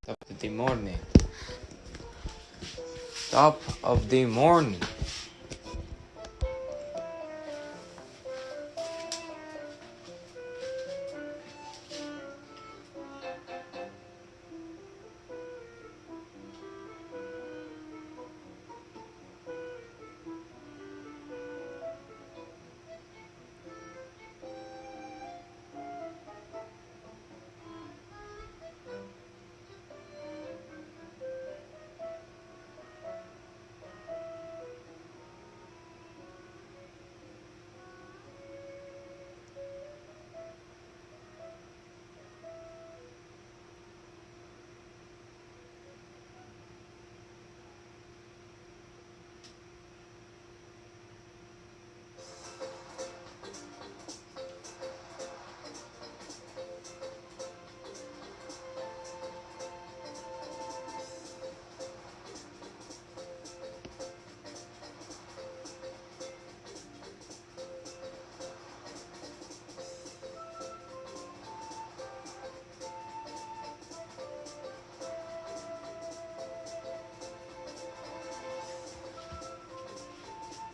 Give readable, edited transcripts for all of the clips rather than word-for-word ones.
Top of the morning. Top of the morning.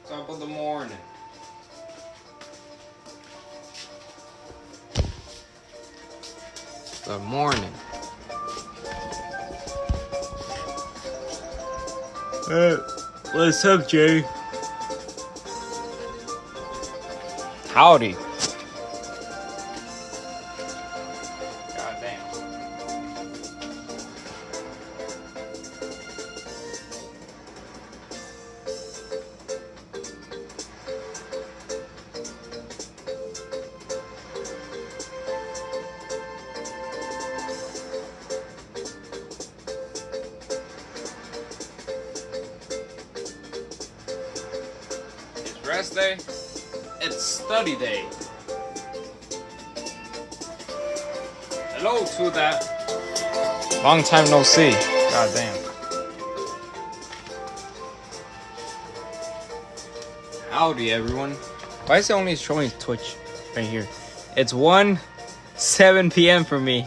Top of the morning. Good morning. What's up, Jay? Howdy. God damn. It's rest day. It's study day. Hello to that. Long time no see. God damn. Howdy, everyone. Why is it only showing Twitch right here? It's 1:07 p.m. for me.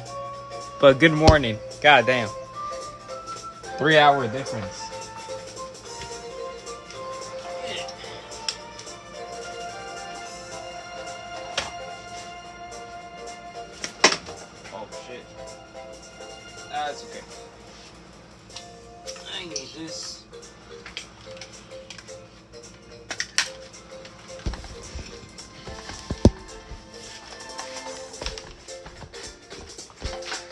But good morning. God damn. 3-hour difference. Oh shit. That's okay. I need this.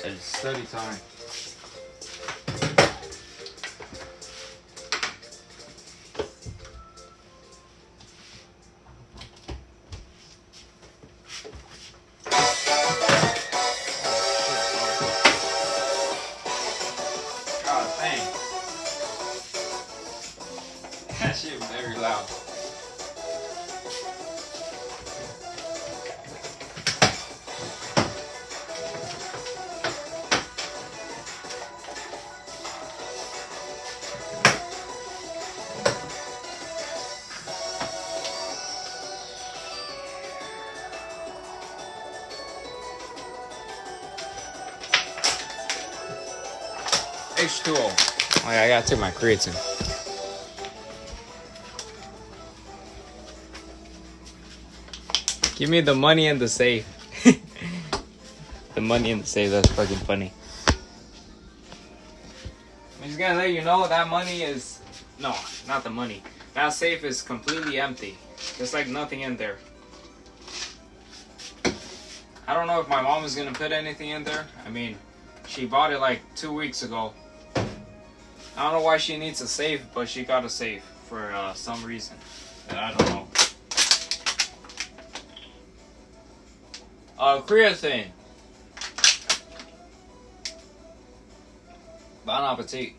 It's study time. God dang. That shit was very loud. H2O. Oh yeah, I gotta take my creatine. Give me the money in the safe. The money in the safe, that's fucking funny. I'm just gonna let you know that money is... No, not the money. That safe is completely empty. There's like nothing in there. I don't know if my mom is gonna put anything in there. I mean, she bought it like 2 weeks ago. I don't know why she needs a safe, but she got a safe for some reason. I don't know. Creatine. Bon appetit.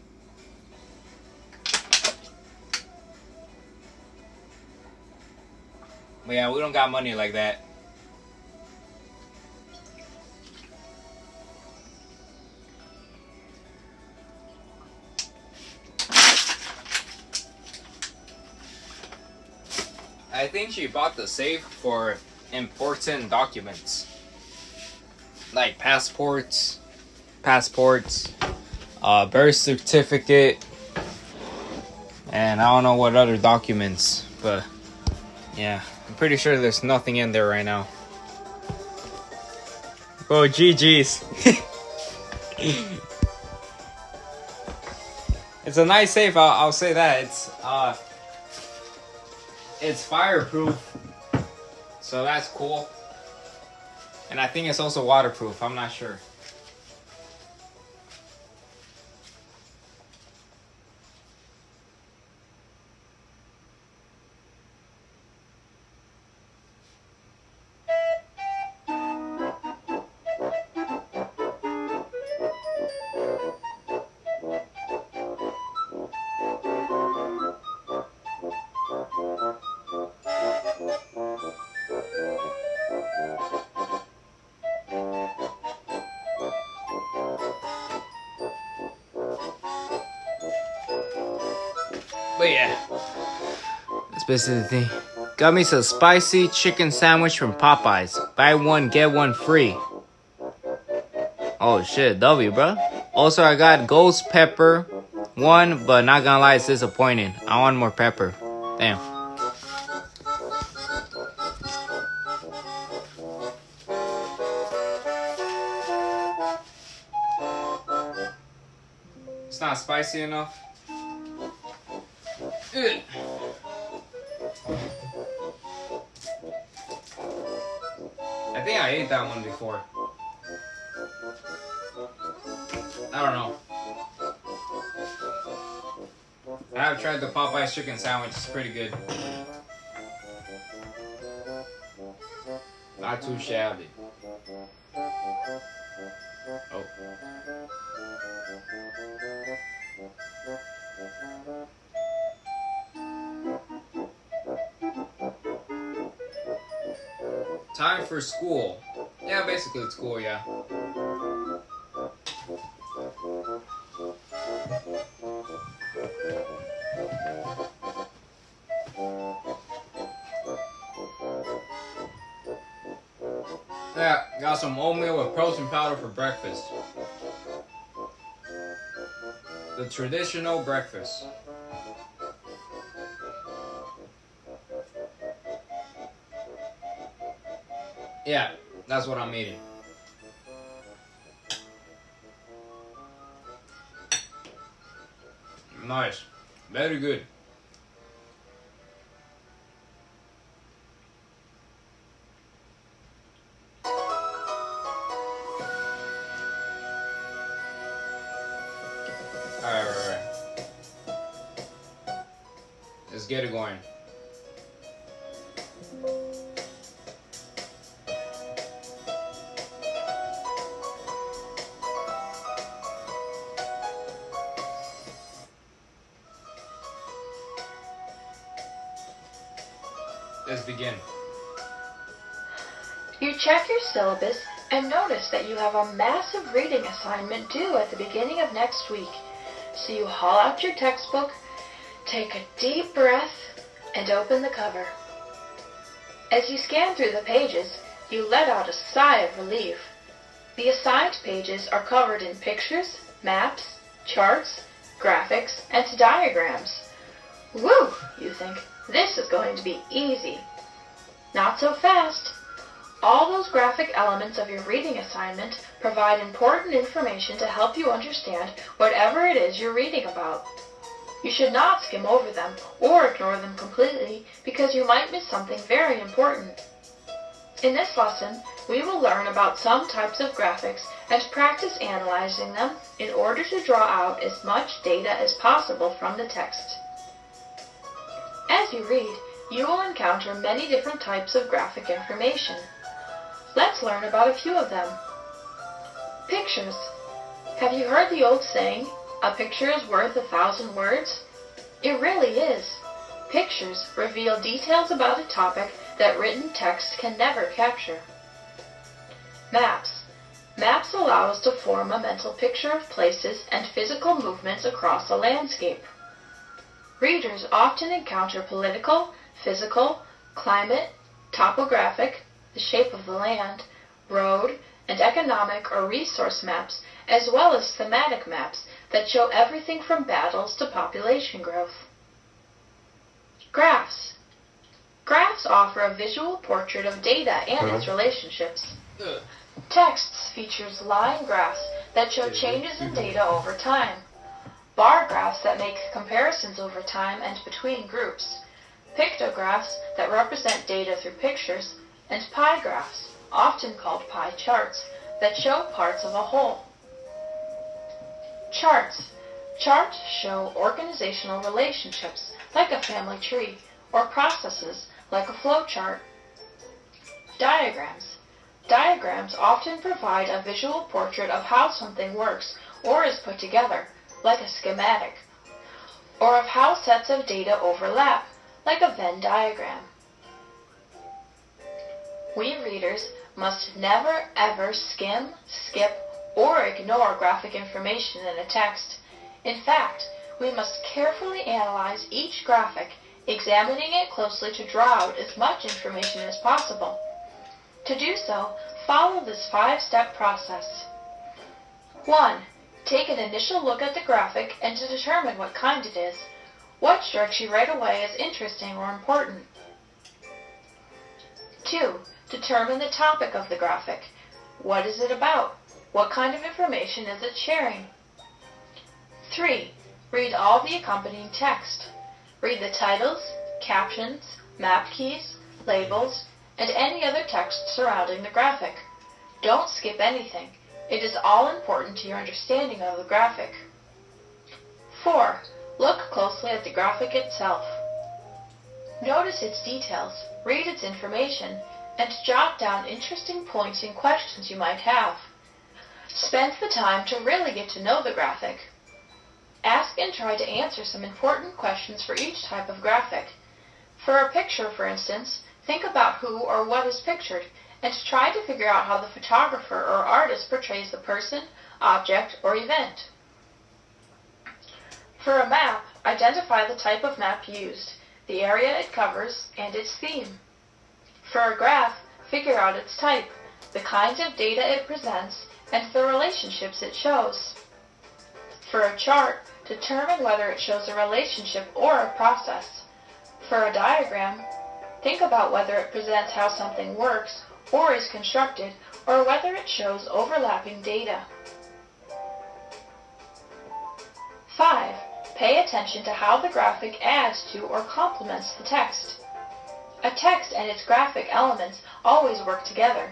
But yeah, we don't got money like that. I think she bought the safe for important documents. Like passports, birth certificate, and I don't know what other documents, but yeah, I'm pretty sure there's nothing in there right now. Bro, GG's. It's a nice safe, I'll say that. It's fireproof, so that's cool. And I think it's also waterproof, I'm not sure. But yeah, that's basically the thing. Got me some spicy chicken sandwich from Popeyes. Buy one, get one free. Oh shit, W, bro. Also, I got ghost pepper one, but not gonna lie, it's disappointing. I want more pepper. Damn. It's not spicy enough. Ugh. I think I ate that one before. I don't know. I have tried the Popeyes chicken sandwich. It's pretty good. Not too shabby. Oh. Time for school. Yeah, basically it's school, yeah. Yeah, got some oatmeal with protein powder for breakfast. The traditional breakfast. Yeah, that's what I'm eating. Nice. Very good. Alright. Let's get it going. Let's begin. You check your syllabus and notice that you have a massive reading assignment due at the beginning of next week. So you haul out your textbook, take a deep breath, and open the cover. As you scan through the pages, you let out a sigh of relief. The assigned pages are covered in pictures, maps, charts, graphics, and diagrams. Woo, you think. This is going to be easy. Not so fast. All those graphic elements of your reading assignment provide important information to help you understand whatever it is you're reading about. You should not skim over them or ignore them completely because you might miss something very important. In this lesson, we will learn about some types of graphics and practice analyzing them in order to draw out as much data as possible from the text. As you read, you will encounter many different types of graphic information. Let's learn about a few of them. Pictures. Have you heard the old saying, "A picture is worth 1,000 words"? It really is. Pictures reveal details about a topic that written text can never capture. Maps. Maps allow us to form a mental picture of places and physical movements across a landscape. Readers often encounter political, physical, climate, topographic, the shape of the land, road, and economic or resource maps, as well as thematic maps that show everything from battles to population growth. Graphs. Graphs offer a visual portrait of data and its relationships. Texts features line graphs that show changes in data over time. Bar graphs that make comparisons over time and between groups. Pictographs that represent data through pictures, and pie graphs, often called pie charts, that show parts of a whole. Charts. Charts show organizational relationships, like a family tree, or processes, like a flow chart. Diagrams. Diagrams often provide a visual portrait of how something works or is put together, like a schematic, or of how sets of data overlap, like a Venn diagram. We readers must never ever skim, skip, or ignore graphic information in a text. In fact, we must carefully analyze each graphic, examining it closely to draw out as much information as possible. To do so, follow this 5-step process. 1. Take an initial look at the graphic and to determine what kind it is. What strikes you right away as interesting or important? 2. Determine the topic of the graphic. What is it about? What kind of information is it sharing? 3. Read all the accompanying text. Read the titles, captions, map keys, labels, and any other text surrounding the graphic. Don't skip anything. It is all important to your understanding of the graphic. 4. Look closely at the graphic itself. Notice its details, read its information, and jot down interesting points and questions you might have. Spend the time to really get to know the graphic. Ask and try to answer some important questions for each type of graphic. For a picture, for instance, think about who or what is pictured, and try to figure out how the photographer or artist portrays the person, object, or event. For a map, identify the type of map used, the area it covers, and its theme. For a graph, figure out its type, the kinds of data it presents, and the relationships it shows. For a chart, determine whether it shows a relationship or a process. For a diagram, think about whether it presents how something works or is constructed, or whether it shows overlapping data. 5. Pay attention to how the graphic adds to or complements the text. A text and its graphic elements always work together.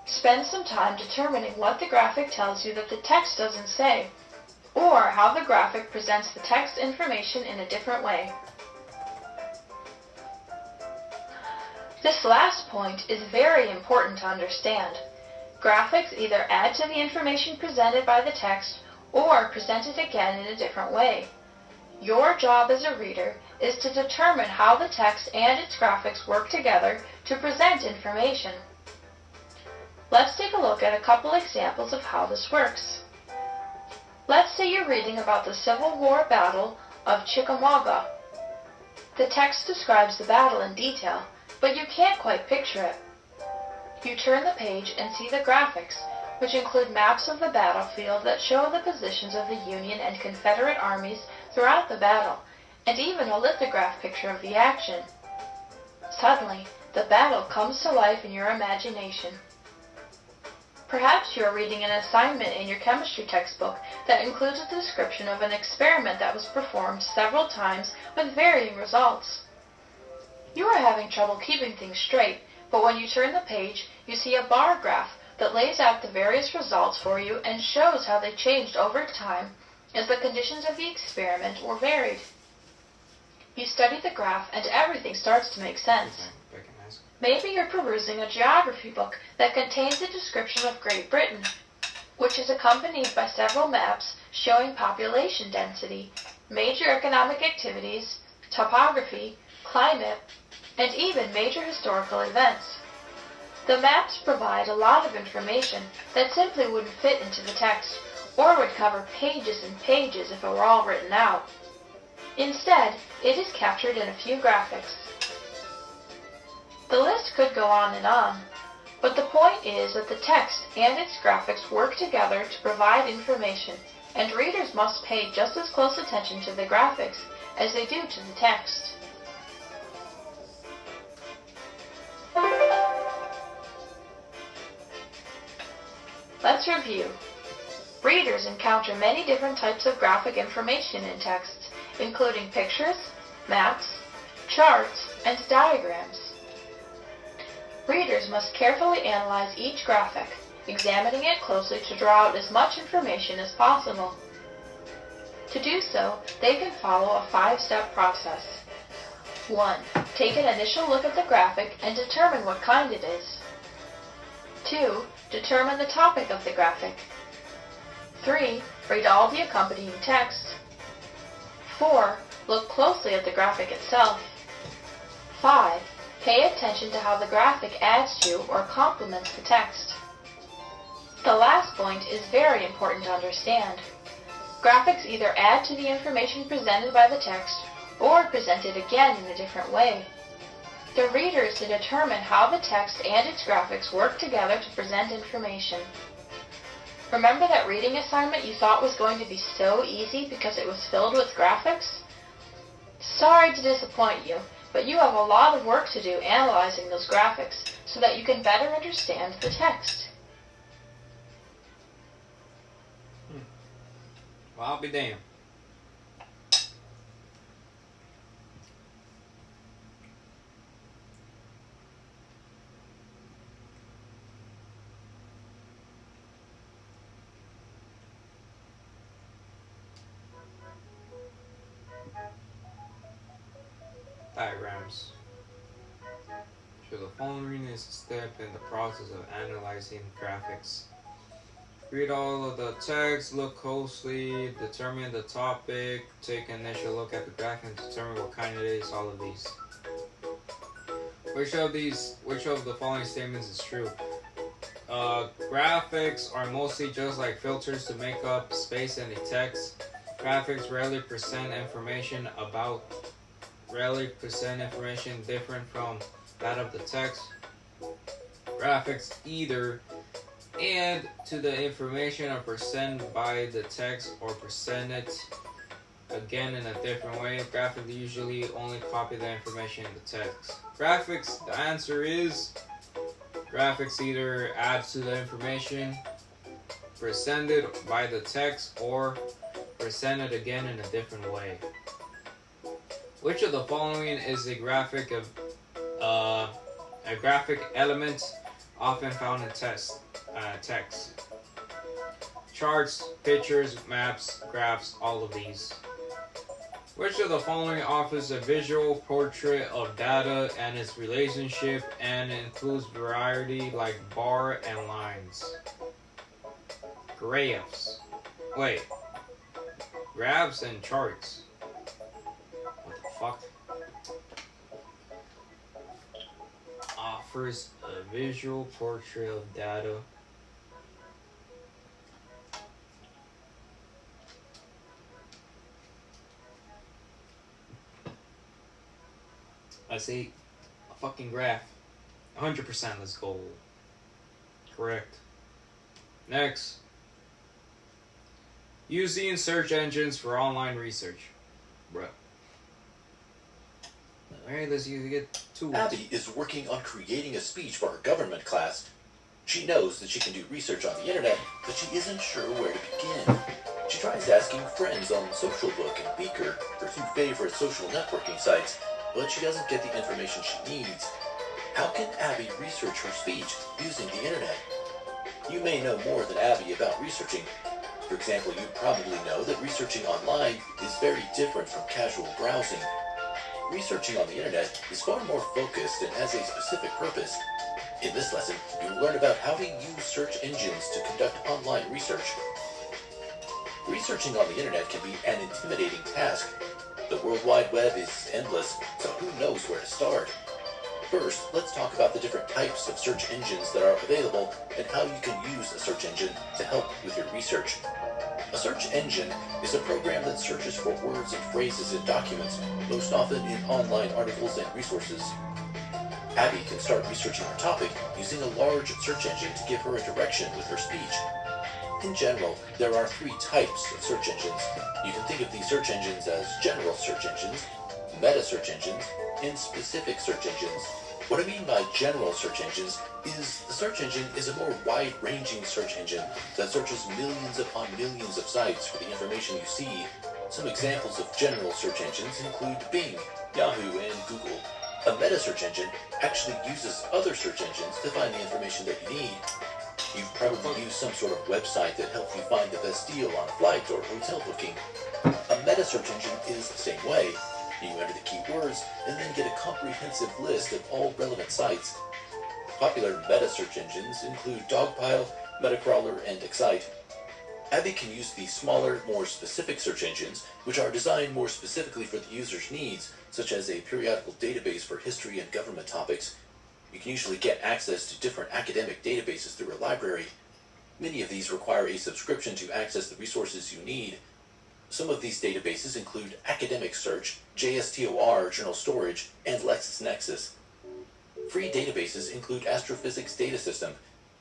Spend some time determining what the graphic tells you that the text doesn't say, or how the graphic presents the text information in a different way. This last point is very important to understand. Graphics either add to the information presented by the text or present it again in a different way. Your job as a reader is to determine how the text and its graphics work together to present information. Let's take a look at a couple examples of how this works. Let's say you're reading about the Civil War Battle of Chickamauga. The text describes the battle in detail, but you can't quite picture it. You turn the page and see the graphics, which include maps of the battlefield that show the positions of the Union and Confederate armies throughout the battle, and even a lithograph picture of the action. Suddenly, the battle comes to life in your imagination. Perhaps you are reading an assignment in your chemistry textbook that includes a description of an experiment that was performed several times with varying results. You are having trouble keeping things straight, but when you turn the page, you see a bar graph that lays out the various results for you and shows how they changed over time as the conditions of the experiment were varied. You study the graph and everything starts to make sense. Maybe you're perusing a geography book that contains a description of Great Britain, which is accompanied by several maps showing population density, major economic activities, topography, climate, and even major historical events. The maps provide a lot of information that simply wouldn't fit into the text, or would cover pages and pages if it were all written out. Instead, it is captured in a few graphics. The list could go on, but the point is that the text and its graphics work together to provide information, and readers must pay just as close attention to the graphics as they do to the text. Let's review. Readers encounter many different types of graphic information in texts, including pictures, maps, charts, and diagrams. Readers must carefully analyze each graphic, examining it closely to draw out as much information as possible. To do so, they can follow a 5-step process. 1. Take an initial look at the graphic and determine what kind it is. 2. Determine the topic of the graphic. 3. Read all the accompanying text. 4. Look closely at the graphic itself. 5. Pay attention to how the graphic adds to or complements the text. The last point is very important to understand. Graphics either add to the information presented by the text or present it again in a different way. The reader is to determine how the text and its graphics work together to present information. Remember that reading assignment you thought was going to be so easy because it was filled with graphics? Sorry to disappoint you, but you have a lot of work to do analyzing those graphics so that you can better understand the text. Well, I'll be damned. Diagrams. So the following is a step in the process of analyzing graphics. Read all of the text, look closely, determine the topic, take an initial look at the graphic and determine what kind it is, all of these. Which of the following statements is true? Graphics are mostly just like filters to make up space in the text. Graphics rarely present information different from that of the text. Graphics either add to the information or present by the text or present it again in a different way. Graphics usually only copy the information in the text. Graphics, the answer is graphics either add to the information presented by the text or present it again in a different way. Which of the following is a graphic element often found in text? Charts, pictures, maps, graphs, all of these. Which of the following offers a visual portrait of data and its relationship and includes variety like bar and lines? Graphs. Wait. Graphs and charts. What the fuck? Offers a visual portrait of data. I see a fucking graph. 100%, let's go. Correct. Next. Using search engines for online research. Bruh. Alright, let's get to it. Abby is working on creating a speech for her government class. She knows that she can do research on the internet, but she isn't sure where to begin. She tries asking friends on Socialbook and Beaker, her two favorite social networking sites, but she doesn't get the information she needs. How can Abby research her speech using the internet? You may know more than Abby about researching. For example, you probably know that researching online is very different from casual browsing. Researching on the internet is far more focused and has a specific purpose. In this lesson, you will learn about how to use search engines to conduct online research. Researching on the internet can be an intimidating task. The World Wide Web is endless, so who knows where to start? First, let's talk about the different types of search engines that are available and how you can use a search engine to help with your research. A search engine is a program that searches for words and phrases in documents, most often in online articles and resources. Abby can start researching her topic using a large search engine to give her a direction with her speech. In general, there are three types of search engines. You can think of these search engines as general search engines, meta search engines, and specific search engines. What I mean by general search engines is the search engine is a more wide-ranging search engine that searches millions upon millions of sites for the information you see. Some examples of general search engines include Bing, Yahoo, and Google. A meta search engine actually uses other search engines to find the information that you need. You've probably used some sort of website that helps you find the best deal on a flight or hotel booking. A meta search engine is the same way. You enter the keywords and then get a comprehensive list of all relevant sites. Popular meta search engines include Dogpile, Metacrawler, and Excite. Abby can use the smaller, more specific search engines, which are designed more specifically for the user's needs, such as a periodical database for history and government topics. You can usually get access to different academic databases through a library. Many of these require a subscription to access the resources you need. Some of these databases include Academic Search, JSTOR Journal Storage, and LexisNexis. Free databases include Astrophysics Data System,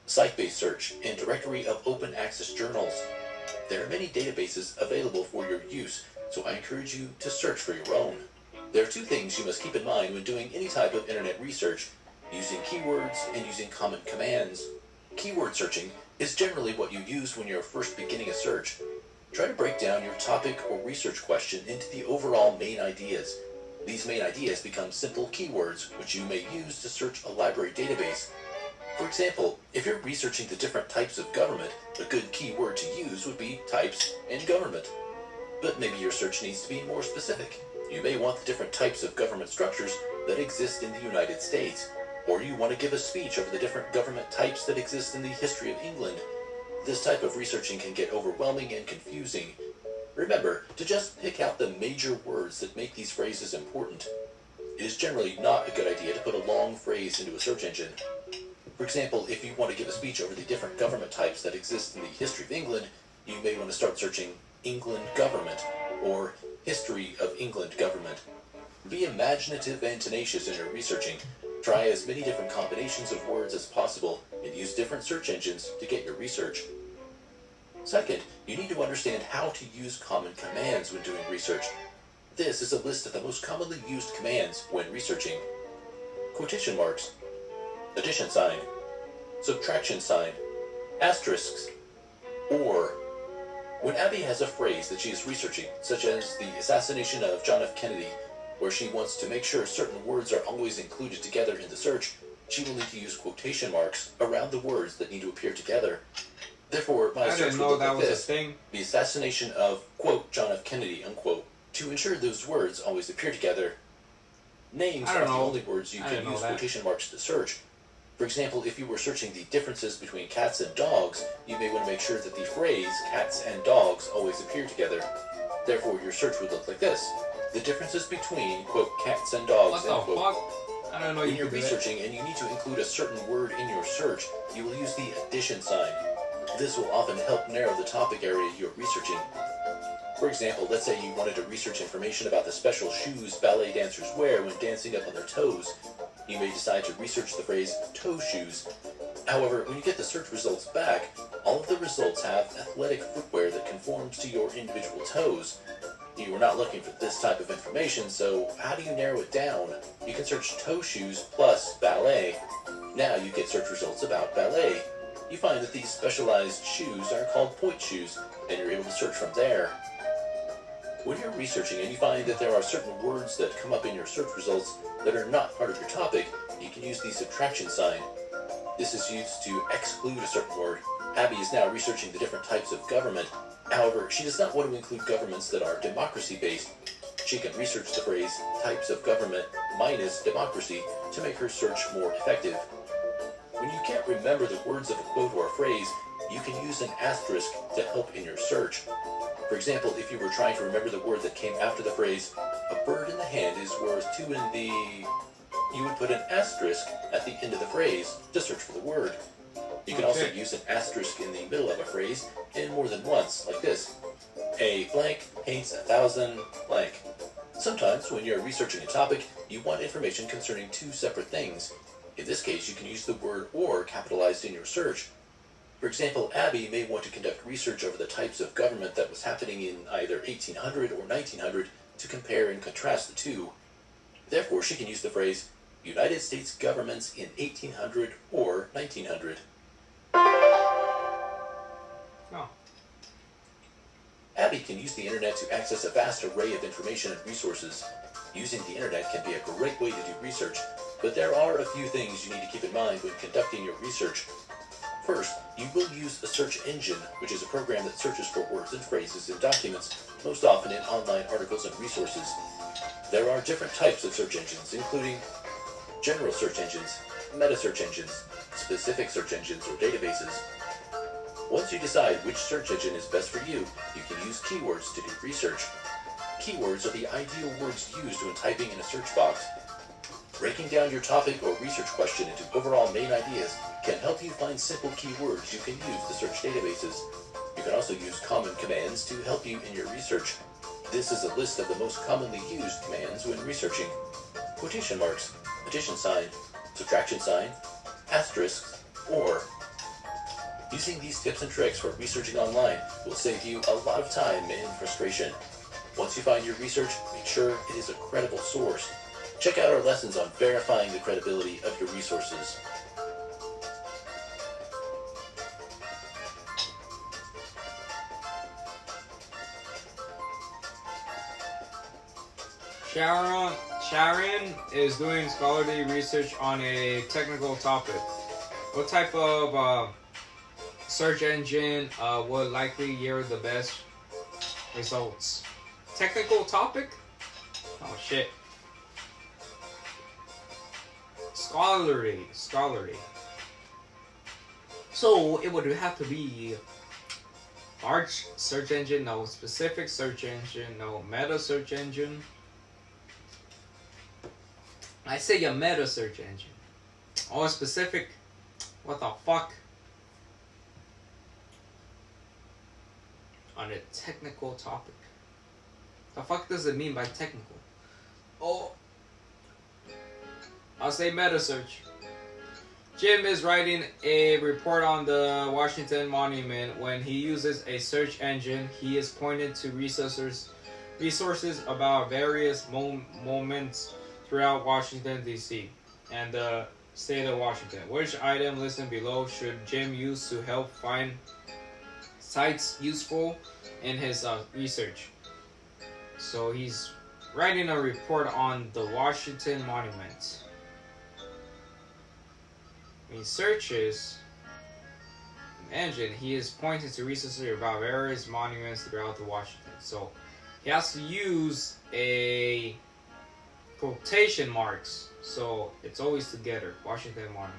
Site-Based Search, and Directory of Open Access Journals. There are many databases available for your use, so I encourage you to search for your own. There are two things you must keep in mind when doing any type of internet research: using keywords and using common commands. Keyword searching is generally what you use when you're first beginning a search. Try to break down your topic or research question into the overall main ideas. These main ideas become simple keywords which you may use to search a library database. For example, if you're researching the different types of government, a good keyword to use would be types and government. But maybe your search needs to be more specific. You may want the different types of government structures that exist in the United States, or you want to give a speech over the different government types that exist in the history of England. This type of researching can get overwhelming and confusing. Remember to just pick out the major words that make these phrases important. It is generally not a good idea to put a long phrase into a search engine. For example, if you want to give a speech over the different government types that exist in the history of England, you may want to start searching England government or history of England government. Be imaginative and tenacious in your researching. Try as many different combinations of words as possible and use different search engines to get your research. Second, you need to understand how to use common commands when doing research. This is a list of the most commonly used commands when researching. Quotation marks, addition sign, subtraction sign, asterisks, or. When Abby has a phrase that she is researching, such as the assassination of John F. Kennedy, where she wants to make sure certain words are always included together in the search, she will need to use quotation marks around the words that need to appear together. Therefore, my search will look like this: the assassination of, quote, John F. Kennedy, unquote. To ensure those words always appear together, names are the only words you can use quotation marks to search. For example, if you were searching the differences between cats and dogs, you may want to make sure that the phrase cats and dogs always appear together. Therefore, your search would look like this: the differences between, quote, cats and dogs, end quote. I don't know. When you're researching and you need to include a certain word in your search, you will use the addition sign. This will often help narrow the topic area you're researching. For example, let's say you wanted to research information about the special shoes ballet dancers wear when dancing up on their toes. You may decide to research the phrase toe shoes. However, when you get the search results back, all of the results have athletic footwear that conforms to your individual toes. You were not looking for this type of information, so how do you narrow it down? You can search toe shoes plus ballet. Now you get search results about ballet. You find that these specialized shoes are called point shoes, and you're able to search from there. When you're researching and you find that there are certain words that come up in your search results that are not part of your topic, you can use the subtraction sign. This is used to exclude a certain word. Abby is now researching the different types of government. However, she does not want to include governments that are democracy-based. She can research the phrase types of government minus democracy to make her search more effective. When you can't remember the words of a quote or a phrase, you can use an asterisk to help in your search. For example, if you were trying to remember the word that came after the phrase, "A bird in the hand is worth two in the," you would put an asterisk at the end of the phrase to search for the word. You can also use an asterisk in the middle of a phrase and more than once, like this: "A blank paints 1,000 blank." Sometimes, when you're researching a topic, you want information concerning two separate things. In this case, you can use the word "or" capitalized in your search. For example, Abby may want to conduct research over the types of government that was happening in either 1800 or 1900 to compare and contrast the two. Therefore, she can use the phrase, United States governments in 1800 or 1900. Oh. Abby can use the internet to access a vast array of information and resources. Using the internet can be a great way to do research, but there are a few things you need to keep in mind when conducting your research. First, you will use a search engine, which is a program that searches for words and phrases in documents, most often in online articles and resources. There are different types of search engines, including general search engines, meta search engines, specific search engines, or databases. Once you decide which search engine is best for you, you can use keywords to do research. Keywords are the ideal words used when typing in a search box. Breaking down your topic or research question into overall main ideas can help you find simple keywords you can use to search databases. You can also use common commands to help you in your research. This is a list of the most commonly used commands when researching. Quotation marks, addition sign, subtraction sign, asterisks, or. Using these tips and tricks for researching online will save you a lot of time and frustration. Once you find your research, make sure it is a credible source. Check out our lessons on verifying the credibility of your resources. Sharon is doing scholarly research on a technical topic. What type of search engine would likely yield the best results? Technical topic? Oh shit. Scholarly. So it would have to be large search engine, no specific search engine, no meta search engine. I say a meta search engine. Or specific. What the fuck? On a technical topic. The fuck does it mean by technical? Oh. I'll say meta search. Jim is writing a report on the Washington Monument. When he uses a search engine, he is pointed to resources about various moments throughout Washington, D.C. and the state of Washington. Which item listed below should Jim use to help find sites useful in his research? So he's writing a report on the Washington Monument. When he searches an engine, he is pointing to research about various monuments throughout the Washington. So he has to use a quotation marks. So it's always together. Washington Monument.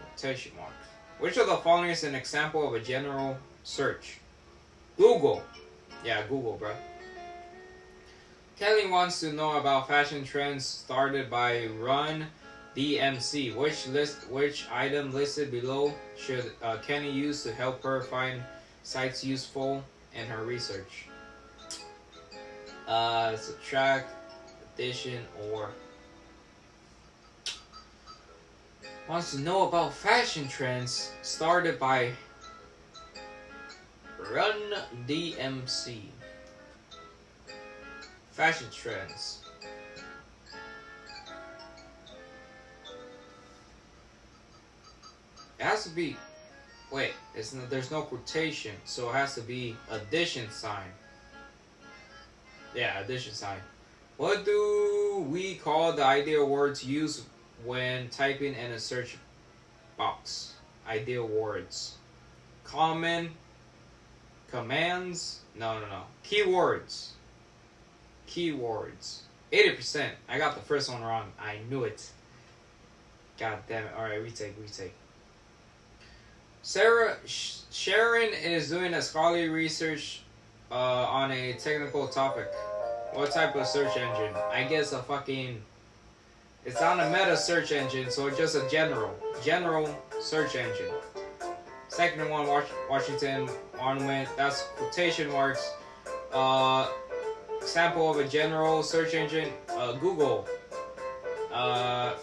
Quotation marks. Which of the following is an example of a general search? Google. Yeah, Google, bro. Kelly wants to know about fashion trends started by Run DMC. Which item listed below should Kenny use to help her find sites useful in her research? Subtract, addition, or. Wants to know about fashion trends started by Run DMC. Fashion trends. It has to be. Wait, there's no quotation, so it has to be addition sign. Yeah, addition sign. What do we call the ideal words used when typing in a search box? Ideal words. Common. Commands. No. Keywords. 80%. I got the first one wrong. I knew it. God damn it. Alright, retake. Sharon is doing a scholarly research on a technical topic. What type of search engine? I guess a fucking. It's on a meta search engine, so just a general search engine. Second one, Washington Monument. That's quotation marks. Example of a general search engine. Google.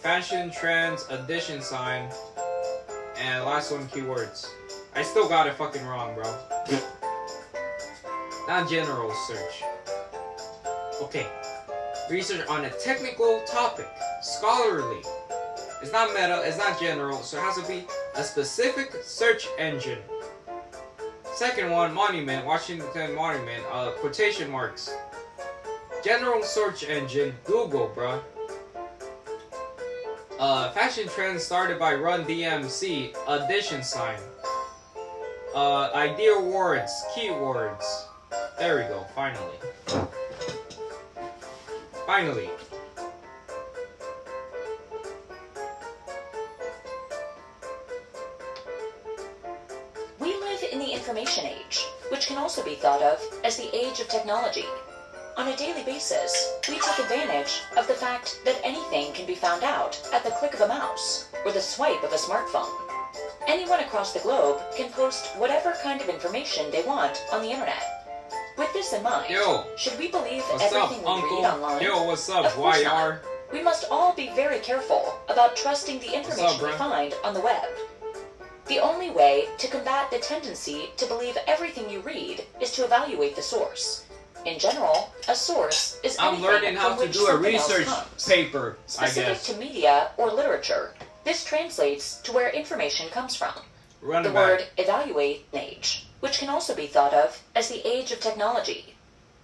Fashion trends addition sign. And last one, keywords. I still got it fucking wrong, bro. Not general search. Okay. Research on a technical topic. Scholarly. It's not meta, it's not general, so it has to be a specific search engine. Second one, monument, Washington Monument, quotation marks. General search engine, Google, bruh. Fashion trend started by Run DMC, addition sign. Idea words, keywords. There we go, finally. Finally. We live in the information age, which can also be thought of as the age of technology. On a daily basis, we take advantage of the fact that anything can be found out at the click of a mouse or the swipe of a smartphone. Anyone across the globe can post whatever kind of information they want on the internet. With this in mind, should we believe everything we read online? Yo, what's up, Of course YR? not. We must all be very careful about trusting the information we find on the web. The only way to combat the tendency to believe everything you read is to evaluate the source. In general, a source is I'm anything learning how from to which do a something else research comes. paper, I Specific guess. to media or literature, this translates to where information comes from. Run The it word back. evaluate, age, which can also be thought of as the age of technology.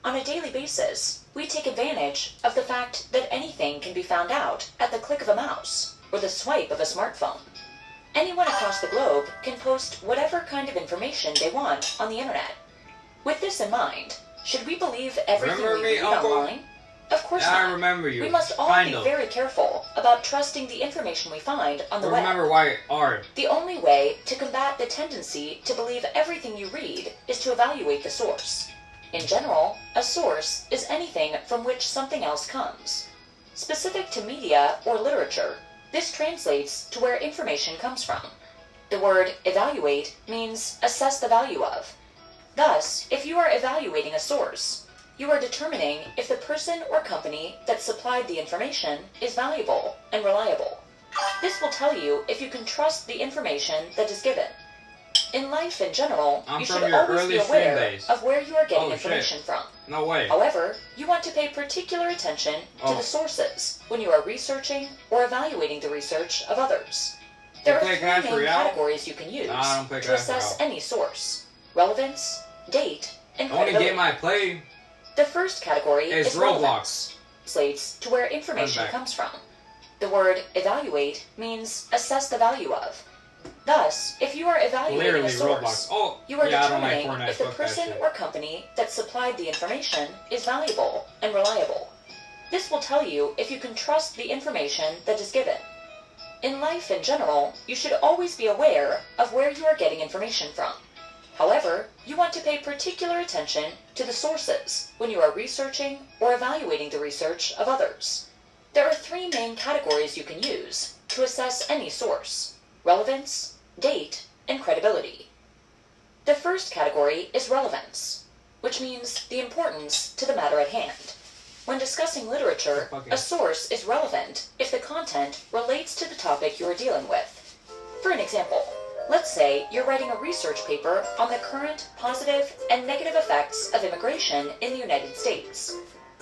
On a daily basis, we take advantage of the fact that anything can be found out at the click of a mouse or the swipe of a smartphone. Anyone across the globe can post whatever kind of information they want on the internet. With this in mind, should we believe everything Remember we me, read Uncle? online? Of course Yeah, not. I remember you. We must all kind be of. very careful about trusting the information we find on the web. Remember YR. The only way to combat the tendency to believe everything you read is to evaluate the source. In general, a source is anything from which something else comes. Specific to media or literature, this translates to where information comes from. The word evaluate means assess the value of. Thus, if you are evaluating a source, you are determining if the person or company that supplied the information is valuable and reliable. This will tell you if you can trust the information that is given. In life in general, I'm you from should your always be early stream aware days. of where you are getting Oh, shit. information from. No way. However, you want to pay particular attention to the sources when you are researching or evaluating the research of others. There are play three Clash main Royale? categories you can use Nah, I don't play to Clash assess Royale. any source: relevance, date, and The only credibility. game I play The first category is is relevance. Roblox. Translates to where information back. comes from. The word evaluate means assess the value of. Thus, if you are evaluating Clearly a source, Roblox. Oh, you are yeah, I don't like determining Fortnite. if the Fuck that person shit. or company that supplied the information is valuable and reliable. This will tell you if you can trust the information that is given. In life in general, you should always be aware of where you are getting information from. However, you want to pay particular attention to the sources when you are researching or evaluating the research of others. There are three main categories you can use to assess any source: relevance, date, and credibility. The first category is relevance, which means the importance to the matter at hand. When discussing literature, a source is relevant if the content relates to the topic you are dealing with. For an example, let's say you're writing a research paper on the current positive and negative effects of immigration in the United States.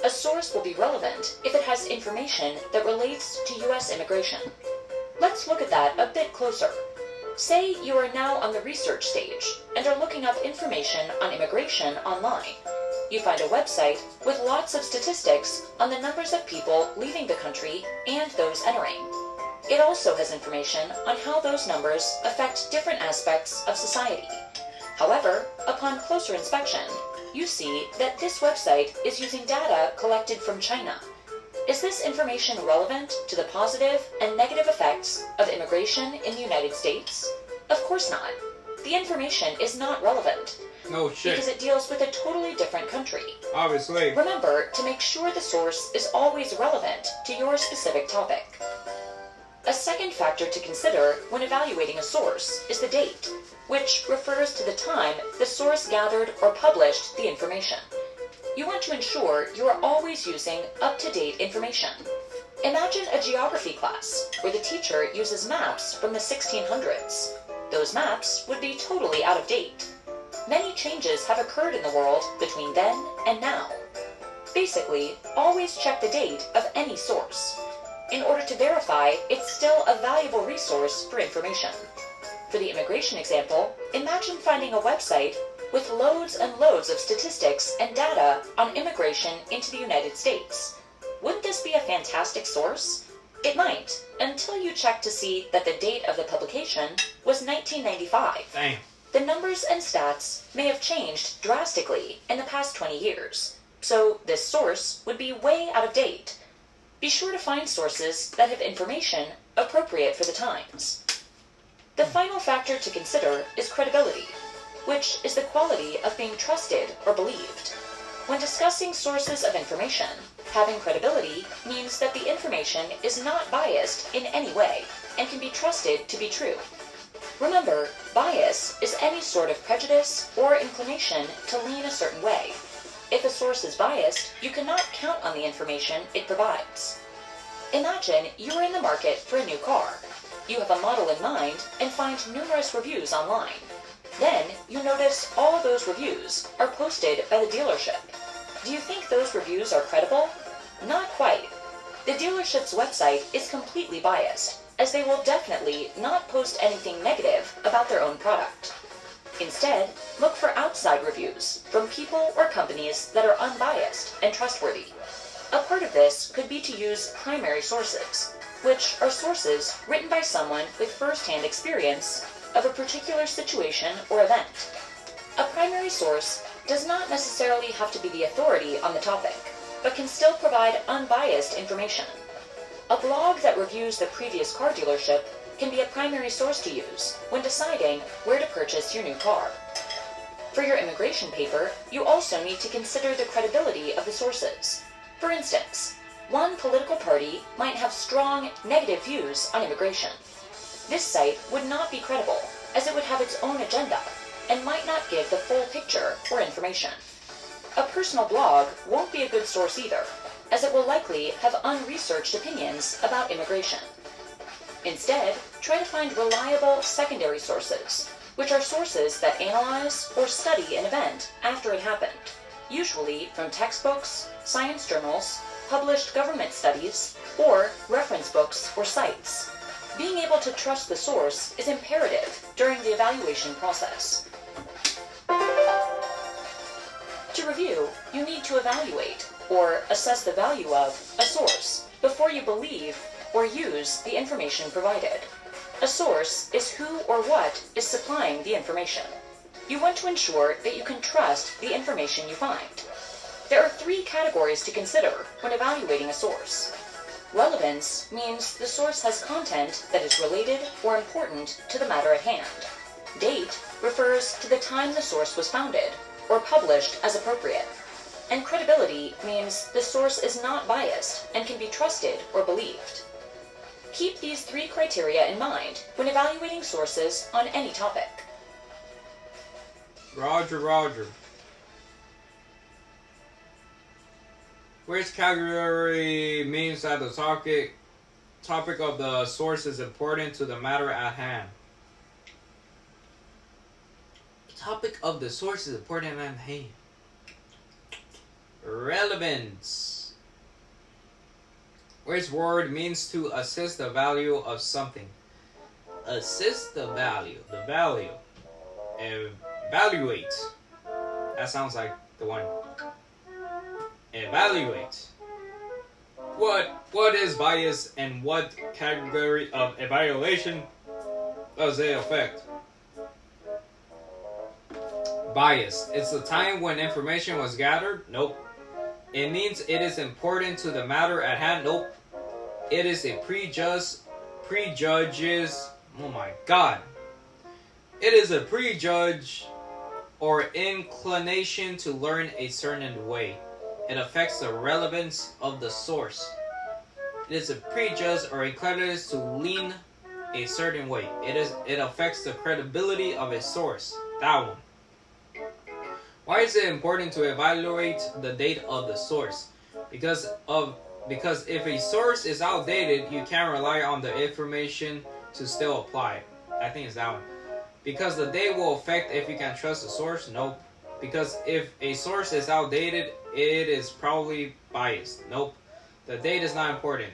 A source will be relevant if it has information that relates to U.S. immigration. Let's look at that a bit closer. Say you are now on the research stage and are looking up information on immigration online. You find a website with lots of statistics on the numbers of people leaving the country and those entering. It also has information on how those numbers affect different aspects of society. However, upon closer inspection, you see that this website is using data collected from China. Is this information relevant to the positive and negative effects of immigration in the United States? Of course not. The information is not relevant No because shit. it deals with a totally different country. Obviously. Remember to make sure the source is always relevant to your specific topic. A second factor to consider when evaluating a source is the date, which refers to the time the source gathered or published the information. You want to ensure you are always using up-to-date information. Imagine a geography class where the teacher uses maps from the 1600s, Those maps would be totally out of date. Many changes have occurred in the world between then and now. Basically, always check the date of any source in order to verify it's still a valuable resource for information. For the immigration example, imagine finding a website with loads and loads of statistics and data on immigration into the United States. Wouldn't this be a fantastic source? It might, until you check to see that the date of the publication was 1995. Damn. The numbers and stats may have changed drastically in the past 20 years, so this source would be way out of date. Be sure to find sources that have information appropriate for the times. The final factor to consider is credibility, which is the quality of being trusted or believed. When discussing sources of information, having credibility means that the information is not biased in any way and can be trusted to be true. Remember, bias is any sort of prejudice or inclination to lean a certain way. If a source is biased, you cannot count on the information it provides. Imagine you are in the market for a new car. You have a model in mind and find numerous reviews online. Then you notice all those reviews are posted by the dealership. Do you think those reviews are credible? Not quite. The dealership's website is completely biased, as they will definitely not post anything negative about their own product. Instead, look for outside reviews from people or companies that are unbiased and trustworthy. A part of this could be to use primary sources, which are sources written by someone with first-hand experience of a particular situation or event. A primary source does not necessarily have to be the authority on the topic, but can still provide unbiased information. A blog that reviews the previous car dealership can be a primary source to use when deciding where to purchase your new car. For your immigration paper, you also need to consider the credibility of the sources. For instance, one political party might have strong negative views on immigration. This site would not be credible, as it would have its own agenda and might not give the full picture or information. A personal blog won't be a good source either, as it will likely have unresearched opinions about immigration. Instead, try to find reliable secondary sources, which are sources that analyze or study an event after it happened, usually from textbooks, science journals, published government studies, or reference books or sites. Being able to trust the source is imperative during the evaluation process. To review, you need to evaluate or assess the value of a source before you believe or use the information provided. A source is who or what is supplying the information. You want to ensure that you can trust the information you find. There are 3 categories to consider when evaluating a source. Relevance means the source has content that is related or important to the matter at hand. Date refers to the time the source was founded or published as appropriate. And credibility means the source is not biased and can be trusted or believed. Keep these 3 criteria in mind when evaluating sources on any topic. Roger. Which category means that the topic of the source is important to the matter at hand? The topic of the source is important at hand. Relevance. Which word means to assess the value of something? Assess the value. The value. Evaluate. That sounds like the one. Evaluate. What is bias and what category of evaluation does it affect? Bias. It's the time when information was gathered? Nope. It means it is important to the matter at hand? Nope. It is a prejudges. Oh my god. It is a prejudge or inclination to learn a certain way. It affects the relevance of the source. It is a prejudge or inclination to lean a certain way. It affects the credibility of a source. That one. Why is it important to evaluate the date of the source? Because if a source is outdated, you can't rely on the information to still apply. I think it's that one. Because the date will affect if you can trust the source? Nope. Because if a source is outdated, it is probably biased. Nope. The date is not important.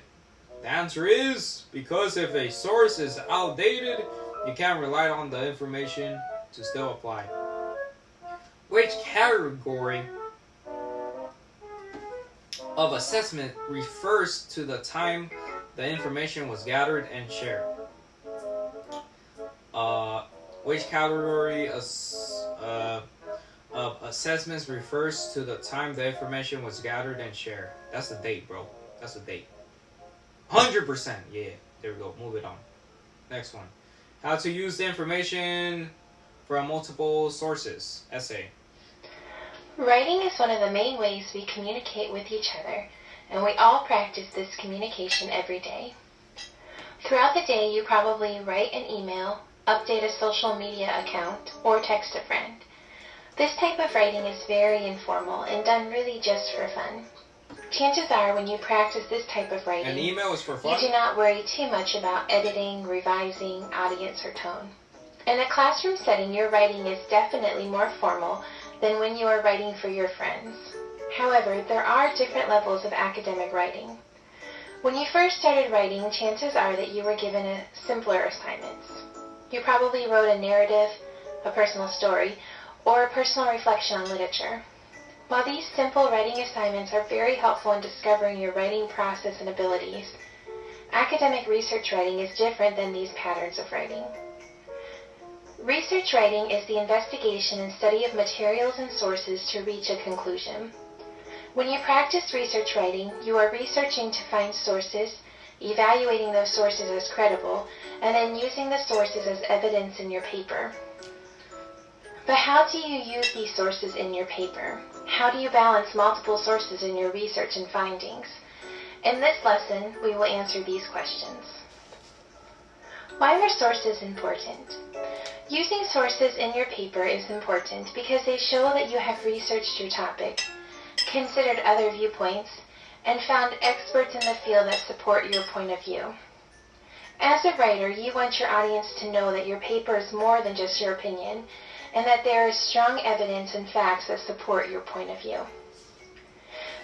The answer is because if a source is outdated, you can't rely on the information to still apply. Which category of assessment refers to the time the information was gathered and shared? Which category of assessments refers to the time the information was gathered and shared? That's the date, bro. That's the date. 100%. Yeah. There we go. Move it on. Next one. How to use the information from multiple sources. Essay. Writing is one of the main ways we communicate with each other, and we all practice this communication every day. Throughout the day, you probably write an email, update a social media account, or text a friend. This type of writing is very informal and done really just for fun. Chances are when you practice this type of writing, An email is for fun? you do not worry too much about editing, revising, audience, or tone. In a classroom setting, your writing is definitely more formal than when you are writing for your friends. However, there are different levels of academic writing. When you first started writing, chances are that you were given simpler assignments. You probably wrote a narrative, a personal story, or a personal reflection on literature. While these simple writing assignments are very helpful in discovering your writing process and abilities, academic research writing is different than these patterns of writing. Research writing is the investigation and study of materials and sources to reach a conclusion. When you practice research writing, you are researching to find sources, evaluating those sources as credible, and then using the sources as evidence in your paper. But how do you use these sources in your paper? How do you balance multiple sources in your research and findings? In this lesson, we will answer these questions. Why are sources important? Using sources in your paper is important because they show that you have researched your topic, considered other viewpoints, and found experts in the field that support your point of view. As a writer, you want your audience to know that your paper is more than just your opinion, and that there is strong evidence and facts that support your point of view.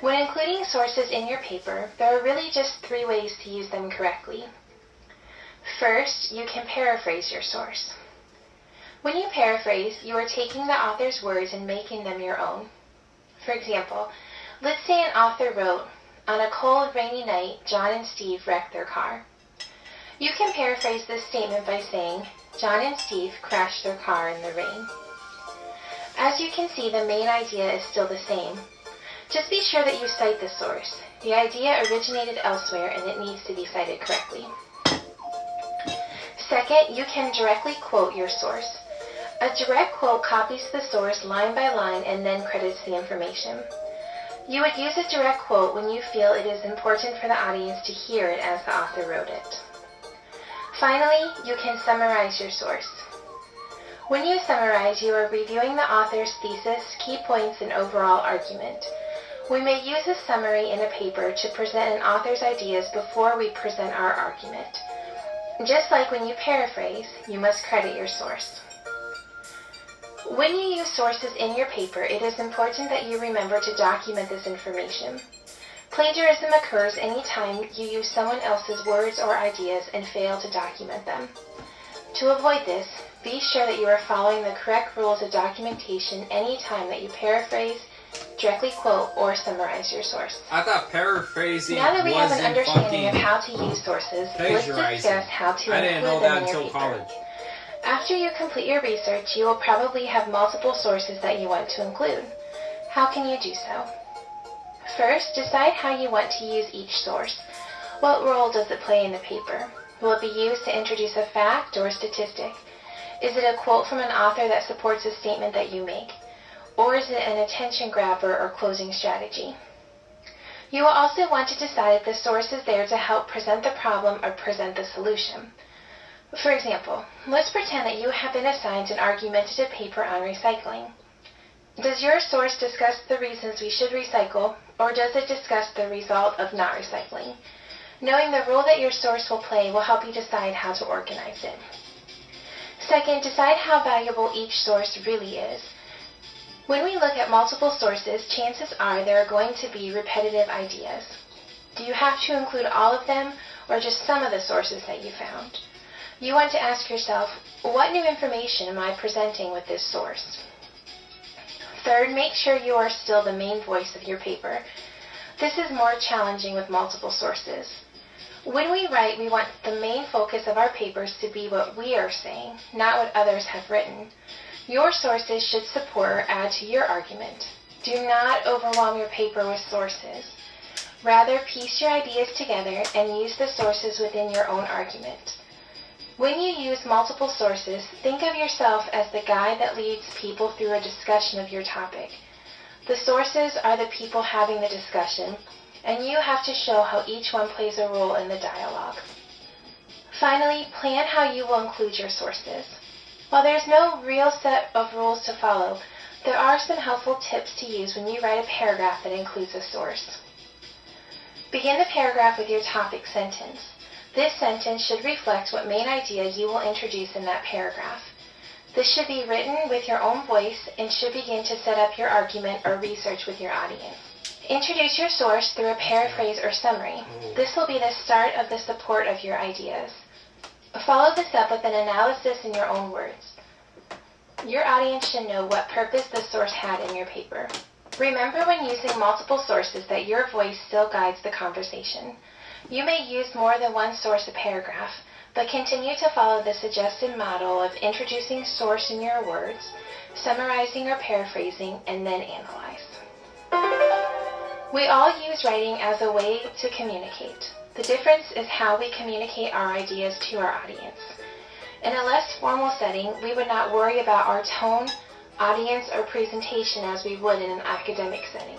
When including sources in your paper, there are really just 3 ways to use them correctly. First, you can paraphrase your source. When you paraphrase, you are taking the author's words and making them your own. For example, let's say an author wrote, "On a cold, rainy night, John and Steve wrecked their car." You can paraphrase this statement by saying, "John and Steve crashed their car in the rain." As you can see, the main idea is still the same. Just be sure that you cite the source. The idea originated elsewhere and it needs to be cited correctly. Second, you can directly quote your source. A direct quote copies the source line by line and then credits the information. You would use a direct quote when you feel it is important for the audience to hear it as the author wrote it. Finally, you can summarize your source. When you summarize, you are reviewing the author's thesis, key points, and overall argument. We may use a summary in a paper to present an author's ideas before we present our argument. Just like when you paraphrase, you must credit your source. When you use sources in your paper, it is important that you remember to document this information. Plagiarism occurs anytime you use someone else's words or ideas and fail to document them. To avoid this, be sure that you are following the correct rules of documentation anytime that you paraphrase, directly quote, or summarize your source. I thought paraphrasing Now that we have an wasn't understanding of fucking how to use sources, let's plagiarizing. discuss how to I didn't know include them that in your until paper. college. After you complete your research, you will probably have multiple sources that you want to include. How can you do so? First, decide how you want to use each source. What role does it play in the paper? Will it be used to introduce a fact or a statistic? Is it a quote from an author that supports a statement that you make? Or is it an attention grabber or closing strategy? You will also want to decide if the source is there to help present the problem or present the solution. For example, let's pretend that you have been assigned an argumentative paper on recycling. Does your source discuss the reasons we should recycle, or does it discuss the result of not recycling? Knowing the role that your source will play will help you decide how to organize it. Second, decide how valuable each source really is. When we look at multiple sources, chances are there are going to be repetitive ideas. Do you have to include all of them or just some of the sources that you found? You want to ask yourself, what new information am I presenting with this source? Third, make sure you are still the main voice of your paper. This is more challenging with multiple sources. When we write, we want the main focus of our papers to be what we are saying, not what others have written. Your sources should support or add to your argument. Do not overwhelm your paper with sources. Rather, piece your ideas together and use the sources within your own argument. When you use multiple sources, think of yourself as the guide that leads people through a discussion of your topic. The sources are the people having the discussion, and you have to show how each one plays a role in the dialogue. Finally, plan how you will include your sources. While there's no real set of rules to follow, there are some helpful tips to use when you write a paragraph that includes a source. Begin the paragraph with your topic sentence. This sentence should reflect what main idea you will introduce in that paragraph. This should be written with your own voice and should begin to set up your argument or research with your audience. Introduce your source through a paraphrase or summary. This will be the start of the support of your ideas. Follow this up with an analysis in your own words. Your audience should know what purpose the source had in your paper. Remember when using multiple sources that your voice still guides the conversation. You may use more than one source a paragraph, but continue to follow the suggested model of introducing source in your words, summarizing or paraphrasing, and then analyze. We all use writing as a way to communicate. The difference is how we communicate our ideas to our audience. In a less formal setting, we would not worry about our tone, audience, or presentation as we would in an academic setting.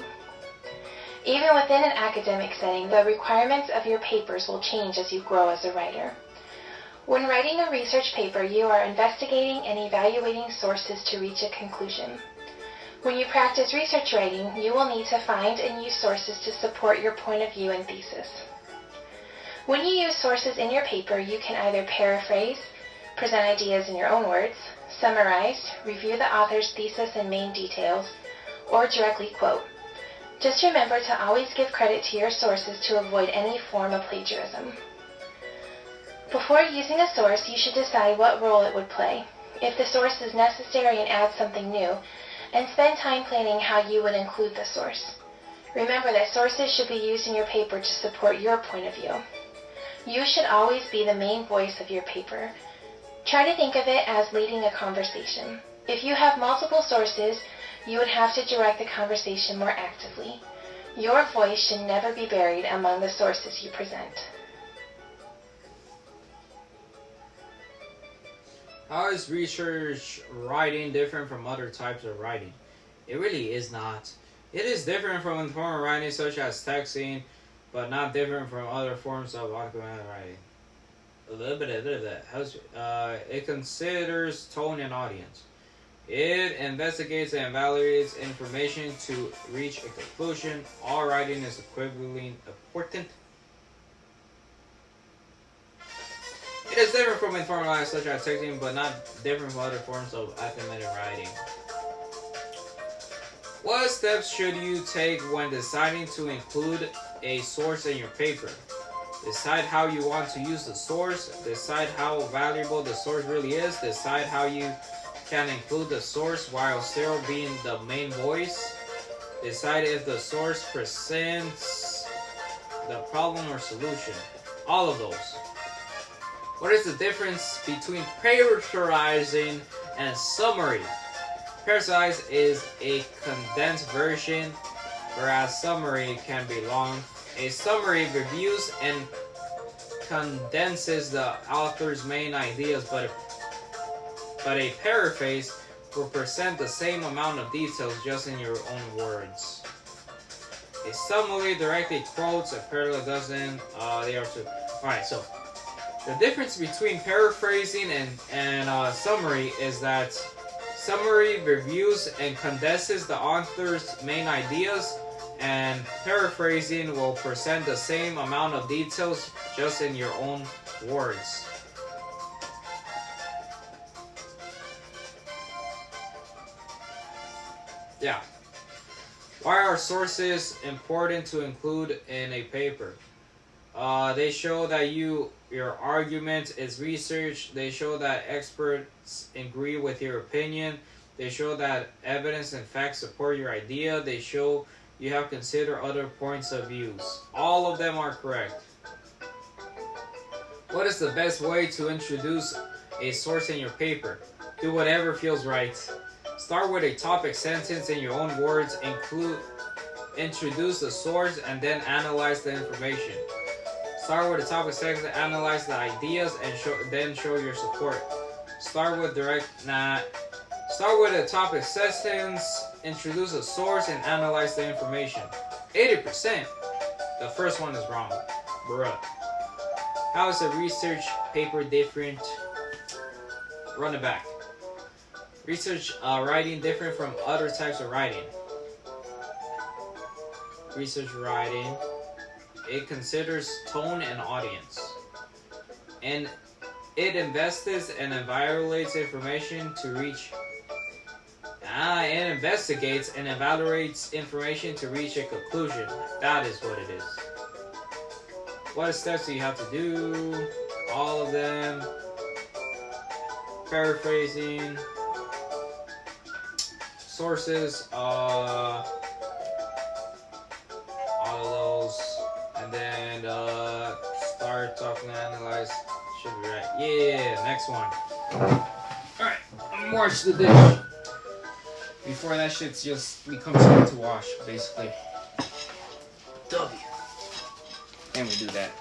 Even within an academic setting, the requirements of your papers will change as you grow as a writer. When writing a research paper, you are investigating and evaluating sources to reach a conclusion. When you practice research writing, you will need to find and use sources to support your point of view and thesis. When you use sources in your paper, you can either paraphrase, present ideas in your own words, summarize, review the author's thesis and main details, or directly quote. Just remember to always give credit to your sources to avoid any form of plagiarism. Before using a source, you should decide what role it would play, if the source is necessary and adds something new, and spend time planning how you would include the source. Remember that sources should be used in your paper to support your point of view. You should always be the main voice of your paper. Try to think of it as leading a conversation. If you have multiple sources, you would have to direct the conversation more actively. Your voice should never be buried among the sources you present. How is research writing different from other types of writing? It really is not. It is different from informal writing such as texting, but not different from other forms of documented writing. A little bit of that. It considers tone and audience. It investigates and evaluates information to reach a conclusion. All writing is equivalently important. It is different from informal writing such as texting, but not different from other forms of documented writing. What steps should you take when deciding to include a source in your paper? Decide how you want to use the source. Decide how valuable the source really is. Decide how you can include the source while still being the main voice. Decide if the source presents the problem or solution. All of those. What is the difference between paraphrasing and summary? Paraphrase is a condensed version, whereas summary can be long. A summary reviews and condenses the author's main ideas, but a paraphrase will present the same amount of details just in your own words. A summary directly quotes, a parallel doesn't. They are two. Alright, so the difference between paraphrasing and summary is that summary reviews and condenses the author's main ideas, and paraphrasing will present the same amount of details just in your own words. Yeah. Why are sources important to include in a paper? They show that your argument is research. They show that experts agree with your opinion. They show that evidence and facts support your idea. They show you have considered other points of views. All of them are correct. What is the best way to introduce a source in your paper? Do whatever feels right. Start with a topic sentence in your own words. Introduce the source and then analyze the information. Start with a topic sentence, analyze the ideas, and then show your support. Start with a topic sentence, introduce a source, and analyze the information. 80%. The first one is wrong. Bruh. How is a research paper different? Run it back. Research writing different from other types of writing. Research writing. It considers tone and audience. And it investigates and evaluates information to reach. It investigates and evaluates information to reach a conclusion. That is what it is. What steps do you have to do? All of them. Paraphrasing. Sources. All of those. And then start talking, analyze. Should be right. Yeah, next one. Alright, wash the dish. Before that shit's just becomes hard to wash, basically. W. And we do that.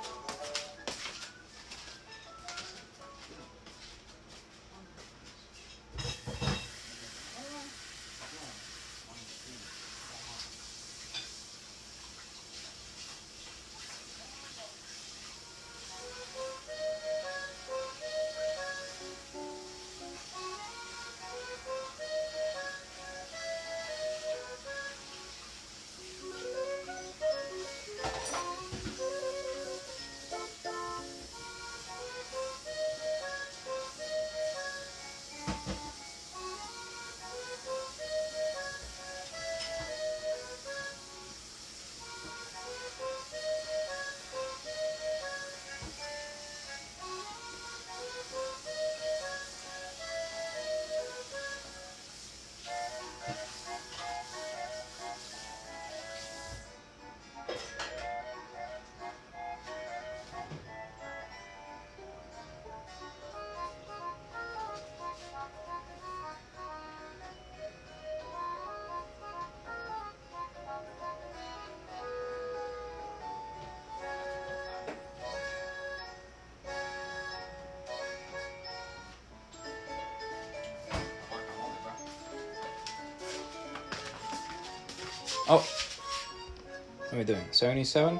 Oh, what are we doing? 77?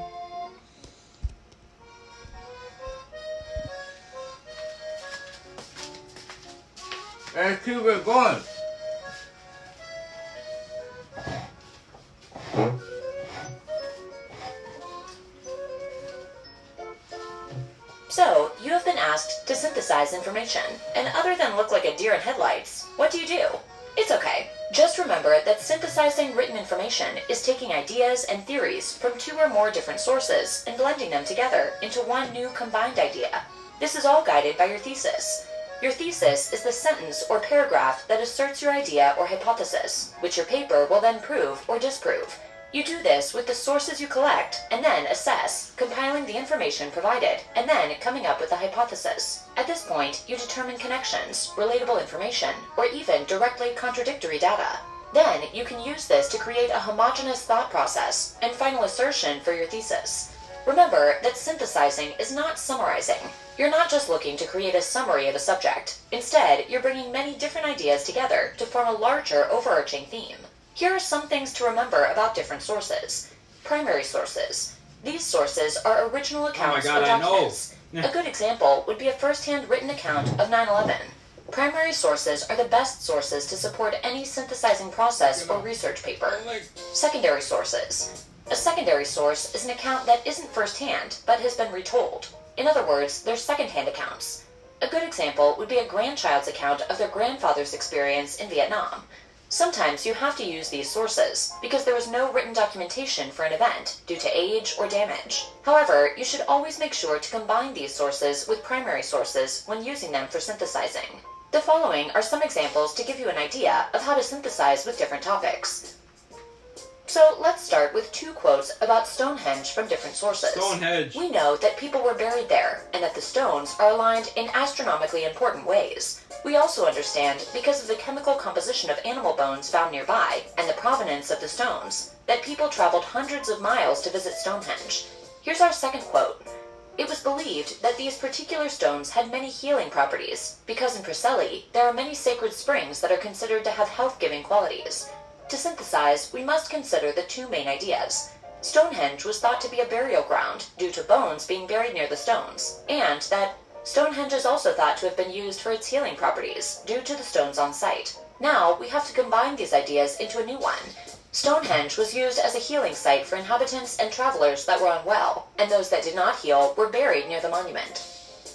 Let's keep it going. So, you have been asked to synthesize information, and other than look like a deer in headlights, what do? It's okay. Just remember that synthesizing written information is taking ideas and theories from two or more different sources and blending them together into one new combined idea. This is all guided by your thesis. Your thesis is the sentence or paragraph that asserts your idea or hypothesis, which your paper will then prove or disprove. You do this with the sources you collect and then assess, compiling the information provided, and then coming up with a hypothesis. At this point, you determine connections, relatable information, or even directly contradictory data. Then, you can use this to create a homogeneous thought process and final assertion for your thesis. Remember that synthesizing is not summarizing. You're not just looking to create a summary of a subject. Instead, you're bringing many different ideas together to form a larger overarching theme. Here are some things to remember about different sources. Primary sources. These sources are original accounts of documents. A good example would be a first-hand written account of 9/11. Primary sources are the best sources to support any synthesizing process or research paper. Secondary sources. A secondary source is an account that isn't first-hand, but has been retold. In other words, they're second-hand accounts. A good example would be a grandchild's account of their grandfather's experience in Vietnam. Sometimes you have to use these sources because there was no written documentation for an event due to age or damage. However, you should always make sure to combine these sources with primary sources when using them for synthesizing. The following are some examples to give you an idea of how to synthesize with different topics. So let's start with 2 quotes about Stonehenge from different sources. Stonehenge. We know that people were buried there and that the stones are aligned in astronomically important ways. We also understand, because of the chemical composition of animal bones found nearby and the provenance of the stones, that people traveled hundreds of miles to visit Stonehenge. Here's our second quote. It was believed that these particular stones had many healing properties, because in Preseli there are many sacred springs that are considered to have health-giving qualities. To synthesize, we must consider the 2 main ideas. Stonehenge was thought to be a burial ground due to bones being buried near the stones, and that Stonehenge is also thought to have been used for its healing properties due to the stones on site. Now, we have to combine these ideas into a new one. Stonehenge was used as a healing site for inhabitants and travelers that were unwell, and those that did not heal were buried near the monument.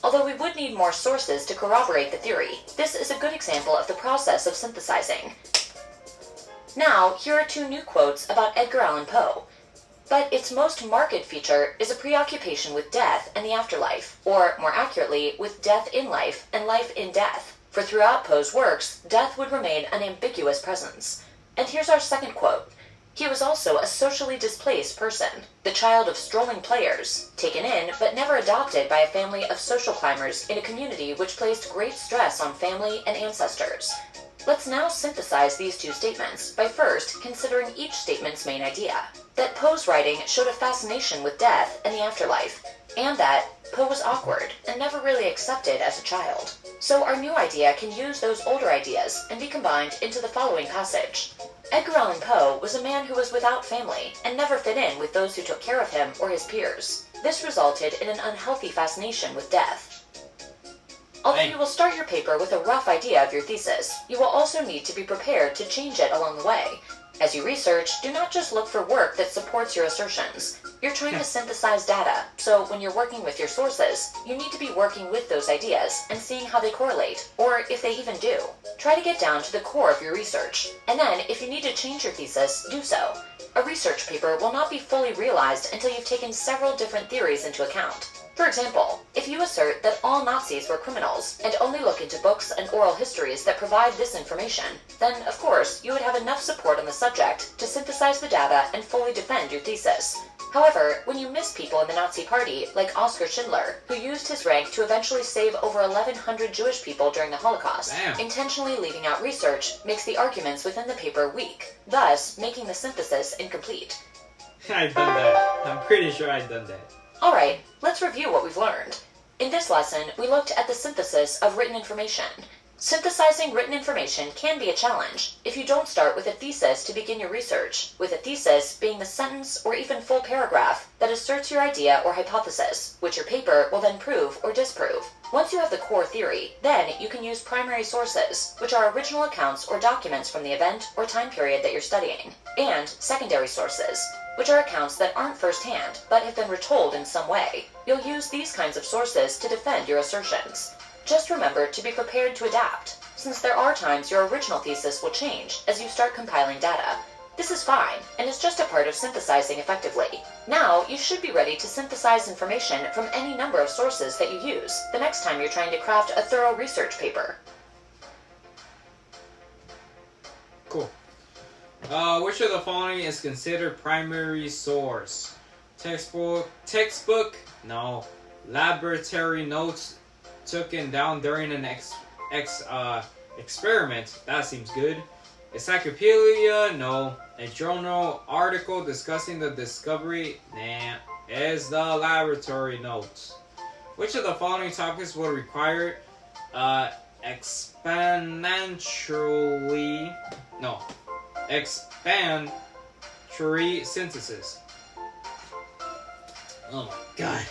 Although we would need more sources to corroborate the theory, this is a good example of the process of synthesizing. Now, here are 2 new quotes about Edgar Allan Poe. But its most marked feature is a preoccupation with death and the afterlife, or, more accurately, with death in life and life in death. For throughout Poe's works, death would remain an ambiguous presence. And here's our second quote. He was also a socially displaced person, the child of strolling players, taken in but never adopted by a family of social climbers in a community which placed great stress on family and ancestors. Let's now synthesize these 2 statements by first considering each statement's main idea. That Poe's writing showed a fascination with death and the afterlife, and that Poe was awkward and never really accepted as a child. So our new idea can use those older ideas and be combined into the following passage. Edgar Allan Poe was a man who was without family and never fit in with those who took care of him or his peers. This resulted in an unhealthy fascination with death. Although you will start your paper with a rough idea of your thesis, you will also need to be prepared to change it along the way. As you research, do not just look for work that supports your assertions. You're trying to synthesize data, so when you're working with your sources, you need to be working with those ideas and seeing how they correlate, or if they even do. Try to get down to the core of your research, and then if you need to change your thesis, do so. A research paper will not be fully realized until you've taken several different theories into account. For example, if you assert that all Nazis were criminals and only look into books and oral histories that provide this information, then, of course, you would have enough support on the subject to synthesize the data and fully defend your thesis. However, when you miss people in the Nazi Party, like Oskar Schindler, who used his rank to eventually save over 1,100 Jewish people during the Holocaust, intentionally leaving out research makes the arguments within the paper weak, thus making the synthesis incomplete. I've done that. I'm pretty sure I've done that. Alright, let's review what we've learned. In this lesson, we looked at the synthesis of written information. Synthesizing written information can be a challenge if you don't start with a thesis to begin your research, with a thesis being the sentence or even full paragraph that asserts your idea or hypothesis, which your paper will then prove or disprove. Once you have the core theory, then you can use primary sources, which are original accounts or documents from the event or time period that you're studying, and secondary sources, which are accounts that aren't first-hand, but have been retold in some way. You'll use these kinds of sources to defend your assertions. Just remember to be prepared to adapt, since there are times your original thesis will change as you start compiling data. This is fine, and is just a part of synthesizing effectively. Now, you should be ready to synthesize information from any number of sources that you use the next time you're trying to craft a thorough research paper. Cool. Which of the following is considered primary source? Textbook? No. Laboratory notes taken down during an experiment? That seems good. Encyclopedia? No. A journal article discussing the discovery? Nah. Is the laboratory notes. Which of the following topics will require expandatory synthesis? Oh my god.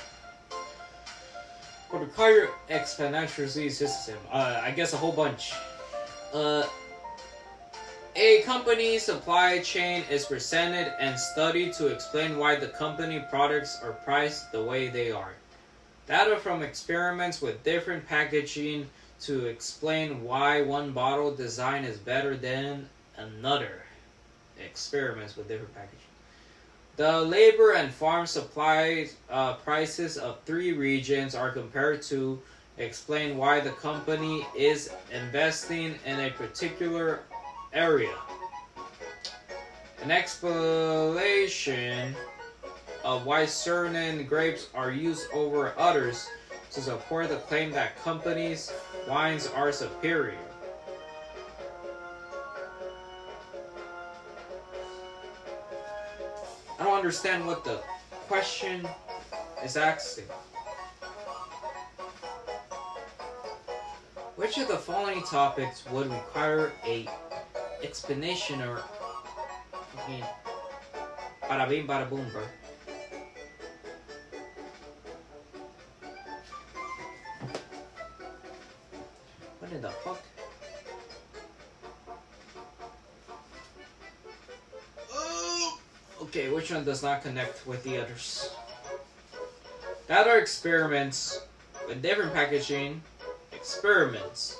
Will require expandatory synthesis. I guess a whole bunch. A company's supply chain is presented and studied to explain why the company products are priced the way they are. Data from experiments with different packaging to explain why one bottle design is better than another experiments with different packaging. The labor and farm supply prices of 3 regions are compared to explain why the company is investing in a particular area. An explanation of why certain grapes are used over others to support the claim that companies' wines are superior. I don't understand what the question is asking. Which of the following topics would require a explanation or bada bing bada boom, bro? What in the fuck? Okay, which one does not connect with the others? That are experiments with different packaging. Experiments.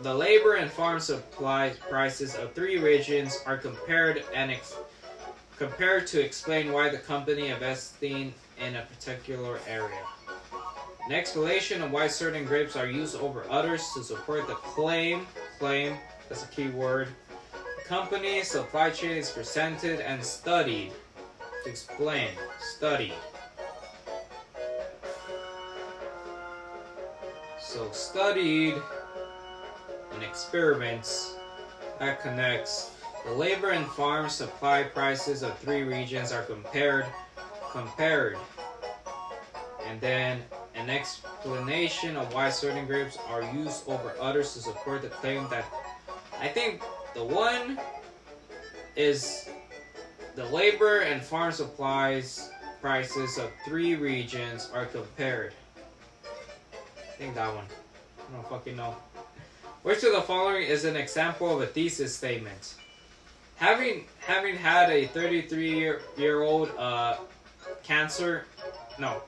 The labor and farm supply prices of 3 regions are compared to explain why the company investing in a particular area. An explanation of why certain grapes are used over others to support the claim, that's a key word. The company's supply chain is presented and studied. To explain, studied. So studied and experiments that connects. The labor and farm supply prices of 3 regions are compared. And then an explanation of why certain grapes are used over others to support the claim that, I think the one is the labor and farm supplies prices of 3 regions are compared. I think that one. I don't fucking know. Which of the following is an example of a thesis statement? Having had a 33-year-old cancer. No.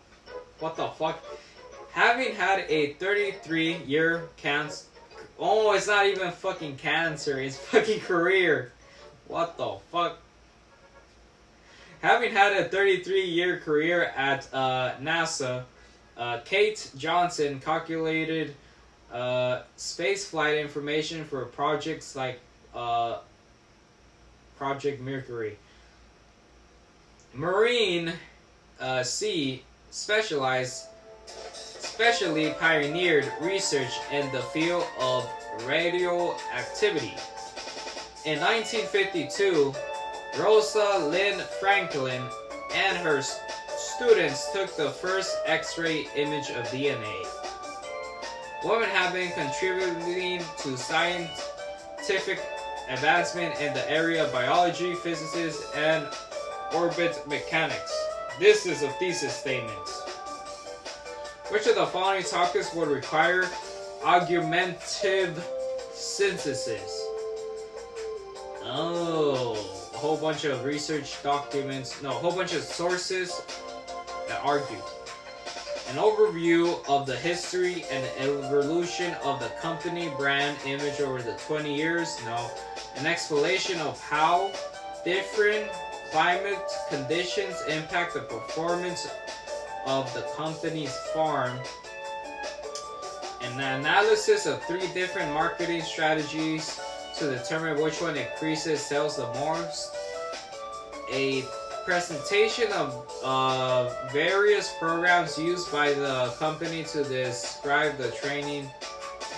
What the fuck? Having had a 33-year cancer. Oh, it's not even fucking cancer. It's fucking career. What the fuck? Having had a 33-year career at NASA, Kate Johnson calculated spaceflight information for projects like Project Mercury. Marine C specially pioneered research in the field of radioactivity. In 1952, Rosa Lynn Franklin and her students took the first X-ray image of DNA. Women have been contributing to scientific advancement in the area of biology, physics, and orbit mechanics. This is a thesis statement. Which of the following topics would require augmentative synthesis? Oh, a whole bunch of research documents. No, a whole bunch of sources that argue. An overview of the history and evolution of the company brand image over the 20 years. No. An explanation of how different climate conditions impact the performance of the company's farm. An analysis of 3 different marketing strategies to determine which one increases sales the most. A presentation of various programs used by the company to describe the training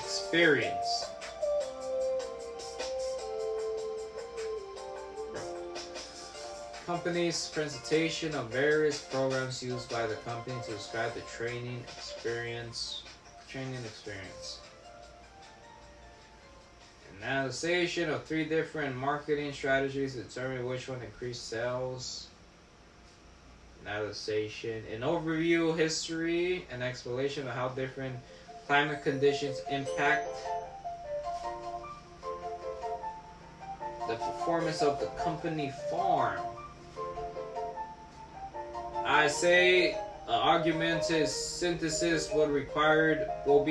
experience. Company's presentation of various programs used by the company to describe the training experience. Analysis of 3 different marketing strategies to determine which one increased sales. Analysis, an overview, history, an explanation of how different climate conditions impact the performance of the company farm. I say augmented synthesis will be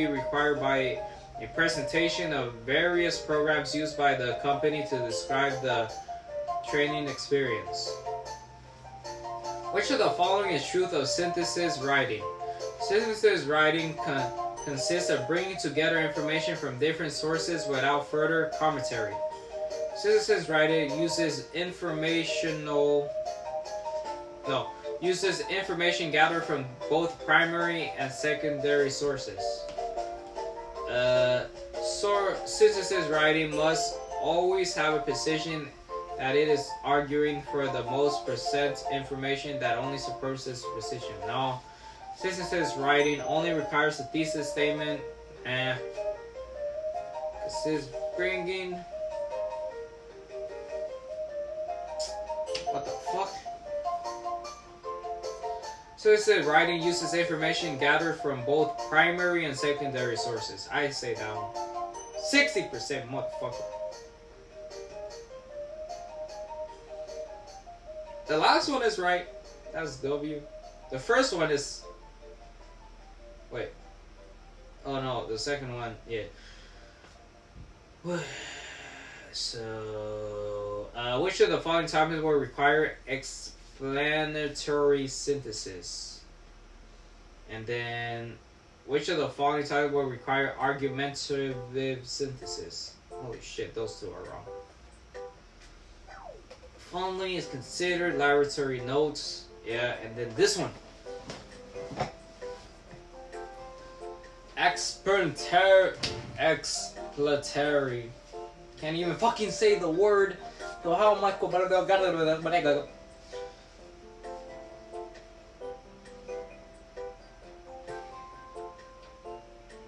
required by A presentation of various programs used by the company to describe the training experience. Which of the following is truth of synthesis writing? Synthesis writing consists of bringing together information from different sources without further commentary. Synthesis writing uses information gathered from both primary and secondary sources. Synthesis writing must always have a position that it is arguing for the most percent information that only supports this position. No, synthesis writing only requires a thesis statement and is bringing. What the fuck? Synthesis writing uses information gathered from both primary and secondary sources. I say that one. 60%, motherfucker. The last one is right. That's W. The first one is... Wait. Oh no, the second one, yeah. So... which of the following topics will require explanatory synthesis? And then... Which of the following topics will require argumentative synthesis? Holy shit, those two are wrong. Following is considered laboratory notes. Yeah, and then this one. Explanatory. Can't even fucking say the word. So how am I going?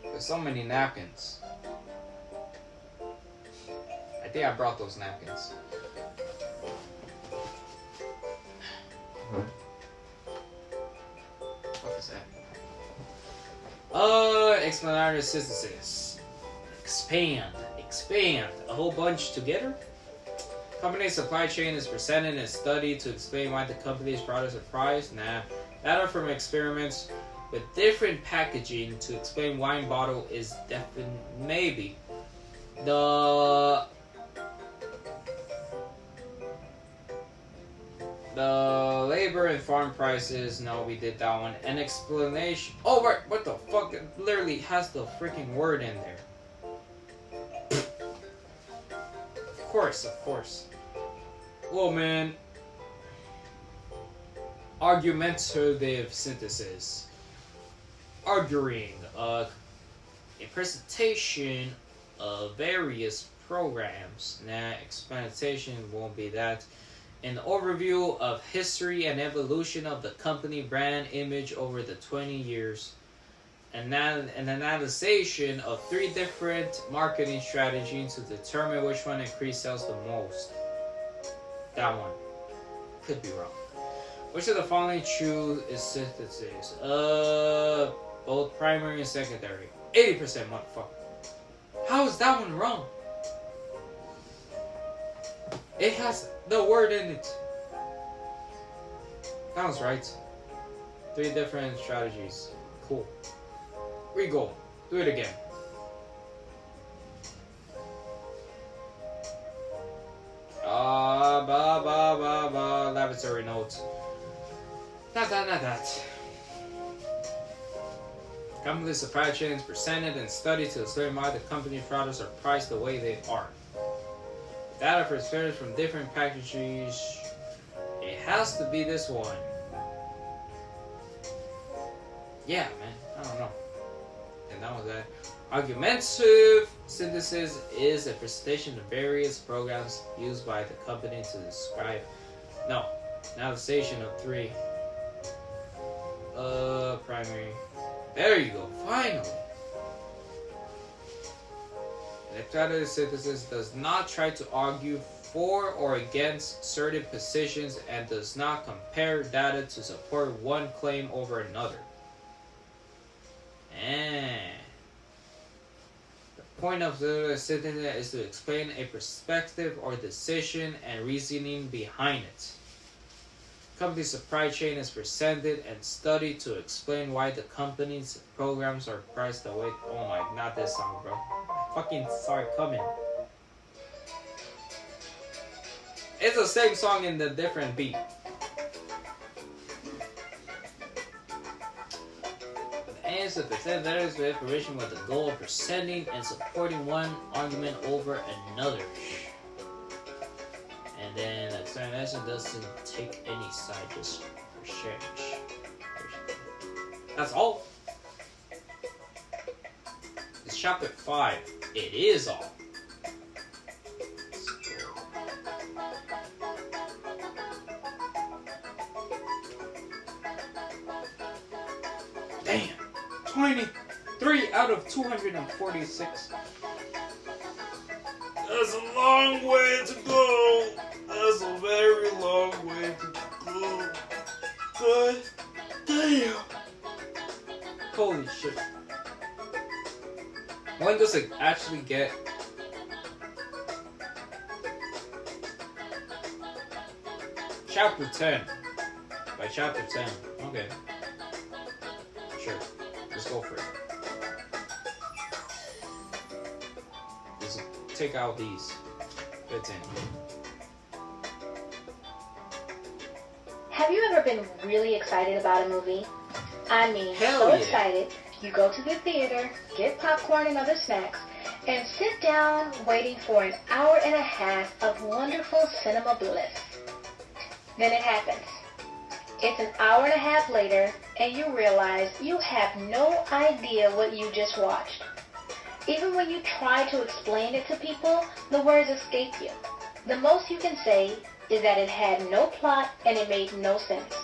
There's so many napkins. I think I brought those napkins. What is that? Explanatory synthesis. Expand. A whole bunch together. Company's supply chain is presented and studied to explain why the company's products are priced. Nah. Data from experiments with different packaging to explain wine bottle is definitely maybe. The labor and farm prices, no, we did that one. An explanation. Oh, right, what the fuck? It literally has the freaking word in there. Of course. Well, man. Argumentative synthesis. Arguing. A presentation of various programs. Nah, explanation won't be that. An overview of history and evolution of the company brand image over the 20 years. And an analysis of 3 different marketing strategies to determine which one increased sales the most. That one. Could be wrong. Which of the following true is synthesis? Both primary and secondary. 80%, motherfucker. How is that one wrong? It has the word in it. That was right. 3 different strategies. Cool. Re-go. Do it again. Laboratory notes. Not that. Company supply chains presented and studied to explain why the company products are priced the way they are. Data for experience from different packages. It has to be this one. Yeah, man. I don't know. And that was that. Argumentative synthesis is a presentation of various programs used by the company to describe. No. Analysis of 3. Primary. There you go. Finally. Explanatory synthesis does not try to argue for or against certain positions and does not compare data to support one claim over another. The point of the synthesis is to explain a perspective or decision and reasoning behind it. company's supply chain is presented and studied to explain why the company's programs are priced the way. Oh my, not this song, bro. I fucking saw it coming. It's the same song in the different beat. The answer present letters with information with the goal of presenting and supporting one argument over another. And then the explanation doesn't take any side, just for sharing. That's all. It's chapter 5. It is all. Damn. 23 out of 246. That's a long way to go. That's a very long way to go. God damn. Holy shit. When does it actually get? Chapter 10. By chapter 10. Okay. Sure. Let's go for it. Let's take out these. 15. Have you ever been really excited about a movie? I mean, Hell so yeah. excited, you go to the theater, get popcorn and other snacks, and sit down waiting for an hour and a half of wonderful cinema bliss. Then it happens. It's an hour and a half later, and you realize you have no idea what you just watched. Even when you try to explain it to people, the words escape you. The most you can say is that it had no plot and it made no sense.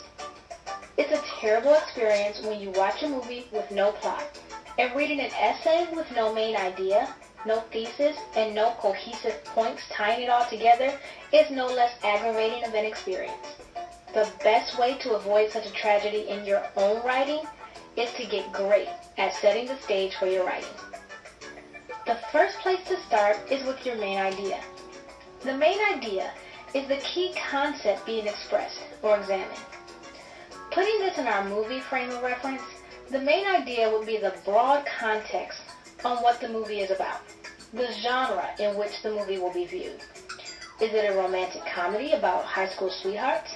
It's a terrible experience when you watch a movie with no plot, and reading an essay with no main idea, no thesis, and no cohesive points tying it all together is no less aggravating of an experience. The best way to avoid such a tragedy in your own writing is to get great at setting the stage for your writing. The first place to start is with your main idea. The main idea is the key concept being expressed or examined. Putting this in our movie frame of reference, the main idea would be the broad context on what the movie is about, the genre in which the movie will be viewed. Is it a romantic comedy about high school sweethearts?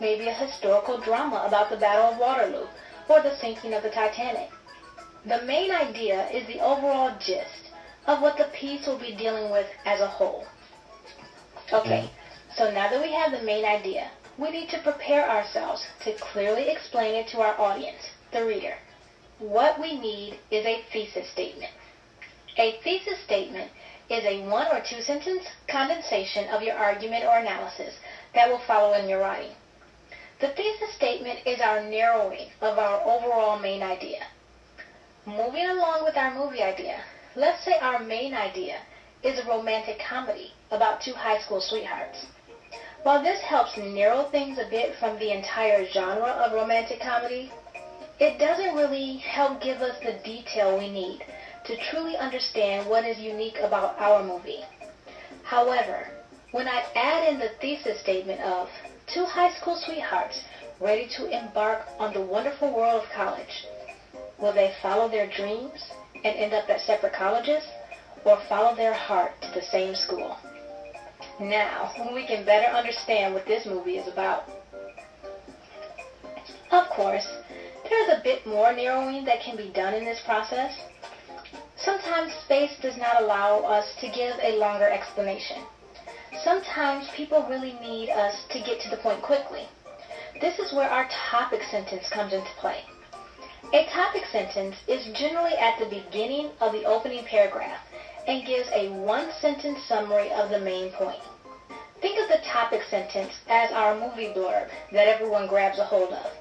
Maybe a historical drama about the Battle of Waterloo or the sinking of the Titanic. The main idea is the overall gist of what the piece will be dealing with as a whole. Okay, so now that we have the main idea, we need to prepare ourselves to clearly explain it to our audience, the reader. What we need is a thesis statement. A thesis statement is a 1 or 2 sentence condensation of your argument or analysis that will follow in your writing. The thesis statement is our narrowing of our overall main idea. Moving along with our movie idea, let's say our main idea is a romantic comedy about 2 high school sweethearts. While this helps narrow things a bit from the entire genre of romantic comedy, it doesn't really help give us the detail we need to truly understand what is unique about our movie. However, when I add in the thesis statement of 2 high school sweethearts ready to embark on the wonderful world of college, will they follow their dreams and end up at separate colleges, or follow their heart to the same school? Now, we can better understand what this movie is about. Of course, there's a bit more narrowing that can be done in this process. Sometimes space does not allow us to give a longer explanation. Sometimes people really need us to get to the point quickly. This is where our topic sentence comes into play. A topic sentence is generally at the beginning of the opening paragraph and gives a 1-sentence summary of the main point. Think of the topic sentence as our movie blurb that everyone grabs a hold of.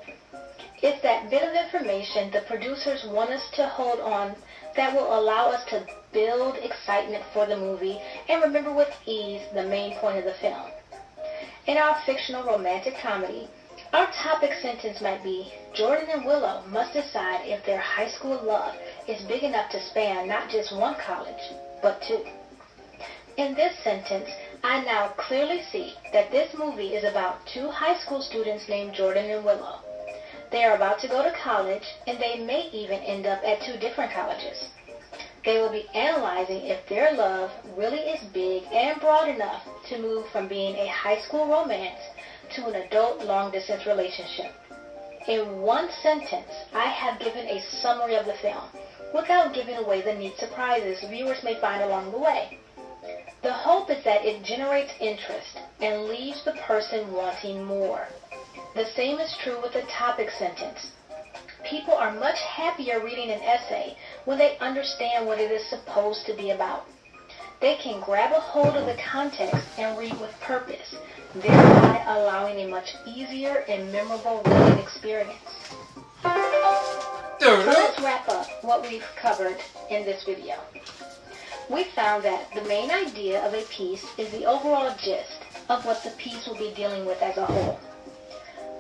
It's that bit of information the producers want us to hold on that will allow us to build excitement for the movie and remember with ease the main point of the film. In our fictional romantic comedy, our topic sentence might be, Jordan and Willow must decide if their high school love is big enough to span not just one college, but 2. In this sentence, I now clearly see that this movie is about two high school students named Jordan and Willow. They are about to go to college, and they may even end up at two different colleges. They will be analyzing if their love really is big and broad enough to move from being a high school romance to an adult long-distance relationship. In one sentence, I have given a summary of the film, without giving away the neat surprises viewers may find along the way. The hope is that it generates interest and leaves the person wanting more. The same is true with the topic sentence. People are much happier reading an essay when they understand what it is supposed to be about. They can grab a hold of the context and read with purpose, thereby allowing a much easier and memorable reading experience. So let's wrap up what we've covered in this video. We found that the main idea of a piece is the overall gist of what the piece will be dealing with as a whole.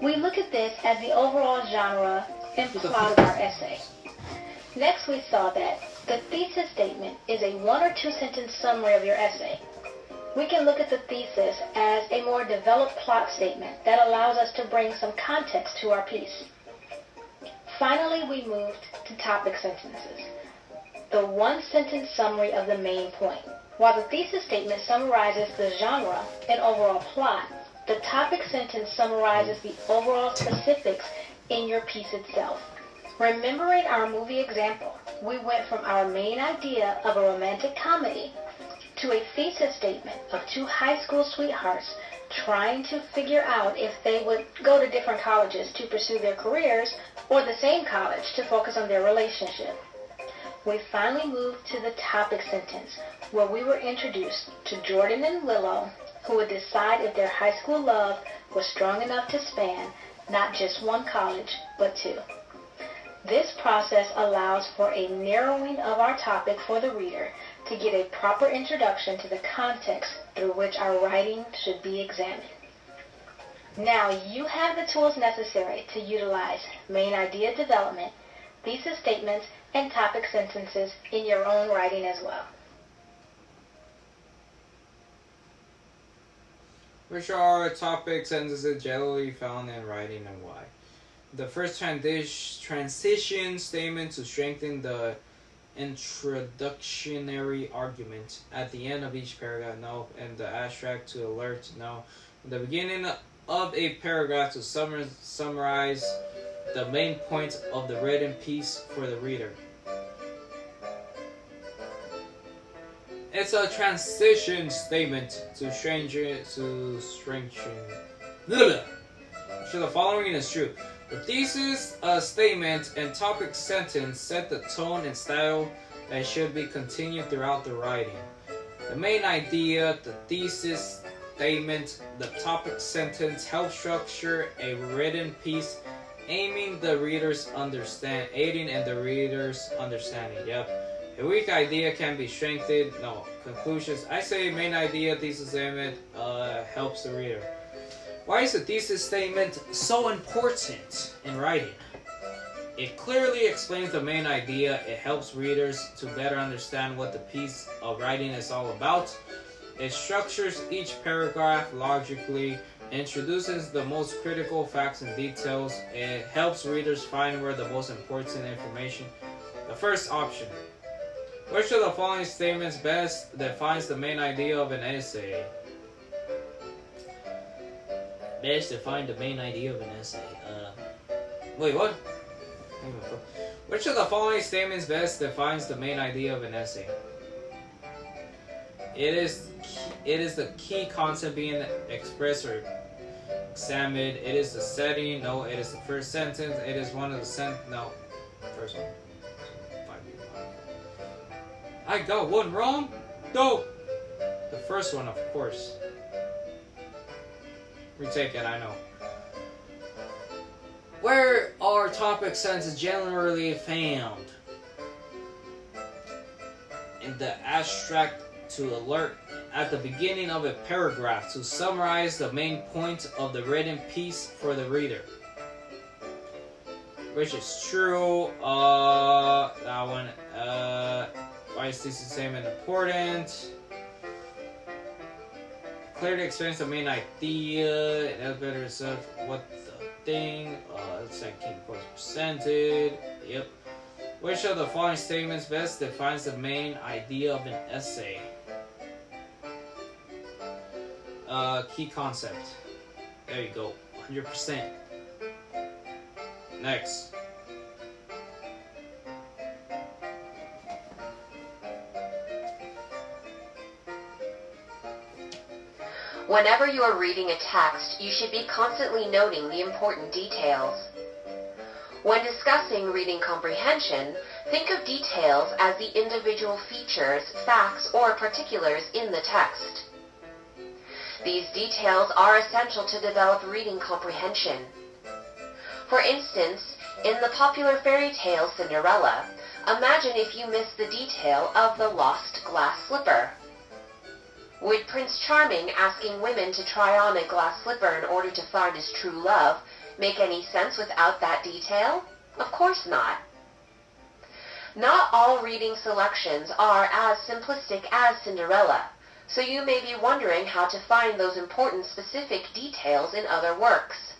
We look at this as the overall genre and plot of our essay. Next, we saw that the thesis statement is a 1 or 2 sentence summary of your essay. We can look at the thesis as a more developed plot statement that allows us to bring some context to our piece. Finally, we moved to topic sentences, the 1 sentence summary of the main point. While the thesis statement summarizes the genre and overall plot, the topic sentence summarizes the overall specifics in your piece itself. Remembering our movie example, we went from our main idea of a romantic comedy to a thesis statement of 2 high school sweethearts trying to figure out if they would go to different colleges to pursue their careers or the same college to focus on their relationship. We finally moved to the topic sentence, where we were introduced to Jordan and Willow, who would decide if their high school love was strong enough to span not just 1 college, but 2. This process allows for a narrowing of our topic for the reader to get a proper introduction to the context through which our writing should be examined. Now you have the tools necessary to utilize main idea development, thesis statements, and topic sentences in your own writing as well. Which are topic sentences generally found in writing and why? The first transition statement to strengthen the introductory argument at the end of each paragraph, no, and the abstract to alert, no. At the beginning of a paragraph to summarize the main point of the written piece for the reader. It's a transition statement to strengthen. So the following is true. The thesis statement and topic sentence set the tone and style that should be continued throughout the writing. The main idea, the thesis statement, the topic sentence help structure a written piece aiding in the reader's understanding. Yep. A weak idea can be strengthened. No. Conclusions. I say main idea, thesis statement helps the reader. Why is the thesis statement so important in writing? It clearly explains the main idea. It helps readers to better understand what the piece of writing is all about. It structures each paragraph logically, introduces the most critical facts and details. It helps readers find where the most important information. The first option. Which of the following statements best defines the main idea of an essay? Best define the main idea of an essay. Wait, what? Which of the following statements best defines the main idea of an essay? It is the key concept being expressed or examined. It is the setting. No, it is the first sentence. It is one of the no, first one. I got one wrong? No! The first one, of course. Retake it, I know. Where are topic sentences generally found? In the abstract to alert at the beginning of a paragraph to summarize the main point of the written piece for the reader. Which is true. That one. Why is this statement important? Clearly experience the main idea. And that's better stuff. What the thing? It's like key points presented. Yep. Which of the following statements best defines the main idea of an essay? Key concept. There you go. 100%. Next. Whenever you are reading a text, you should be constantly noting the important details. When discussing reading comprehension, think of details as the individual features, facts, or particulars in the text. These details are essential to develop reading comprehension. For instance, in the popular fairy tale Cinderella, imagine if you missed the detail of the lost glass slipper. Would Prince Charming asking women to try on a glass slipper in order to find his true love make any sense without that detail? Of course not. Not all reading selections are as simplistic as Cinderella, so you may be wondering how to find those important specific details in other works.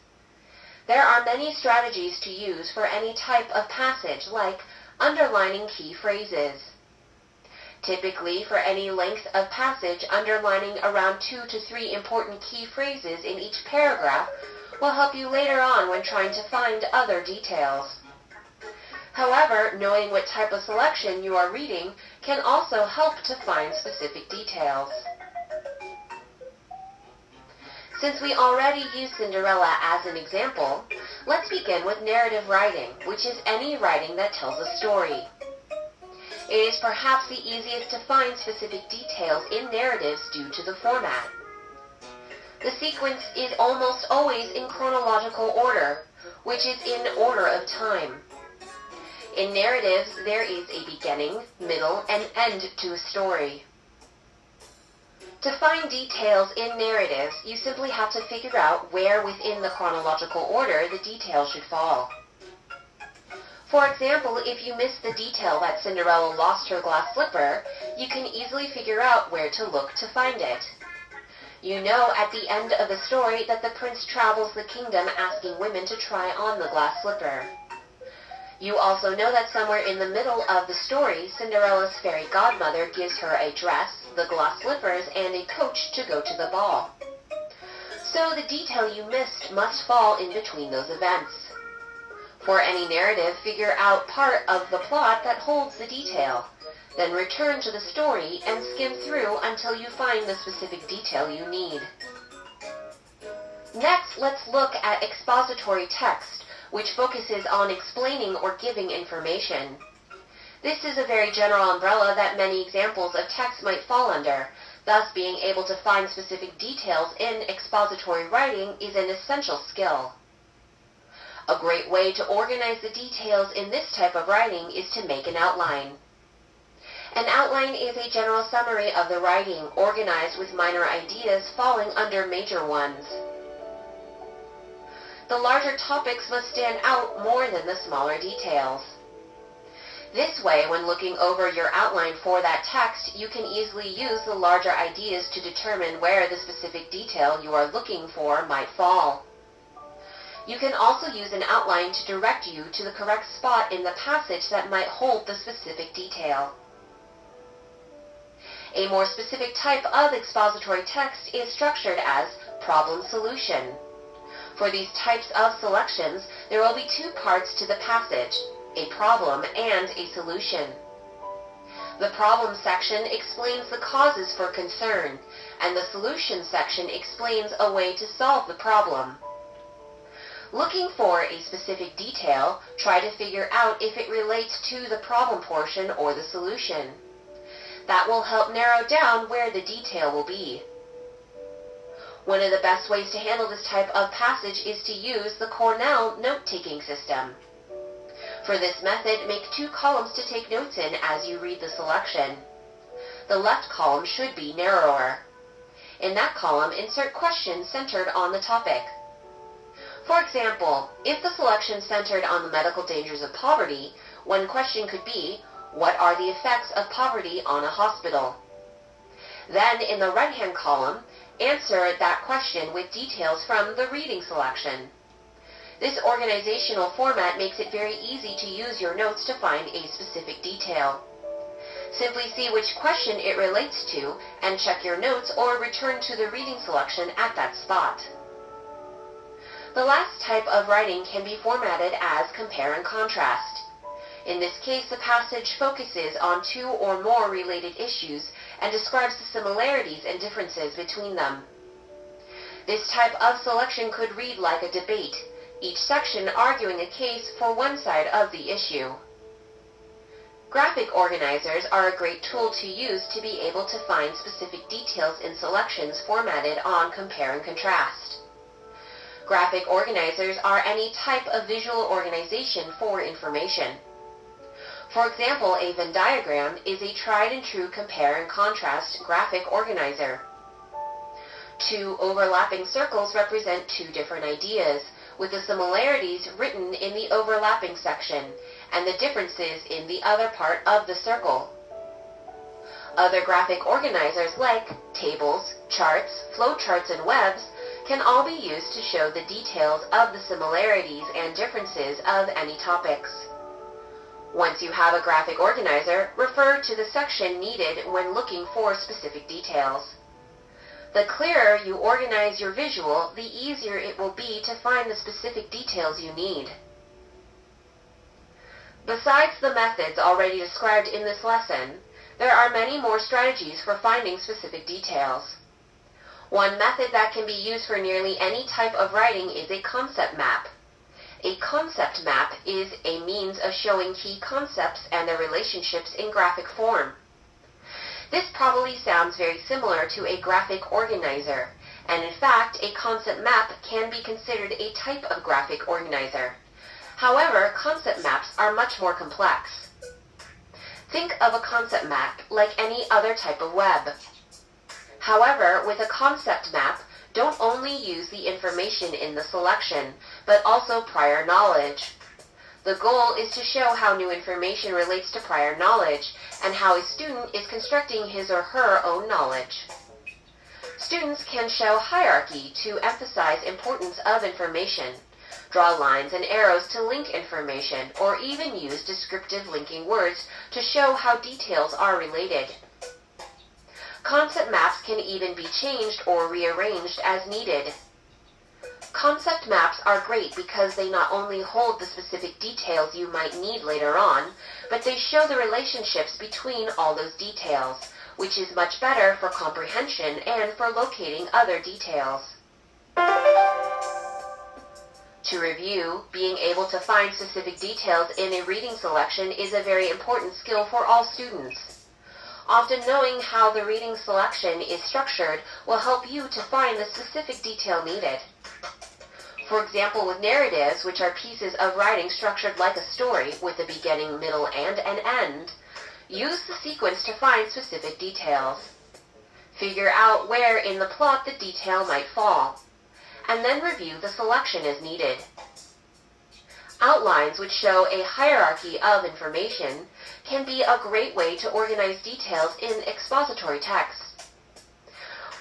There are many strategies to use for any type of passage, like underlining key phrases. Typically, for any length of passage, underlining around 2 to 3 important key phrases in each paragraph will help you later on when trying to find other details. However, knowing what type of selection you are reading can also help to find specific details. Since we already used Cinderella as an example, let's begin with narrative writing, which is any writing that tells a story. It is perhaps the easiest to find specific details in narratives due to the format. The sequence is almost always in chronological order, which is in order of time. In narratives, there is a beginning, middle, and end to a story. To find details in narratives, you simply have to figure out where within the chronological order the detail should fall. For example, if you miss the detail that Cinderella lost her glass slipper, you can easily figure out where to look to find it. You know at the end of the story that the prince travels the kingdom asking women to try on the glass slipper. You also know that somewhere in the middle of the story, Cinderella's fairy godmother gives her a dress, the glass slippers, and a coach to go to the ball. So the detail you missed must fall in between those events. For any narrative, figure out part of the plot that holds the detail. Then return to the story and skim through until you find the specific detail you need. Next, let's look at expository text, which focuses on explaining or giving information. This is a very general umbrella that many examples of text might fall under. Thus, being able to find specific details in expository writing is an essential skill. A great way to organize the details in this type of writing is to make an outline. An outline is a general summary of the writing, organized with minor ideas falling under major ones. The larger topics must stand out more than the smaller details. This way, when looking over your outline for that text, you can easily use the larger ideas to determine where the specific detail you are looking for might fall. You can also use an outline to direct you to the correct spot in the passage that might hold the specific detail. A more specific type of expository text is structured as problem-solution. For these types of selections, there will be 2 parts to the passage, a problem and a solution. The problem section explains the causes for concern, and the solution section explains a way to solve the problem. Looking for a specific detail, try to figure out if it relates to the problem portion or the solution. That will help narrow down where the detail will be. One of the best ways to handle this type of passage is to use the Cornell note-taking system. For this method, make 2 columns to take notes in as you read the selection. The left column should be narrower. In that column, insert questions centered on the topic. For example, if the selection centered on the medical dangers of poverty, one question could be, what are the effects of poverty on a hospital? Then, in the right-hand column, Answer that question with details from the reading selection. This organizational format makes it very easy to use your notes to find a specific detail. Simply see which question it relates to and check your notes or return to the reading selection at that spot. The last type of writing can be formatted as compare and contrast. In this case, the passage focuses on two or more related issues and describes the similarities and differences between them. This type of selection could read like a debate, each section arguing a case for one side of the issue. Graphic organizers are a great tool to use to be able to find specific details in selections formatted on compare and contrast. Graphic organizers are any type of visual organization for information. For example, a Venn diagram is a tried and true compare and contrast graphic organizer. Two overlapping circles represent two different ideas, with the similarities written in the overlapping section and the differences in the other part of the circle. Other graphic organizers like tables, charts, flowcharts, and webs can all be used to show the details of the similarities and differences of any topics. Once you have a graphic organizer, refer to the section needed when looking for specific details. The clearer you organize your visual, the easier it will be to find the specific details you need. Besides the methods already described in this lesson, there are many more strategies for finding specific details. One method that can be used for nearly any type of writing is a concept map. A concept map is a means of showing key concepts and their relationships in graphic form. This probably sounds very similar to a graphic organizer, and in fact, a concept map can be considered a type of graphic organizer. However, concept maps are much more complex. Think of a concept map like any other type of web. However, with a concept map, don't only use the information in the selection, but also prior knowledge. The goal is to show how new information relates to prior knowledge and how a student is constructing his or her own knowledge. Students can show hierarchy to emphasize importance of information, draw lines and arrows to link information, or even use descriptive linking words to show how details are related. Concept maps can even be changed or rearranged as needed. Concept maps are great because they not only hold the specific details you might need later on, but they show the relationships between all those details, which is much better for comprehension and for locating other details. To review, being able to find specific details in a reading selection is a very important skill for all students. Often knowing how the reading selection is structured will help you to find the specific detail needed. For example, with narratives, which are pieces of writing structured like a story with a beginning, middle, and an end, use the sequence to find specific details. Figure out where in the plot the detail might fall, and then review the selection as needed. Outlines, which show a hierarchy of information, can be a great way to organize details in expository text.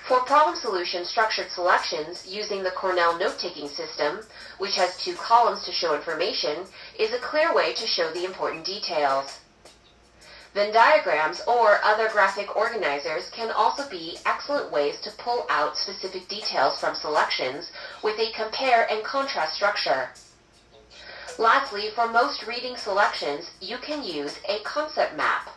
For problem solution structured selections, using the Cornell note-taking system, which has 2 columns to show information, is a clear way to show the important details. Venn diagrams or other graphic organizers can also be excellent ways to pull out specific details from selections with a compare and contrast structure. Lastly, for most reading selections, you can use a concept map,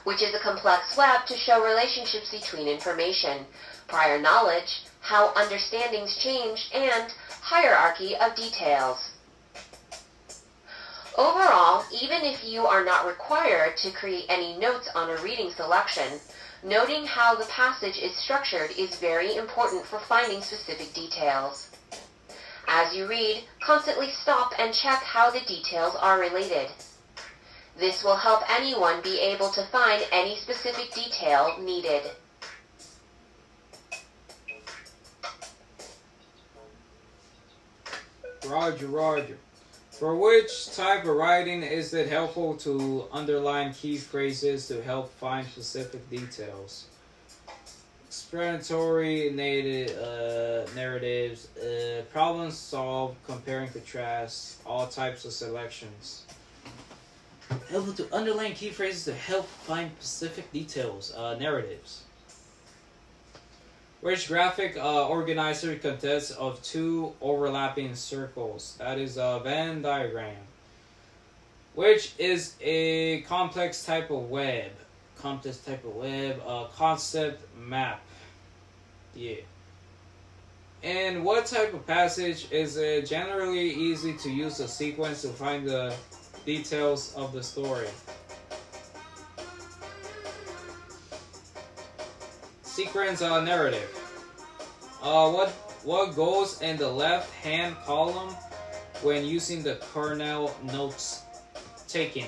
which is a complex web to show relationships between information, prior knowledge, how understandings change, and hierarchy of details. Overall, even if you are not required to create any notes on a reading selection, noting how the passage is structured is very important for finding specific details. As you read, constantly stop and check how the details are related. This will help anyone be able to find any specific detail needed. Roger. For which type of writing is it helpful to underline key phrases to help find specific details? explanatory narratives, problem solved, compare and contrast, all types of selections. Helpful to underline key phrases to help find specific details, narratives. Which graphic organizer consists of two overlapping circles? That is a Venn diagram. Which is a complex type of web? Concept map. Yeah. And what type of passage is it generally easy to use a sequence to find the details of the story? Sequence narrative. What goes in the left hand column when using the kernel notes taken?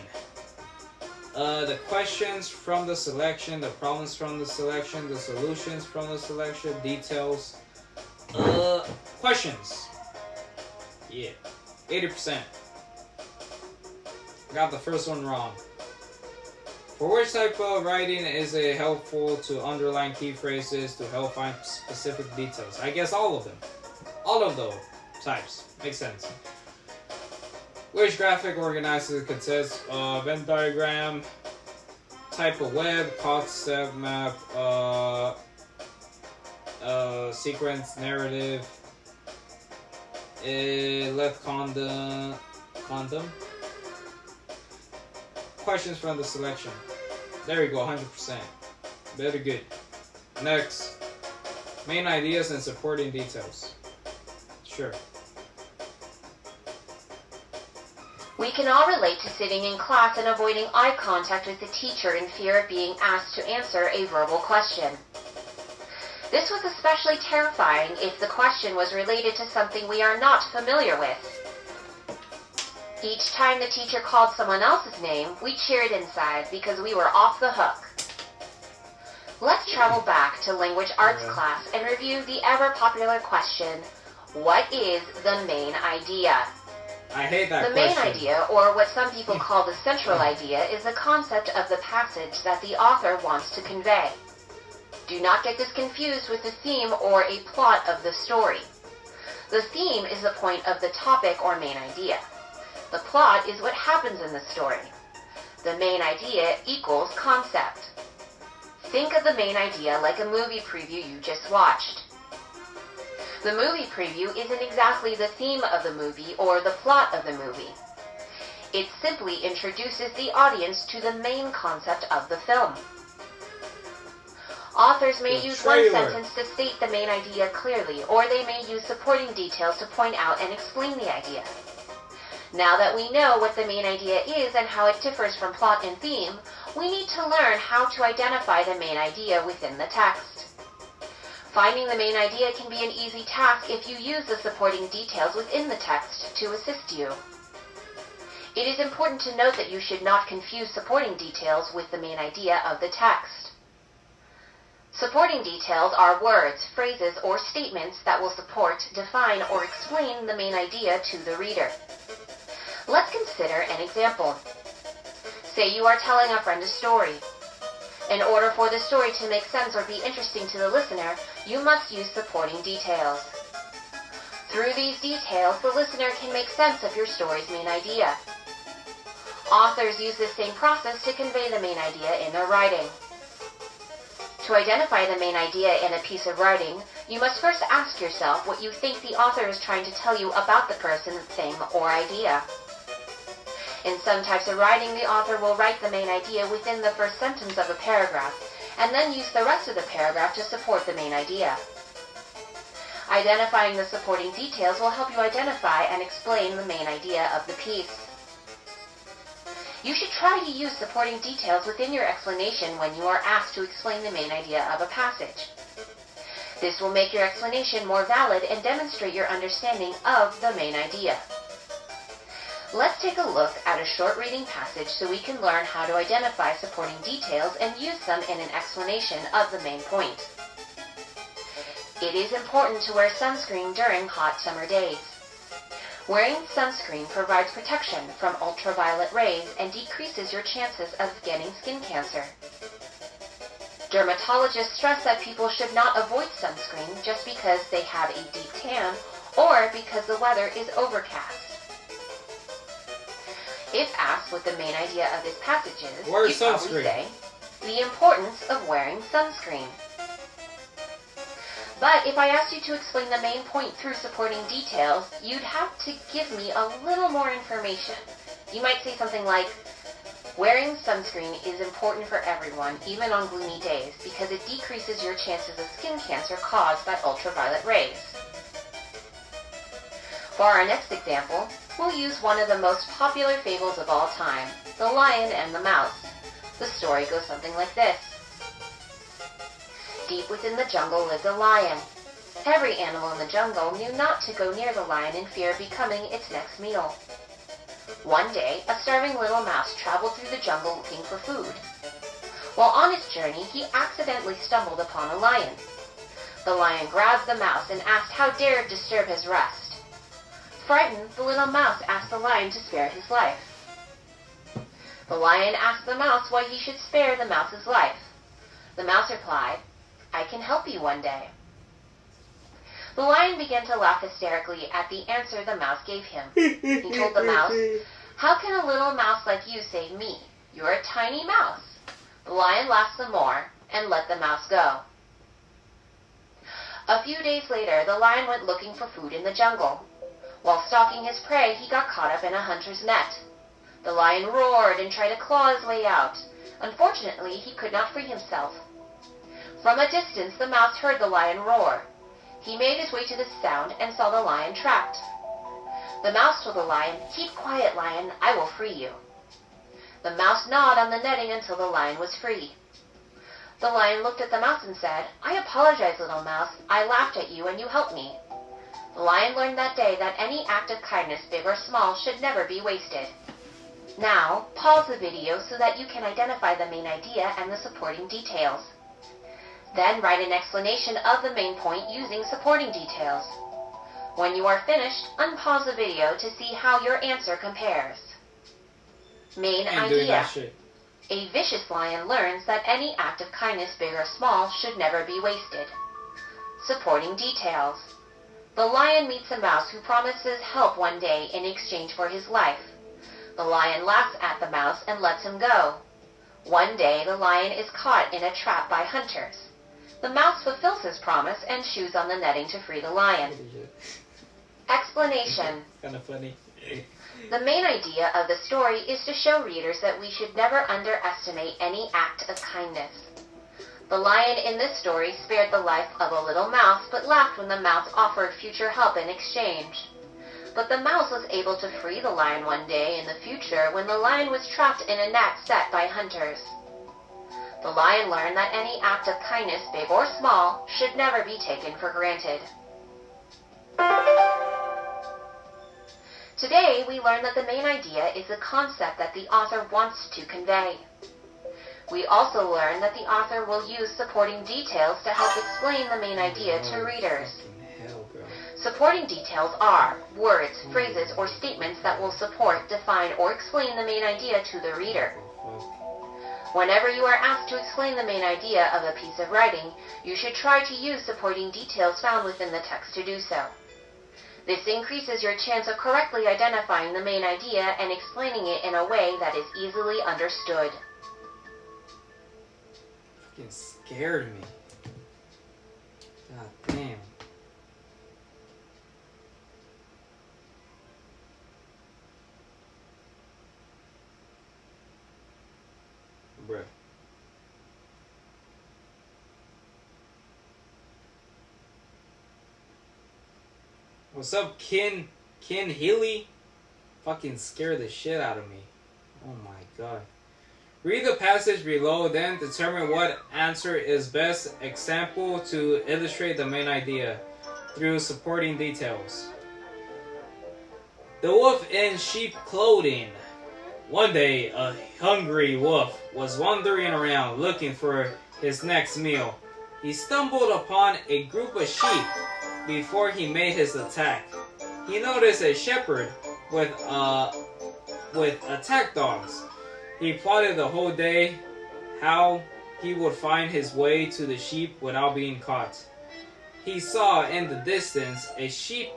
The questions from the selection, the problems from the selection, the solutions from the selection, details. Questions. Yeah, 80%. Got the first one wrong. For which type of writing is it helpful to underline key phrases to help find specific details? I guess all of them. All of those types. Makes sense. Which graphic organizer consists of Venn diagram, type of web, concept map, sequence narrative, left condom. Questions from the selection. There you go, 100%. Very good. Next, main ideas and supporting details. Sure. We can all relate to sitting in class and avoiding eye contact with the teacher in fear of being asked to answer a verbal question. This was especially terrifying if the question was related to something we are not familiar with. Each time the teacher called someone else's name, we cheered inside because we were off the hook. Let's travel back to language arts class and review the ever-popular question, what is the main idea? I hate that The question. main idea, or what some people call the central idea, is the concept of the passage that the author wants to convey. Do not get this confused with the theme or a plot of the story. The theme is the point of the topic or main idea. The plot is what happens in the story. The main idea equals concept. Think of the main idea like a movie preview you just watched. The movie preview isn't exactly the theme of the movie or the plot of the movie. It simply introduces the audience to the main concept of the film. Authors may use one sentence to state the main idea clearly, or they may use supporting details to point out and explain the idea. Now that we know what the main idea is and how it differs from plot and theme, we need to learn how to identify the main idea within the text. Finding the main idea can be an easy task if you use the supporting details within the text to assist you. It is important to note that you should not confuse supporting details with the main idea of the text. Supporting details are words, phrases, or statements that will support, define, or explain the main idea to the reader. Let's consider an example. Say you are telling a friend a story. In order for the story to make sense or be interesting to the listener, you must use supporting details. Through these details, the listener can make sense of your story's main idea. Authors use this same process to convey the main idea in their writing. To identify the main idea in a piece of writing, you must first ask yourself what you think the author is trying to tell you about the person, thing, or idea. In some types of writing, the author will write the main idea within the first sentence of a paragraph, and then use the rest of the paragraph to support the main idea. Identifying the supporting details will help you identify and explain the main idea of the piece. You should try to use supporting details within your explanation when you are asked to explain the main idea of a passage. This will make your explanation more valid and demonstrate your understanding of the main idea. Let's take a look at a short reading passage so we can learn how to identify supporting details and use them in an explanation of the main point. It is important to wear sunscreen during hot summer days. Wearing sunscreen provides protection from ultraviolet rays and decreases your chances of getting skin cancer. Dermatologists stress that people should not avoid sunscreen just because they have a deep tan or because the weather is overcast. If asked what the main idea of this passage is, Wear you'd probably sunscreen. say, the importance of wearing sunscreen. But if I asked you to explain the main point through supporting details, you'd have to give me a little more information. You might say something like, wearing sunscreen is important for everyone, even on gloomy days, because it decreases your chances of skin cancer caused by ultraviolet rays. For our next example, we'll use one of the most popular fables of all time, The Lion and the Mouse. The story goes something like this. Deep within the jungle lived a lion. Every animal in the jungle knew not to go near the lion in fear of becoming its next meal. One day, a starving little mouse traveled through the jungle looking for food. While on his journey, he accidentally stumbled upon a lion. The lion grabbed the mouse and asked how dare it disturb his rest. Frightened, the little mouse asked the lion to spare his life. The lion asked the mouse why he should spare the mouse's life. The mouse replied, I can help you one day. The lion began to laugh hysterically at the answer the mouse gave him. He told the mouse, how can a little mouse like you save me? You're a tiny mouse. The lion laughed some more and let the mouse go. A few days later, the lion went looking for food in the jungle. While stalking his prey, he got caught up in a hunter's net. The lion roared and tried to claw his way out. Unfortunately, he could not free himself. From a distance, the mouse heard the lion roar. He made his way to the sound and saw the lion trapped. The mouse told the lion, keep quiet, lion, I will free you. The mouse gnawed on the netting until the lion was free. The lion looked at the mouse and said, I apologize, little mouse. I laughed at you and you helped me. The lion learned that day that any act of kindness, big or small, should never be wasted. Now, pause the video so that you can identify the main idea and the supporting details. Then write an explanation of the main point using supporting details. When you are finished, unpause the video to see how your answer compares. Main idea. A vicious lion learns that any act of kindness, big or small, should never be wasted. Supporting details. The lion meets a mouse who promises help one day in exchange for his life. The lion laughs at the mouse and lets him go. One day, the lion is caught in a trap by hunters. The mouse fulfills his promise and chews on the netting to free the lion. Explanation. Kind of funny. The main idea of the story is to show readers that we should never underestimate any act of kindness. The lion in this story spared the life of a little mouse, but laughed when the mouse offered future help in exchange. But the mouse was able to free the lion one day in the future when the lion was trapped in a net set by hunters. The lion learned that any act of kindness, big or small, should never be taken for granted. Today, we learn that the main idea is the concept that the author wants to convey. We also learn that the author will use supporting details to help explain the main idea to readers. Supporting details are words, phrases, or statements that will support, define, or explain the main idea to the reader. Whenever you are asked to explain the main idea of a piece of writing, you should try to use supporting details found within the text to do so. This increases your chance of correctly identifying the main idea and explaining it in a way that is easily understood. Fucking scared me. God damn. Bruh. What's up, Ken Healy? Fucking scared the shit out of me. Oh my god. Read the passage below, then determine what answer is best example to illustrate the main idea through supporting details. The wolf in sheep clothing. One day, a hungry wolf was wandering around looking for his next meal. He stumbled upon a group of sheep before he made his attack. He noticed a shepherd with attack dogs. He plotted the whole day how he would find his way to the sheep without being caught. He saw in the distance a sheep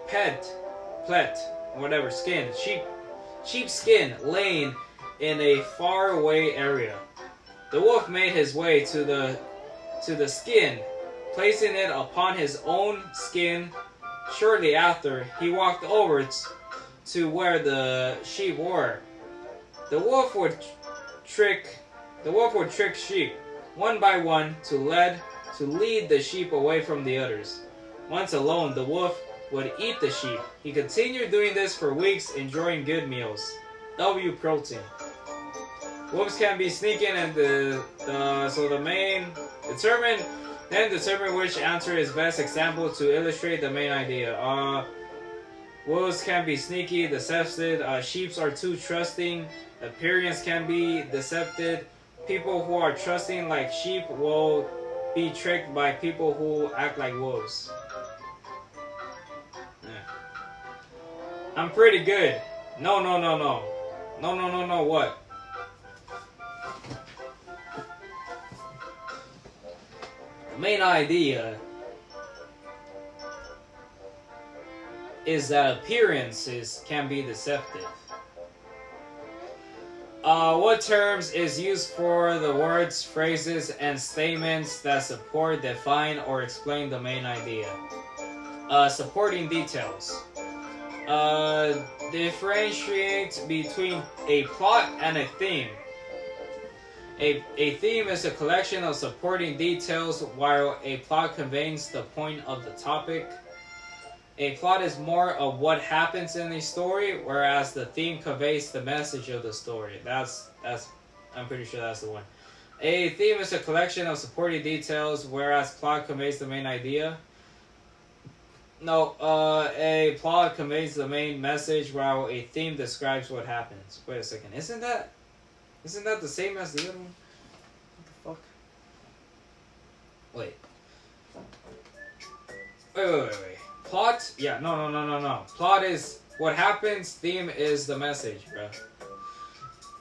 sheep skin laying in a faraway area. The wolf made his way to the skin, placing it upon his own skin. Shortly after, he walked over to where the sheep were. The wolf would trick sheep one by one to lead the sheep away from the others. Once alone, the wolf would eat the sheep. He continued doing this for weeks, enjoying good meals. W protein. Wolves can be sneaking, and determine which answer is best example to illustrate the main idea. Wolves can be sneaky, deceptive. Sheep are too trusting. Appearance can be deceptive. People who are trusting like sheep will be tricked by people who act like wolves. Yeah. I'm pretty good. No, what? The main idea is that appearances can be deceptive. What terms is used for the words, phrases, and statements that support, define, or explain the main idea? Supporting details. Differentiate between a plot and a theme. A theme is a collection of supporting details, while a plot conveys the point of the topic. A plot is more of what happens in a story, whereas the theme conveys the message of the story. I'm pretty sure that's the one. A theme is a collection of supporting details, whereas plot conveys the main idea. No, a plot conveys the main message, while a theme describes what happens. Wait a second, isn't that the same as the other one? What the fuck? Wait. Plot? Yeah, no. Plot is what happens, theme is the message, bro.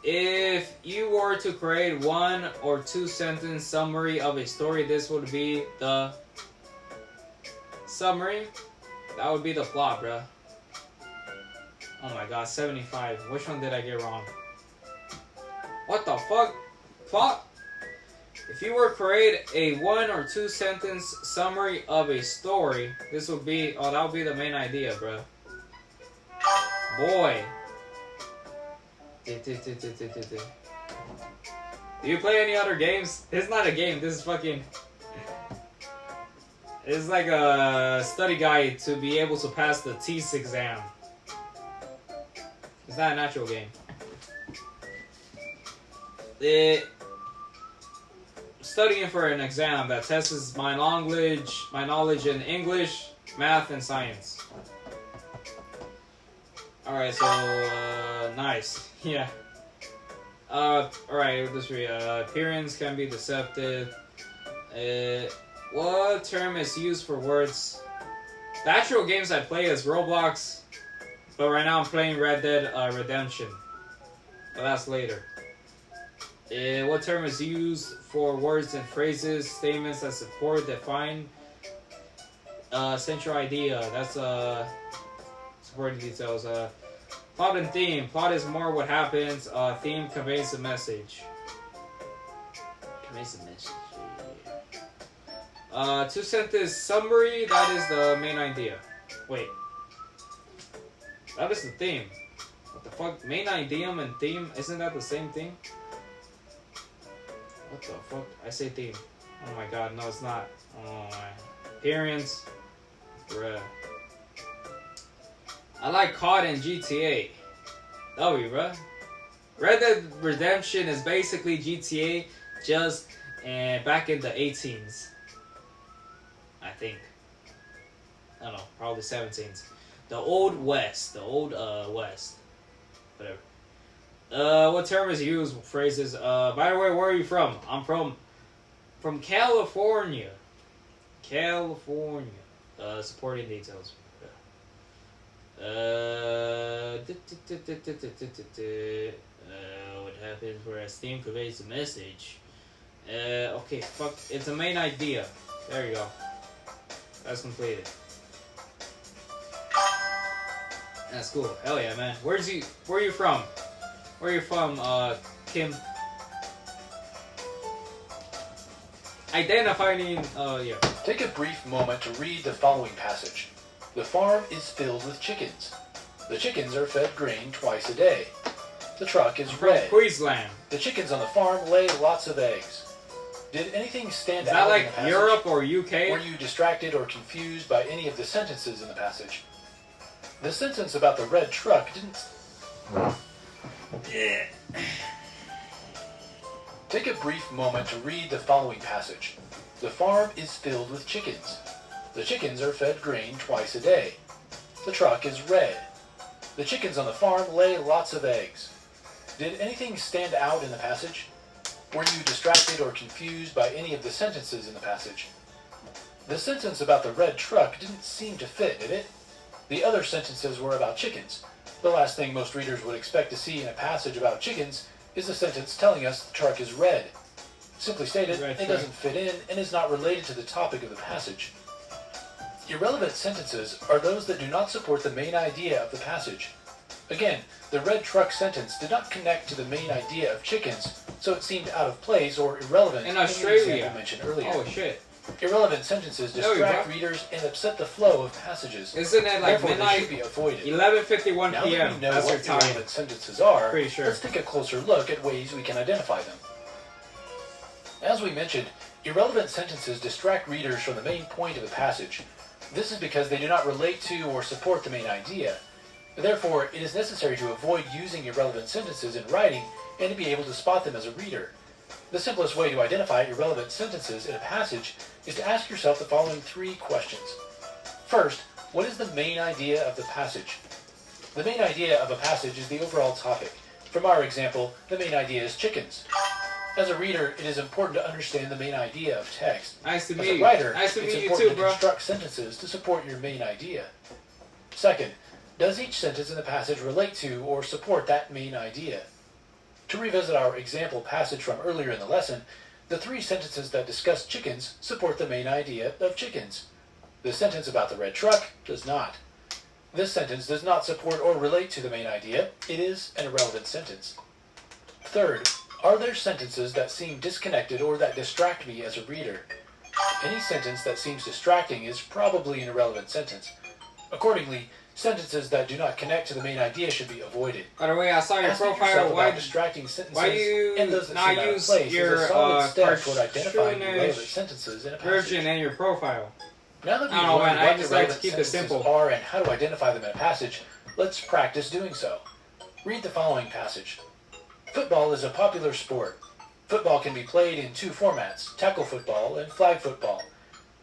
If you were to create 1 or 2 sentence summary of a story, this would be the summary. That would be the plot, bro. Oh my god, 75. Which one did I get wrong? What the fuck? Plot? If you were to create a 1 or 2 sentence summary of a story, this would be, that would be the main idea, bro. Boy. Do you play any other games? It's not a game, this is fucking... It's like a study guide to be able to pass the TEAS exam. It's not an actual game. Studying for an exam that tests my knowledge in English, math, and science. Alright, so, nice. Yeah. Alright, let's read. Appearance can be deceptive. What term is used for words? The actual games I play is Roblox, but right now I'm playing Red Dead Redemption. But that's later. What term is used for words and phrases, statements that support, define, central idea? That's supporting details. Plot and theme. Plot is more what happens. Theme conveys a message. Conveys a message. 2-sentence summary. That is the main idea. Wait. That is the theme. What the fuck? Main idea and theme, isn't that the same thing? What the fuck? I say theme. Oh my god, no it's not. Oh my. Appearance. Bruh. I like COD and GTA. W, bruh. Red Dead Redemption is basically GTA, just back in the 18s. I think. I don't know, probably 17s. The old West. The old West. Whatever. What term is used? Phrases. By the way, where are you from? I'm from California. California. Supporting details. What happens whereas theme conveys a message? Okay, fuck. It's the main idea. There you go. That's completed. That's cool. Hell yeah, man. Where are you from? Where are you from, Kim? Identifying, yeah. Take a brief moment to read the following passage. The farm is filled with chickens. The chickens are fed grain twice a day. The truck is red. Queensland. The chickens on the farm lay lots of eggs. Did anything stand Is out that like in the passage? Europe or UK? Were you distracted or confused by any of the sentences in the passage? The sentence about the red truck didn't... Yeah. Take a brief moment to read the following passage. The farm is filled with chickens. The chickens are fed grain twice a day. The truck is red. The chickens on the farm lay lots of eggs. Did anything stand out in the passage? Were you distracted or confused by any of the sentences in the passage? The sentence about the red truck didn't seem to fit, did it? The other sentences were about chickens. The last thing most readers would expect to see in a passage about chickens is a sentence telling us the truck is red. Simply stated, it doesn't fit in and is not related to the topic of the passage. Irrelevant sentences are those that do not support the main idea of the passage. Again, the red truck sentence did not connect to the main idea of chickens, so it seemed out of place or irrelevant in the Australia. example mentioned earlier. Oh shit. Irrelevant sentences distract readers and upset the flow of passages. Isn't it like Therefore, they midnight? should be avoided. 11:51 Now p.m. that we know That's your what time. irrelevant sentences are, Pretty sure. let's take a closer look at ways we can identify them. As we mentioned, irrelevant sentences distract readers from the main point of the passage. This is because they do not relate to or support the main idea. Therefore, it is necessary to avoid using irrelevant sentences in writing and to be able to spot them as a reader. The simplest way to identify irrelevant sentences in a passage is to ask yourself the following 3 questions. First, what is the main idea of the passage? The main idea of a passage is the overall topic. From our example, the main idea is chickens. As a reader, it is important to understand the main idea of text. Nice to As meet a you. writer, Nice to it's meet you important too, to bro. construct sentences to support your main idea. Second, does each sentence in the passage relate to or support that main idea? To revisit our example passage from earlier in the lesson, the 3 sentences that discuss chickens support the main idea of chickens. The sentence about the red truck does not. This sentence does not support or relate to the main idea. It is an irrelevant sentence. Third, are there sentences that seem disconnected or that distract me as a reader? Any sentence that seems distracting is probably an irrelevant sentence. Accordingly, sentences that do not connect to the main idea should be avoided. By the way, I saw your Asking profile. yourself Why about distracting sentences why you and those that not seem out of use place your, is a solid step toward identifying cartoonish irrelevant sentences in a passage. version in your profile? Now that I we've don't know, learned man. I what just like to irrelevant keep it sentences simple. are and how to identify them in a passage, let's practice doing so. Read the following passage. Football is a popular sport. Football can be played in 2 formats, tackle football and flag football.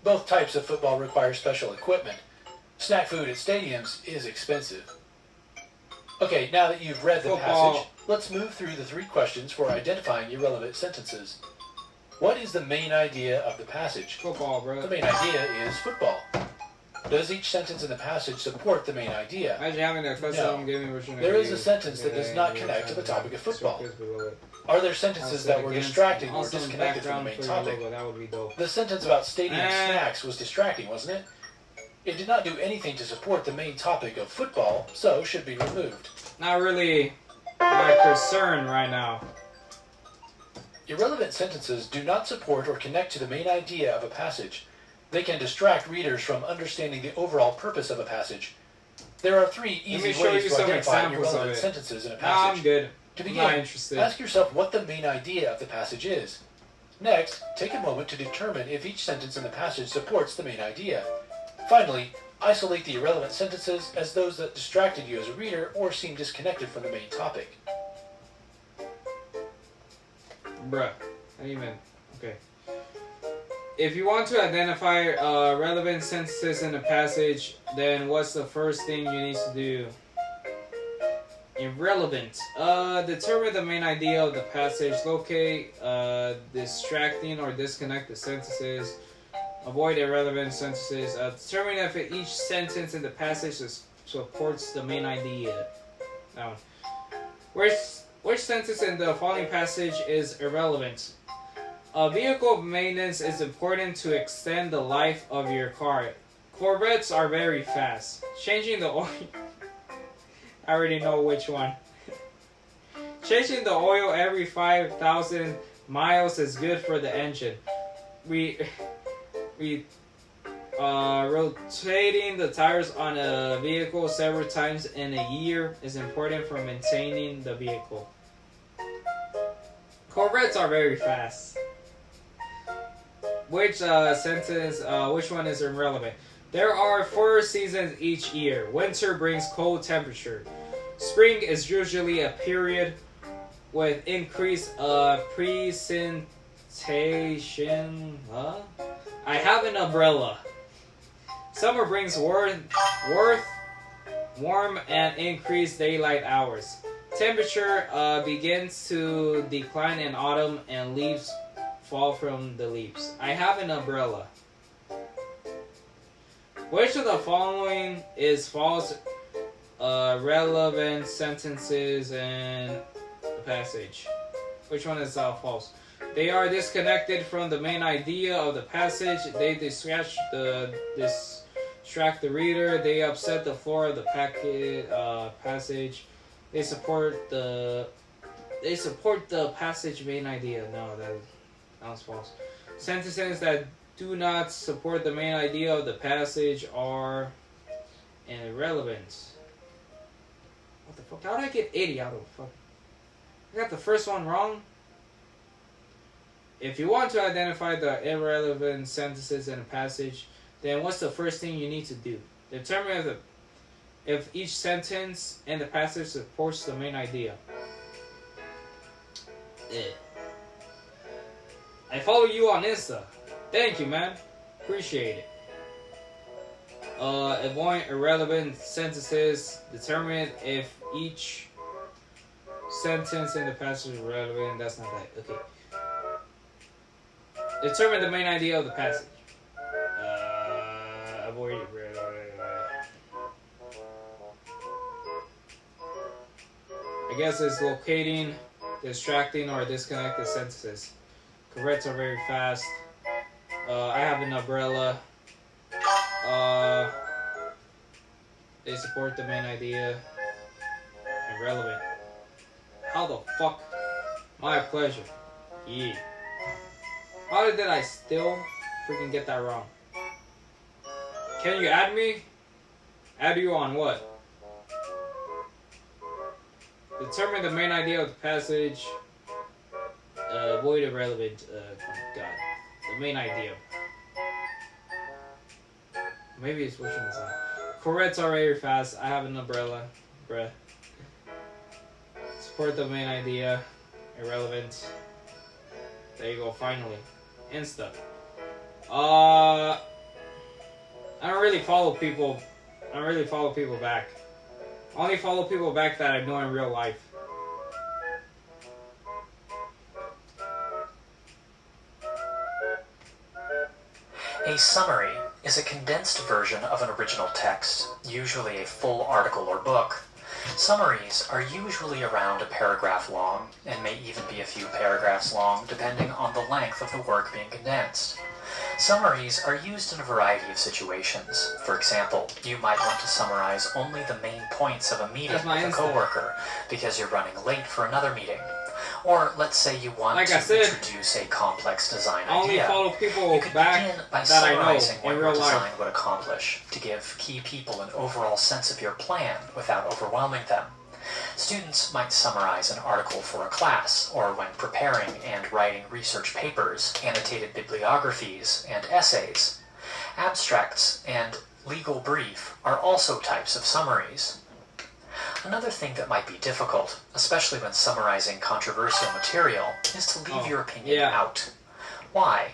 Both types of football require special equipment. Snack food at stadiums is expensive. Okay, now that you've read the passage, let's move through the 3 questions for identifying irrelevant sentences. What is the main idea of the passage? Football, bro. The main idea is football. Does each sentence in the passage support the main idea? Imagine having a custom gaming version. There is a sentence that does not connect to the topic of football. Are there sentences that were distracting or disconnected from the main topic? That would be dope. The sentence about stadium snacks was distracting, wasn't it? It did not do anything to support the main topic of football, so should be removed. Not really my concern right now. Irrelevant sentences do not support or connect to the main idea of a passage. They can distract readers from understanding the overall purpose of a passage. There are 3 easy ways to identify irrelevant sentences in a passage. I'm good. To I'm begin, not interested. ask yourself what the main idea of the passage is. Next, take a moment to determine if each sentence in the passage supports the main idea. Finally, isolate the irrelevant sentences as those that distracted you as a reader or seem disconnected from the main topic. Bruh. How do you mean? Okay. If you want to identify relevant sentences in a passage, then what's the first thing you need to do? Irrelevant. Determine the main idea of the passage. Locate distracting or disconnected sentences. Avoid irrelevant sentences. Determine if each sentence in the passage supports the main idea. That one. Which sentence in the following passage is irrelevant? Vehicle maintenance is important to extend the life of your car. Corvettes are very fast. Changing the oil... I already know which one. Changing the oil every 5,000 miles is good for the engine. Rotating the tires on a vehicle several times in a year is important for maintaining the vehicle. Corvettes are very fast. Which which one is irrelevant? There are 4 seasons each year. Winter brings cold temperature. Spring is usually a period with increased precipitation. I have an umbrella. Summer brings warm and increased daylight hours. Temperature begins to decline in autumn and leaves fall from the leaves. I have an umbrella. Which of the following is false? Relevant sentences and the passage. Which one is false? They are disconnected from the main idea of the passage. They distract the reader. They upset the floor of the passage. They support the passage main idea. No, that was false. Sentences that do not support the main idea of the passage are irrelevant. What the fuck? How did I get 80 out of fuck? I got the first one wrong. If you want to identify the irrelevant sentences in a passage, then what's the first thing you need to do? Determine if each sentence in the passage supports the main idea. I follow you on Insta. Thank you, man. Appreciate it. Avoid irrelevant sentences. Determine if each sentence in the passage is relevant. That's not that. Okay. Determine the main idea of the passage. Avoid I guess it's locating, distracting, or disconnected sentences. Corrects are very fast. I have an umbrella. They support the main idea. Irrelevant. How the fuck? My pleasure. Yeah. How did I still freaking get that wrong? Can you add me? Add you on what? Determine the main idea of the passage. Avoid irrelevant. God. The main idea. Maybe it's which one is that? Corrects are very fast. I have an umbrella. Bruh. Support the main idea. Irrelevant. There you go, finally. Insta. I don't really follow people. I don't really follow people back. I only follow people back that I know in real life. A summary is a condensed version of an original text, usually a full article or book. Summaries are usually around a paragraph long, and may even be a few paragraphs long, depending on the length of the work being condensed. Summaries are used in a variety of situations. For example, you might want to summarize only the main points of a meeting with a coworker because you're running late for another meeting. Or let's say you want to introduce a complex design idea. I only follow people you could begin by summarizing what your design would accomplish to give key people an overall sense of your plan without overwhelming them. Students might summarize an article for a class, or when preparing and writing research papers, annotated bibliographies, and essays. Abstracts and legal brief are also types of summaries. Another thing that might be difficult, especially when summarizing controversial material, is to leave your opinion out. Why?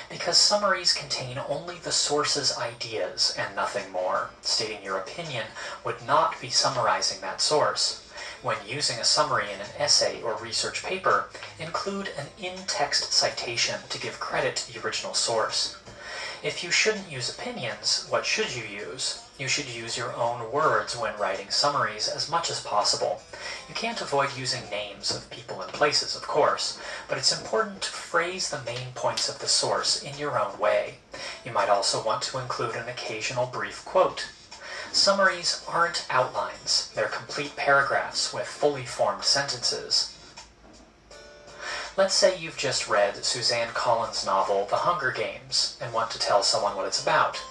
Because summaries contain only the source's ideas and nothing more. Stating your opinion would not be summarizing that source. When using a summary in an essay or research paper, include an in-text citation to give credit to the original source. If you shouldn't use opinions, what should you use? You should use your own words when writing summaries as much as possible. You can't avoid using names of people and places, of course, but it's important to phrase the main points of the source in your own way. You might also want to include an occasional brief quote. Summaries aren't outlines. They're complete paragraphs with fully formed sentences. Let's say you've just read Suzanne Collins' novel The Hunger Games and want to tell someone what it's about.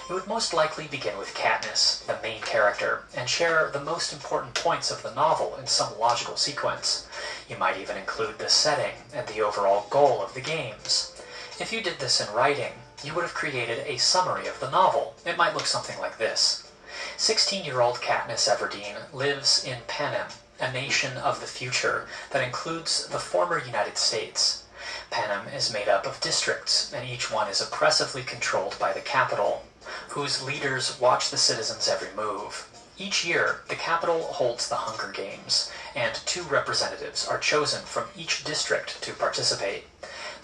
You would most likely begin with Katniss, the main character, and share the most important points of the novel in some logical sequence. You might even include the setting and the overall goal of the games. If you did this in writing, you would have created a summary of the novel. It might look something like this. 16-year-old Katniss Everdeen lives in Panem, a nation of the future that includes the former United States. Panem is made up of districts, and each one is oppressively controlled by the capital, whose leaders watch the citizens' every move. Each year, the capital holds the Hunger Games, and 2 representatives are chosen from each district to participate.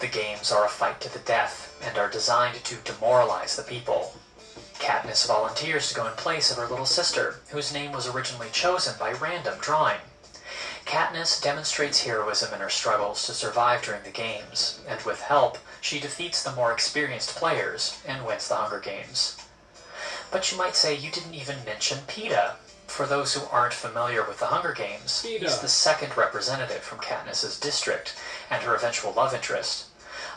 The games are a fight to the death, and are designed to demoralize the people. Katniss volunteers to go in place of her little sister, whose name was originally chosen by random drawing. Katniss demonstrates heroism in her struggles to survive during the games, and with help, she defeats the more experienced players and wins the Hunger Games. But you might say you didn't even mention Peeta. For those who aren't familiar with the Hunger Games, he's the second representative from Katniss's district, and her eventual love interest.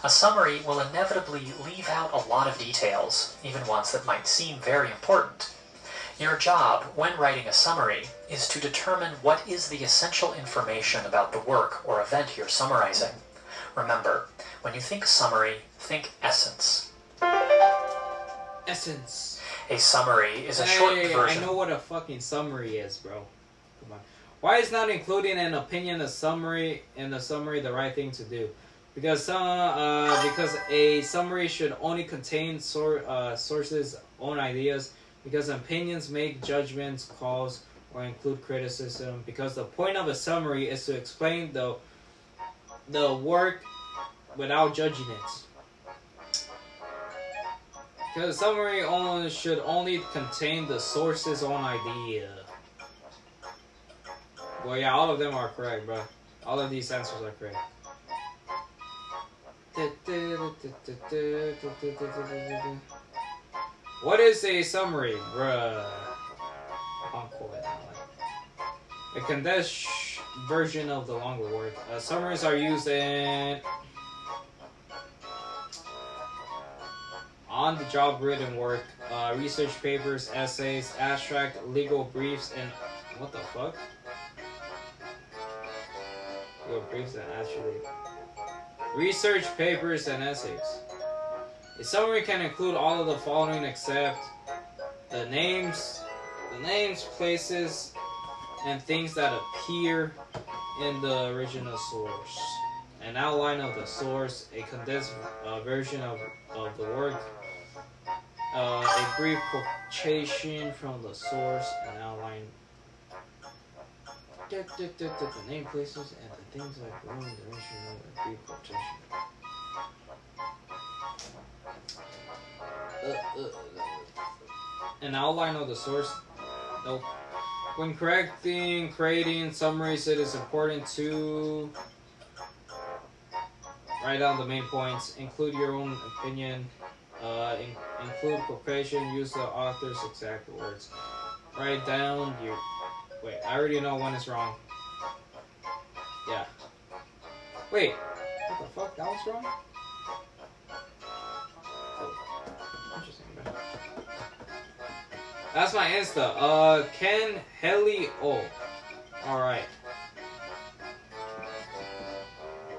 A summary will inevitably leave out a lot of details, even ones that might seem very important. Your job, when writing a summary, is to determine what is the essential information about the work or event you're summarizing. Remember, when you think summary, think essence. Essence. A summary is a short version. I know what a fucking summary is, bro. Come on. Why is not including an opinion in the summary the right thing to do? Because a summary should only contain sources' own ideas. Because opinions make judgments, calls, or include criticism. Because the point of a summary is to explain the work without judging it. Because a summary should only contain the source's own idea. Well, yeah, all of them are correct, bro. All of these answers are correct. What is a summary, bruh? A condensed version of the longer work. Summaries are used in on-the-job written work, research papers, essays, abstract, legal briefs, and what the fuck? Legal briefs and actually research papers and essays. A summary can include all of the following except the names, places, and things that appear in the original source. An outline of the source, a condensed version of the work, a brief quotation from the source, an outline, the name, places, and the things that belong in the original, a brief quotation. An outline of the source. Nope. When creating summaries, it is important to write down the main points, include your own opinion, include quotation, use the author's exact words. Write down your... Wait, I already know one is wrong. Yeah. Wait, what the fuck? That was wrong? That's my Insta. Ken Helly O. Alright.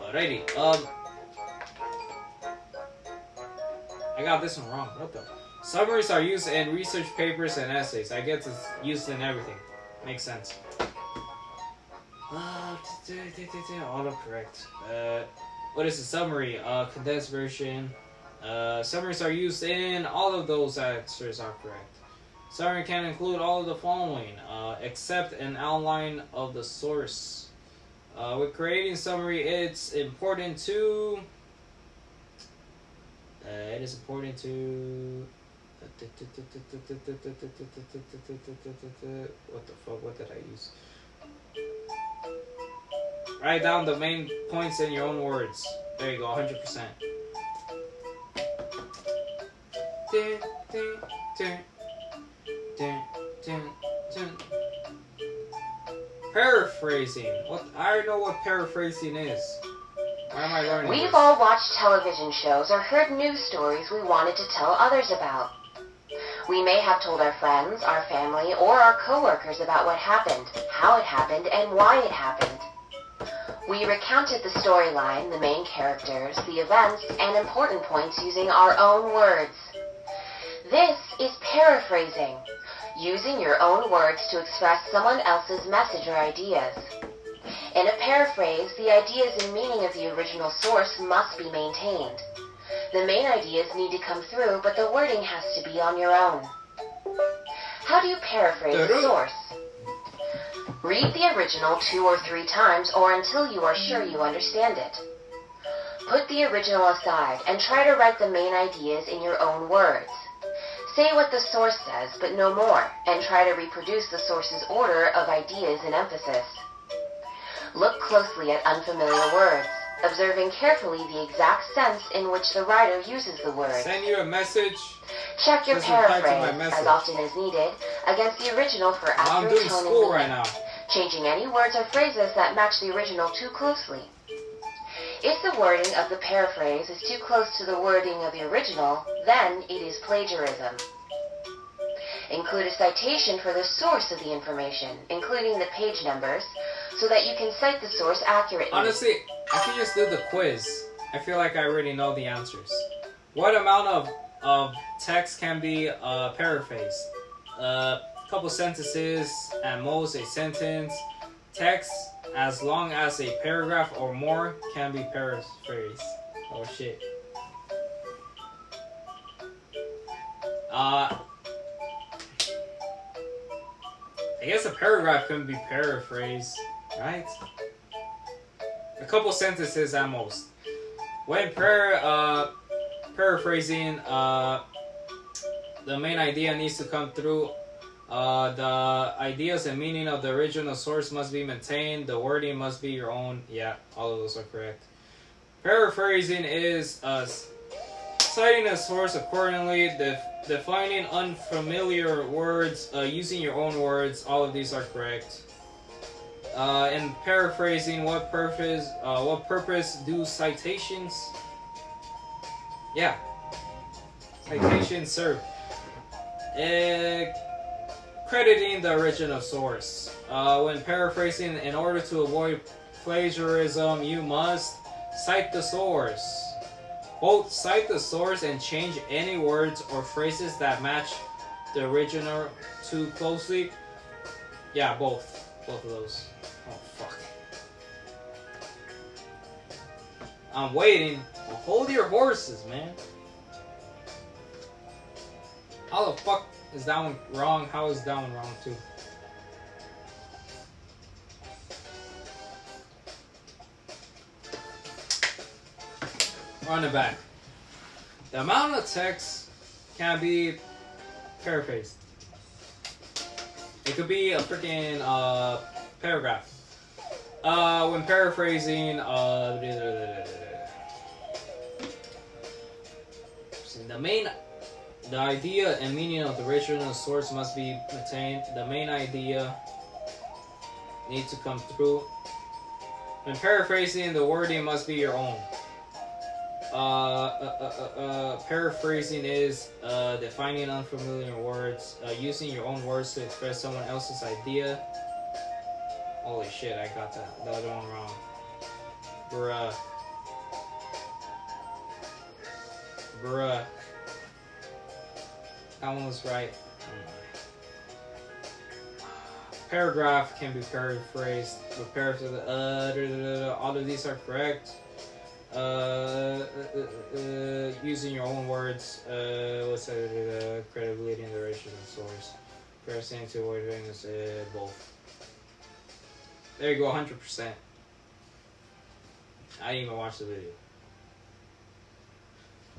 Alrighty. I got this one wrong. What the? Summaries are used in research papers and essays. I guess it's used in everything. Makes sense. Autocorrect. What is a summary? Condensed version. Summaries are used in all of those answers are correct. Summary can include all of the following, except an outline of the source. With creating summary, it's important to... What the fuck? What did I use? Write down the main points in your own words. There you go, 100%. Paraphrasing. What? I already know what paraphrasing is. Why am I learning We've this? all watched television shows or heard news stories we wanted to tell others about. We may have told our friends, our family, or our coworkers about what happened, how it happened, and why it happened. We recounted the storyline, the main characters, the events, and important points using our own words. This is paraphrasing, using your own words to express someone else's message or ideas. In a paraphrase, the ideas and meaning of the original source must be maintained. The main ideas need to come through, but the wording has to be on your own. How do you paraphrase a source? Read the original 2 or 3 times or until you are sure you understand it. Put the original aside and try to write the main ideas in your own words. Say what the source says, but no more, and try to reproduce the source's order of ideas and emphasis. Look closely at unfamiliar words, observing carefully the exact sense in which the writer uses the word. Send you a message. Check your paraphrase, as often as needed, against the original for accurate I'm doing tone school and right meaning, now. changing any words or phrases that match the original too closely. If the wording of the paraphrase is too close to the wording of the original, then it is plagiarism. Include a citation for the source of the information, including the page numbers, so that you can cite the source accurately. Honestly, I can just do the quiz. I feel like I already know the answers. What amount of text can be paraphrased? A couple sentences, at most a sentence. Text as long as a paragraph or more can be paraphrased. Oh shit. I guess a paragraph can be paraphrased, right? A couple sentences at most. When paraphrasing, the main idea needs to come through. The ideas and meaning of the original source must be maintained. The wording must be your own. Yeah, all of those are correct. Paraphrasing is citing a source accordingly, defining unfamiliar words, using your own words. All of these are correct. In paraphrasing, what purpose do citations? Yeah, citations serve. Crediting the original source. When paraphrasing, in order to avoid plagiarism, you must cite the source. Both cite the source and change any words or phrases that match the original too closely. Yeah, both of those. Oh fuck. I'm waiting. Hold your horses, man. How the fuck is that one wrong? How is that one wrong too? Run it back. The amount of text can be paraphrased. It could be a freaking paragraph. When paraphrasing, the idea and meaning of the original source must be maintained. The main idea needs to come through. When paraphrasing, the wording must be your own. Paraphrasing is defining unfamiliar words, using your own words to express someone else's idea. Holy shit, I got that other one wrong. Bruh. That one was right. Paragraph can be paraphrased. All of these are correct. Using your own words. What's the credibility and the original source? Paraphrasing to avoid things, both. There you go, 100%. I didn't even watch the video.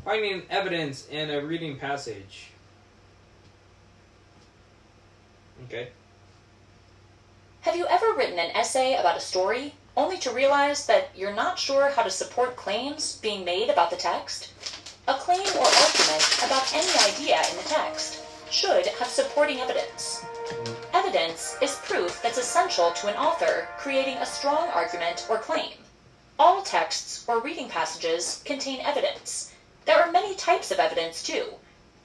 Finding evidence in a reading passage. Okay. Have you ever written an essay about a story, only to realize that you're not sure how to support claims being made about the text? A claim or argument about any idea in the text should have supporting evidence. Evidence is proof that's essential to an author creating a strong argument or claim. All texts or reading passages contain evidence. There are many types of evidence, too.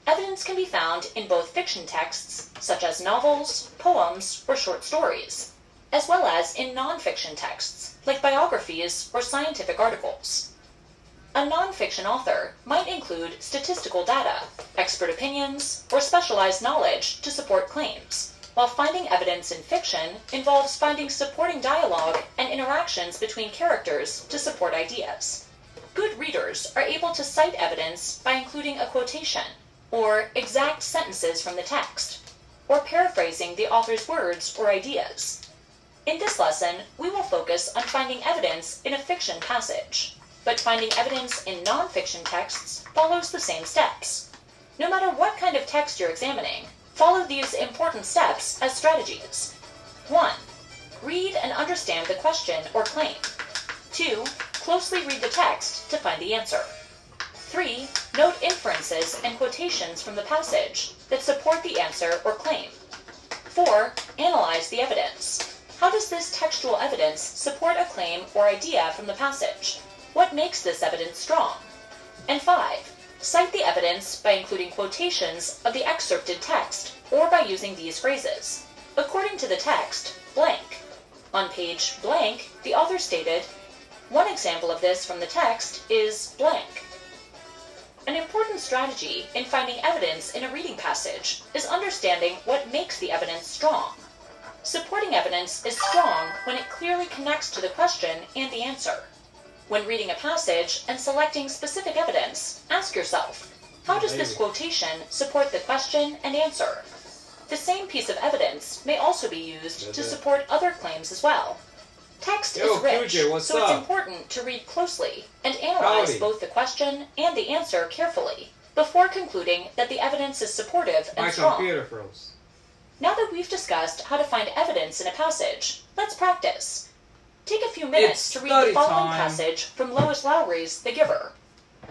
Evidence can be found in both fiction texts, such as novels, poems, or short stories, as well as in non-fiction texts, like biographies or scientific articles. A non-fiction author might include statistical data, expert opinions, or specialized knowledge to support claims, while finding evidence in fiction involves finding supporting dialogue and interactions between characters to support ideas. Good readers are able to cite evidence by including a quotation, or exact sentences from the text, or paraphrasing the author's words or ideas. In this lesson, we will focus on finding evidence in a fiction passage, but finding evidence in non-fiction texts follows the same steps. No matter what kind of text you're examining, follow these important steps as strategies. 1. Read and understand the question or claim. 2. Closely read the text to find the answer. 3. Note inferences and quotations from the passage that support the answer or claim. 4. Analyze the evidence. How does this textual evidence support a claim or idea from the passage? What makes this evidence strong? And 5. Cite the evidence by including quotations of the excerpted text or by using these phrases. According to the text, blank. On page blank, the author stated, one example of this from the text is blank. An important strategy in finding evidence in a reading passage is understanding what makes the evidence strong. Supporting evidence is strong when it clearly connects to the question and the answer. When reading a passage and selecting specific evidence, ask yourself, how does this quotation support the question and answer? The same piece of evidence may also be used to support other claims as well. Text is rich, so it's important to read closely and analyze both the question and the answer carefully before concluding that the evidence is supportive and strong. My computer froze. Now that we've discussed how to find evidence in a passage, let's practice. Take a few minutes to read the following passage from Lois Lowry's The Giver.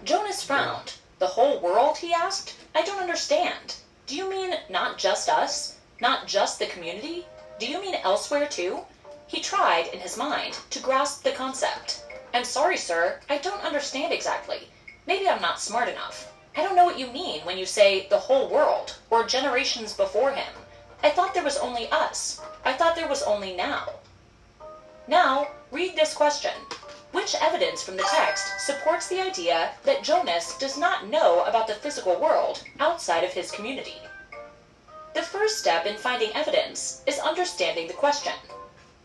Jonas frowned. The whole world, he asked? I don't understand. Do you mean not just us? Not just the community? Do you mean elsewhere too? He tried, in his mind, to grasp the concept. I'm sorry, sir, I don't understand exactly. Maybe I'm not smart enough. I don't know what you mean when you say the whole world, or generations before him. I thought there was only us. I thought there was only now. Now, read this question. Which evidence from the text supports the idea that Jonas does not know about the physical world outside of his community? The first step in finding evidence is understanding the question.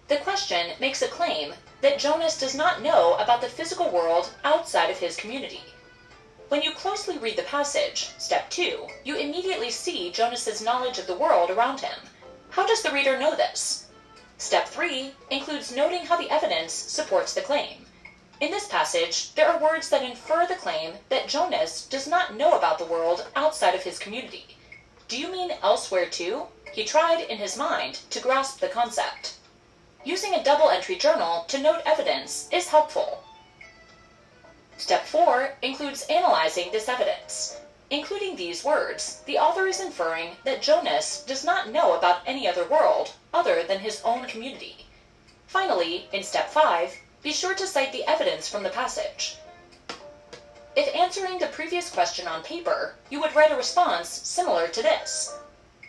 The question makes a claim that Jonas does not know about the physical world outside of his community. When you closely read the passage, step 2, you immediately see Jonas's knowledge of the world around him. How does the reader know this? Step 3 includes noting how the evidence supports the claim. In this passage, there are words that infer the claim that Jonas does not know about the world outside of his community. Do you mean elsewhere too? He tried in his mind to grasp the concept. Using a double-entry journal to note evidence is helpful. Step 4 includes analyzing this evidence. Including these words, the author is inferring that Jonas does not know about any other world other than his own community. Finally, in step 5, be sure to cite the evidence from the passage. If answering the previous question on paper, you would write a response similar to this.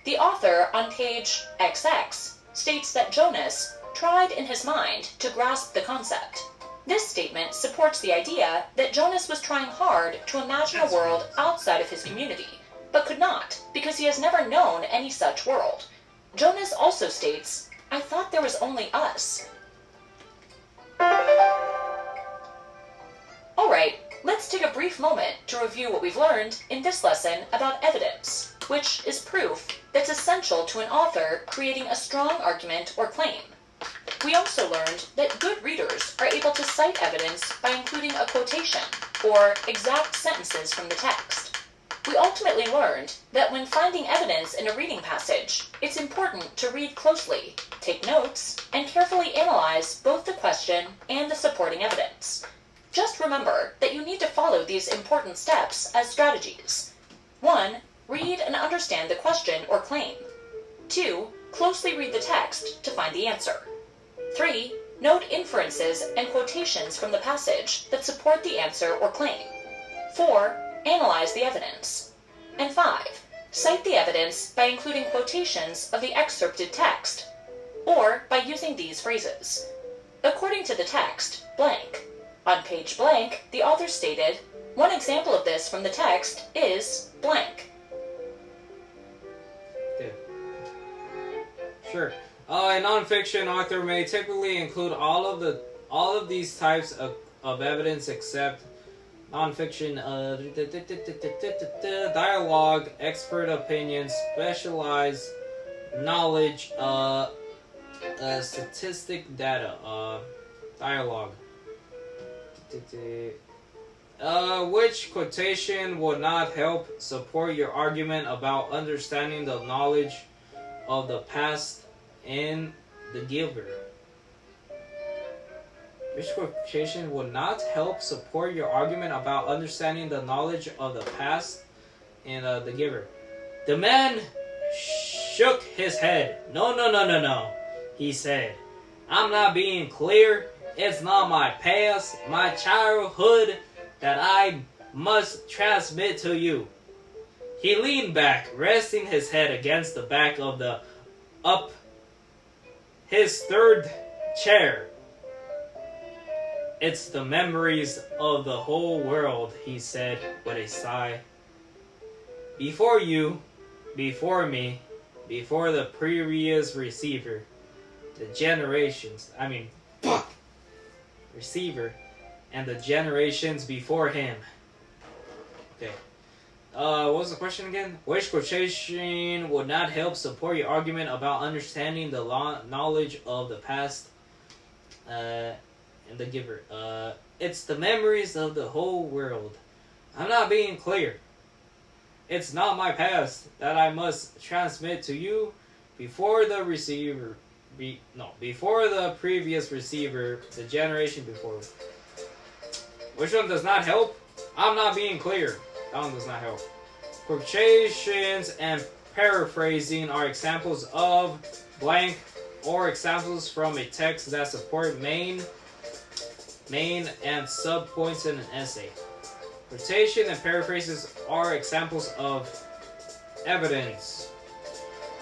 The author on page XX states that Jonas tried in his mind to grasp the concept. This statement supports the idea that Jonas was trying hard to imagine a world outside of his community, but could not because he has never known any such world. Jonas also states, I thought there was only us. Alright, let's take a brief moment to review what we've learned in this lesson about evidence, which is proof that's essential to an author creating a strong argument or claim. We also learned that good readers are able to cite evidence by including a quotation, or exact sentences from the text. We ultimately learned that when finding evidence in a reading passage, it's important to read closely, take notes, and carefully analyze both the question and the supporting evidence. Just remember that you need to follow these important steps as strategies. 1. Read and understand the question or claim. 2. Closely read the text to find the answer. 3. Note inferences and quotations from the passage that support the answer or claim. 4. Analyze the evidence. And 5. Cite the evidence by including quotations of the excerpted text, or by using these phrases. According to the text, blank. On page blank, the author stated, one example of this from the text is blank. Yeah. Sure. A non-fiction author may typically include all of these types of evidence except non-fiction dialogue, expert opinions, specialized knowledge, statistic data, dialogue. Which quotation would not help support your argument about understanding the knowledge of the past in the giver? Which quotation would not help support your argument about understanding the knowledge of the past in the giver? The man shook his head. No, he said. I'm not being clear. It's not my past, my childhood that I must transmit to you. He leaned back, resting his head against the back of his third chair. It's the memories of the whole world, he said with a sigh. Before you, before me, before the previous receiver, the generations, receiver, and the generations before him. Okay. What was the question again? Which quotation would not help support your argument about understanding the knowledge of the past and the giver? It's the memories of the whole world. I'm not being clear. It's not my past that I must transmit to you before the receiver. Before the previous receiver, the generation before. Which one does not help? I'm not being clear. That one does not help. Quotations and paraphrasing are examples of blank or examples from a text that support main and sub-points in an essay. Quotation and paraphrases are examples of evidence.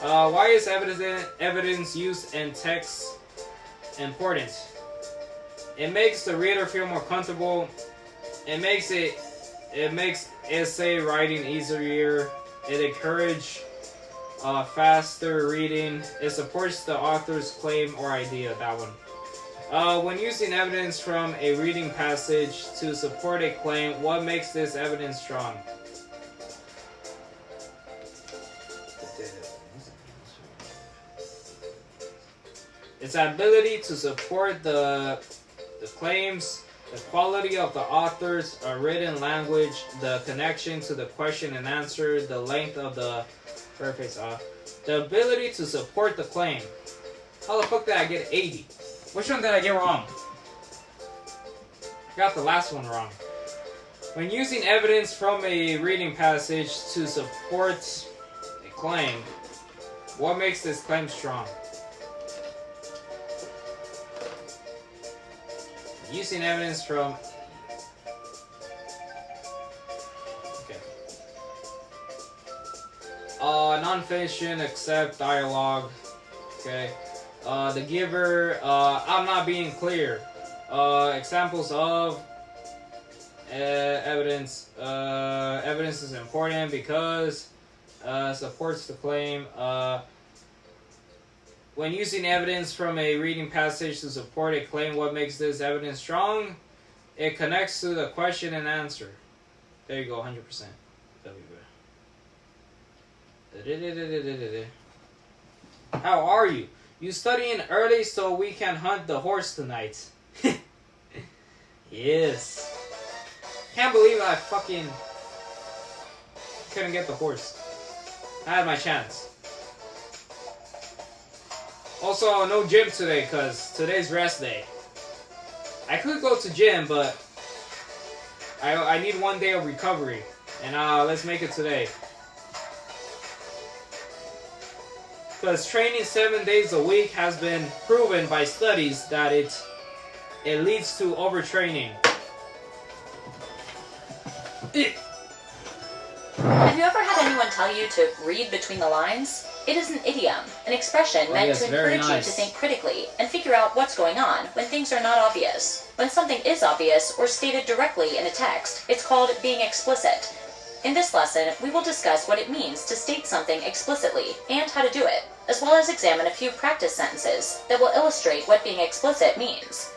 Why is evidence used in text important? It makes the reader feel more comfortable. It makes essay writing easier. It encourages faster reading. It supports the author's claim or idea. That one. When using evidence from a reading passage to support a claim, what makes this evidence strong? Its ability to support the claims, the quality of the author's written language, the connection to the question and answer, the length of the paraphrase. The ability to support the claim. How the fuck did I get 80? Which one did I get wrong? I got the last one wrong. When using evidence from a reading passage to support a claim, what makes this claim strong? Using evidence from... Okay. Non-fiction except dialogue. Okay. The giver, I'm not being clear. Examples of evidence. Evidence is important because supports the claim. When using evidence from a reading passage to support a claim, what makes this evidence strong? It connects to the question and answer. There you go, 100%. How are you? You studying early so we can hunt the horse tonight. Yes. Can't believe I fucking couldn't get the horse. I had my chance. Also, no gym today because today's rest day. I could go to gym, but I need 1 day of recovery. And let's make it today. Because training 7 days a week has been proven by studies that it leads to overtraining. Have you ever had anyone tell you to read between the lines? It is an idiom, an expression meant to encourage you to think critically and figure out what's going on when things are not obvious. When something is obvious or stated directly in a text, it's called being explicit. In this lesson, we will discuss what it means to state something explicitly and how to do it, as well as examine a few practice sentences that will illustrate what being explicit means.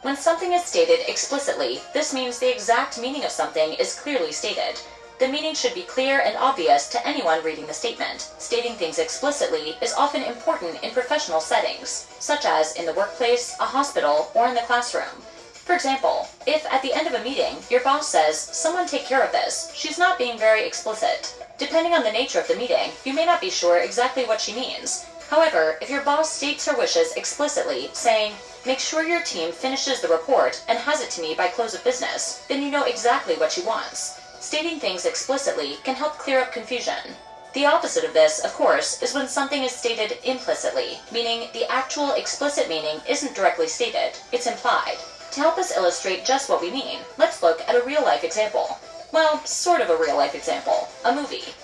When something is stated explicitly, this means the exact meaning of something is clearly stated. The meaning should be clear and obvious to anyone reading the statement. Stating things explicitly is often important in professional settings, such as in the workplace, a hospital, or in the classroom. For example, if at the end of a meeting, your boss says, "Someone take care of this," she's not being very explicit. Depending on the nature of the meeting, you may not be sure exactly what she means. However, if your boss states her wishes explicitly, saying, "Make sure your team finishes the report and has it to me by close of business," then you know exactly what she wants. Stating things explicitly can help clear up confusion. The opposite of this, of course, is when something is stated implicitly, meaning the actual explicit meaning isn't directly stated, it's implied. To help us illustrate just what we mean, let's look at a real-life example. Well, sort of a real-life example. A movie.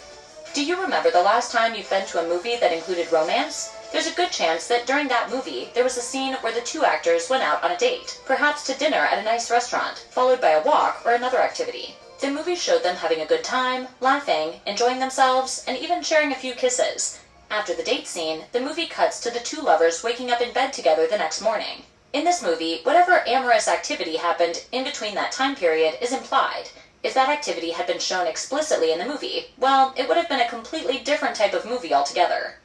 Do you remember the last time you've been to a movie that included romance? There's a good chance that during that movie, there was a scene where the two actors went out on a date, perhaps to dinner at a nice restaurant, followed by a walk or another activity. The movie showed them having a good time, laughing, enjoying themselves, and even sharing a few kisses. After the date scene, the movie cuts to the two lovers waking up in bed together the next morning. In this movie, whatever amorous activity happened in between that time period is implied. If that activity had been shown explicitly in the movie, well, it would have been a completely different type of movie altogether.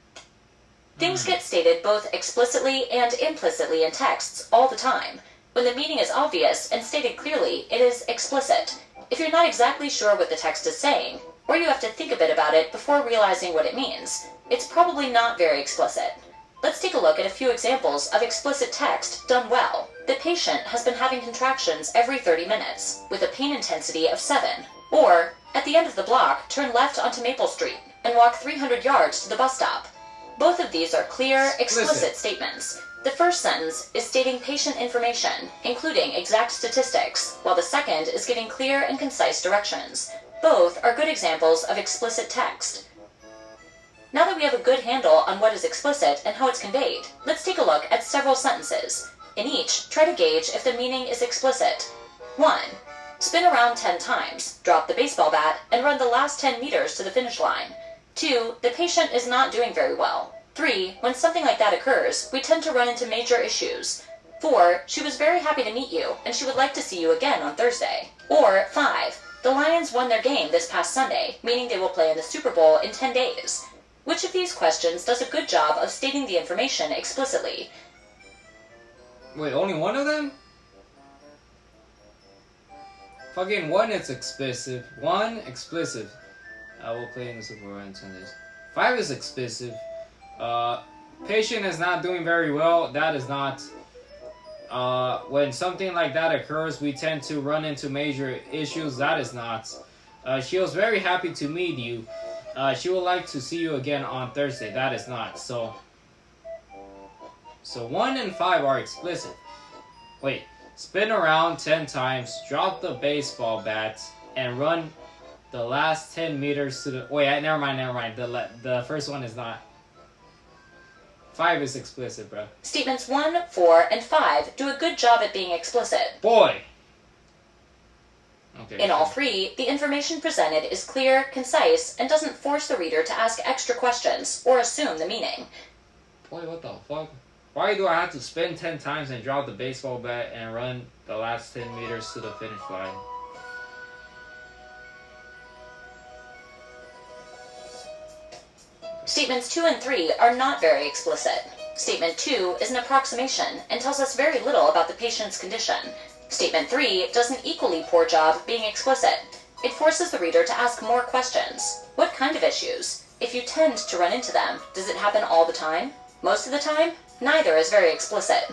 Things get stated both explicitly and implicitly in texts all the time. When the meaning is obvious and stated clearly, it is explicit. If you're not exactly sure what the text is saying, or you have to think a bit about it before realizing what it means, it's probably not very explicit. Let's take a look at a few examples of explicit text done well. The patient has been having contractions every 30 minutes, with a pain intensity of 7. Or, at the end of the block, turn left onto Maple Street and walk 300 yards to the bus stop. Both of these are clear, explicit statements. The first sentence is stating patient information, including exact statistics, while the second is giving clear and concise directions. Both are good examples of explicit text. Now that we have a good handle on what is explicit and how it's conveyed, let's take a look at several sentences. In each, try to gauge if the meaning is explicit. 1. Spin around 10 times, drop the baseball bat, and run the last 10 meters to the finish line. 2. The patient is not doing very well. 3. When something like that occurs, we tend to run into major issues. 4. She was very happy to meet you, and she would like to see you again on Thursday. Or 5. The Lions won their game this past Sunday, meaning they will play in the Super Bowl in 10 days. Which of these questions does a good job of stating the information explicitly? Wait, only one of them? Fucking 1 is explicit. 1 explicit. I will play in the Super Bowl in 10 days. 5 is explicit. Patient is not doing very well. That is not. When something like that occurs, we tend to run into major issues. That is not. She was very happy to meet you. She would like to see you again on Thursday. That is not. So 1 and 5 are explicit. Wait. Spin around 10 times, drop the baseball bat, and run the last 10 meters to the... Wait, never mind. The first one is not. 5 is explicit, bro. Statements 1, 4, and 5 do a good job at being explicit. Boy! Okay, in all 3, the information presented is clear, concise, and doesn't force the reader to ask extra questions or assume the meaning. Boy, what the fuck? Why do I have to spin 10 times and drop the baseball bat and run the last 10 meters to the finish line? Statements 2 and 3 are not very explicit. Statement 2 is an approximation and tells us very little about the patient's condition. Statement 3 does an equally poor job being explicit. It forces the reader to ask more questions. What kind of issues? If you tend to run into them, does it happen all the time? Most of the time? Neither is very explicit.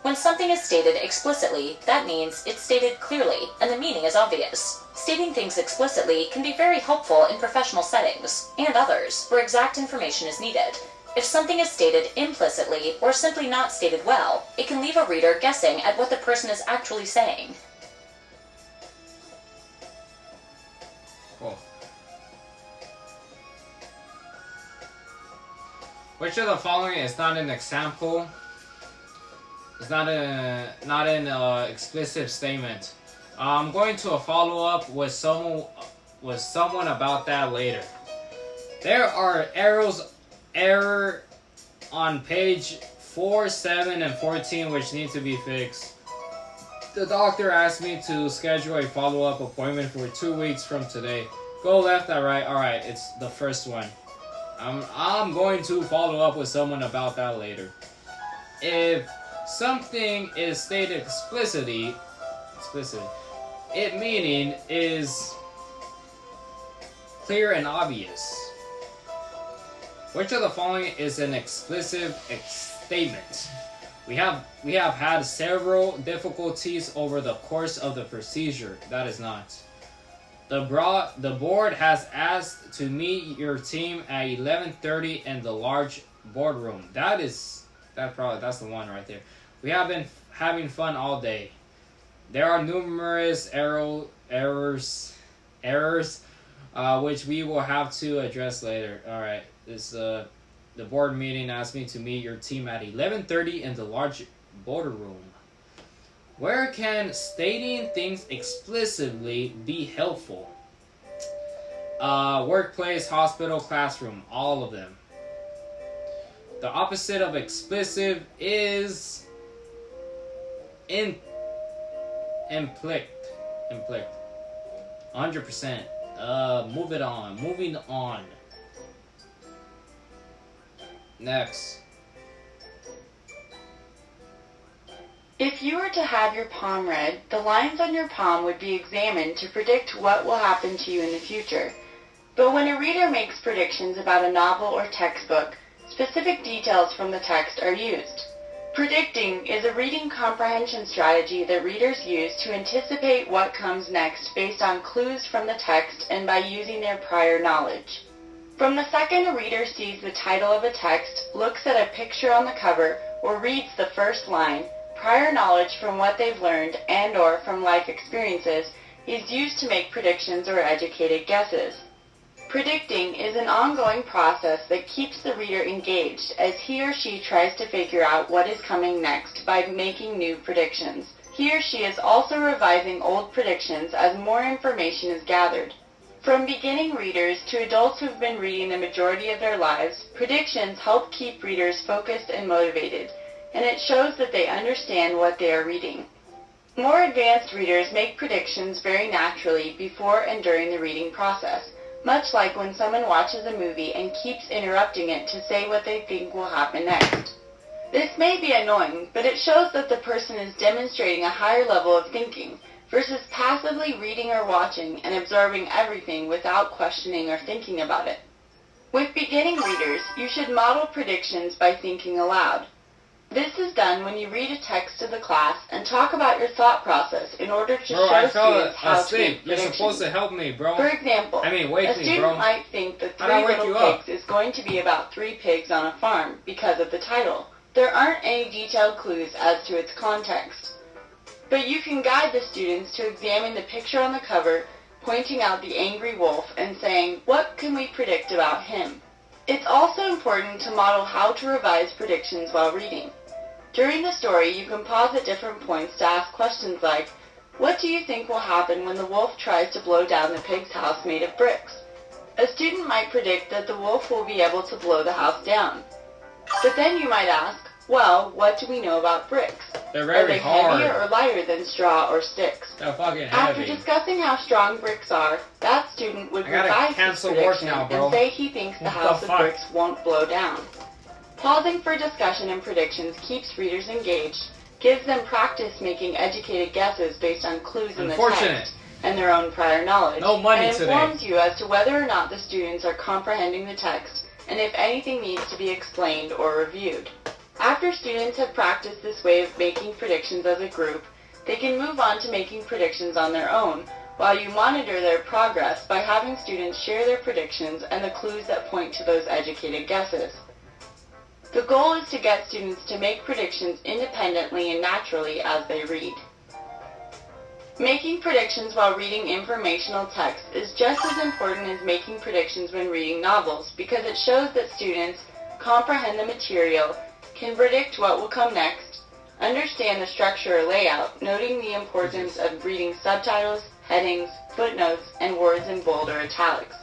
When something is stated explicitly, that means it's stated clearly, and the meaning is obvious. Stating things explicitly can be very helpful in professional settings, and others, where exact information is needed. If something is stated implicitly, or simply not stated well, it can leave a reader guessing at what the person is actually saying. Cool. Which of the following is not an example? It's not an explicit statement. I'm going to follow up with someone about that later. There are error on page 4, 7, and 14 which need to be fixed. The doctor asked me to schedule a follow-up appointment for 2 weeks from today. Go left or right? Alright, it's the first one. I'm going to follow up with someone about that later. If something is stated explicitly, it meaning is clear and obvious. Which of the following is an explicit statement? We have had several difficulties over the course of the procedure. That is not. The board has asked to meet your team at 11:30 in the large boardroom. That's the one right there. We have been having fun all day. There are numerous errors, which we will have to address later. All right, the board meeting asked me to meet your team at 11:30 in the large boardroom. Where can stating things explicitly be helpful? Workplace, hospital, classroom, all of them. The opposite of explicit is implicit. 100%. Moving on. Next. If you were to have your palm read, the lines on your palm would be examined to predict what will happen to you in the future. But when a reader makes predictions about a novel or textbook, specific details from the text are used. Predicting is a reading comprehension strategy that readers use to anticipate what comes next based on clues from the text and by using their prior knowledge. From the second a reader sees the title of a text, looks at a picture on the cover, or reads the first line, prior knowledge from what they've learned and/or from life experiences is used to make predictions or educated guesses. Predicting is an ongoing process that keeps the reader engaged as he or she tries to figure out what is coming next by making new predictions. He or she is also revising old predictions as more information is gathered. From beginning readers to adults who've been reading the majority of their lives, predictions help keep readers focused and motivated, and it shows that they understand what they are reading. More advanced readers make predictions very naturally before and during the reading process, much like when someone watches a movie and keeps interrupting it to say what they think will happen next. This may be annoying, but it shows that the person is demonstrating a higher level of thinking versus passively reading or watching and absorbing everything without questioning or thinking about it. With beginning readers, you should model predictions by thinking aloud. This is done when you read a text to the class and talk about your thought process in order to show students how to make predictions. You're supposed to help me, bro. For example, a student might think that Three Little Pigs is going to be about 3 pigs on a farm because of the title. There aren't any detailed clues as to its context. But you can guide the students to examine the picture on the cover, pointing out the angry wolf and saying, what can we predict about him? It's also important to model how to revise predictions while reading. During the story, you can pause at different points to ask questions like, what do you think will happen when the wolf tries to blow down the pig's house made of bricks? A student might predict that the wolf will be able to blow the house down. But then you might ask, well, what do we know about bricks? They're very hard. Are they heavier or lighter than straw or sticks? They're fucking heavy. After discussing how strong bricks are, that student would revise his prediction and say he thinks the house of bricks won't blow down. Pausing for discussion and predictions keeps readers engaged, gives them practice making educated guesses based on clues in the text and their own prior knowledge, no money and informs you as to whether or not the students are comprehending the text and if anything needs to be explained or reviewed. After students have practiced this way of making predictions as a group, they can move on to making predictions on their own, while you monitor their progress by having students share their predictions and the clues that point to those educated guesses. The goal is to get students to make predictions independently and naturally as they read. Making predictions while reading informational text is just as important as making predictions when reading novels, because it shows that students comprehend the material, can predict what will come next, understand the structure or layout, noting the importance of reading subtitles, headings, footnotes, and words in bold or italics.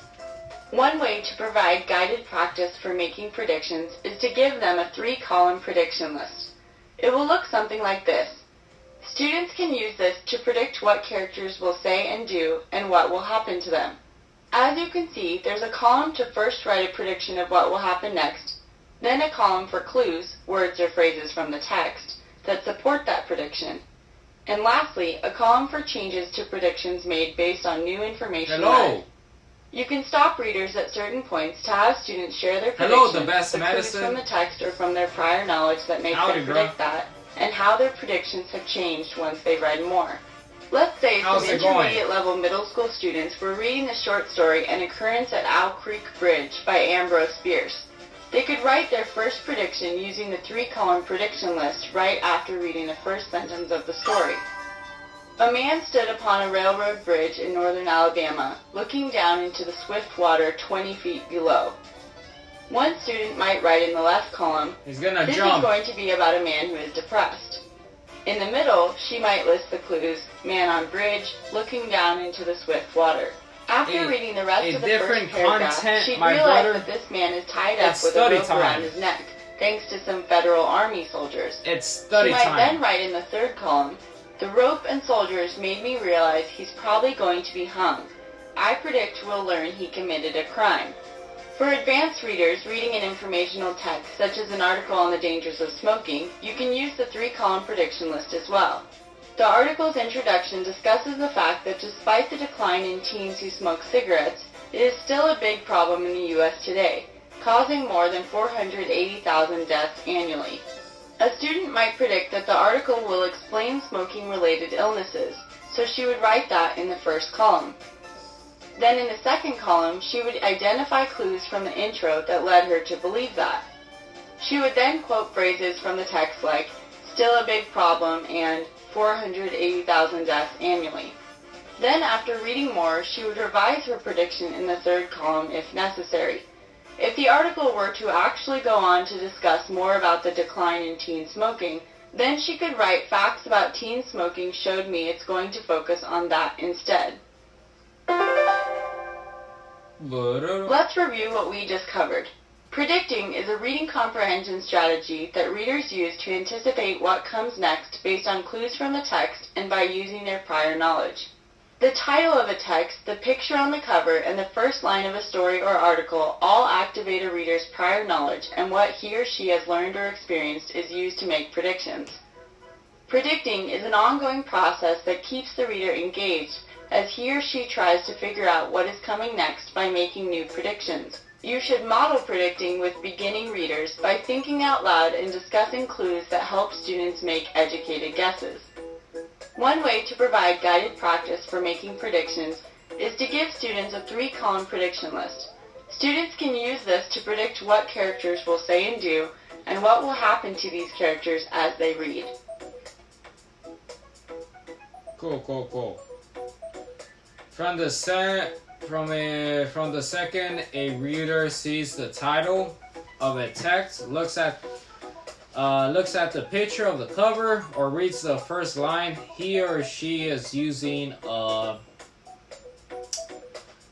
One way to provide guided practice for making predictions is to give them a 3-column prediction list. It will look something like this. Students can use this to predict what characters will say and do and what will happen to them. As you can see, there's a column to first write a prediction of what will happen next, then a column for clues, words or phrases from the text, that support that prediction, and lastly, a column for changes to predictions made based on new information read. You can stop readers at certain points to have students share their predictions, the clues from the text or from their prior knowledge that makes them predict that, and how their predictions have changed once they've read more. Let's say some intermediate level middle school students were reading the short story An Occurrence at Owl Creek Bridge by Ambrose Bierce. They could write their first prediction using the 3-column prediction list right after reading the first sentence of the story. A man stood upon a railroad bridge in northern Alabama, looking down into the swift water 20 feet below. One student might write in the left column, this is going to be about a man who is depressed. In the middle, she might list the clues, man on bridge, looking down into the swift water. After reading the rest of the first paragraph, she'd realize that this man is tied up with a rope around his neck, thanks to some Federal Army soldiers. She might then write in the 3rd column, the rope and soldiers made me realize he's probably going to be hung. I predict we'll learn he committed a crime. For advanced readers reading an informational text, such as an article on the dangers of smoking, you can use the 3-column prediction list as well. The article's introduction discusses the fact that despite the decline in teens who smoke cigarettes, it is still a big problem in the U.S. today, causing more than 480,000 deaths annually. A student might predict that the article will explain smoking-related illnesses, so she would write that in the 1st column. Then in the 2nd column, she would identify clues from the intro that led her to believe that. She would then quote phrases from the text like, still a big problem, and 480,000 deaths annually. Then after reading more, she would revise her prediction in the 3rd column if necessary. If the article were to actually go on to discuss more about the decline in teen smoking, then she could write facts about teen smoking showed me it's going to focus on that instead. Let's review what we just covered. Predicting is a reading comprehension strategy that readers use to anticipate what comes next based on clues from the text and by using their prior knowledge. The title of a text, the picture on the cover, and the first line of a story or article all activate a reader's prior knowledge, and what he or she has learned or experienced is used to make predictions. Predicting is an ongoing process that keeps the reader engaged as he or she tries to figure out what is coming next by making new predictions. You should model predicting with beginning readers by thinking out loud and discussing clues that help students make educated guesses. One way to provide guided practice for making predictions is to give students a 3-column prediction list. Students can use this to predict what characters will say and do, and what will happen to these characters as they read. Cool. From the second, a reader sees the title of a text, looks at the picture of the cover, or reads the first line, he or she is using a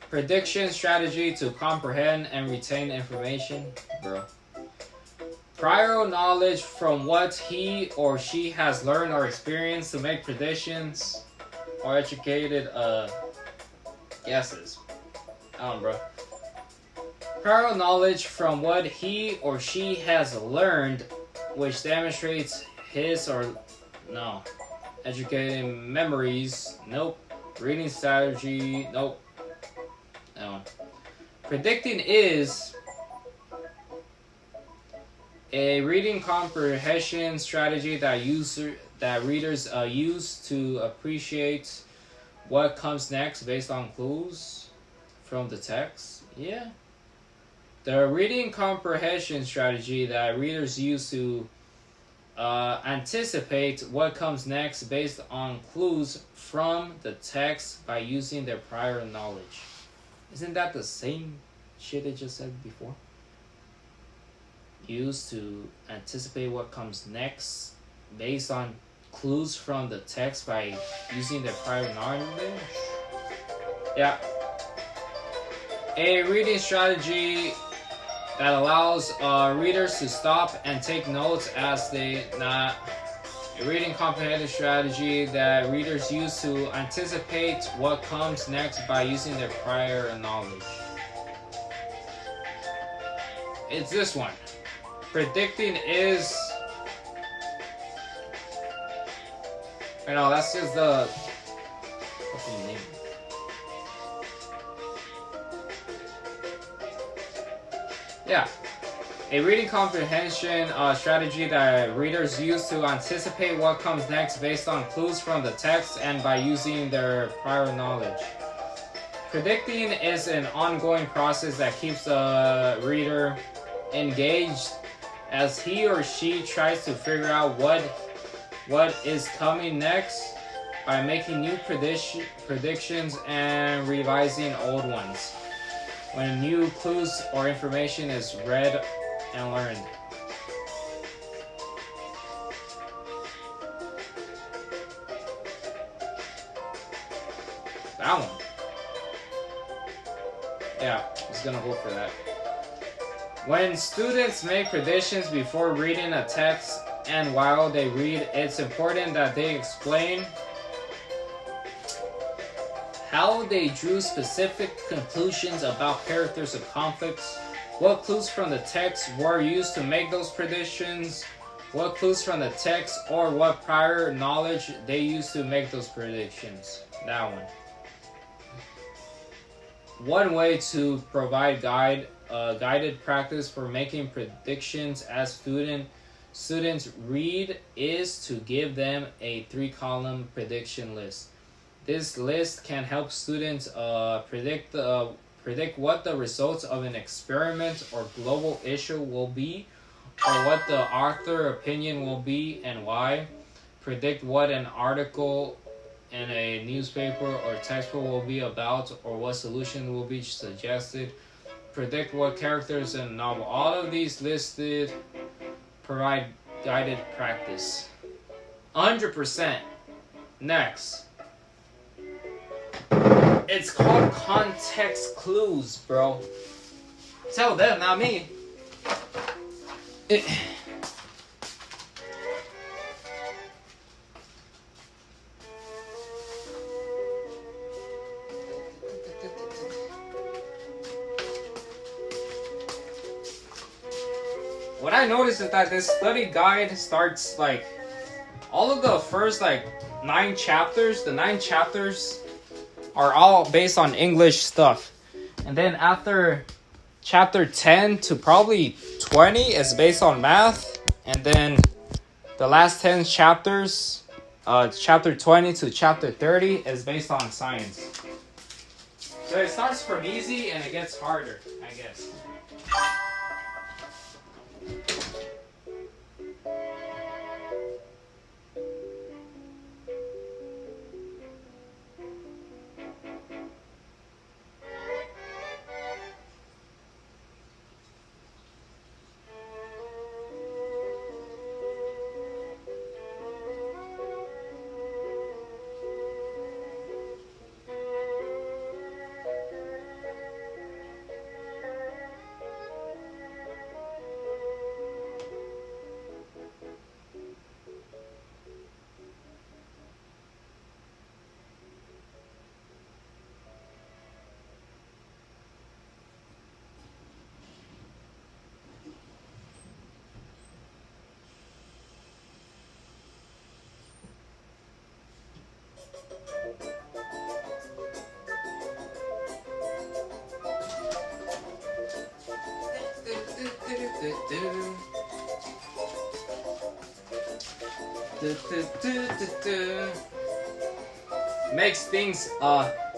prediction strategy to comprehend and retain information. Prior knowledge from what he or she has learned or experienced to make predictions or educated guesses. Prior knowledge from what he or she has learned, which demonstrates his or No. Educating memories. Nope. Reading strategy. Nope. No. Predicting is a reading comprehension strategy that readers use to appreciate what comes next based on clues from the text. Yeah. The reading comprehension strategy that readers use to anticipate what comes next based on clues from the text by using their prior knowledge. Isn't that the same shit I just said before? Used to anticipate what comes next based on clues from the text by using their prior knowledge? Yeah. A reading strategy that allows readers to stop and take notes as they not. A reading comprehension strategy that readers use to anticipate what comes next by using their prior knowledge. It's this one. Predicting is... I know, that's just the... fucking name. Yeah. A reading comprehension strategy that readers use to anticipate what comes next based on clues from the text and by using their prior knowledge. Predicting is an ongoing process that keeps the reader engaged as he or she tries to figure out what is coming next by making new predictions and revising old ones when new clues or information is read and learned. That one. Yeah, I was gonna vote for that. When students make predictions before reading a text and while they read, it's important that they explain how they drew specific conclusions about characters or conflicts, what clues from the text were used to make those predictions, what clues from the text or what prior knowledge they used to make those predictions. That one. One way to provide guided practice for making predictions as students read is to give them a 3-column prediction list. This list can help students predict what the results of an experiment or global issue will be, or what the author opinion will be and why. Predict what an article in a newspaper or textbook will be about, or what solution will be suggested. Predict what characters in a novel. All of these listed provide guided practice. 100%. Next. It's called context clues, bro. Tell them, not me. What I noticed is that this study guide starts like all of the first 9 chapters. The 9 chapters are all based on English stuff, and then after chapter 10 to probably 20 is based on math, and then the last 10 chapters, chapter 20 to chapter 30 is based on science. So it starts from easy and it gets harder, I guess.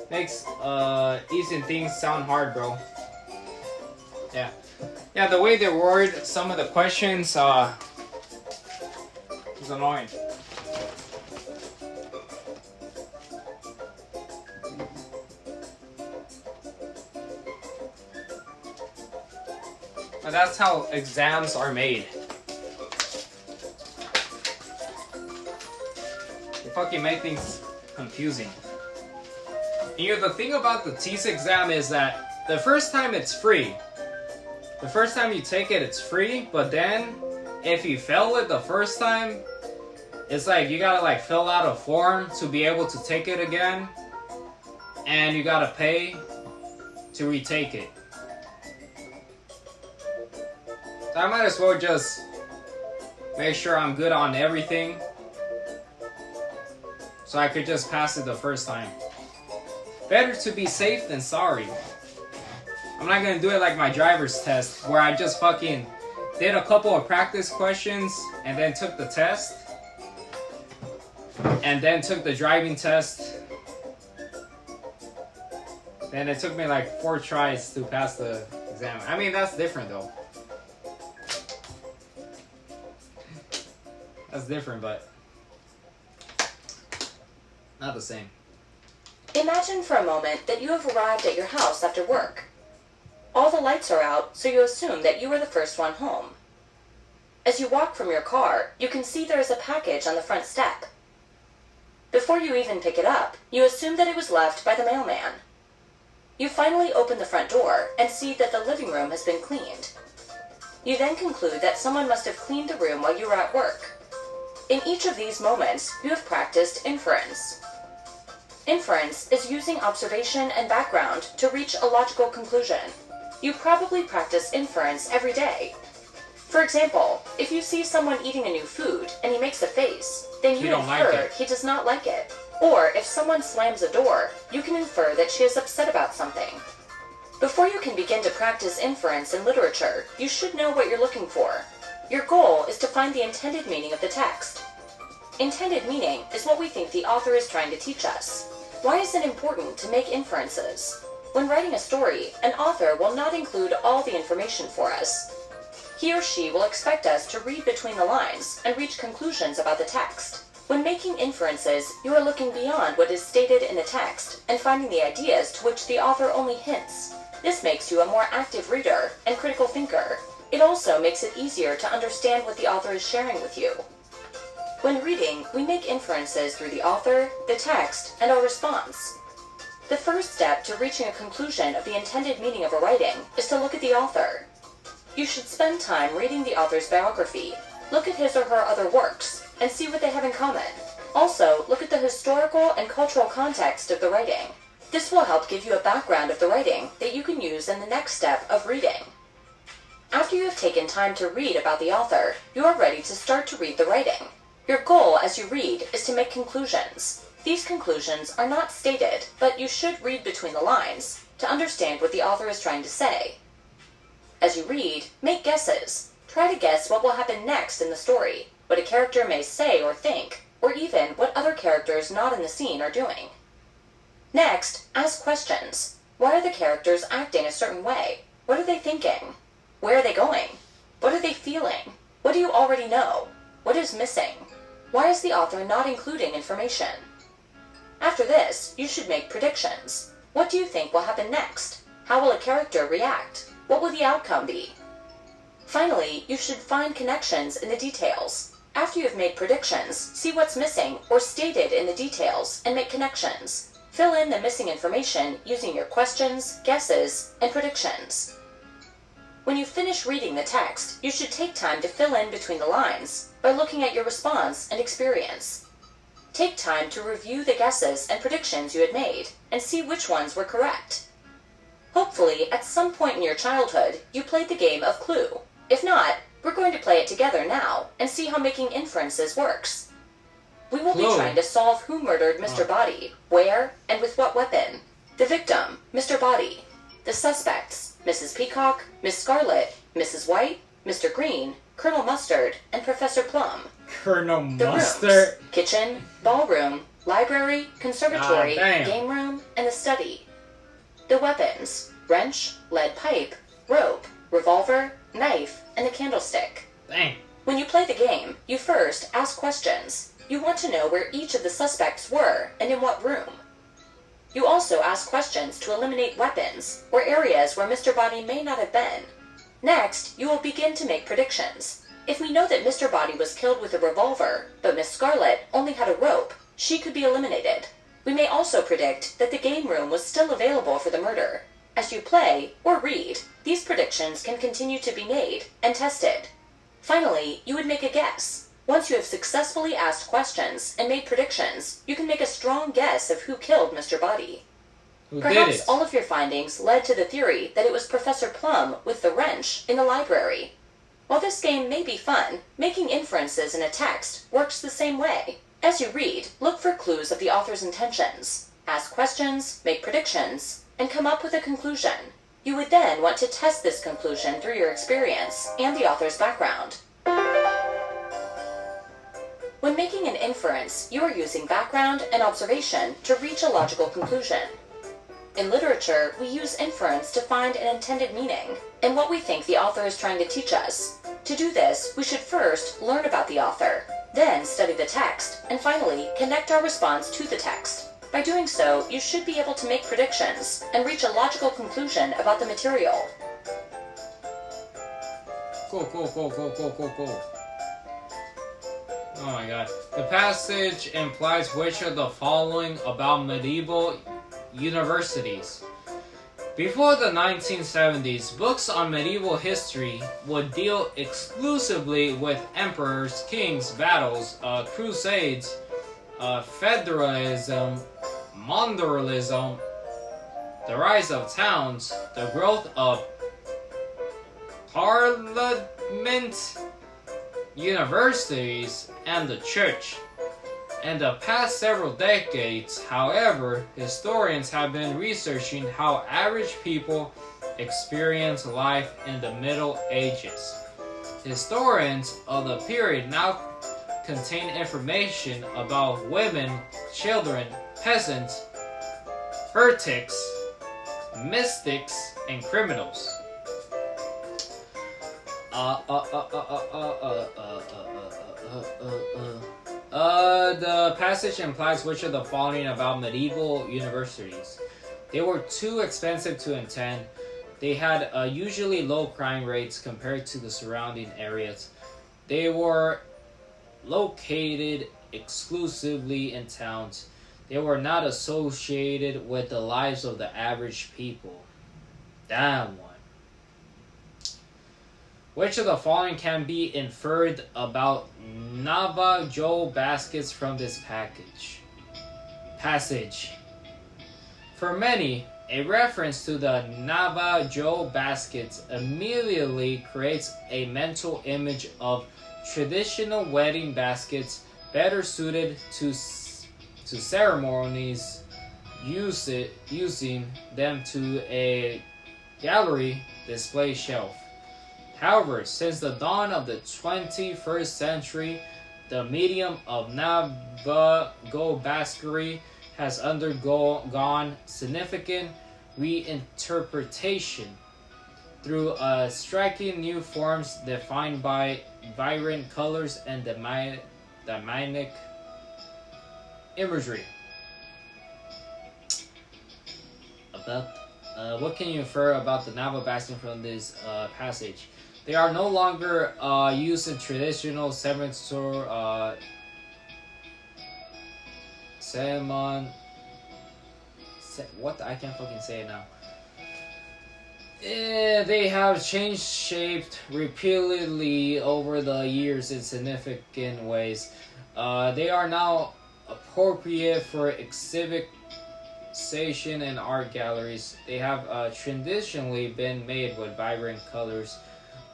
Makes easy things sound hard, bro. Yeah, the way they word some of the questions is annoying. But that's how exams are made. They fucking make things confusing. And you know, the thing about the TEAS exam is that the first time it's free. The first time you take it, it's free, but then if you fail it the first time, it's like you gotta like fill out a form to be able to take it again, and you gotta pay to retake it. So I might as well just make sure I'm good on everything, so I could just pass it the first time. Better to be safe than sorry. I'm not gonna do it like my driver's test, where I just fucking did a couple of practice questions and then took the test. And then took the driving test. Then it took me like 4 tries to pass the exam. I mean, that's different though. That's different, but not the same. Imagine for a moment that you have arrived at your house after work. All the lights are out, so you assume that you are the first one home. As you walk from your car, you can see there is a package on the front step. Before you even pick it up, you assume that it was left by the mailman. You finally open the front door and see that the living room has been cleaned. You then conclude that someone must have cleaned the room while you were at work. In each of these moments, you have practiced inference. Inference is using observation and background to reach a logical conclusion. You probably practice inference every day. For example, if you see someone eating a new food and he makes a face, then you infer he does not like it. Or if someone slams a door, you can infer that she is upset about something. Before you can begin to practice inference in literature, you should know what you're looking for. Your goal is to find the intended meaning of the text. Intended meaning is what we think the author is trying to teach us. Why is it important to make inferences? When writing a story, an author will not include all the information for us. He or she will expect us to read between the lines and reach conclusions about the text. When making inferences, you are looking beyond what is stated in the text and finding the ideas to which the author only hints. This makes you a more active reader and critical thinker. It also makes it easier to understand what the author is sharing with you. When reading, we make inferences through the author, the text, and our response. The first step to reaching a conclusion of the intended meaning of a writing is to look at the author. You should spend time reading the author's biography. Look at his or her other works, and see what they have in common. Also, look at the historical and cultural context of the writing. This will help give you a background of the writing that you can use in the next step of reading. After you have taken time to read about the author, you are ready to start to read the writing. Your goal as you read is to make conclusions. These conclusions are not stated, but you should read between the lines to understand what the author is trying to say. As you read, make guesses. Try to guess what will happen next in the story, what a character may say or think, or even what other characters not in the scene are doing. Next, ask questions. Why are the characters acting a certain way? What are they thinking? Where are they going? What are they feeling? What do you already know? What is missing? Why is the author not including information? After this, you should make predictions. What do you think will happen next? How will a character react? What will the outcome be? Finally, you should find connections in the details. After you have made predictions, see what's missing or stated in the details and make connections. Fill in the missing information using your questions, guesses, and predictions. When you finish reading the text, you should take time to fill in between the lines by looking at your response and experience. Take time to review the guesses and predictions you had made and see which ones were correct. Hopefully, at some point in your childhood, you played the game of Clue. If not, we're going to play it together now and see how making inferences works. We will Clue. be trying to solve who murdered Mr. Body, where, and with what weapon. The victim, Mr. Body. The suspects, Mrs. Peacock, Miss Scarlet, Mrs. White, Mr. Green, Colonel Mustard, and Professor Plum. Colonel The Mustard. rooms, kitchen, ballroom, library, conservatory, damn. game room, and the study. The weapons, wrench, lead pipe, rope, revolver, knife, and a candlestick. Dang. When you play the game, you first ask questions. You want to know where each of the suspects were and in what room. You also ask questions to eliminate weapons or areas where Mr. Body may not have been. Next, you will begin to make predictions. If we know that Mr. Body was killed with a revolver, but Miss Scarlet only had a rope, she could be eliminated. We may also predict that the game room was still available for the murder. As you play or read, these predictions can continue to be made and tested. Finally, you would make a guess. Once you have successfully asked questions and made predictions, you can make a strong guess of who killed Mr. Body. Who Perhaps did it? all of your findings led to the theory that it was Professor Plum with the wrench in the library. While this game may be fun, making inferences in a text works the same way. As you read, look for clues of the author's intentions. Ask questions, make predictions, and come up with a conclusion. You would then want to test this conclusion through your experience and the author's background. When making an inference, you are using background and observation to reach a logical conclusion. In literature, we use inference to find an intended meaning and what we think the author is trying to teach us. To do this, we should first learn about the author, then study the text, and finally connect our response to the text. By doing so, you should be able to make predictions and reach a logical conclusion about the material. Cool. Oh my god. The passage implies which of the following about medieval universities. Before the 1970s, books on medieval history would deal exclusively with emperors, kings, battles, crusades, federalism, monarchism, the rise of towns, the growth of parliament, universities, and the church. In the past several decades, however, historians have been researching how average people experience life in the Middle Ages. Historians of the period now contain information about women, children, peasants, heretics, mystics, and criminals. The passage implies which of the following about medieval universities. They were too expensive to attend. They had usually low crime rates compared to the surrounding areas. They were located exclusively in towns. They were not associated with the lives of the average people. That one. Which of the following can be inferred about Navajo baskets from this passage? For many, a reference to the Navajo baskets immediately creates a mental image of traditional wedding baskets better suited to ceremonies, using them to a gallery display shelf. However, since the dawn of the 21st century, the medium of Navajo basketry has undergone significant reinterpretation through striking new forms defined by vibrant colors and dynamic imagery. What can you infer about the Navajo basket from this passage? They are no longer used in traditional ceremonial what? I can't fucking say it now. They have changed shape repeatedly over the years in significant ways. They are now appropriate for exhibition and art galleries. They have traditionally been made with vibrant colors.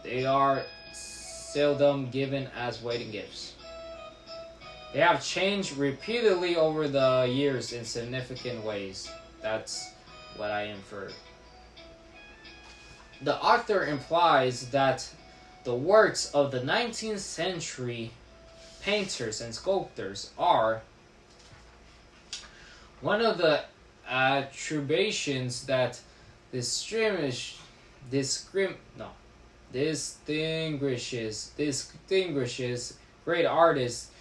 They are seldom given as wedding gifts. They have changed repeatedly over the years in significant ways. That's what I inferred. The author implies that the works of the 19th century painters and sculptors are one of the attributions that distinguishes great artists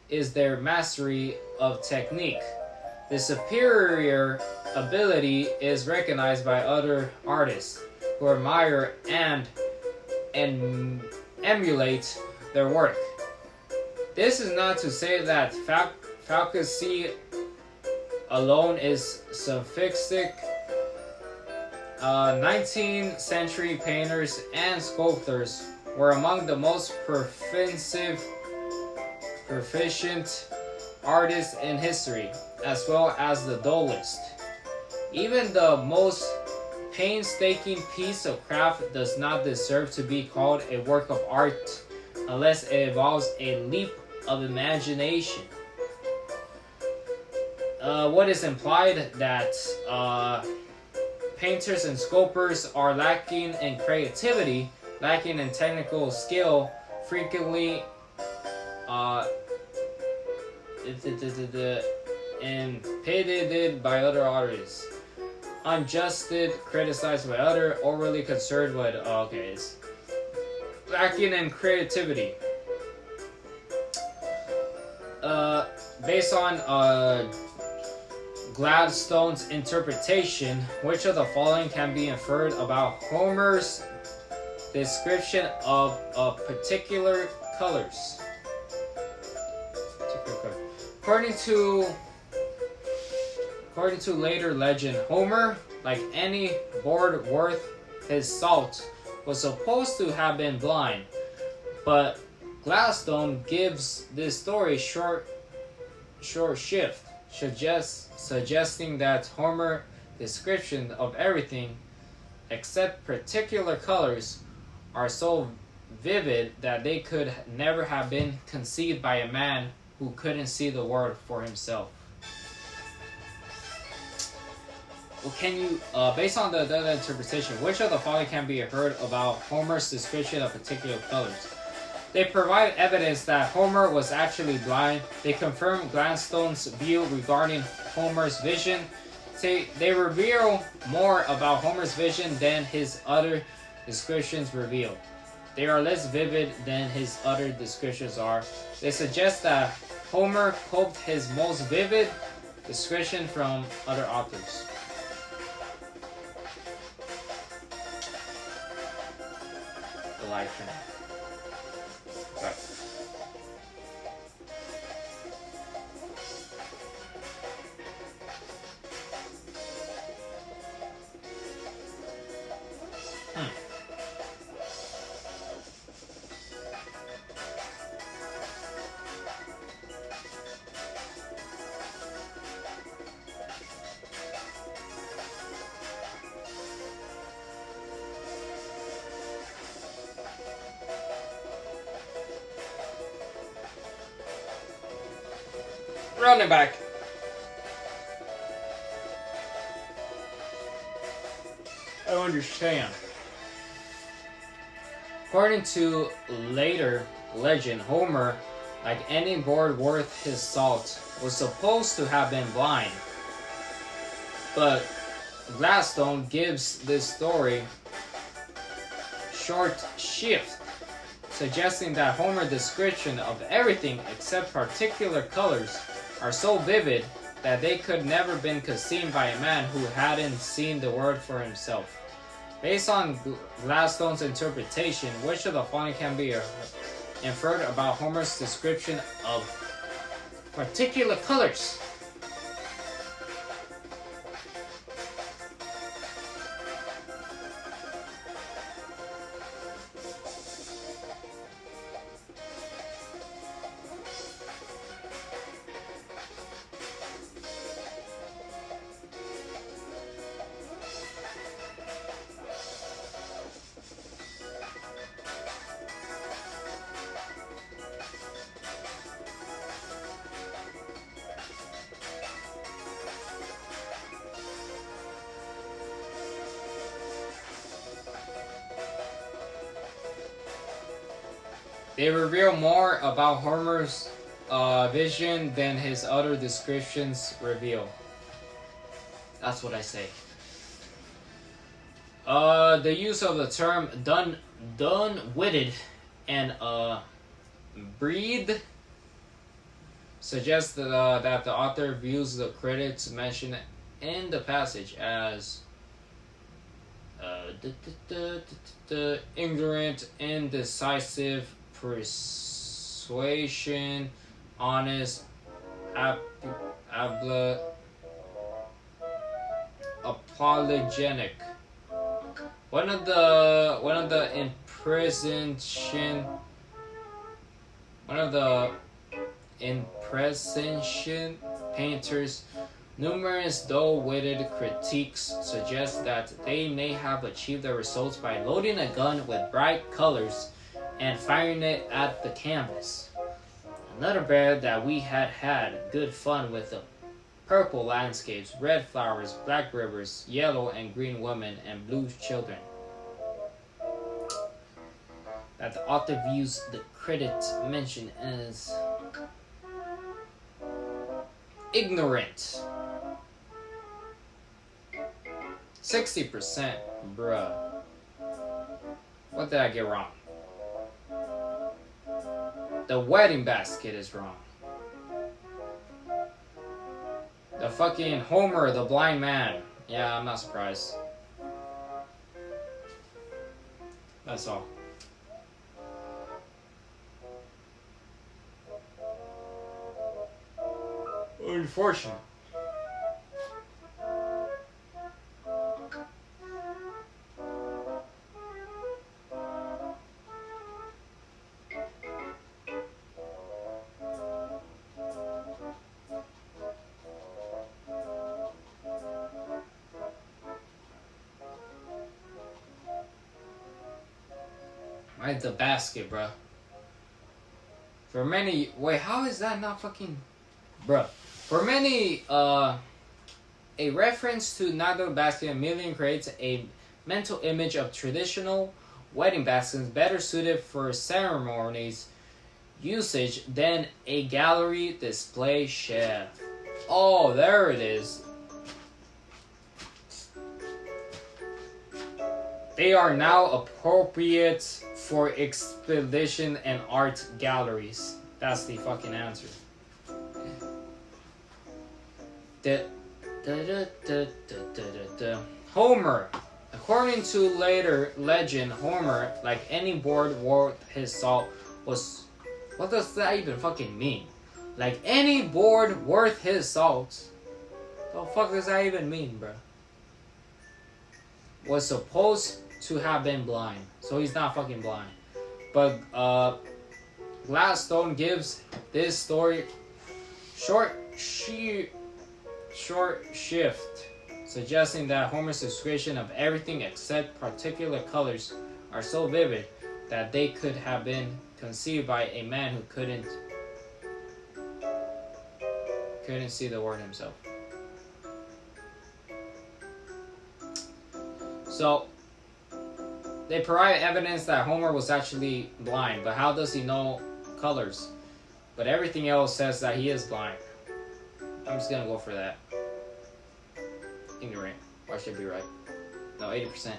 is their mastery of technique. The superior ability is recognized by other artists who admire and emulate their work. This is not to say that faculty alone is sophistic. 19th century painters and sculptors were among the most proficient artists in history, as well as the dullest. Even the most painstaking piece of craft does not deserve to be called a work of art unless it involves a leap of imagination. What is implied that painters and sculptors are lacking in creativity, lacking in technical skill, frequently impeded by other artists, unjusted, criticized by other, overly concerned with it's lacking in creativity. Based on Gladstone's interpretation, which of the following can be inferred about Homer's description of particular colors? According to later legend, Homer, like any board worth his salt, was supposed to have been blind, but Gladstone gives this story short shift, suggesting that Homer's description of everything except particular colors are so vivid that they could never have been conceived by a man who couldn't see the world for himself. Well, can you, based on the interpretation, which of the following can be heard about Homer's description of particular colors? They provide evidence that Homer was actually blind. They confirm Gladstone's view regarding Homer's vision. They reveal more about Homer's vision than his other descriptions reveal. They are less vivid than his other descriptions are. They suggest that Homer copied his most vivid description from other authors. The live stream. Okay. Running back. I understand. According to later legend, Homer, like any board worth his salt, was supposed to have been blind. But Gladstone gives this story short shift, suggesting that Homer's description of everything except particular colors are so vivid that they could never been conceived by a man who hadn't seen the world for himself. Based on Gladstone's interpretation, which of the following can be inferred about Homer's description of particular colors? They reveal more about Homer's vision than his other descriptions reveal. That's what I say. The use of the term done-witted and breed suggests that the author views the critics mentioned in the passage as ignorant, indecisive, persuasion, honest, apologetic. One of the impression painters' numerous dull-witted critiques suggest that they may have achieved their results by loading a gun with bright colors and firing it at the canvas. Another bear that we had good fun with the purple landscapes, red flowers, black rivers, yellow and green women, and blue children. That the author views the critics mentioned as ignorant. 60%, bruh. What did I get wrong? The wedding basket is wrong. The fucking Homer, the blind man. Yeah, I'm not surprised. That's all. Unfortunate. Right, the basket, bro. For many, wait, how is that not fucking, bro? For many, a reference to Naga basket immediately creates a mental image of traditional wedding baskets better suited for ceremonies usage than a gallery display shelf. Oh, there it is. They are now appropriate for exhibition and art galleries. That's the fucking answer. Homer. According to later legend, Homer, like any board worth his salt, was... What does that even fucking mean? Like any board worth his salt? The fuck does that even mean, bro? Was supposed to have been blind. So he's not fucking blind. But Gladstone gives this story short shift, suggesting that Homer's description of everything except particular colors are so vivid that they could have been conceived by a man who couldn't see the word himself. So they provide evidence that Homer was actually blind, but how does he know colors? But everything else says that he is blind. I'm just gonna go for that. Ignorant. Why should I be right? No, 80%.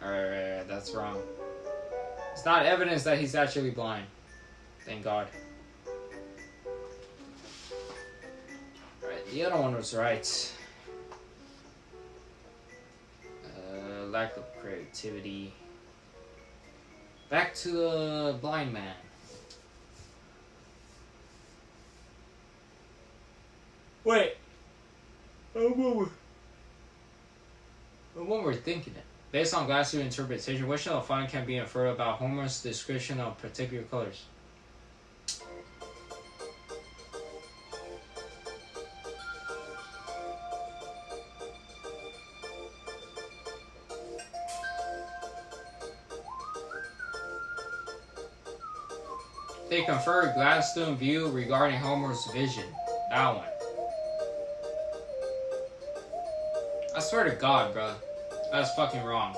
Alright, that's wrong. It's not evidence that he's actually blind. Thank God. Alright, the other one was right. Lack of creativity. Back to the blind man. Wait. When we're thinking it. Based on Glasser's interpretation, which of the following can be inferred about Homer's description of particular colors? They confer Gladstone's view regarding Homer's vision. That one. I swear to God, bro. That's fucking wrong.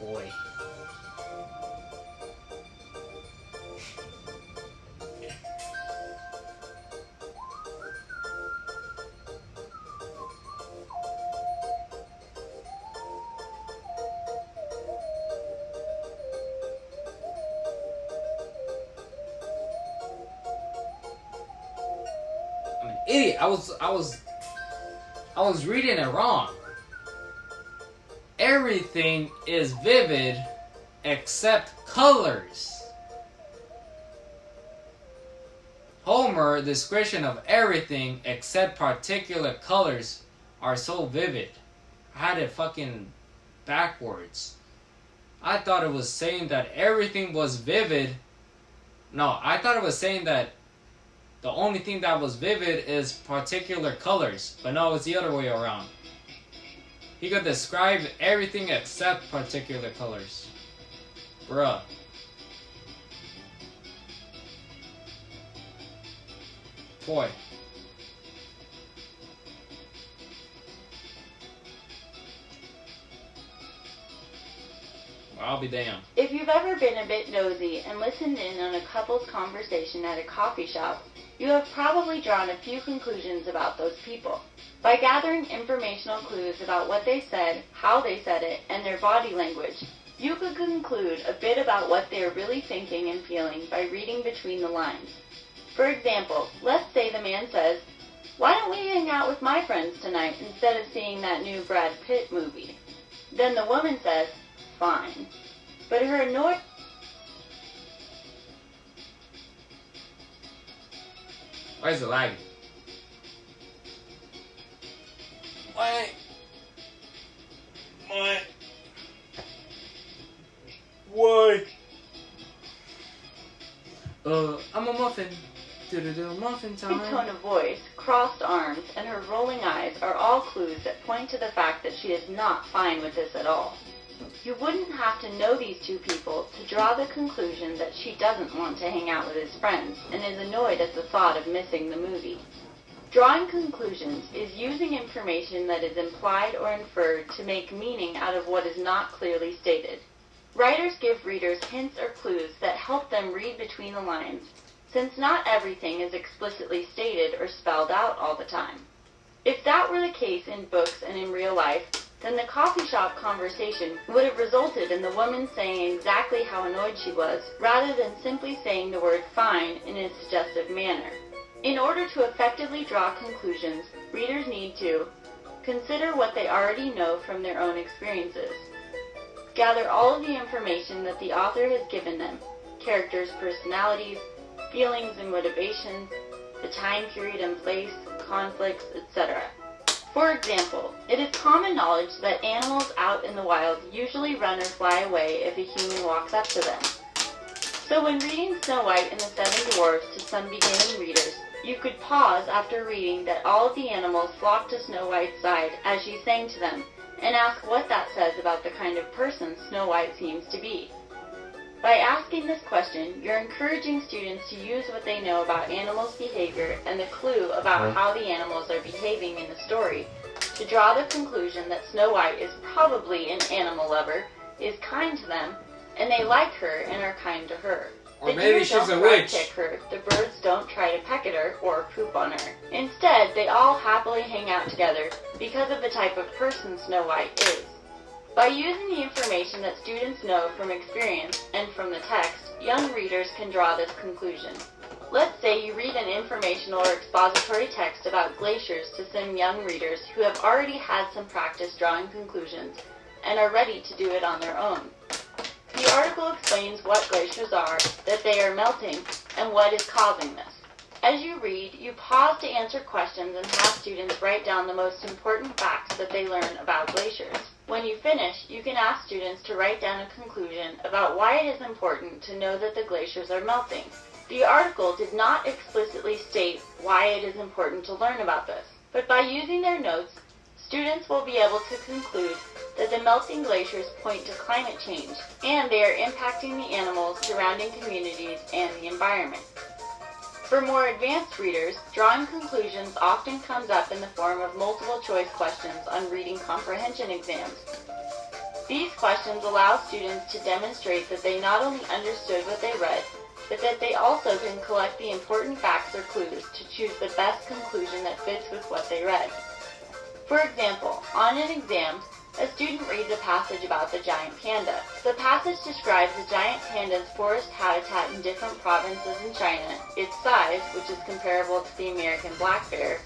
boy. I'm an idiot. I was reading it wrong. Everything is vivid except colors. Homer, description of everything except particular colors are so vivid. I had it fucking backwards. I thought it was saying that everything was vivid. No, I thought it was saying that the only thing that was vivid is particular colors. But no, it's the other way around. He could describe everything except particular colors. Bruh. Boy. Well, I'll be damned. If you've ever been a bit nosy and listened in on a couple's conversation at a coffee shop, you have probably drawn a few conclusions about those people. By gathering informational clues about what they said, how they said it, and their body language, you could conclude a bit about what they are really thinking and feeling by reading between the lines. For example, let's say the man says, "Why don't we hang out with my friends tonight instead of seeing that new Brad Pitt movie?" Then the woman says, "Fine." But her annoyed... Why is it lagging? Why? I'm a muffin. Do-do-do, muffin time. Her tone of voice, crossed arms, and her rolling eyes are all clues that point to the fact that she is not fine with this at all. You wouldn't have to know these two people to draw the conclusion that she doesn't want to hang out with his friends and is annoyed at the thought of missing the movie. Drawing conclusions is using information that is implied or inferred to make meaning out of what is not clearly stated. Writers give readers hints or clues that help them read between the lines, since not everything is explicitly stated or spelled out all the time. If that were the case in books and in real life, then the coffee shop conversation would have resulted in the woman saying exactly how annoyed she was, rather than simply saying the word fine in a suggestive manner. In order to effectively draw conclusions, readers need to consider what they already know from their own experiences, gather all of the information that the author has given them, characters' personalities, feelings and motivations, the time period and place, conflicts, etc. For example, it is common knowledge that animals out in the wild usually run or fly away if a human walks up to them. So when reading Snow White and the Seven Dwarfs to some beginning readers, you could pause after reading that all of the animals flocked to Snow White's side as she sang to them, and ask what that says about the kind of person Snow White seems to be. By asking this question, you're encouraging students to use what they know about animals' behavior and the clue about how the animals are behaving in the story to draw the conclusion that Snow White is probably an animal lover, is kind to them, and they like her and are kind to her. Or The maybe deer she's don't a try to witch. kick her, the birds don't try to peck at her or poop on her. Instead, they all happily hang out together because of the type of person Snow White is. By using the information that students know from experience and from the text, young readers can draw this conclusion. Let's say you read an informational or expository text about glaciers to some young readers who have already had some practice drawing conclusions and are ready to do it on their own. The article explains what glaciers are, that they are melting, and what is causing this. As you read, you pause to answer questions and have students write down the most important facts that they learn about glaciers. When you finish, you can ask students to write down a conclusion about why it is important to know that the glaciers are melting. The article did not explicitly state why it is important to learn about this, but by using their notes, students will be able to conclude that the melting glaciers point to climate change, and they are impacting the animals, surrounding communities, and the environment. For more advanced readers, drawing conclusions often comes up in the form of multiple choice questions on reading comprehension exams. These questions allow students to demonstrate that they not only understood what they read, but that they also can collect the important facts or clues to choose the best conclusion that fits with what they read. For example, on an exam, a student reads a passage about the giant panda. The passage describes the giant panda's forest habitat in different provinces in China, its size, which is comparable to the American black bear,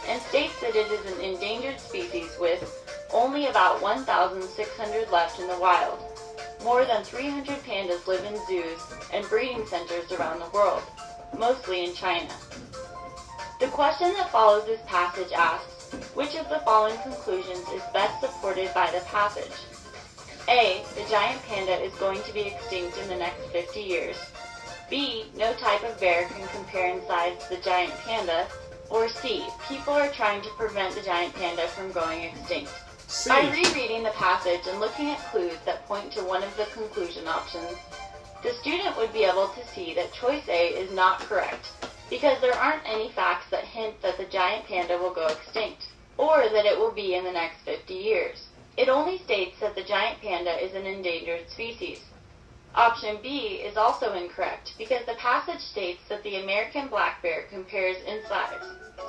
and states that it is an endangered species with only about 1,600 left in the wild. More than 300 pandas live in zoos and breeding centers around the world, mostly in China. The question that follows this passage asks, which of the following conclusions is best supported by the passage? A. The giant panda is going to be extinct in the next 50 years. B. No type of bear can compare in size to the giant panda. Or C. People are trying to prevent the giant panda from going extinct. C. By rereading the passage and looking at clues that point to one of the conclusion options, the student would be able to see that choice A is not correct, because there aren't any facts that hint that the giant panda will go extinct, or that it will be in the next 50 years. It only states that the giant panda is an endangered species. Option B is also incorrect, because the passage states that the American black bear compares in size.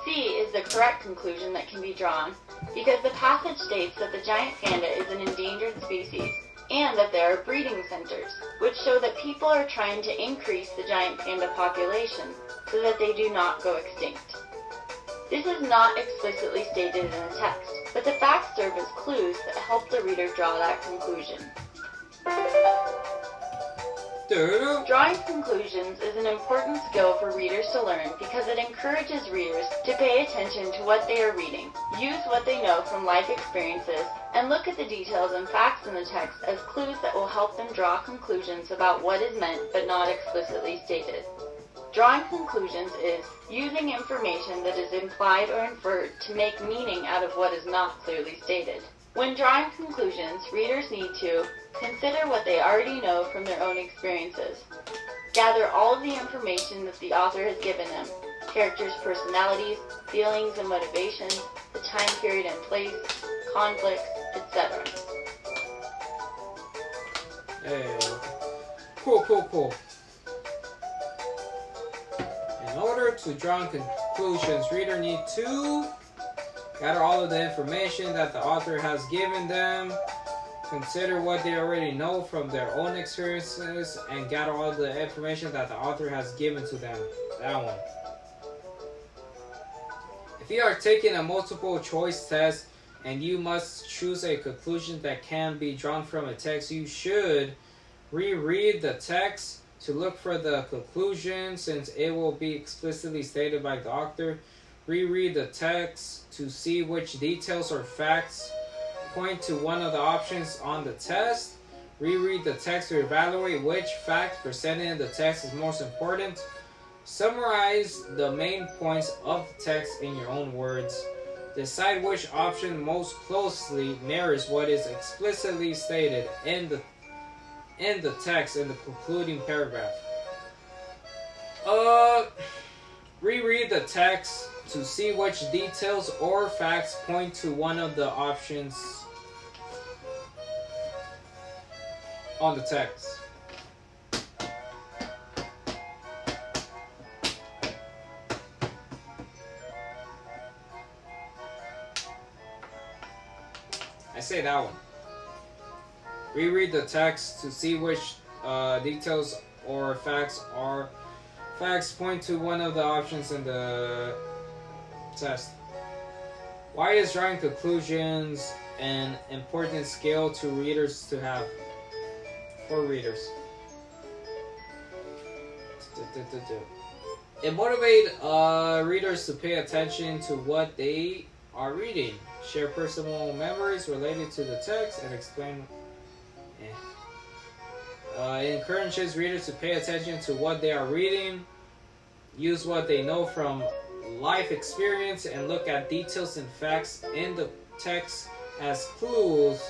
C is the correct conclusion that can be drawn, because the passage states that the giant panda is an endangered species, and that there are breeding centers, which show that people are trying to increase the giant panda population so that they do not go extinct. This is not explicitly stated in the text, but the facts serve as clues that help the reader draw that conclusion. Drawing conclusions is an important skill for readers to learn because it encourages readers to pay attention to what they are reading, use what they know from life experiences, and look at the details and facts in the text as clues that will help them draw conclusions about what is meant but not explicitly stated. Drawing conclusions is using information that is implied or inferred to make meaning out of what is not clearly stated. When drawing conclusions, readers need to consider what they already know from their own experiences. Gather all of the information that the author has given them, characters' personalities, feelings and motivations, the time period and place, conflicts, etc. Hey. Cool. In order to draw conclusions, reader need to gather all of the information that the author has given them, consider what they already know from their own experiences, and gather all the information that the author has given to them. That one. If you are taking a multiple choice test and you must choose a conclusion that can be drawn from a text, you should reread the text to look for the conclusion since it will be explicitly stated by the author. Reread the text to see which details or facts point to one of the options on the test. Reread the text to evaluate which fact presented in the text is most important. Summarize the main points of the text in your own words. Decide which option most closely mirrors what is explicitly stated in the text in the concluding paragraph. Reread the text to see which details or facts point to one of the options on the text. I say that one. Reread the text to see which details or facts point to one of the options in the test. Why is drawing conclusions an important skill to readers to have? For readers. It motivates readers to pay attention to what they are reading, share personal memories related to the text, and explain. It encourages readers to pay attention to what they are reading, use what they know from life experience, and look at details and facts in the text as clues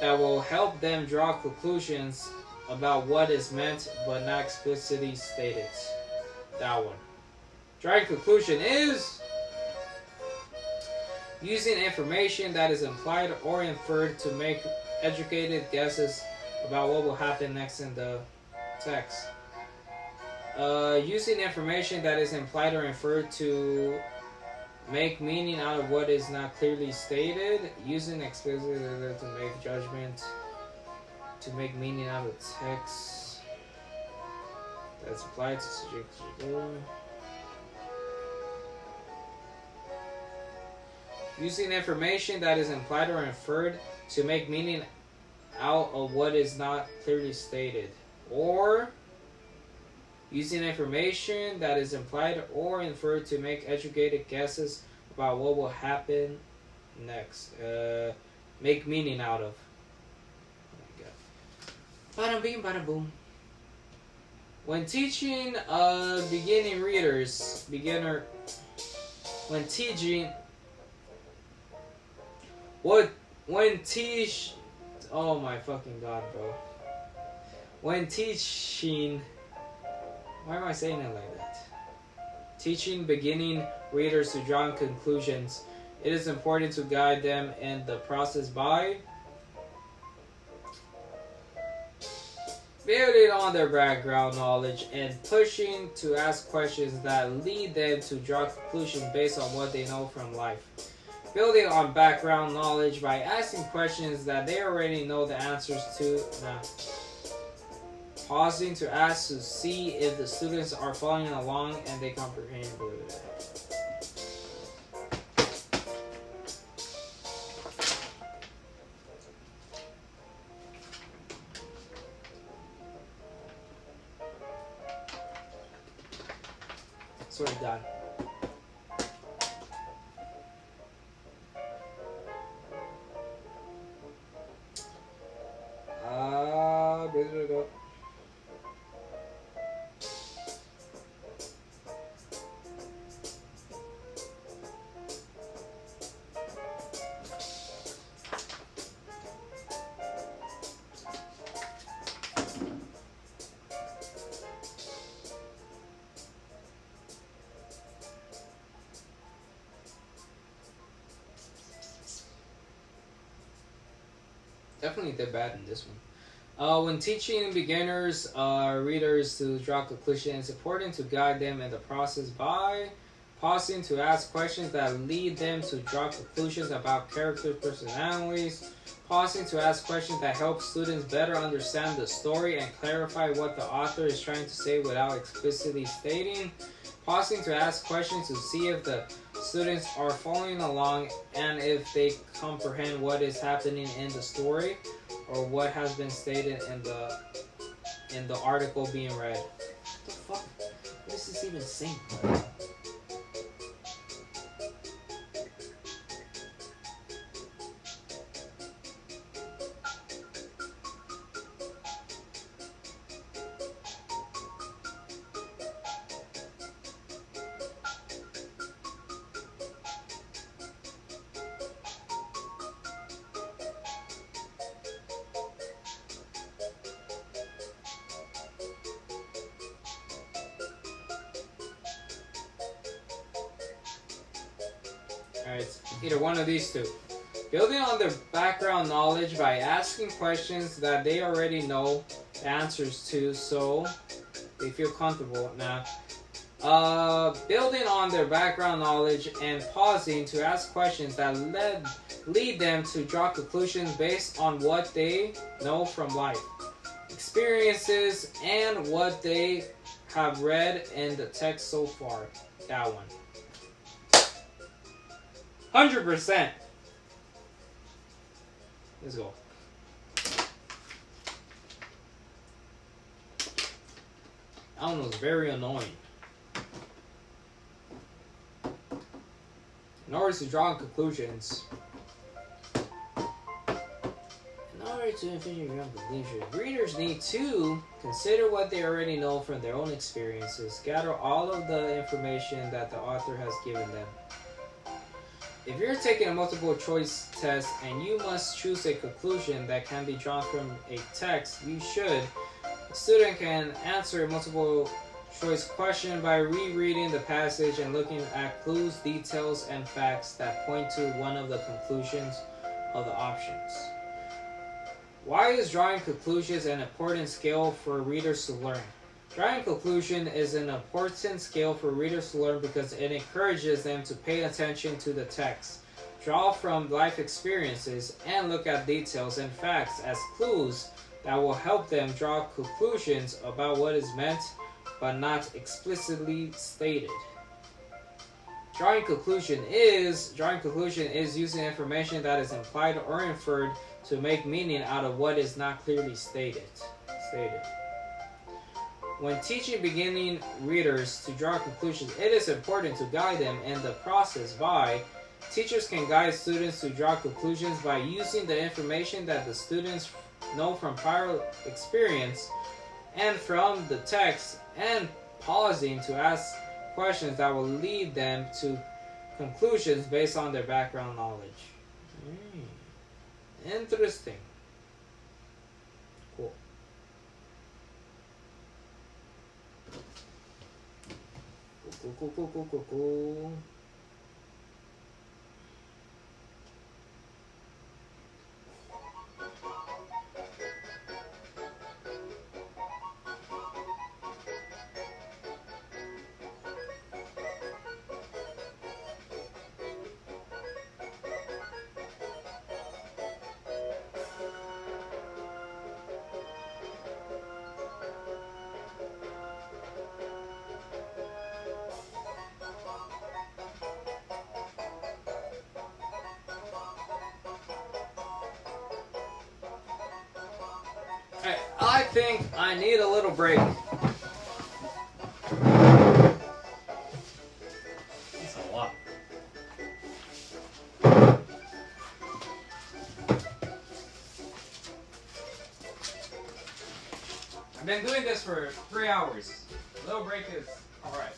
that will help them draw conclusions about what is meant but not explicitly stated. That one. Drawing conclusion is Using information that is implied or inferred to make educated guesses about what will happen next in the text. Using information that is implied or inferred to make meaning out of what is not clearly stated. Using explicit to make judgment, to make meaning out of text that's applied to subject. Using information that is implied or inferred to make meaning out of what is not clearly stated. Or using information that is implied or inferred to make educated guesses about what will happen next. Make meaning out of. Oh my god. Bada bing, bada boom. When teaching beginning readers, oh my fucking god, bro. When teaching, why am I saying it like that? Teaching beginning readers to draw conclusions, it is important to guide them in the process by building on their background knowledge and pushing to ask questions that lead them to draw conclusions based on what they know from life. Building on background knowledge by asking questions that they already know the answers to. Pausing to ask to see if the students are following along and they comprehend. Swear to God. There we go. Definitely did bad in this one. When teaching beginners, readers to draw conclusions, it's important to guide them in the process by pausing to ask questions that lead them to draw conclusions about characters, personalities, pausing to ask questions that help students better understand the story and clarify what the author is trying to say without explicitly stating, pausing to ask questions to see if the students are following along and if they comprehend what is happening in the story or what has been stated in the article being read. What the fuck? What is this even saying? Alright, either one of these two. Building on their background knowledge by asking questions that they already know the answers to so they feel comfortable. Now, building on their background knowledge and pausing to ask questions that lead them to draw conclusions based on what they know from life, experiences, and what they have read in the text so far. That one. 100%. Let's go. That one was very annoying. In order to draw conclusions, readers need to consider what they already know from their own experiences, gather all of the information that the author has given them. If you're taking a multiple choice test and you must choose a conclusion that can be drawn from a text, you should. A student can answer a multiple choice question by rereading the passage and looking at clues, details, and facts that point to one of the conclusions of the options. Why is drawing conclusions an important skill for readers to learn? Drawing conclusion is an important skill for readers to learn because it encourages them to pay attention to the text, draw from life experiences, and look at details and facts as clues that will help them draw conclusions about what is meant but not explicitly stated. Drawing conclusion is using information that is implied or inferred to make meaning out of what is not clearly stated. When teaching beginning readers to draw conclusions, it is important to guide them in the process by teachers can guide students to draw conclusions by using the information that the students know from prior experience and from the text, and pausing to ask questions that will lead them to conclusions based on their background knowledge. Interesting. Cool. Cool. I think I need a little break. That's a lot. I've been doing this for 3 hours. A little break is alright.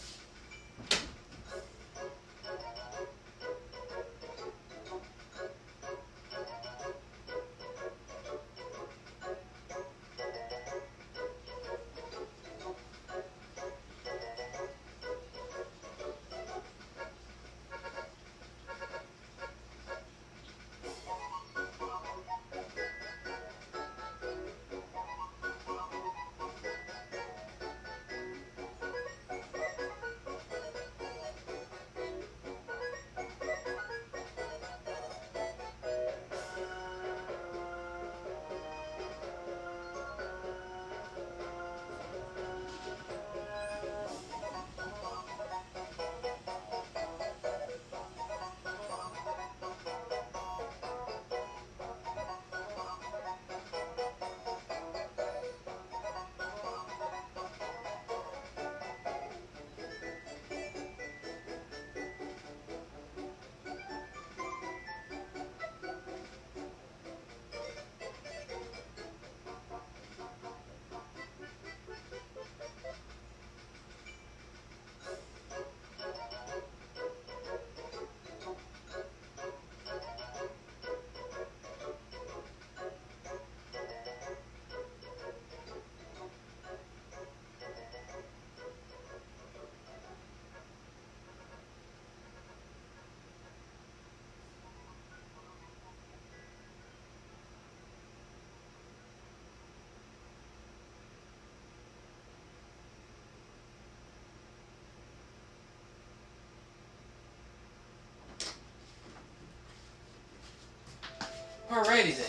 Alrighty then.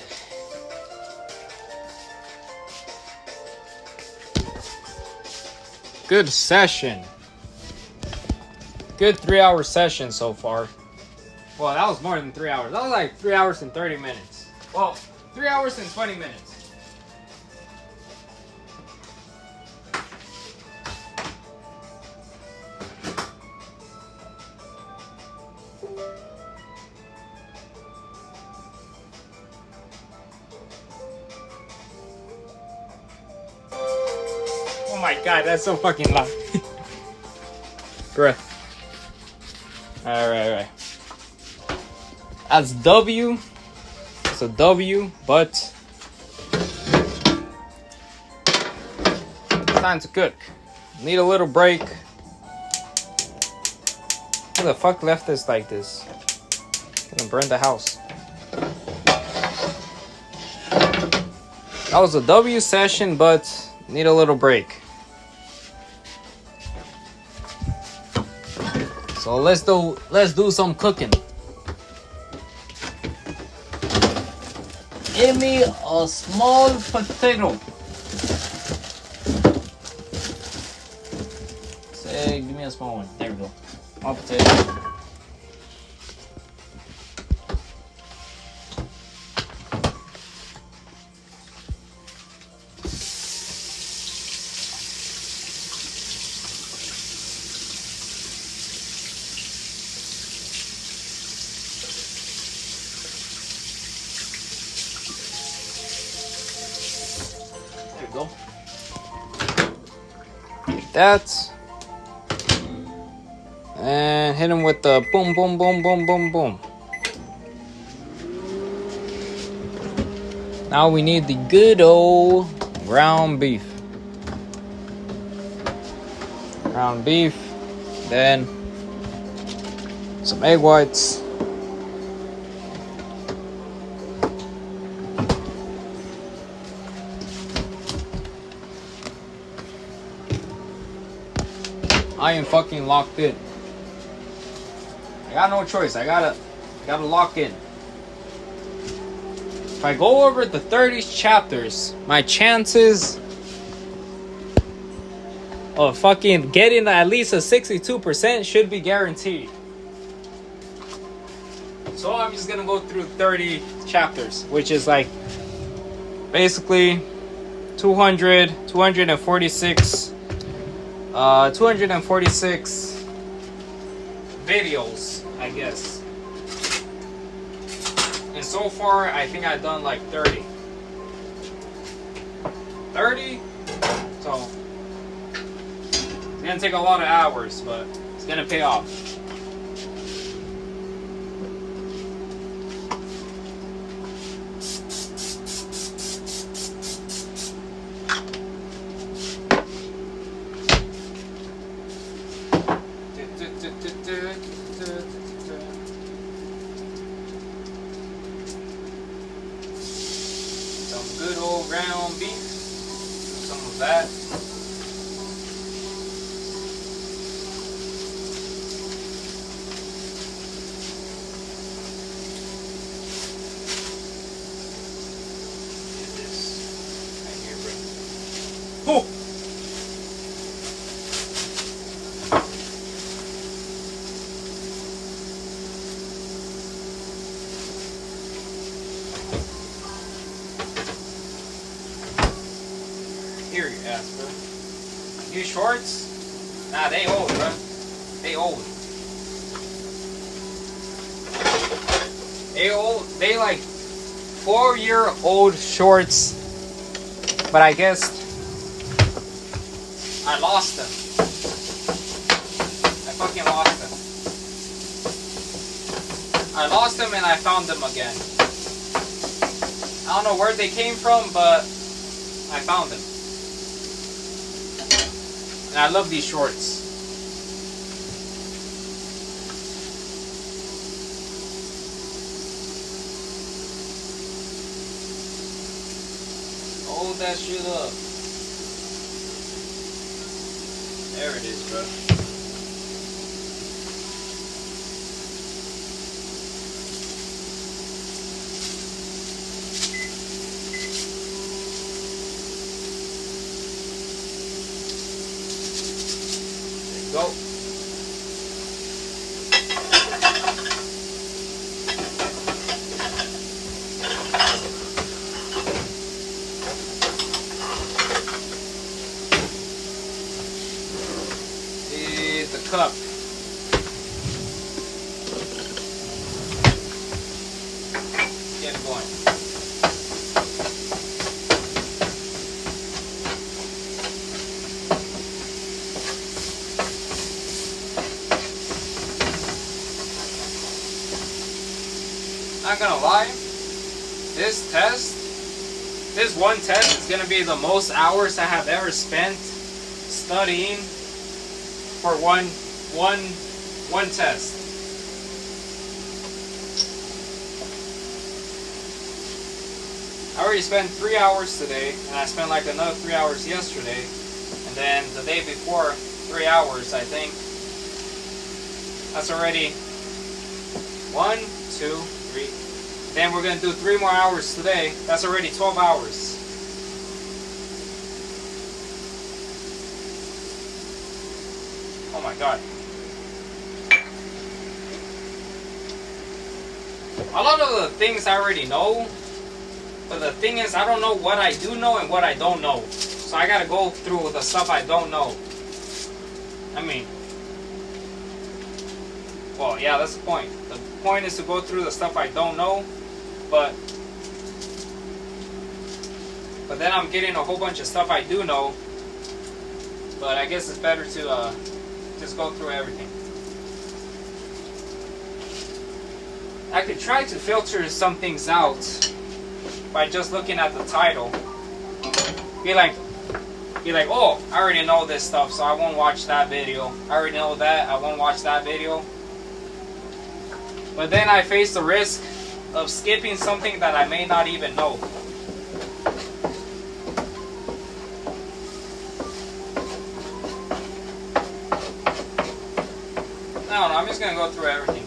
Good session. Good 3-hour session so far. Well, that was more than 3 hours. That was like 3 hours and 30 minutes. Well, 3 hours and 20 minutes. Oh my god, that's so fucking loud. Breath. Alright. That's W. It's a W, but it's time to cook. Need a little break. Who the fuck left this like this? Gonna burn the house. That was a W session, but need a little break. So let's do some cooking. Give me a small potato. Say, give me a small one. There we go. Small potato. Go. Like that. And hit him with the boom, boom, boom, boom, boom, boom. Now we need the good old ground beef. Ground beef. Then some egg whites. I am fucking locked in. I got no choice. I gotta lock in. If I go over the 30 chapters, my chances of fucking getting at least a 62% should be guaranteed. So I'm just gonna go through 30 chapters, which is like basically 246 videos, I guess. And so far, I think I've done like 30. 30? So, it's gonna take a lot of hours, but it's gonna pay off. Some good old ground beef. Some of that. Right here, bro. Oh! Here, you ass, bro. New shorts? Nah, they old, bro. They old. They old. They like 4-year-old shorts. But I guess I lost them. I fucking lost them. I lost them and I found them again. I don't know where they came from, but I found them. And I love these shorts. Hold that shit up. There it is, bro. Go. Here's the cup. Get it going. Not gonna lie, this one test is gonna be the most hours I have ever spent studying for one test. I already spent 3 hours today, and I spent like another 3 hours yesterday, and then the day before 3 hours, I think. That's already 1, 2, 3. Then we're gonna do 3 more hours today. That's already 12 hours. Oh my god. A lot of the things I already know, but the thing is I don't know what I do know and what I don't know. So I gotta go through the stuff I don't know. I mean, well, yeah, that's the point. The point is to go through the stuff I don't know, but then I'm getting a whole bunch of stuff I do know. But I guess it's better to just go through everything. I could try to filter some things out by just looking at the title. Be like, oh, I already know this stuff, so I won't watch that video. I already know that, I won't watch that video. But then I face the risk of skipping something that I may not even know. I don't know, I'm just gonna go through everything.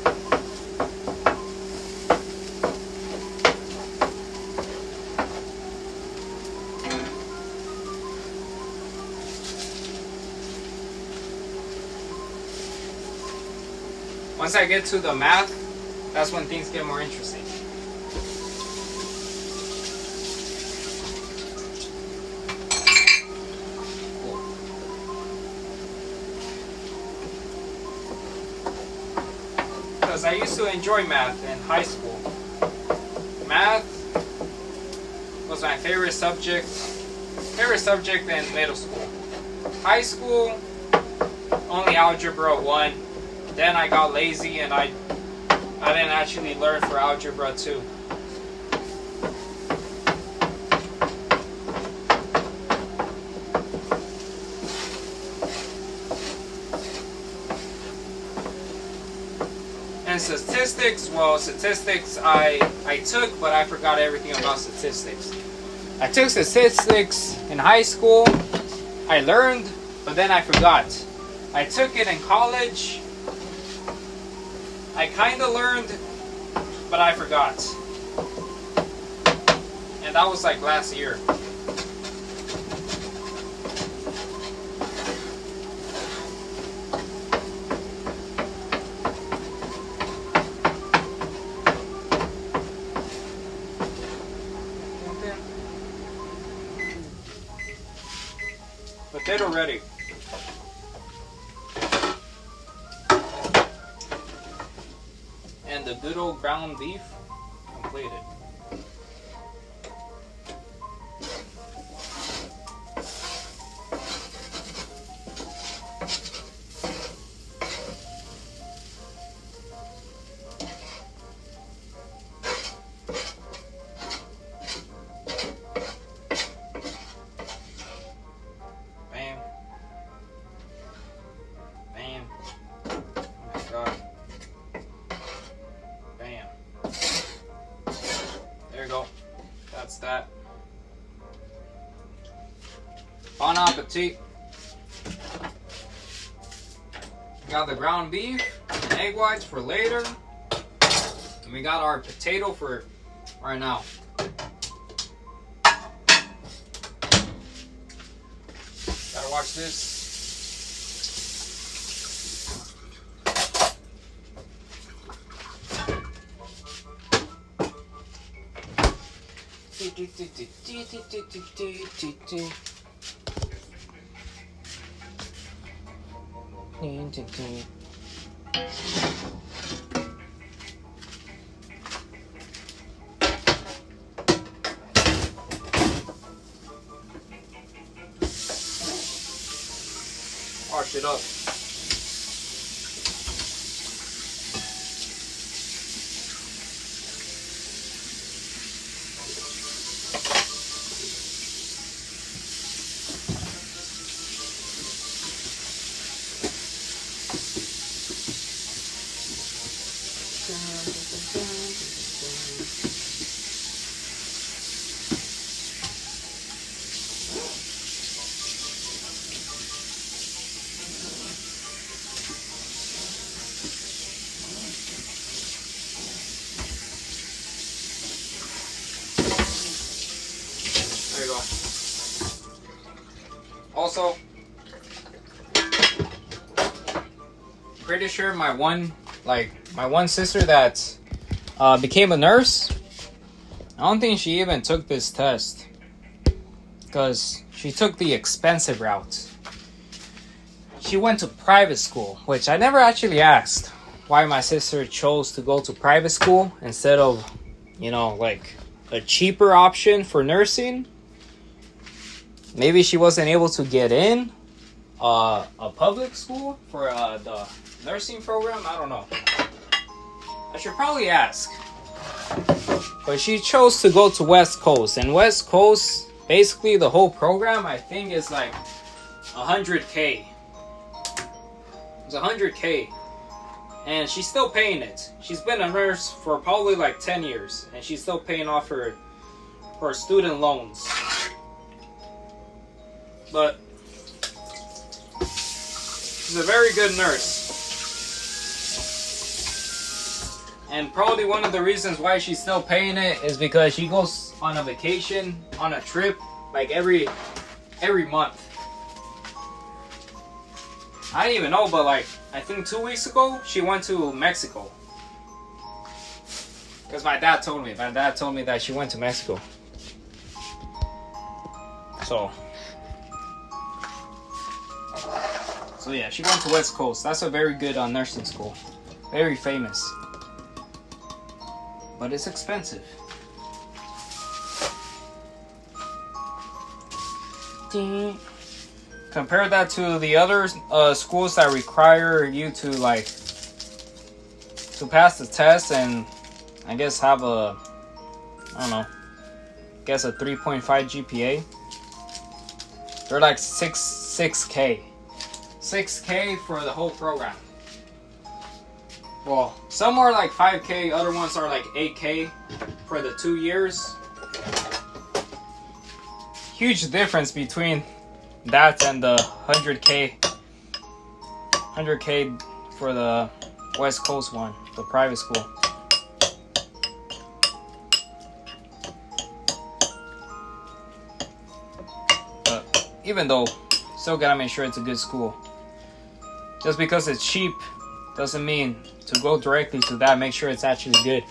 Once I get to the math, that's when things get more interesting. Because I used to enjoy math in high school. Math was my favorite subject in middle school. High school, only Algebra 1. Then I got lazy and I didn't actually learn for Algebra 2. And statistics, well, statistics I took, but I forgot everything about statistics. I took statistics in high school. I learned, but then I forgot. I took it in college. I kind of learned, but I forgot. And that was like last year. Potato ready. And the good old ground beef completed. Bam. Bam. Oh my god. Bam. There you go. That's that. Bon appetit. Got the ground beef, egg whites for later. And we got our potato for right now. Gotta watch this. Wash it up. Also, pretty sure my one sister that became a nurse, I don't think she even took this test because she took the expensive route. She went to private school, which I never actually asked why my sister chose to go to private school instead of, like a cheaper option for nursing. Maybe she wasn't able to get in a public school for the nursing program. I don't know. I should probably ask. But she chose to go to West Coast. And West Coast, basically the whole program, I think is like $100K. It's $100K. And she's still paying it. She's been a nurse for probably like 10 years. And she's still paying off her student loans. But she's a very good nurse. And probably one of the reasons why she's still paying it is because she goes on a vacation, on a trip, like every month. I didn't even know, but like, I think 2 weeks ago, she went to Mexico. Because my dad told me that she went to Mexico. So yeah, she went to West Coast. That's a very good nursing school. Very famous. But it's expensive. Compare that to the other schools that require you to pass the test and I guess have a 3.5 GPA. They're like 6K. 6K for the whole program. Well, some are like 5K, other ones are like 8K for the 2 years. Huge difference between that and the 100K for the West Coast one, the private school. But even though, still gotta make sure it's a good school. Just because it's cheap doesn't mean to go directly to that. Make sure it's actually good.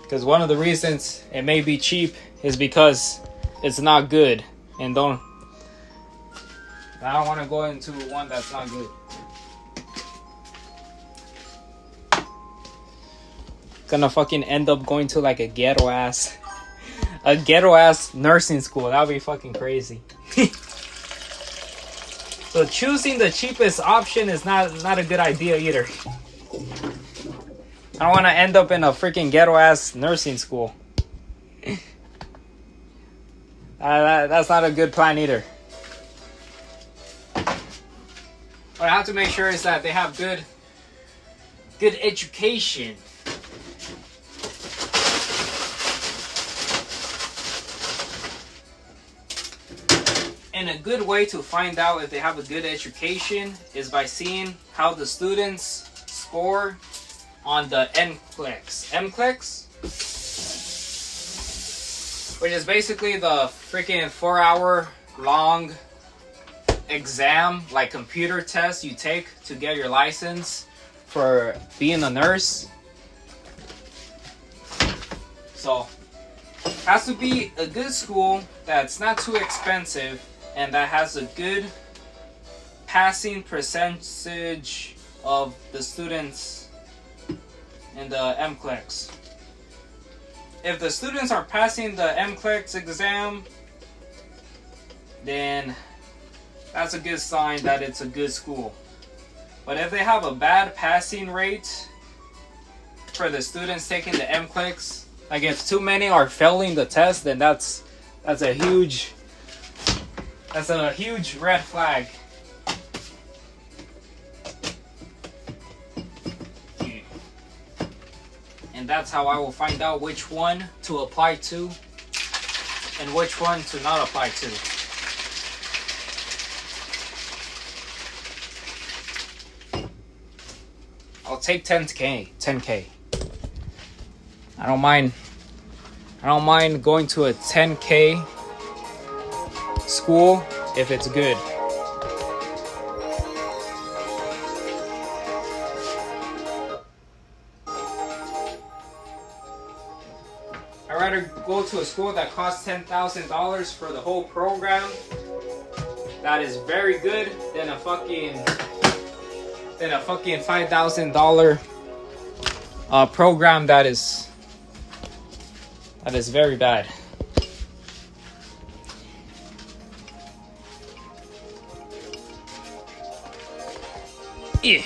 Because one of the reasons it may be cheap is because it's not good. And I don't want to go into one that's not good. Gonna fucking end up going to like a ghetto ass nursing school. That would be fucking crazy. So choosing the cheapest option is not a good idea either. I don't want to end up in a freaking ghetto ass nursing school. That's not a good plan either. What I have to make sure is that they have good education. And a good way to find out if they have a good education is by seeing how the students score on the NCLEX. NCLEX? Which is basically the freaking 4-hour long exam, like computer test you take to get your license for being a nurse. So, has to be a good school that's not too expensive and that has a good passing percentage of the students in the NCLEX. If the students are passing the NCLEX exam, then that's a good sign that it's a good school. But if they have a bad passing rate for the students taking the NCLEX, like if too many are failing the test, then that's a huge red flag. And that's how I will find out which one to apply to and which one to not apply to. I'll take 10K. I don't mind going to a 10K school if it's good. I'd rather go to a school that costs $10,000 for the whole program, that is very good, than a fucking $5,000 program that is very bad. Yeah.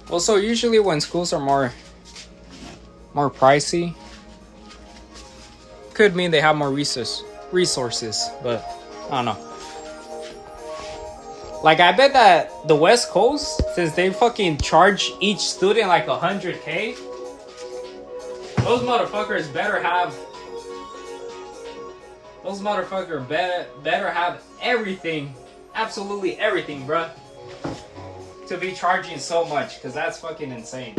Well, so usually when schools are more pricey, could mean they have more resources, but I don't know. Like, I bet that the West Coast, since they fucking charge each student like $100K, those motherfuckers better have everything, absolutely everything, bruh, to be charging so much, because that's fucking insane.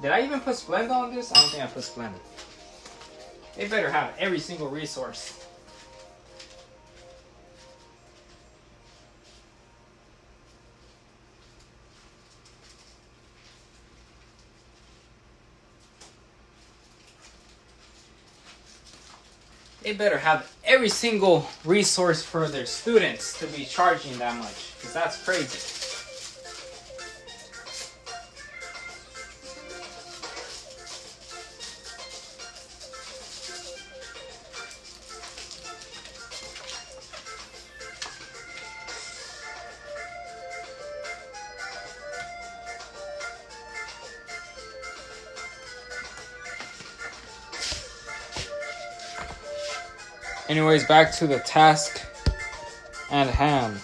Did I even put Splenda on this? I don't think I put Splenda. They better have every single resource. They better have every single resource for their students to be charging that much, because that's crazy. Anyways, back to the task at hand.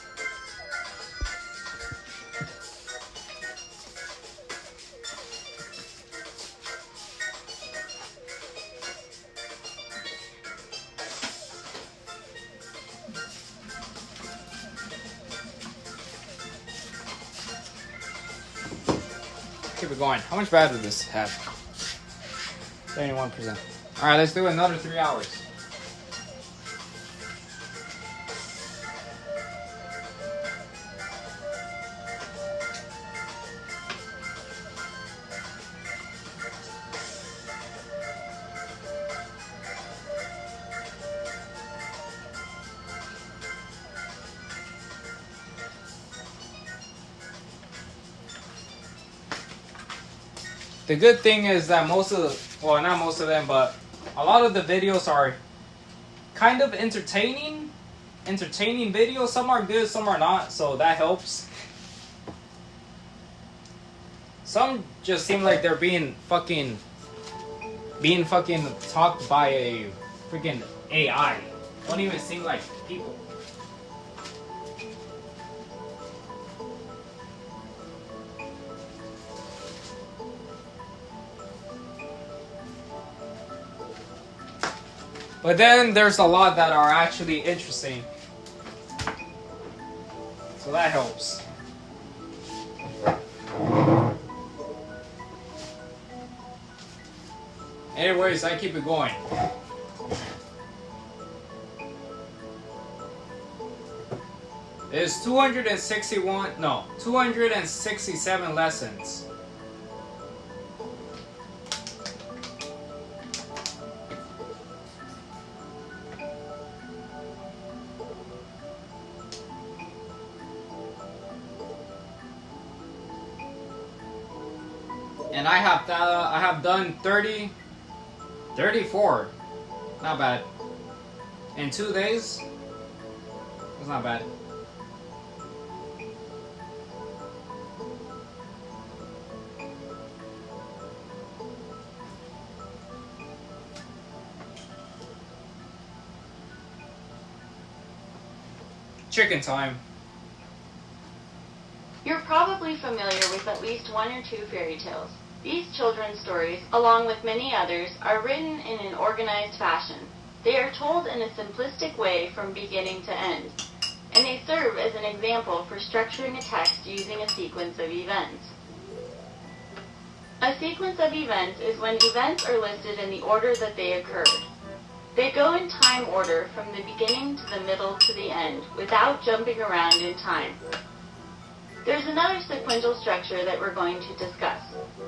Keep it going. How much battery does this have? 71%. Alright, let's do another 3 hours. The good thing is that not most of them, but a lot of the videos are kind of entertaining videos. Some are good, some are not, so that helps. Some just seem like they're being fucking talked by a freaking AI. Don't even seem like people. But then there's a lot that are actually interesting. So that helps. Anyways, I keep it going. There's 267 lessons. And I have done 34. Not bad. In 2 days, that's not bad. Chicken time. You're probably familiar with at least one or two fairy tales. These children's stories, along with many others, are written in an organized fashion. They are told in a simplistic way from beginning to end, and they serve as an example for structuring a text using a sequence of events. A sequence of events is when events are listed in the order that they occurred. They go in time order from the beginning to the middle to the end, without jumping around in time. There's another sequential structure that we're going to discuss.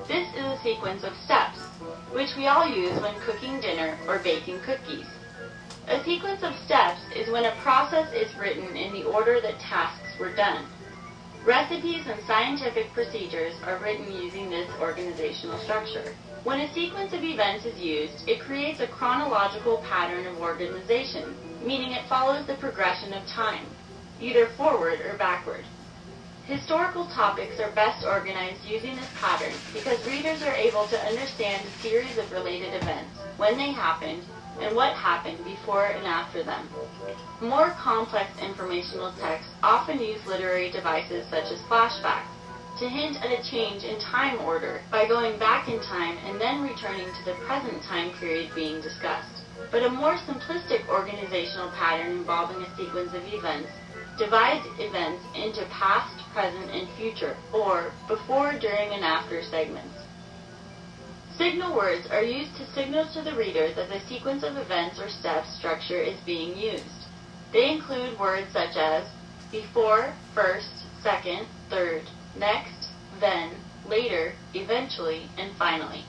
This is a sequence of steps, which we all use when cooking dinner or baking cookies. A sequence of steps is when a process is written in the order that tasks were done. Recipes and scientific procedures are written using this organizational structure. When a sequence of events is used, it creates a chronological pattern of organization, meaning it follows the progression of time, either forward or backward. Historical topics are best organized using this pattern because readers are able to understand a series of related events, when they happened, and what happened before and after them. More complex informational texts often use literary devices such as flashbacks to hint at a change in time order by going back in time and then returning to the present time period being discussed. But a more simplistic organizational pattern involving a sequence of events divides events into past, present, and future, or before, during, and after segments. Signal words are used to signal to the reader that the sequence of events or steps structure is being used. They include words such as before, first, second, third, next, then, later, eventually, and finally.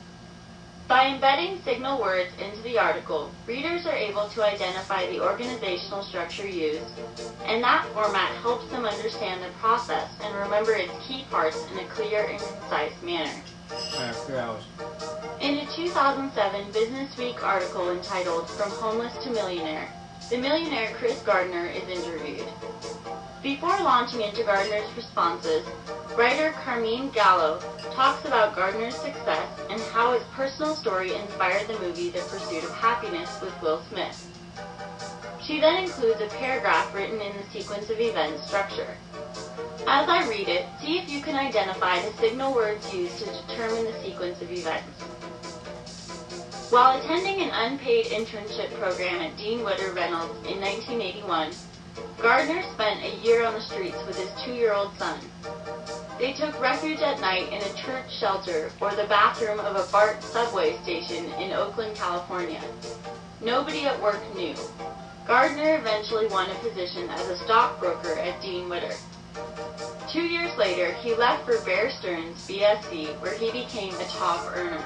By embedding signal words into the article, readers are able to identify the organizational structure used, and that format helps them understand the process and remember its key parts in a clear and concise manner. In a 2007 Business Week article entitled From Homeless to Millionaire, the millionaire Chris Gardner is interviewed. Before launching into Gardner's responses, writer Carmine Gallo talks about Gardner's success and how his personal story inspired the movie The Pursuit of Happiness with Will Smith. She then includes a paragraph written in the sequence of events structure. As I read it, see if you can identify the signal words used to determine the sequence of events. While attending an unpaid internship program at Dean Witter Reynolds in 1981, Gardner spent a year on the streets with his 2-year-old son. They took refuge at night in a church shelter or the bathroom of a BART subway station in Oakland, California. Nobody at work knew. Gardner eventually won a position as a stockbroker at Dean Witter. 2 years later, he left for Bear Stearns BSc, where he became a top earner.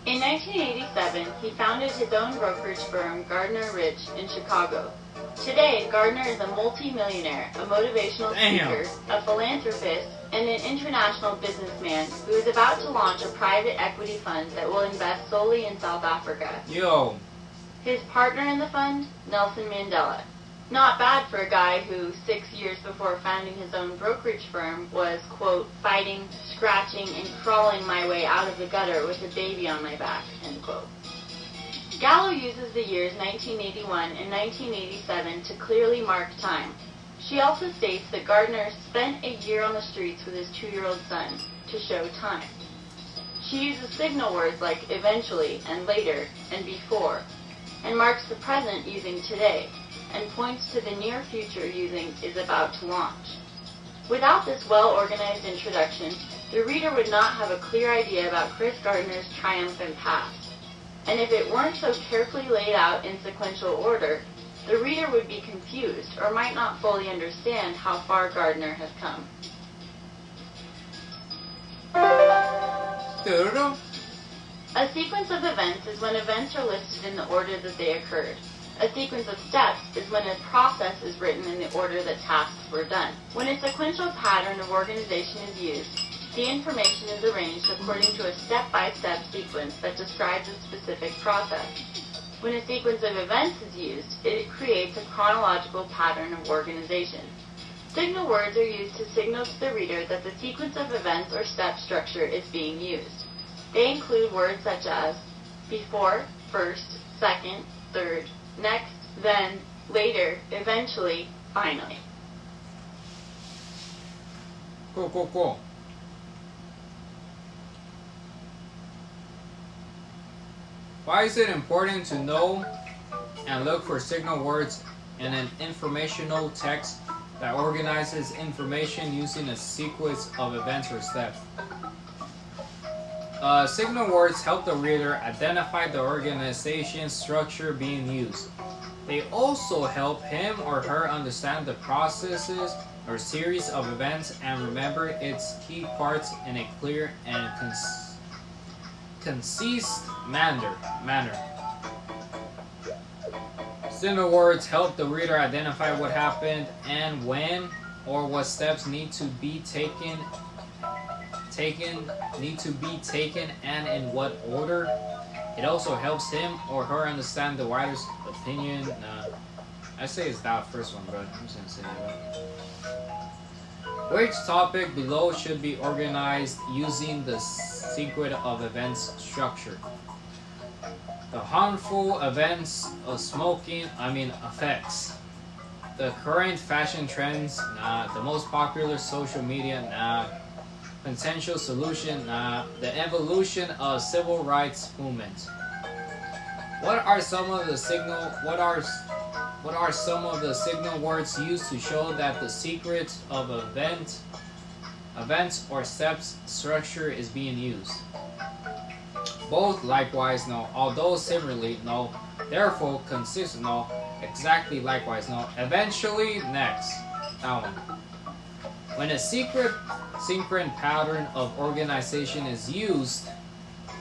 In 1987, he founded his own brokerage firm, Gardner Rich, in Chicago. Today, Gardner is a multi-millionaire, a motivational speaker, a philanthropist, and an international businessman who is about to launch a private equity fund that will invest solely in South Africa. His partner in the fund, Nelson Mandela. Not bad for a guy who, 6 years before founding his own brokerage firm, was, quote, fighting, scratching, and crawling my way out of the gutter with a baby on my back, end quote. Gallo uses the years 1981 and 1987 to clearly mark time. She also states that Gardner spent a year on the streets with his 2-year-old son to show time. She uses signal words like eventually and later and before, and marks the present using today, and points to the near future using is about to launch. Without this well-organized introduction, the reader would not have a clear idea about Chris Gardner's triumphant past. And if it weren't so carefully laid out in sequential order, the reader would be confused or might not fully understand how far Gardner has come. A sequence of events is when events are listed in the order that they occurred. A sequence of steps is when a process is written in the order that tasks were done. When a sequential pattern of organization is used, the information is arranged according to a step-by-step sequence that describes a specific process. When a sequence of events is used, it creates a chronological pattern of organization. Signal words are used to signal to the reader that the sequence of events or step structure is being used. They include words such as before, first, second, third, next, then, later, eventually, finally. Cool. Why is it important to know and look for signal words in an informational text that organizes information using a sequence of events or steps? Signal words help the reader identify the organization structure being used. They also help him or her understand the processes or series of events and remember its key parts in a clear and concise manner. Signal words help the reader identify what happened and when, or what steps need to be taken and in what order. It also helps him or her understand the writer's opinion. I say it's that first one, but I'm just gonna say that. Which topic below should be organized using the sequence of events structure? The harmful events of smoking, effects. The current fashion trends, nah. The most popular social media, nah. Potential solution, nah. The evolution of civil rights movement. What are some of the signal words used to show that the secret of events or steps structure is being used? Both, likewise, no. Although similarly, no. Therefore, consistent, no. Exactly, likewise, no. Eventually, next. That one. When a sequence pattern of organization is used,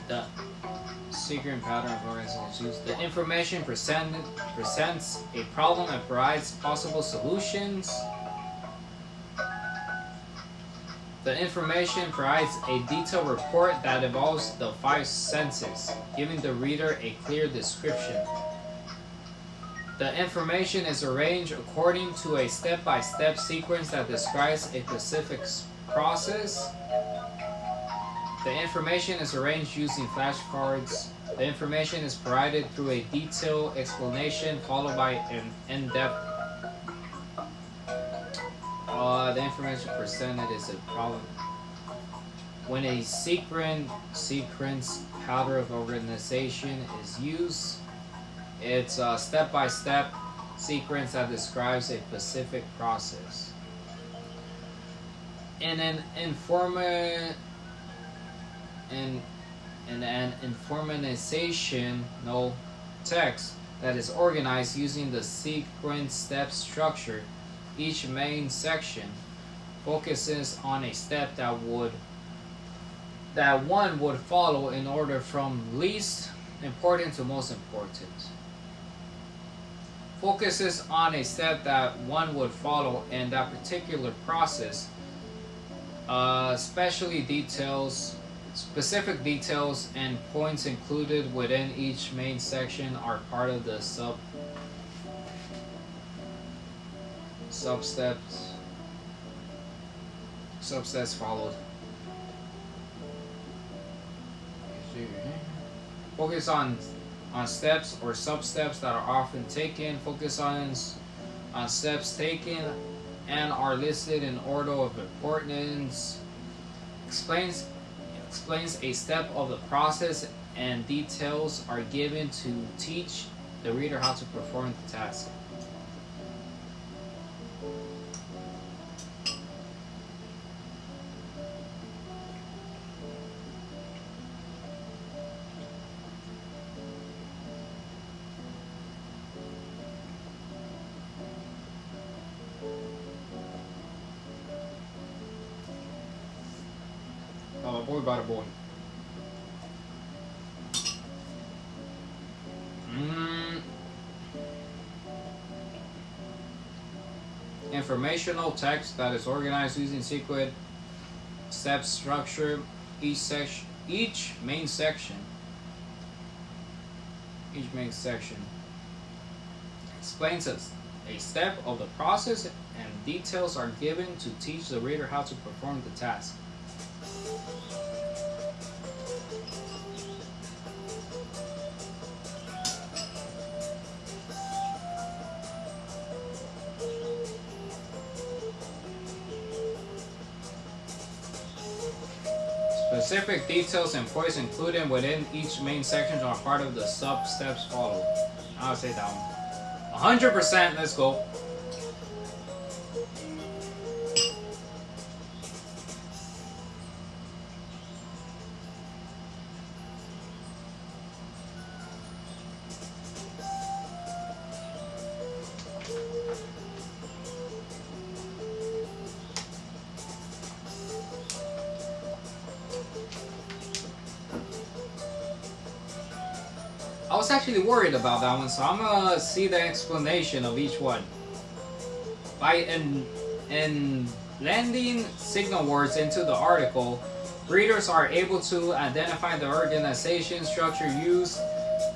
the information presents a problem and provides possible solutions. The information provides a detailed report that involves the 5 senses, giving the reader a clear description. The information is arranged according to a step-by-step sequence that describes a specific process. The information is arranged using flashcards. The information is provided through a detailed explanation followed by an in-depth. The information presented is a problem. When a sequence pattern of organization is used, it's a step-by-step sequence that describes a specific process. In an informatization text that is organized using the sequence step structure, each main section focuses on a step that one would follow in order from least important to most important. Focuses on a step that one would follow in that particular process. Specific details and points included within each main section are part of the substeps followed. Focus on steps or sub-steps that are often taken. Focus on steps taken and are listed in order of importance. Explains a step of the process and details are given to teach the reader how to perform the task. Boy, bada boy. Informational text that is organized using sequence step structure. Each main section explains a step of the process and details are given to teach the reader how to perform the task. Specific details and points included within each main section are part of the sub-steps followed. I'll say that one. 100%, let's go. was actually worried about that one, so I'm gonna see the explanation of each one. In landing signal words into the article, readers are able to identify the organization structure used,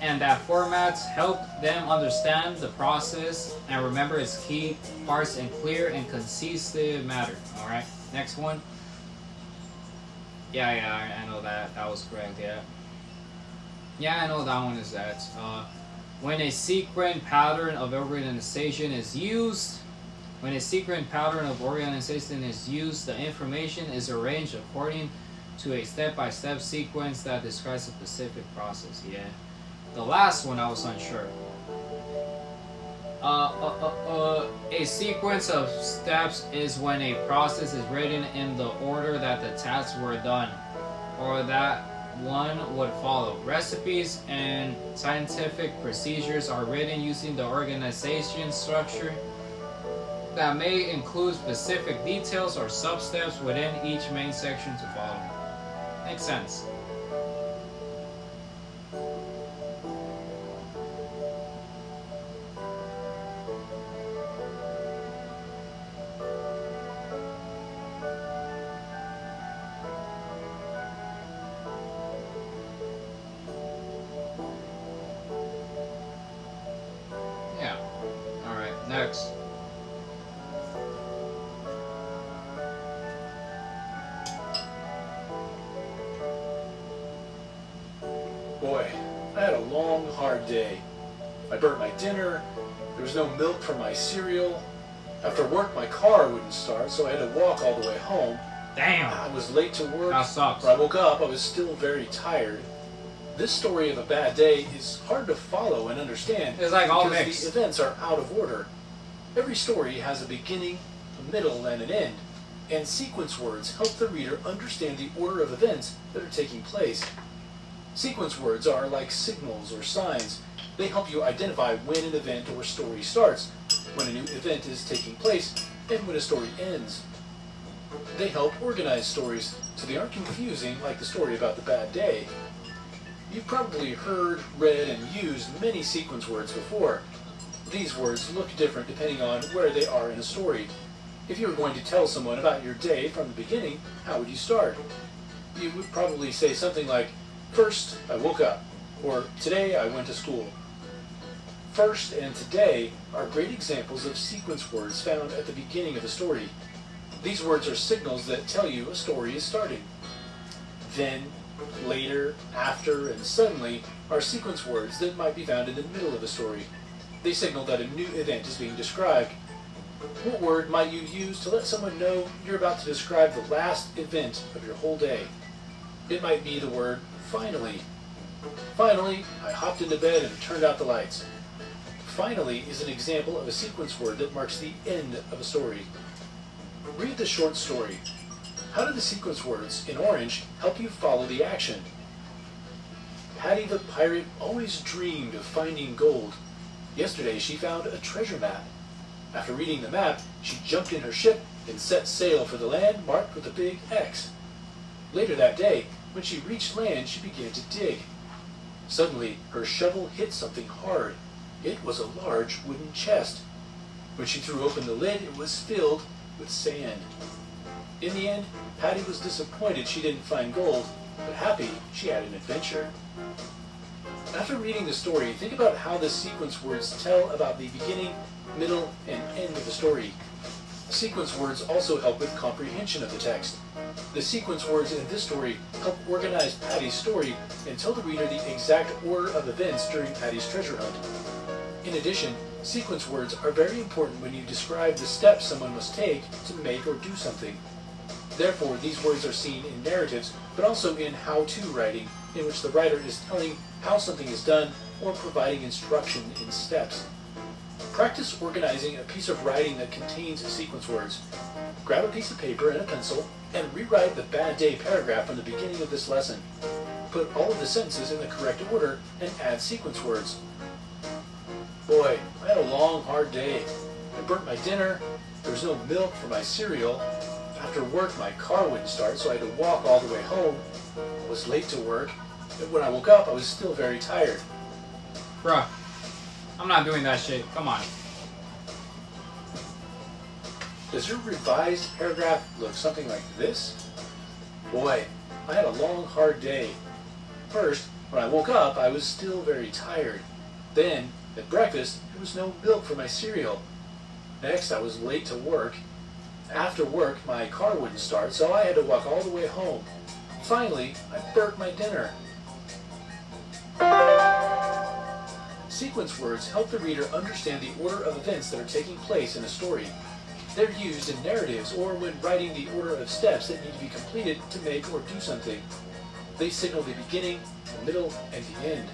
and that formats help them understand the process and remember its key parts in clear and concise manner. Alright, next one. Yeah, I know that. That was correct, yeah. Yeah, I know that one is that. When a sequence pattern of organization is used, the information is arranged according to a step-by-step sequence that describes a specific process. Yeah. The last one I was unsure. A sequence of steps is when a process is written in the order that the tasks were done, or that one would follow. Recipes and scientific procedures are written using the organization structure that may include specific details or sub-steps within each main section to follow. Makes sense. Yeah. Alright, next. Boy, I had a long, hard day. I burnt my dinner, there was no milk for my cereal. After work, my car wouldn't start, so I had to walk all the way home. Damn! I was late to work. That sucks. When I woke up, I was still very tired. This story of a bad day is hard to follow and understand. It's like all because mixed. the events are out of order. Every story has a beginning, a middle, and an end, and sequence words help the reader understand the order of events that are taking place. Sequence words are like signals or signs. They help you identify when an event or story starts, when a new event is taking place, and when a story ends. They help organize stories so they aren't confusing like the story about the bad day. You've probably heard, read, and used many sequence words before. These words look different depending on where they are in a story. If you were going to tell someone about your day from the beginning, how would you start? You would probably say something like, "First, I woke up," or "Today I went to school." First and today are great examples of sequence words found at the beginning of a story. These words are signals that tell you a story is starting. Then, later, after, and suddenly are sequence words that might be found in the middle of a story. They signal that a new event is being described. What word might you use to let someone know you're about to describe the last event of your whole day? It might be the word finally. Finally, I hopped into bed and turned out the lights. Finally is an example of a sequence word that marks the end of a story. Read the short story. How do the sequence words in orange help you follow the action? Patty the pirate always dreamed of finding gold. Yesterday she found a treasure map. After reading the map, she jumped in her ship and set sail for the land marked with a big X. Later that day, when she reached land, she began to dig. Suddenly, her shovel hit something hard. It was a large wooden chest. When she threw open the lid, it was filled with sand. In the end, Patty was disappointed she didn't find gold, but happy she had an adventure. After reading the story, think about how the sequence words tell about the beginning, middle, and end of the story. Sequence words also help with comprehension of the text. The sequence words in this story help organize Patty's story and tell the reader the exact order of events during Patty's treasure hunt. In addition, sequence words are very important when you describe the steps someone must take to make or do something. Therefore, these words are seen in narratives, but also in how-to writing, in which the writer is telling how something is done or providing instruction in steps. Practice organizing a piece of writing that contains sequence words. Grab a piece of paper and a pencil and rewrite the bad day paragraph from the beginning of this lesson. Put all of the sentences in the correct order and add sequence words. Boy, I had a long, hard day. I burnt my dinner, there was no milk for my cereal. After work, my car wouldn't start, so I had to walk all the way home. I was late to work, and when I woke up, I was still very tired. Bruh. I'm not doing that shit. Come on. Does your revised paragraph look something like this? Boy, I had a long, hard day. First, when I woke up, I was still very tired. Then, at breakfast, there was no milk for my cereal. Next, I was late to work. After work, my car wouldn't start, so I had to walk all the way home. Finally, I burnt my dinner. Sequence words help the reader understand the order of events that are taking place in a story. They're used in narratives or when writing the order of steps that need to be completed to make or do something. They signal the beginning, the middle, and the end.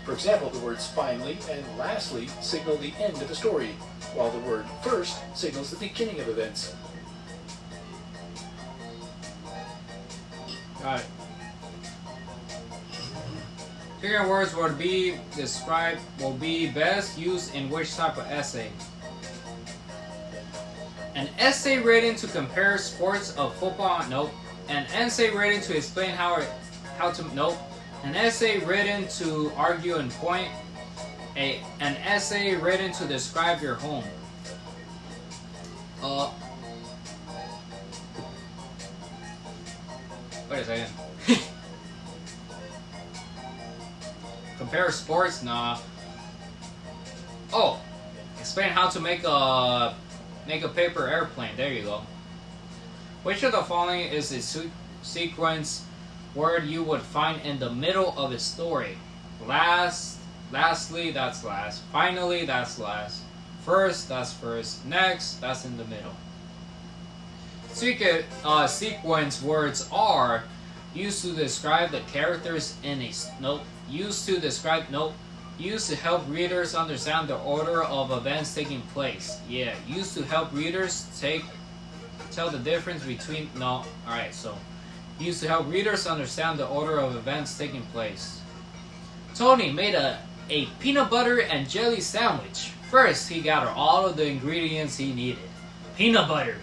For example, the words finally and lastly signal the end of the story, while the word first signals the beginning of events. Got it. Figure words will be described will be best used in which type of essay? An essay written to compare sports of football? Nope. An essay written to explain how to? Nope. An essay written to argue and point? An essay written to describe your home? Wait a second. Compare sports? Nah. Oh, explain how to make a paper airplane. There you go. Which of the following is a sequence word you would find in the middle of a story? Lastly, that's last. Finally, that's last. First, that's first. Next, that's in the middle. Sequence words are used to describe the characters in a used to help readers understand the order of events taking place. Yeah, used to help readers tell the difference between used to help readers understand the order of events taking place. Tony made a peanut butter and jelly sandwich. First, he gathered all of the ingredients he needed. Peanut butter,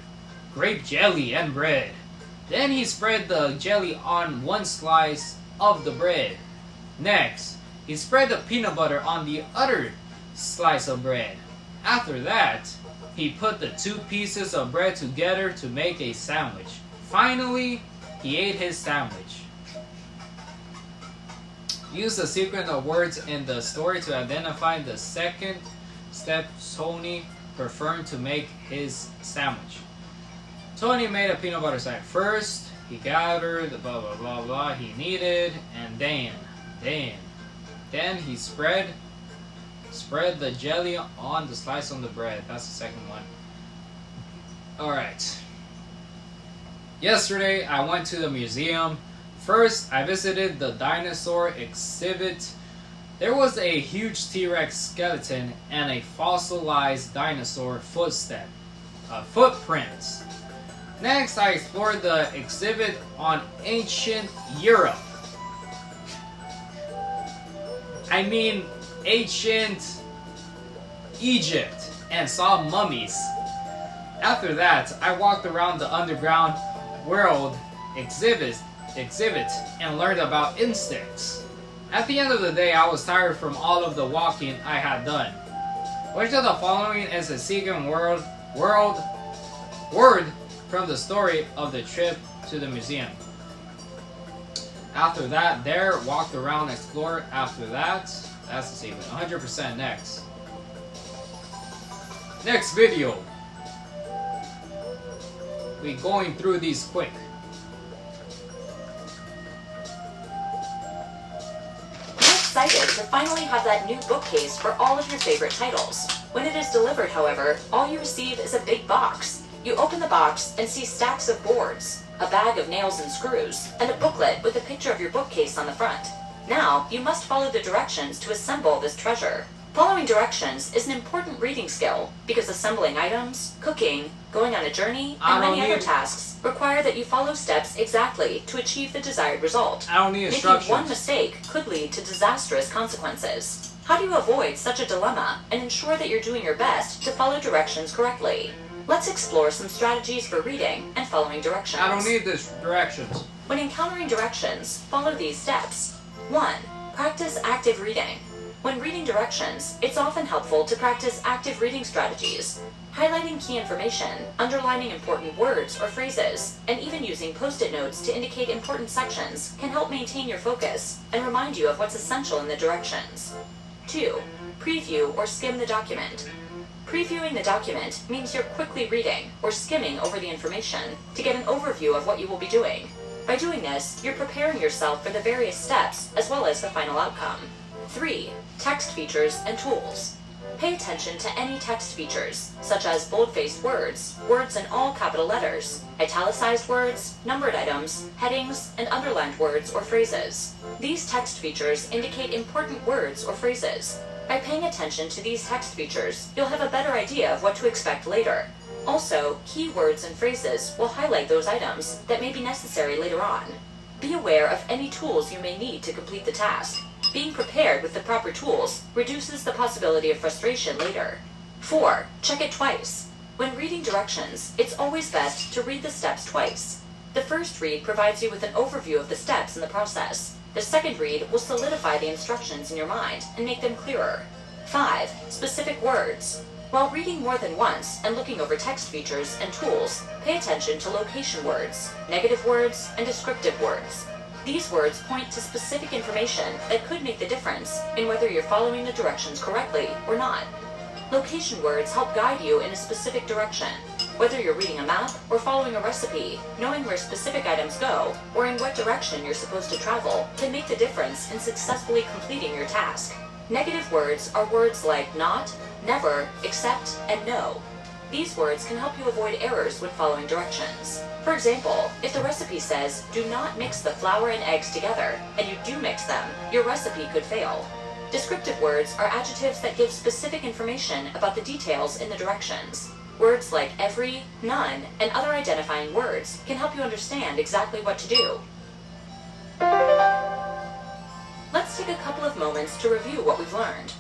grape jelly, and bread. Then he spread the jelly on one slice of the bread. Next, he spread the peanut butter on the other slice of bread. After that, he put the two pieces of bread together to make a sandwich. Finally, he ate his sandwich. Use the sequence of words in the story to identify the second step Tony performed to make his sandwich. Tony made a peanut butter sandwich. First, he gathered the blah blah blah blah he needed, and then he spread the jelly on the slice on the bread. That's the second one. Alright. Yesterday, I went to the museum. First, I visited the dinosaur exhibit. There was a huge T-Rex skeleton and a fossilized dinosaur footprints. Next, I explored the exhibit on ancient Europe. I mean, ancient Egypt, and saw mummies. After that, I walked around the underground world exhibit and learned about insects. At the end of the day, I was tired from all of the walking I had done. Which of the following is a second word from the story of the trip to the museum? After that, there, walked around, explored. After that, that's the sequence. 100% next. Next video. We going through these quick. We're excited to finally have that new bookcase for all of your favorite titles. When it is delivered, however, all you receive is a big box. You open the box and see stacks of boards, a bag of nails and screws, and a booklet with a picture of your bookcase on the front. Now, you must follow the directions to assemble this treasure. Following directions is an important reading skill because assembling items, cooking, going on a journey, and many other tasks require that you follow steps exactly to achieve the desired result. I don't need instructions. Making one mistake could lead to disastrous consequences. How do you avoid such a dilemma and ensure that you're doing your best to follow directions correctly? Let's explore some strategies for reading and following directions. I don't need this directions. When encountering directions, follow these steps. 1. Practice active reading. When reading directions, it's often helpful to practice active reading strategies, highlighting key information, underlining important words or phrases, and even using post-it notes to indicate important sections can help maintain your focus and remind you of what's essential in the directions. 2. Preview or skim the document. Previewing the document means you're quickly reading or skimming over the information to get an overview of what you will be doing. By doing this, you're preparing yourself for the various steps as well as the final outcome. 3. Text features and tools. Pay attention to any text features, such as bold-faced words, words in all capital letters, italicized words, numbered items, headings, and underlined words or phrases. These text features indicate important words or phrases. By paying attention to these text features, you'll have a better idea of what to expect later. Also, keywords and phrases will highlight those items that may be necessary later on. Be aware of any tools you may need to complete the task. Being prepared with the proper tools reduces the possibility of frustration later. 4. Check it twice. When reading directions, it's always best to read the steps twice. The first read provides you with an overview of the steps in the process. The second read will solidify the instructions in your mind and make them clearer. 5. Specific words. While reading more than once and looking over text features and tools, pay attention to location words, negative words, and descriptive words. These words point to specific information that could make the difference in whether you're following the directions correctly or not. Location words help guide you in a specific direction. Whether you're reading a map or following a recipe, knowing where specific items go or in what direction you're supposed to travel can make the difference in successfully completing your task. Negative words are words like not, never, except, and no. These words can help you avoid errors when following directions. For example, if the recipe says, do not mix the flour and eggs together, and you do mix them, your recipe could fail. Descriptive words are adjectives that give specific information about the details in the directions. Words like every, none, and other identifying words can help you understand exactly what to do. Let's take a couple of moments to review what we've learned.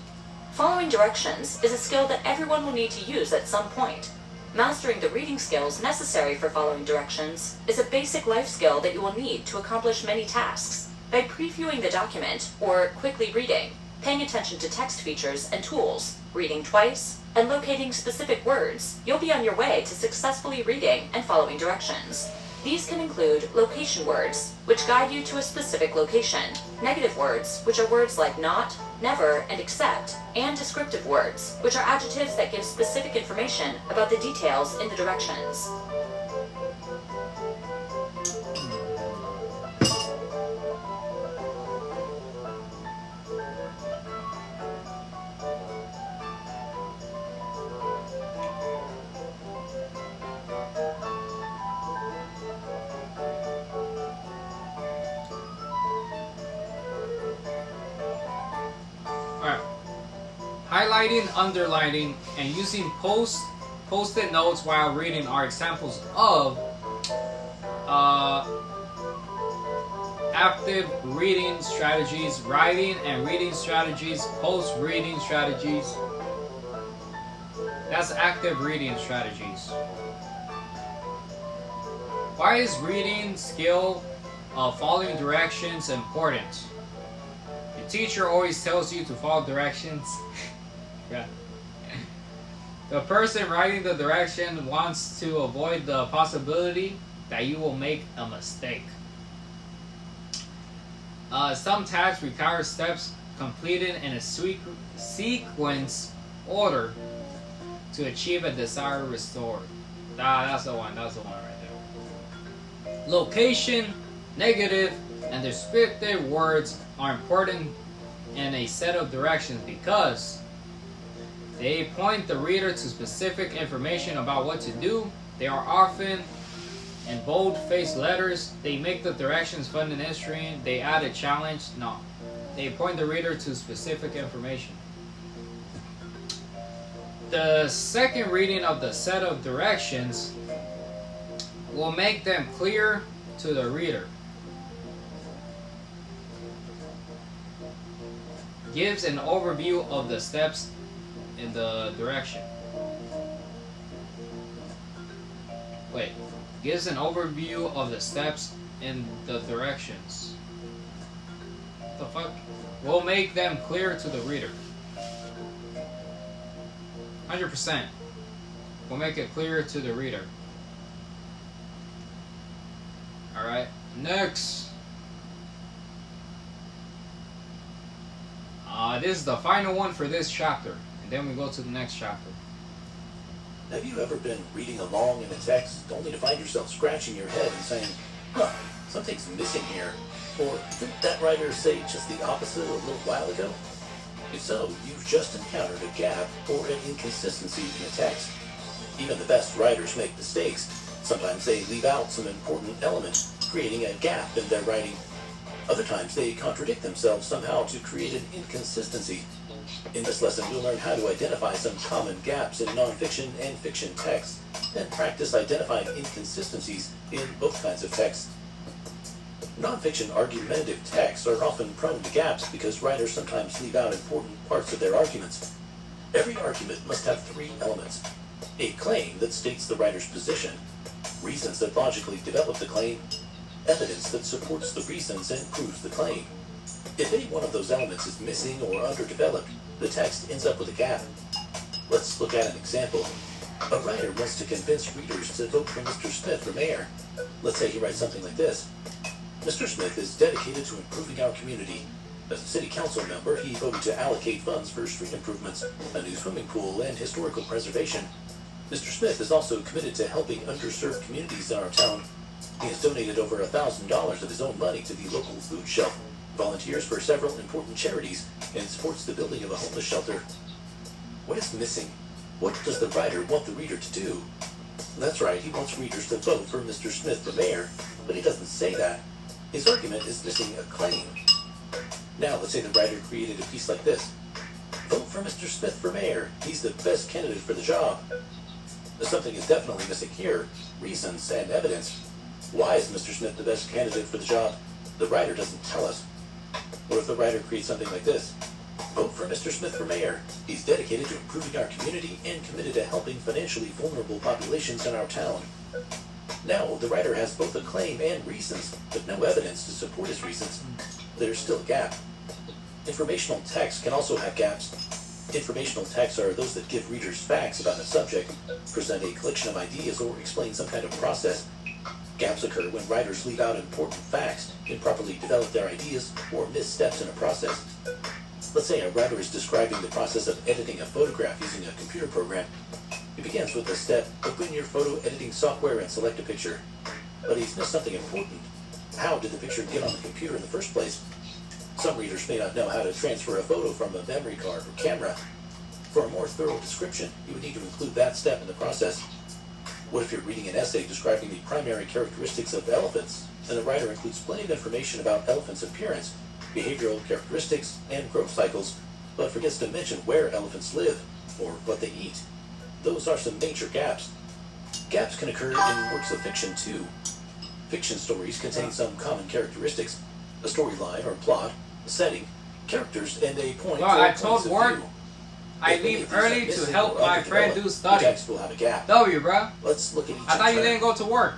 Following directions is a skill that everyone will need to use at some point. Mastering the reading skills necessary for following directions is a basic life skill that you will need to accomplish many tasks. By previewing the document, or quickly reading, paying attention to text features and tools, reading twice, and locating specific words, you'll be on your way to successfully reading and following directions. These can include location words, which guide you to a specific location, negative words, which are words like not, never, and except, and descriptive words, which are adjectives that give specific information about the details in the directions. Highlighting, underlining, and using post-it notes while reading are examples of active reading strategies, writing and reading strategies, post-reading strategies. That's active reading strategies. Why is reading skill of following directions important? Your teacher always tells you to follow directions. Yeah. The person writing the direction wants to avoid the possibility that you will make a mistake. Some tasks require steps completed in a sequence order to achieve a desired result. That's the one right there. Location, negative, and descriptive words are important in a set of directions because they point the reader to specific information about what to do. They are often in bold-faced letters. They make the directions fun and interesting. They add a challenge. No. They point the reader to specific information. The second reading of the set of directions will make them clear to the reader. Gives an overview of the steps in the direction. Gives an overview of the steps in the directions. the fuck? Will make them clear to the reader. 100%. Will make it clearer to the reader. Alright, next. This is the final one for this chapter. And then we go to the next chapter. Have you ever been reading along in a text only to find yourself scratching your head and saying, huh, something's missing here? Or didn't that writer say just the opposite a little while ago? If so, you've just encountered a gap or an inconsistency in a text. Even the best writers make mistakes. Sometimes they leave out some important element, creating a gap in their writing. Other times they contradict themselves somehow to create an inconsistency. In this lesson, we'll learn how to identify some common gaps in nonfiction and fiction texts, and practice identifying inconsistencies in both kinds of texts. Nonfiction argumentative texts are often prone to gaps because writers sometimes leave out important parts of their arguments. Every argument must have three elements: a claim that states the writer's position, reasons that logically develop the claim, evidence that supports the reasons and proves the claim. If any one of those elements is missing or underdeveloped, the text ends up with a gap. Let's look at an example. A writer wants to convince readers to vote for Mr. Smith for mayor. Let's say he writes something like this. Mr. Smith is dedicated to improving our community. As a city council member, he voted to allocate funds for street improvements, a new swimming pool, and historical preservation. Mr. Smith is also committed to helping underserved communities in our town. He has donated over $1,000 of his own money to the local food shelf, volunteers for several important charities, and supports the building of a homeless shelter. What is missing? What does the writer want the reader to do? That's right, he wants readers to vote for Mr. Smith for mayor, but he doesn't say that. His argument is missing a claim. Now, let's say the writer created a piece like this. Vote for Mr. Smith for mayor. He's the best candidate for the job. Something is definitely missing here. Reasons and evidence. Why is Mr. Smith the best candidate for the job? The writer doesn't tell us. What if the writer creates something like this? Vote for Mr. Smith for mayor. He's dedicated to improving our community and committed to helping financially vulnerable populations in our town. Now, the writer has both a claim and reasons, but no evidence to support his reasons. There's still a gap. Informational texts can also have gaps. Informational texts are those that give readers facts about a subject, present a collection of ideas, or explain some kind of process. Gaps occur when writers leave out important facts, improperly develop their ideas, or miss steps in a process. Let's say a writer is describing the process of editing a photograph using a computer program. He begins with the step, open your photo editing software and select a picture. But he's missed something important. How did the picture get on the computer in the first place? Some readers may not know how to transfer a photo from a memory card or camera. For a more thorough description, you would need to include that step in the process. What if you're reading an essay describing the primary characteristics of elephants, and the writer includes plenty of information about elephants' appearance, behavioral characteristics, and growth cycles, but forgets to mention where elephants live, or what they eat? Those are some major gaps. Gaps can occur in works of fiction, too. Fiction stories contain some common characteristics, a storyline or plot, a setting, characters, and a point. Well, I told Warren I leave early to help my friend do study. The text will have a gap. W, bro. Let's look at each. I thought you didn't go to work.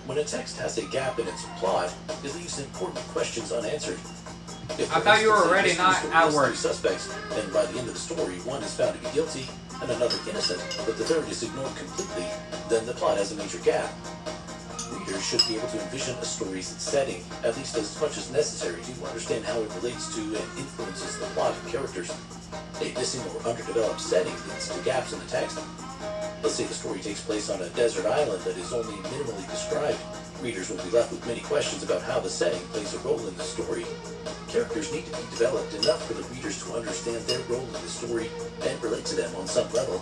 When a text has a gap in its plot, it leaves important questions unanswered. I thought you were already not at work. Three suspects, and by the end of the story, one is found to be guilty and another innocent, but the third is ignored completely, then the plot has a major gap. Readers should be able to envision a story's setting, at least as much as necessary to understand how it relates to and influences the plot and characters. A missing or underdeveloped setting leads to gaps in the text. Let's say the story takes place on a desert island that is only minimally described. Readers will be left with many questions about how the setting plays a role in the story. Characters need to be developed enough for the readers to understand their role in the story and relate to them on some level.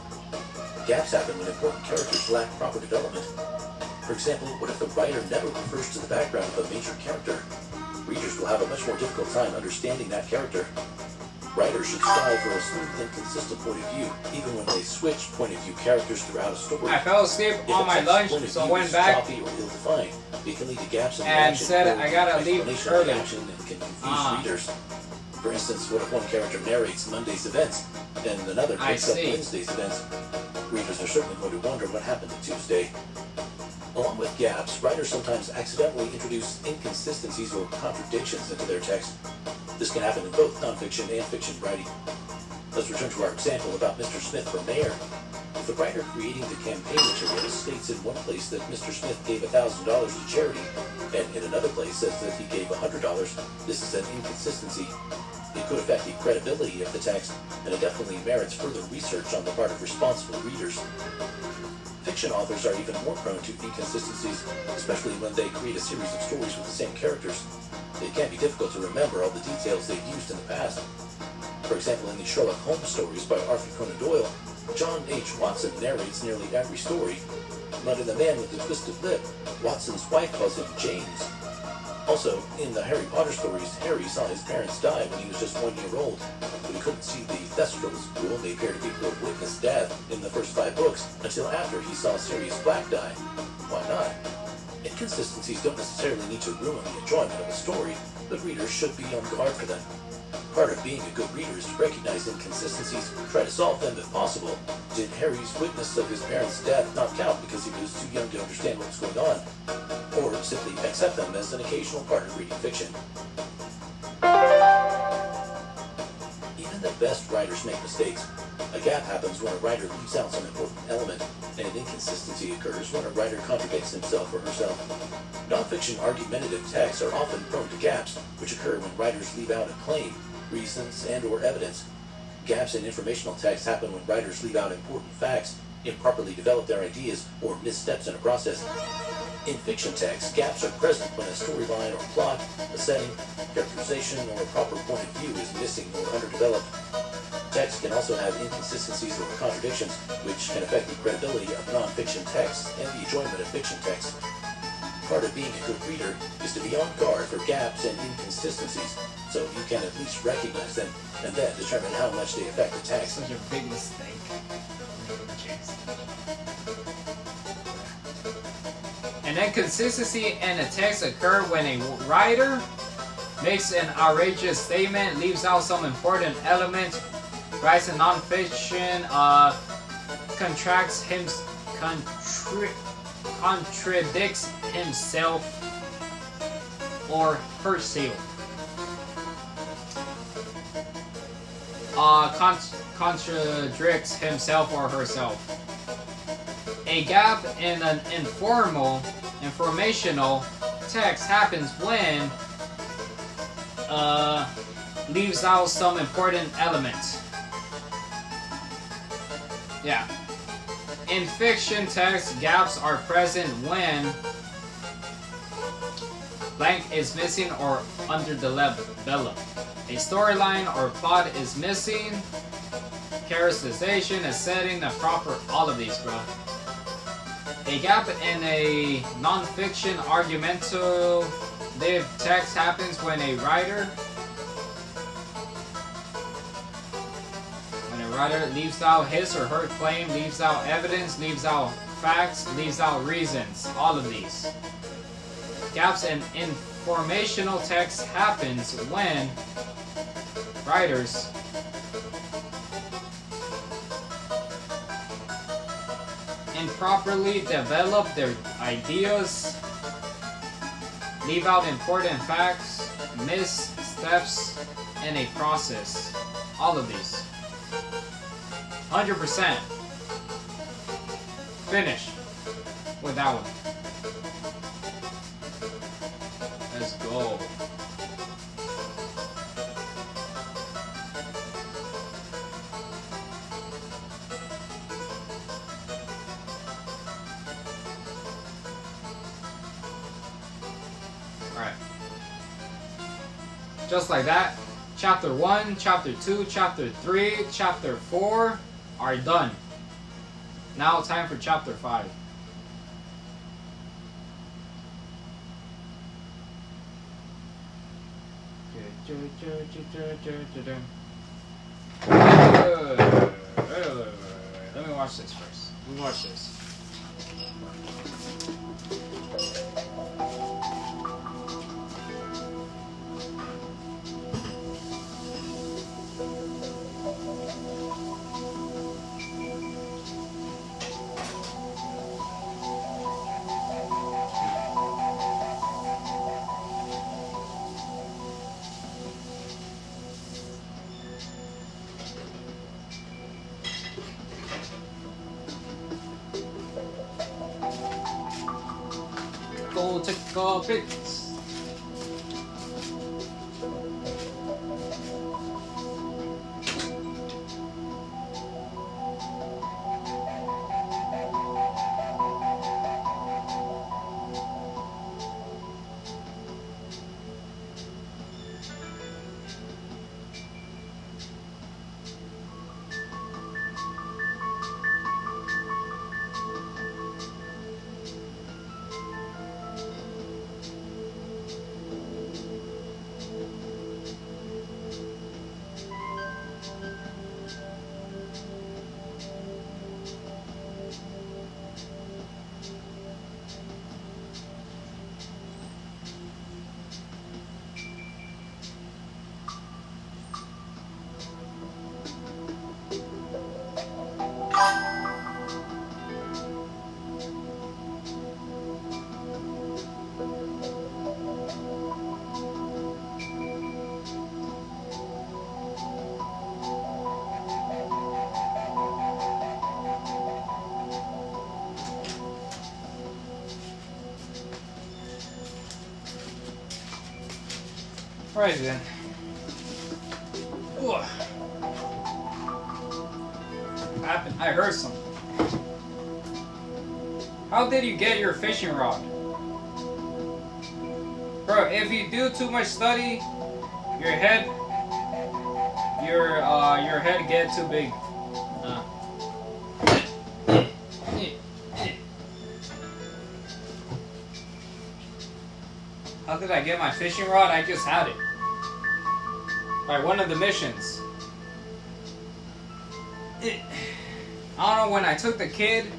Gaps happen when important characters lack proper development. For example, what if the writer never refers to the background of a major character? Readers will have a much more difficult time understanding that character. Writers should strive for a smooth and consistent point of view, even when they switch point of view characters throughout a story. I fell asleep on my lunch, so I went back or ill-defined, it can lead to gaps in and said I gotta leave early. And can confuse readers. For instance, what if one character narrates Monday's events and another picks up Wednesday's events? Readers are certainly going to wonder what happened to Tuesday. Along with gaps, writers sometimes accidentally introduce inconsistencies or contradictions into their text. This can happen in both nonfiction and fiction writing. Let's return to our example about Mr. Smith for mayor. If the writer creating the campaign materials states in one place that Mr. Smith gave $1,000 to charity, and in another place says that he gave $100, this is an inconsistency. It could affect the credibility of the text, and it definitely merits further research on the part of responsible readers. Fiction authors are even more prone to inconsistencies, especially when they create a series of stories with the same characters. It can be difficult to remember all the details they've used in the past. For example, in the Sherlock Holmes stories by Arthur Conan Doyle, John H. Watson narrates nearly every story, but in The Man with the Twisted Lip, Watson's wife calls him James. Also, in the Harry Potter stories, Harry saw his parents die when he was just 1 year old, but he couldn't see the Thestrals, who only appear to people who witnessed death in the first 5 books, until after he saw Sirius Black die. Why not? Inconsistencies don't necessarily need to ruin the enjoyment of a story, but readers should be on guard for them. Part of being a good reader is to recognize inconsistencies, try to solve them if possible. Did Harry's witness of his parents' death not count because he was too young to understand what was going on? Or simply accept them as an occasional part of reading fiction. Even the best writers make mistakes. A gap happens when a writer leaves out some important element, and an inconsistency occurs when a writer contradicts himself or herself. Nonfiction argumentative texts are often prone to gaps, which occur when writers leave out a claim, reasons, and/or evidence. Gaps in informational text happen when writers leave out important facts, improperly develop their ideas, or missteps in a process. In fiction text, gaps are present when a storyline or plot, a setting, characterization, or a proper point of view is missing or underdeveloped. Text can also have inconsistencies or contradictions, which can affect the credibility of non-fiction texts and the enjoyment of fiction text. Part of being a good reader is to be on guard for gaps and inconsistencies, so you can at least recognize them and then determine how much they affect the text. Such a big mistake. An inconsistency in a text occurs when a writer makes an outrageous statement, leaves out some important element, writes in nonfiction, contradicts himself or herself. Contradicts himself or herself. A gap in an informational text happens when leaves out some important element. Yeah. In fiction text, gaps are present when blank is missing or underdeveloped. A storyline or plot is missing, characterization, a setting, a proper, all of these, bro. A gap in a non-fiction argumentative text happens when a writer leaves out his or her claim, leaves out evidence, leaves out facts, leaves out reasons, all of these. Gaps in informational text happens when writers improperly develop their ideas, leave out important facts, miss steps in a process. All of these. 100%. Finish with that one. Let's go. Alright. Just like that, Chapter 1, Chapter 2, Chapter 3, Chapter 4 are done. Now time for Chapter 5. Let me watch this first. Let me watch this. take a pic. Right then. Ooh. Happened. I heard something. How did you get your fishing rod? Bro, if you do too much study, your head get too big. How did I get my fishing rod? I just had it. By one of the missions. I don't know, when I took the kid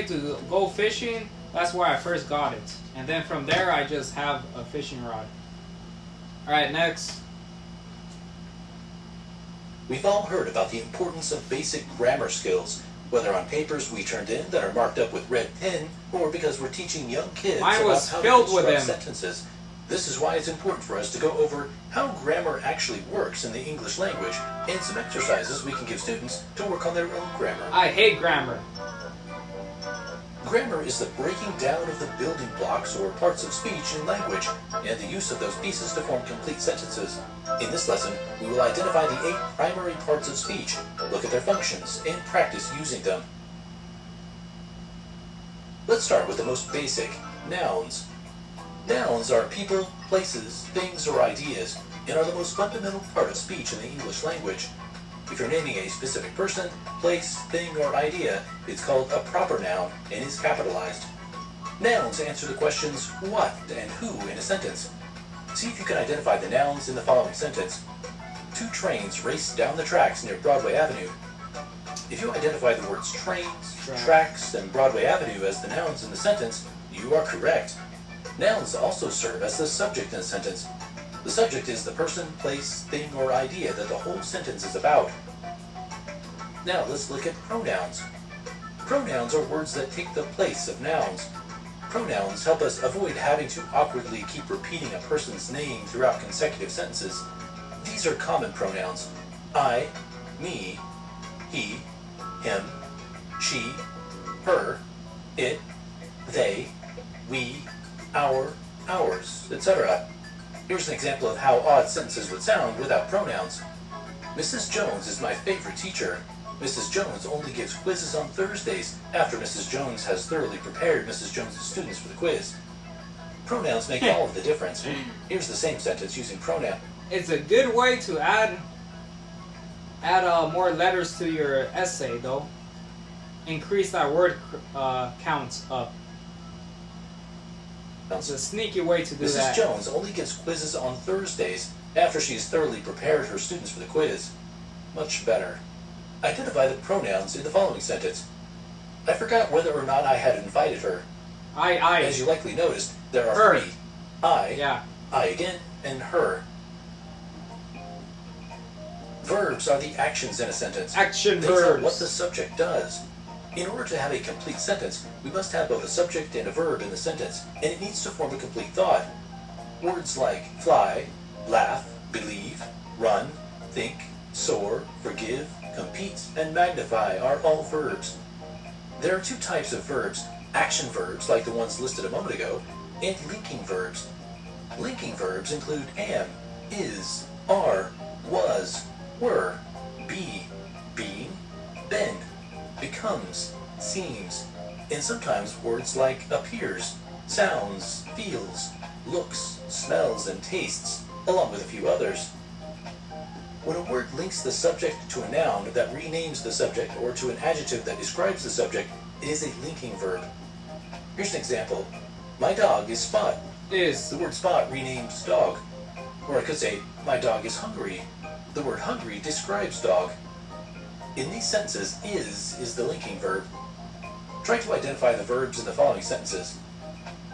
to go fishing, that's where I first got it. And then from there I just have a fishing rod. Alright, next. We've all heard about the importance of basic grammar skills, whether on papers we turned in that are marked up with red pen, or because we're teaching young kids Mine was about how filled to with construct them. sentences. This is why it's important for us to go over how grammar actually works in the English language, and some exercises we can give students to work on their own grammar. I hate grammar. Grammar is the breaking down of the building blocks or parts of speech in language, and the use of those pieces to form complete sentences. In this lesson, we will identify the 8 primary parts of speech, look at their functions, and practice using them. Let's start with the most basic, nouns. Nouns are people, places, things, or ideas, and are the most fundamental part of speech in the English language. If you're naming a specific person, place, thing, or idea, it's called a proper noun and is capitalized. Nouns answer the questions what and who in a sentence. See if you can identify the nouns in the following sentence. 2 trains race down the tracks near Broadway Avenue. If you identify the words trains, tracks, and Broadway Avenue as the nouns in the sentence, you are correct. Nouns also serve as the subject in a sentence. The subject is the person, place, thing, or idea that the whole sentence is about. Now let's look at pronouns. Pronouns are words that take the place of nouns. Pronouns help us avoid having to awkwardly keep repeating a person's name throughout consecutive sentences. These are common pronouns: I, me, he, him, she, her, it, they, we, our, ours, etc. Here's an example of how odd sentences would sound without pronouns. Mrs. Jones is my favorite teacher. Mrs. Jones only gives quizzes on Thursdays after Mrs. Jones has thoroughly prepared Mrs. Jones' students for the quiz. Pronouns make all of the difference. Here's the same sentence using pronoun. It's a good way to add more letters to your essay, though. Increase that word count up. It's a sneaky way to do that. Mrs. Jones only gives quizzes on Thursdays after she's thoroughly prepared her students for the quiz. Much better. Identify the pronouns in the following sentence. I forgot whether or not I had invited her. I. As you likely noticed, there are Her. 3. I, Yeah. I again, and her. Verbs are the actions in a sentence. Action They tell verbs. what the subject does. In order to have a complete sentence, we must have both a subject and a verb in the sentence, and it needs to form a complete thought. Words like fly, laugh, believe, run, think, soar, forgive, compete, and magnify are all verbs. There are 2 types of verbs: action verbs, like the ones listed a moment ago, and linking verbs. Linking verbs include am, is, are, was, were, be, being, been, becomes, seems, and sometimes words like appears, sounds, feels, looks, smells, and tastes, along with a few others. When a word links the subject to a noun that renames the subject or to an adjective that describes the subject, it is a linking verb. Here's an example. My dog is Spot. The word Spot renames dog. Or I could say, my dog is hungry. The word hungry describes dog. In these sentences, is the linking verb. Try to identify the verbs in the following sentences.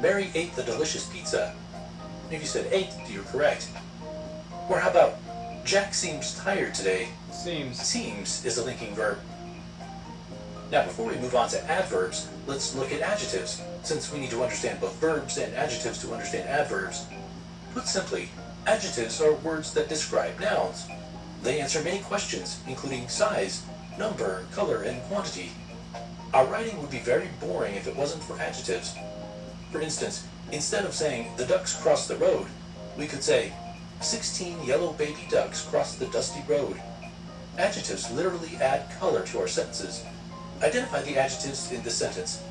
Mary ate the delicious pizza. If you said ate, you're correct. Or how about, Jack seems tired today. Seems is a linking verb. Now, before we move on to adverbs, let's look at adjectives, since we need to understand both verbs and adjectives to understand adverbs. Put simply, adjectives are words that describe nouns. They answer many questions, including size, number, color, and quantity. Our writing would be very boring if it wasn't for adjectives. For instance, instead of saying, the ducks crossed the road, we could say, 16 yellow baby ducks crossed the dusty road. Adjectives literally add color to our sentences. Identify the adjectives in the sentence.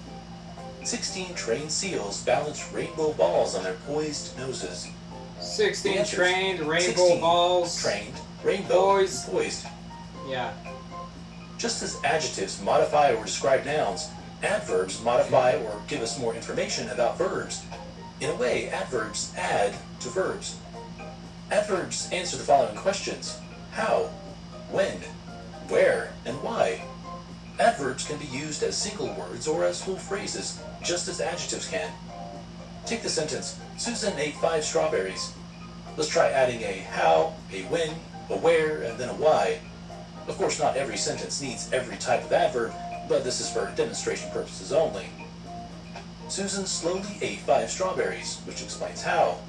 16 trained seals balanced rainbow balls on their poised noses. 16 trained rainbow balls. Trained, rainbow, poised. Yeah. Just as adjectives modify or describe nouns, adverbs modify or give us more information about verbs. In a way, adverbs add to verbs. Adverbs answer the following questions: how, when, where, and why. Adverbs can be used as single words or as full phrases, just as adjectives can. Take the sentence, Susan ate 5 strawberries. Let's try adding a how, a when, a where, and then a why. Of course, not every sentence needs every type of adverb, but this is for demonstration purposes only. Susan slowly ate 5 strawberries, which explains how.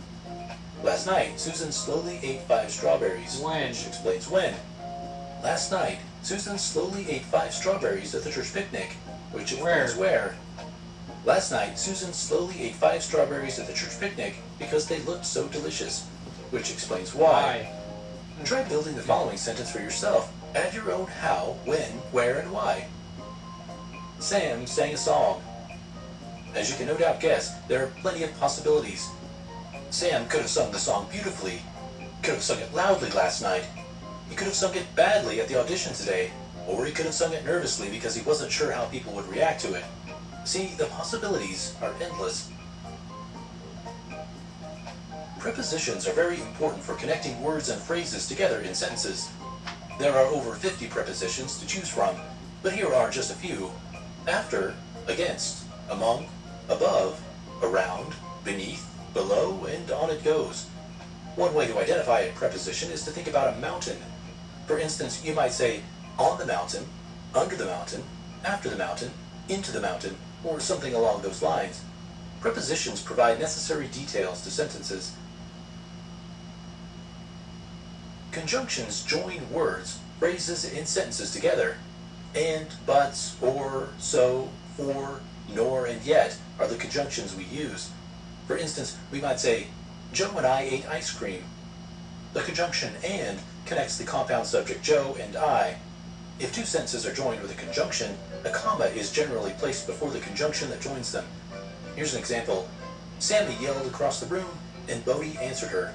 Last night, Susan slowly ate 5 strawberries, which explains when. Last night, Susan slowly ate 5 strawberries at the church picnic, which explains where. Last night, Susan slowly ate 5 strawberries at the church picnic because they looked so delicious, which explains why. Try building the following sentence for yourself. Add your own how, when, where, and why. Sam sang a song. As you can no doubt guess, there are plenty of possibilities. Sam could have sung the song beautifully, could have sung it loudly last night, he could have sung it badly at the audition today, or he could have sung it nervously because he wasn't sure how people would react to it. See, the possibilities are endless. Prepositions are very important for connecting words and phrases together in sentences. There are over 50 prepositions to choose from, but here are just a few. After, against, among, above, around, beneath, below, and on it goes. One way to identify a preposition is to think about a mountain. For instance, you might say, on the mountain, under the mountain, after the mountain, into the mountain, or something along those lines. Prepositions provide necessary details to sentences. Conjunctions join words, phrases, and sentences together. And, buts, or, so, for, nor, and yet are the conjunctions we use. For instance, we might say, Joe and I ate ice cream. The conjunction and connects the compound subject Joe and I. If two sentences are joined with a conjunction, a comma is generally placed before the conjunction that joins them. Here's an example. Sammy yelled across the room, and Bodie answered her.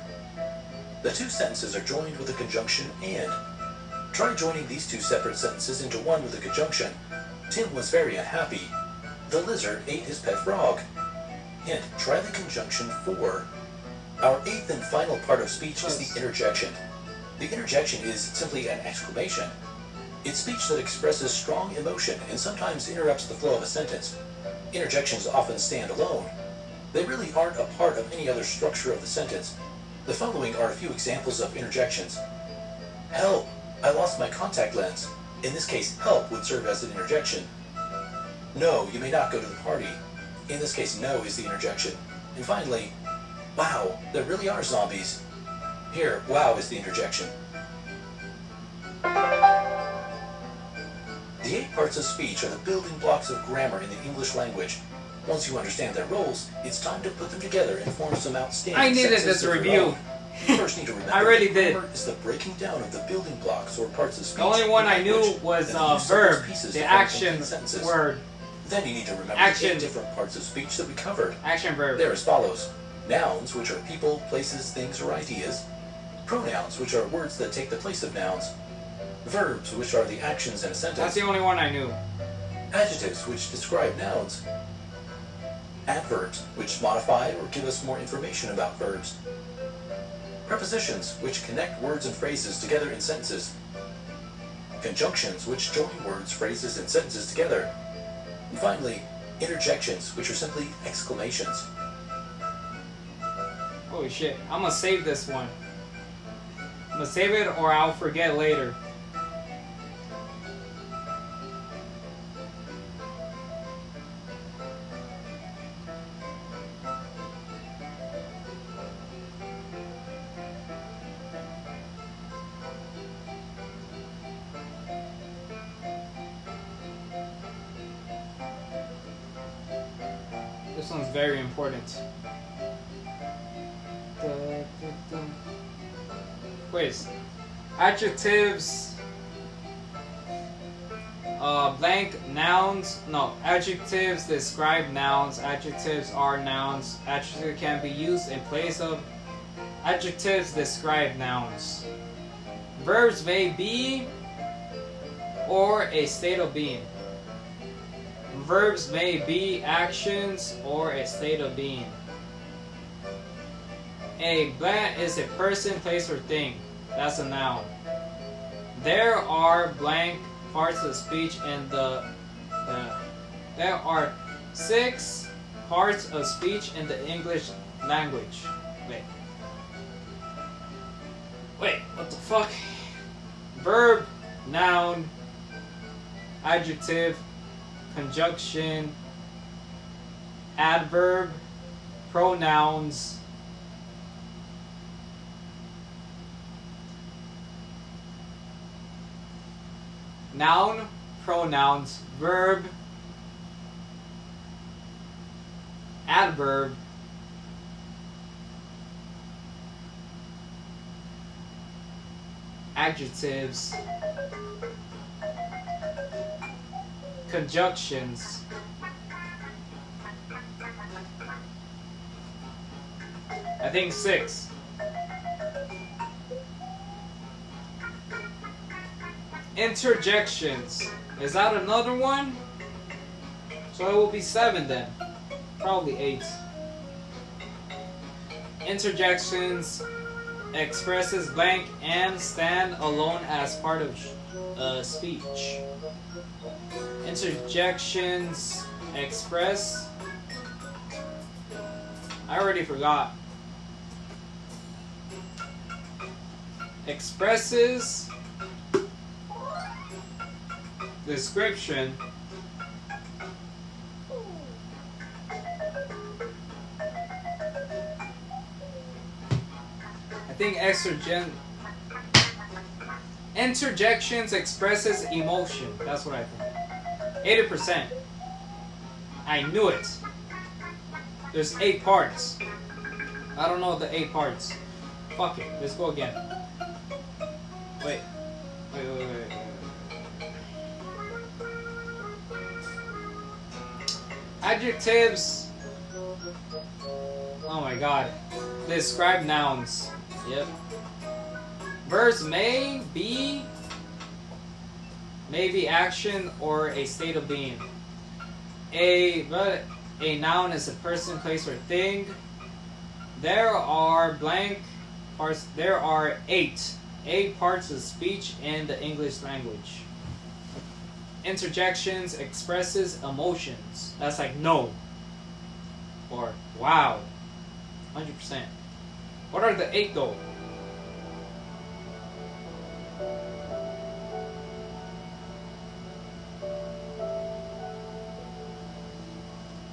The two sentences are joined with a conjunction and. Try joining these two separate sentences into one with a conjunction. Tim was very unhappy. The lizard ate his pet frog. Hint, try the conjunction for. Our eighth and final part of speech is the interjection. The interjection is simply an exclamation. It's speech that expresses strong emotion and sometimes interrupts the flow of a sentence. Interjections often stand alone. They really aren't a part of any other structure of the sentence. The following are a few examples of interjections. Help! I lost my contact lens. In this case, help would serve as an interjection. No, you may not go to the party. In this case, no is the interjection. And finally, wow, there really are zombies. Here, wow is the interjection. The 8 parts of speech are the building blocks of grammar in the English language. Once you understand their roles, it's time to put them together and form some outstanding I needed sentences this of your review. own. You first need to remember I really that did. grammar is the breaking down of the building blocks or parts of speech. The only one in I knew language, was and the use of those verb, pieces the to form action complete sentences. word, Then you need to remember Action. the 8 different parts of speech that we covered. action verb. They're as follows. Nouns, which are people, places, things, or ideas. Pronouns, which are words that take the place of nouns. Verbs, which are the actions in a That's sentence. the only one I knew. Adjectives, which describe nouns. Adverbs, which modify or give us more information about verbs. Prepositions, which connect words and phrases together in sentences. Conjunctions, which join words, phrases, and sentences together. And finally, interjections, which are simply exclamations. Holy shit. I'm gonna save this one. I'm gonna save it or I'll forget later. This one's very important. Quiz. Adjectives. Blank nouns. No, adjectives describe nouns. Adjectives are nouns. Adjective can be used in place of. Adjectives describe nouns. Verbs may be or a state of being. Verbs may be actions or a state of being. A blank is a person, place, or thing. That's a noun. There are blank parts of speech in there are 6 parts of speech in the English language. Wait, what the fuck? Verb, noun, adjective, conjunction, adverb, pronouns, noun, pronouns, verb, adverb, adjectives, conjunctions, I think 6. Interjections. Is that another one? So it will be 7 then. Probably 8. Interjections expresses blank and stand alone as part of speech. Interjections express. I already forgot. Expresses description I think interjections expresses emotion. That's what I think. 80%. I knew it. There's 8 parts. I don't know the 8 parts. Fuck it. Let's go again. Wait. Adjectives. Oh my god. Describe nouns. Yep. Verbs may be action or a state of being. A noun is a person, place, or thing. There are blank parts. There are 8 parts of speech in the English language. Interjections expresses emotions. That's like no or wow. 100%. What are the 8 though?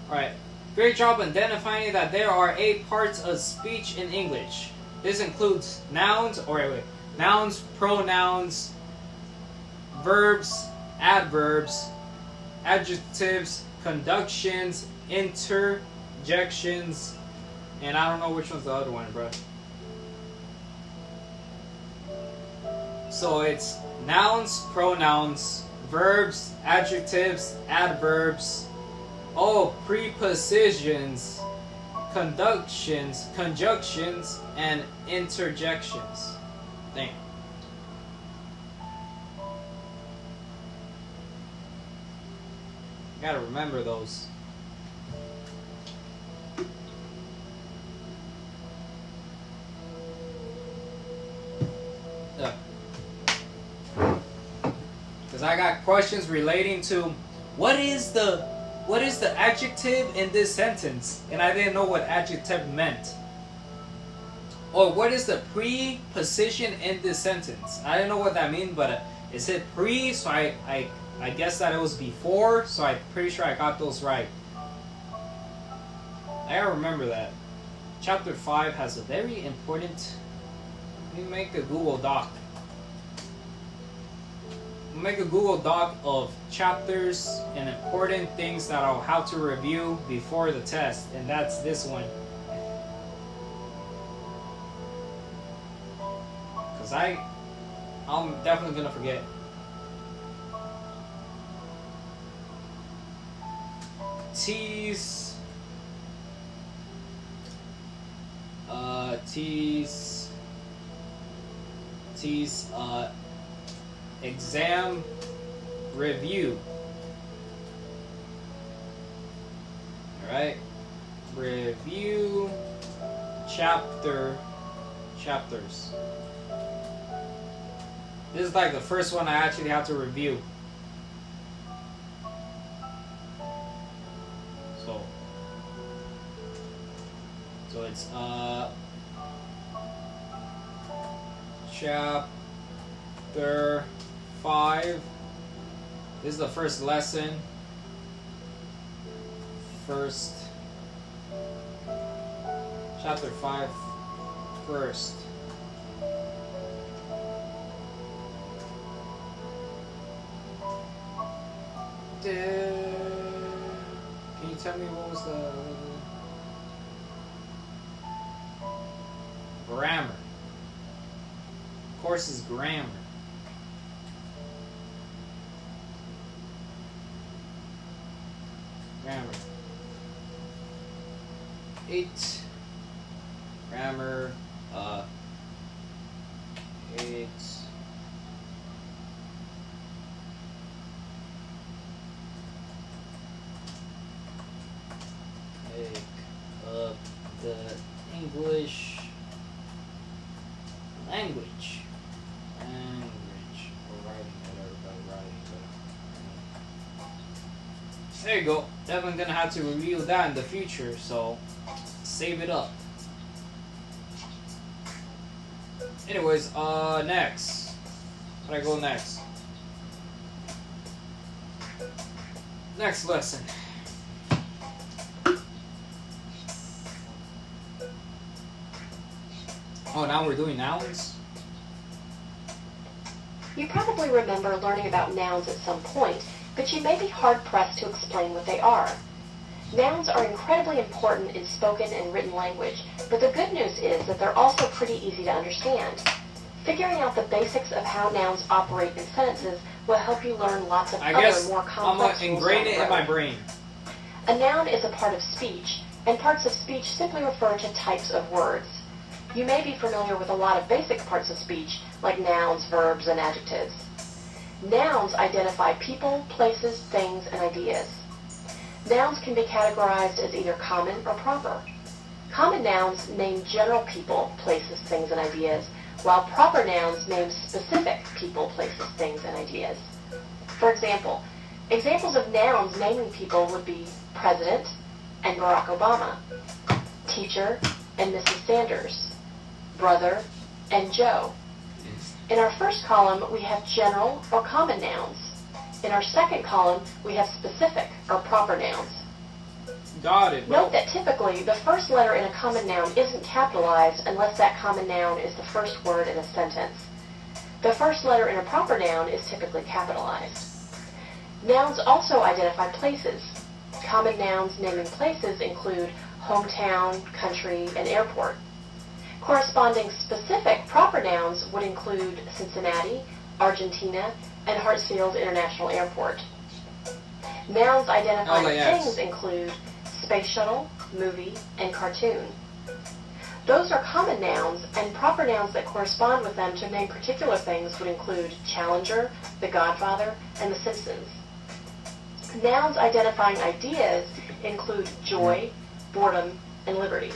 Alright. Great job identifying that there are 8 parts of speech in English. This includes nouns, nouns, pronouns, verbs, adverbs, adjectives, conjunctions, interjections, and I don't know which one's the other one, bro. So it's nouns, pronouns, verbs, adjectives, adverbs, prepositions, conjunctions, and interjections. Dang. Gotta remember those. Because I got questions relating to what is the adjective in this sentence, and I didn't know what adjective meant. Or what is the preposition in this sentence? I didn't know what that means, but it said pre, so I guess that it was before, so I'm pretty sure I got those right. I gotta remember that. Chapter 5 has a very important... Let me make a Google Doc. Make a Google Doc of chapters and important things that I'll have to review before the test, and that's this one. Because I'm definitely gonna forget. Exam review. Alright. Review chapters. This is like the first one I actually have to review. So it's chapter 5. This is the first lesson. Chapter 5 first. Can you tell me what was the grammar? Course is grammar. Grammar. 8. Grammar. 8. Pick up the English language. Or writing, whatever, writing. There you go. Definitely gonna have to review that in the future, so save it up. Anyways, next. Where do I go next? Next lesson. Oh, now we're doing nouns? You probably remember learning about nouns at some point, but you may be hard-pressed to explain what they are. Nouns are incredibly important in spoken and written language, but the good news is that they're also pretty easy to understand. Figuring out the basics of how nouns operate in sentences will help you learn lots of other more complex rules. I'm gonna ingrain it in my brain. A noun is a part of speech, and parts of speech simply refer to types of words. You may be familiar with a lot of basic parts of speech, like nouns, verbs, and adjectives. Nouns identify people, places, things, and ideas. Nouns can be categorized as either common or proper. Common nouns name general people, places, things, and ideas, while proper nouns name specific people, places, things, and ideas. For example, examples of nouns naming people would be President and Barack Obama, teacher and Mrs. Sanders, brother and Joe. In our first column, we have general or common nouns. In our second column, we have specific or proper nouns. Got it, bro. Note that typically, the first letter in a common noun isn't capitalized unless that common noun is the first word in a sentence. The first letter in a proper noun is typically capitalized. Nouns also identify places. Common nouns naming places include hometown, country, and airport. Corresponding specific proper nouns would include Cincinnati, Argentina, and Hartsfield International Airport. Nouns identifying things include space shuttle, movie, and cartoon. Those are common nouns, and proper nouns that correspond with them to name particular things would include Challenger, The Godfather, and The Simpsons. Nouns identifying ideas include joy, boredom, and liberty.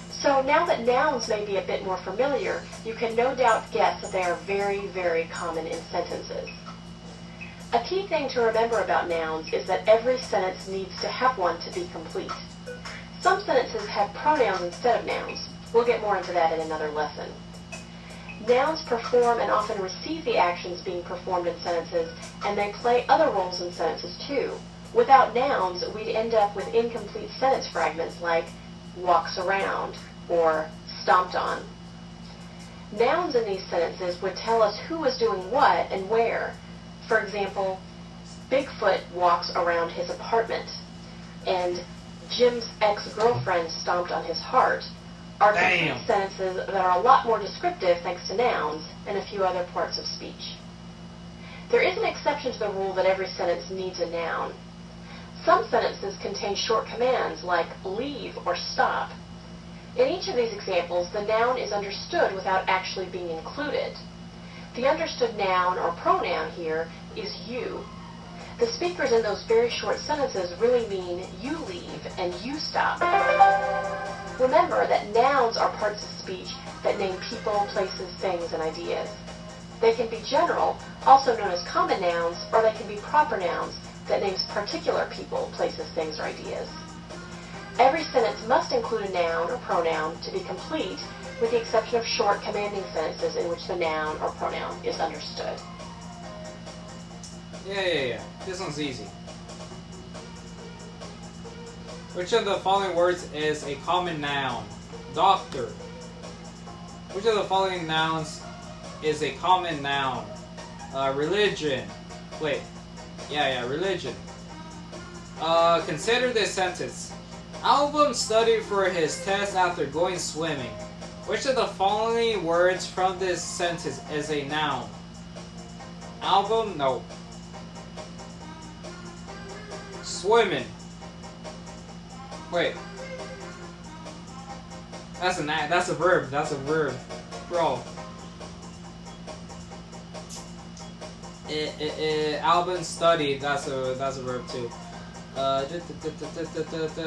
So now that nouns may be a bit more familiar, you can no doubt guess that they are very, very common in sentences. A key thing to remember about nouns is that every sentence needs to have one to be complete. Some sentences have pronouns instead of nouns. We'll get more into that in another lesson. Nouns perform and often receive the actions being performed in sentences, and they play other roles in sentences too. Without nouns, we'd end up with incomplete sentence fragments like walks around or stomped on. Nouns in these sentences would tell us who is doing what and where. For example, Bigfoot walks around his apartment, and Jim's ex-girlfriend stomped on his heart are complete sentences that are a lot more descriptive thanks to nouns and a few other parts of speech. There is an exception to the rule that every sentence needs a noun. Some sentences contain short commands like leave or stop. In each of these examples, the noun is understood without actually being included. The understood noun or pronoun here is you. The speakers in those very short sentences really mean you leave and you stop. Remember that nouns are parts of speech that name people, places, things, and ideas. They can be general, also known as common nouns, or they can be proper nouns that names particular people, places, things, or ideas. Every sentence must include a noun or pronoun to be complete, with the exception of short commanding sentences in which the noun or pronoun is understood. Yeah. This one's easy. Which of the following words is a common noun? Doctor. Which of the following nouns is a common noun? Religion. Wait. Religion. Consider this sentence. Album studied for his test after going swimming. Which of the following words from this sentence is a noun? Album? No. Swimming. Wait. That's a verb. That's a verb. Bro. Album studied. That's a verb too.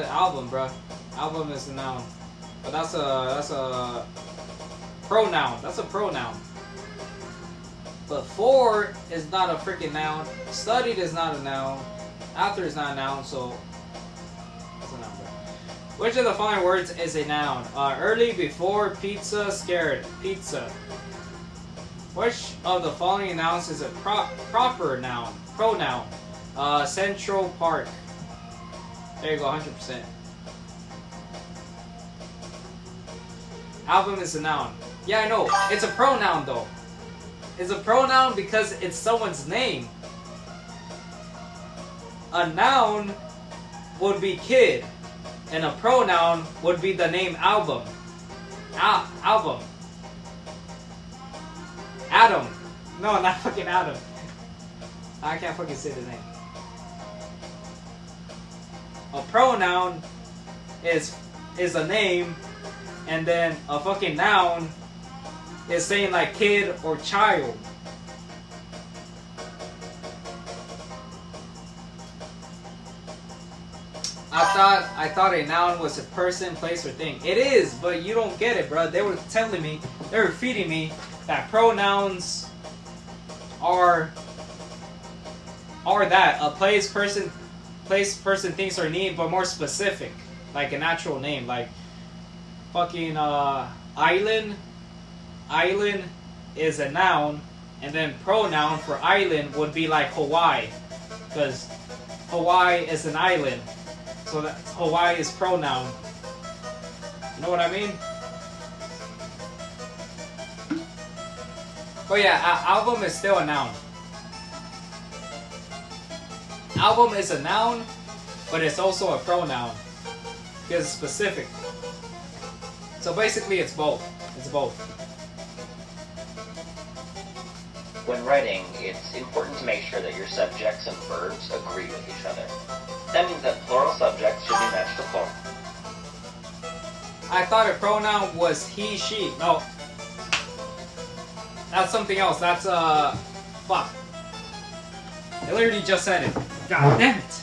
Album, bro. Album is a noun. But that's a pronoun. That's a pronoun. But for is not a freaking noun. Studied is not a noun. After is not a noun, so that's a noun, bro. Which of the following words is a noun? Early, before, pizza, scared. Pizza. Which of the following nouns is a proper noun? Pronoun. Central Park. There you go, 100%. Album is a noun. Yeah, I know. It's a pronoun, though. It's a pronoun because it's someone's name. A noun would be kid, and a pronoun would be the name album. Album. Adam. No, not fucking Adam. I can't fucking say the name. A pronoun is a name, and then a fucking noun is saying like kid or child. I thought a noun was a person, place, or thing. It is, but you don't get it, bro. They were telling me, they were feeding me that pronouns are that a place, person, things, or need, but more specific, like an actual name, like fucking island. Island is a noun, and then pronoun for island would be like Hawaii, because Hawaii is an island, so that Hawaii is pronoun. You know what I mean? But yeah, album is still a noun. Album is a noun but it's also a pronoun because it's specific. So basically it's both. It's both. When writing, it's important to make sure that your subjects and verbs agree with each other. That means that plural subjects should be matched to plural. I thought a pronoun was he, she. No. That's something else. That's fuck. I literally just said it. God damn it.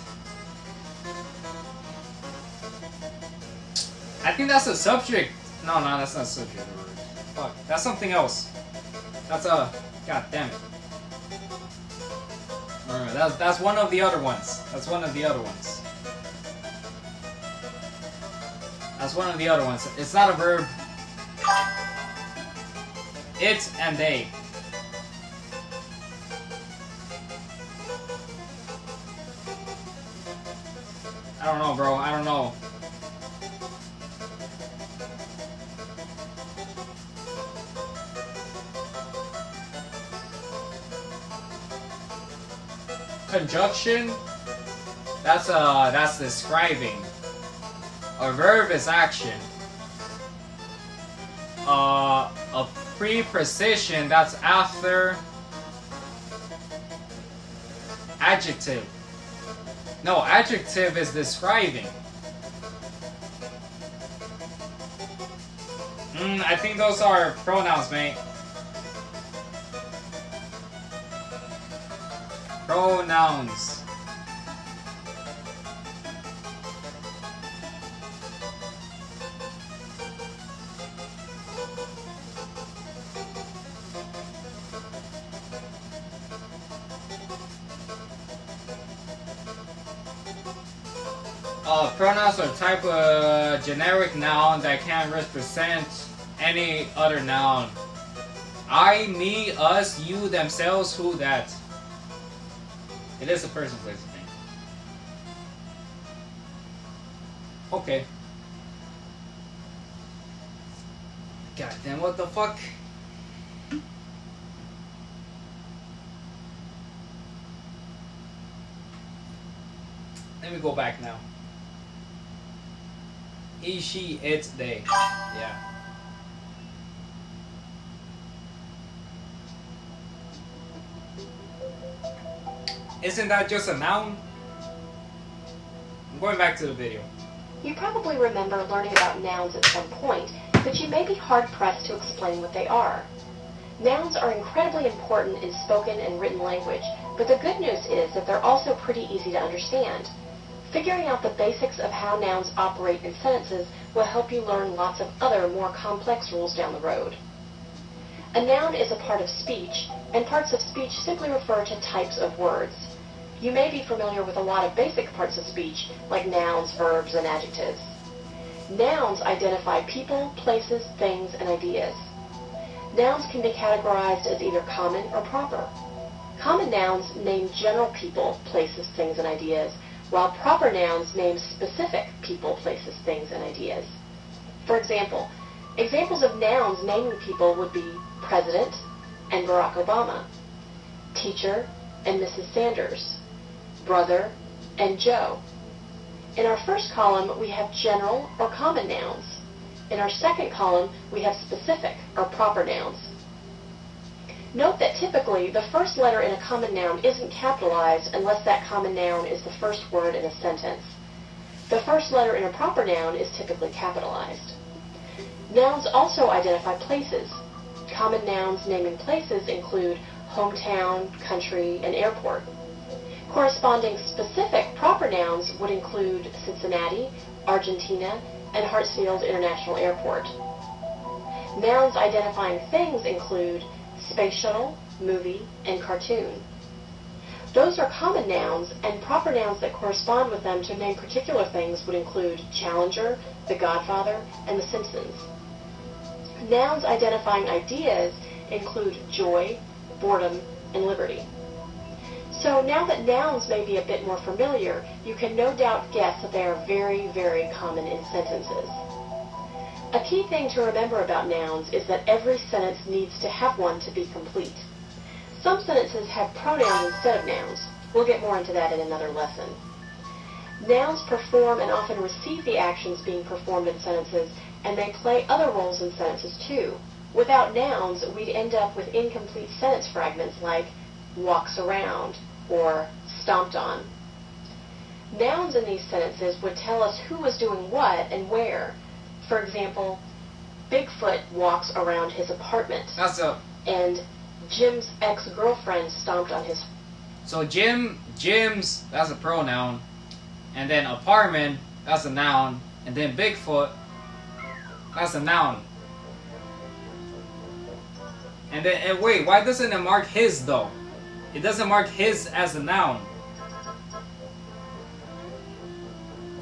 I think that's a subject. No, that's not a subject. Fuck. That's something else. That's a... God damn it. Remember, that's one of the other ones. That's one of the other ones. That's one of the other ones. It's not a verb. It and they. I don't know, bro. I don't know. Conjunction, that's describing. A verb is action. A preposition, that's after. Adjective. No, adjective is describing. I think those are pronouns, mate. Pronouns. Pronouns are a type of generic noun that can represent any other noun. I, me, us, you, themselves, who, that. It is a person, place, thing. Okay. God damn, what the fuck? Let me go back now. He, she, it, they. Yeah. Isn't that just a noun? I'm going back to the video. You probably remember learning about nouns at some point, but you may be hard-pressed to explain what they are. Nouns are incredibly important in spoken and written language, but the good news is that they're also pretty easy to understand. Figuring out the basics of how nouns operate in sentences will help you learn lots of other more complex rules down the road. A noun is a part of speech, and parts of speech simply refer to types of words. You may be familiar with a lot of basic parts of speech, like nouns, verbs, and adjectives. Nouns identify people, places, things, and ideas. Nouns can be categorized as either common or proper. Common nouns name general people, places, things, and ideas, while proper nouns name specific people, places, things, and ideas. For example, examples of nouns naming people would be President and Barack Obama, teacher and Mrs. Sanders, brother and Joe. In our first column, we have general or common nouns. In our second column, we have specific or proper nouns. Note that typically the first letter in a common noun isn't capitalized unless that common noun is the first word in a sentence. The first letter in a proper noun is typically capitalized. Nouns also identify places. Common nouns naming places include hometown, country, and airport. Corresponding specific proper nouns would include Cincinnati, Argentina, and Hartsfield International Airport. Nouns identifying things include space shuttle, movie, and cartoon. Those are common nouns, and proper nouns that correspond with them to name particular things would include Challenger, The Godfather, and The Simpsons. Nouns identifying ideas include joy, boredom, and liberty. So now that nouns may be a bit more familiar, you can no doubt guess that they are very, very common in sentences. A key thing to remember about nouns is that every sentence needs to have one to be complete. Some sentences have pronouns instead of nouns. We'll get more into that in another lesson. Nouns perform and often receive the actions being performed in sentences, and they play other roles in sentences too. Without nouns, we'd end up with incomplete sentence fragments like walks around or stomped on. Nouns in these sentences would tell us who was doing what and where. For example, Bigfoot walks around his apartment. And Jim's ex-girlfriend stomped on his... So Jim's, that's a pronoun. And then apartment, that's a noun. And then Bigfoot, that's a noun. And then, and wait, why doesn't it mark his though? It doesn't mark his as a noun.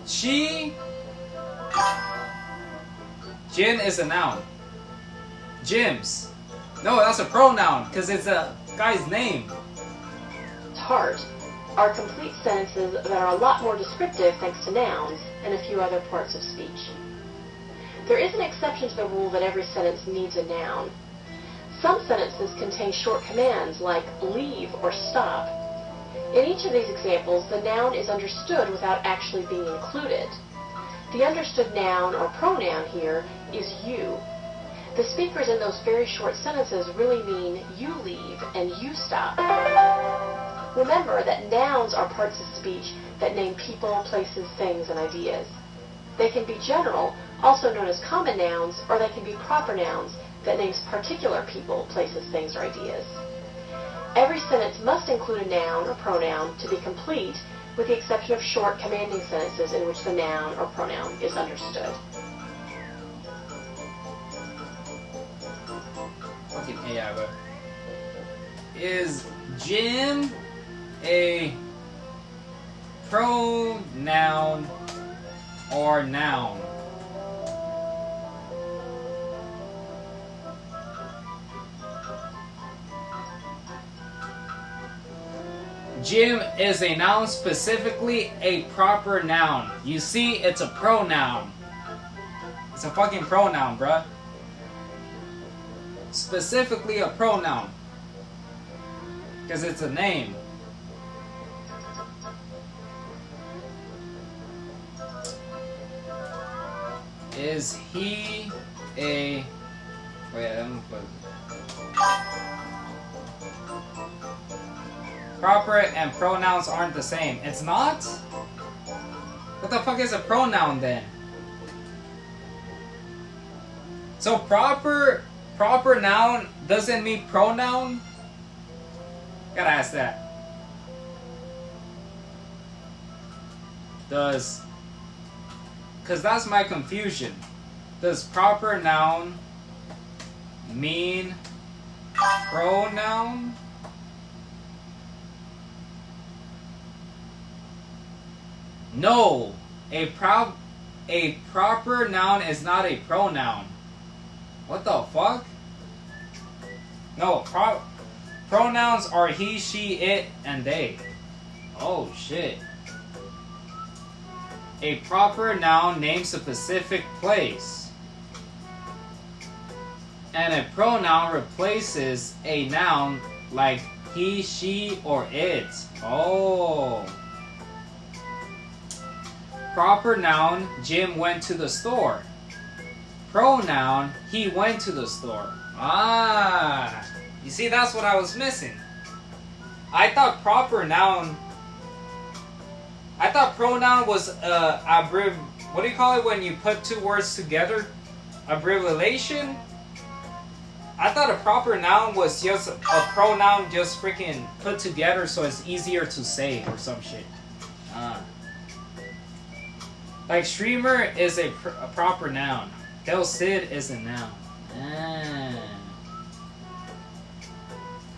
Jim is a noun. Jim's. No, that's a pronoun because it's a guy's name. Heart are complete sentences that are a lot more descriptive thanks to nouns and a few other parts of speech. There is an exception to the rule that every sentence needs a noun. Some sentences contain short commands like leave or stop. In each of these examples, the noun is understood without actually being included. The understood noun or pronoun here is you. The speakers in those very short sentences really mean you leave and you stop. Remember that nouns are parts of speech that name people, places, things, and ideas. They can be general, also known as common nouns, or they can be proper nouns that names particular people, places, things, or ideas. Every sentence must include a noun or pronoun to be complete, with the exception of short commanding sentences in which the noun or pronoun is understood. Fucking AI, bro. Is Jim a pronoun or noun? Jim is a noun, specifically a proper noun. You see, it's a pronoun. It's a fucking pronoun, bruh. Specifically a pronoun. Because it's a name. Is he a... Wait, I'm gonna put... Proper and pronouns aren't the same. It's not? What the fuck is a pronoun then? So proper noun doesn't mean pronoun? Gotta ask that. Because that's my confusion. Does proper noun mean pronoun? No, a proper noun is not a pronoun. What the fuck? No, pronouns are he, she, it, and they. Oh shit. A proper noun names a specific place. And a pronoun replaces a noun like he, she, or it. Oh. Proper noun, Jim went to the store. Pronoun, he went to the store. Ah, you see, that's what I was missing. I thought pronoun was what do you call it when you put two words together? Abbreviation? I thought a proper noun was just a pronoun just freaking put together so it's easier to say or some shit. Like streamer is a proper noun. Del Cid is a noun.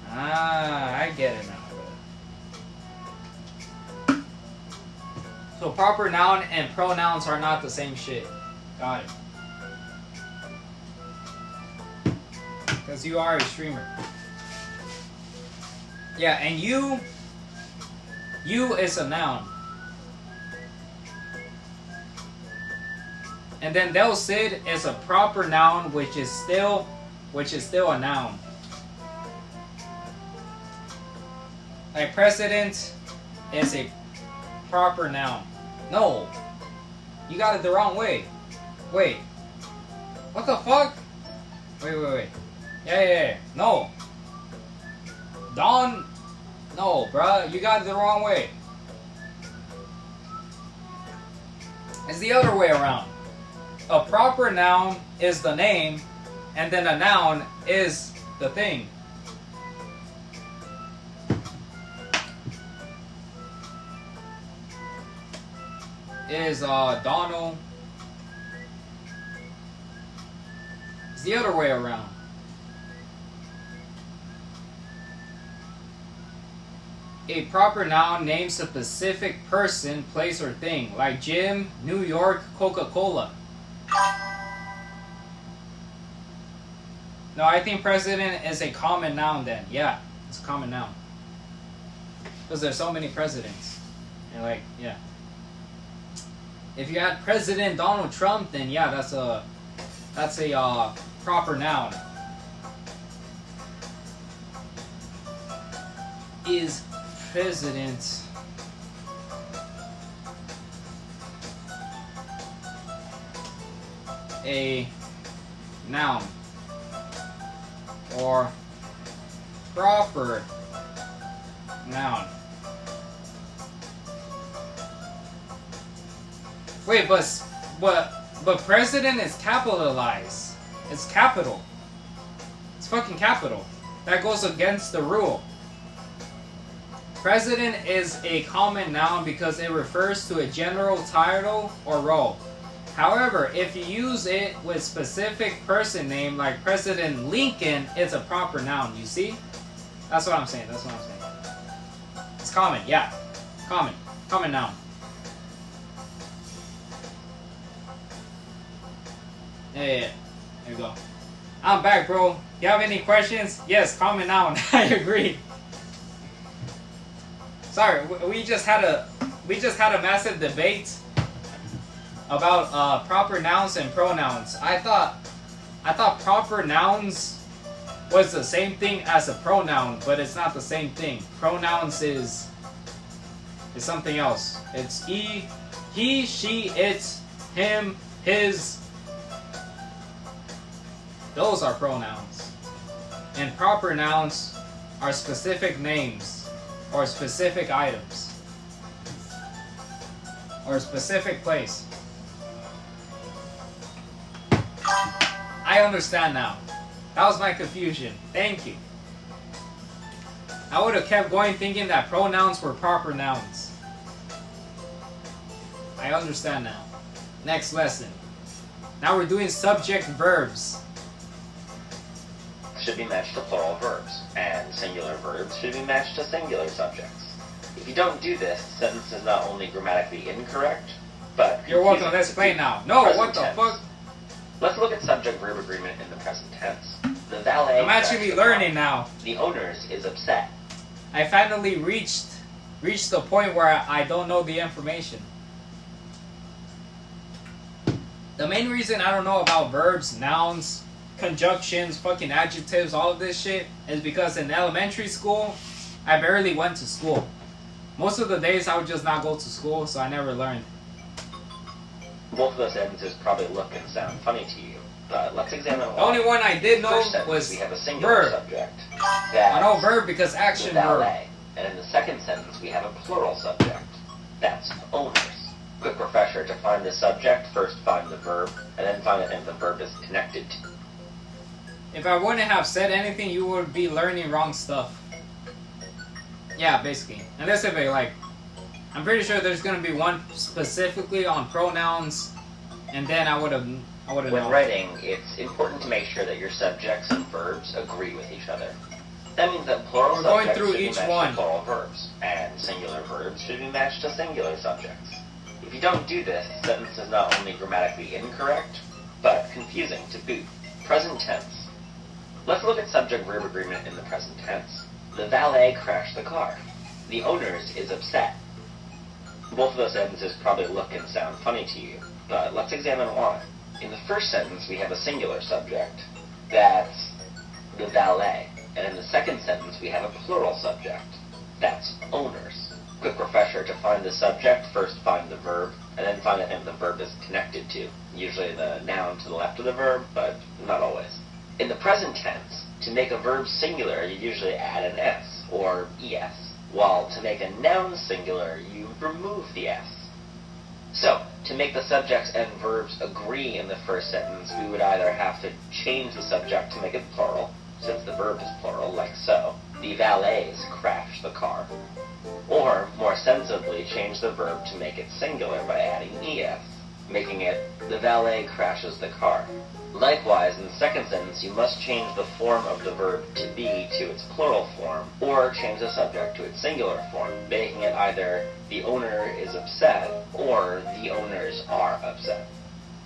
I get it now. So proper noun and pronouns are not the same shit. Got it. Because you are a streamer. Yeah, and you is a noun. And then Del Cid is a proper noun, which is still a noun. Like president is a proper noun. No. You got it the wrong way. Wait. What the fuck? Wait. Yeah. No. Dawn. No, bruh. You got it the wrong way. It's the other way around. A proper noun is the name, and then a noun is the thing. Is Donald. It's the other way around. A proper noun names a specific person, place, or thing, like gym, New York, Coca-Cola. No, I think president is a common noun then. Yeah, it's a common noun. Because there's so many presidents. And like, yeah. If you had President Donald Trump, then yeah, that's a proper noun. Is president a noun or proper noun? Wait, but president is capitalized. It's capital. It's fucking capital. That goes against the rule. President is a common noun because it refers to a general title or role. However, if you use it with specific person name like President Lincoln, it's a proper noun. You see? That's what I'm saying. It's common. Yeah. Common noun. Yeah. There you go. I'm back, bro. You have any questions? Yes, common noun. I agree. Sorry, we just had a massive debate about proper nouns and pronouns. I thought proper nouns was the same thing as a pronoun, but it's not the same thing. Pronouns is something else. It's he, she, it, him, his. Those are pronouns. And proper nouns are specific names or specific items or a specific place. I understand now. That was my confusion. Thank you. I would have kept going thinking that pronouns were proper nouns. I understand now. Next lesson. Now we're doing subject verbs. Should be matched to plural verbs, and singular verbs should be matched to singular subjects. If you don't do this, the sentence is not only grammatically incorrect, but you're welcome. Let's play now. No, what the fuck? Let's look at subject-verb agreement in the present tense. The valet. I'm actually learning now. The owners is upset. I finally reached the point where I don't know the information. The main reason I don't know about verbs, nouns, conjunctions, fucking adjectives, all of this shit is because in elementary school, I barely went to school. Most of the days I would just not go to school, so I never learned. Both of those sentences probably look and sound funny to you, but let's examine why. The only one I did know was we have a singular verb. Subject. I know verb because action verb. And in the second sentence, we have a plural subject. That's owners. Quick refresher, to find the subject, first find the verb, and then find the thing the verb is connected to. If I wouldn't have said anything, you would be learning wrong stuff. Yeah, basically. Unless if it, like, I'm pretty sure there's gonna be one specifically on pronouns, and then I would have When known. writing, it's important to make sure that your subjects and verbs agree with each other. That means that plural subjects should be matched to plural verbs, and singular verbs should be matched to singular subjects. If you don't do this, the sentence is not only grammatically incorrect, but confusing to boot. Present tense. Let's look at subject-verb agreement in the present tense. The valet crashed the car. The owners is upset. Both of those sentences probably look and sound funny to you, but let's examine why. In the first sentence, we have a singular subject. That's the valet. And in the second sentence, we have a plural subject. That's owners. Quick refresher: to find the subject, first find the verb, and then find the thing the verb is connected to. Usually the noun to the left of the verb, but not always. In the present tense, to make a verb singular, you usually add an s, or es, while to make a noun singular, you remove the s. So, to make the subjects and verbs agree in the first sentence, we would either have to change the subject to make it plural, since the verb is plural, like so. The valets crashed the car. Or, more sensibly, change the verb to make it singular by adding es, making it the valet crashes the car. Likewise, in the second sentence, you must change the form of the verb to be to its plural form, or change the subject to its singular form, making it either the owner is upset or the owners are upset.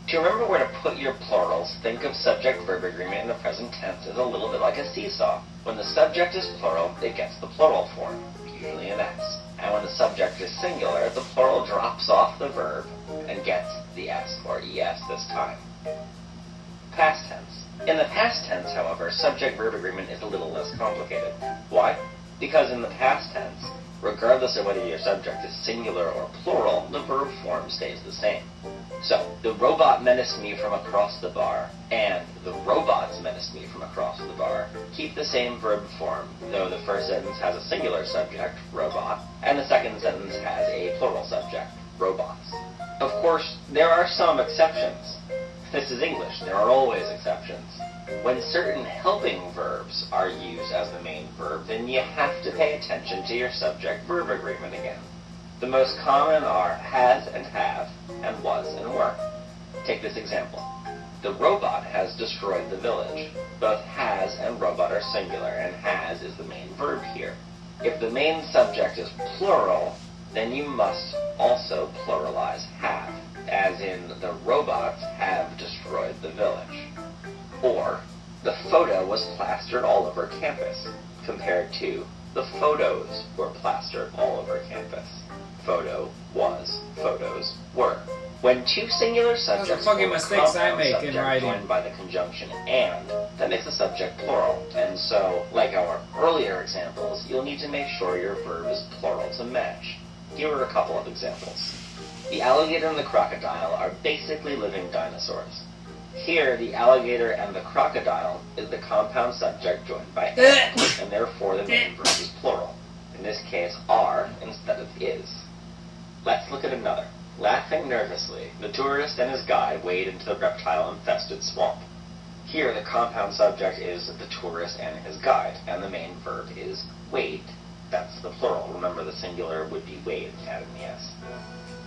To remember where to put your plurals, think of subject-verb agreement in the present tense as a little bit like a seesaw. When the subject is plural, it gets the plural form, usually an s. And when the subject is singular, the plural drops off the verb and gets the s, or es this time. Past tense. In the past tense, however, subject-verb agreement is a little less complicated. Why? Because in the past tense, regardless of whether your subject is singular or plural, the verb form stays the same. So, the robot menaced me from across the bar, and the robots menaced me from across the bar keep the same verb form, though the first sentence has a singular subject, robot, and the second sentence has a plural subject, robots. Of course, there are some exceptions. This is English. There are always exceptions. When certain helping verbs are used as the main verb, then you have to pay attention to your subject-verb agreement again. The most common are has and have, and was and were. Take this example. The robot has destroyed the village. Both has and robot are singular, and has is the main verb here. If the main subject is plural, then you must also pluralize have, as in the robots have destroyed the village. Or, the photo was plastered all over campus, compared to the photos were plastered all over campus. Photo was, photos were. When two singular subjects fucking mistakes I make in writing. joined by the conjunction and, that makes the subject plural. And so, like our earlier examples, you'll need to make sure your verb is plural to match. Here are a couple of examples. The alligator and the crocodile are basically living dinosaurs. Here, the alligator and the crocodile is the compound subject joined by and therefore the main verb is plural. In this case, are instead of is. Let's look at another. Laughing nervously, the tourist and his guide wade into the reptile-infested swamp. Here, the compound subject is the tourist and his guide, and the main verb is wade. That's the plural. Remember, the singular would be wade, adding the s.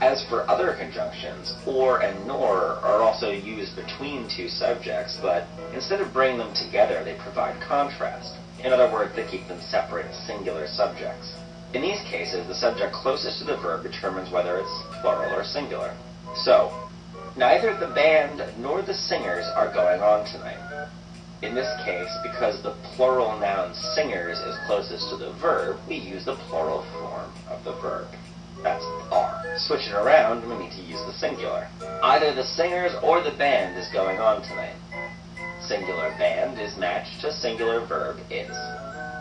As for other conjunctions, or and nor are also used between two subjects, but instead of bringing them together, they provide contrast. In other words, they keep them separate as singular subjects. In these cases, the subject closest to the verb determines whether it's plural or singular. So, neither the band nor the singers are going on tonight. In this case, because the plural noun singers is closest to the verb, we use the plural form of the verb. That's are. Switching around, we need to use the singular. Either the singers or the band is going on tonight. Singular band is matched to singular verb is.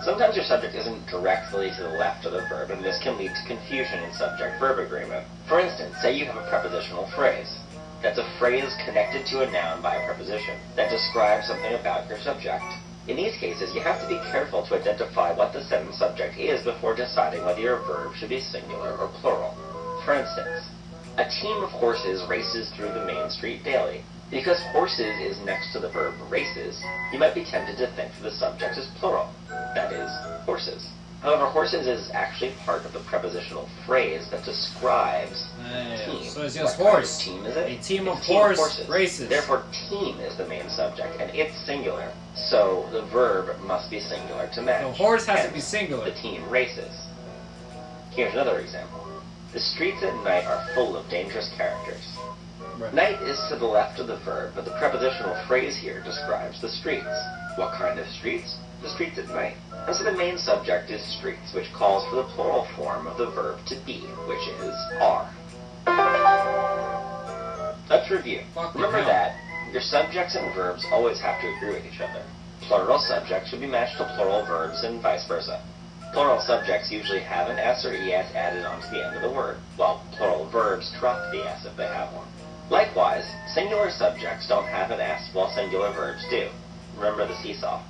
Sometimes your subject isn't directly to the left of the verb, and this can lead to confusion in subject-verb agreement. For instance, say you have a prepositional phrase. That's a phrase connected to a noun by a preposition that describes something about your subject. In these cases, you have to be careful to identify what the sentence subject is before deciding whether your verb should be singular or plural. For instance, a team of horses races through the main street daily. Because horses is next to the verb races, you might be tempted to think that the subject is plural. That is, horses. However, horses is actually part of the prepositional phrase that describes team. So it's just what horse. Kind of team is it? A team of horses races. Therefore, team is the main subject, and it's singular. So the verb must be singular to match. The horse has Hence, to be singular. The team races. Here's another example. The streets at night are full of dangerous characters. Right. Night is to the left of the verb, but the prepositional phrase here describes the streets. What kind of streets? The streets at night. And so the main subject is streets, which calls for the plural form of the verb to be, which is are. Let's review. Remember that your subjects and verbs always have to agree with each other. Plural subjects should be matched to plural verbs and vice versa. Plural subjects usually have an S or ES added onto the end of the word, while plural verbs drop the S if they have one. Likewise, singular subjects don't have an S while singular verbs do. Remember the seesaw.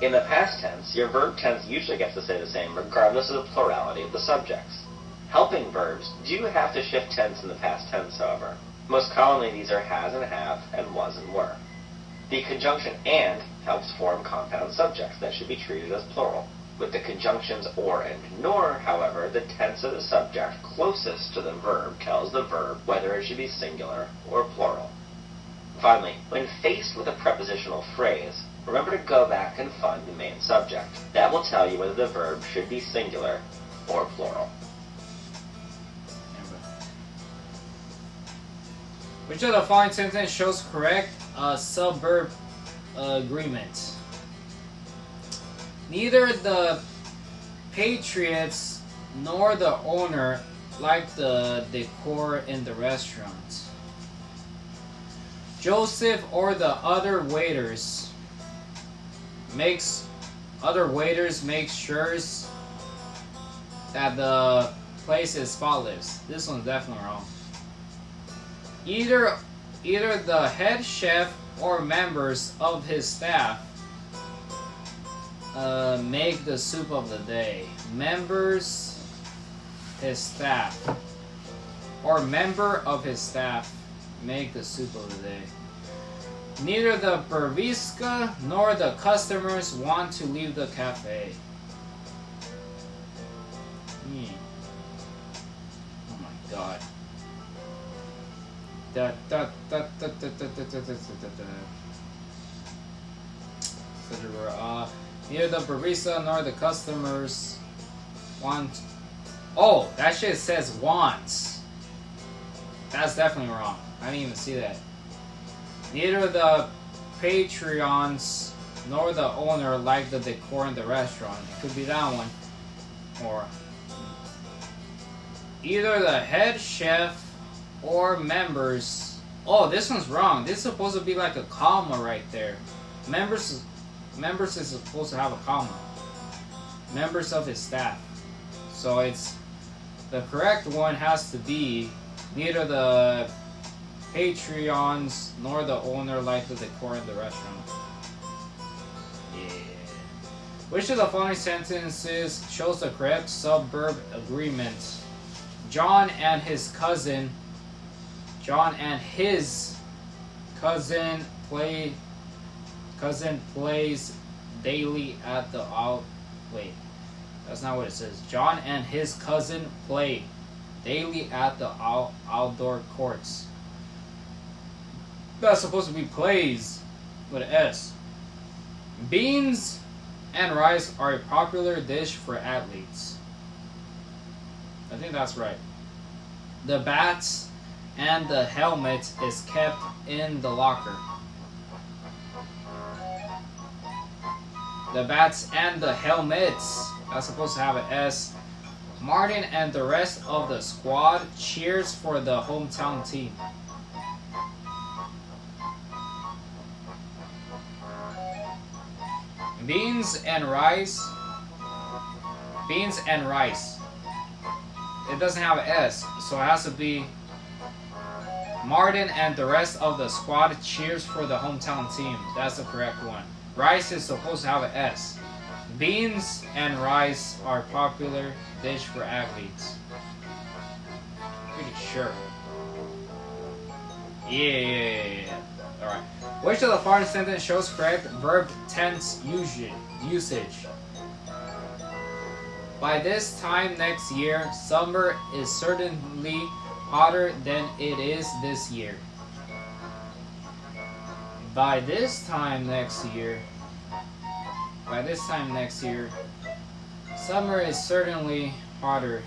In the past tense, your verb tense usually gets to stay the same regardless of the plurality of the subjects. Helping verbs do have to shift tense in the past tense, however. Most commonly these are has and have and was and were. The conjunction and helps form compound subjects that should be treated as plural. With the conjunctions or and nor, however, the tense of the subject closest to the verb tells the verb whether it should be singular or plural. Finally, when faced with a prepositional phrase, remember to go back and find the main subject. That will tell you whether the verb should be singular or plural. Which of the following sentence shows correct suburb agreement? Neither the Patriots nor the owner liked the decor in the restaurant. Joseph or the other waiters makes sure that the place is spotless. This one's definitely wrong. Either the head chef or members of his staff make the soup of the day. His staff or member of his staff make the soup of the day. Neither the barista nor the customers want to leave the cafe. Oh my god. Neither the barista nor the customers want. Oh, that shit says wants. That's definitely wrong. I didn't even see that. Neither the patrons nor the owner like the decor in the restaurant. It could be that one. Or either the head chef or members. Oh, this one's wrong. This is supposed to be like a comma right there. Members is supposed to have a comma. Members of his staff. So it's the correct one has to be neither the patrons nor the owner like the decor in the restaurant. Yeah. Which of the following sentences shows the correct suburb agreement? John and his cousin plays daily at the wait. That's not what it says. John and his cousin play daily at the outdoor courts. That's supposed to be plays with an S. Beans and rice are a popular dish for athletes. I think that's right. The bats and the helmet is kept in the locker. The bats and the helmets. That's supposed to have an S. Martin and the rest of the squad cheers for the hometown team. Beans and rice. Beans and rice. It doesn't have an S, so it has to be Martin and the rest of the squad cheers for the hometown team. That's the correct one. Rice is supposed to have an S. Beans and rice are a popular dish for athletes. Pretty sure. Yeah. Alright. Which of the following sentence shows correct verb tense usage? By this time next year, summer is certainly hotter than it is this year. By this time next year, summer is certainly hotter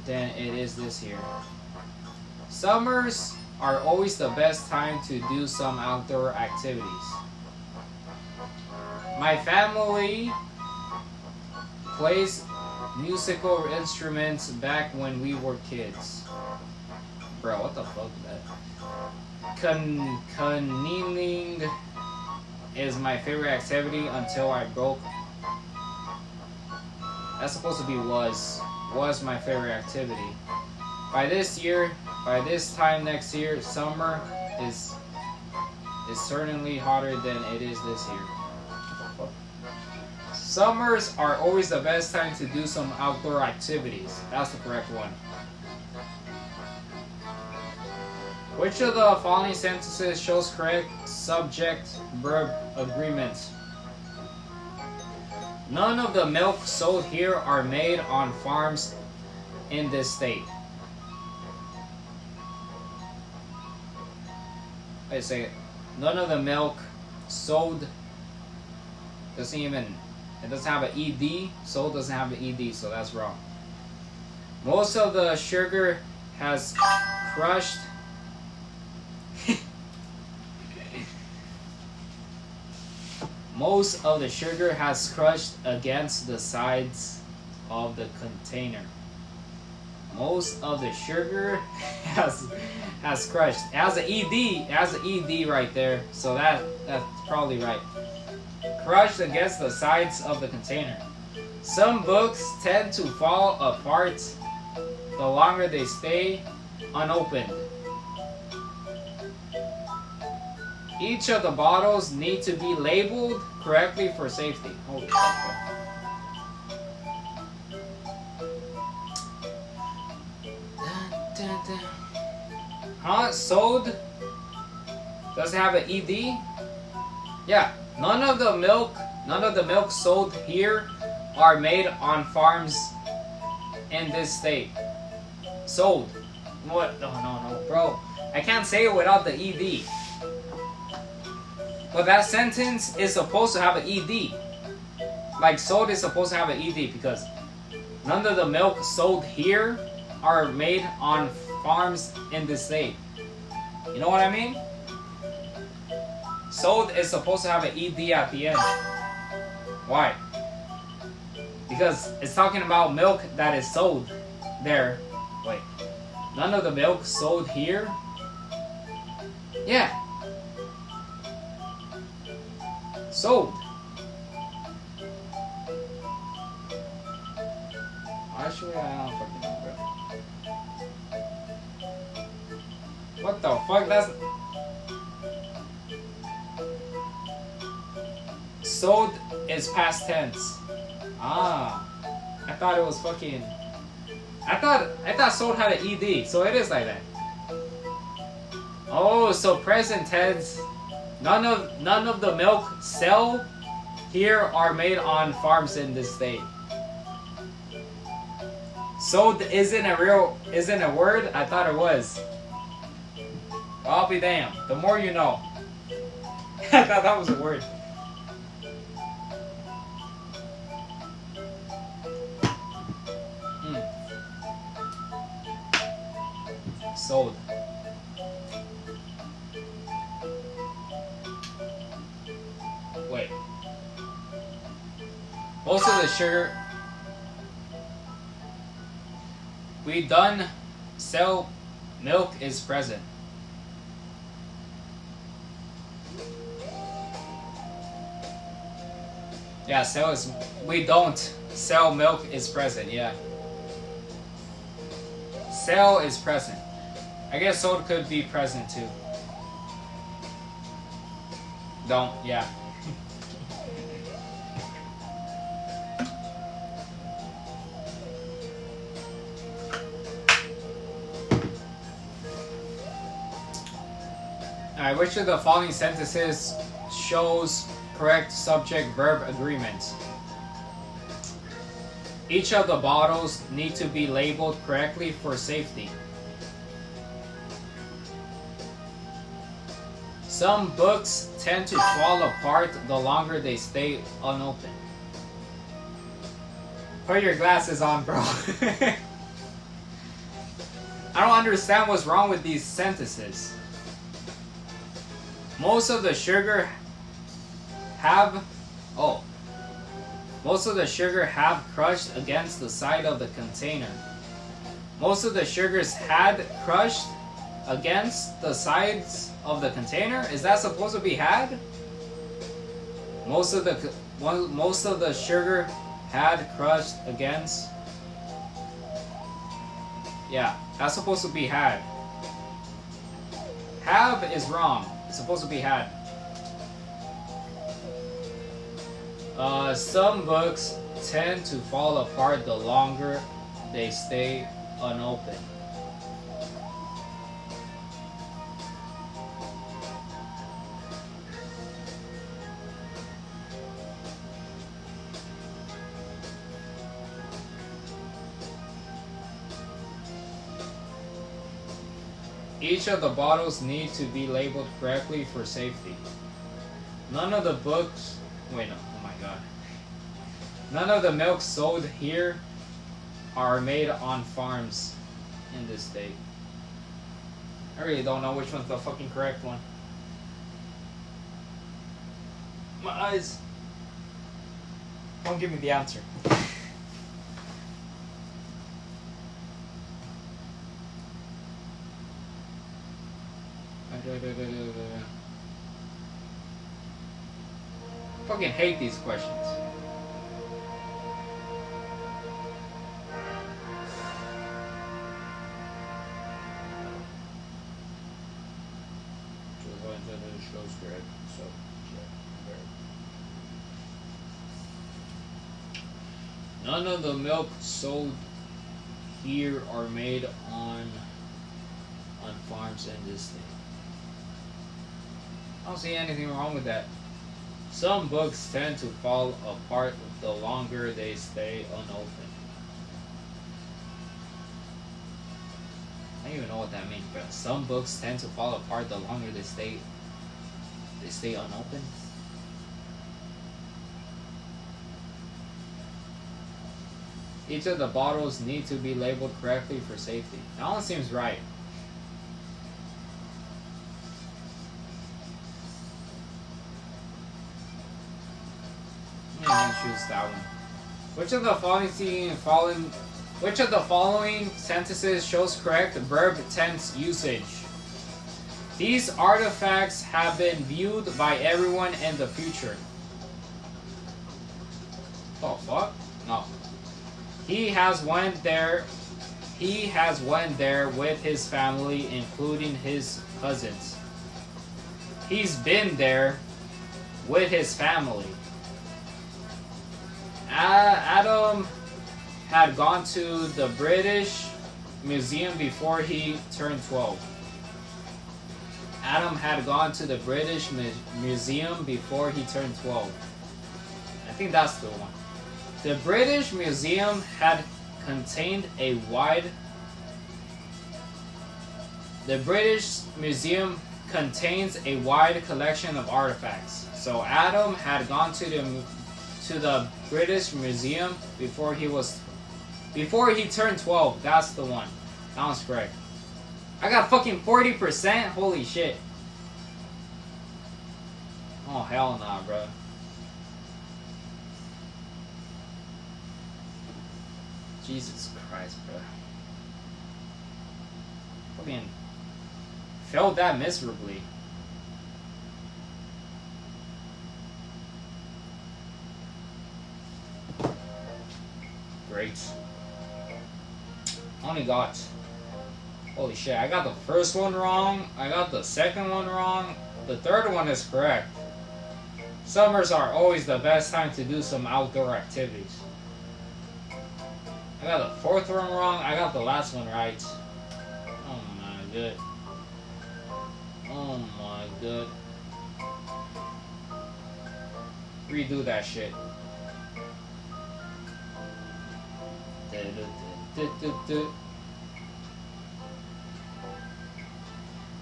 than it is this year. Summers are always the best time to do some outdoor activities. My family plays musical instruments back when we were kids. Bro, what the fuck is that? Canoeing is my favorite activity until I broke That's supposed to be was my favorite activity. By this time next year, summer is certainly hotter than it is this year. Summers are always the best time to do some outdoor activities. That's the correct one. Which of the following sentences shows correct subject-verb agreement? None of the milk sold here are made on farms in this state. Wait a second. None of the milk sold it doesn't have an ED. Sold doesn't have an ED, so that's wrong. Most of the sugar has crushed. Most of the sugar has crushed against the sides of the container. Most of the sugar has crushed. It has an ED. It has an ED right there. So that's probably right. Crushed against the sides of the container. Some books tend to fall apart the longer they stay unopened. Each of the bottles need to be labeled correctly for safety. Holy fuck. Huh? Sold? Does it have an ED? Yeah. None of the milk sold here are made on farms in this state. Sold. What? No, bro. I can't say it without the ED. But that sentence is supposed to have an ED. Like, sold is supposed to have an ED because none of the milk sold here are made on farms in this state. You know what I mean? Sold is supposed to have an ED at the end. Why? Because it's talking about milk that is sold there. Wait. None of the milk sold here? Yeah. Sold. Actually, I don't fucking know, bro. What the fuck? That's... Sold is past tense. Ah. I thought it was fucking... I thought sold had an ED, so it is like that. Oh, so present tense. None of the milk sell here are made on farms in this state. Sold isn't a word? I thought it was. I'll be damned. The more you know. I thought that was a word. Sold. Wait. Most of the sugar we done sell milk is present. Yeah, sell is we don't sell milk is present, yeah. Sell is present. I guess sold could be present too. Don't, yeah. Alright, which of the following sentences shows correct subject-verb agreement? Each of the bottles need to be labeled correctly for safety. Some books tend to fall apart the longer they stay unopened. Put your glasses on, bro. I don't understand what's wrong with these sentences. Most of the sugar have crushed against the side of the container. Most of the sugars had crushed against the sides of the container? Is that supposed to be had? Most of the sugar Had crushed against. Yeah, that's supposed to be had. Have is wrong. It's supposed to be had. Some books tend to fall apart the longer they stay unopened. Each of the bottles need to be labeled correctly for safety. None of the books... Wait, no. Oh my god. None of the milk sold here are made on farms in this state. I really don't know which one's the fucking correct one. My eyes. Don't give me the answer. Fucking hate these questions. None of the milk sold here are made on farms in this state. I don't see anything wrong with that. Some books tend to fall apart the longer they stay unopened. I don't even know what that means, but some books tend to fall apart the longer they stay unopened. Each of the bottles need to be labeled correctly for safety. That one seems right. Choose that one. Which of the following sentences shows correct verb tense usage? These artifacts have been viewed by everyone in the future. Oh fuck? No. He has went there with his family, including his cousins. He's been there with his family. Adam had gone to the British Museum before he turned 12. Adam had gone to the British Museum before he turned 12. I think that's the one. The British Museum had contained a wide... The British Museum contains a wide collection of artifacts. So Adam had gone to the British Museum before he turned 12. That's the one. That one's correct. I got fucking 40%? Holy shit. Oh hell nah, bro. Jesus Christ, bro. Fucking failed that miserably. Great. Only got... Holy shit, I got the first one wrong. I got the second one wrong. The third one is correct. Summers are always the best time to do some outdoor activities. I got the fourth one wrong. I got the last one right. Oh my god. Oh my god. Redo that shit.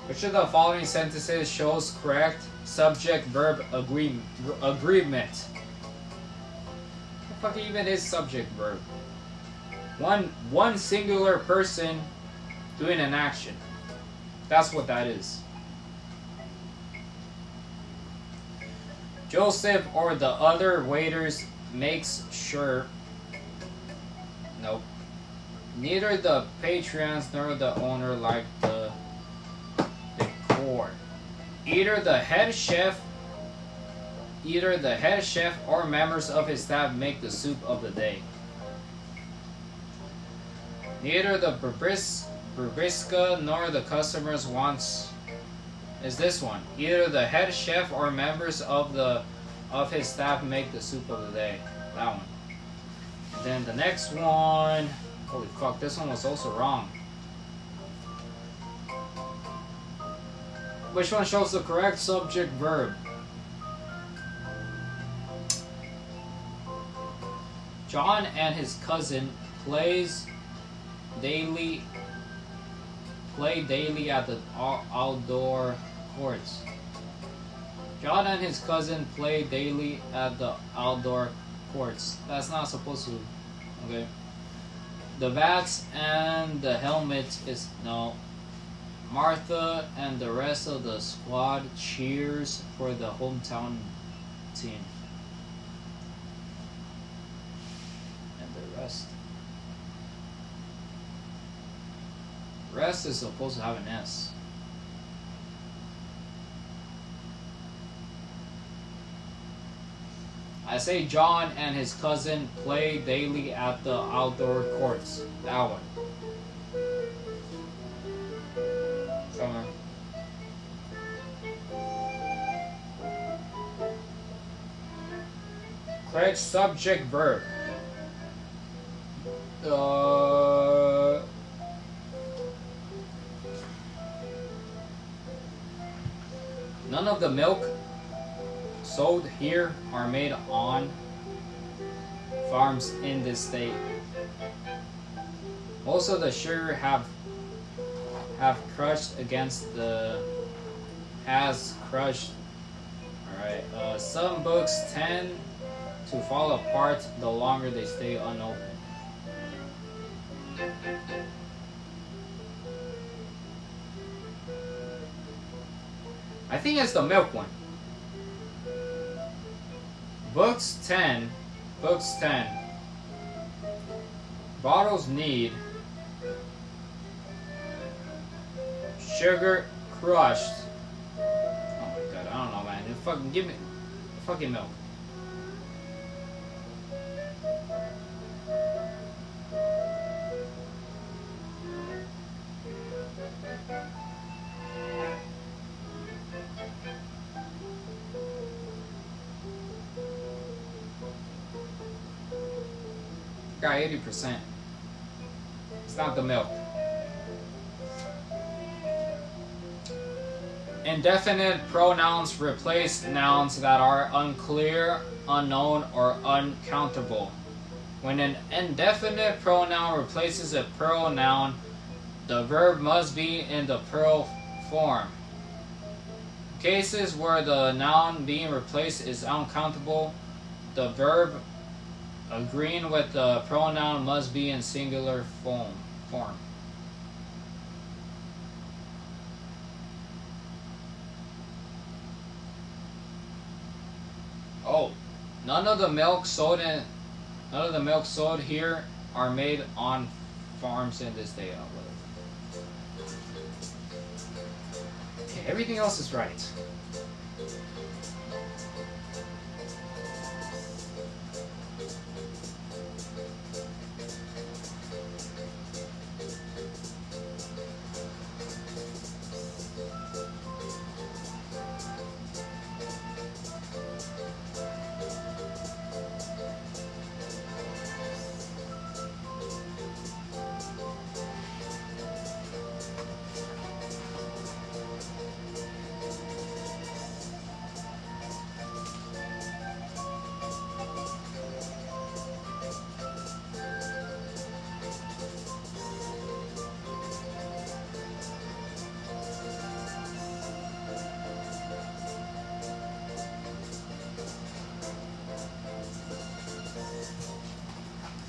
Which of the following sentences shows correct subject-verb agreement? What the fuck even is subject-verb? One singular person doing an action. That's what that is. Joseph or the other waiters makes sure... Nope. Neither the patrons nor the owner like the decor. Either the head chef Either the head chef or members of his staff make the soup of the day. Neither the barista nor the customers wants is this one. Either the head chef or members of his staff make the soup of the day. That one. And then the next one, holy fuck, this one was also wrong. Which one shows the correct subject verb? John and his cousin play daily at the outdoor courts. John and his cousin play daily at the outdoor courts. That's not supposed to. Okay. The bats and the helmet is no. Martha and the rest of the squad cheers for the hometown team. And the rest. Rest is supposed to have an S. I say John and his cousin play daily at the outdoor courts. That one. Somewhere. Correct subject verb. None of the milk sold here are made on farms in this state. Most of the sugar have crushed against the has crushed. Alright, some books tend to fall apart the longer they stay unopened. I think it's the milk one. Books 10. Bottles need sugar crushed. Oh my god, I don't know, man. Fucking give me fucking milk. Got 80%. It's not the milk. Indefinite pronouns replace nouns that are unclear, unknown, or uncountable. When an indefinite pronoun replaces a plural noun, the verb must be in the plural form. Cases where the noun being replaced is uncountable, the verb agreeing with the pronoun must be in singular form. Oh, none of the milk sold here are made on farms in this day. Okay, everything else is right.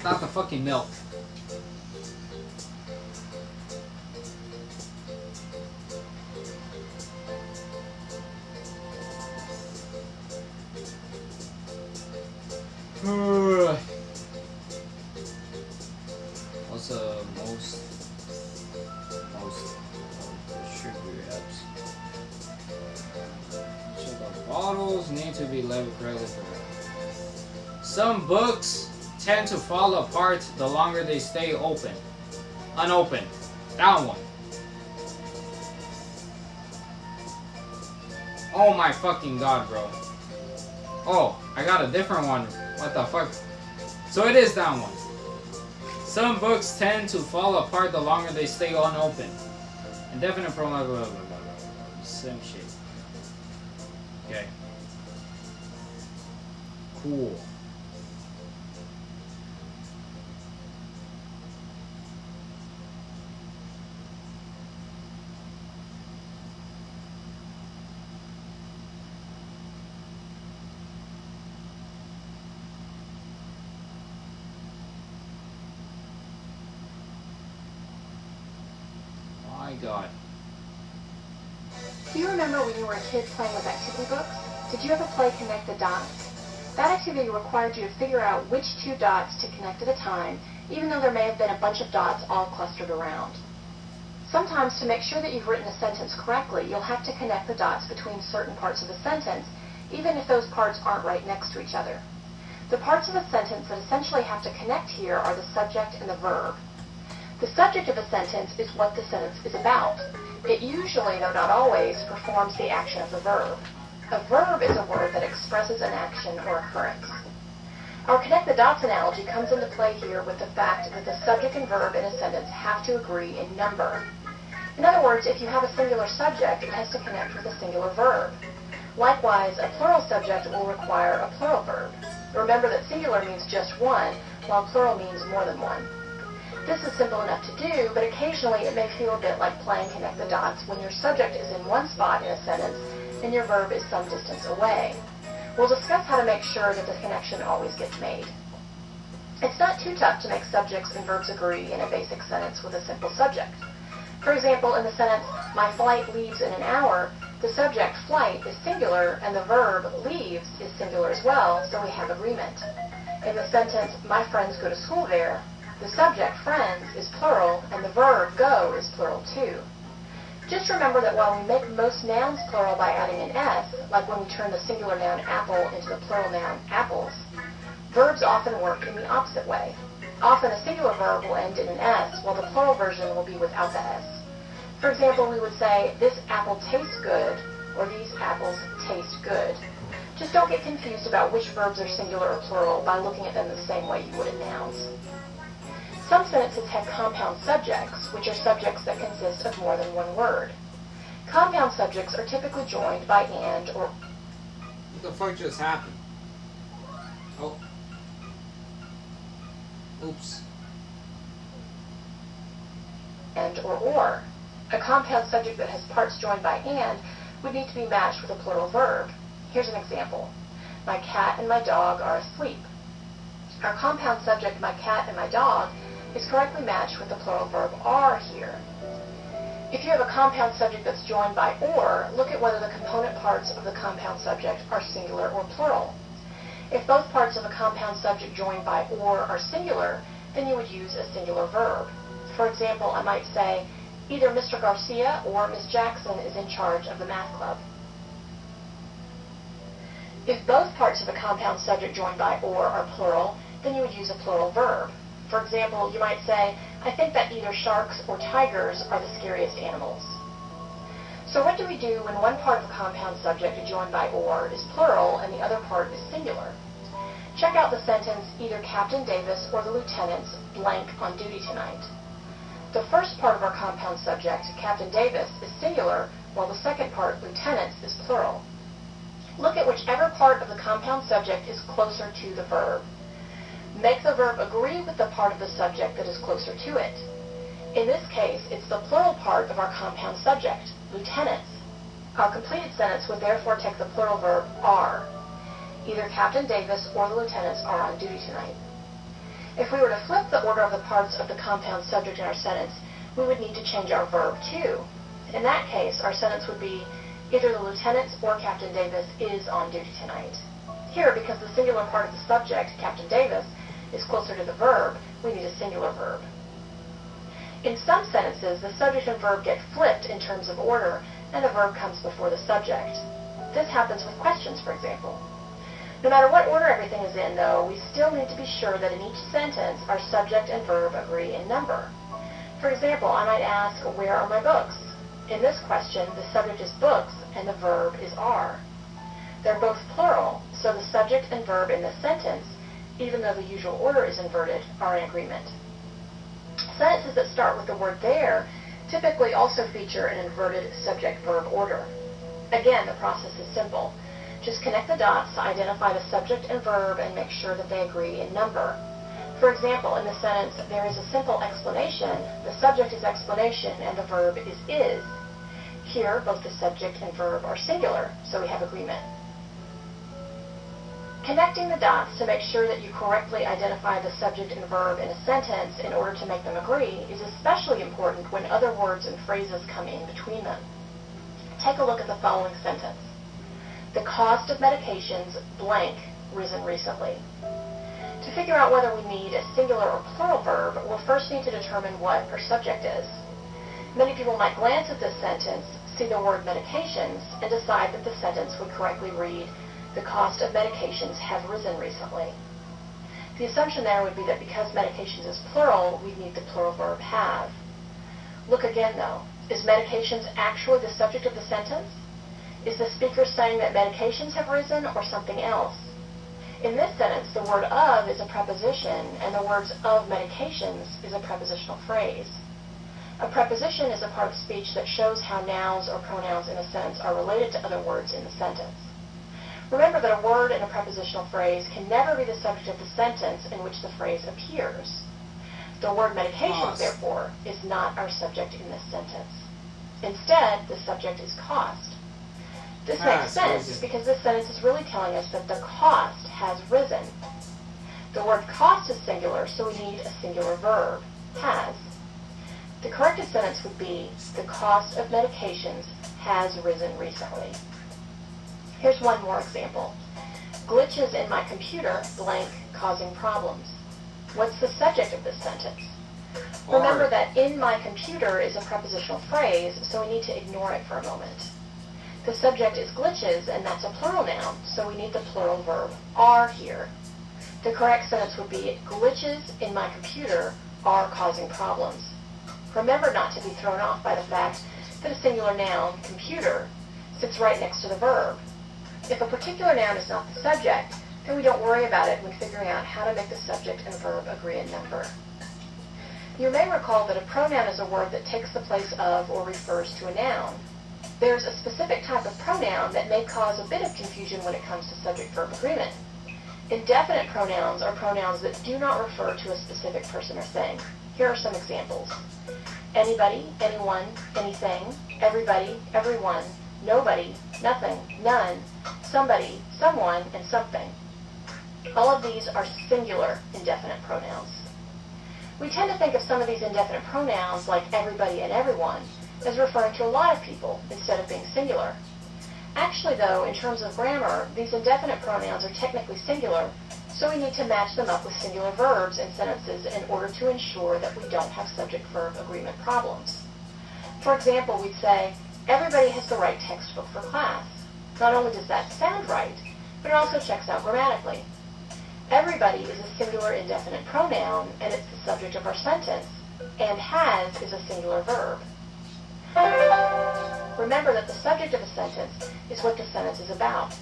Not the fucking milk. What's the most sugary apps? So the bottles need to be level relevant. Some books tend to fall apart the longer they stay unopened. That one. Oh my fucking god, bro. Oh, I got a different one. What the fuck? So it is that one. Some books tend to fall apart the longer they stay unopened. Indefinite prolonged, blah, blah, blah, blah, blah. Same shit. Okay. Cool. My God. Do you remember when you were a kid playing with activity books? Did you ever play Connect the Dots? That activity required you to figure out which two dots to connect at a time, even though there may have been a bunch of dots all clustered around. Sometimes, to make sure that you've written a sentence correctly, you'll have to connect the dots between certain parts of the sentence, even if those parts aren't right next to each other. The parts of a sentence that essentially have to connect here are the subject and the verb. The subject of a sentence is what the sentence is about. It usually, though not always, performs the action of the verb. A verb is a word that expresses an action or occurrence. Our connect the dots analogy comes into play here with the fact that the subject and verb in a sentence have to agree in number. In other words, if you have a singular subject, it has to connect with a singular verb. Likewise, a plural subject will require a plural verb. Remember that singular means just one, while plural means more than one. This is simple enough to do, but occasionally it may feel a bit like playing connect the dots when your subject is in one spot in a sentence and your verb is some distance away. We'll discuss how to make sure that the connection always gets made. It's not too tough to make subjects and verbs agree in a basic sentence with a simple subject. For example, in the sentence, my flight leaves in an hour, the subject, flight, is singular, and the verb, leaves, is singular as well, so we have agreement. In the sentence, my friends go to school there, the subject, friends, is plural, and the verb, go, is plural too. Just remember that while we make most nouns plural by adding an s, like when we turn the singular noun apple into the plural noun apples, verbs often work in the opposite way. Often a singular verb will end in an s, while the plural version will be without the s. For example, we would say, this apple tastes good, or these apples taste good. Just don't get confused about which verbs are singular or plural by looking at them the same way you would in nouns. Some sentences have compound subjects, which are subjects that consist of more than one word. Compound subjects are typically joined by and or... What the fuck just happened? Oh. Oops. And or. A compound subject that has parts joined by and would need to be matched with a plural verb. Here's an example. My cat and my dog are asleep. Our compound subject, my cat and my dog, is correctly matched with the plural verb are here. If you have a compound subject that's joined by or, look at whether the component parts of the compound subject are singular or plural. If both parts of a compound subject joined by or are singular, then you would use a singular verb. For example, I might say, either Mr. Garcia or Ms. Jackson is in charge of the math club. If both parts of a compound subject joined by or are plural, then you would use a plural verb. For example, you might say, I think that either sharks or tigers are the scariest animals. So what do we do when one part of a compound subject joined by or is plural and the other part is singular? Check out the sentence, either Captain Davis or the lieutenants blank on duty tonight. The first part of our compound subject, Captain Davis, is singular, while the second part, lieutenants, is plural. Look at whichever part of the compound subject is closer to the verb. Make the verb agree with the part of the subject that is closer to it. In this case, it's the plural part of our compound subject, lieutenants. Our completed sentence would therefore take the plural verb are. Either Captain Davis or the lieutenants are on duty tonight. If we were to flip the order of the parts of the compound subject in our sentence, we would need to change our verb too. In that case, our sentence would be, either the lieutenants or Captain Davis is on duty tonight. Here, because the singular part of the subject, Captain Davis, is closer to the verb, we need a singular verb. In some sentences, the subject and verb get flipped in terms of order, and the verb comes before the subject. This happens with questions, for example. No matter what order everything is in, though, we still need to be sure that in each sentence our subject and verb agree in number. For example, I might ask, where are my books? In this question, the subject is books and the verb is are. They're both plural, so the subject and verb in this sentence, even though the usual order is inverted, are in agreement. Sentences that start with the word there typically also feature an inverted subject-verb order. Again, the process is simple. Just connect the dots to identify the subject and verb and make sure that they agree in number. For example, in the sentence, there is a simple explanation, the subject is explanation and the verb is. Here, both the subject and verb are singular, so we have agreement. Connecting the dots to make sure that you correctly identify the subject and verb in a sentence in order to make them agree is especially important when other words and phrases come in between them. Take a look at the following sentence. The cost of medications blank risen recently. To figure out whether we need a singular or plural verb, we'll first need to determine what our subject is. Many people might glance at this sentence, see the word medications, and decide that the sentence would correctly read, the cost of medications have risen recently. The assumption there would be that because medications is plural, we'd need the plural verb have. Look again though. Is medications actually the subject of the sentence? Is the speaker saying that medications have risen or something else? In this sentence, the word of is a preposition and the words of medications is a prepositional phrase. A preposition is a part of speech that shows how nouns or pronouns in a sentence are related to other words in the sentence. Remember that a word in a prepositional phrase can never be the subject of the sentence in which the phrase appears. The word medications, therefore, is not our subject in this sentence. Instead, the subject is cost. This makes sense because this sentence is really telling us that the cost has risen. The word cost is singular, so we need a singular verb, has. The corrected sentence would be, the cost of medications has risen recently. Here's one more example. Glitches in my computer blank causing problems. What's the subject of this sentence? Remember that in my computer is a prepositional phrase, so we need to ignore it for a moment. The subject is glitches, and that's a plural noun, so we need the plural verb are here. The correct sentence would be, glitches in my computer are causing problems. Remember not to be thrown off by the fact that a singular noun, computer, sits right next to the verb. If a particular noun is not the subject, then we don't worry about it when figuring out how to make the subject and verb agree in number. You may recall that a pronoun is a word that takes the place of or refers to a noun. There's a specific type of pronoun that may cause a bit of confusion when it comes to subject-verb agreement. Indefinite pronouns are pronouns that do not refer to a specific person or thing. Here are some examples. Anybody, anyone, anything, everybody, everyone, nobody, nothing, none, somebody, someone, and something. All of these are singular indefinite pronouns. We tend to think of some of these indefinite pronouns, like everybody and everyone, as referring to a lot of people instead of being singular. Actually, though, in terms of grammar, these indefinite pronouns are technically singular, so we need to match them up with singular verbs in sentences in order to ensure that we don't have subject-verb agreement problems. For example, we'd say, everybody has the right textbook for class. Not only does that sound right, but it also checks out grammatically. Everybody is a singular indefinite pronoun, and it's the subject of our sentence, and has is a singular verb. Remember that the subject of a sentence is what the sentence is about.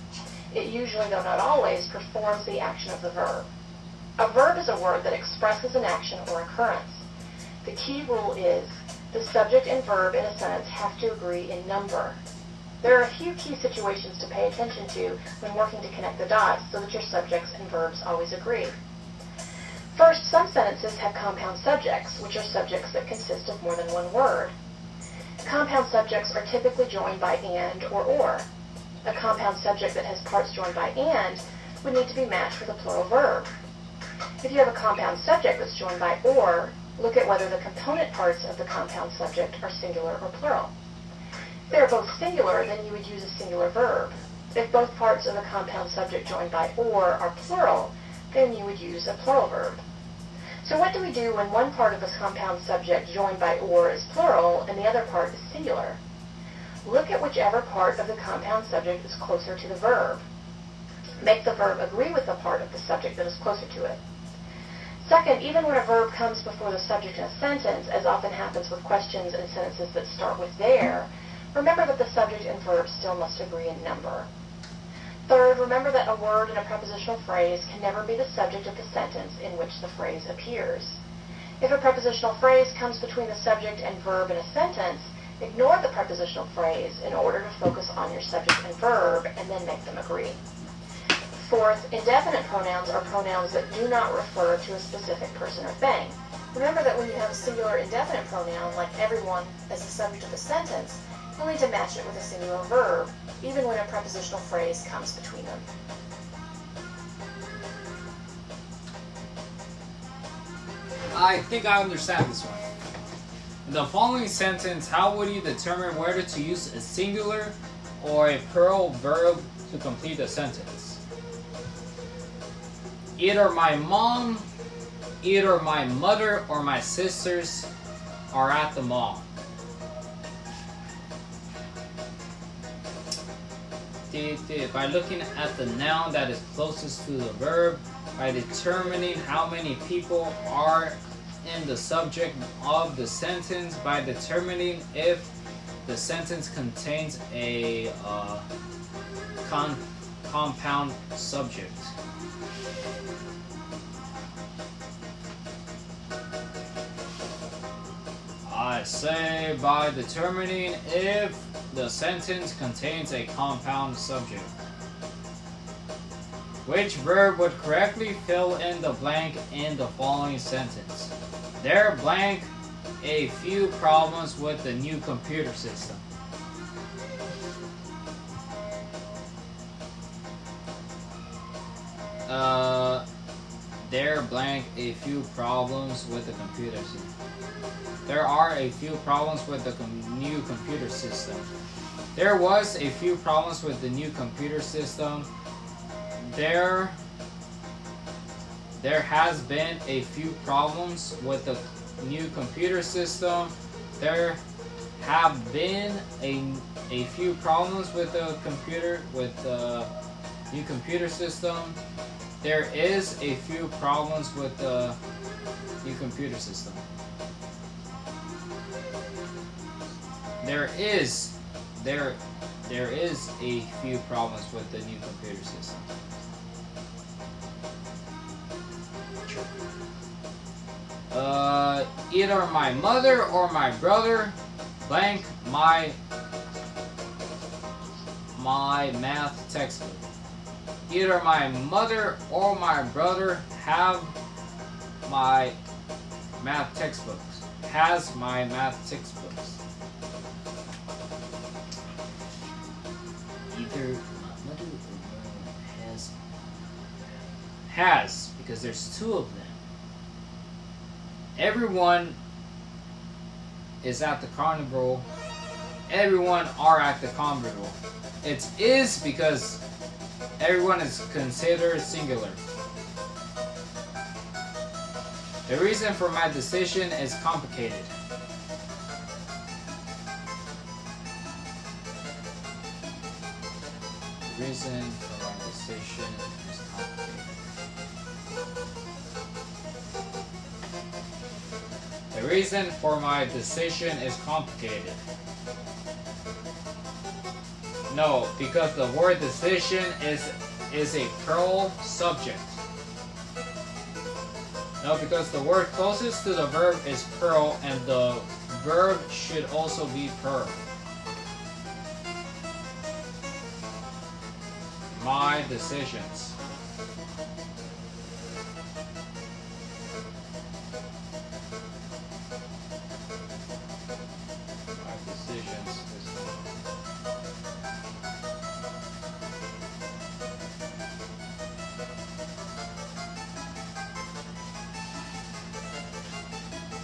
It usually, though not always, performs the action of the verb. A verb is a word that expresses an action or occurrence. The key rule is the subject and verb in a sentence have to agree in number. There are a few key situations to pay attention to when working to connect the dots so that your subjects and verbs always agree. First, some sentences have compound subjects, which are subjects that consist of more than one word. Compound subjects are typically joined by and or. A compound subject that has parts joined by and would need to be matched with a plural verb. If you have a compound subject that's joined by or, look at whether the component parts of the compound subject are singular or plural. If they are both singular, then you would use a singular verb. If both parts of the compound subject joined by or are plural, then you would use a plural verb. So what do we do when one part of the compound subject joined by or is plural and the other part is singular? Look at whichever part of the compound subject is closer to the verb. Make the verb agree with the part of the subject that is closer to it. Second, even when a verb comes before the subject in a sentence, as often happens with questions and sentences that start with there, remember that the subject and verb still must agree in number. Third, remember that a word in a prepositional phrase can never be the subject of the sentence in which the phrase appears. If a prepositional phrase comes between the subject and verb in a sentence, ignore the prepositional phrase in order to focus on your subject and verb and then make them agree. Fourth, indefinite pronouns are pronouns that do not refer to a specific person or thing. Remember that when you have a singular indefinite pronoun, like everyone, as the subject of the sentence, you'll need to match it with a singular verb, even when a prepositional phrase comes between them. I think I understand this one. In the following sentence, how would you determine whether to use a singular or a plural verb to complete the sentence? Either my mom, either my mother or my sisters are at the mall. By looking at the noun that is closest to the verb, by determining how many people are in the subject of the sentence, by determining if the sentence contains a compound subject. I say by determining if the sentence contains a compound subject. Which verb would correctly fill in the blank in the following sentence? There are blank a few problems with the new computer system. There blank a few problems with the computer system. There are a few problems with the new computer system. There was a few problems with the new computer system. There has been a few problems with the new computer system. There have been a few problems with the new computer system. There is a few problems with the new computer system. There is a few problems with the new computer system. Either my mother or my brother blank my math textbook. Either my mother or my brother have my math textbooks. Has my math textbooks. Either my mother or brother has, because there's two of them. Everyone is at the carnival. Everyone are at the carnival. It is because everyone is considered singular. The reason for my decision is complicated. The reason for my decision is complicated. The reason for my decision is complicated. No, because the word decision is a plural subject. No, because the word closest to the verb is plural and the verb should also be plural. My decisions.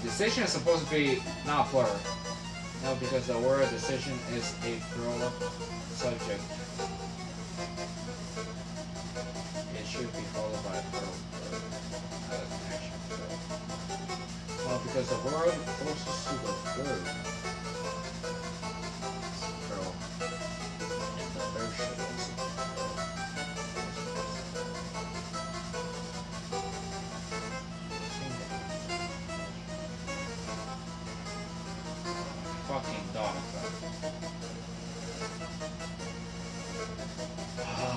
Decision is supposed to be not plural. No, because the word decision is a plural subject. It should be followed by a plural verb, not an action verb. Well, because the word closest to the verb is plural. dog.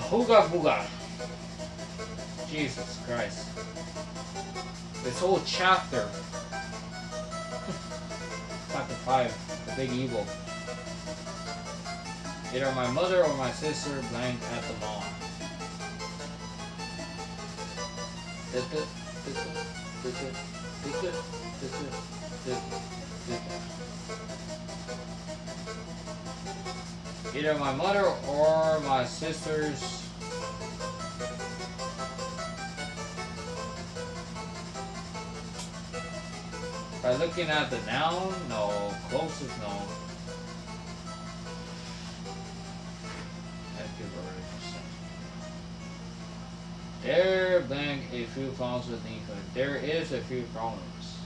Hooga booga. Jesus Christ. This whole chapter. Chapter 5, the big evil. Either my mother or my sister blank at the mall. Either my mother or my sisters. By looking at the noun, no. Closest, no. There blank a few problems with English. There is a few problems.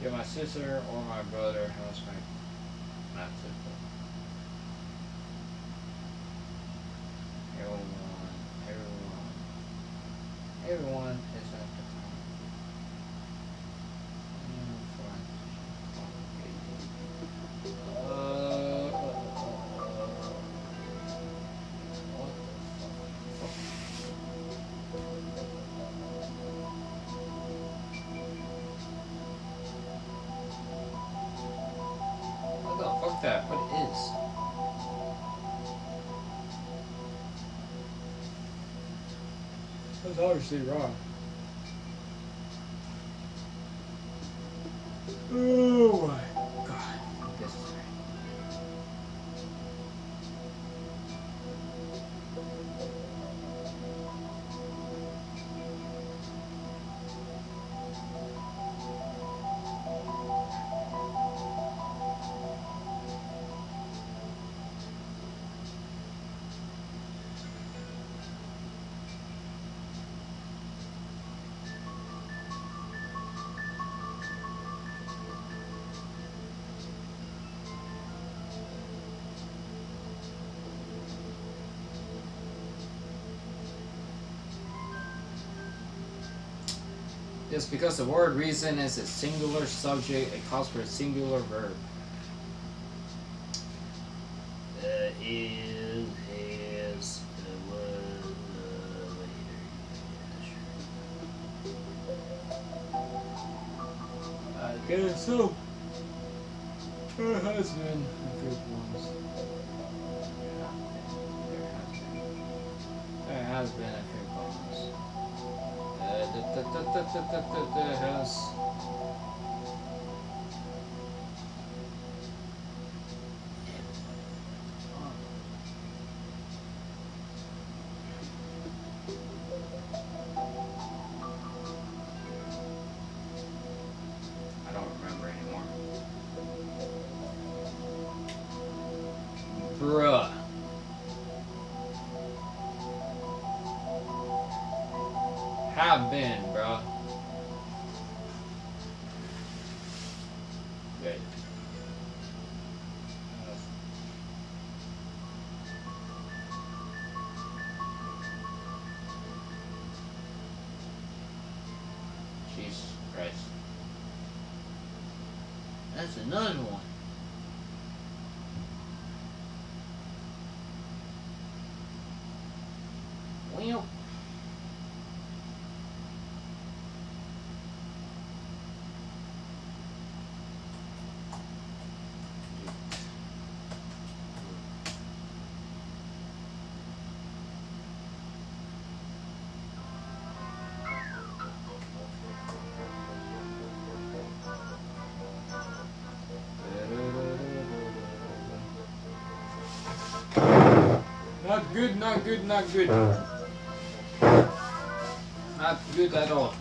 You're my sister or my brother. How's my not typical. Everyone is at the that? What is? That's obviously wrong. Oh my god. This is right. Just because the word reason is a singular subject, it calls for a singular verb. Is, was, I guess so. There has been a few ones. There has been a few problems. Has. I don't remember anymore. Bruh. Have been, bro. Good. Jesus Christ. That's another one. Well. Not good, not good, not good. Not good at all.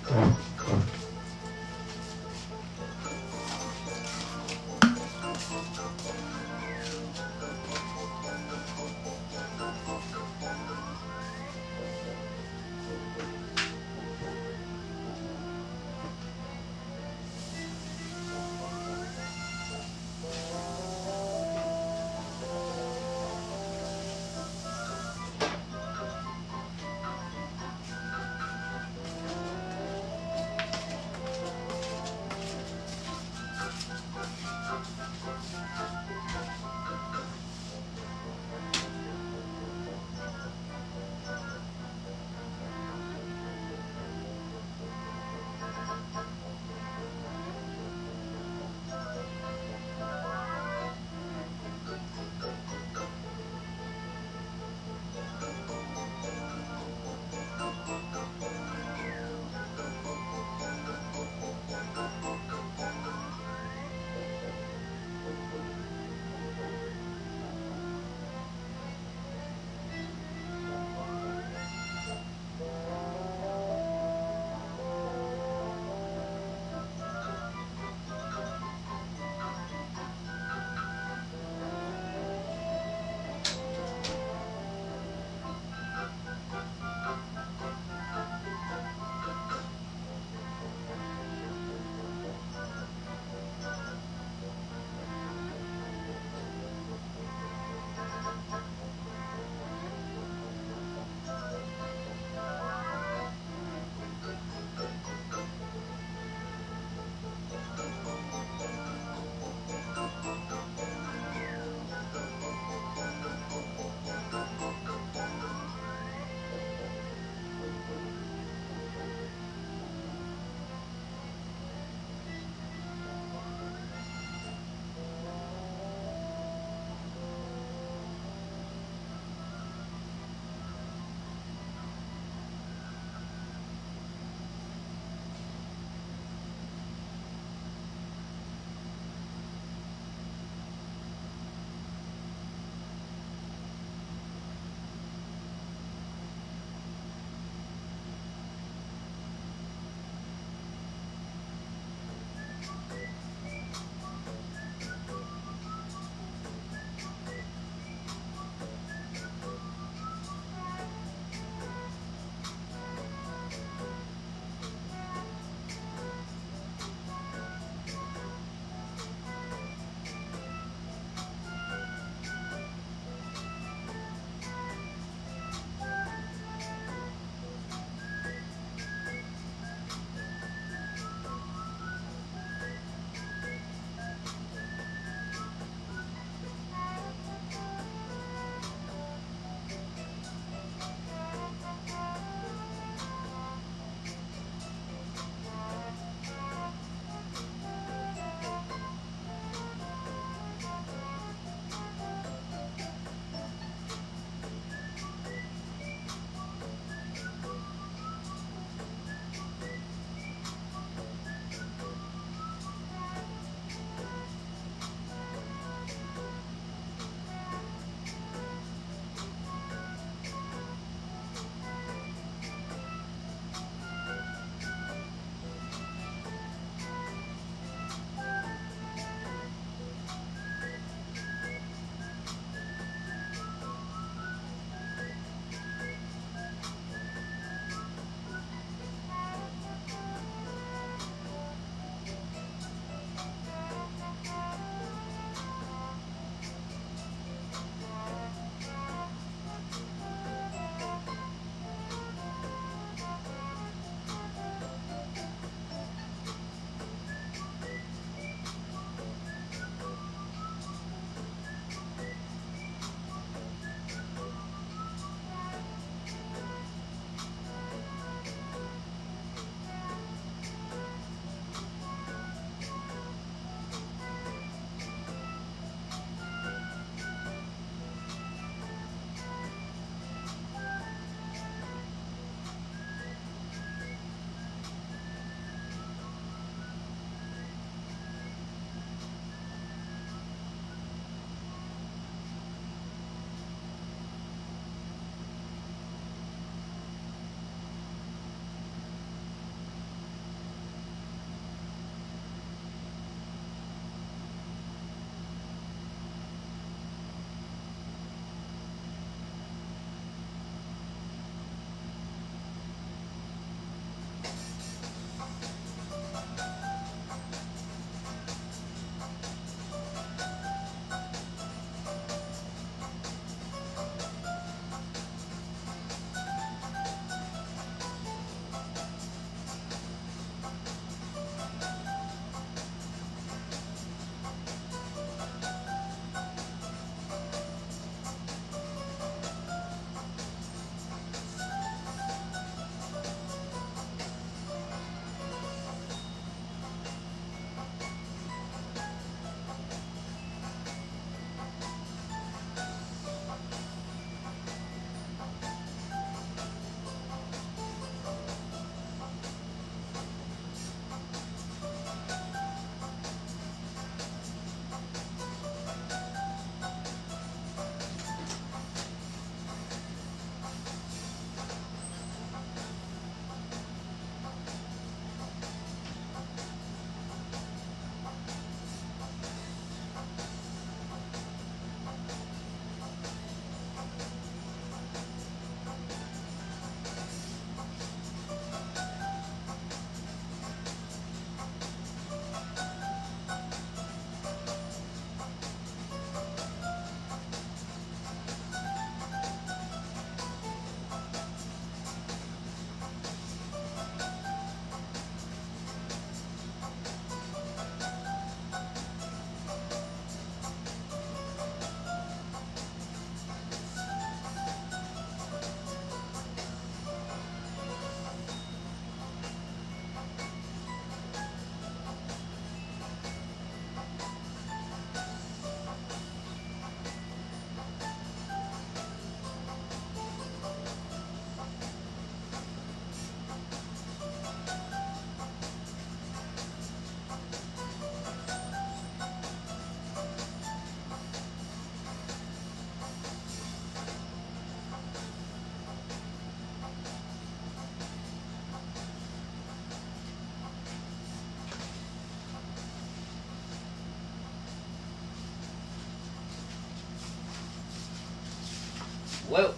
Well,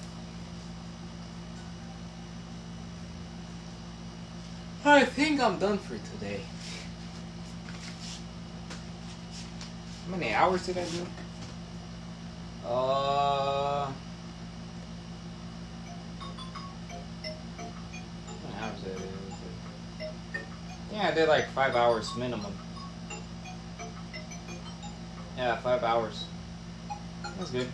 I think I'm done for today. How many hours did I do? How many hours did I do? Yeah, I did like 5 hours minimum. Yeah, 5 hours. That's good.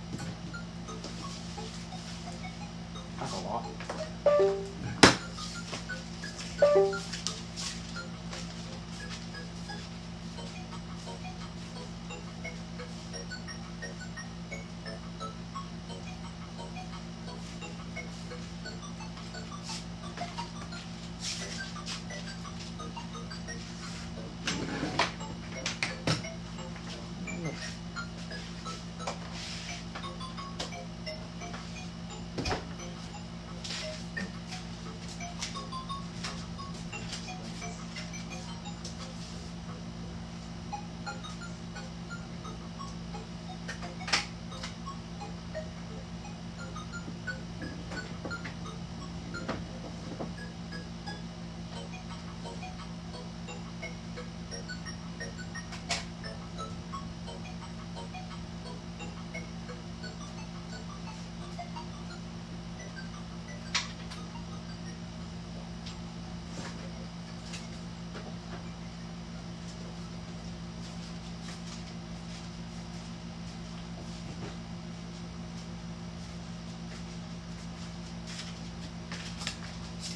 That's a lot.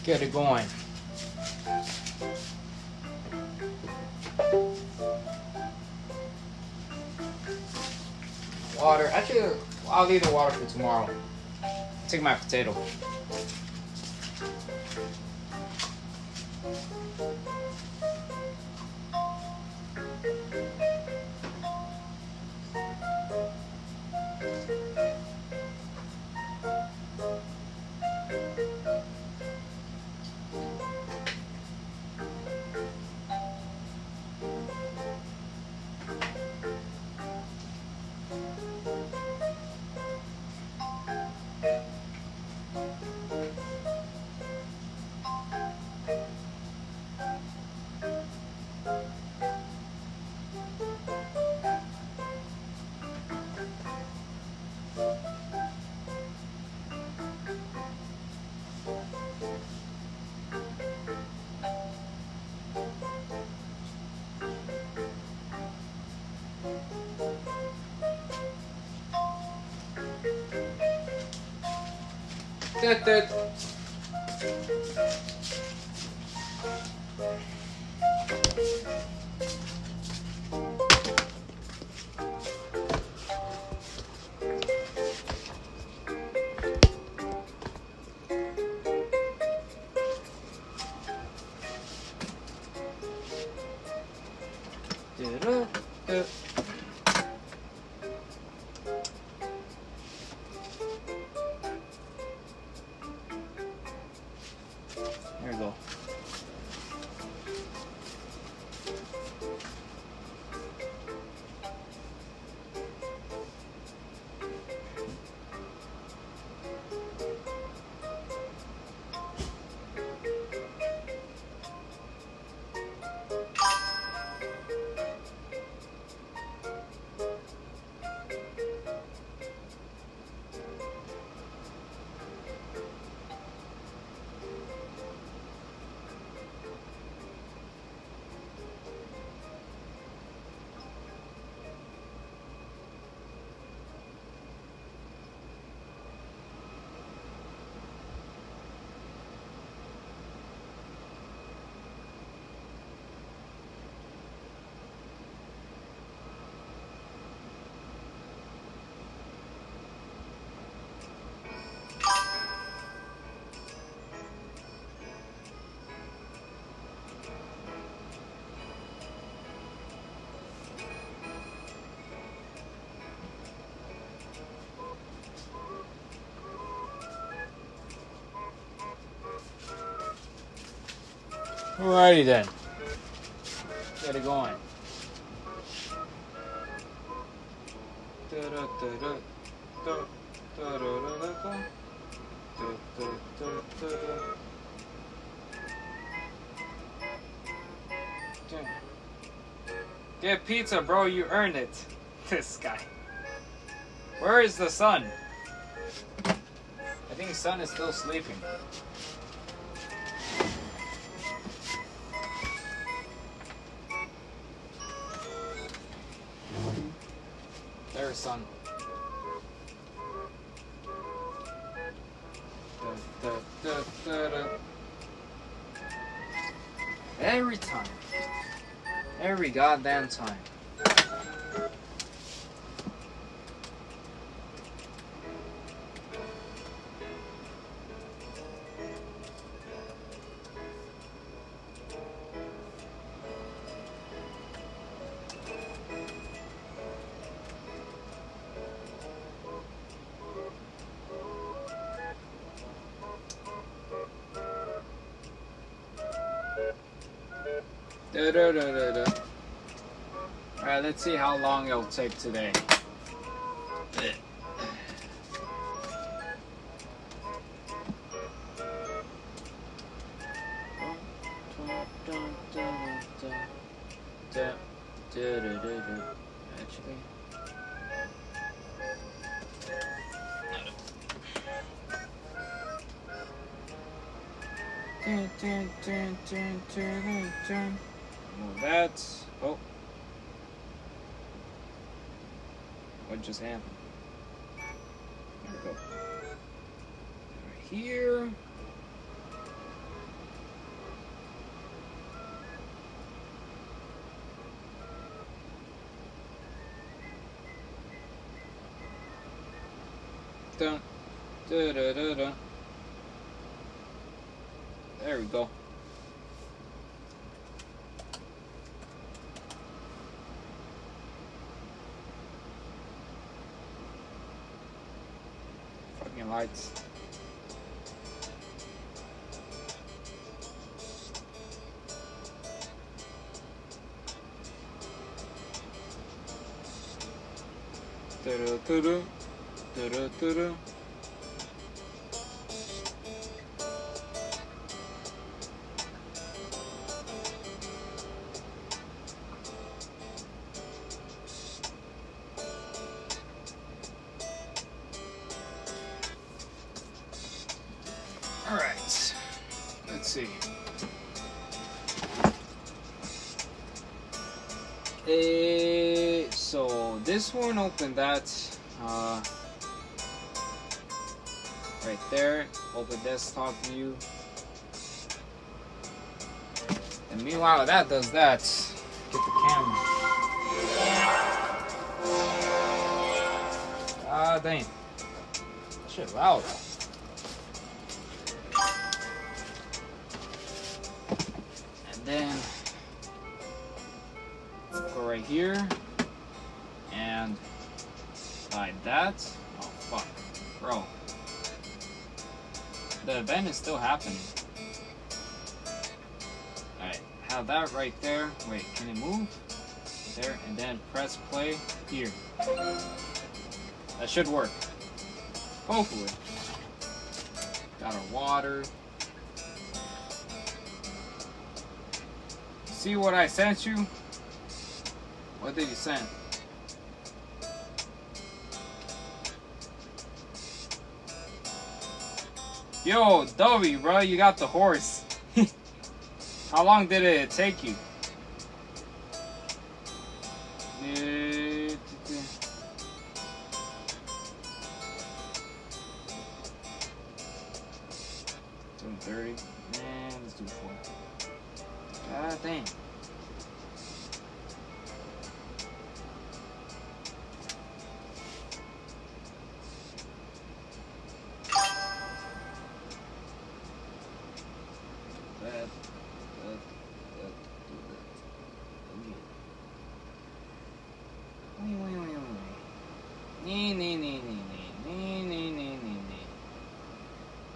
Get it going. Water. Actually, I'll leave the water for tomorrow. Take my potato. That. There we go. Alrighty then. Get it going. Get pizza, bro. You earned it. This guy. Where is the sun? I think sun is still sleeping. There's sun. Every time. Every goddamn time. Alright, let's see how long it'll take today. Actually. Move that. Oh. What just happened? There we go. Right here. Dun. Da da da da. There we go. Fucking lights. Da-da-da-da. Da-da-da-da. Alright, let's see. So this one, open that right there, open desktop view. And meanwhile that does that, get the camera. Ah dang, that shit loud. Then go right here and slide that. Oh fuck, bro. The event is still happening. Alright, have that right there. Wait, can it move? There, and then press play here. That should work. Hopefully. Got our water. See what I sent you? What did you send? Yo, Dovey, bro, you got the horse. How long did it take you? $7:30. Man, let's do 4. God damn.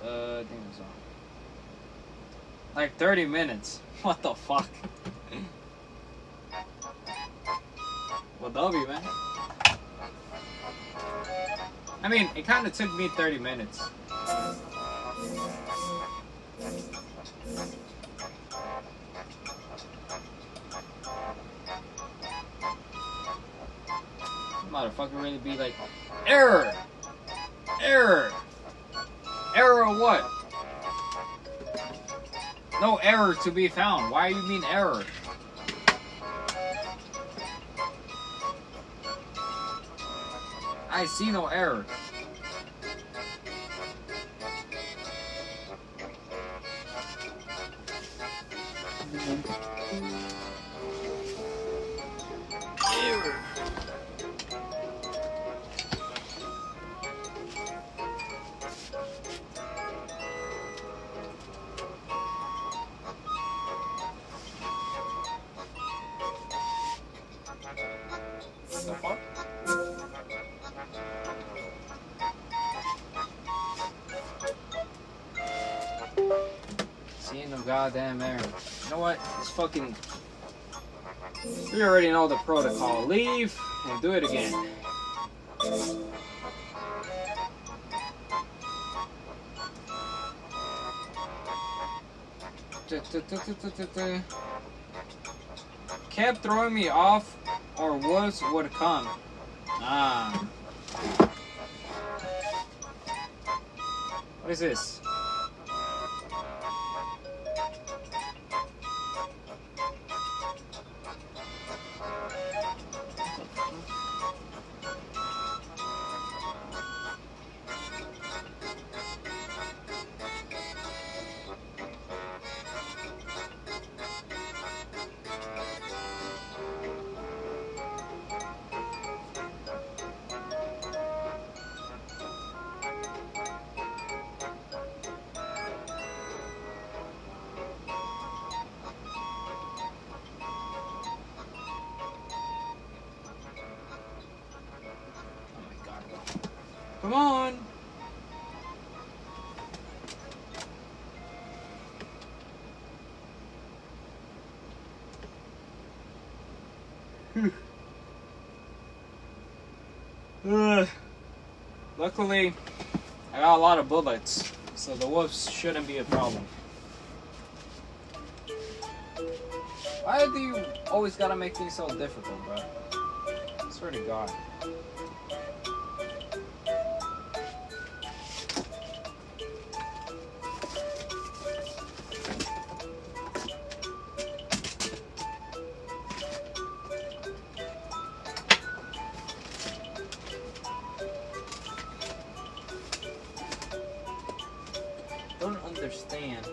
I think it was on. Like 30 minutes. What the fuck? Well, W, man. I mean, it kind of took me 30 minutes. Motherfucker really be like, error! Error! Error what? No error to be found. Why do you mean error? I see no error. Error. So far? See no goddamn error. You know what? It's fucking. We already know the protocol. Leave and do it again. Kept throwing me off, or wolves would come. Ah. What is this? Come on! Luckily, I got a lot of bullets, so the wolves shouldn't be a problem. Why do you always gotta make things so difficult, bro? I swear to God. Don't understand.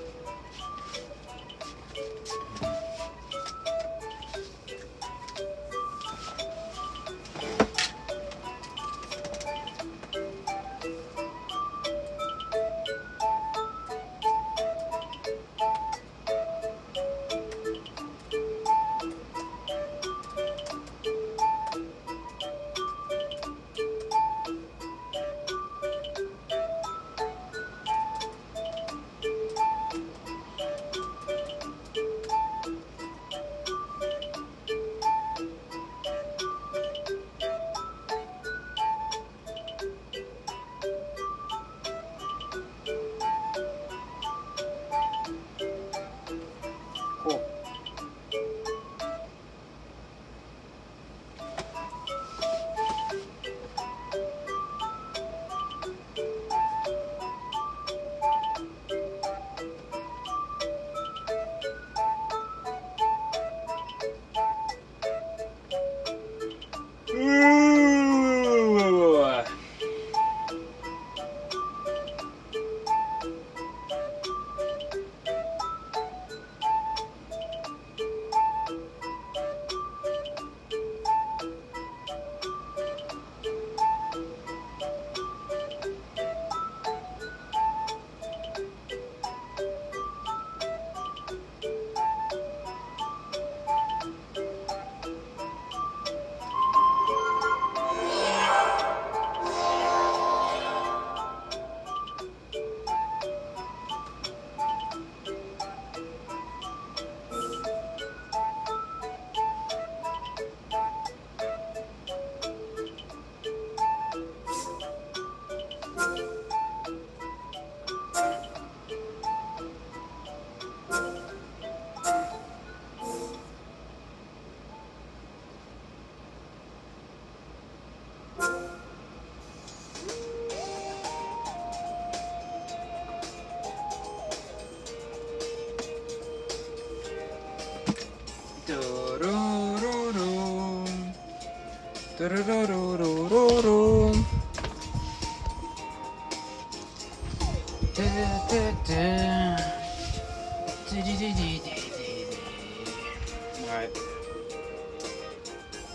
Alright.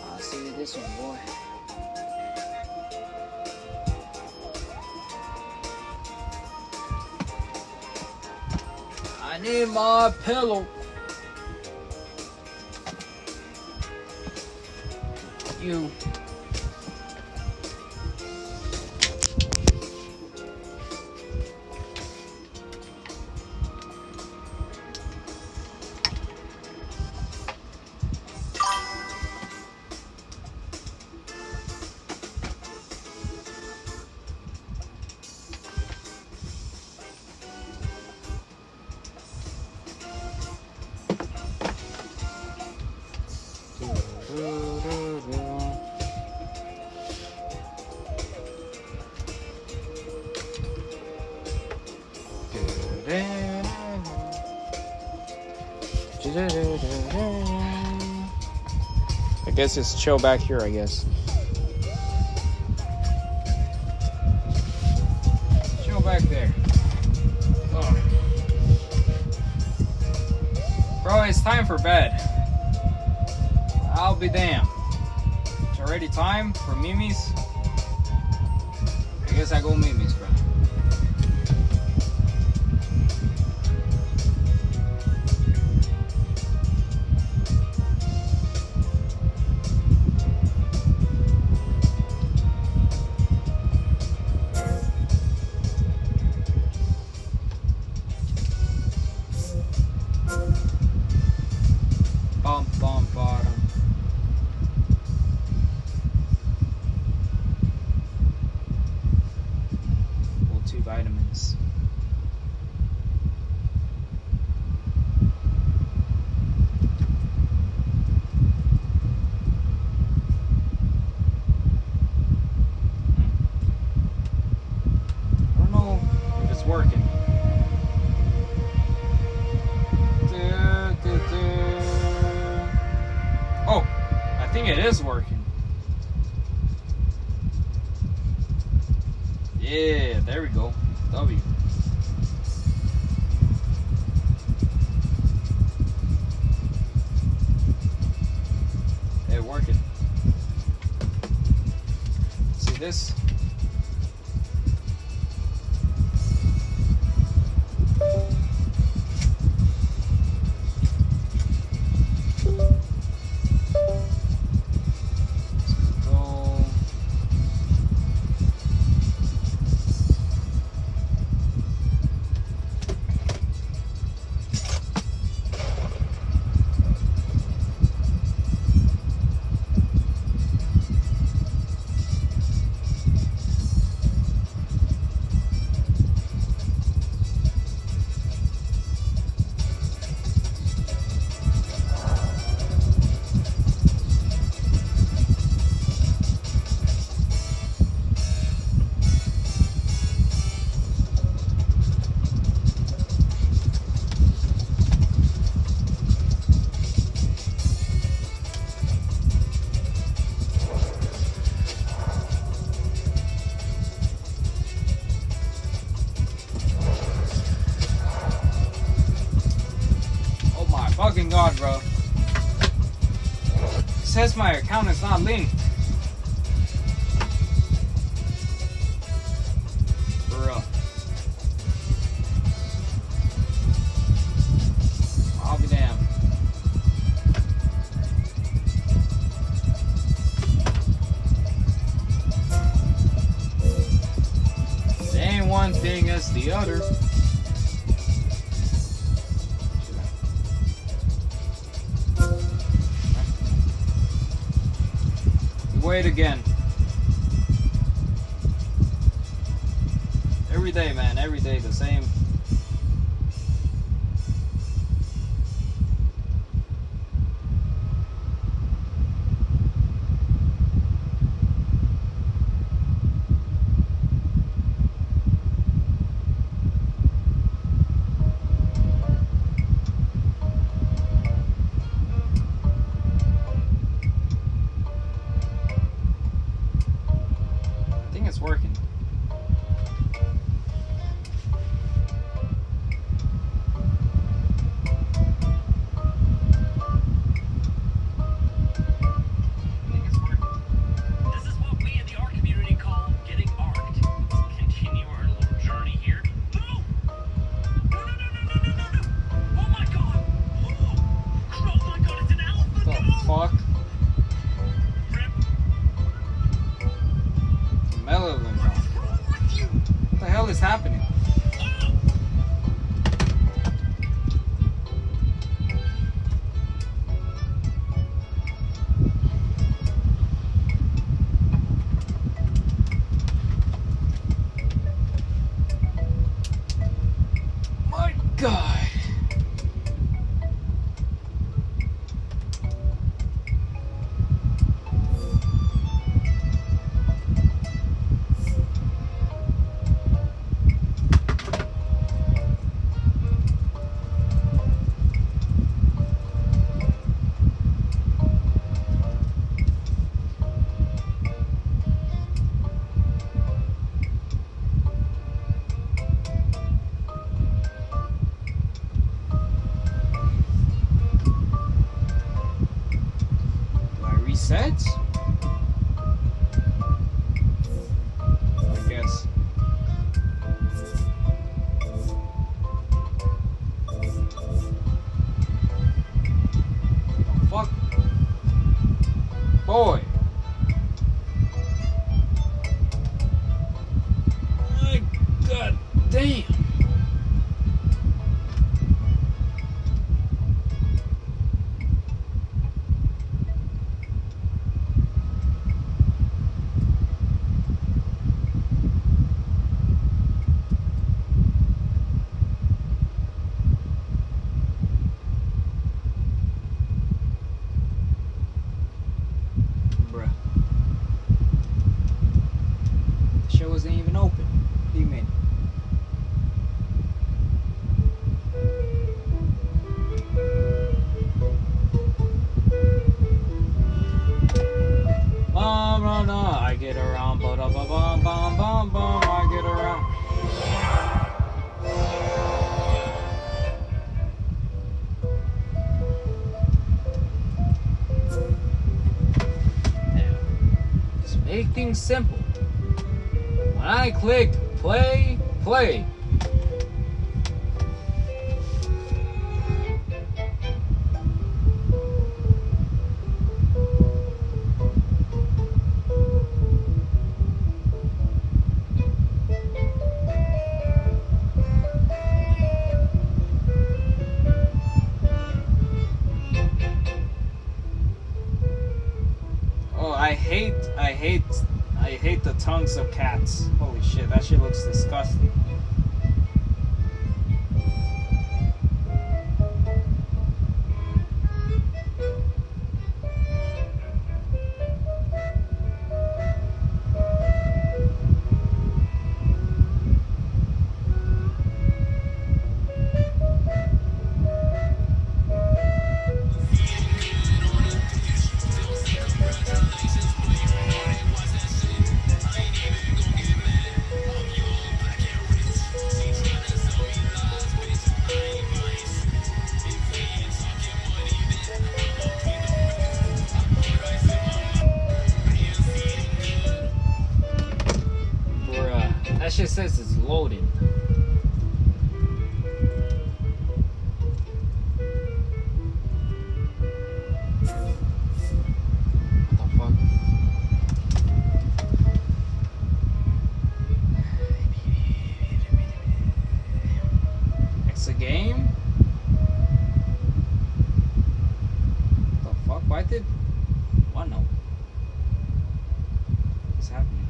I'll see this one, boy. I need my pillow. You. I guess it's chill back here, I guess. Chill back there. Oh. Bro, it's time for bed. I'll be damned. It's already time for Mimi's. I guess I go Mimi's, bro. Vitamins. I don't know if it's working. Oh, I think it is working. Yeah, there we go. W. Hey, working. See this? Fucking God, bro. It says my account is not linked. For real. I'll be damned. It ain't one thing as the other. Wait again. Every day, man. Every day the same. fuck? Melon. What the hell is happening? My God. Reset? I guess. Oh, fuck. Boy. My God damn. Wasn't even open. What do you mean? I get around, but I get around. Just make things simple. When I click play. Oh, I hate the tongues of cats. Holy shit, that shit looks disgusting. That shit says it's loading. What the fuck? It's a game? What the fuck? Why did... What no? What's happening?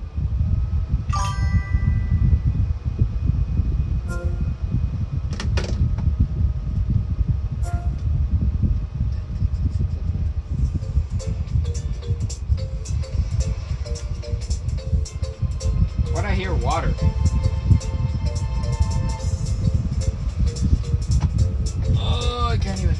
What I hear water. Oh, I can't even.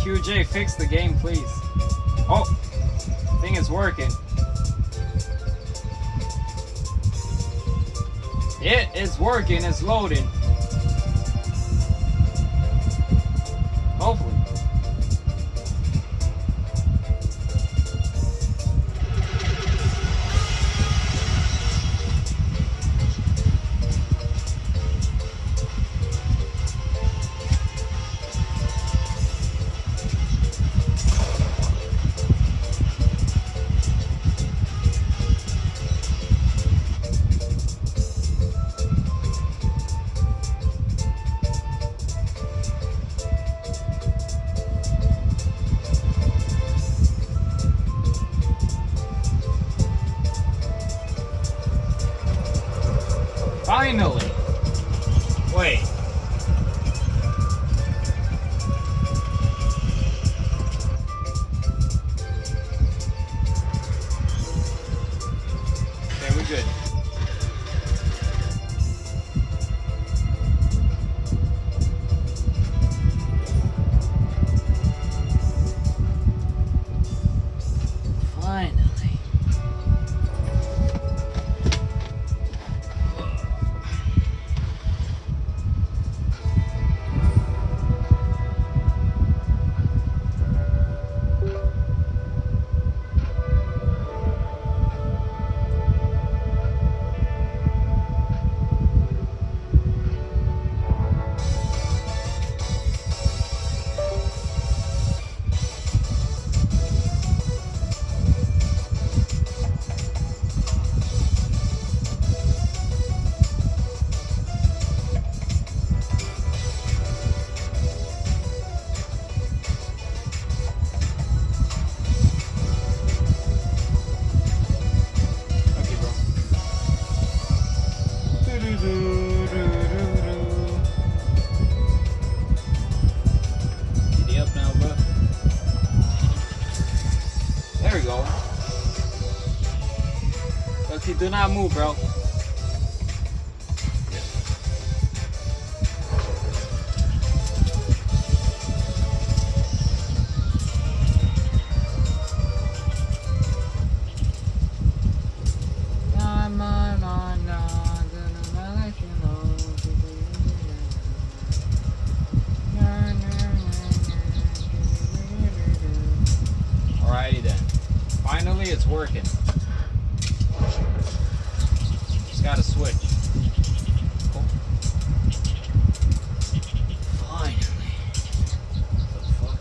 QJ, fix the game, please. Oh, thing is working. It is working, it's loading. Hopefully. Finally! Wait. Okay, we're good. Finally. Giddy up now, bro. There we go. Okay, do not move, bro. Alrighty then. Finally, it's working. Just gotta switch. Cool. Finally. What the fuck?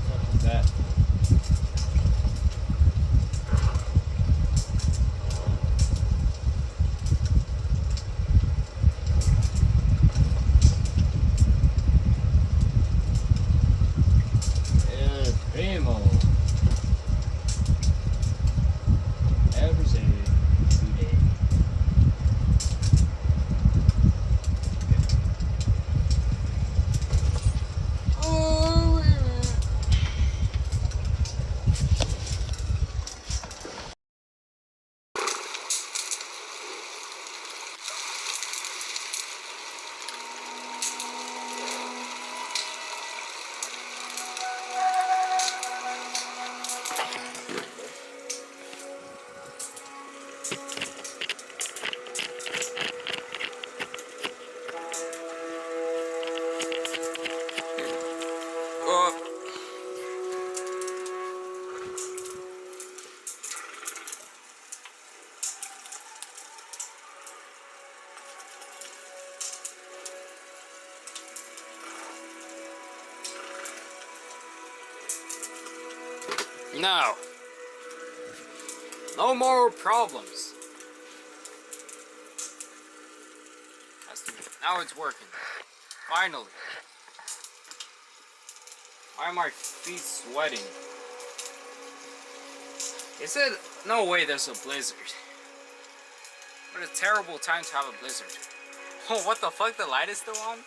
What is that? Primo. Every day, every day. Oh, No. No more problems. Now it's working. Finally. Why are my feet sweating? It said, no way there's a blizzard. What a terrible time to have a blizzard. Oh, what the fuck? The light is still on?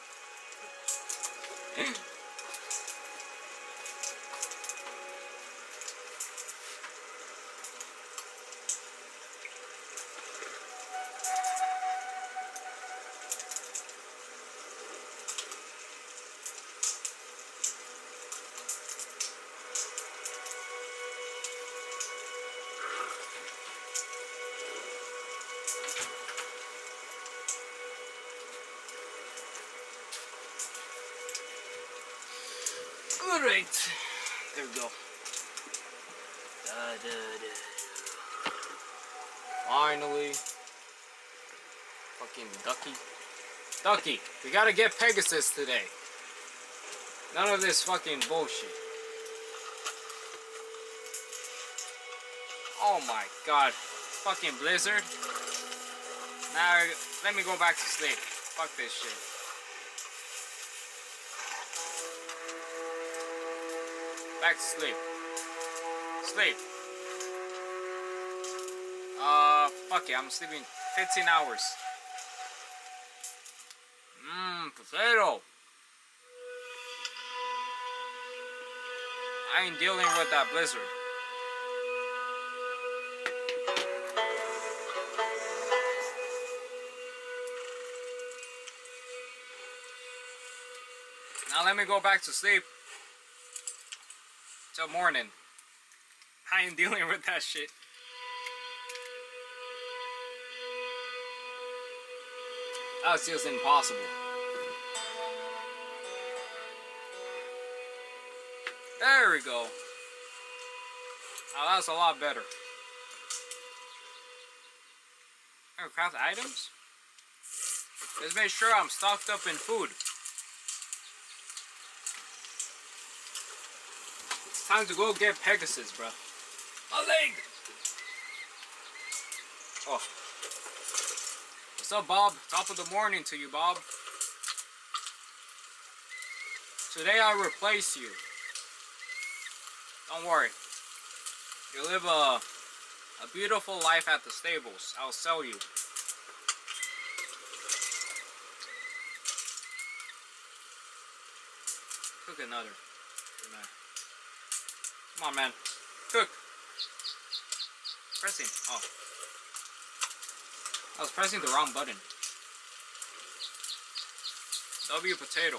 Alright. There we go. Finally. Fucking Ducky. Ducky, we gotta get Pegasus today. None of this fucking bullshit. Oh my god. Fucking blizzard. Now, let me go back to sleep. Fuck this shit. Back to sleep. Sleep. Fuck it. I'm sleeping 15 hours. Potato. I ain't dealing with that blizzard. Now let me go back to sleep till morning. I ain't dealing with that shit. That's just impossible. There we go. Now that's a lot better. Craft items? Let's make sure I'm stocked up in food. It's time to go get Pegasus, bro. My leg! Oh. What's up, Bob? Top of the morning to you, Bob. Today I replace you. Don't worry. You live a beautiful life at the stables. I'll sell you. Cook another. Come on, man. Cook. Pressing. Oh. I was pressing the wrong button. W potato.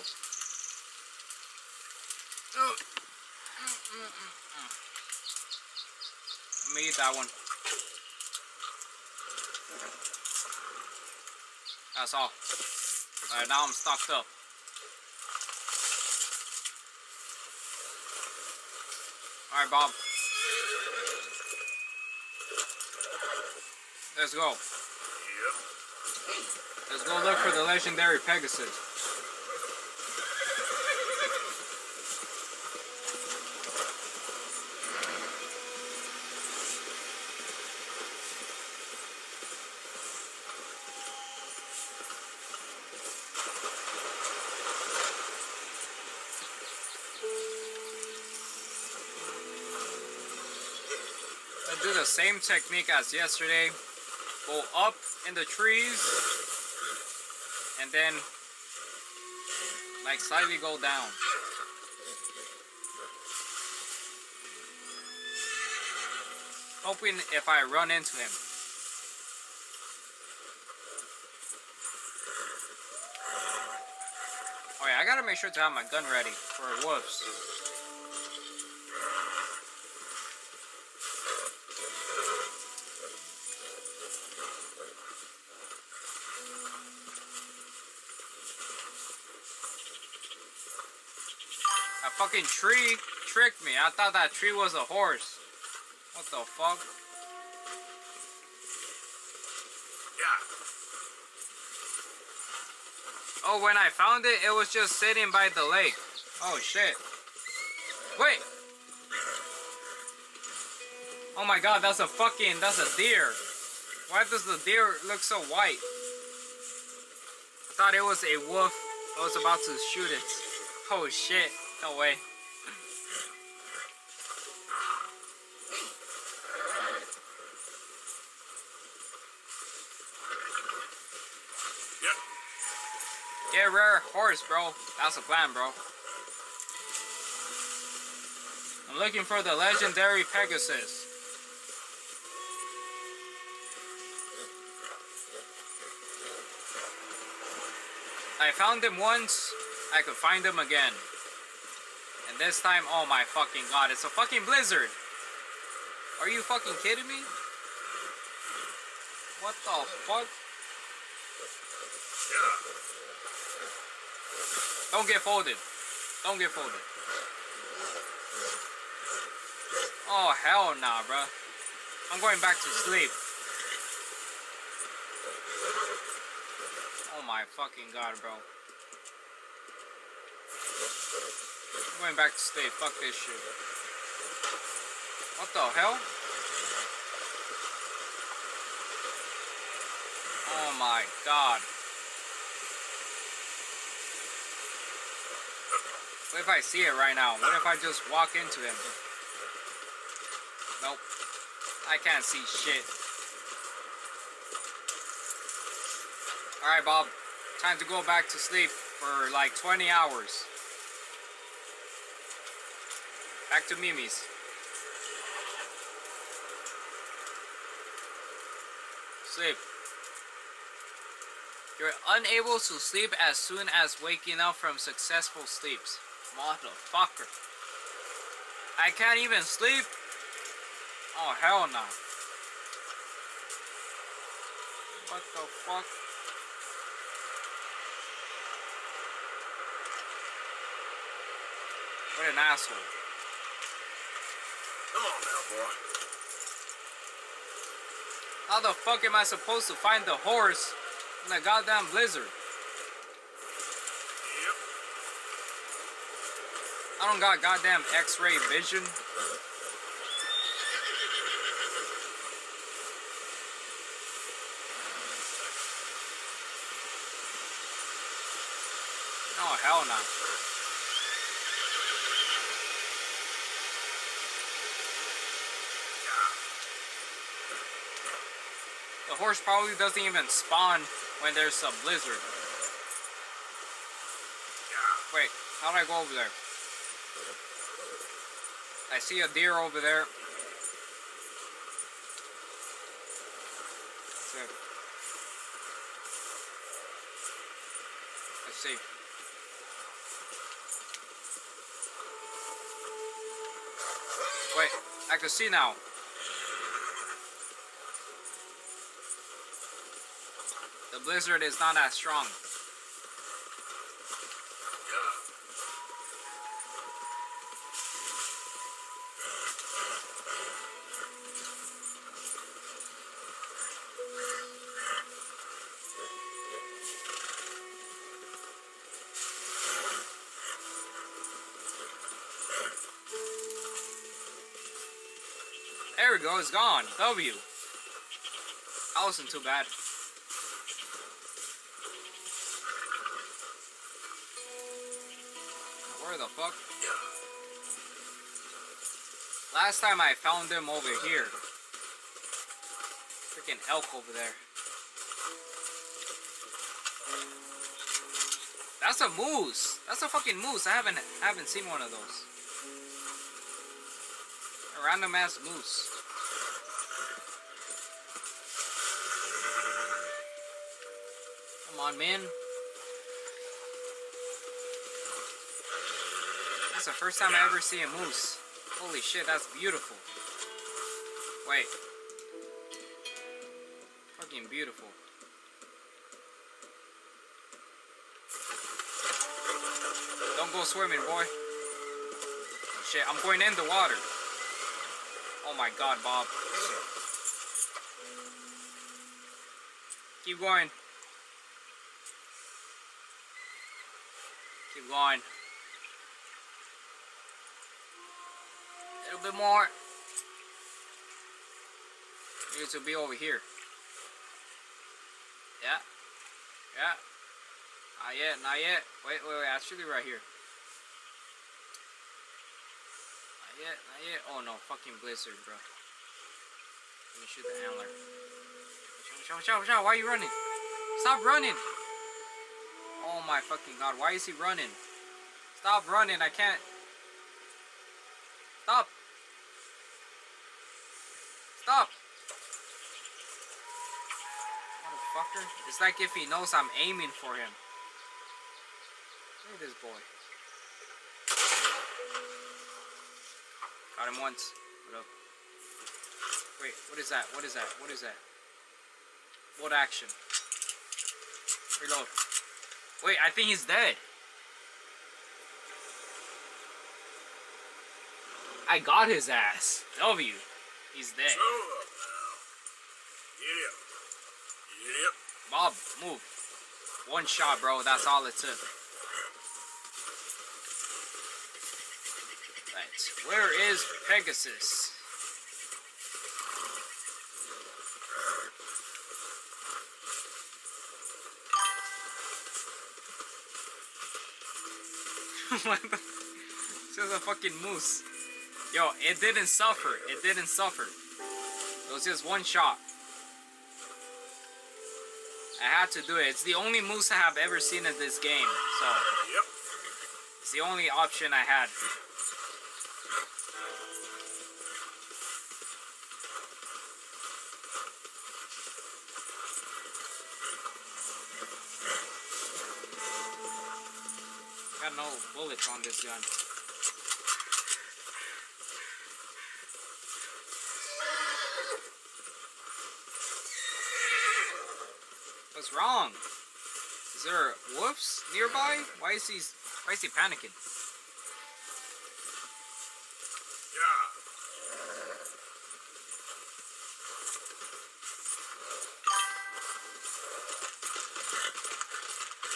Let me eat that one. That's all. Alright, now I'm stocked up. Alright, Bob. Let's go. Let's go look for the legendary Pegasus. Let's do the same technique as yesterday. Go up in the trees and then like slightly go down. Hoping if I run into him. Oh yeah, I gotta make sure to have my gun ready for wolves. That fucking tree tricked me. I thought that tree was a horse. What the fuck? Oh, when I found it, it was just sitting by the lake. Oh shit. Wait. Oh my god, that's a deer. Why does the deer look so white? I thought it was a wolf. I was about to shoot it. Oh shit. No way. Get a rare horse, bro. That's the plan, bro. I'm looking for the legendary Pegasus. I found him once. I could find him again. And this time, oh my fucking god, it's a fucking blizzard. Are you fucking kidding me? What the fuck? Don't get folded. Don't get folded. Oh, hell nah, bro. I'm going back to sleep. Oh my fucking god, bro. I'm going back to sleep. Fuck this shit. What the hell? Oh my god. What if I see it right now? What if I just walk into him? Nope. I can't see shit. Alright, Bob. Time to go back to sleep for like 20 hours. Back to Mimi's. Sleep. You're unable to sleep as soon as waking up from successful sleeps. Motherfucker. I can't even sleep? Oh, hell no. What the fuck? What an asshole. Come on now, boy. How the fuck am I supposed to find the horse in the goddamn blizzard? Yep. I don't got goddamn X-ray vision. Oh, hell no. The horse probably doesn't even spawn when there's a blizzard. Wait, how do I go over there? I see a deer over there. Let's see. Wait, I can see now. The blizzard is not as strong. There we go, it's gone. W. That wasn't too bad. Where the fuck? Last time I found them over here. Freaking elk over there. That's a moose. That's a fucking moose. I haven't seen one of those. A random ass moose. Come on, man. That's the first time I ever see a moose. Holy shit, that's beautiful. Wait. Fucking beautiful. Don't go swimming, boy. Shit, I'm going in the water. Oh my god, Bob. Keep going. Keep going. A little bit more. You need to be over here. Yeah. Yeah. Not yet, not yet. Wait, actually right here. Not yet, not yet. Oh no, fucking blizzard, bro. Let me shoot the antler. Watch out, why are you running? Stop running! Oh my fucking god, why is he running? Stop running, I can't. Stop! Stop! Motherfucker. It's like if he knows I'm aiming for him. Look at this boy. Got him once. What up? Wait, what is that? What is that? What is that? What action? Reload. Wait, I think he's dead. I got his ass. W. He's dead. Yep. Bob, move. One shot, bro. That's all it took. Right. Where is Pegasus? What the? It's just a fucking moose. Yo, it didn't suffer. It didn't suffer. It was just one shot. I had to do it. It's the only moose I have ever seen in this game. So, Yep. it's the only option I had. Got no bullets on this gun. What's wrong? Is there wolves nearby? Why is he panicking? Yeah.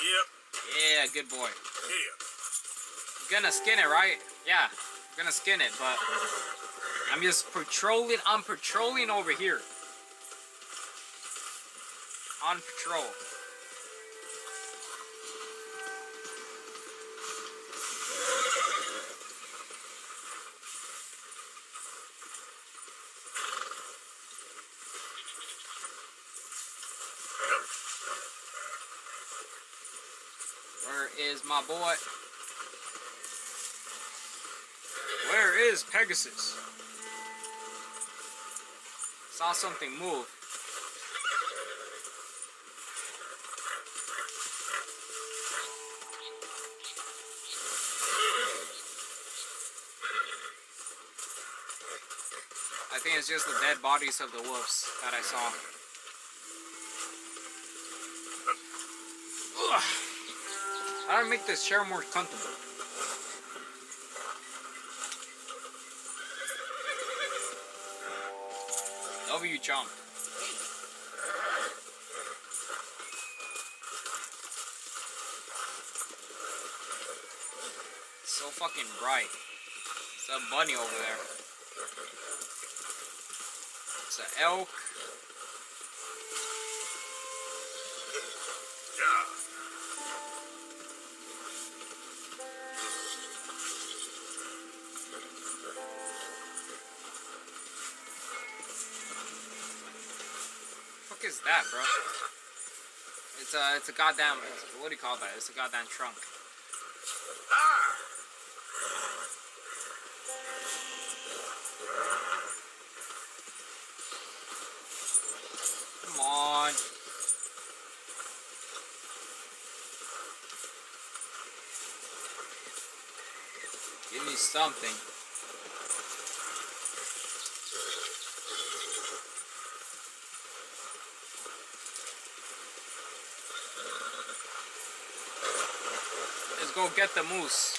Yep. Yeah, good boy. Yeah. You're gonna skin it, right? Yeah, I'm gonna skin it, but I'm just patrolling. I'm patrolling over here. On patrol. Where is my boy? Where is Pegasus? Saw something move. I think it's just the dead bodies of the wolves that I saw. Ugh. How do I make this chair more comfortable? W jump. It's so fucking bright. It's a bunny over there. It's an elk. Yeah. What the fuck is that, bro? It's a goddamn. What do you call that? It's a goddamn trunk. Come on. Give me something. Let's go get the moose.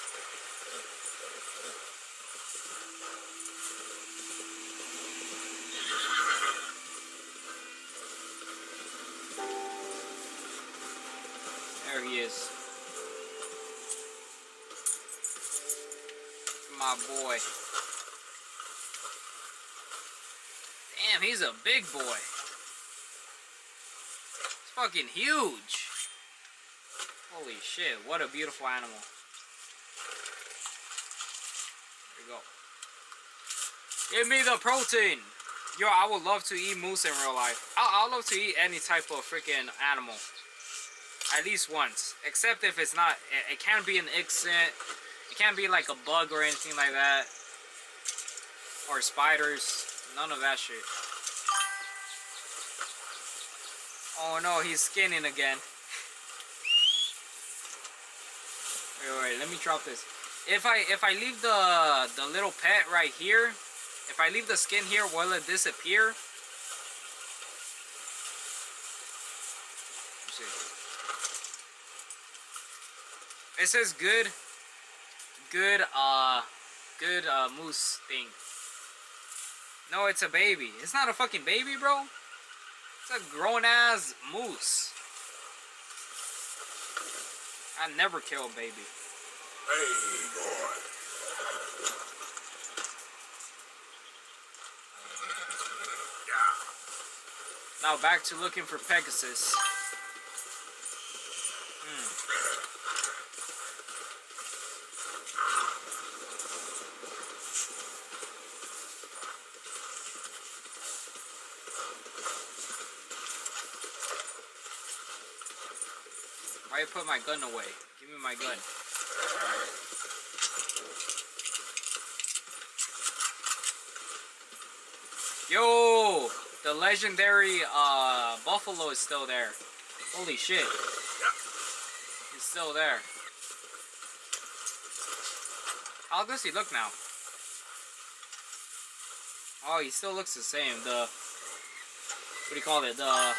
There he is. My boy. Damn, he's a big boy. He's fucking huge. Holy shit, what a beautiful animal. There you go. Give me the protein. Yo, I would love to eat moose in real life. I love to eat any type of freaking animal. At least once. Except if it's not, it can't be an insect. It can't be like a bug or anything like that. Or spiders. None of that shit. Oh no, he's skinning again. Wait, let me drop this. If I leave the little pet right here, if I leave the skin here, will it disappear? Let's see. It says good good moose thing. No, it's a baby. It's not a fucking baby, bro. It's a grown-ass moose. I never kill a baby. Hey, boy. Now back to looking for Pegasus. Why you put my gun away? Give me my gun. Yo! The legendary buffalo is still there. Holy shit. He's still there. How does he look now? Oh, he still looks the same. The what do you call it? The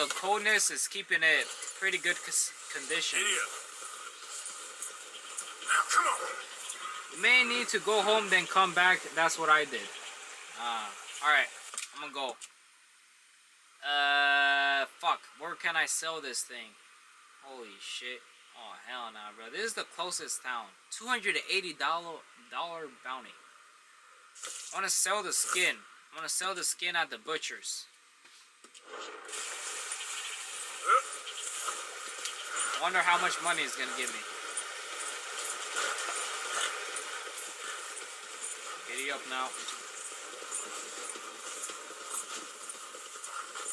coldness is keeping it pretty good condition. Now, come on. You may need to go home then come back. That's what I did. Alright, I'm gonna go. Fuck. Where can I sell this thing? Holy shit. Oh, hell nah, bro. This is the closest town. $280 bounty. I wanna sell the skin. I wanna sell the skin at the butcher's. I wonder how much money it's gonna give me. Giddy up now.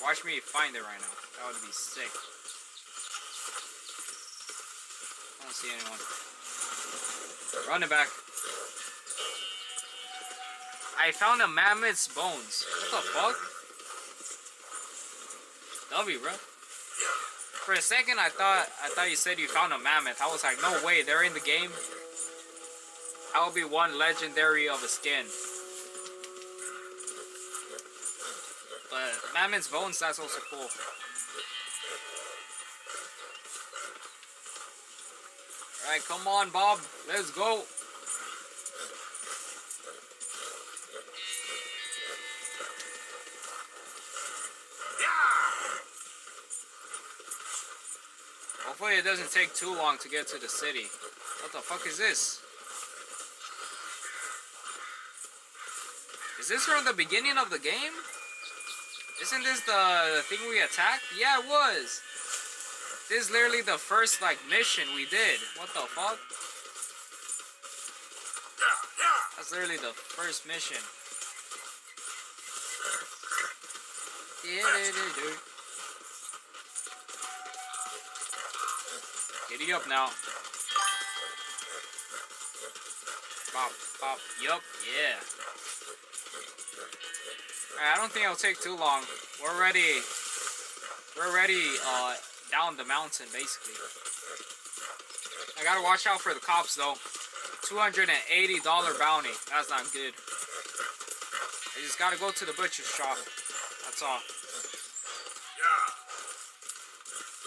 Watch me find it right now. That would be sick. I don't see anyone. Run it back. I found a mammoth's bones. What the fuck? W, bro. For a second, I thought you said you found a mammoth. I was like, no way, they're in the game. That would be one legendary of a skin. But mammoth's bones, that's also cool. Alright, come on, Bob. Let's go. Hopefully it doesn't take too long to get to the city. What the fuck is this? Is this from the beginning of the game? Isn't this the thing we attacked? Yeah, it was. This is literally the first, like, mission we did. What the fuck? That's literally the first mission. Giddy up now. Pop, pop. Yup, yeah. Alright, I don't think it'll take too long. We're already down the mountain, basically. I gotta watch out for the cops, though. $280 bounty. That's not good. I just gotta go to the butcher's shop. That's all.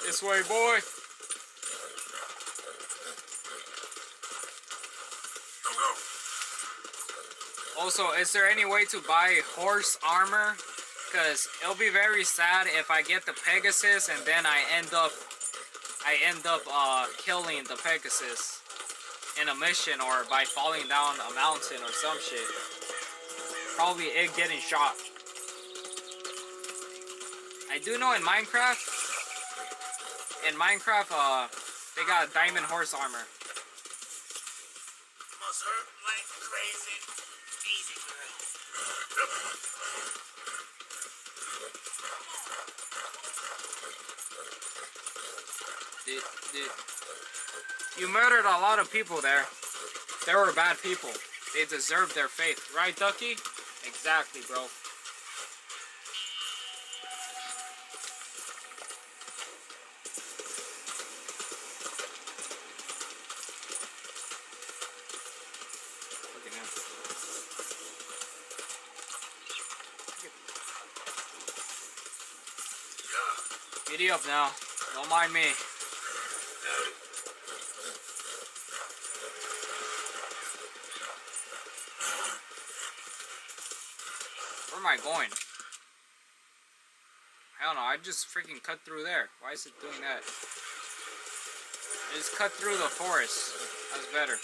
This way, boy. Also, is there any way to buy horse armor? Because it'll be very sad if I get the Pegasus and then I end up killing the Pegasus in a mission or by falling down a mountain or some shit. Probably it getting shot. I do know in Minecraft, they got diamond horse armor. Must hurt like crazy. Easy, You murdered a lot of people there. They were bad people. They deserved their fate. Right, Ducky? Exactly, bro. Giddy up now. Don't mind me. Where am I going? I don't know, I just freaking cut through there. Why is it doing that? I just cut through the forest. That's better.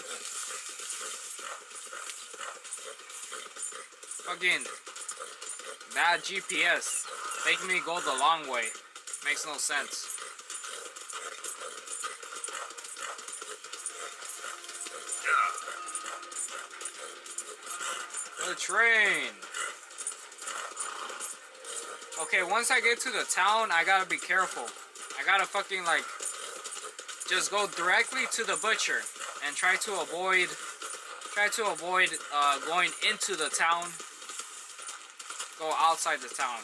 Fucking that GPS making me go the long way. Makes no sense. The train. Okay, once I get to the town, I gotta be careful. I gotta fucking like just go directly to the butcher and try to avoid going into the town. Go outside the town.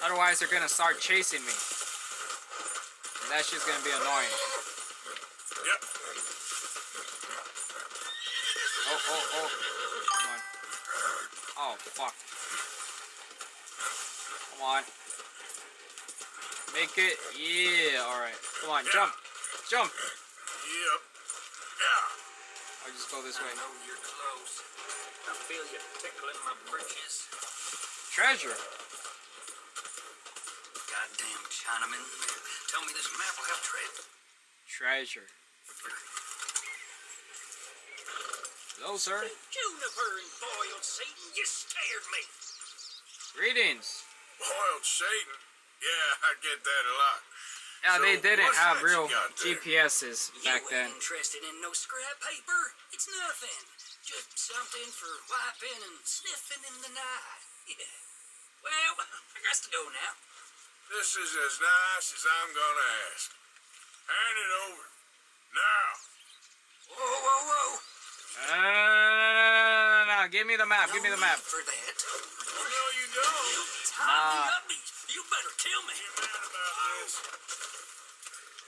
Otherwise, they're gonna start chasing me. And that shit's gonna be annoying. Yep. Oh. Come on. Oh, fuck. Come on. Make it. Yeah, alright. Come on, jump. Jump. Yep. Yeah. I'll just go this way. I know you're close. I feel you tickling my britches. Treasure. Goddamn Chinaman. Tell me this map will have Treasure. Hello, sir. Juniper and boiled Satan, you scared me. Greetings. Boiled Satan? Yeah, I get that a lot. Yeah, So, they didn't what's have that real you got there? GPSs back You then. ain't interested in no scrap paper? It's nothing. Just something for wiping and sniffing in the night. Yeah. Well, I got to go now. This is as nice as I'm gonna ask. Hand it over. Now. Whoa. No. Give me the map. Give me the map. For that. No, you don't. Tie me up. You better kill me. You're mad about this.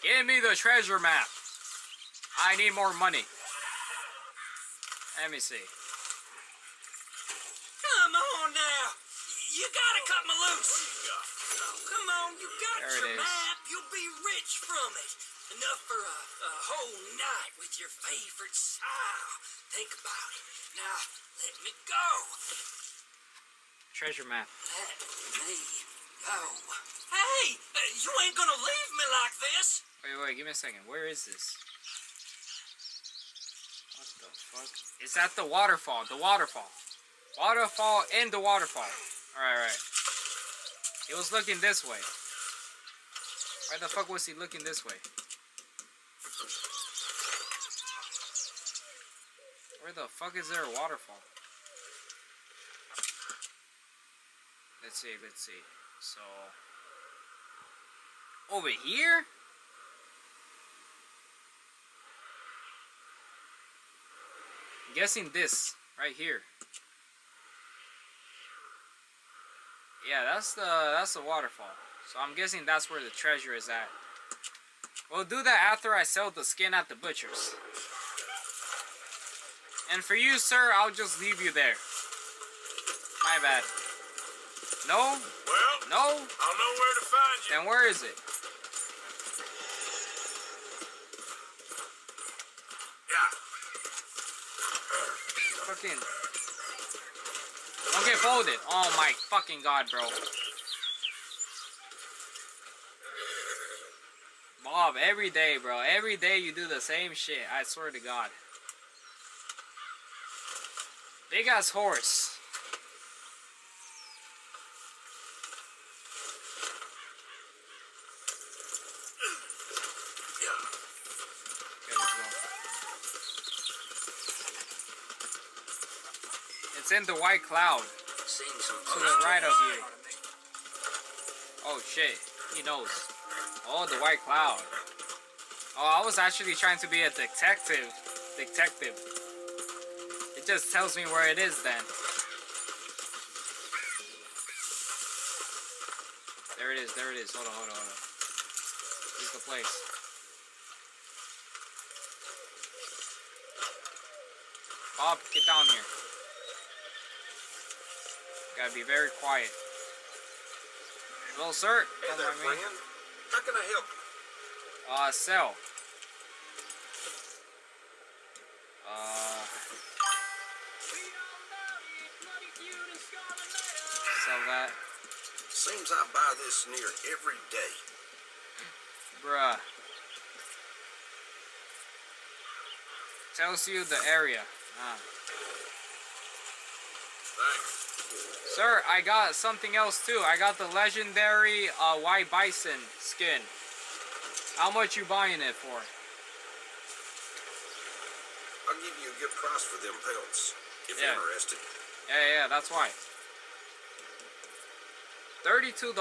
Give me the treasure map. I need more money. Let me see. Come on now. You gotta cut me loose. Come on, you got There your it is. map. You'll be rich from it. Enough for a whole night with your favorite style. Think about it. Now, let me go. Treasure map. Let me go. Hey, you ain't gonna leave me like this. Wait, give me a second. Where is this? What the fuck? It's at the waterfall. The waterfall. Waterfall and the waterfall. Alright. He was looking this way. Why the fuck was he looking this way? Where the fuck is there a waterfall? Let's see. So... over here? I'm guessing this right here. Yeah, that's the waterfall. So I'm guessing that's where the treasure is at. We'll do that after I sell the skin at the butcher's. And for you, sir, I'll just leave you there. My bad. No? Well, No? I'll know where to find you. Then where is it? Yeah. Fucking... don't get folded. Oh my fucking god, bro. Bob, every day, bro. Every day you do the same shit. I swear to God. Big ass horse. Okay, let's go. It's in the white cloud. To the right of you. Oh shit. He knows. Oh, the white cloud. Oh, I was actually trying to be a detective. It just tells me where it is then. There it is. Hold on. This is the place. Bob, get down here. Gotta be very quiet. Hello, sir. Hey there, friend. How can I help you? Sell. sell that. Seems I buy this near every day. Bruh. Tells you the area. Thanks. Sir, I got something else too. I got the legendary white bison skin. How much you buying it for? I'll give you a good price for them pelts, if you're interested. Yeah, that's why. $32?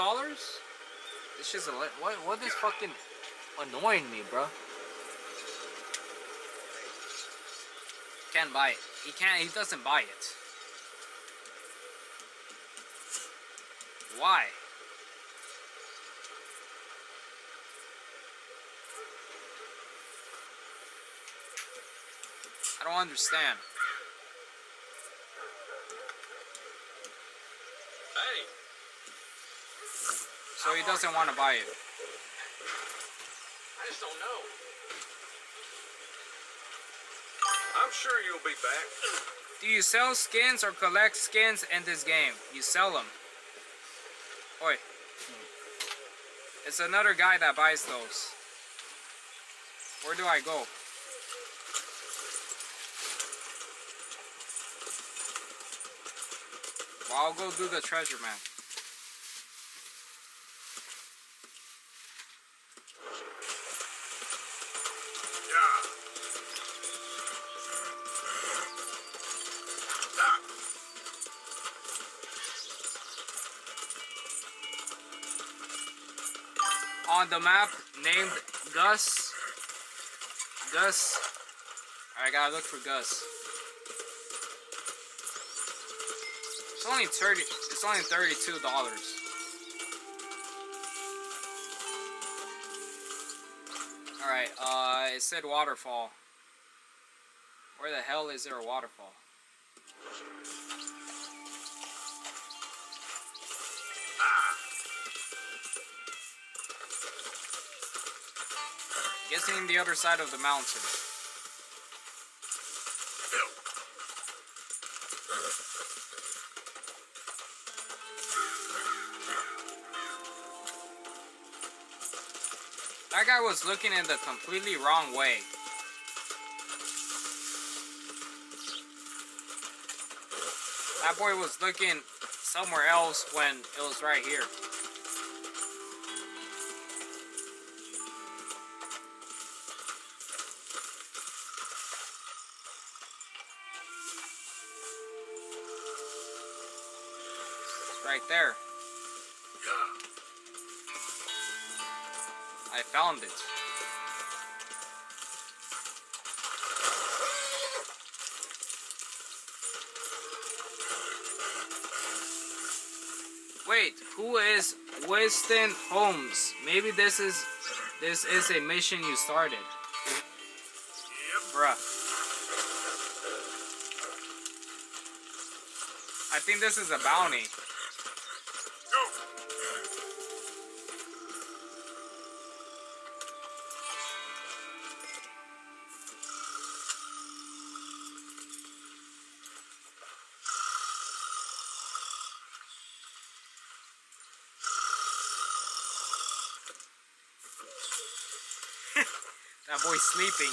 This is what is fucking annoying me, bro? Can't buy it. He doesn't buy it. Why? I don't understand. Hey. So he doesn't want to buy it. I just don't know. I'm sure you'll be back. Do you sell skins or collect skins in this game? You sell them. Oi. It's another guy that buys those. Where do I go? Well, I'll go do the treasure map. On the map named Gus. I gotta look for Gus. It's only $32. Alright, it said waterfall. Where the hell is there a waterfall? Guessing the other side of the mountain. That guy was looking in the completely wrong way. That boy was looking somewhere else when it was right here. Right there. I found it. Wait, who is Winston Holmes? Maybe this is a mission you started. Yep. Bruh. I think this is a bounty. That boy's sleeping.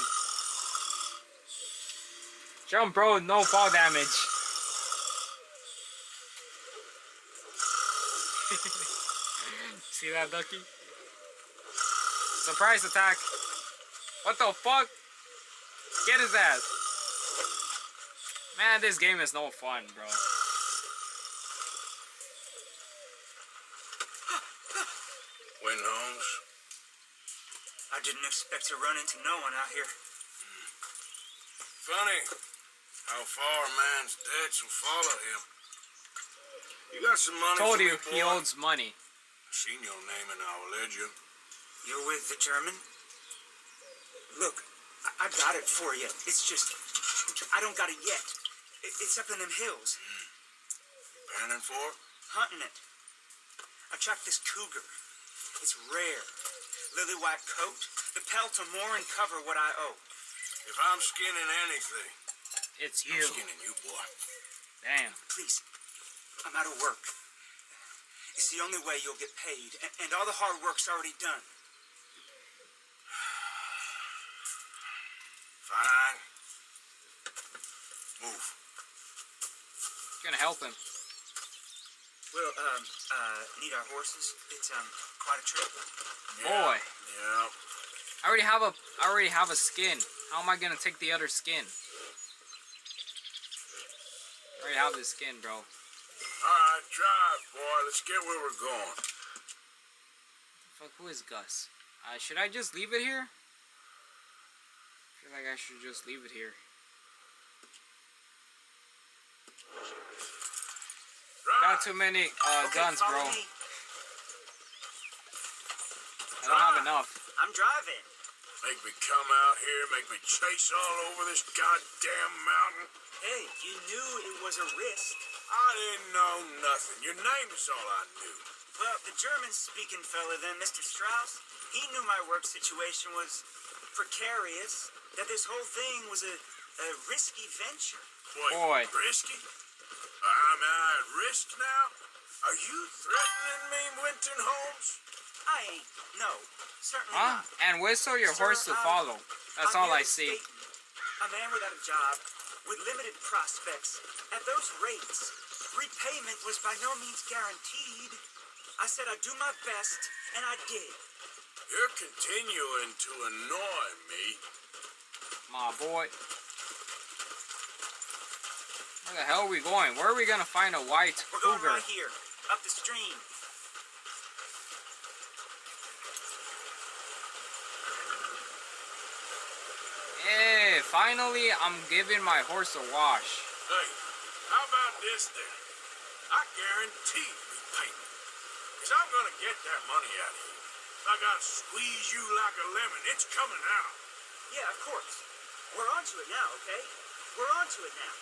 GymBro, no fall damage. See that, Ducky? Surprise attack. What the fuck? Get his ass. Man, this game is no fun, bro. Win, Holmes. I didn't expect to run into no one out here. Funny how far a man's debts will follow him. You got some money Told for you me, boy? he owes money. I seen your name in our ledger. You're with the German? Look, I got it for you. It's just, I don't got it yet. It's up in them hills. Panning for it? Hunting it. I tracked this cougar. It's rare. Lily white coat. The pelt will more and cover what I owe. If I'm skinning anything, It's I'm you. skinning you, boy. Damn. Please, I'm out of work. It's the only way you'll get paid, and all the hard work's already done. Fine. Move. Gonna help him. We'll, need our horses. It's, quite a trip. Boy. Yeah. I already have a skin. How am I gonna take the other skin? I already have this skin, bro. Alright, drive, boy. Let's get where we're going. Fuck, who is Gus? Should I just leave it here? I feel like I should just leave it here. Got too many guns, bro. I don't have enough. I'm driving. Make me come out here, make me chase all over this goddamn mountain. Hey, you knew it was a risk. I didn't know nothing. Your name is all I knew. Well, the German-speaking fella then, Mr. Strauss, he knew my work situation was precarious, that this whole thing was a risky venture. Boy. Risky? Am I at risk now? Are you threatening me, Winton Holmes? I ain't. No, certainly Huh? not. And whistle your Sir, horse to follow. That's all I see. A man without a job, with limited prospects, at those rates, repayment was by no means guaranteed. I said I'd do my best, and I did. You're continuing to annoy me. My boy. Where the hell are we going? Where are we gonna find a white We're going cougar? right here, up the stream. Hey, finally I'm giving my horse a wash. Hey, how about this then? I guarantee repayment. Because I'm going to get that money out of you. I got to squeeze you like a lemon. It's coming out. Yeah, of course. We're onto it now, okay? We're onto it now.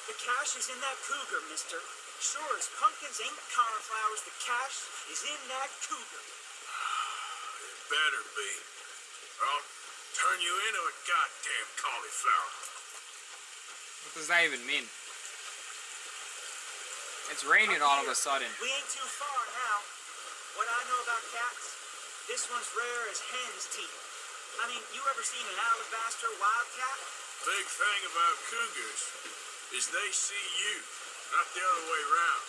The cash is in that cougar, mister. Sure as pumpkins ain't cauliflowers, the cash is in that cougar. It better be. Or I'll turn you into a goddamn cauliflower. What does that even mean? It's raining all of a sudden. We ain't too far now. What I know about cats, this one's rare as hen's teeth. I mean, you ever seen an alabaster wildcat? Big thing about cougars is they see you, not the other way around.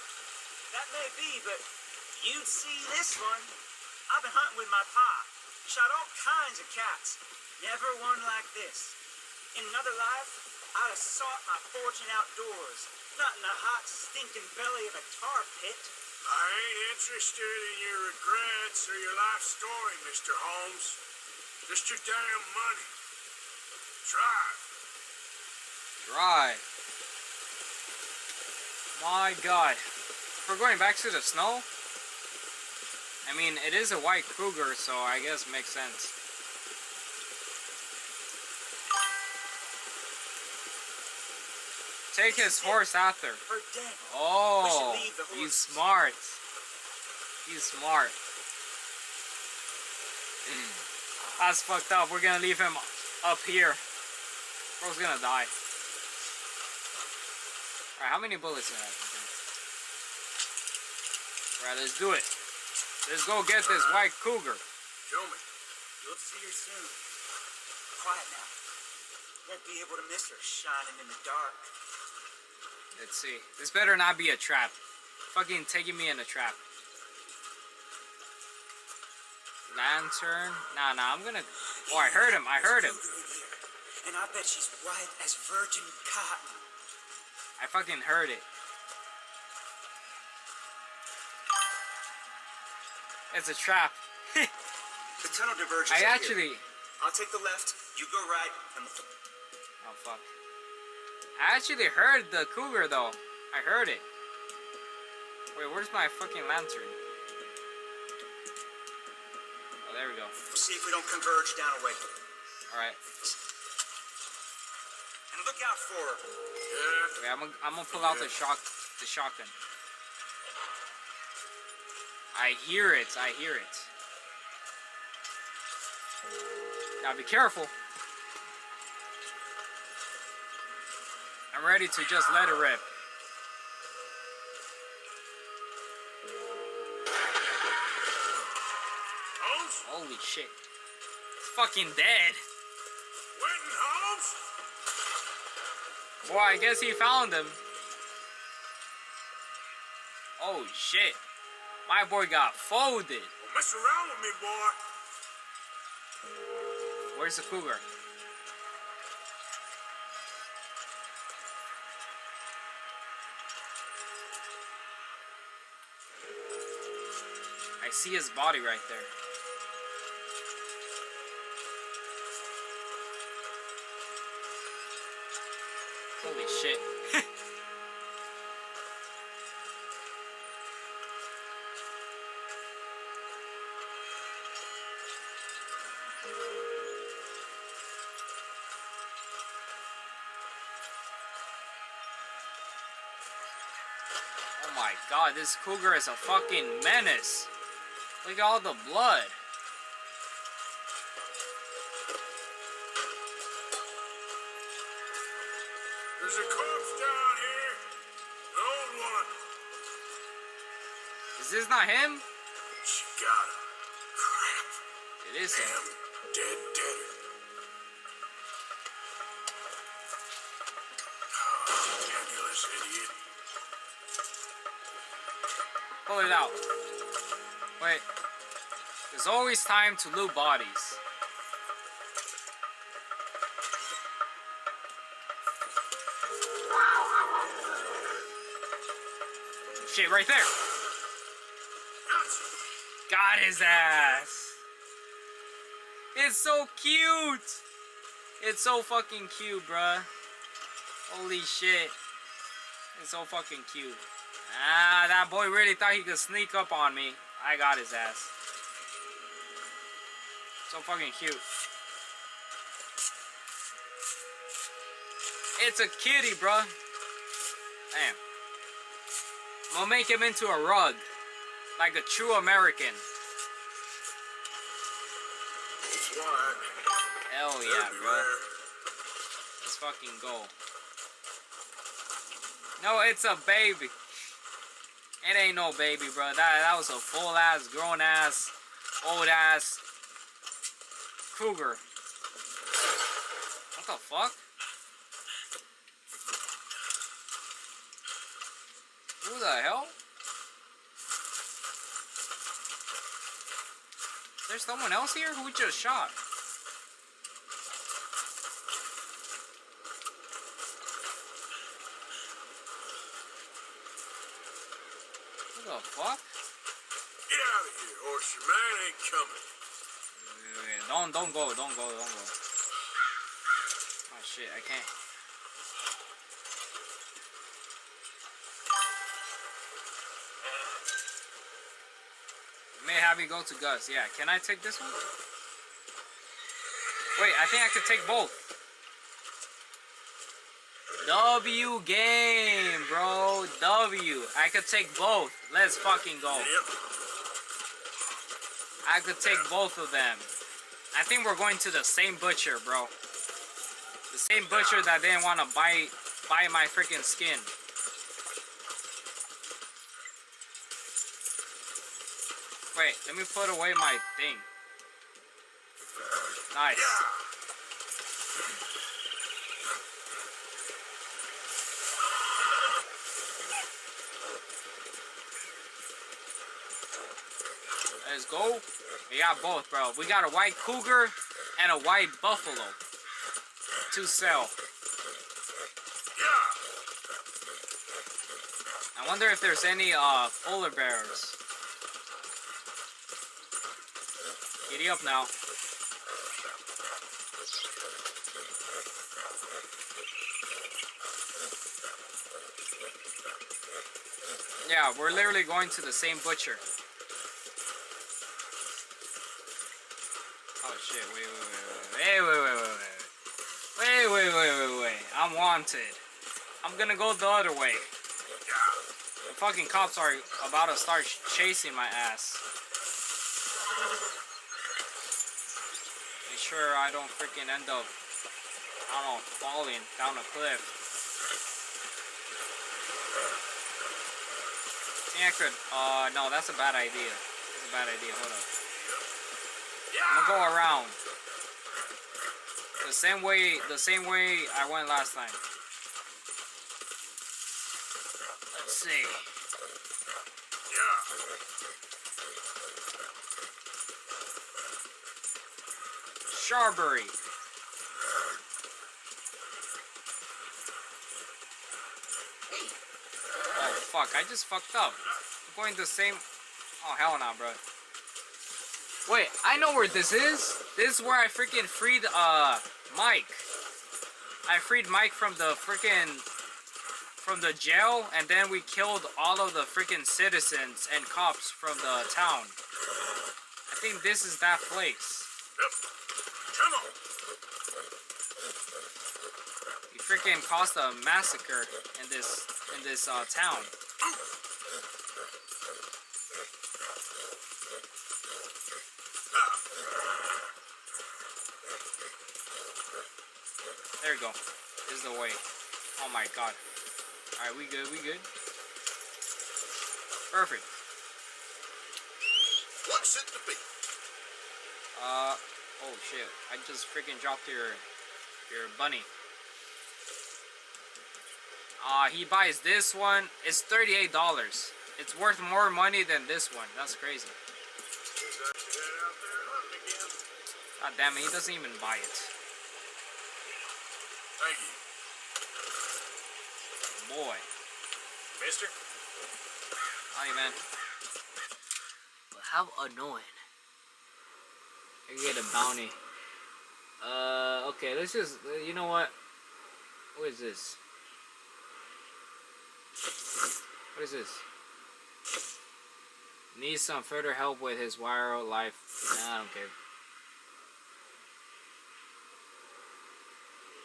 That may be, but you'd see this one. I've been hunting with my pa. Shot all kinds of cats. Never one like this. In another life, I'd have sought my fortune outdoors, not in the hot, stinking belly of a tar pit. I ain't interested in your regrets or your life story, Mr. Holmes. Just your damn money. Drive. Drive. My God. We're going back to the snow? I mean, it is a white cougar, so I guess it makes sense. Take his horse after. Oh, he's smart. He's smart. That's fucked up. We're gonna leave him up here. Bro's gonna die. Alright, how many bullets do I have? Alright, let's do it. Let's go get this white cougar. Show me. You'll see her soon. Quiet now. Won't be able to miss her shining in the dark. Let's see. This better not be a trap. Fucking taking me in a trap. Lantern. Nah, I'm gonna... Oh, I heard him. I heard him. And I bet she's white as virgin cotton. I fucking heard it. It's a trap. The tunnel diverges. I actually... I'll take the left, you go right, and the... Oh, fuck. I actually heard the cougar, though. I heard it. Wait, where's my fucking lantern? Oh, there we go. See if we don't converge down a way. Alright. And look out for her. Yeah. Wait, I'm gonna pull out the shotgun. I hear it. I hear it. Now be careful. I'm ready to just let it rip. Holy shit. It's fucking dead. Waiting, Holmes? Boy, I guess he found him. Oh shit. My boy got folded. Don't mess around with me, boy. Where's the cougar? I see his body right there. Holy shit. Oh my god, this cougar is a fucking menace. Look at all the blood. There's a corpse down here. An old one. Is this not him? She got him. Crap. It is him. Damn, deader. Oh, penniless idiot. Pull it out. Wait. There's always time to loot bodies. Shit, right there. Got his ass. It's so cute. It's so fucking cute, bruh. Holy shit. It's so fucking cute. Ah, that boy really thought he could sneak up on me. I got his ass. So fucking cute. It's a kitty, bruh. Damn. I'm gonna make him into a rug. Like a true American. Hell yeah, bro. Let's fucking go. No, it's a baby. It ain't no baby, bro. That was a full ass, grown ass, old ass cougar. What the fuck? Who the hell? There's someone else here who we just shot. What the fuck? Get out of here, horse. Your man ain't coming. Wait, don't go. Oh shit, I can't. May have me go to Gus. Yeah, can I take this one? Wait, I think I could take both. W game, bro. W. I could take both. Let's fucking go. I could take both of them. I think we're going to the same butcher, bro. The same butcher that didn't want to buy my freaking skin. Wait, let me put away my thing. Nice. Let's go. We got both, bro. We got a white cougar and a white buffalo to sell. I wonder if there's any polar bears. Giddy up now. Yeah, we're literally going to the same butcher. Oh shit, wait. Wait. I'm wanted. I'm gonna go the other way. The fucking cops are about to start chasing my ass. Make sure I don't freaking end up, I don't know, falling down a cliff. I think I could, no, that's a bad idea. That's a bad idea, hold up. I'm gonna go around. The same way I went last time. Let's see. Strawberry. Oh fuck, I just fucked up. I'm going the same. Oh hell nah, bro. Wait, I know where this is. This is where I freaking freed Mike. I freed Mike from the jail, and then we killed all of the freaking citizens and cops from the town. I think this is that place. Yep. Come on. We freaking caused a massacre in this town. There we go. This is the way. Oh my god. Alright, we good, we good. Perfect. What's it to be? Oh shit. I just freaking dropped your bunny. He buys this one. It's $38. It's worth more money than this one. That's crazy. God damn it, he doesn't even buy it. Thank you. Boy. Mister? Hi, man. But how annoying. I get a bounty. Okay, let's just, you know what? What is this? What is this? Needs some further help with his viral life. Nah, I don't care.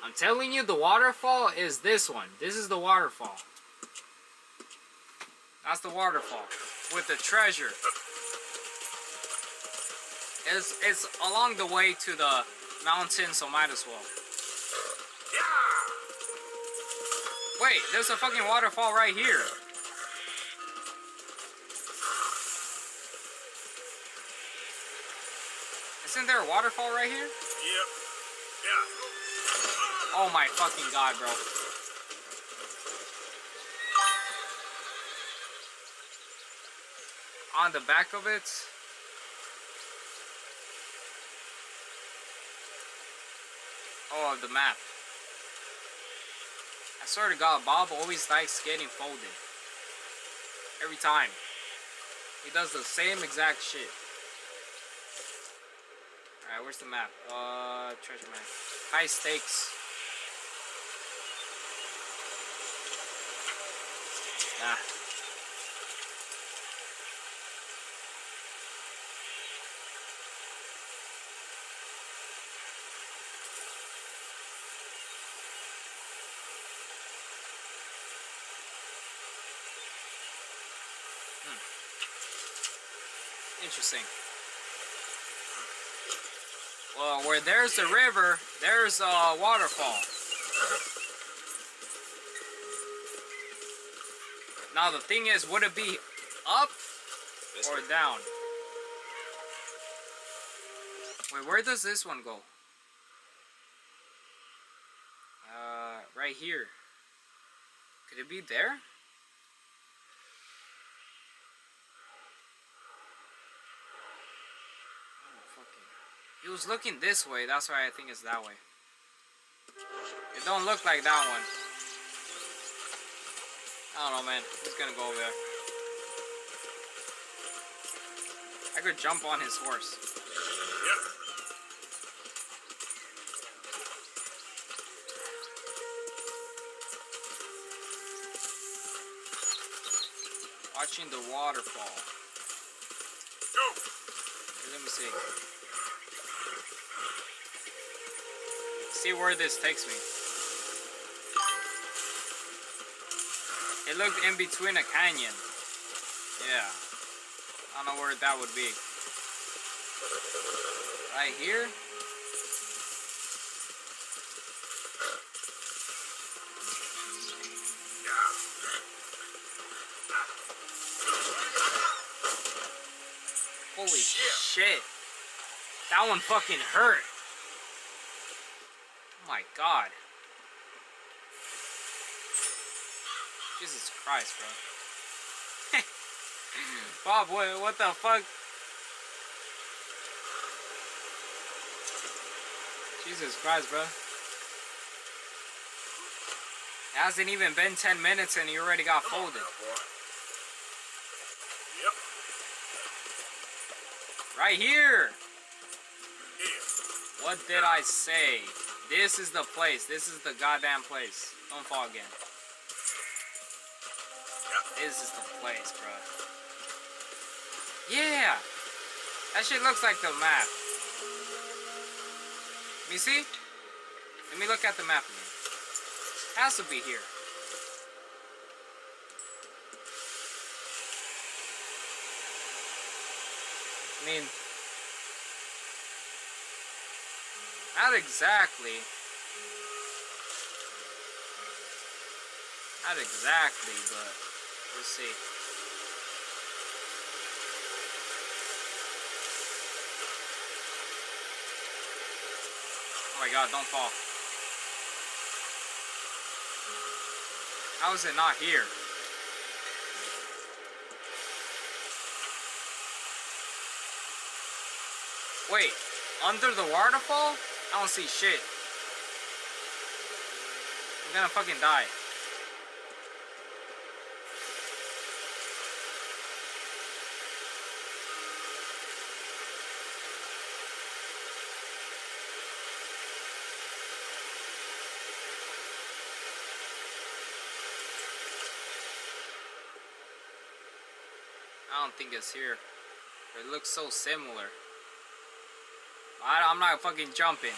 I'm telling you, the waterfall is this one. This is the waterfall. That's the waterfall with the treasure. It's along the way to the mountain, so might as well. Wait, there's a fucking waterfall right here. Isn't there a waterfall right here? Yep. Yeah. Oh my fucking god, bro. On the back of it. Oh, the map. I swear to god, Bob always likes getting folded. Every time. He does the same exact shit. Alright, where's the map? Treasure map. High stakes. Nah. Interesting. Well, where there's the river, there's a waterfall. Now the thing is, would it be up or down? Wait, where does this one go? Right here. Could it be there? He was looking this way, that's why I think it's that way. It don't look like that one. I don't know, man. He's gonna go over there. I could jump on his horse. Yep. Watching the waterfall. Go. Here, let me see. See where this takes me. It looked in between a canyon. Yeah. I don't know where that would be. Right here? Holy shit. That one fucking hurt. Oh my god. Jesus Christ, bro. Bob, what the fuck? Jesus Christ, bro. It hasn't even been 10 minutes and you already got folded. Yep. Right here. What did I say? This is the place. This is the goddamn place. Don't fall again. This is the place, bro. Yeah. That shit looks like the map. Let me see. Let me look at the map again. It has to be here. I mean, not exactly. Not exactly, but we'll see. Oh my god, don't fall. How is it not here? Wait, under the waterfall? I don't see shit. I'm gonna fucking die. I don't think it's here. It looks so similar. I'm not fucking jumping.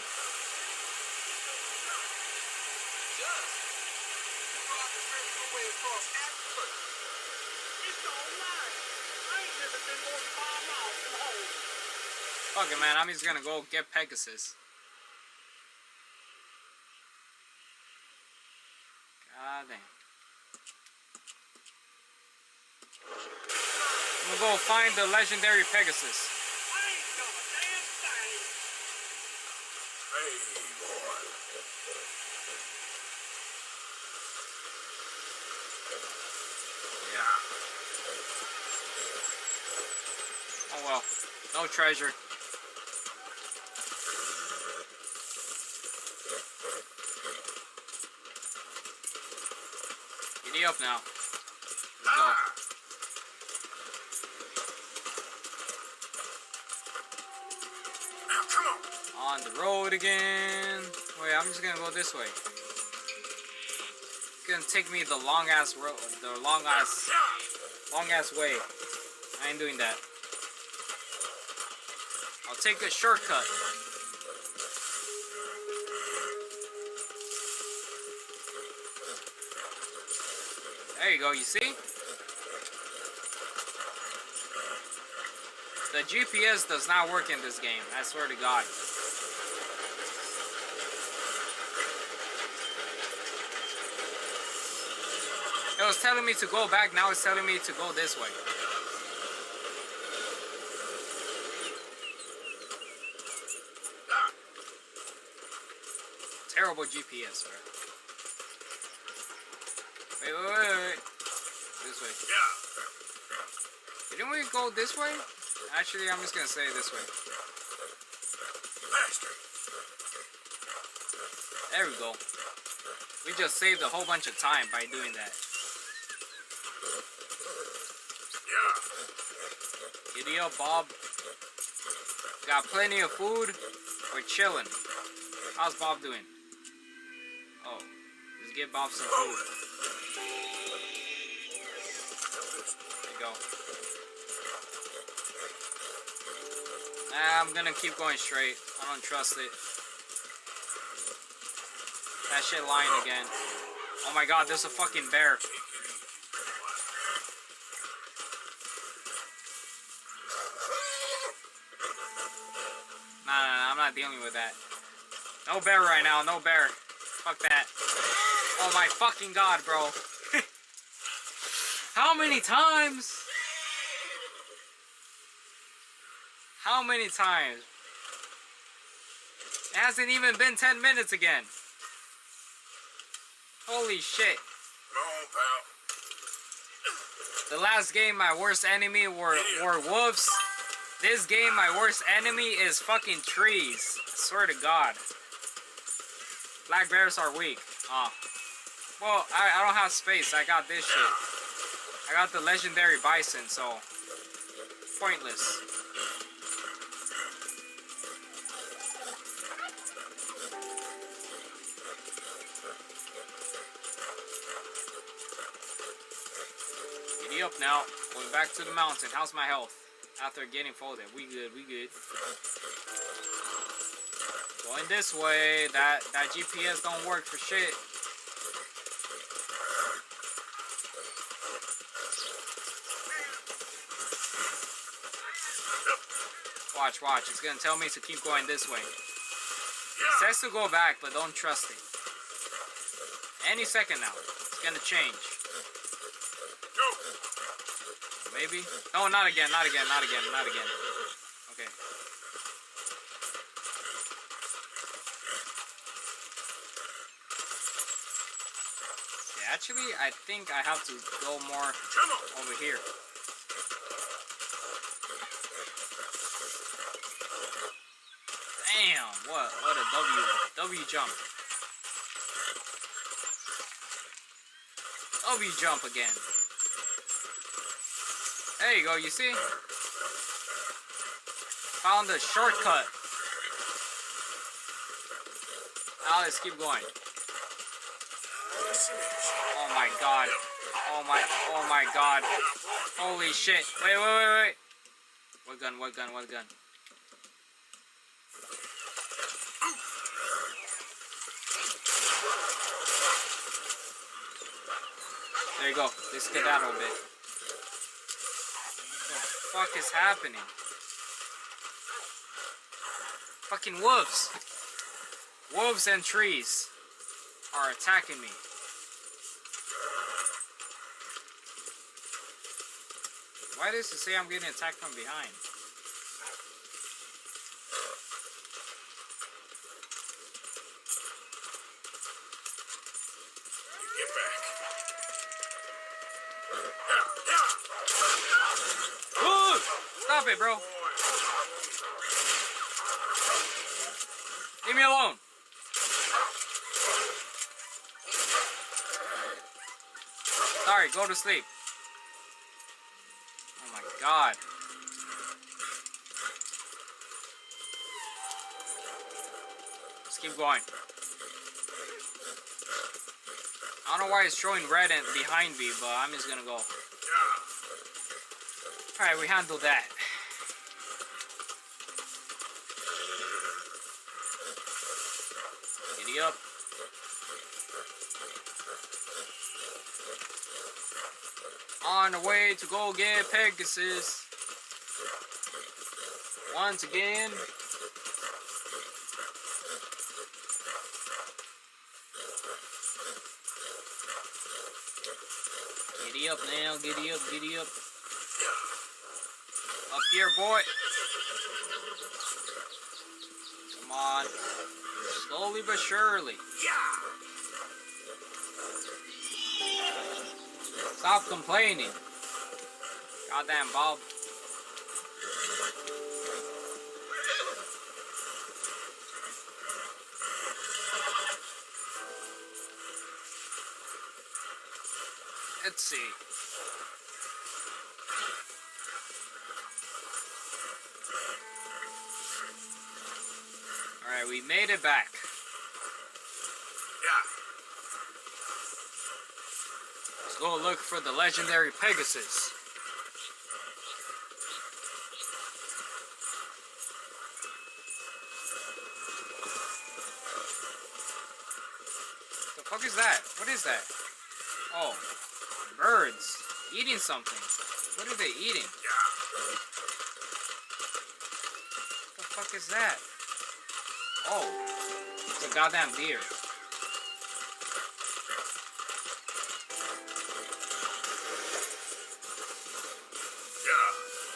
Fuck it, man. I'm just gonna go get Pegasus. God damn. I'm gonna go find the legendary Pegasus. Oh well, no treasure. Giddy up now. Let's go. Now, come on. On the road again. Wait, I'm just gonna go this way. It's gonna take me the long ass road, the long ass way. I ain't doing that. I'll take a shortcut. There you go, you see? The GPS does not work in this game, I swear to God. It was telling me to go back, now it's telling me to go this way. Terrible GPS, bro. Wait. This way. Yeah. Didn't we go this way? Actually, I'm just gonna say this way. Faster. There we go. We just saved a whole bunch of time by doing that. Yeah. Giddy up, Bob. Got plenty of food. We're chilling. How's Bob doing? Oh, let's give Bob some food. There you go. I'm gonna keep going straight. I don't trust it. That shit lying again. Oh my god, there's a fucking bear. Nah, I'm not dealing with that. No bear right now, no bear. Fuck that. Oh my fucking god, bro. How many times? How many times? It hasn't even been 10 minutes again. Holy shit. Come on, pal. The last game, my worst enemy were wolves. This game, my worst enemy is fucking trees. I swear to God. Black bears are weak. Well, I don't have space. I got this shit. I got the legendary bison, so pointless. Giddy up now. Going back to the mountain. How's my health? After getting folded. We good, we good. Going this way. That GPS don't work for shit. Watch, watch. It's gonna tell me to keep going this way. It says to go back, but don't trust it. Any second now. It's gonna change. Maybe? No, not again, not again, not again, not again. Okay. Okay, actually, I think I have to go more over here. Damn, what a W jump. W jump again. There you go, you see? Found a shortcut. Now let's keep going. Oh my god. Oh my god. Holy shit. Wait. What gun? There you go. Let's get that a little bit. What the fuck is happening? Fucking wolves. Wolves and trees are attacking me. Why does it say I'm getting attacked from behind? Get back. Ooh! Stop it, bro. Leave me alone. Sorry, go to sleep. Oh my god. Let's keep going. I don't know why it's showing red and behind me, but I'm just gonna go. Alright, we handled that. Giddy up. On the way to go get Pegasus. Once again. Giddy up now, giddy up, giddy up. Up here, boy. Come on. Slowly but surely. Stop complaining. Goddamn Bob. Let's see. Alright, we made it back. Let's go look for the legendary Pegasus. The fuck is that? What is that? Oh, birds eating something. What are they eating? What the fuck is that? Oh, it's a goddamn deer.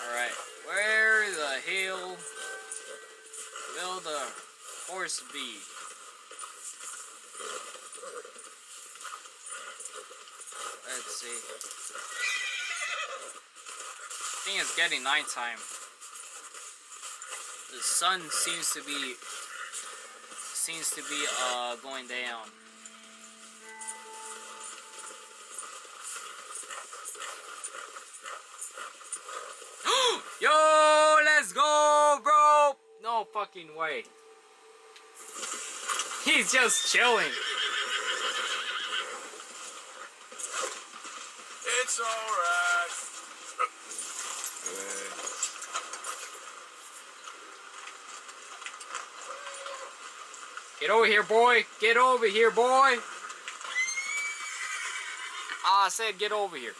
Alright, where the hell will the horse see. I think it's getting nighttime. The sun seems to be going down. Yo, let's go, bro. No fucking way. He's just chilling. It's alright. Get over here, boy. Get over here, boy. I said get over here.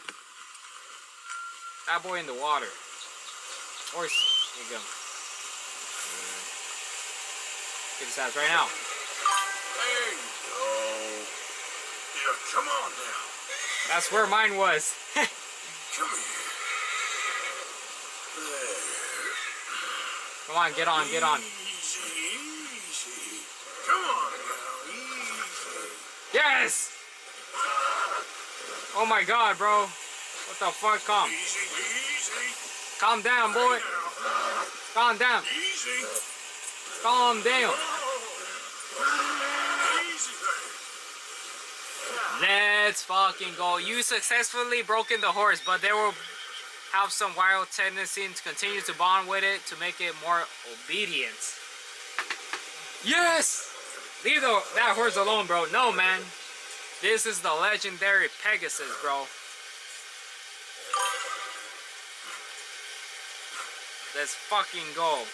That boy in the water. Horse. Here you go. Get his ass right now. There you go. Yeah, come on now. That's where mine was. Come here. There. Come on, get on, get on. Easy, easy. Come on now, easy. Yes! Oh my god, bro. What the fuck? Calm. Easy, easy. Calm down, boy. Calm down. Easy. Calm down. Easy Let's fucking go. You successfully broken the horse, but they will have some wild tendency to continue to bond with it to make it more obedient. Yes! Leave that horse alone, bro. No, man. This is the legendary Pegasus, bro. Let's fucking go.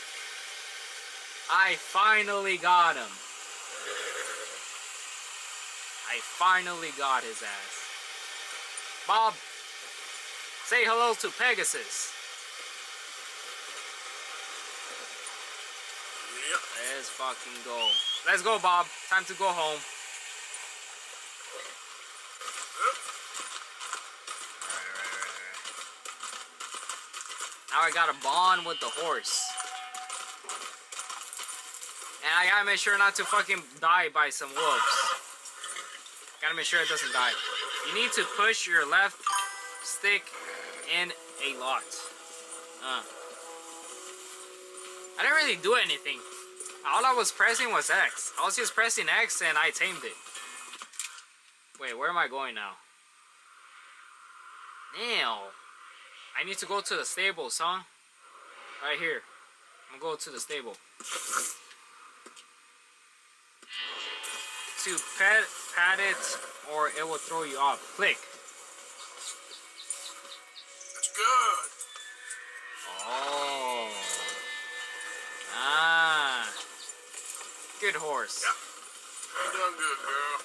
I finally got him. I finally got his ass. Bob, say hello to Pegasus. Yep. Let's fucking go. Let's go, Bob. Time to go home. Now I gotta bond with the horse. And I gotta make sure not to fucking die by some wolves. Gotta make sure it doesn't die. You need to push your left stick in a lot. I didn't really do anything. All I was pressing was X. I was just pressing X and I tamed it. Wait, where am I going now? Now, I need to go to the stables, huh? Right here. I'm gonna go to the stable. To pat it or it will throw you off. Click. That's good. Oh. Ah. Good horse. Yeah. You done good, girl.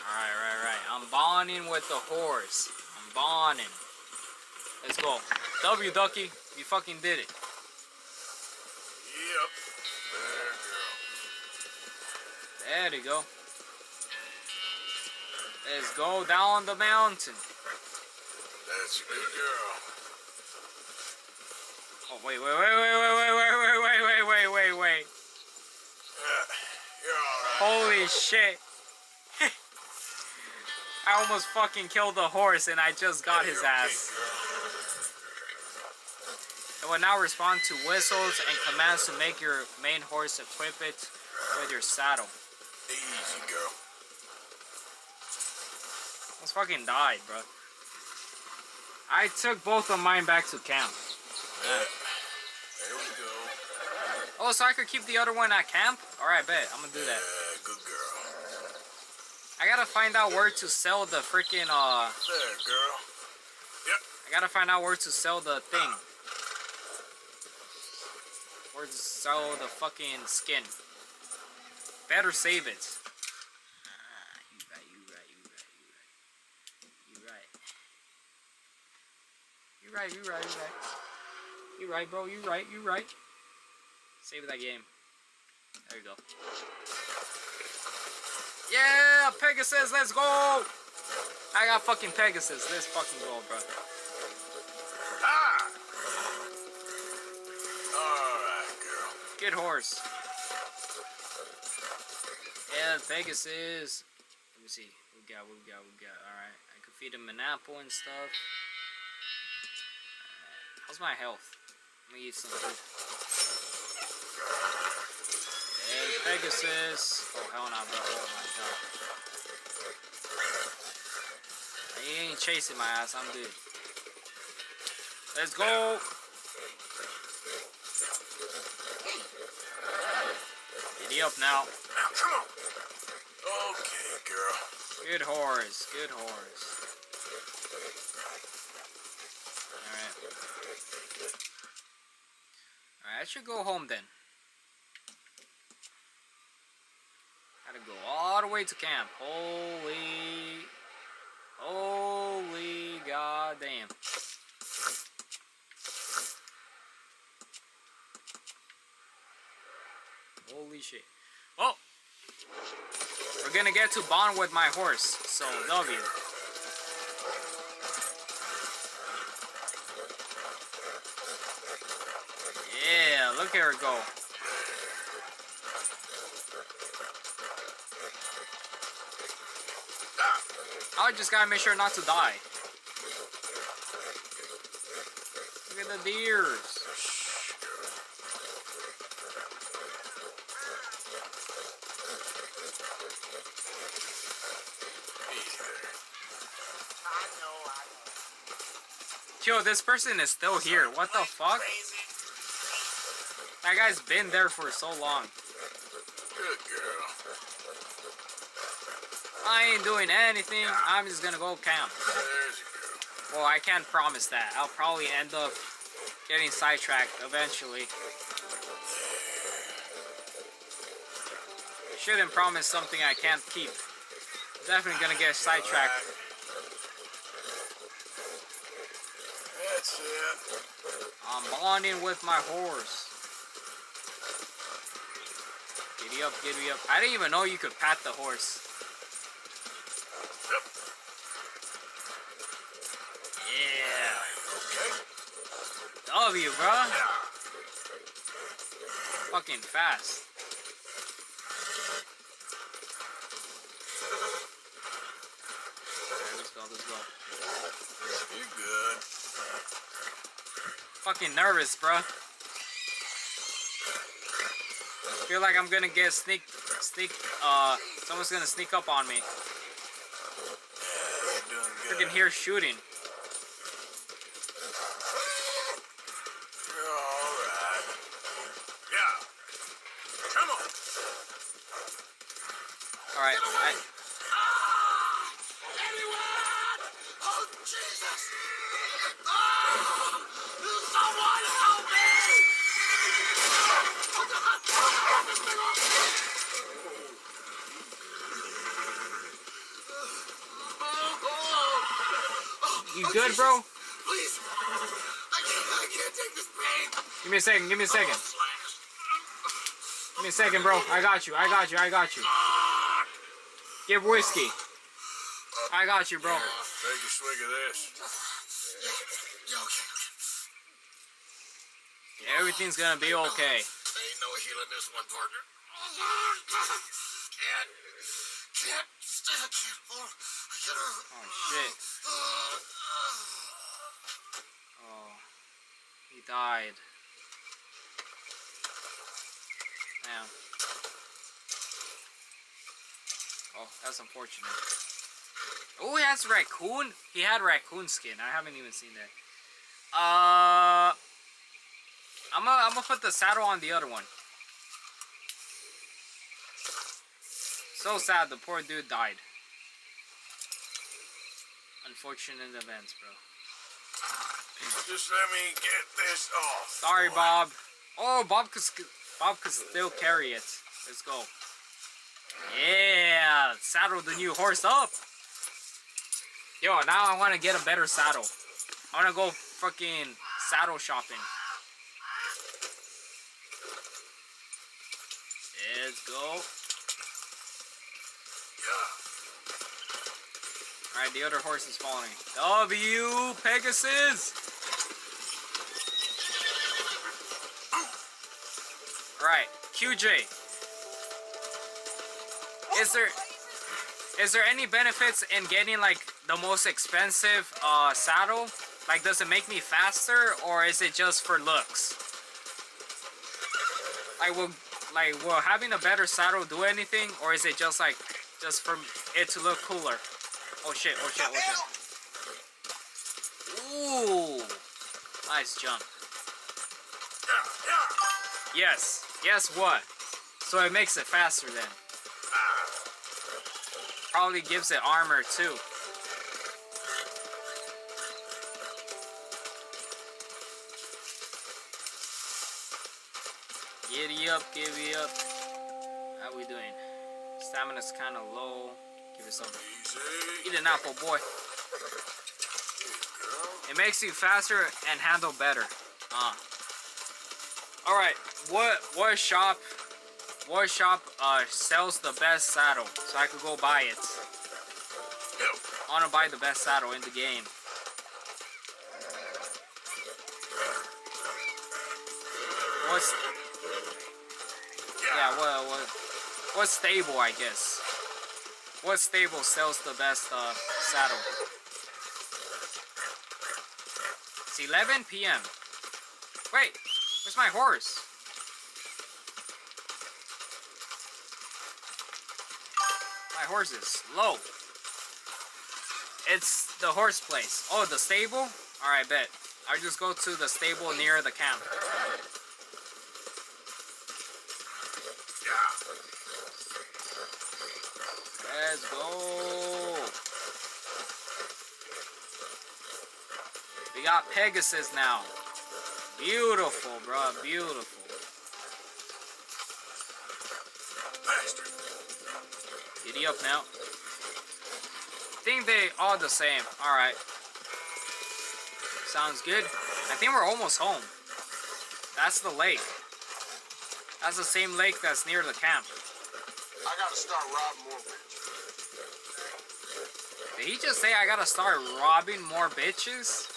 Alright. I'm bonding with the horse. I'm bonding. Let's go. W, Ducky. You fucking did it. Yep. There, girl. There you go. Let's go down the mountain. That's a good girl. Oh, wait. Yeah, you're alright. Holy shit. I almost fucking killed the horse and I just got his ass. It will now respond to whistles and commands to make your main horse equip it with your saddle. Easy, girl. Almost fucking died, bro. I took both of mine back to camp. There we go. Oh, so I could keep the other one at camp? Alright, bet. I'm gonna do that. Yeah, good girl. I gotta find out where to sell the freaking, There, girl. Yep. I gotta find out where to sell the thing. Where to sell the fucking skin. Better save it. You right, bro. You right. Save that game. There you go. Yeah, Pegasus, let's go! I got fucking Pegasus. Let's fucking go, bro. Ah! Alright, girl. Good horse. Yeah, Pegasus. Let me see. What we got. Alright, I Feed him an apple and stuff. How's my health? Let me eat some food. And Pegasus. Oh, hell no, bro. Oh my god. He ain't chasing my ass. I'm good. Let's go. Giddy up now. Now, come on. Okay, girl. Good horse. Good horse. Alright. Alright, I should go home then. Gotta go all the way to camp. Holy goddamn. Holy shit. Oh! We're gonna get to bond with my horse, so W. Yeah, look at her go. I just gotta make sure not to die. Look at the deers. Yo, this person is still here. What the fuck? That guy's been there for so long. Good girl. I ain't doing anything. I'm just gonna go camp. There's your girl. Well, I can't promise that. I'll probably end up getting sidetracked eventually. Shouldn't promise something I can't keep. Definitely gonna get sidetracked. That's it. I'm bonding with my horse. Giddy up, giddy up. I didn't even know you could pat the horse. Yeah. W, bro. Fucking fast. Alright, let's go, let's go. You're good. Fucking nervous, bro. Feel like I'm gonna get someone's gonna sneak up on me. Freaking hear shooting. You're alright. Yeah. Come on. Alright, Anyone! Oh, Jesus! Someone help me! you good, bro? Please! I can't take this pain! Give me a second, give me a second. Give me a second, bro. I got you, I got you, I got you. Give whiskey. I got you, bro. Take a swig of this. Yeah, okay. Yeah, everything's gonna be okay. Ain't no healing this one, partner. Can't fall. Oh, shit. Oh, he died. Damn. Oh, that's unfortunate. Oh, he has raccoon. He had raccoon skin. I haven't even seen that. I'm gonna put the saddle on the other one. So sad, the poor dude died. Unfortunate events, bro. Just let me get this off. Sorry, Bob. Oh, Bob could still carry it. Let's go. Yeah, saddle the new horse up. Yo, now I want to get a better saddle. I want to go fucking saddle shopping. Let's go. Alright, the other horse is following. W, Pegasus! Alright, QJ. Is there any benefits in getting like the most expensive saddle? Like, does it make me faster, or is it just for looks? Like, will having a better saddle do anything, or is it just like, just for it to look cooler? Oh shit, oh shit, oh shit. Ooh, nice jump. Yes, guess what? So it makes it faster then. Probably gives it armor too. Giddy up, giddy up. How we doing? Stamina's kind of low. Give it some. Eat an apple, boy. It makes you faster and handle better. All right. What shop sells the best saddle so I could go buy it? I want to buy the best saddle in the game. What stable, I guess? What stable sells the best saddle? It's 11 p.m. Wait, where's my horse? My horse is low. It's the horse place. Oh, the stable? Alright, bet. I'll just go to the stable near the camp. Let's go. We got Pegasus now. Beautiful, bro. Beautiful. Giddy up now. I think they all the same. Alright. Sounds good. I think we're almost home. That's the lake. That's the same lake that's near the camp. I gotta start robbing more bitches. Did he just say I gotta start robbing more bitches?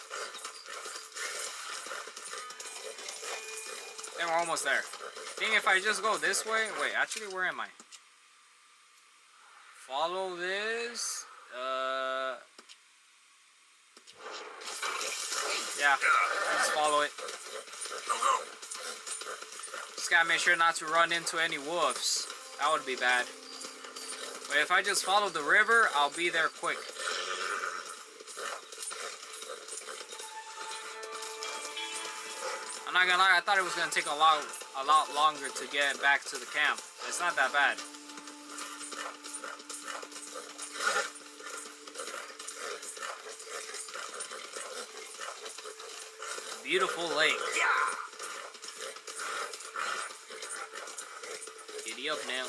Then we're almost there. I think if I just go this way... Wait, actually, where am I? Follow this. Yeah, just follow it. Just gotta make sure not to run into any wolves. That would be bad. But if I just follow the river, I'll be there quick. I'm not gonna lie, I thought it was gonna take a lot longer to get back to the camp. It's not that bad. Beautiful lake. Giddy up now.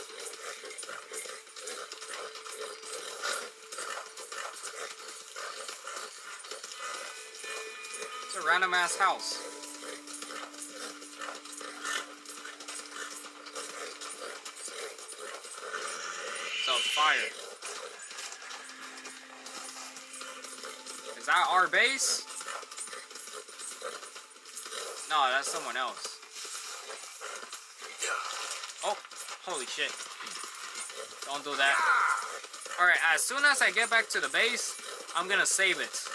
It's a random ass house. It's on fire. Is that our base? No, that's someone else. Oh, holy shit. Don't do that. Alright, as soon as I get back to the base, I'm gonna save it.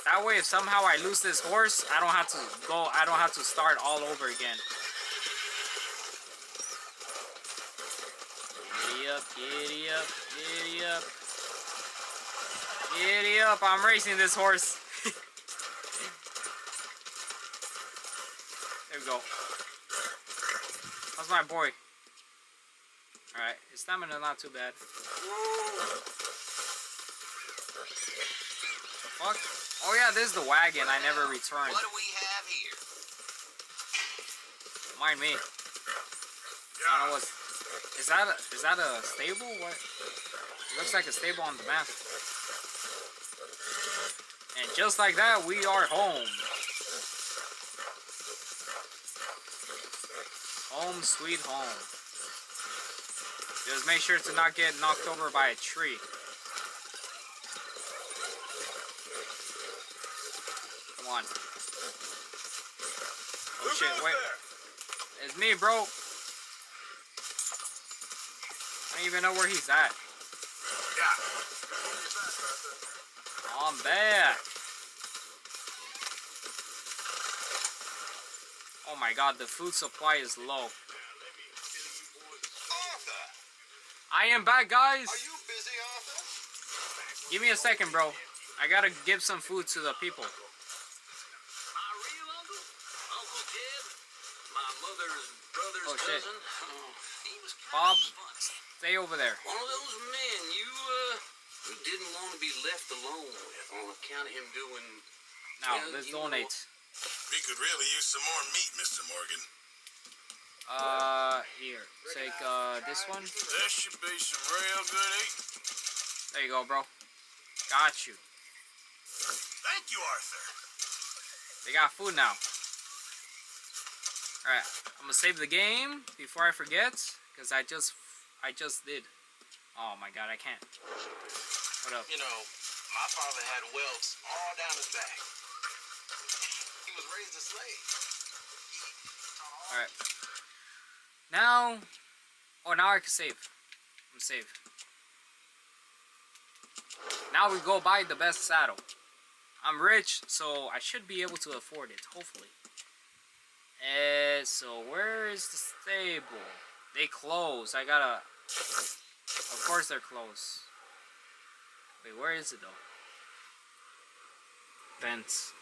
That way, if somehow I lose this horse, I don't have to start all over again. Giddy up, giddy up, giddy up. Giddy up, I'm racing this horse. There we go. How's my boy? Alright, his stamina not too bad. The fuck? Oh yeah, this is the wagon I never returned. What do we have here? Mind me. I don't know what. Is that a stable? What? It looks like a stable on the map. And just like that, we are home. Home sweet home. Just make sure to not get knocked over by a tree. Come on. Oh shit, wait. It's me, bro. I don't even know where he's at. I'm back. Oh my god, the food supply is low. Arthur! I am back, guys. Are you busy, Arthur? Give me a second, bro. I gotta give some food to the people. My real uncle? Uncle Jed? My mother's brother's cousin? He was kind Bob, of funny. stay over there. One of those men you didn't want to be left alone with on account of him doing... Now, well, let's you know, donate. We could really use some more meat, Mr. Morgan. Here. Take, this one. There should be some real good eating. There you go, bro. Got you. Thank you, Arthur. They got food now. Alright, I'm gonna save the game before I forget, because I just did. Oh my god, I can't. What up? You know, my father had welts all down his back. He was raised a slave. Alright. Now, oh, now I can save. I'm saved. Now we go buy the best saddle. I'm rich, so I should be able to afford it, hopefully. So where is the stable? They close. I gotta... Of course they're closed. Wait, where is it though? Fence.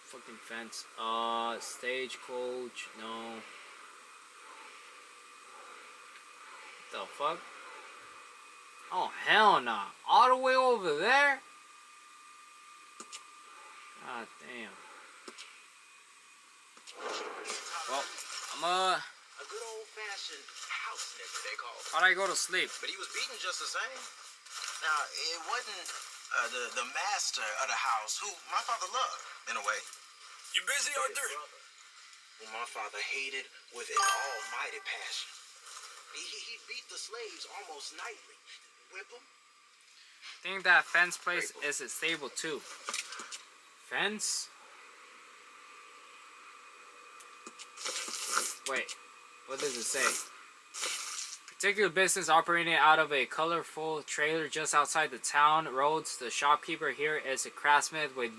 Fucking fence. Stagecoach. No. What the fuck? Oh, hell no. All the way over there? God damn. Well, I'm a good old-fashioned house nigger, they call it. how'd I go to sleep? But he was beaten just the same. Now, it wasn't the master of the house, who my father loved, in a way. You busy, Arthur? Who my father hated with an almighty passion. He beat the slaves almost nightly. Whip them. I think that fence place is a stable too. Fence? Wait, what does it say? Particular business operating out of a colorful trailer just outside the town roads. The shopkeeper here is a craftsman with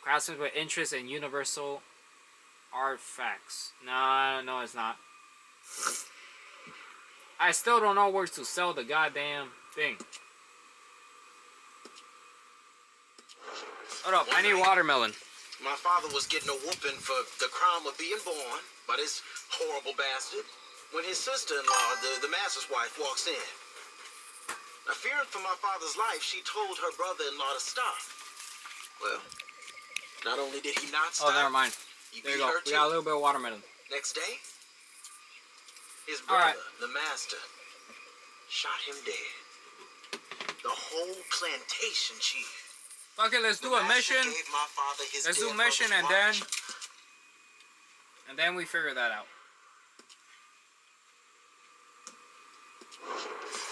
craftsman with interest in universal artifacts. No, it's not. I still don't know where to sell the goddamn thing. Hold up, I need watermelon. My father was getting a whooping for the crime of being born by this horrible bastard when his sister-in-law, the master's wife, walks in. Now, fearing for my father's life, she told her brother-in-law to stop. Well, not only did he not stop... Oh, never mind. There you go. We got a little bit of watermelon. Next day, his brother, the master, shot him dead. The whole plantation cheered. Fuck it, let's do a mission. Let's do a mission and then we figure that out.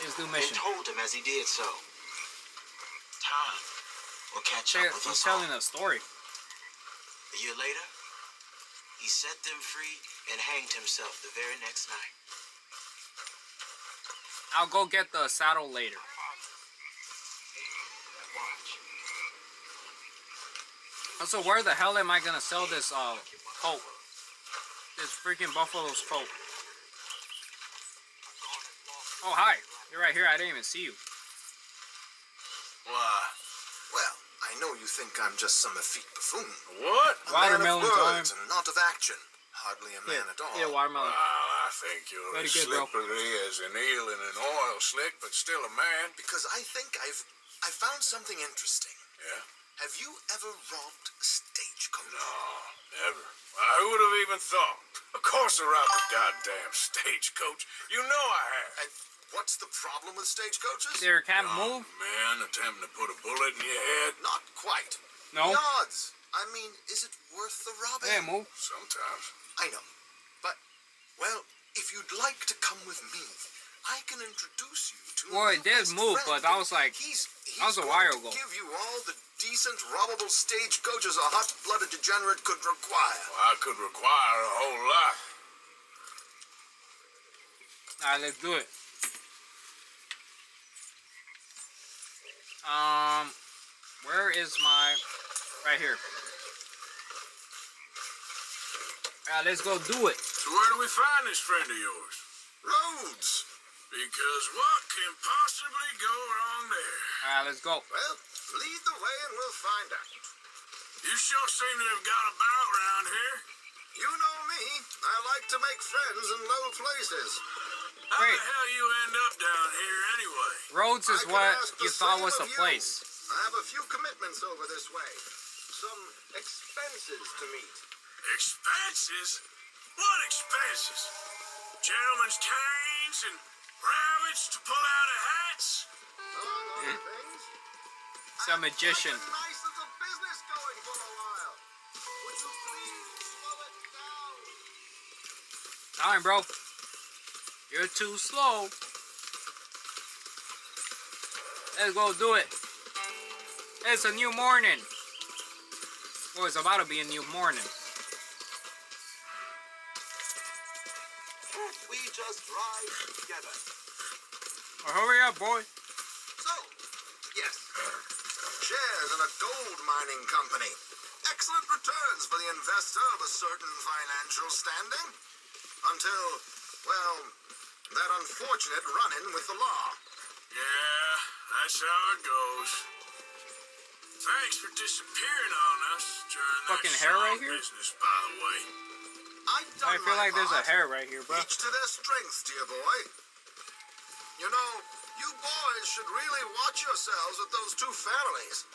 Let's do mission. They told him as he did so. Time will catch up with us all. He's telling a story. A year later, he set them free and hanged himself the very next night. I'll go get the saddle later. Also, where the hell am I gonna sell this coat? This freaking buffalo's coat. Oh, hi. You're right here. I didn't even see you. Why? Well, I know you think I'm just some effete buffoon. What? Watermelon time. And not of action. Hardly a man at all. Yeah, watermelon. Well, I think you're Very as good, bro. slippery as an eel in an oil slick, but still a man. Because I think I've found something interesting. Yeah? Have you ever robbed a stagecoach? No, never. Who would have even thought? Of course I robbed a goddamn stagecoach. You know I have. And what's the problem with stagecoaches? There can't move. Man, attempting to put a bullet in your head? Not quite. No. The odds. I mean, is it worth the robbing? Yeah, move. Sometimes. I know. But, well, if you'd like to come with me, I can introduce you to Well, it did move, but that was like, that was a while ago. Give you all the decent, robbable stagecoaches a hot-blooded degenerate could require. Well, I could require a whole lot. Alright, let's do it. Where is my... Right here. Alright, let's go do it. So where do we find this friend of yours? Roads. Because what can possibly go wrong there? Alright, let's go. Well, lead the way and we'll find out. You sure seem to have got about around here. You know me. I like to make friends in low places. How the hell you end up down here anyway? Roads is what you thought was a place. I have a few commitments over this way. Some expenses to meet. Expenses? What expenses? Gentlemen's canes and rabbits to pull out of hats? Among other things. It's a magician. Nice of the business going for a while. Would you please slow it down? Time, bro. You're too slow. Let's go do it. It's a new morning. Well, it's about to be a new morning. We just ride together. Oh, hurry up, boy. So, yes. Shares in a gold mining company. Excellent returns for the investor of a certain financial standing. Until, well, that unfortunate run-in with the law. Yeah, that's how it goes. Thanks for disappearing on us during Fucking that hair right song here? business, by the way. I feel like there's a hair right here, bro. Each to their strengths, dear boy. You know, you boys should really watch yourselves with those two families.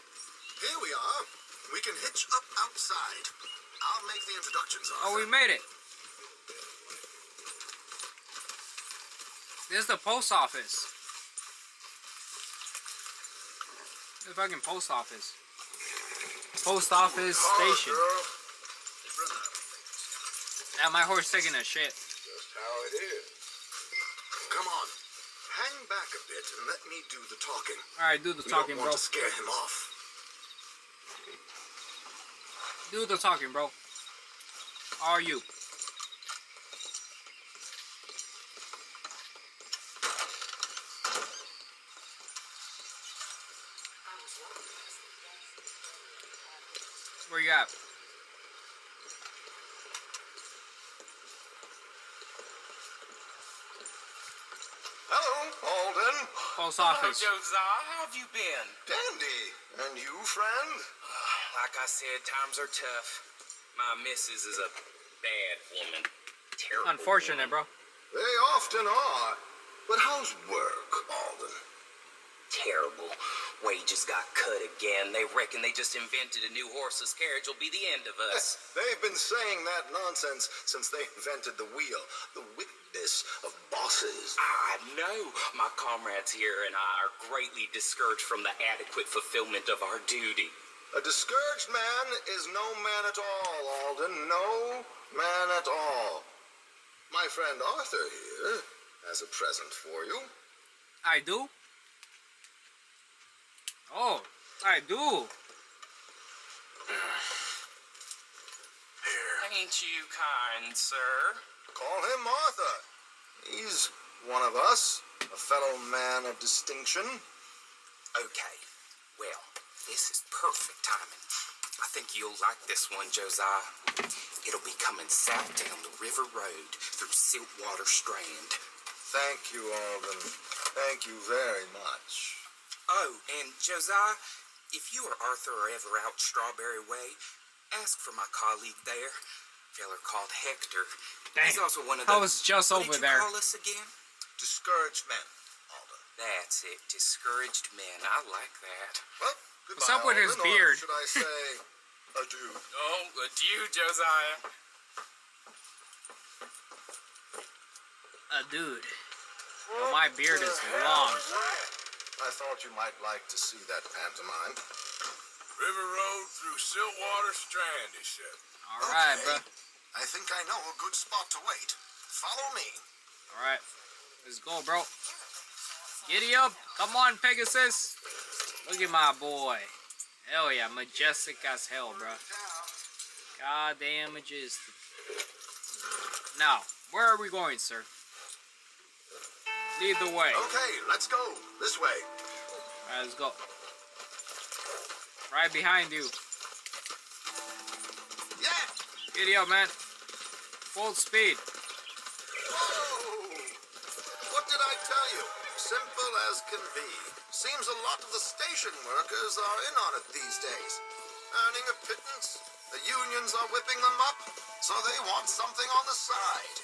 Here we are. We can hitch up outside. I'll make the introductions, Arthur. Oh, we made it. This is the post office. The fucking post office. Post office station. Now my horse taking a shit. Just how it is. Come on. Hang back a bit and let me do the talking. Alright, do the talking, We don't bro. want to scare him off. Do the talking, bro. How are you? Where you at? Hello, Alden. Post office. Hello, Josiah. How have you been? Dandy. And you, friend? Like I said, times are tough. My missus is a bad woman. Terrible. Unfortunate, bro. They often are. But how's work, Alden? Terrible. Wages got cut again. They reckon they just invented a new horseless carriage will be the end of us. They've been saying that nonsense since they invented the wheel. The wickedness of bosses. I know. My comrades here and I are greatly discouraged from the adequate fulfillment of our duty. A discouraged man is no man at all, Alden. No man at all. My friend Arthur here has a present for you. I do? Oh, I do. Here. Ain't you kind, sir? Call him Arthur. He's one of us, a fellow man of distinction. Okay. Well, this is perfect timing. I think you'll like this one, Josiah. It'll be coming south down the river road through Siltwater Strand. Thank you, Alden. Thank you very much. Oh, and Josiah, if you or Arthur are ever out Strawberry Way, ask for my colleague there, feller called Hector. Dang. He's also one of the... I was just what over did you there. call us again? Discouraged men, Alden. That's it, discouraged men. I like that. Well, goodbye, What's up with his Alden, beard? Or should I say, adieu? Oh, adieu, Josiah. Dude. Well, my beard is long. I thought you might like to see that pantomime. River Road through Siltwater Strand, he said. Alright, Okay. bro. I think I know a good spot to wait. Follow me. Alright. Let's go, bro. Giddy up. Come on, Pegasus. Look at my boy. Hell yeah. Majestic as hell, bro. Goddamn majestic. Now, where are we going, sir? Lead the way. Okay, let's go. This way. Alright, let's go. Right behind you. Yeah! Giddy up, man. Full speed. Whoa! What did I tell you? Simple as can be. Seems a lot of the station workers are in on it these days. Earning a pittance. The unions are whipping them up, so they want something on the side.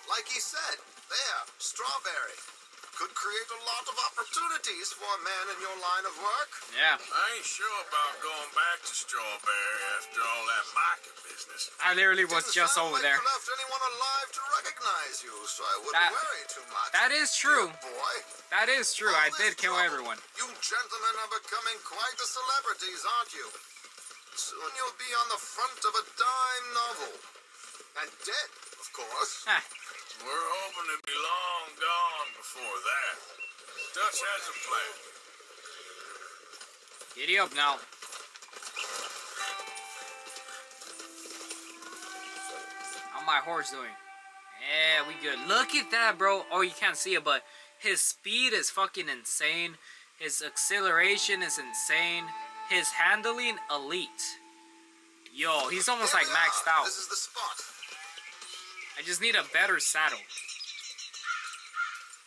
Like he said, there, strawberry. Could create a lot of opportunities for a man in your line of work. Yeah. I ain't sure about going back to strawberry after all that market business. I literally was just over there. You left anyone alive to recognize you, so I wouldn't worry too much. That is true. Boy. That is true. I did kill everyone. You gentlemen are becoming quite the celebrities, aren't you? Soon you'll be on the front of a dime novel. And dead, of course. We're hoping to be long gone before that. Dutch has a plan. Giddy up now. How my horse doing? Yeah, we good. Look at that, bro. Oh, you can't see it, but his speed is fucking insane. His acceleration is insane. His handling, elite. Yo, he's almost like maxed out. This is the spot. I just need a better saddle.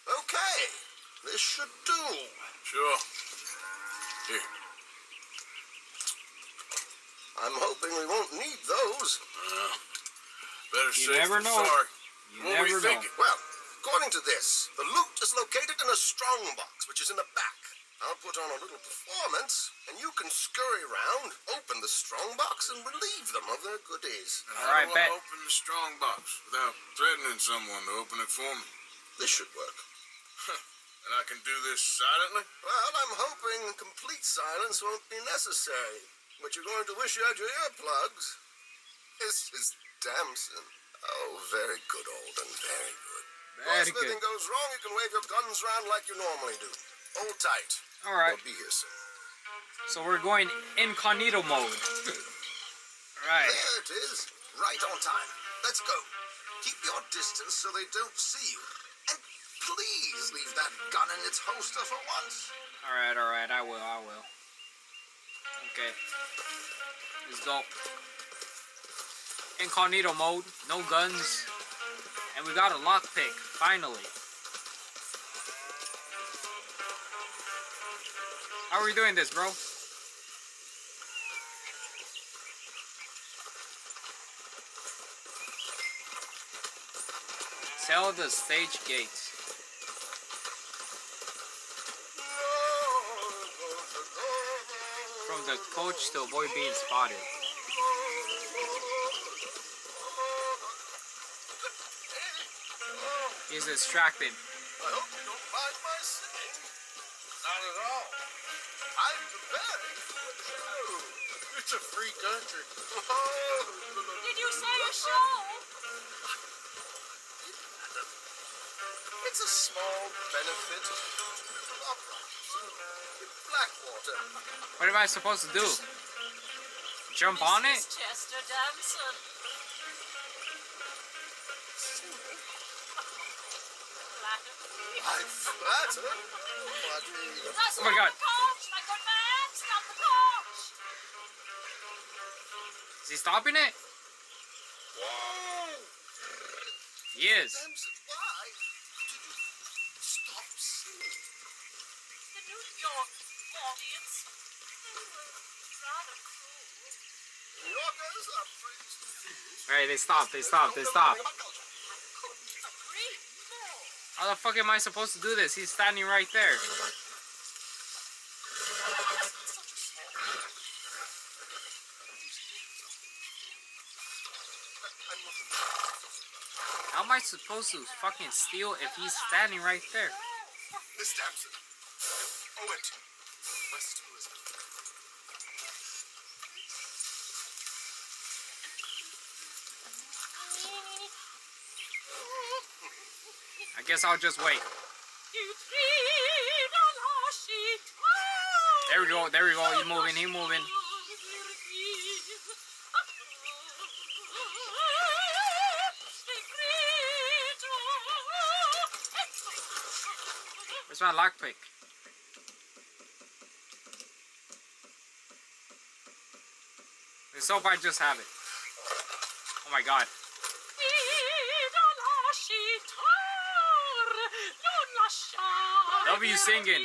Okay, this should do. Sure. Here. I'm hoping we won't need those. Better You safe never than know. sorry. You What were you never know. thinking? Well, according to this, the loot is located in a strong box, which is in the back. I'll put on a little performance, and you can scurry around, open the strong box, and relieve them of their goodies. And how do I open the strong box without threatening someone to open it for me? This should work. And I can do this silently? Well, I'm hoping complete silence won't be necessary. But you're going to wish you had your earplugs. This is Damson. Oh, very good, Alden, very good. Very If good. anything goes wrong, you can wave your guns around like you normally do. Hold tight. All right. We'll be here soon. So we're going incognito mode. Right. There it is. Right on time. Let's go. Keep your distance so they don't see you. And please leave that gun in its holster for once. All right. I will. Okay. Let's go. Incognito mode. No guns. And we got a lockpick. Finally. How are we doing this, bro? Tell the stage gate. From the coach to avoid being spotted. He's distracted. I hope you don't mind my singing. Not at all. I'm preparing for the show. It's a free country. Did you say a show? It's a small benefit to operas in Blackwater. What am I supposed to do? Jump on it? Chester Damson. I flatter. Oh my God. Coach, my good man, stop the coach. Is he stopping it? Whoa! He is. Damson, why did you stop singing? The New York audience, they were rather cruel. New Yorkers are praised to fools. Alright, they stopped. How the fuck am I supposed to do this? He's standing right there. How am I supposed to fucking steal if he's standing right there? Miss Damson. Owe it. West Elizabeth. I guess I'll just wait. There we go. He's moving. Where's my lockpick? Let's hope I just have it. Oh my god. W singing.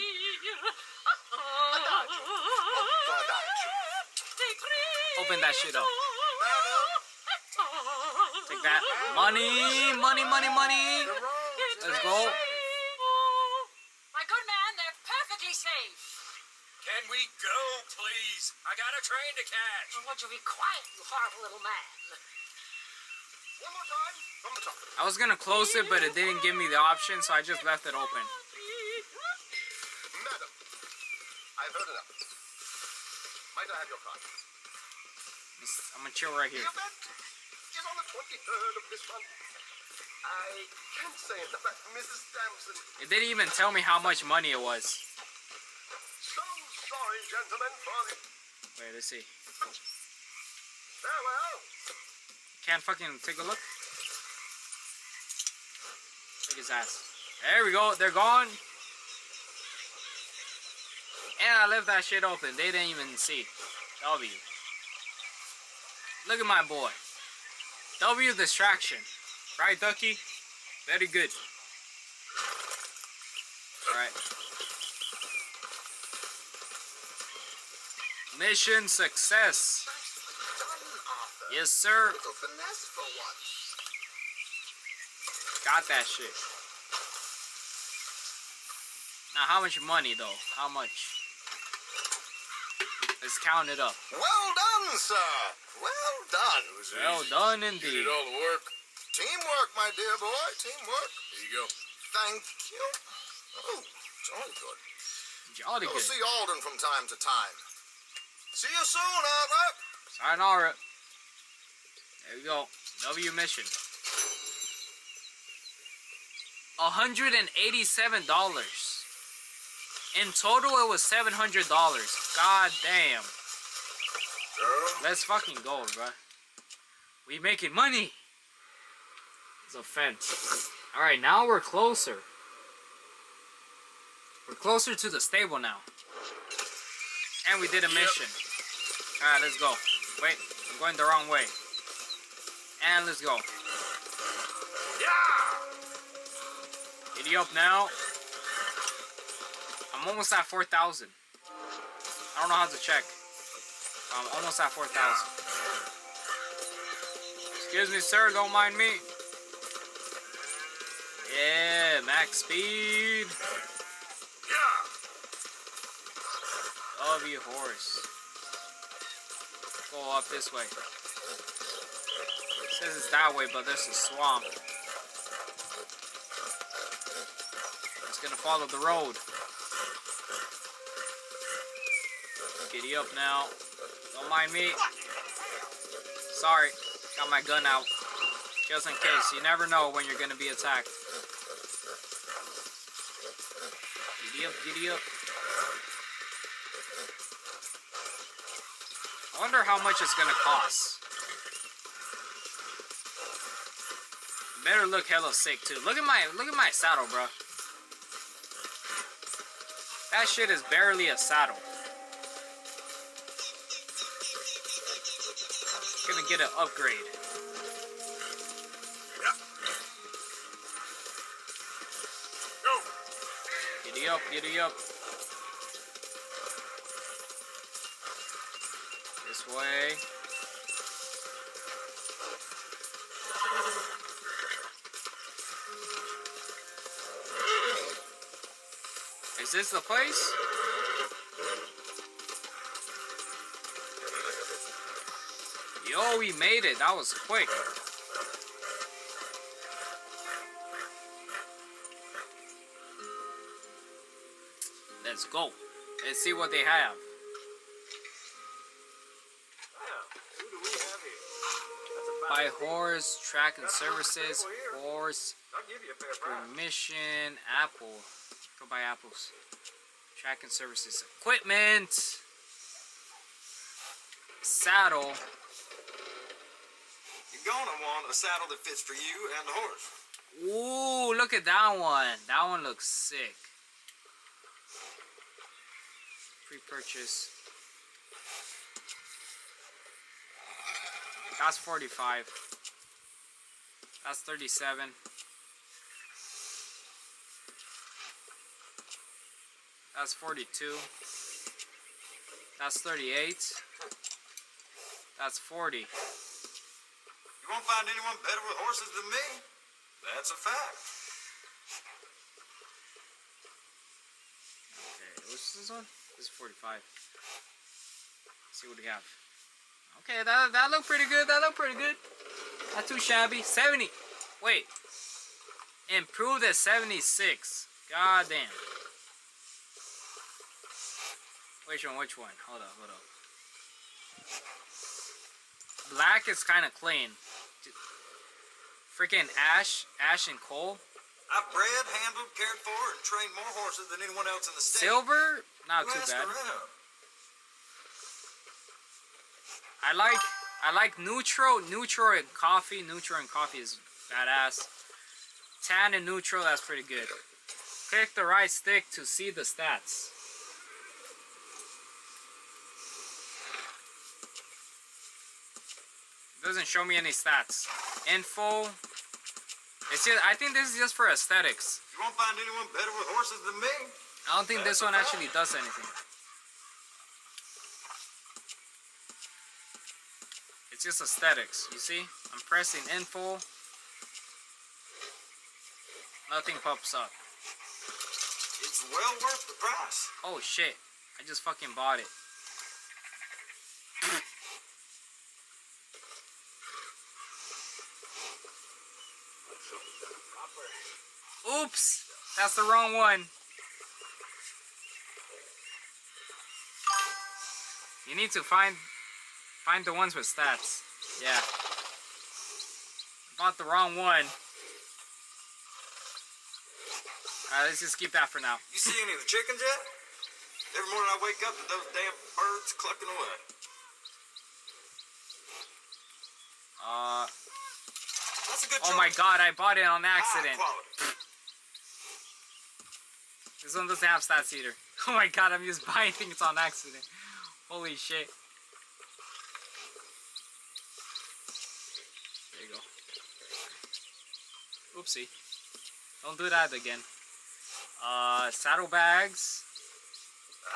Open that shit up. Take that. Money, money, money, money. Let's go. My good man, they're perfectly safe. Can we go, please? I got a train to catch. Oh, would you be quiet, you horrible little man? One more time from the top. I was gonna close it, but it didn't give me the option, so I just left it open. Madam, I've heard enough. Might I have your card? I'm gonna chill right here. The event is on the 23rd of this month. I can't say enough about Mrs. Sampson. It didn't even tell me how much money it was. So sorry, gentlemen, for the... Wait, let's see. Farewell. Can't fucking take a look. Take his ass. There we go. They're gone. And I left that shit open. They didn't even see. W. Look at my boy. W distraction. Right, Ducky? Very good. Alright. Mission success. Yes, sir. Little finesse for once. Got that shit. Now, how much money, though? How much? Let's count it up. Well done, sir. Well done. Well done, indeed. You did all the work. Teamwork, my dear boy. Teamwork. Here you go. Thank you. Oh, jolly good. Jolly Go good. see Alden from time to time. See you soon, Albert. Sayonara. There we go. W mission. $187. In total, it was $700. God damn. Let's fucking go, bro. We making money. It's a fence. Alright, now we're closer. We're closer to the stable now. And we did a mission. Alright, let's go. Wait, I'm going the wrong way. And let's go. Yeah. Giddy up now. I'm almost at 4,000. I don't know how to check. I'm almost at 4,000. Excuse me, sir. Don't mind me. Yeah, max speed. Yeah. W horse. Go up this way. It says it's that way, but there's a swamp. It's gonna follow the road. Giddy up now. Don't mind me. Sorry. Got my gun out. Just in case. You never know when you're gonna be attacked. Giddy up, giddy up. I wonder how much it's gonna cost. Better look hella sick too. Look at my saddle, bro. That shit is barely a saddle. Gonna get an upgrade. Yeah. Go. Giddy up, giddy up. This way. Is this the place? Yo, we made it. That was quick. Let's go. Let's see what they have. Who do we have here? Buy horse, track and services, horse, I'll give you a fair price. permission, apple. Go buy apples. Track and services, equipment, saddle. You're gonna want a saddle that fits for you and the horse. Ooh, look at that one. That one looks sick. Pre-purchase. That's 45. That's 37. That's 42. That's 38. That's 40. You won't find anyone better with horses than me. That's a fact. Okay, what's this one? This is 45. Let's see what we have. Okay, that looked pretty good. That looked pretty good. Not too shabby. 70. Wait. Improved at 76. God damn. Which one? Hold up. Black is kind of clean. Freaking ash and coal. I've bred, handled, cared for, and trained more horses than anyone else in the state. Silver, not too bad. I like neutral and coffee. Neutral and coffee is badass. Tan and neutral, that's pretty good. Click the right stick to see the stats. It doesn't show me any stats. Info. It's just, I think this is just for aesthetics. You won't find anyone better with horses than me. I don't think this one actually does anything. It's just aesthetics, you see? I'm pressing info. Nothing pops up. It's well worth the price. Oh shit. I just fucking bought it. Oops! That's the wrong one. You need to find the ones with stats. Yeah. Bought the wrong one. Alright, let's just keep that for now. You see any of the chickens yet? Every morning I wake up to those damn birds clucking away. That's a good choice. Oh my god, I bought it on accident. This one doesn't have stats either. Oh my god, I'm just buying things on accident. Holy shit. There you go. Oopsie. Don't do that again. Saddlebags.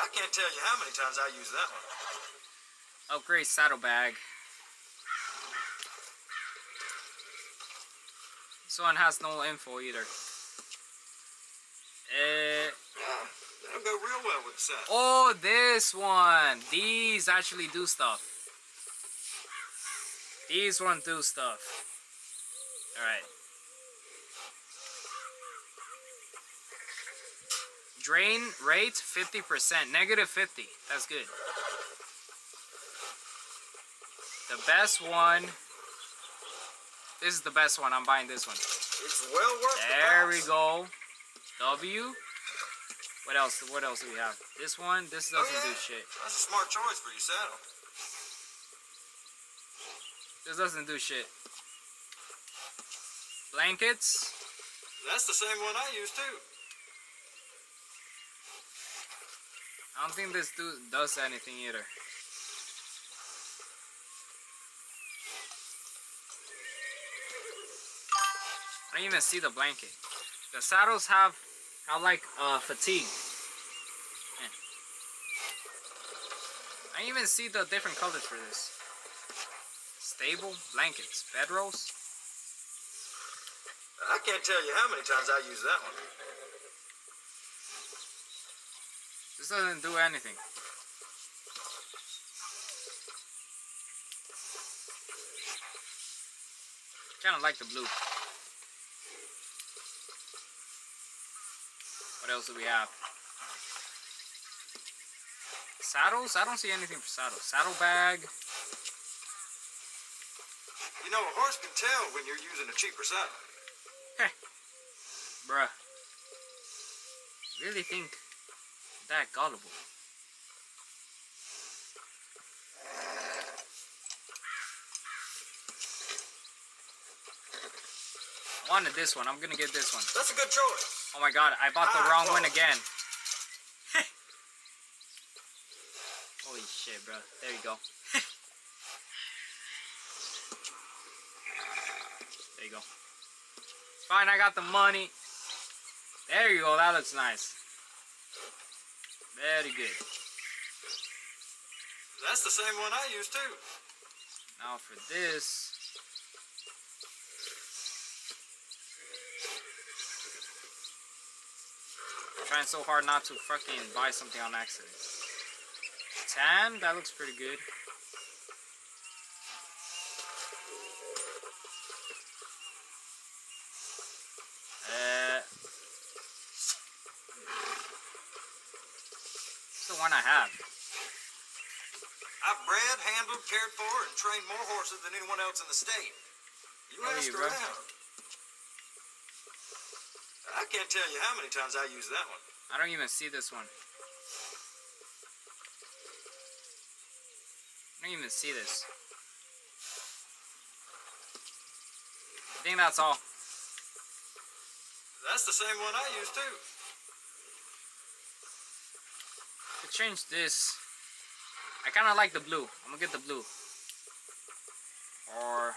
I can't tell you how many times I use that one. Upgrade saddlebag. This one has no info either. That'll go real well with the saddle. Oh, this one. These actually do stuff. These ones do stuff. Alright. Drain rate 50%. Negative 50. That's good. The best one. This is the best one. I'm buying this one. It's well worth the There price. we go. W. What else? What else do we have? This one. This doesn't do shit. That's a smart choice for your saddle. This doesn't do shit. Blankets. That's the same one I use too. I don't think this does anything either. I don't even see the blanket. The saddles have like fatigue. Man. I don't even see the different colors for this. Stable blankets, bedrolls. I can't tell you how many times I use that one. This doesn't do anything. Kind of like the blue. What else do we have? Saddles? I don't see anything for saddles. Saddlebag. You know, a horse can tell when you're using a cheaper saddle. Heh. Bruh. Really think that gullible? I wanted this one. I'm gonna get this one. That's a good choice. Oh my god, I bought the wrong one again. Holy shit, bro. There you go. There you go. Fine, I got the money. There you go. That looks nice. Very good. That's the same one I use too. Now for this. I'm trying so hard not to fucking buy something on accident. Tan, that looks pretty good. It's the one I have. I've bred, handled, cared for, and trained more horses than anyone else in the state. You ask around. I can't tell you how many times I use that one. I don't even see this one. I don't even see this. I think that's all. That's the same one I use too. To change this, I kind of like the blue. I'm gonna get the blue. Or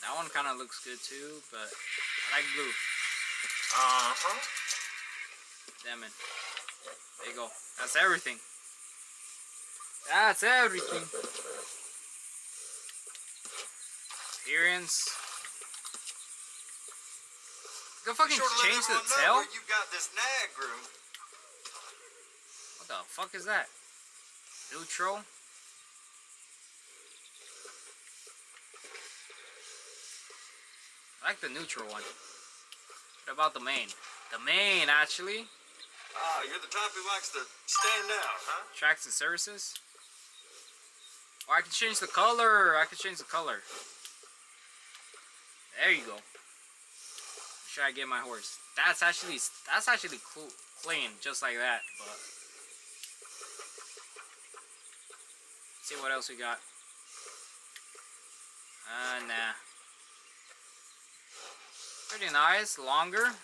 that one kind of looks good too, but I like blue. Damn it. There you go. That's everything. That's everything. Appearance. Go fucking change the tail? You got this nag groom. What the fuck is that? Neutral? I like the neutral one. What about the main? The main, actually. Ah, you're the type who likes to stand out, huh? Tracks and services. Or I can change the color. I can change the color. There you go. Should I get my horse? That's actually cool, clean, just like that. But let's see what else we got. Nah. Pretty nice, longer.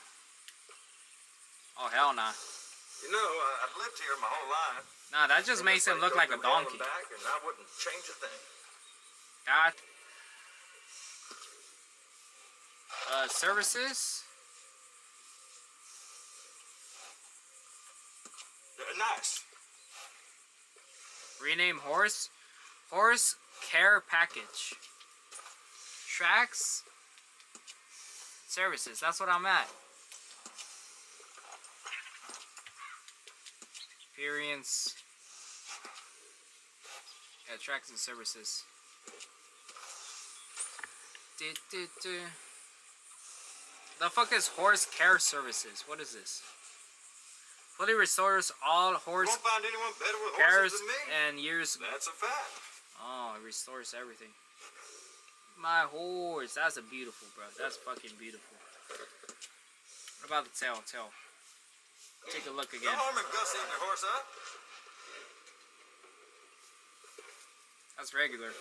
Oh hell nah. You know, I've lived here my whole life. Nah, that just makes him look like a donkey. Back and I wouldn't change a thing. Got services. Nice. Rename horse. Horse care package. Tracks. Services. That's what I'm at. Experience. Yeah, tracks and services. The fuck is horse care services? What is this? Fully restores all horse won't find anyone better with cares horses than me. and years. That's a fact. Oh, it restores everything. My horse. That's a beautiful, bro. That's fucking beautiful. What about the tail? Tail. Take a look again. No harm in gussying your horse up. That's regular.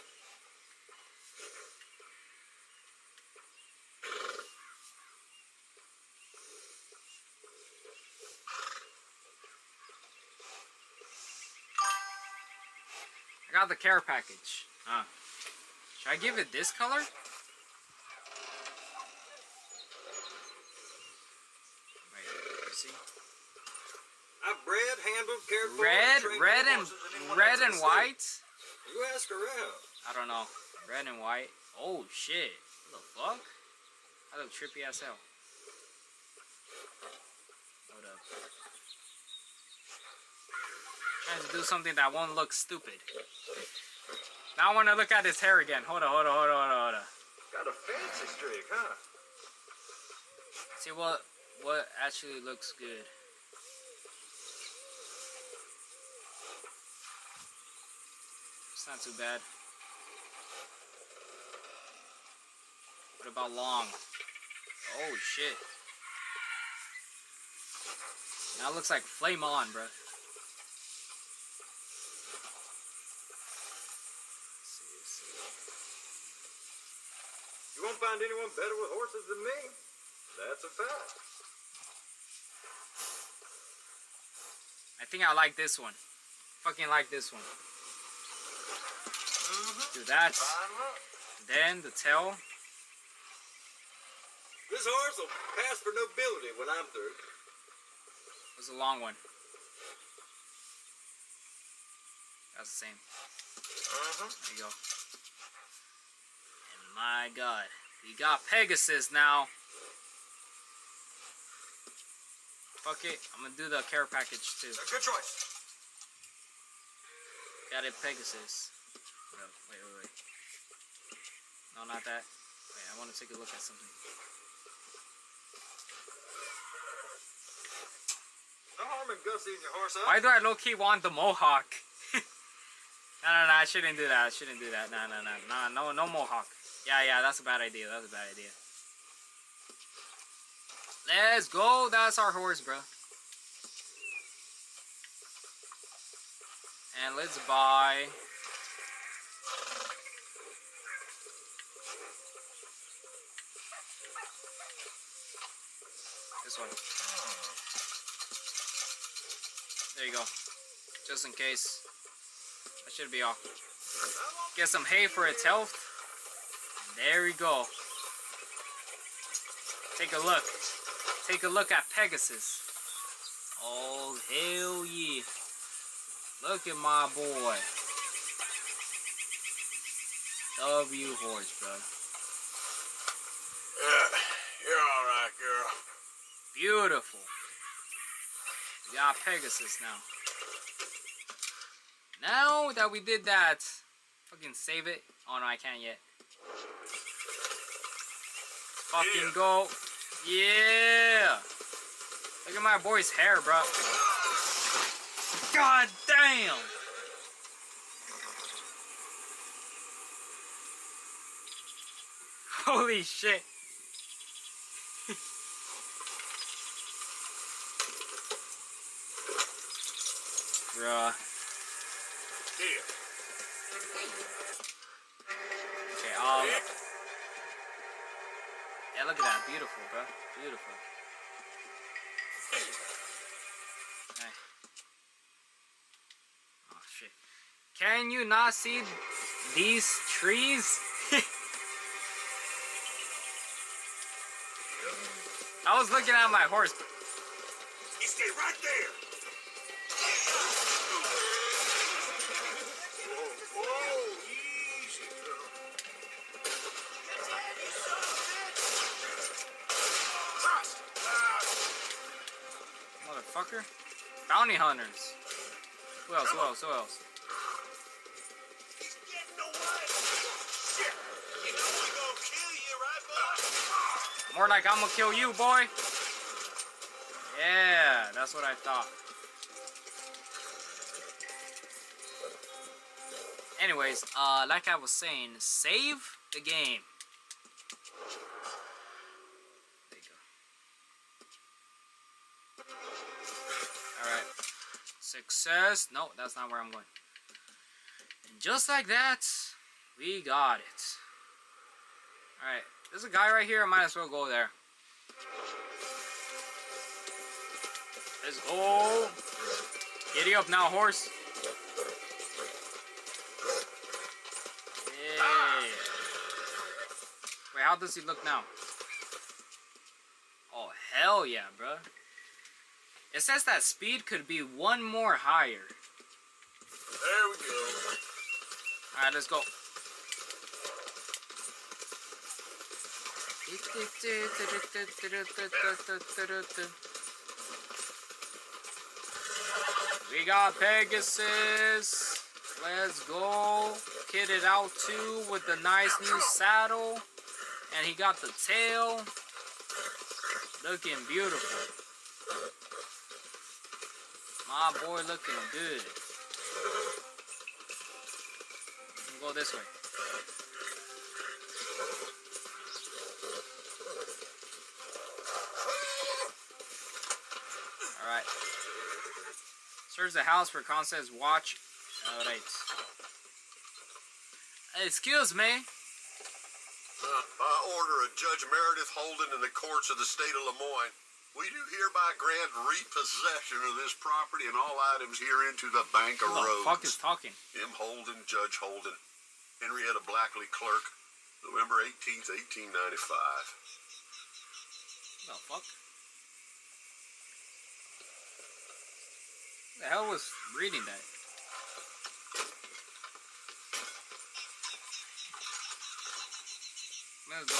I got the care package. Should I give it this color? Wait, let's see. I've bred, handled, cared for, Red and white? You ask around. I don't know. Red and white. Oh shit. What the fuck? I look trippy as hell. Hold up. Trying to do something that won't look stupid. Now I want to look at his hair again. Hold on. Got a fancy streak, huh? See what actually looks good. It's not too bad. What about long? Oh shit. Now it looks like flame on, bro. You won't find anyone better with horses than me. That's a fact. I think I like this one. Fucking like this one. Do that. Then the tail. This horse will pass for nobility when I'm through. It was a long one. That's the same. There you go. And my God, we got Pegasus now. Fuck it, I'm gonna do the care package too. Good choice. Got it, Pegasus. No, wait. No, not that. Wait, I want to take a look at something. No harm in gussing your horse up. Why do I low-key want the mohawk? No, I shouldn't do that. I shouldn't do that. No mohawk. Yeah, that's a bad idea. That's a bad idea. Let's go. That's our horse, bro. And let's buy... this one. There you go. Just in case. That should be all. Get some hay for its health. And there we go. Take a look. Take a look at Pegasus. Oh, hell yeah. Look at my boy. W horse, bro. Yeah, you're alright, girl. Beautiful. We got Pegasus now. Now that we did that, fucking save it. Oh no, I can't yet. Fucking go. Yeah. Look at my boy's hair, bro. God damn. Holy shit. Bruh. Okay, yeah, look at that. Beautiful, bro. Beautiful. Okay. Oh, shit. Can you not see these trees? I was looking at my horse. You stay right there. Whoa, easy, girl. Motherfucker. Bounty hunters. Who else? He's getting away. Shit. You know we're gonna kill you, right, boy? More like I'm gonna kill you, boy. Yeah, that's what I thought. Anyways, like I was saying, save the game. There you go. Alright. Success. No, that's not where I'm going. And just like that, we got it. Alright. There's a guy right here. I might as well go there. Let's go. Giddy up now, horse. Yeah. Wait, how does he look now? Oh, hell yeah, bro. It says that speed could be one more higher. There we go. Alright, let's go. We got Pegasus. Let's go. Kitted out too with the nice new saddle. And he got the tail. Looking beautiful. My boy looking good. We'll go this way. Alright. Search the house for concepts. Watch. Alright. Excuse me. I order a Judge Meredith Holden in the courts of the state of Lemoyne. We do hereby grant repossession of this property and all items herein to the Bank of Who the Roads. fuck is talking? M. Holden, Judge Holden. Henrietta Blackley, clerk. November 18th, 1895. The fuck? Who the hell was reading that? Let's go.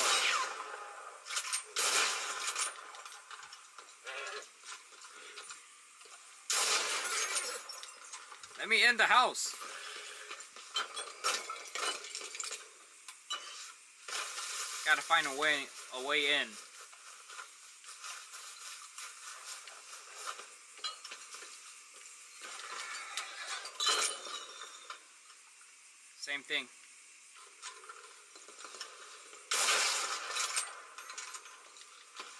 Let me in the house. Gotta find a way in. Same thing.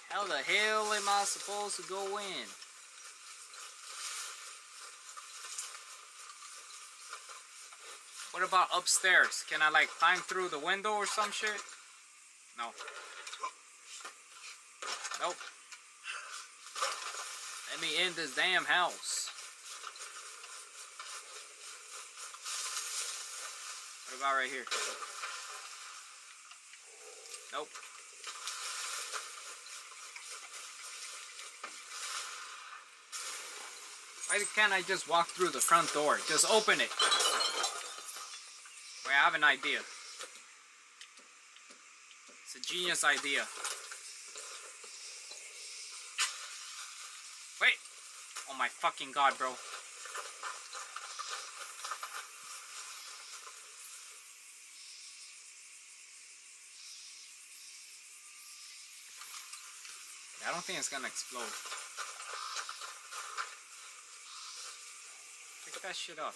How the hell am I supposed to go in? What about upstairs? Can I like climb through the window or some shit? No. Nope. Let me in this damn house. What about right here? Nope. Why can't I just walk through the front door? Just open it. Wait, I have an idea. It's a genius idea. Wait! Oh my fucking god, bro. I don't think it's gonna explode. Pick that shit up.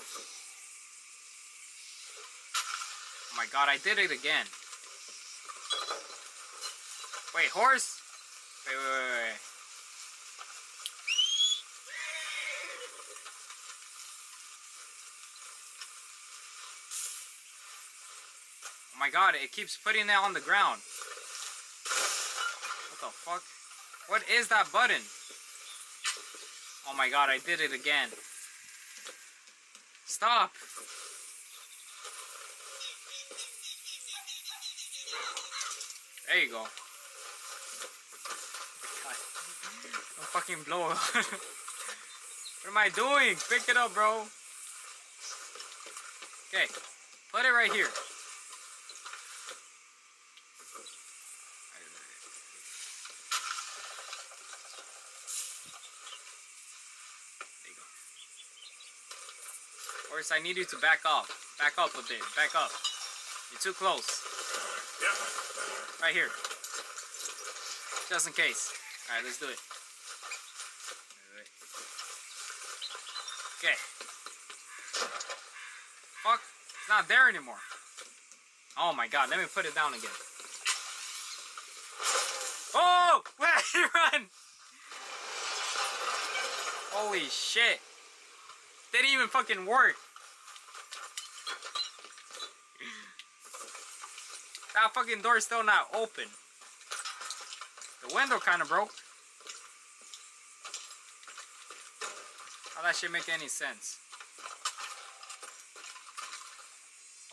Oh my god, I did it again. Wait, horse? Wait. Oh my god, it keeps putting it on the ground. What the fuck? What is that button? Oh my god, I did it again. Stop! There you go. Don't fucking blow it. What am I doing? Pick it up, bro. Okay, put it right here. There you go. Of course, I need you to back up. Back up a bit. Back up. You're too close. Right here. Just in case. Alright, let's do it. Okay. Fuck. It's not there anymore. Oh my god, let me put it down again. Oh! Wait, run! Holy shit. Didn't even fucking work. That fucking door is still not open. The window kind of broke. How that shit make any sense?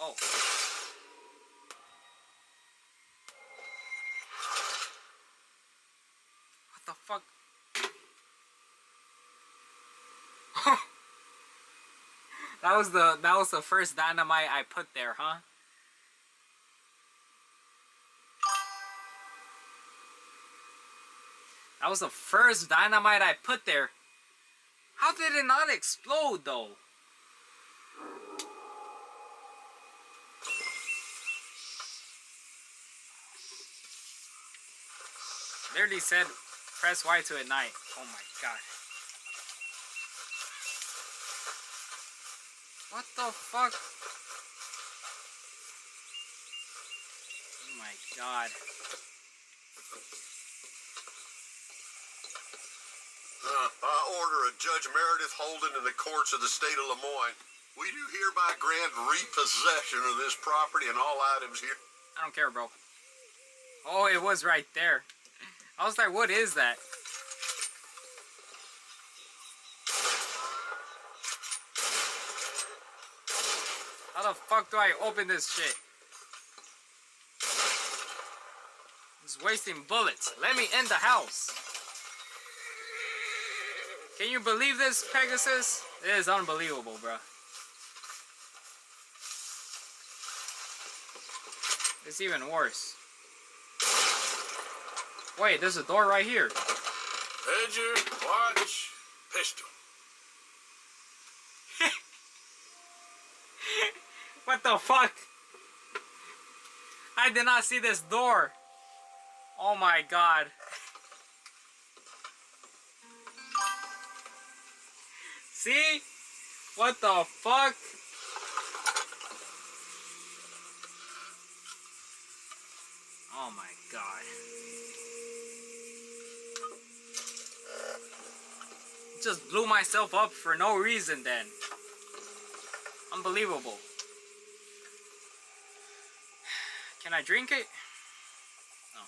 Oh. What the fuck? That was the first dynamite I put there, huh? That was the first dynamite I put there. How did it not explode though? Literally said press Y to ignite. Oh my god. What the fuck? Oh my god. I order a Judge Meredith Holden in the courts of the state of Lemoyne. We do hereby grant repossession of this property and all items here. I don't care, bro. Oh, it was right there. I was like, what is that? How the fuck do I open this shit? It's wasting bullets. Let me in the house. Can you believe this, Pegasus? It is unbelievable, bro. It's even worse. Wait, there's a door right here. Ledger, watch, pistol. What the fuck? I did not see this door. Oh my god. See? What the fuck? Oh my god. Just blew myself up for no reason then. Unbelievable. Can I drink it? No.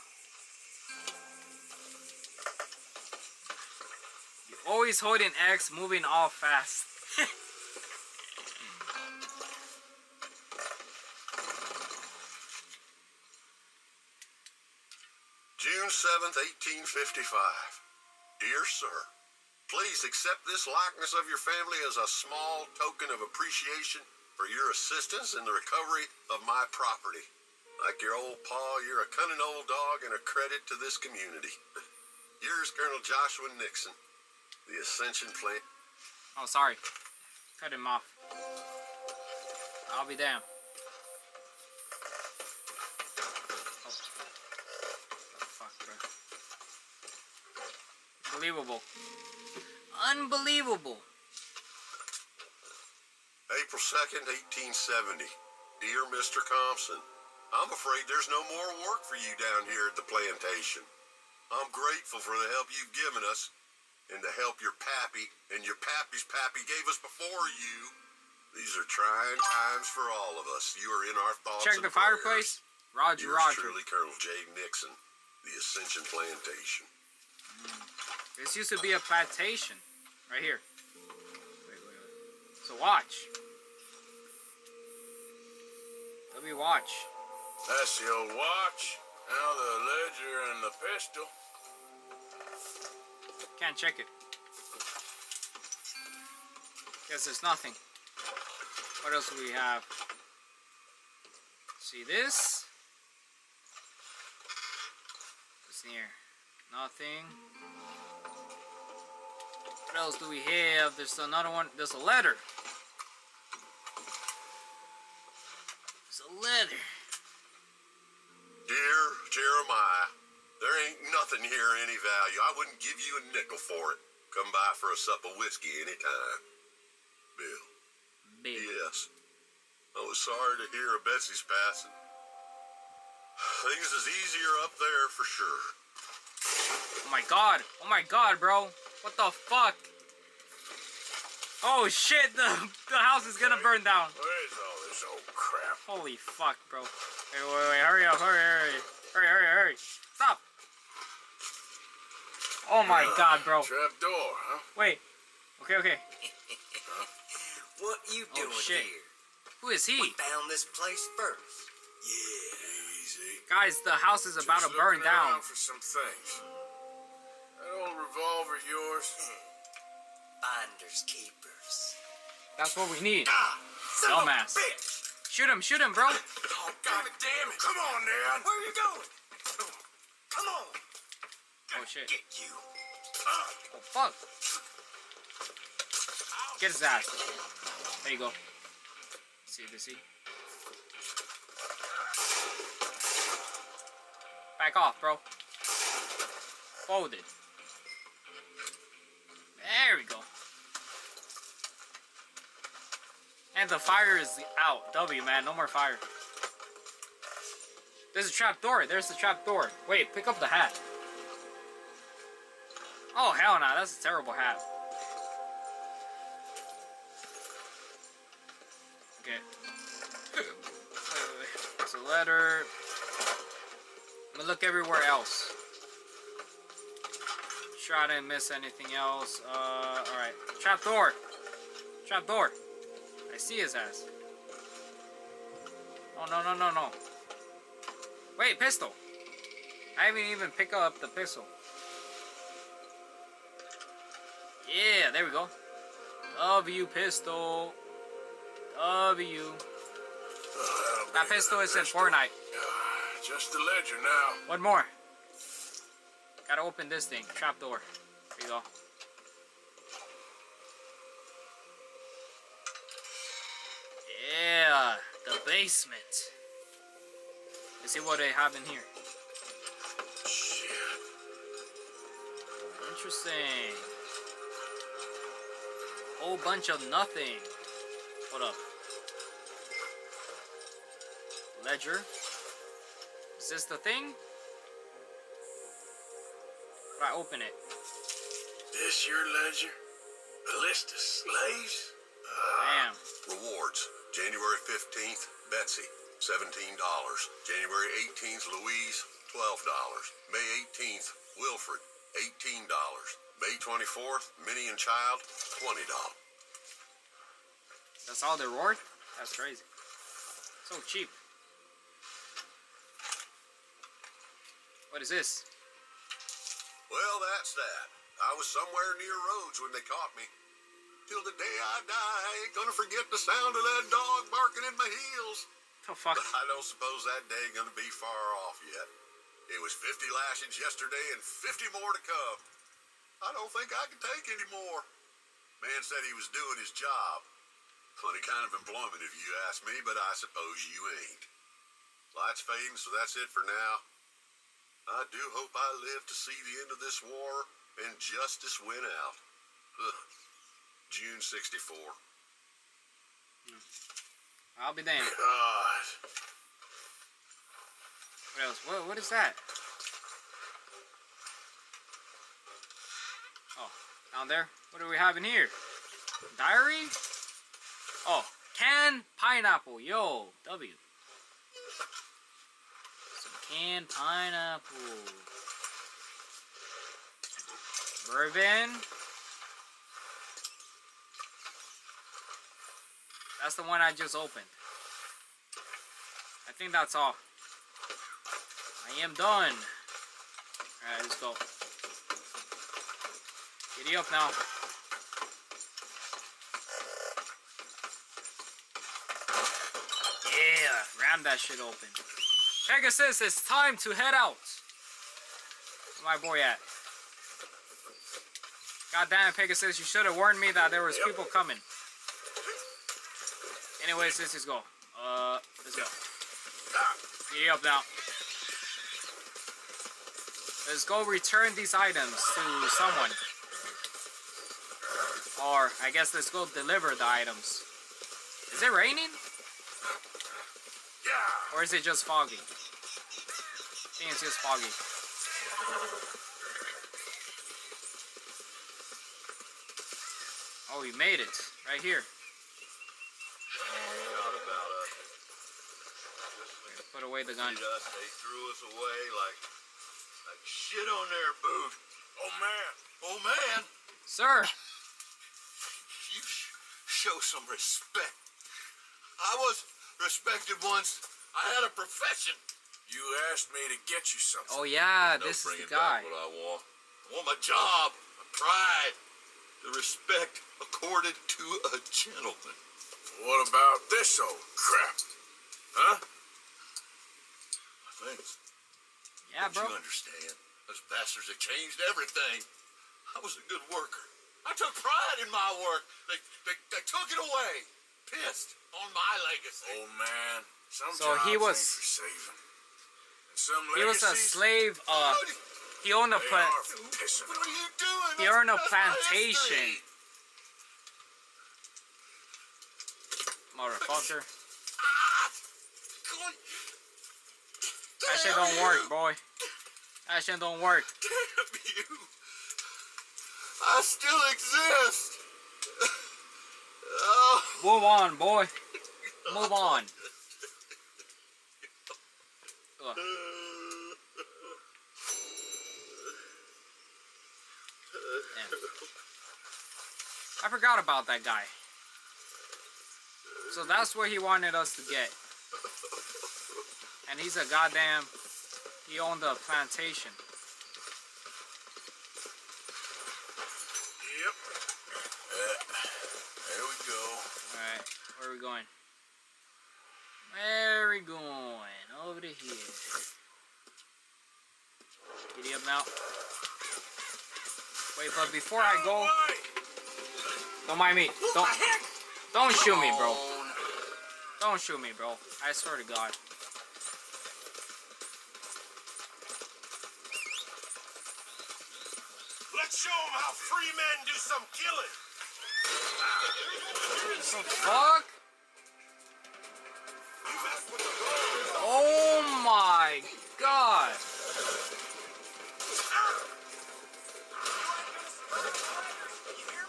You always holding X, moving all fast. June 7th, 1855. Dear Sir, please accept this likeness of your family as a small token of appreciation for your assistance in the recovery of my property. Like your old pa, you're a cunning old dog and a credit to this community. Yours, Colonel Joshua Nixon, the Ascension Plant. Oh, sorry. Cut him off. I'll be damned. Oh. What the fuck, bro? Unbelievable. Unbelievable. April 2nd, 1870. Dear Mr. Compson, I'm afraid there's no more work for you down here at the plantation. I'm grateful for the help you've given us and the help your pappy and your pappy's pappy gave us before you. These are trying times for all of us. You are in our thoughts. Check the fireplace. Roger, Yours Roger. truly, Colonel J. Nixon, the Ascension Plantation. This used to be a plantation. Right here. Wait. So watch. Let me watch. That's the old watch. Now the ledger and the pistol. Can't check it. Guess there's nothing. What else do we have? See this? What's in here? Nothing. What else do we have? There's another one. There's a letter. There's a letter. Dear Jeremiah, there ain't nothing here of any value. I wouldn't give you a nickel for it. Come by for a sup of whiskey anytime. Bill. Yes. I was sorry to hear of Betsy's passing. Things is easier up there for sure. Oh my god. Oh my god, bro. What the fuck? Oh shit, the house is gonna burn down. Where's all this old crap? Holy fuck, bro. Wait, hurry up, hurry. Stop. Oh my god, bro. Trap door, huh? Wait. Okay. What you doing shit. here? Who is he? We found this place first. Yeah, easy. Guys, the house is about to burn looking down. around for some things. That old revolver yours? Finders keepers. That's what we need. Son of a Dumbass. bitch! Shoot him, bro. Oh, god damn it! Come on, man! Where are you going? Come on! Oh shit. Get you. Oh fuck. Get his ass. There you go. See. Back off, bro. Folded. There we go. And the fire is out. W, man. No more fire. There's a trap door. There's the trap door. Wait, pick up the hat. Oh, hell no. That's a terrible hat. Okay. Wait. It's a letter. I'm gonna look everywhere else. Sure I didn't miss anything else. Alright. Trap door. I see his ass. Oh, no. Wait, pistol. I haven't even picked up the pistol. Yeah, there we go. W pistol. W. That pistol is in Fortnite. Just a ledger now. One more. Gotta open this thing. Trap door. There you go. Yeah, the basement. Let's see what they have in here. Shit. Interesting. Whole bunch of nothing. Hold up. Ledger. Is this the thing? How do I open it? This your ledger? A list of slaves? Damn. Rewards. January 15th, Betsy, $17. January 18th, Louise, $12. May 18th, Wilfred, $18. May 24th, Minnie and Child, $20. That's all they're worth? That's crazy. So cheap. What is this? Well, that's that. I was somewhere near Rhodes when they caught me. Till the day I die, I ain't gonna forget the sound of that dog barking in my heels. The fuck? But I don't suppose that day gonna be far off yet. It was 50 lashings yesterday and 50 more to come. I don't think I can take any more. Man said he was doing his job. Funny kind of employment if you ask me, but I suppose you ain't. Light's fading, so that's it for now. I do hope I live to see the end of this war and justice win out. Ugh. June 64. I'll be damned. God. What else? What is that? Oh, down there. What do we have in here? Diary? Oh, canned pineapple. Yo, W. Some canned pineapple. Bourbon. That's the one I just opened. I think that's all. I am done. Alright, let's go. Giddy up now. Yeah, ram that shit open. Pegasus, it's time to head out. Where's my boy at? God damn it, Pegasus, you should have warned me that there was people coming. Anyways, let's just go. Let's go. Giddy up now. Let's go return these items to someone. Or, I guess let's go deliver the items. Is it raining? Or is it just foggy? I think it's just foggy. Oh, we made it. Right here. Put away the gun. They threw us away like shit on their boot. Oh, man. Oh, man. Sir. You show some respect. I was respected once. I had a profession. You asked me to get you something. Oh, yeah, No this is the bringing guy. back what I want. I want my job, my pride, the respect accorded to a gentleman. What about this old crap? Huh? Thanks. Yeah, bro. Don't you understand? Those bastards have changed everything. I was a good worker. I took pride in my work. They took it away. Pissed on my legacy. Oh, man. Some So he jobs was- ain't for saving. And some He was a legacies, slave. He owned a they plant. are for pissing What are you doing? He owned a That's my plantation. history. Motherfucker. God, That shit don't work, boy. That shit don't work. damn you. I still exist. Oh. Move on, boy. Move on. Ugh. Damn. I forgot about that guy. So that's where he wanted us to get. And he's a goddamn, he owned a plantation. Yep. There we go. Alright, where are we going? Where are we going? Over to here. Giddy up now. Wait, but before I go, don't mind me. Don't shoot me, bro. Don't shoot me, bro. I swear to God. Let's show them how free men do some killing. What the fuck? Oh my God.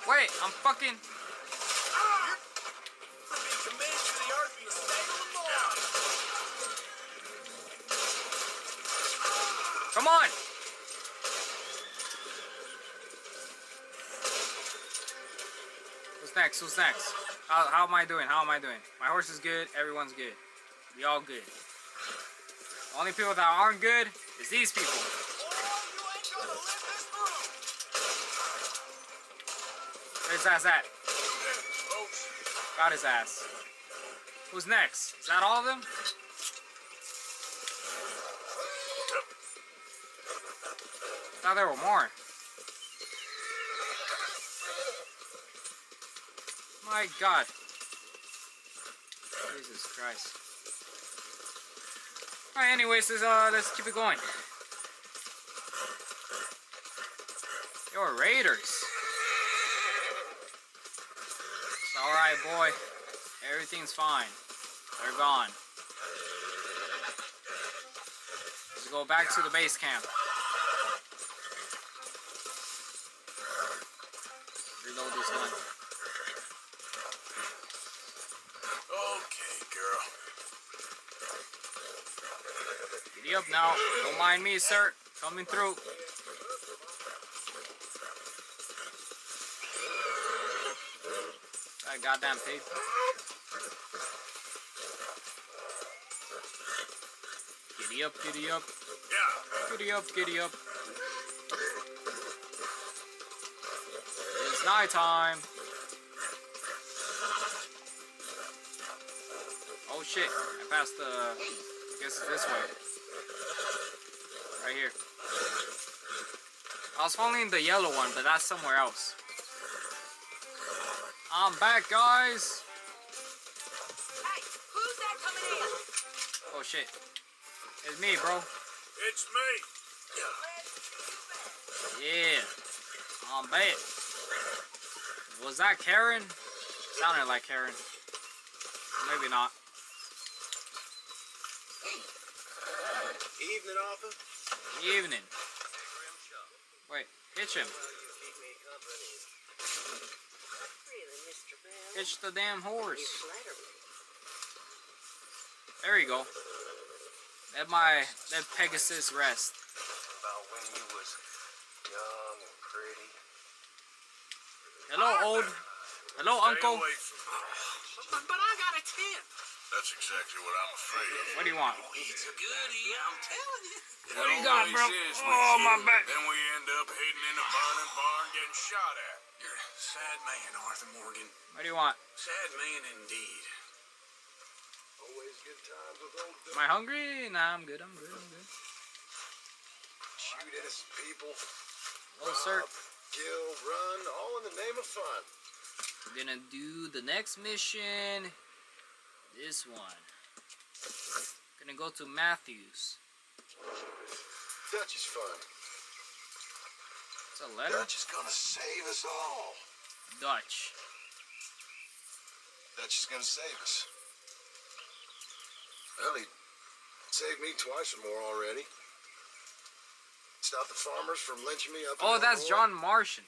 Wait, I'm fucking... Come on! Who's next? Who's next? How am I doing? How am I doing? My horse is good. Everyone's good. We all good. The only people that aren't good is these people. Where's his ass at? Got his ass. Who's next? Is that all of them? I thought there were more. My God. Jesus Christ. Alright, anyways, let's keep it going. You're raiders. It's alright, boy. Everything's fine. They're gone. Let's go back to the base camp. Reload this gun. Okay, girl. Giddy up now. Don't mind me, sir. Coming through. That goddamn pig. Giddy up, giddy up. Yeah. Giddy up, giddy up. It's nighttime. Oh shit, I passed the... I guess it's this way. Right here. I was following the yellow one, but that's somewhere else. I'm back, guys! Hey, who's that coming in? Oh shit. It's me, bro. It's me. Yeah. I'm back. Was that Karen? Sounded like Karen. Maybe not. Evening, Arthur. Evening. Wait, hitch him. Hitch the damn horse. There you go. Let Pegasus rest. About when you was young and pretty. Hello, old. Hello, uncle. But I got a tip. That's exactly what I'm afraid of. What do you want? It's a goodie, I'm telling you. What do you got, bro? Oh, my back. Then we end up hidden in a burning barn getting shot at. You're a sad man, Arthur Morgan. What do you want? Sad man indeed. Always good times with old Am I hungry? Nah, I'm good. I'm good. I'm good. Shoot innocent people. Oh, sir. Kill, run, all in the name of fun. We're gonna do the next mission. This one. Gonna go to Matthews. Dutch is fun. It's a letter? Dutch is gonna save us all. Dutch. Dutch is gonna save us. Well, he saved me twice or more already. Stop the farmers from lynching me up. Oh, that's John Martian.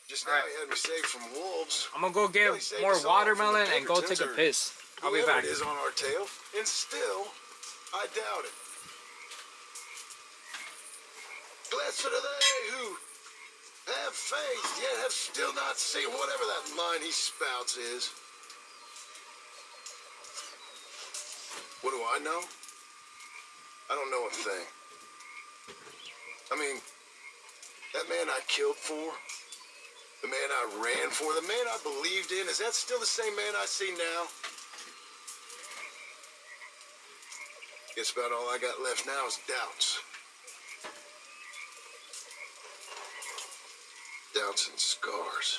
Just now he had me saved from wolves. I'm gonna go get more watermelon and go take a piss. I'll be back. It is on our tail, and still, I doubt it. Blessed are they who have faith, yet have still not seen whatever that line he spouts is. What do I know? I don't know a thing. I mean, that man I killed for, the man I ran for, the man I believed in, is that still the same man I see now? Guess about all I got left now is doubts. Doubts and scars.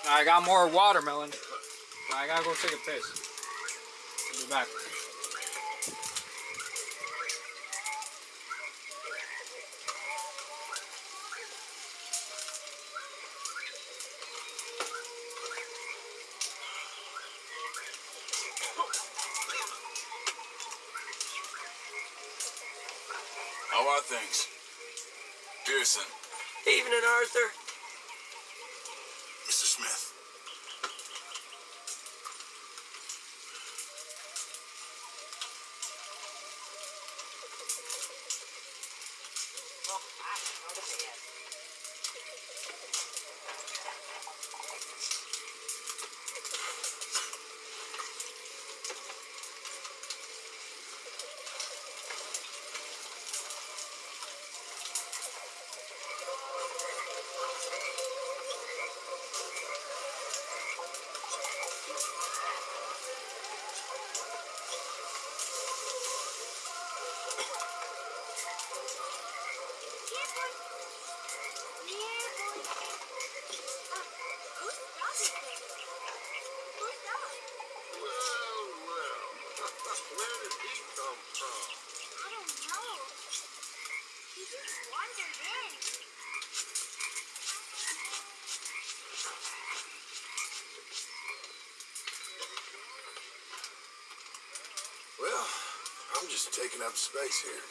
I got more watermelon. I gotta go take a piss. I'll be back. How are things? Pearson. Evening, Arthur. Mr. Smith. Where did he come from? I don't know. He just wandered in. Well, I'm just taking up space here.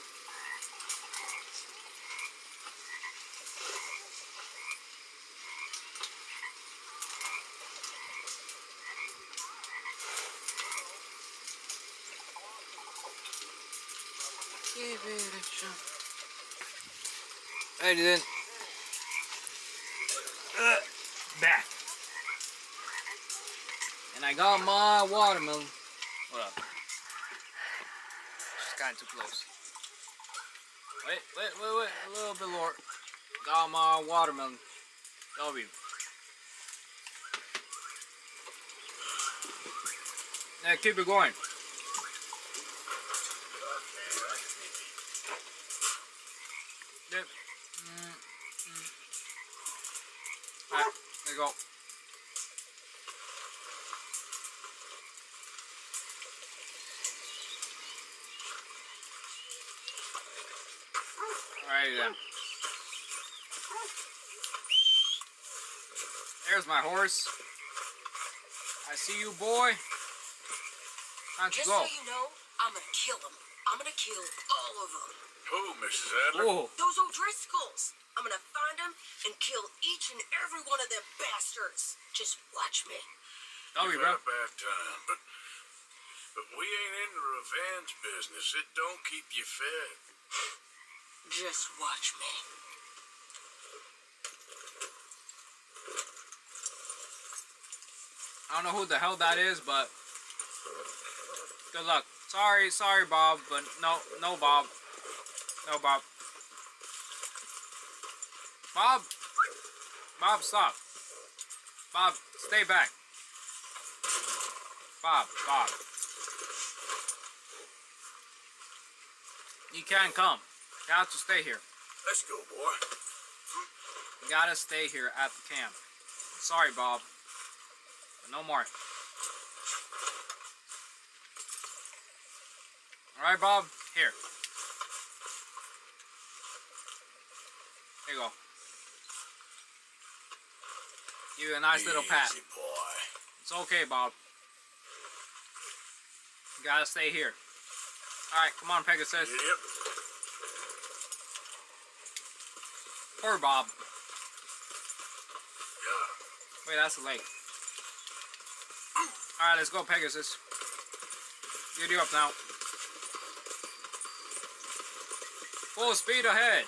Give it a shot. I didn't. Back. And I got my watermelon. Hold up. Just got too close. Wait. A little bit lower. Got my watermelon. W. Yeah, keep it going. Yep. Alright, there you go. Alrighty then. There's my horse. I see you, boy. Time to Just go. so you know, I'm gonna kill them. I'm gonna kill all of them. Who, Mrs. Adler? Whoa. Those O'Driscolls. I'm gonna find them and kill each and every one of them bastards. Just watch me. You've had a bad time, but we ain't in the revenge business. It don't keep you fed. Just watch me. I don't know who the hell that is, but good luck. Sorry, Bob, but no, Bob. No, Bob. Bob, stop. Bob, stay back. Bob. You can't come. You have to stay here. Let's go, boy. You gotta stay here at the camp. Sorry, Bob. But no more. Alright, Bob. Here. Here you go. Give you a nice little pat. Easy, boy. It's okay, Bob. You gotta stay here. Alright, come on, Pegasus. Yep. Poor Bob. Wait, that's the lake. Alright, let's go, Pegasus. Giddy up now. Full speed ahead.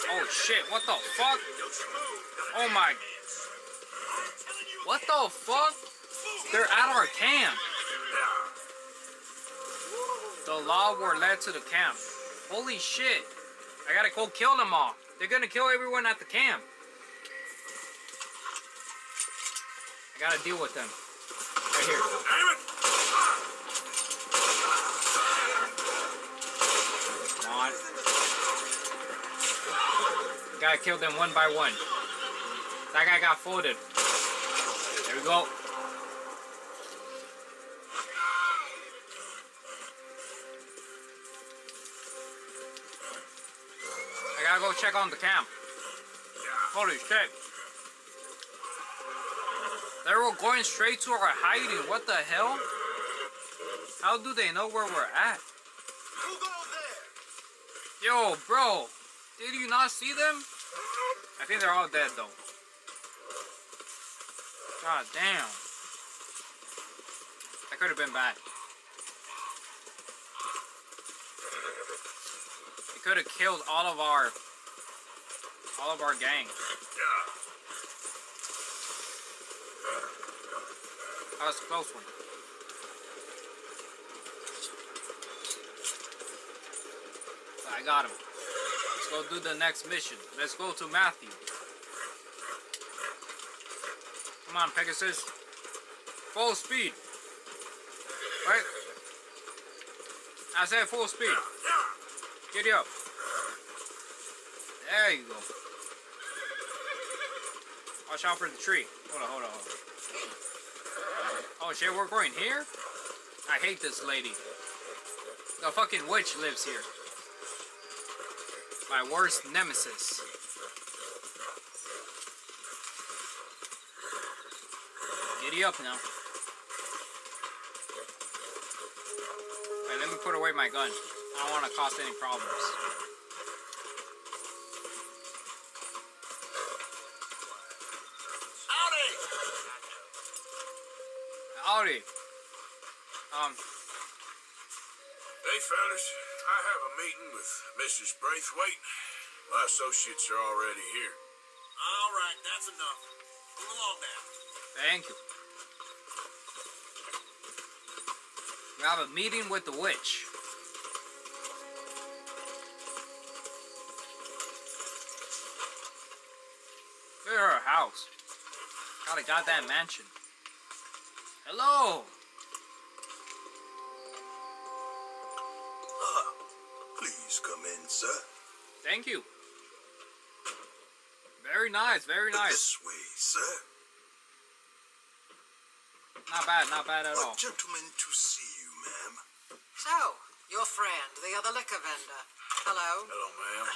Oh shit, what the fuck? Oh my. What the fuck? They're at our camp. The law were led to the camp. Holy shit. I gotta go kill them all. They're gonna kill everyone at the camp. I gotta deal with them. Right here. Come on. Gotta kill them one by one. That guy got folded. There we go. I gotta go check on the camp. Holy shit. They were going straight to our hiding. What the hell? How do they know where we're at? Yo, bro. Did you not see them? I think they're all dead though. God damn. That could have been bad. It could have killed all of our gang. That was a close one. I got him. Let's go do the next mission. Let's go to Matthew. Come on, Pegasus. Full speed. Right? I said full speed. Giddy up. There you go. Watch out for the tree. Hold on. Oh shit, we're going here? I hate this lady. The fucking witch lives here. My worst nemesis. Giddy up now. Alright, let me put away my gun. I don't want to cause any problems. Howdy. Hey, fellas. I have a meeting with Mrs. Braithwaite. My associates are already here. All right, that's enough. Move along now. Thank you. We have a meeting with the witch. Look at her house. Got a goddamn mansion. Hello. Please come in, sir. Thank you. Very nice, very nice. This way, sir. Not bad at all. A gentleman to see you, ma'am. So, your friend, the other liquor vendor. Hello. Hello, ma'am.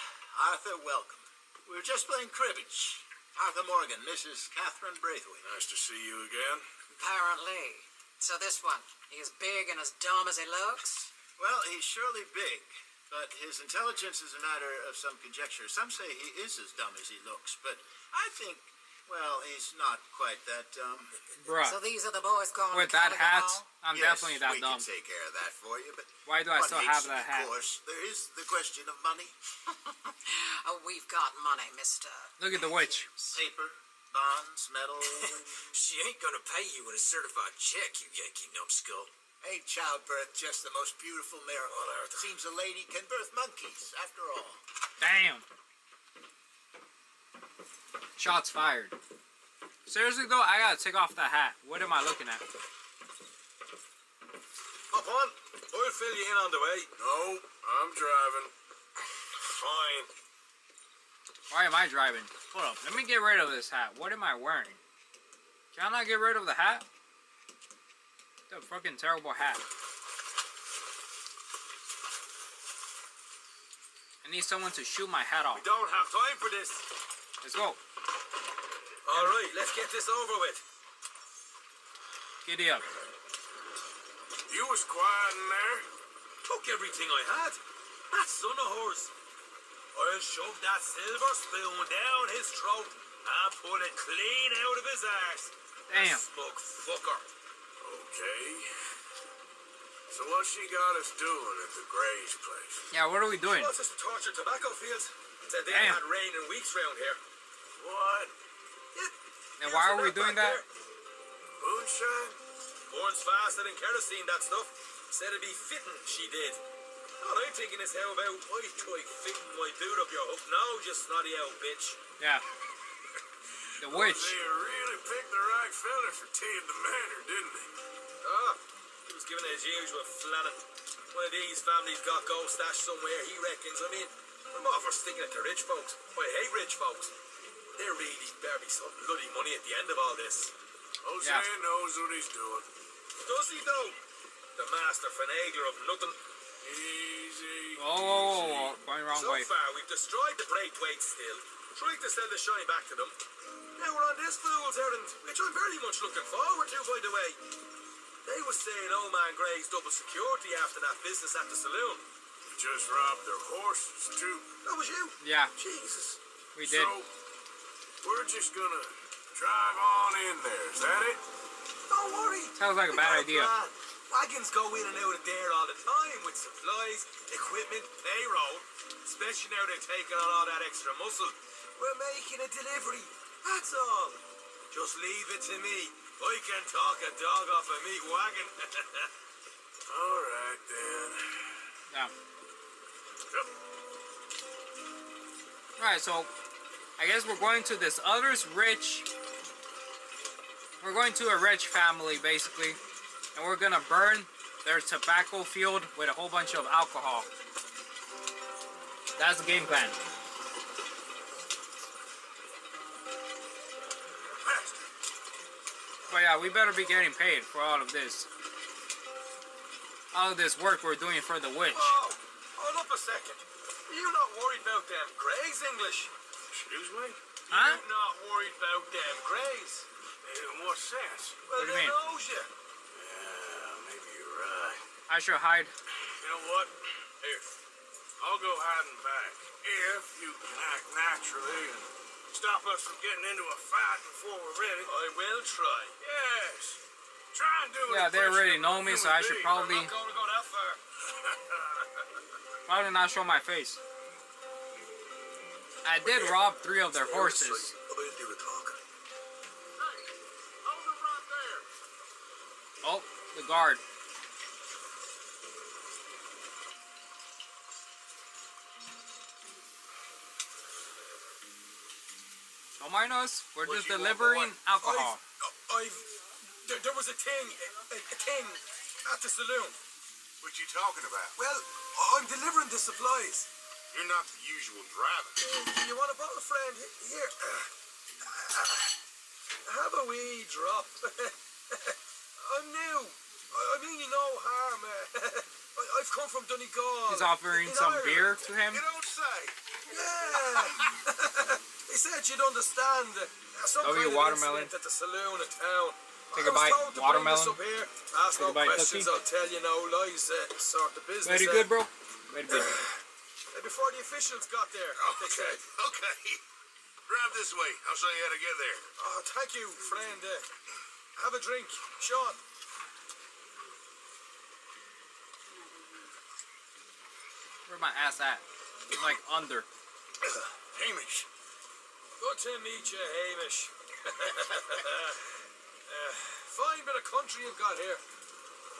Arthur, welcome. We were just playing cribbage. Arthur Morgan, Mrs. Catherine Braithwaite. Nice to see you again. Apparently. So this one, he is big and as dumb as he looks? Well, he's surely big, but his intelligence is a matter of some conjecture. Some say he is as dumb as he looks, but I think, well, he's not quite that dumb. Bruh. So these are the boys calling With that hat, I'm yes, definitely that we dumb. can take care of that for you, but why do I one still hates have that it, hat? Of course, there is the question of money. Oh, we've got money, mister. Look at the witch. Paper, bonds, metal. She ain't gonna pay you with a certified check, you Yankee numbskull. Ain't childbirth just the most beautiful miracle? Seems a lady can birth monkeys, after all. Damn. Shots fired. Seriously though, I gotta take off that hat. What am I looking at? Hop on. I'll fill you in on the way. No, I'm driving. Fine. Why am I driving? Hold up, let me get rid of this hat. What am I wearing? Can I not get rid of the hat? The fucking terrible hat. I need someone to shoot my hat off. We don't have time for this. Let's go. All right, let's get this over with. Giddy up. You was quiet in there. Took everything I had. That son of hers. I'll shove that silver spoon down his throat and pull it clean out of his arse. Damn. That smug fucker. Okay. So what she got us doing at the Gray's place? Yeah, what are we doing? She wants us to torture tobacco fields. Said they Damn. had rain in weeks round here. What? And why are we doing that? Moonshine? Burns faster than kerosene, that stuff. Said it'd be fitting, she did. All I'm thinking is how about I try fitting my boot up your hook now, you snotty old bitch. Yeah. The witch. They really picked the right fella for tea at the manor, didn't they? Ah, he was given his usual flannin. One of these families got gold stashed somewhere, he reckons. I mean, I'm all for sticking it to rich folks. I hate rich folks. There really better be some bloody money at the end of all this. Jose knows what he's doing. Does he though? The master finagler of nothing. Easy. Oh, going wrong so way. far, we've destroyed the Braithwaite still, tried to sell the shine back to them. Now we're on this fool's errand, which I'm very much looking forward to, by the way. They were saying old man Gray's double security after that business at the saloon. You just robbed their horses, too. That was you? Yeah. Jesus. We did. So, we're just gonna drive on in there, is that it? Don't worry. Sounds like a bad idea. Wagons go in and out of there all the time with supplies, equipment, payroll. Especially now they're taking on all that extra muscle. We're making a delivery, that's all. Just leave it to me. I can talk a dog off a meat wagon. All right, then. Yeah. Yep. Alright, so I guess we're going to this other's rich. We're going to a rich family, basically. And we're gonna burn their tobacco field with a whole bunch of alcohol. That's the game plan. But yeah, we better be getting paid for all of this. All of this work we're doing for the witch. Oh, hold up a second. You're not worried about them Greys, English? Excuse me? Huh? You're not worried about them Greys? In what sense? Well, What do you they mean? knows you. Yeah, maybe you're right. I should hide. You know what? Here, I'll go hiding back. If you can act naturally and stop us from getting into a fight before we're ready. I will try. Yes. Try and do it. Yeah, they already know me, so I should probably I'm not going to go that far. probably not show my face. I did rob 3 of their horses. I'll do the talking. Hold them right there. Oh, the guard. Don't mind us. We're just delivering alcohol. There was a thing at the saloon. What you talking about? Well, I'm delivering the supplies. You're not the usual driver. You want a bottle, friend? Here. Have a wee drop. I'm new. I mean you no harm. I've come from Donegal. He's offering some beer to him. You don't say. Yeah. They said you'd understand. Some Oh, kind you of watermelon. incident at the saloon in town. Take a bite. Watermelon. Up here. Ask Take no a bite, questions, cookie. I'll tell you no lies. Sort the business. Very good, bro. Very good. Before the officials got there, they said. Okay. Drive this way. I'll show you how to get there. Oh, thank you, friend. Have a drink, Sean. Where's my ass at? I'm like under. Hamish. Good to meet you, Hamish. Fine bit of country you've got here.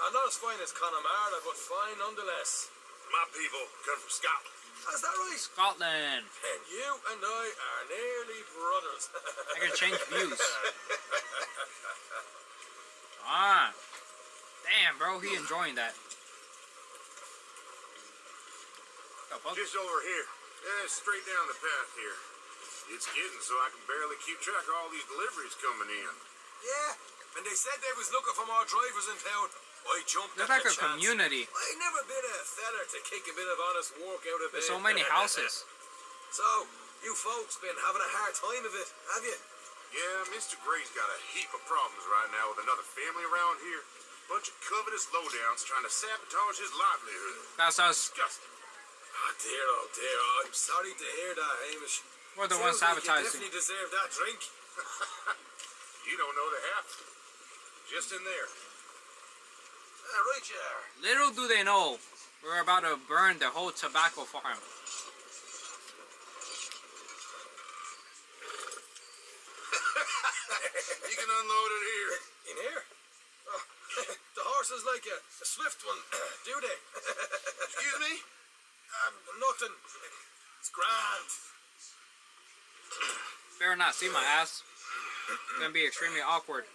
Not as fine as Connemara, but fine nonetheless. My people come from Scotland. Is that right? Scotland. And you and I are nearly brothers. I can change views. Ah. Damn, bro. He enjoying that. Just over here. Yeah, straight down the path here. It's getting so I can barely keep track of all these deliveries coming in. Yeah, and they said they was looking for more drivers in town. I jumped There's at like the a chance. community. I never been a feller to kick a bit of honest work out of it. There's so many houses. So, you folks been having a hard time of it, have you? Yeah, Mr. Gray's got a heap of problems right now with another family around here. Bunch of covetous lowdowns trying to sabotage his livelihood. That's us. Disgusting. Oh dear, I'm sorry to hear that, Hamish. We're the ones Sounds like sabotaging. You definitely deserve that drink. You don't know the half. Just in there. Right there. Little do they know, we're about to burn the whole tobacco farm. You can unload it here. In here? Oh, the horses like a swift one, do they? Excuse me? Nothing. It's grand. Better not see my ass. It's gonna be extremely awkward.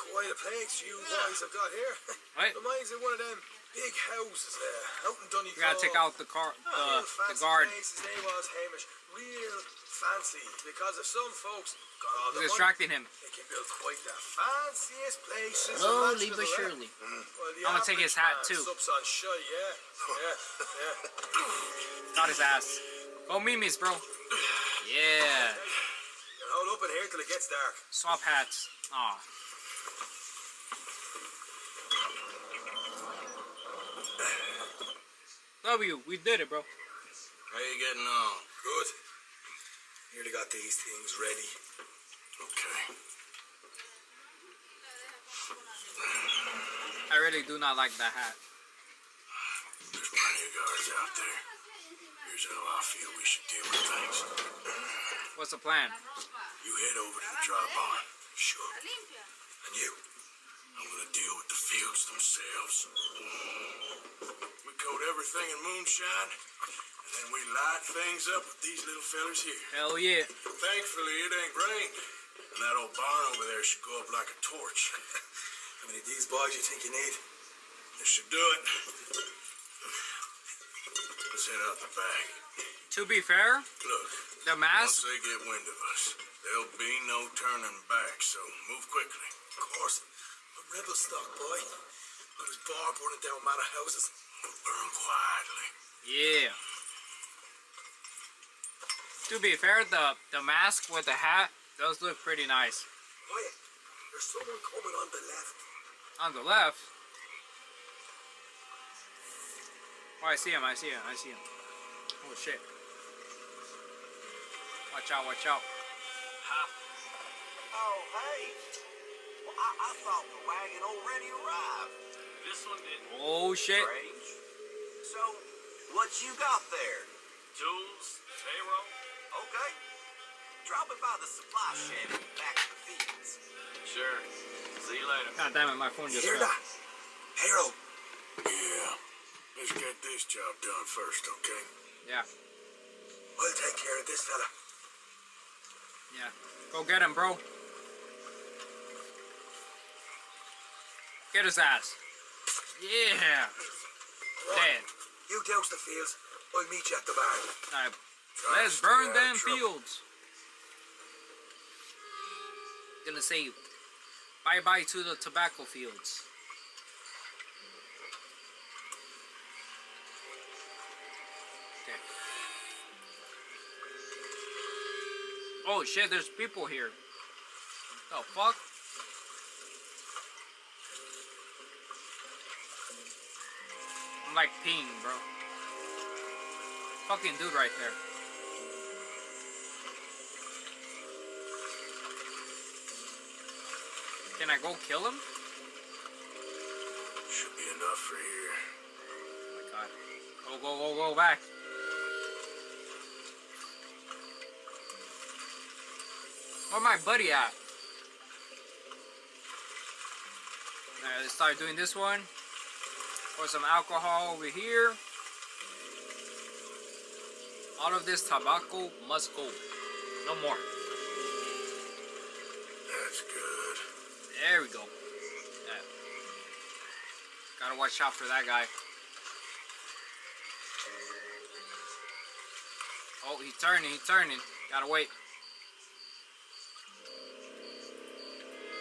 Quite a place you guys have got here. Right. Reminds me of one of them big houses out in Donegal. You gotta take out the car, the guard. Places they was, Hamish. Real fancy. Because if some folks got all the We're distracting money, him. they can build quite the fanciest places. Slowly but surely. Well, I'm gonna take his hat too. Sups on shy, yeah. Got his ass. Go Mimi's, bro. Yeah. Hold up in here till it gets dark. Swap hats. Aw. W, we did it, bro. How you getting on? Good. Nearly got these things ready. Okay. I really do not like that hat. There's plenty of guards out there. Here's how I feel we should deal with things. What's the plan? You head over to the dry barn. Sure. And you? I'm gonna deal with the fields themselves. We coat everything in moonshine, and then we light things up with these little fellers here. Hell yeah. Thankfully, it ain't rain, and that old barn over there should go up like a torch. How many of these boys you think you need? This should do it. Let's head out the back. To be fair, Look, the mask. once they get wind of us, there'll be no turning back, so move quickly. Of course. A rebel stock, boy. I was bar burning down manor houses. Burn quietly. Yeah. To be fair, the mask with the hat does look pretty nice. Quiet. There's someone coming on the left. On the left? Oh, I see him, I see him, I see him. Oh, shit. Watch out, watch out. Oh, hey. Well, I thought the wagon already arrived. This one didn't. Oh, shit. Strange. So, what you got there? Tools, payroll. Okay. Drop it by the supply shed and back to the fields. Sure. See you later. God damn it, my phone just Hear fell. that? Harold. Yeah. Let's get this job done first, okay? Yeah. We'll take care of this fella. Yeah. Go get him, bro. Get his ass. Yeah. Dead. You douse the fields. I'll meet you at the barn. Alright. Let's burn them fields. Gonna say bye-bye to the tobacco fields. Okay. Oh shit, there's people here. The fuck? I'm like peeing, bro. Fucking dude right there. Can I go kill him? Should be enough for here. Oh my god. Go, go, go, go back. Where my buddy at? Alright, let's start doing this one. Pour some alcohol over here. All of this tobacco must go. No more. That's good. There we go. Yeah. Gotta watch out for that guy. Oh, he's turning, he's turning. Gotta wait.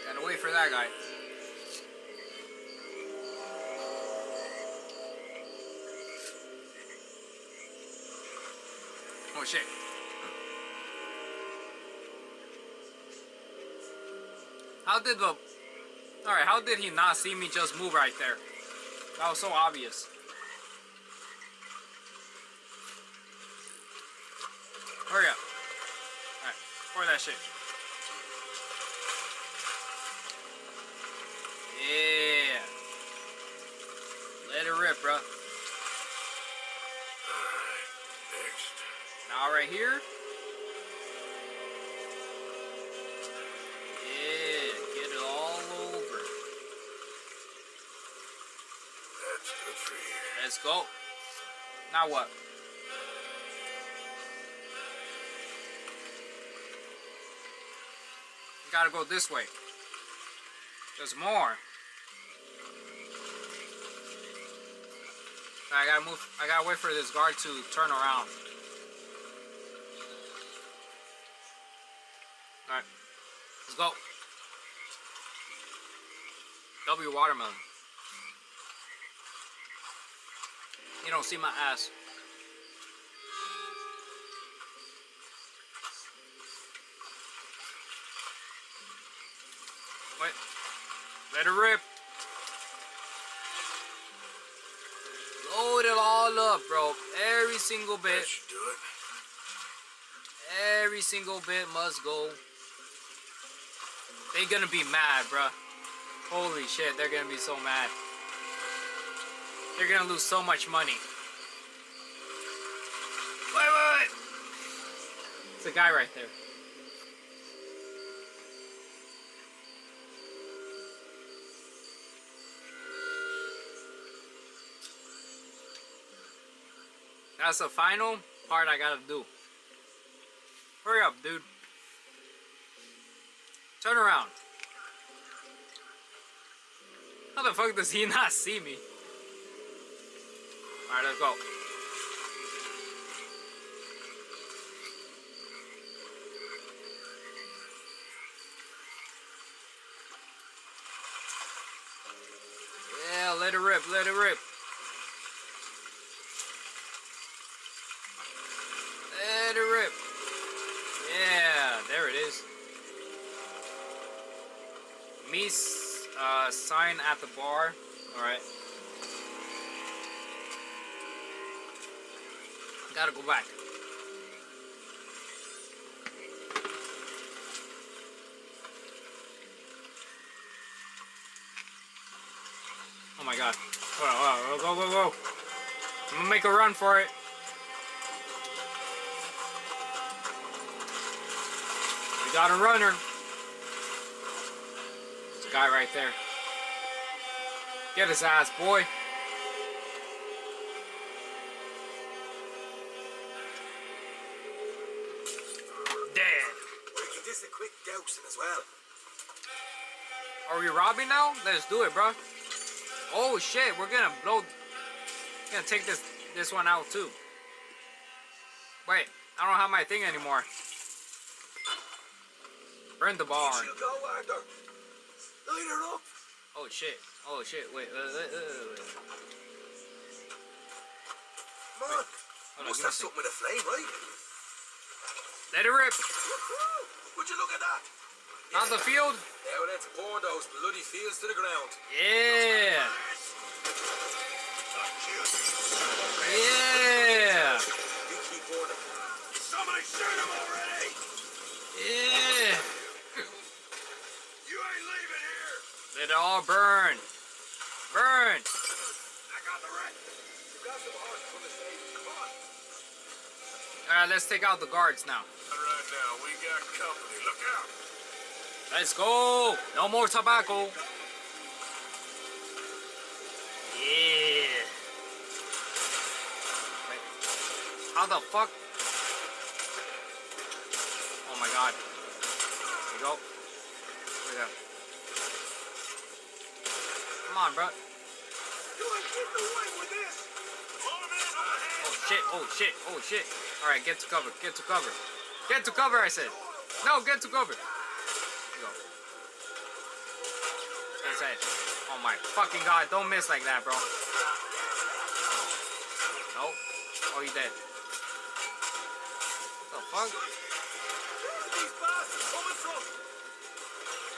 Gotta wait for that guy. Oh shit. How did the... Alright, how did he not see me just move right there? That was so obvious. Hurry up. Alright, pour that shit. right here. Yeah, get it all over. That's good for you. Let's go. Now what? Gotta go this way. There's more. I gotta move. I gotta wait for this guard to turn around. Alright. Let's go. W watermelon. You don't see my ass. Wait. Let it rip. Load it all up, bro. Every single bit. That should do it. Every single bit must go. They gonna be mad, bruh. Holy shit, they're gonna be so mad. They're gonna lose so much money. Wait. It's a guy right there. That's the final part I gotta do. Hurry up, dude. Turn around. How the fuck does he not see me? Alright, let's go. Yeah, let it rip, let it rip. Let it rip. Yeah, there it is. Me sign at the bar. Alright. Gotta go back. Oh my god. Hold on, go. I'm gonna make a run for it. We got a runner. There's a guy right there. Get his ass, boy. Dead. We can do a quick dousing as well. Are we robbing now? Let's do it, bro. Oh shit, we're gonna blow. Gonna take this one out too. Wait, I don't have my thing anymore. Burn the barn. You go, Arthur. Light her up. Oh shit. Oh shit. Wait. Come on. Hold on, Must have something with a flame, right? Let it rip. Would you look at that? Not the field. Now let's burn those bloody fields to the ground. Yeah. Yeah. You keep burning. Somebody shoot him already. Yeah. You ain't leaving here. Let it all burn. Burn. I got the red. You got some heart from the stage. Come on. Alright, let's take out the guards now. Right now, we got company. Look out. Let's go. No more tobacco. Yeah. Wait. How the fuck? Oh my god. Here we go. Here we go. Come on, bro. Oh shit, oh shit, oh shit. Alright, get to cover, get to cover. Get to cover, I said. No, get to cover. Here we go. Inside. Oh my fucking god, don't miss like that, bro. Nope. Oh, you dead. What the fuck?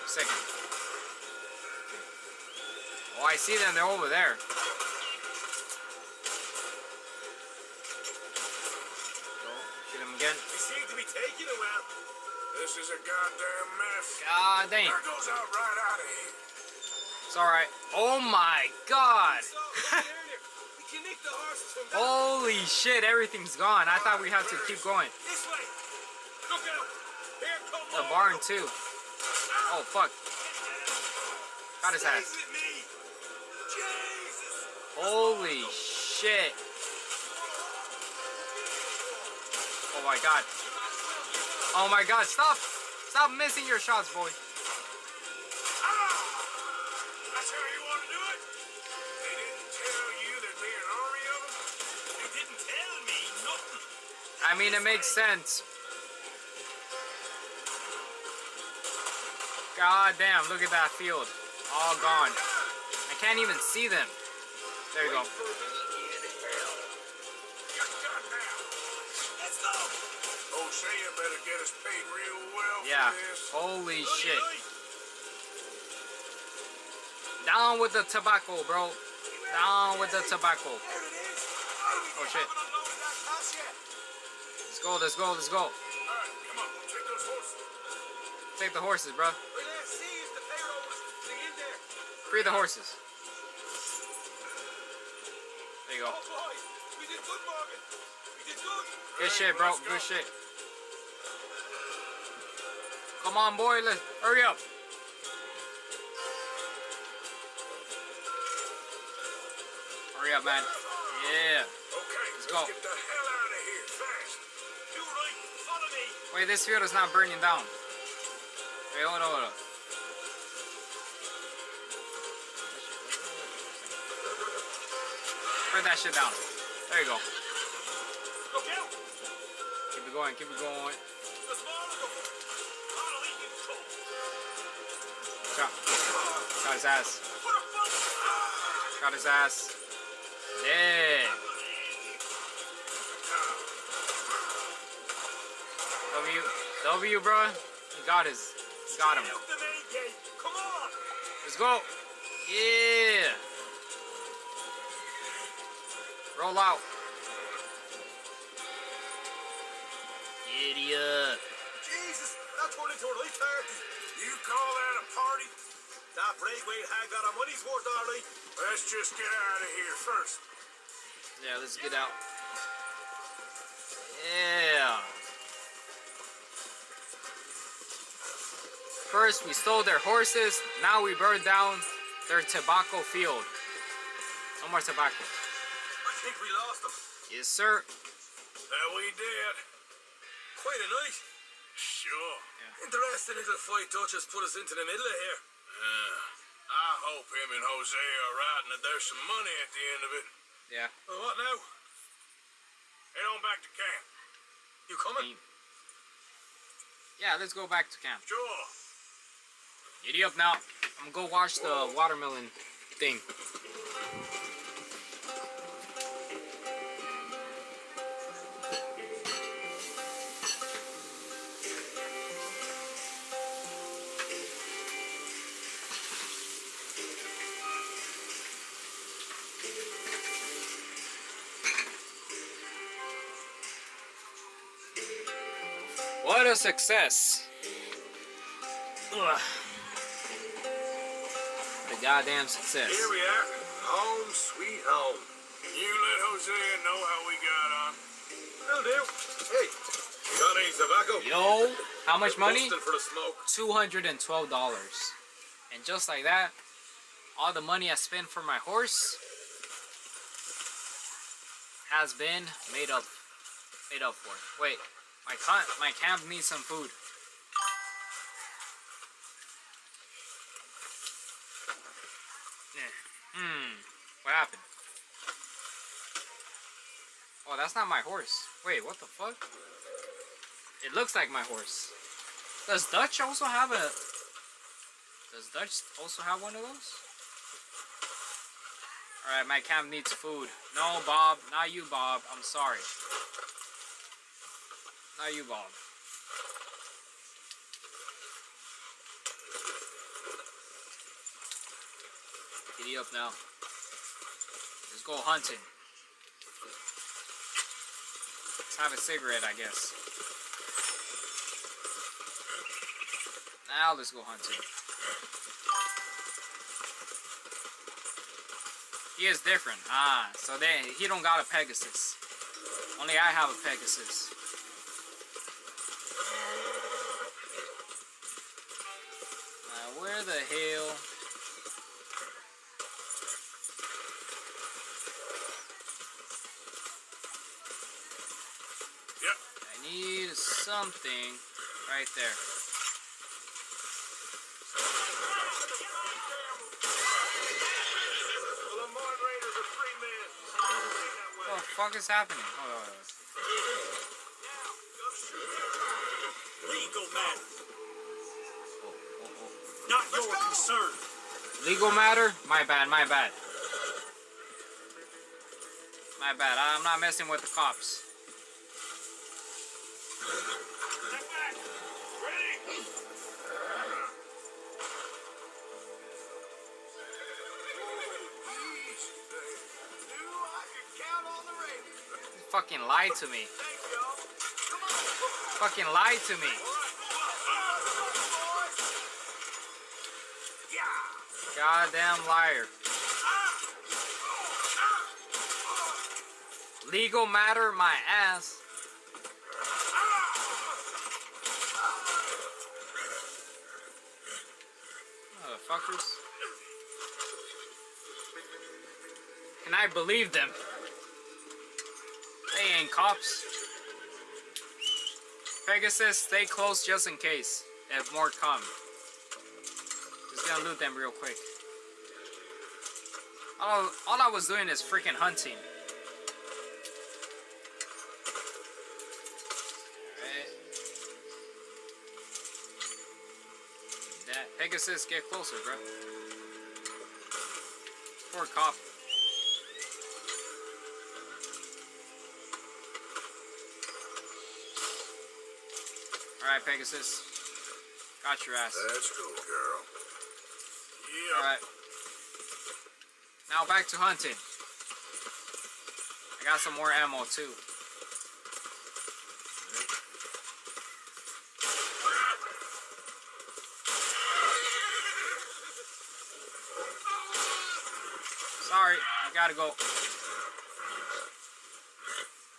Second. Oh, I see them, they're over there. Get him again. We seem to be taking a while. This is a goddamn mess. God damn. There goes out right out of here. It's alright. Oh my god. We You nicked the horses from Holy shit, everything's gone. I thought we had to keep going. this way. Look out. Here come The barn too. Oh fuck. Got his ass. with me. Jesus. Holy shit. Oh my god. Oh my god, stop. Stop missing your shots, boy. That's how you want to do it? They didn't tell you there'd be an army of them? They didn't tell me nothing. I mean, it makes sense. God damn, look at that field. All gone. I can't even see them. There you go. Let's go. Hosea better get us paid real well Yeah. for this. Holy shit. Down with the tobacco, bro. Down with the tobacco. Oh shit. Let's go, let's go, let's go. All right, come on, take those horses. Take the horses, bro. Free the horses. There you go. Oh boy, we did good, Morgan. We did good. Good shit, bro. Good shit. Come on, boy. Let's hurry up. Hurry up, man. Yeah. Okay, Let's go. get the hell out of here fast. You right, follow me. Wait, this field is not burning down. Wait, hold on, hold on. Put that shit down. There you go. Look out. Keep it going, keep it going. The smaller the I'll eat you cold. Got his ass. Got his ass. Yeah. W, bro. He got him. The main gate. Come on. Let's go. Yeah. Roll out. Idiot. Jesus, that turned into a right party. You call that a party? That breakaway had got our money's worth, all right. Let's just get out of here first. Yeah, let's get out. Yeah. First, we stole their horses. Now we burned down their tobacco field. No more tobacco. I think we lost them. Yes, sir. That we did. Quite a night. Sure. Interesting little fight Dutch has put us into the middle of here. I hope him and Jose are right and that there's some money at the end of it. Yeah. Well, what now? Head on back to camp. You coming? Yeah, let's go back to camp. Sure. Giddy up now. I'm gonna go watch the watermelon thing. What a success. Ugh. The goddamn success. Here we are. Home sweet home. You let Hosea know how we got on. Will do. Hey, you got any tobacco? Yo, how much money? Busting for the smoke. $212. And just like that, all the money I spent for my horse has been made up for. Wait, my camp needs some food. What happened? Oh, that's not my horse. Wait, what the fuck? It looks like my horse. Does Dutch also have a... Does Dutch also have one of those? Alright, my camp needs food. No, Bob. Not you, Bob. I'm sorry. Not you, Bob. Giddy up now. Let's go hunting. Let's have a cigarette, I guess. Now let's go hunting. He is different. Ah, so he don't got a Pegasus. Only I have a Pegasus. Where the hell? Yep. I need something right there. What the fuck is happening? Hold on. Legal matter. Not your concern. Legal matter? My bad, my bad. My bad, I'm not messing with the cops. You fucking lied to me. Fucking lied to me. Goddamn liar. Legal matter, my ass. Motherfuckers. Can I believe them? They ain't cops. Pegasus, stay close just in case. If more come. Just gonna loot them real quick. All I was doing is freaking hunting. Alright. That Pegasus, get closer, bro. Poor cop. Alright, Pegasus. Got your ass. Let's go, girl. Yeah. Alright. Now back to hunting. I got some more ammo too. Sorry, I gotta go.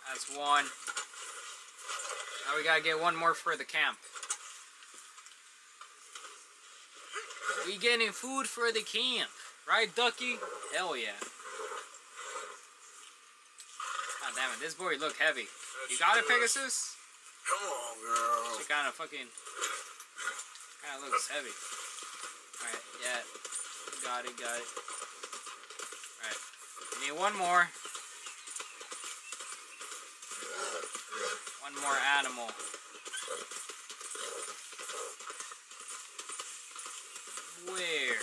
That's one. Now we gotta get one more for the camp. We getting food for the camp. Right, Ducky? Hell yeah. God damn it, this boy look heavy. You got it, Pegasus? Come on, girl. She kinda looks heavy. Alright, yeah. Got it. Alright. We need one more. One more animal. Where?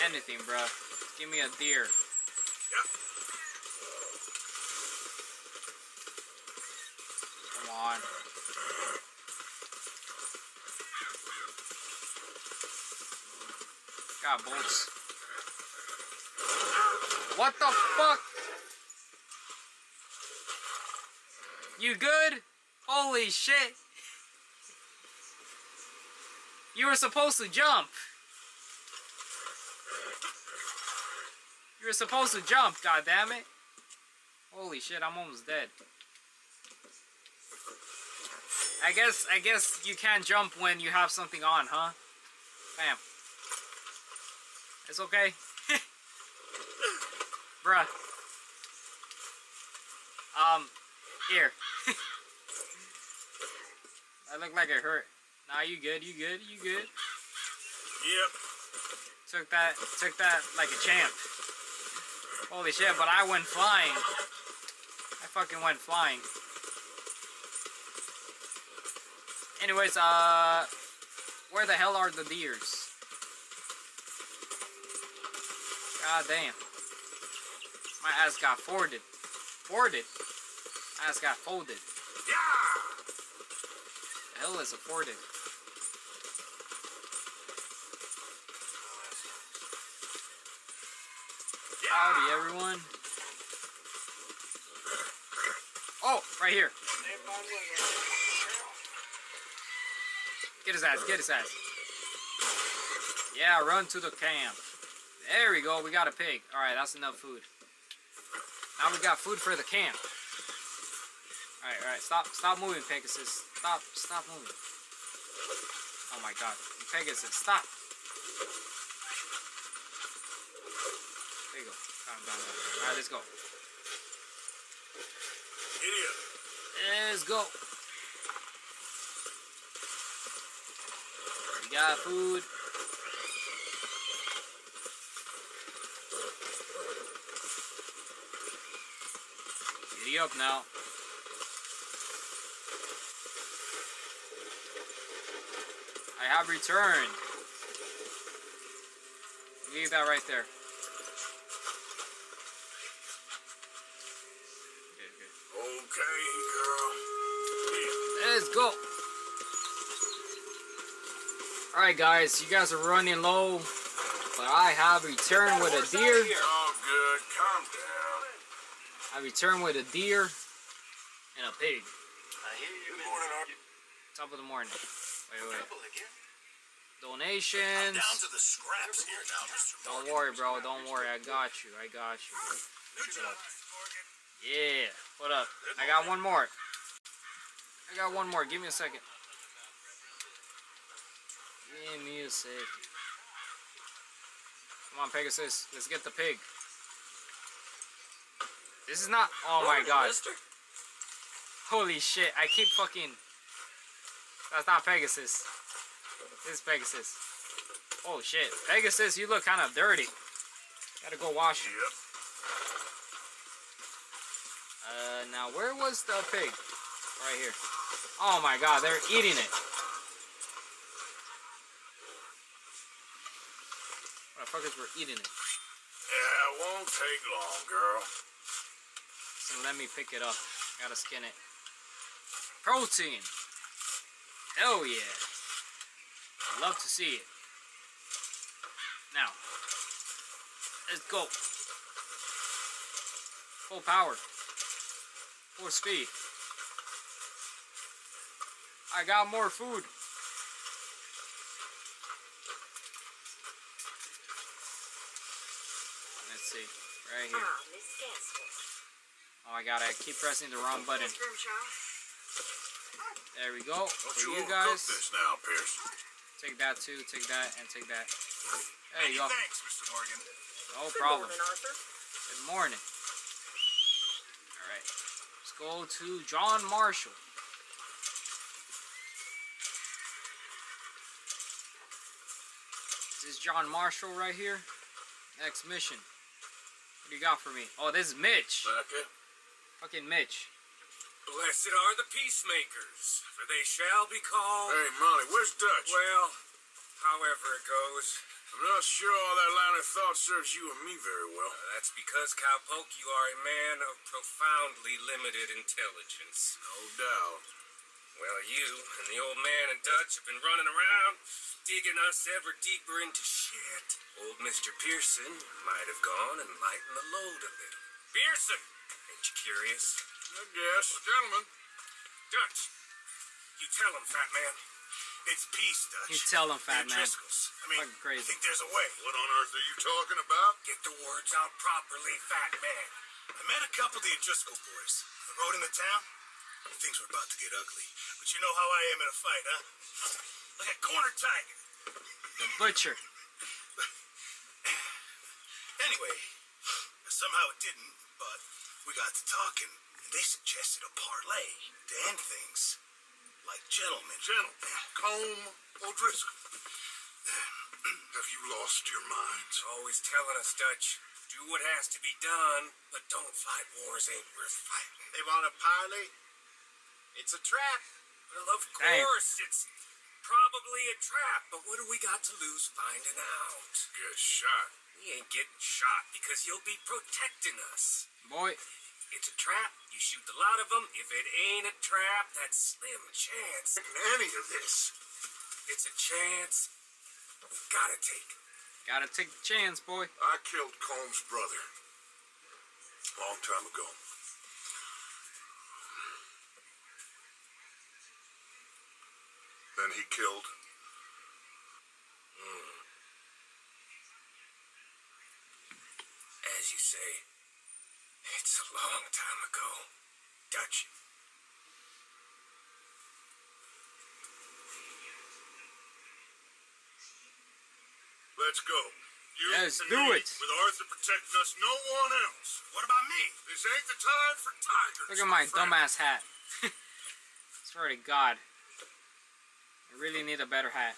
Anything, bro. Give me a deer. Come on. Got bolts. What the fuck? You good? Holy shit. You were supposed to jump. You were supposed to jump, goddammit. Holy shit, I'm almost dead. I guess you can't jump when you have something on, huh? Bam. It's okay. Bruh. Here. I look like it hurt. Nah, you good. Yep. Took that like a champ. Holy shit, but I went flying. I fucking went flying. Anyways, where the hell are the deers? God damn. My ass got folded. My ass got folded. The hell is afforded? Howdy, everyone. Oh, right here. Get his ass, get his ass. Yeah, run to the camp. There we go, we got a pig. Alright, that's enough food. Now we got food for the camp. Alright, stop moving, Pegasus. Stop moving. Oh my god, Pegasus, stop. There you go. Calm down. Alright, let's go. Idiot. Let's go. We got food. Giddy up now. I have returned. Leave that right there. Okay, girl. Let's go. Alright guys, you guys are running low, but I have returned with a deer. All good, calm down. I returned with a deer and a pig. I hear you. Good morning, Art. Top of the morning. Wait. I'm Donations. down to the scraps here now, Mr. Don't worry, bro. Don't worry. I got you. Good job, Mr. Morgan. Yeah. What up? I got one more. Give me a second. Give me a second. Come on, Pegasus. Let's get the pig. This is not... Oh my god. Holy shit. I keep fucking... That's not Pegasus. This is Pegasus. Oh shit. Pegasus, you look kind of dirty. Gotta go wash him. Yep. Now where was the pig? Right here. Oh my god, they're eating it. Motherfuckers were eating it. Yeah, it won't take long, girl. So let me pick it up. Gotta skin it. Protein. Hell yeah. Love to see it. Now, let's go. Full power. Full speed. I got more food. Let's see. Right here. Oh, I gotta keep pressing the wrong button. There we go. For you guys. This now, Pearson. Take that too, take that, and take that. There you go. Thanks, Mr. Morgan. No problem. Good morning. Alright. Let's go to John Marshall. This is John Marshall right here. Next mission. What do you got for me? Oh, this is Mitch. Okay. Fucking Mitch. Blessed are the peacemakers, for they shall be called... Hey, Molly, where's Dutch? Well, however it goes. I'm not sure all that line of thought serves you and me very well. That's because, Cowpoke, you are a man of profoundly limited intelligence. No doubt. Well, you and the old man and Dutch have been running around, digging us ever deeper into shit. Old Mr. Pearson might have gone and lightened the load a little. Pearson! Ain't you curious? I guess. Gentlemen. Dutch, you tell him, fat man. It's peace, Dutch. You tell him, fat man. Driscolls. I mean, fucking crazy. I think there's a way. What on earth are you talking about? Get the words out properly, fat man. I met a couple of the Driscoll boys. The road into town. Things were about to get ugly. But you know how I am in a fight, huh? Like a corner tiger. The butcher. Anyway, somehow it didn't, but we got to talking, and they suggested a parlay to end things. Like gentlemen. Gentlemen. Combe O'Driscoll. Have you lost your minds? Always telling us, Dutch. Do what has to be done, but don't fight wars ain't worth fighting. They want a parley? It's a trap. Well, of course, it's probably a trap, but what do we got to lose finding out? Get shot. We ain't getting shot because you'll be protecting us. Boy. It's a trap. You shoot a lot of them. If it ain't a trap, that's slim chance. Any of this. It's a chance. Gotta take. Gotta take the chance, boy. I killed Combs' brother. A long time ago. Then he killed. As you say, it's a long time ago, Dutch. Let's go. You Let's and do me, it. with Arthur protecting us, no one else. What about me? This ain't the time for tigers. Look at my dumbass hat. Swear to God. I really need a better hat.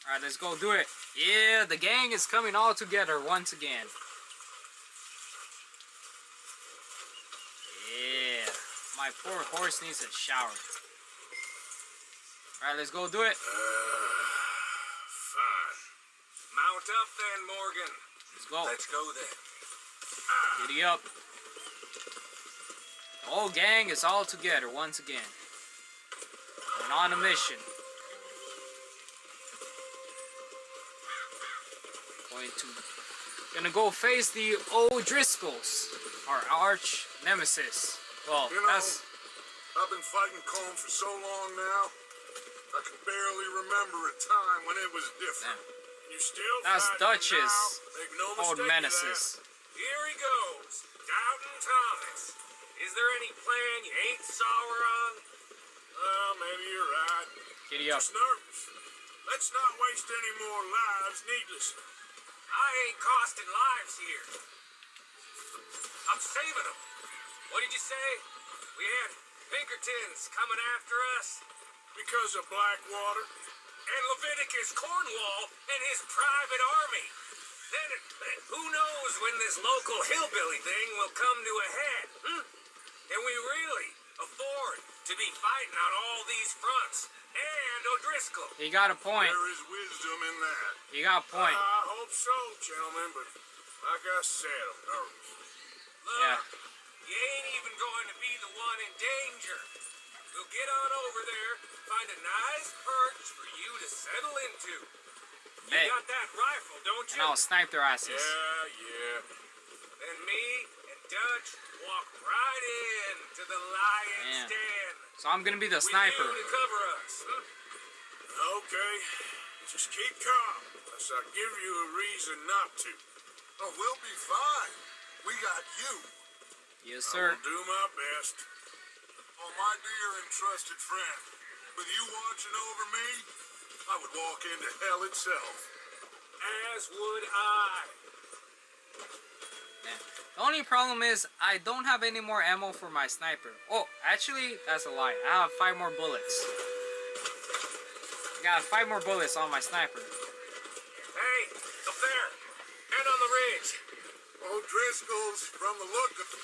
Alright, let's go do it. Yeah, the gang is coming all together once again. Yeah. My poor horse needs a shower. Alright, let's go do it. Fine. Mount up then, Morgan. Let's go. Let's go then. Giddy up. The whole gang is all together once again. And on a mission. Gonna go face the O'Driscolls, our arch nemesis. Well, You know, that's I've been fighting Colm for so long now, I can barely remember a time when it was different. You still that's fighting Dutch's now. Make no old mistake of menaces. Here he goes. Doubting Thomas. Is there any plan you ain't sour on? Maybe you're right. Giddy up. Just nervous. Let's not waste any more lives needlessly. I ain't costing lives here. I'm saving them. What did you say? We had Pinkertons coming after us? Because of Blackwater? And Leviticus Cornwall and his private army. Then who knows when this local hillbilly thing will come to a head? Can we really afford to be fighting on all these fronts? And O'Driscoll. He got a point. There is wisdom in that. He got a point. I hope so, gentlemen, but like I said, I'm nervous. Look, you ain't even going to be the one in danger. We'll get on over there, find a nice perch for you to settle into. You Hey. got that rifle, don't you? And I'll snipe their asses. Yeah. Then me and Dutch walk right in to the lion's Damn. den. So I'm gonna be the With sniper. you to cover us. Okay, just keep calm, unless I give you a reason not to. Oh, we'll be fine. We got you. Yes, I sir. will do my best. Oh, my dear and trusted friend, with you watching over me, I would walk into hell itself. As would I. The only problem is I don't have any more ammo for my sniper. Oh, actually, that's a lie. I have 5 more bullets. I got 5 more bullets on my sniper. Hey, up there. And on the ridge. O'Driscoll's, from the look of them.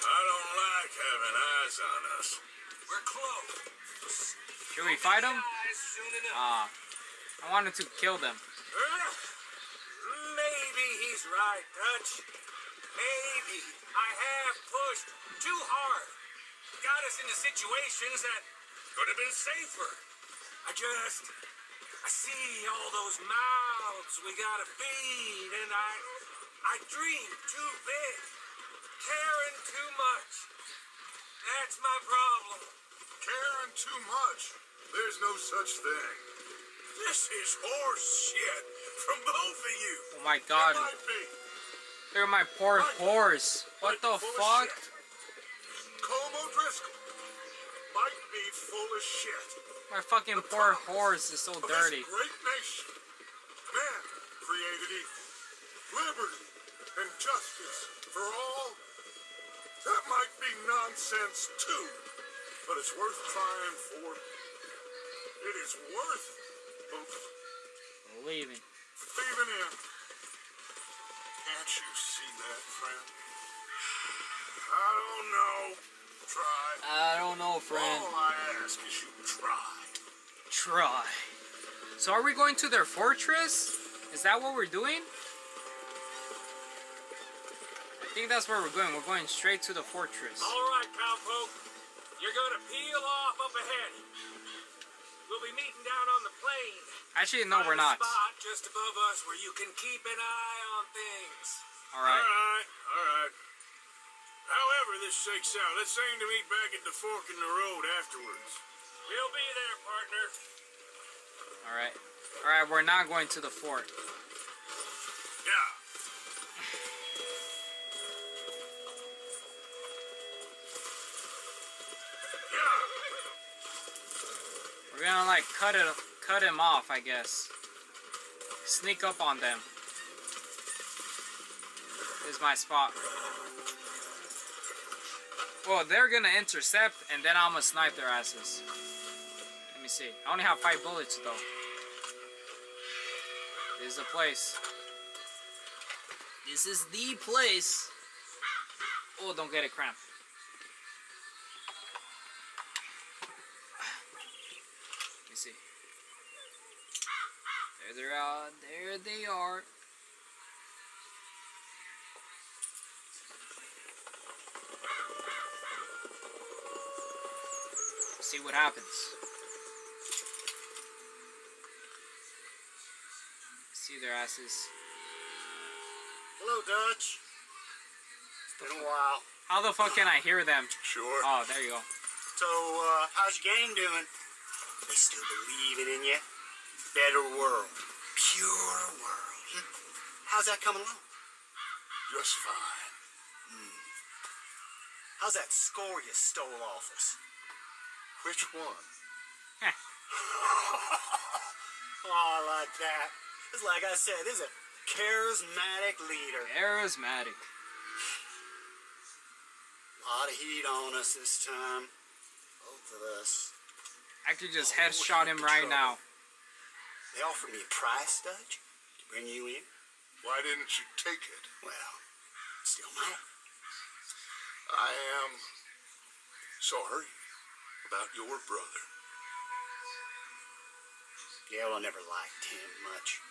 I don't like having eyes on us. We're close. Should we fight them? Soon enough. I wanted to kill them. Maybe he's right, Dutch. Maybe I have pushed too hard. Got us into situations that could have been safer. I see all those mouths we gotta feed, and I dream too big, caring too much. That's my problem. Caring too much? There's no such thing. This is horse shit from both of you. Oh my god. It might be. Look at my poor horse. What the fuck? Colm O'Driscoll might be full of shit. My fucking poor horse is so Of dirty. This great nation. Man created equal. Liberty and justice for all. That might be nonsense too, but it's worth trying for. It is worth Leaving. Leaving in. Can't you see that, friend? I don't know. Try. I don't know, friend. All I ask is you try. Try. So are we going to their fortress? Is that what we're doing? I think that's where we're going. We're going straight to the fortress. All right, cowpoke. You're gonna peel off up ahead. We'll be meeting down on the plain. Actually, no, we're not. Find a spot just above us where you can keep an eye on things. Alright. Alright. However this shakes out, let's aim to meet back at the fork in the road afterwards. We'll be there, partner. Alright. Alright, we're not going to the fort. Yeah. We're gonna like cut him off, I guess. Sneak up on them. This is my spot. Well, they're gonna intercept, and then I'm gonna snipe their asses. Let me see. I only have 5 bullets though. This is the place. This is the place. Oh, don't get it cramped. Let me see. There they are. There they are. See what happens. See their asses. Hello, Dutch. It's been a while. How the fuck can I hear them? Sure. Oh, there you go. So, how's your gang doing? They still believing in you? Better world. Pure world. How's that coming along? Just fine. How's that score you stole off us? Which one? Oh, I like that. It's like I said, this is a charismatic leader. Charismatic. A lot of heat on us this time. Both of us. I could just headshot him right now. They offered me a price, Dutch, to bring you in. Why didn't you take it? Well, still might. I am sorry about your brother. Gail, I never liked him much.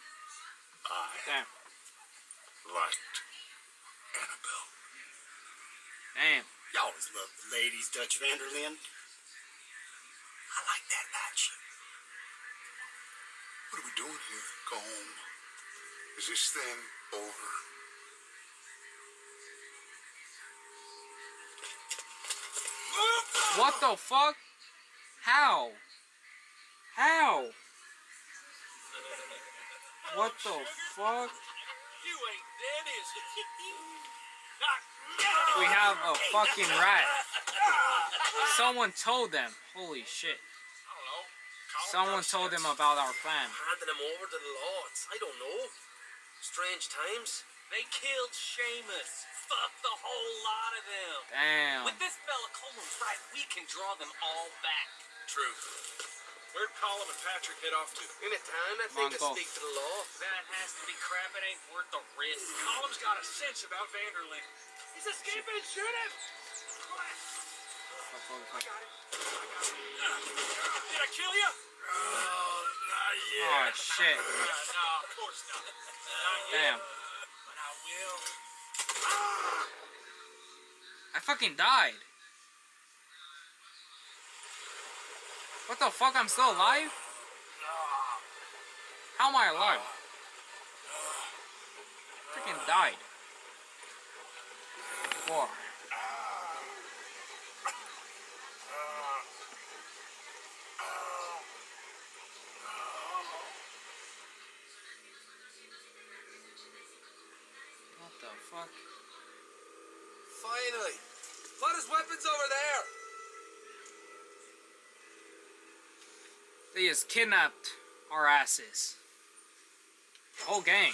Damn. Liked Annabelle. Damn. You always loved the ladies, Dutch Vanderlyn. I like that about you. What are we doing here? Go home. Is this thing over? What the fuck? How? How? What the fuck? You ain't dead, is it? We have a fucking rat. Someone told them. Holy shit. Someone told them about our plan. Handing them over to the lords. I don't know. Strange times. They killed Seamus. Fuck the whole lot of them. Damn. With this fella Coleman's right, we can draw them all back. True. Where'd Colum and Patrick head off to? In a town, I think, to speak to the law. That has to be crap. It ain't worth the risk. Colum's got a cinch about Vanderlyn. He's escaping. Shoot him! I got it. Did I kill you? Oh, not yet. Oh, shit. No, of course not. Not yet. Damn. But I will. I fucking died. What the fuck? I'm still alive? How am I alive? Freaking died. 4. What the fuck? Finally. Put his weapons over there. They just kidnapped our asses. The whole gang.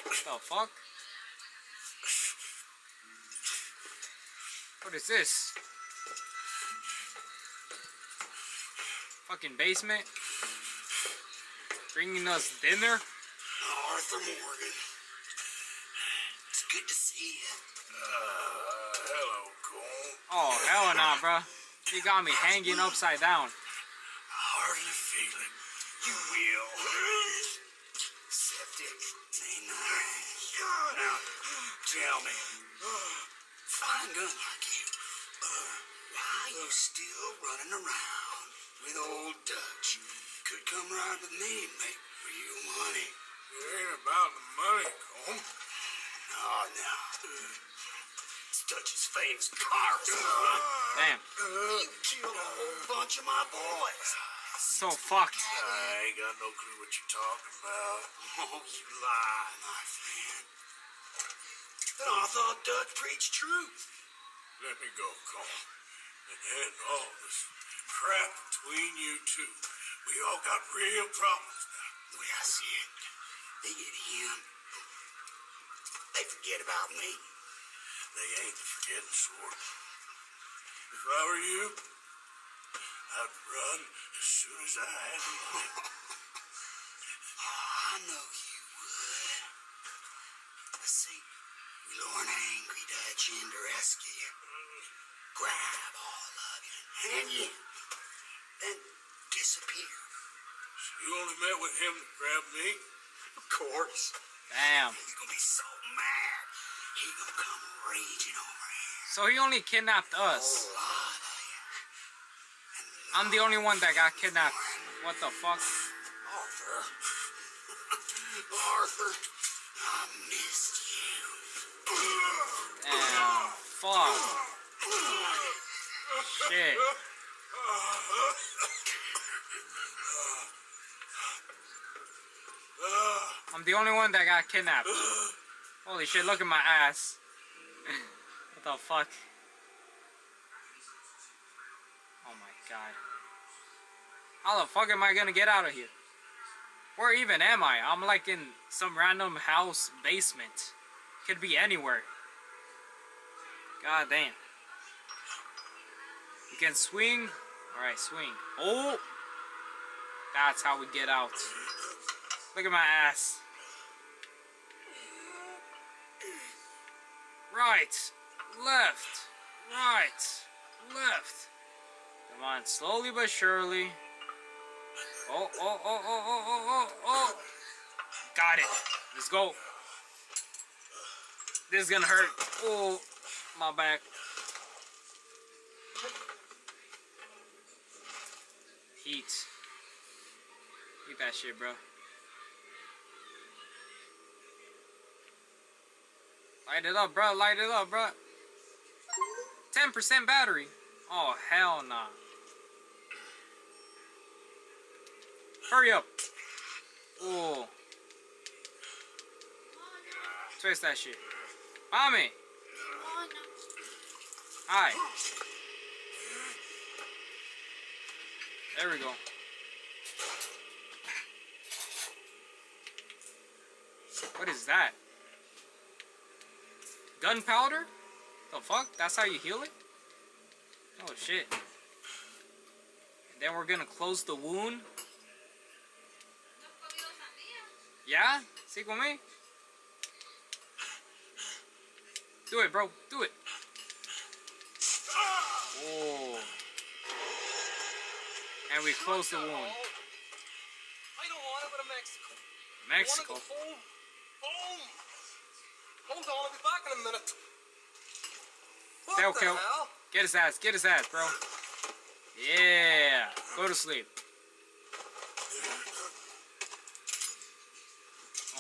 What the fuck? What is this? Fucking basement? Bringing us dinner? Arthur Morgan. It's good to see you. Hello, Cole. Oh, hell nah, bro. You got me hanging upside down. Hardly feel it. You will. Septic. Ain't nice. Now, tell me. Fine gun like you. Why you still running around with old Dutch? Could come right with me and make real money. It ain't about the money, Cole. Oh, no. It's Dutch's famous cars. Damn. You killed a whole bunch of my boys. So fucked. I ain't got no clue what you're talking about. Oh, you lie, my friend. And I thought Dutch preached truth. Let me go, Cole. And end all this crap between you two. We all got real problems now. The way I see it, they get him. They forget about me. They ain't forgetting, sort. If I were you, I'd run as soon as I had the money. Oh, I know you would. But see, we lure an angry Dutch in to rescue you. Grab all of you and hand you, then disappear. So you only met with him to grab me? Of course. Damn. He's gonna be so mad. He gonna come raging over here. So he only kidnapped us. I'm the only one that got kidnapped. What the fuck? Arthur. Arthur, I missed you. Damn. Fuck. Shit. I'm the only one that got kidnapped. Holy shit, look at my ass. What the fuck? Oh my god. How the fuck am I gonna get out of here? Where even am I? I'm like in some random house basement. Could be anywhere. God damn. You can swing. Alright, swing. Oh! That's how we get out. Look at my ass. Right. Left. Right. Left. Come on, slowly but surely. Oh, oh, oh, oh, oh, oh, oh, oh. Got it. Let's go. This is gonna hurt. Oh, my back. Heat. Eat that shit, bro. Light it up, bro. Light it up, bro. 10% battery. Oh, hell nah. Hurry up. Oh. Twist that shit. Mommy. Hi. There we go. What is that? Gunpowder? The fuck? That's how you heal it? Oh shit. And then we're gonna close the wound. Yeah? See con me? Do it, bro. Do it. Oh. And we close the wound. I don't want to go to Mexico. Mexico? I want to go home. Home. Hold on, I'll be back in a minute. What the hell? Get his ass. Get his ass, bro. Yeah. Go to sleep.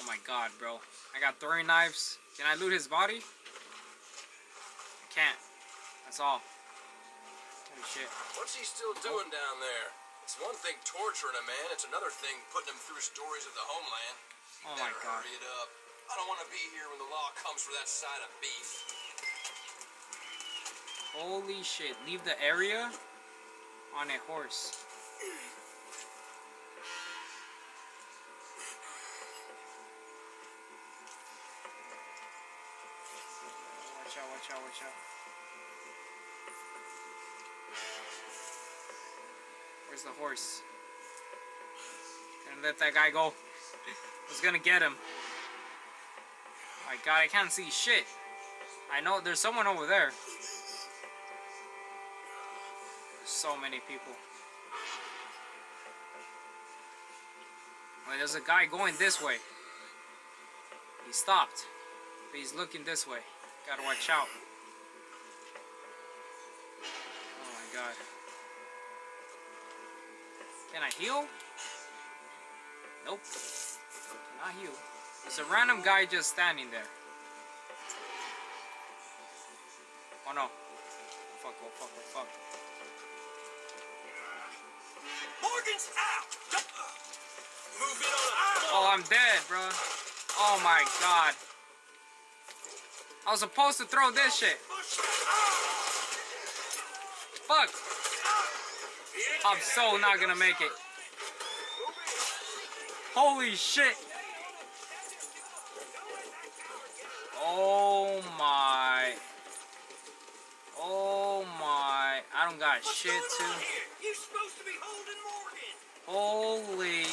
Oh my god, bro. I got throwing knives. Can I loot his body? I can't. That's all. Holy shit. What's he still doing down there? It's one thing torturing a man, it's another thing putting him through stories of the homeland. Oh my god. Hurry it up. I don't want to be here when the law comes for that side of beef. Holy shit. Leave the area on a horse. Watch out, watch out, watch out. Where's the horse? Gonna let that guy go. I was gonna get him. Oh my god, I can't see shit. I know there's someone over there. There's so many people. Wait, there's a guy going this way. He stopped. But he's looking this way. Gotta watch out. Oh my god. Can I heal? Nope. Cannot heal. There's a random guy just standing there. no. Oh fuck, oh fuck, oh fuck. Morgan's out! Move it on. Oh, I'm dead, bro. Oh my god. I was supposed to throw this shit. Fuck. I'm so not gonna make it. Holy shit. Oh my. Oh my. I don't got shit too. You're supposed to be holding Morgan. Holy.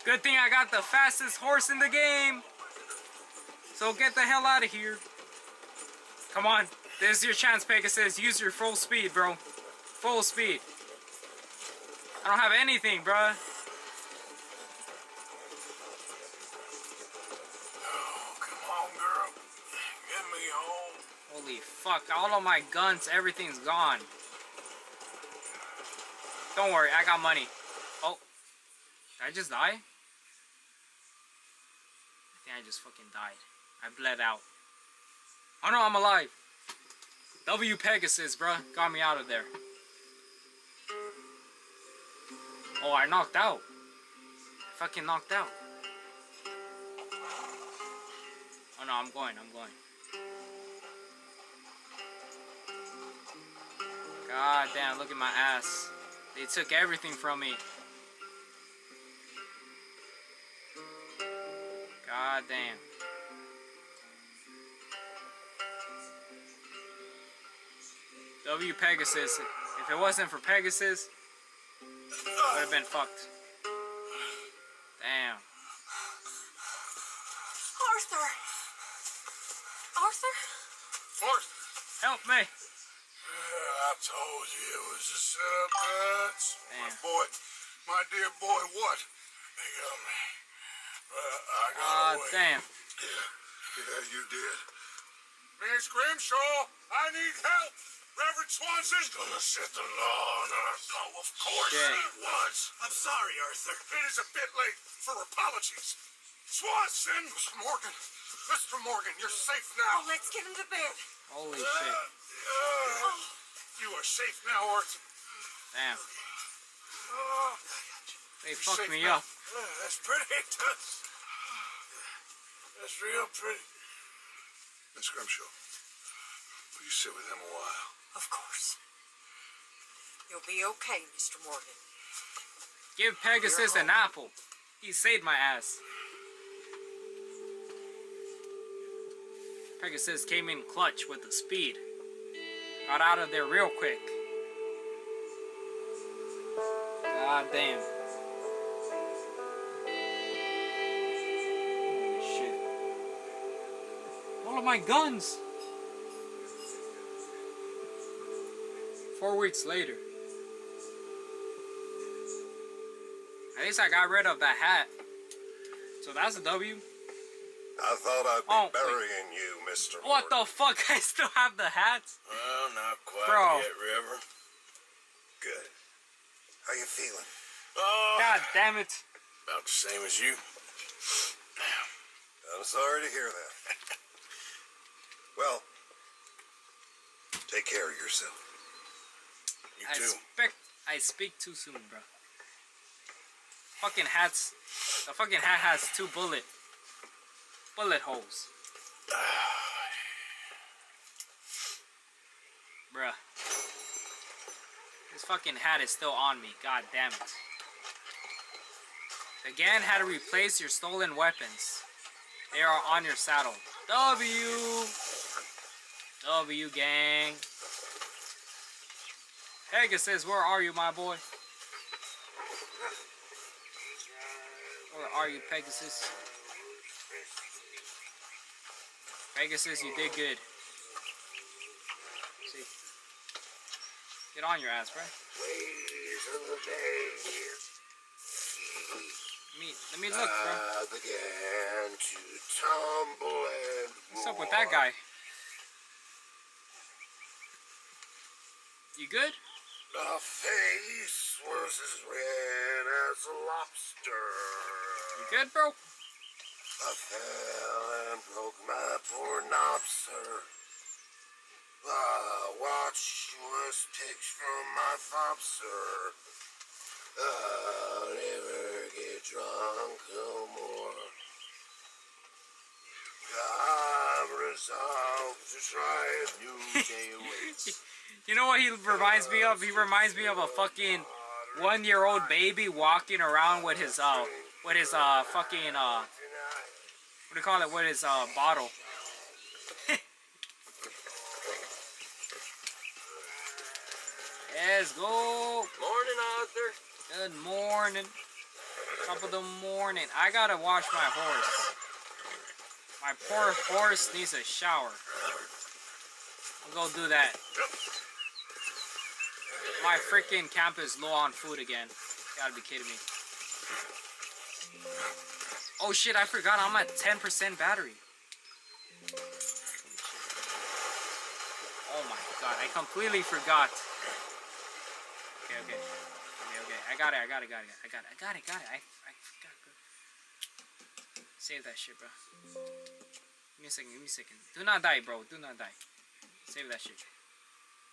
Good thing I got the fastest horse in the game. So get the hell out of here. Come on. This is your chance, Pegasus. Use your full speed, bro. Full speed. I don't have anything, bruh. Oh, come on, girl. Get me home. Holy fuck. All of my guns, everything's gone. Don't worry, I got money. Oh. Did I just die? I think I just fucking died. I bled out. Oh no, I'm alive. W Pegasus, bruh. Got me out of there. Oh, I knocked out. I fucking knocked out. Oh no, I'm going. God damn, look at my ass. They took everything from me. God damn. W Pegasus. If it wasn't for Pegasus, would have been fucked. Damn. Arthur! Arthur? Help me! I told you it was a setup, nuts. My Damn. boy, my dear boy, what? They got me. I got away. Damn. Yeah, you did. Miss Grimshaw, I need help. Reverend Swanson's gonna set the law on us. Oh, of course Shit. he was. I'm sorry, Arthur. It is a bit late for apologies. Swanson! Mr. Morgan, you're safe now. Oh, let's get him to bed. Holy shit. You are safe now, Arthur. Damn. They You're fucked safe me now. up. That's pretty. That's real pretty. Miss Grimshaw, will you sit with him a while? Of course. You'll be okay, Mr. Morgan. Give Pegasus an apple. He saved my ass. Pegasus came in clutch with the speed. Got out of there real quick. God damn. Holy shit. All of my guns. 4 weeks later. At least I got rid of that hat. So that's a W. I thought I'd be burying you, Mr. What the fuck? I still have the hats? Well, not quite Bro. yet, River. Good. How you feeling? Oh, God damn it. about the same as you. I'm sorry to hear that. Well, take care of yourself. You too. I speak too soon, bro. Fucking hats. The fucking hat has 2 bullet holes. Bruh. This fucking hat is still on me. God damn it. Again, how to replace your stolen weapons. They are on your saddle. W gang. Pegasus, where are you, my boy? Where are you, Pegasus? Pegasus, you did good. See? Get on your ass, bro. Let me look, bro. I began to tumble and What's up with that guy? You good? The face was as red as a lobster. You good, bro? I fell and broke my poor knob, sir. Watch was picked from my thumb, sir. I'll never get drunk no more. I'm resolved to try a new day awaits. You know what he reminds me of? He reminds me of a fucking 1-year-old baby walking around with his fucking what do you call it? With his bottle. Let's go. Morning, Arthur. Good morning. Top of the morning. I gotta wash my horse. My poor horse needs a shower. I'll go do that. My freaking camp is low on food again. Gotta be kidding me. Oh shit, I forgot I'm at 10% battery. Oh my god, I completely forgot. Okay. I got it. I got it. I forgot, bro. Save that shit, bro. Give me a second. Do not die, bro. Do not die. Save that shit.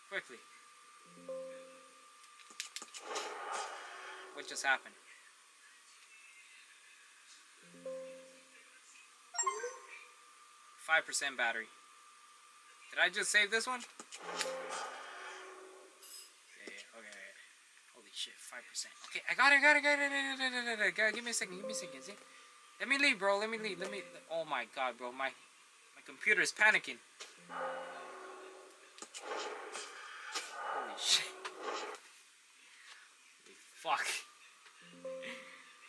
Quickly. What just happened? %5 battery. Did I just save this one? Yeah, okay. Holy shit, 5%. Okay, I got it. Give me a second. See? Let me leave, bro. Let me. Oh my god, bro. My computer is panicking. Holy shit. Holy fuck.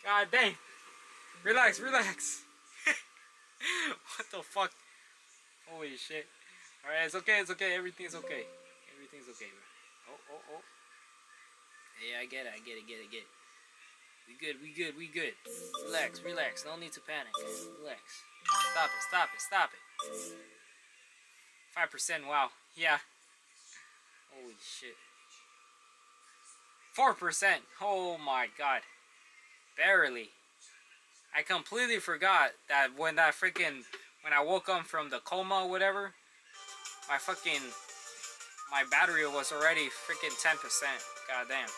God dang. Relax. What the fuck? Holy shit. Alright, it's okay. Everything's okay. Everything's okay, bro. Oh. Yeah, I get it. We good. Relax. No need to panic. Relax. Stop it. 5%, wow. Yeah. Holy shit. 4%. Oh my god. Barely. I completely forgot that when I woke up from the coma or whatever, my battery was already freaking 10%. God damn.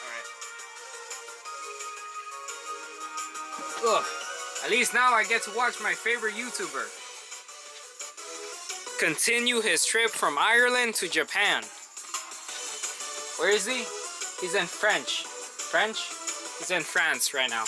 Alright. Ugh. At least now I get to watch my favorite YouTuber continue his trip from Ireland to Japan. Where is he? He's in French. He's in France right now.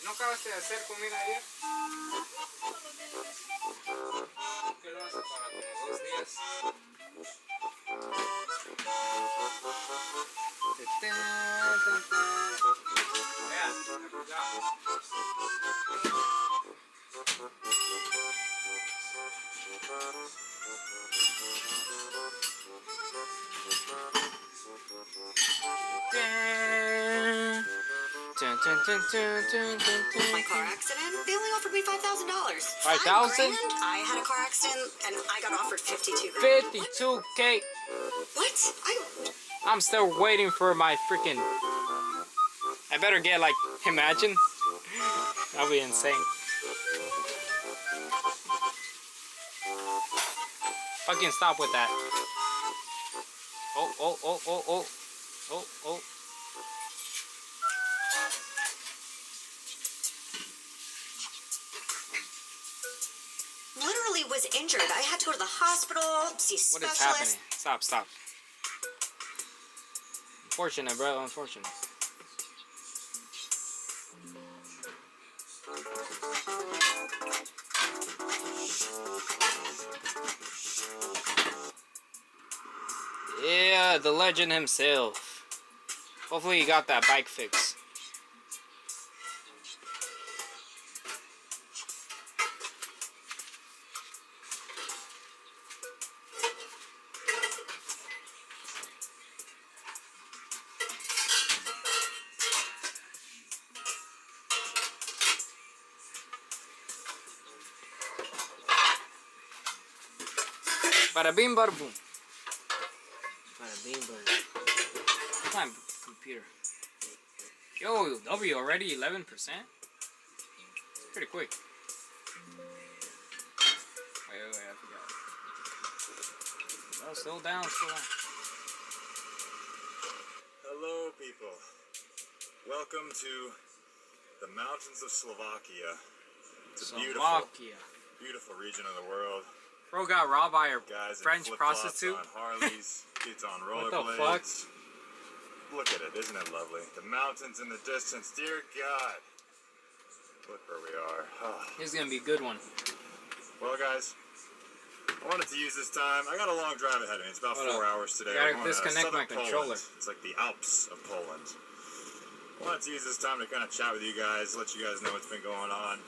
¿No acabaste de hacer comida ayer? My car accident? They only offered me $5,000. 5,000? I had a car accident and I got offered 52 grand. 52K. What? I'm still waiting for my freaking. I better get like, imagine. That'll be insane. Fucking stop with that. Oh, oh, oh, oh, oh. Oh, oh. Literally was injured. I had to go to the hospital, see a specialist. What is happening? Stop, stop. Unfortunate, bro. Unfortunate. Yeah, the legend himself. Hopefully he got that bike fixed. Bada bing, bada boom. Bada bing, bada boom. Come on, computer. Yo, W already 11%? Pretty quick. Wait, I forgot. Oh, still down, still down. Hello, people. Welcome to the mountains of Slovakia. It's a beautiful region of the world. Bro got robbed by a Guys French prostitute. on Harleys, kids on What the rollerblades. Look at it, isn't it lovely? The mountains in the distance, dear God. Look where we are. This is gonna be a good one. Well, guys, I wanted to use this time. I got a long drive ahead of me. It's about 4 hours today. I gotta disconnect my controller. It's like the Alps of Poland. I wanted to use this time to kind of chat with you guys, let you guys know what's been going on,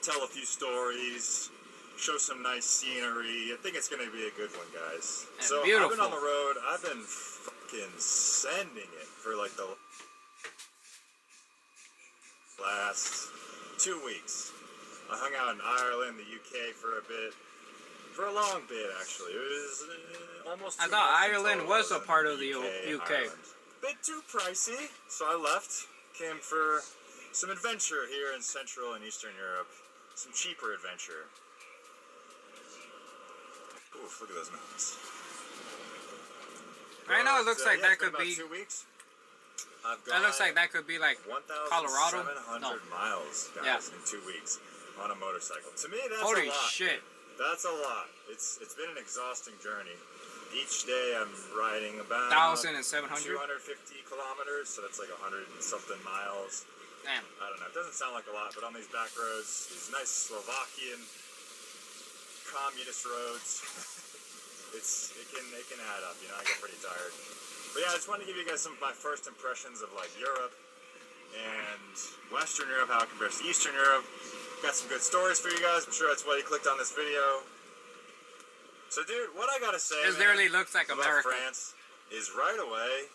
tell a few stories, show some nice scenery. I think it's going to be a good one, guys. And so beautiful. I've been on the road. I've been fucking sending it for like the last 2 weeks. I hung out in Ireland, the UK for a bit. For a long bit, actually. It was almost 2 I thought months Ireland in was a total. part of the UK. Ireland. Bit too pricey, so I left. Came for some adventure here in Central and Eastern Europe. Some cheaper adventure. Oof, look at those mountains. I know it looks like yeah, that could be. 2 weeks. That looks like that could be like Colorado. 1,700 miles, guys, in 2 weeks on a motorcycle. To me, that's Holy a lot. shit. That's a lot. It's been an exhausting journey. Each day I'm riding about 1,700. 250 kilometers, so that's like 100 and something miles. Damn. I don't know. It doesn't sound like a lot, but on these back roads, these nice Slovakian communist roads, it can add up. You know, I get pretty tired. But yeah, I just wanted to give you guys some of my first impressions of like Europe and Western Europe, how it compares to Eastern Europe. Got some good stories for you guys. I'm sure that's why you clicked on this video. So, dude, what I gotta say, This literally looks like about America. France is right away.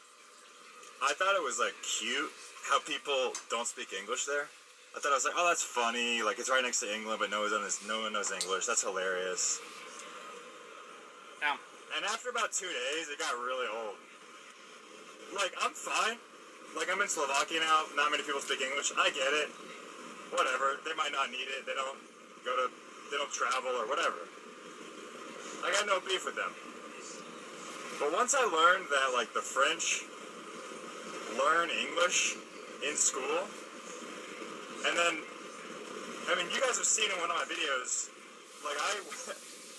I thought it was like cute how people don't speak English there. I thought I was like, oh, that's funny. Like it's right next to England, but no one knows English. That's hilarious. Damn. And after about 2 days, it got really old. Like I'm fine. Like I'm in Slovakia now. Not many people speak English. I get it. Whatever. They might not need it. They don't travel or whatever. I got no beef with them. But once I learned that like the French learn English in school, and then, I mean, you guys have seen in one of my videos, like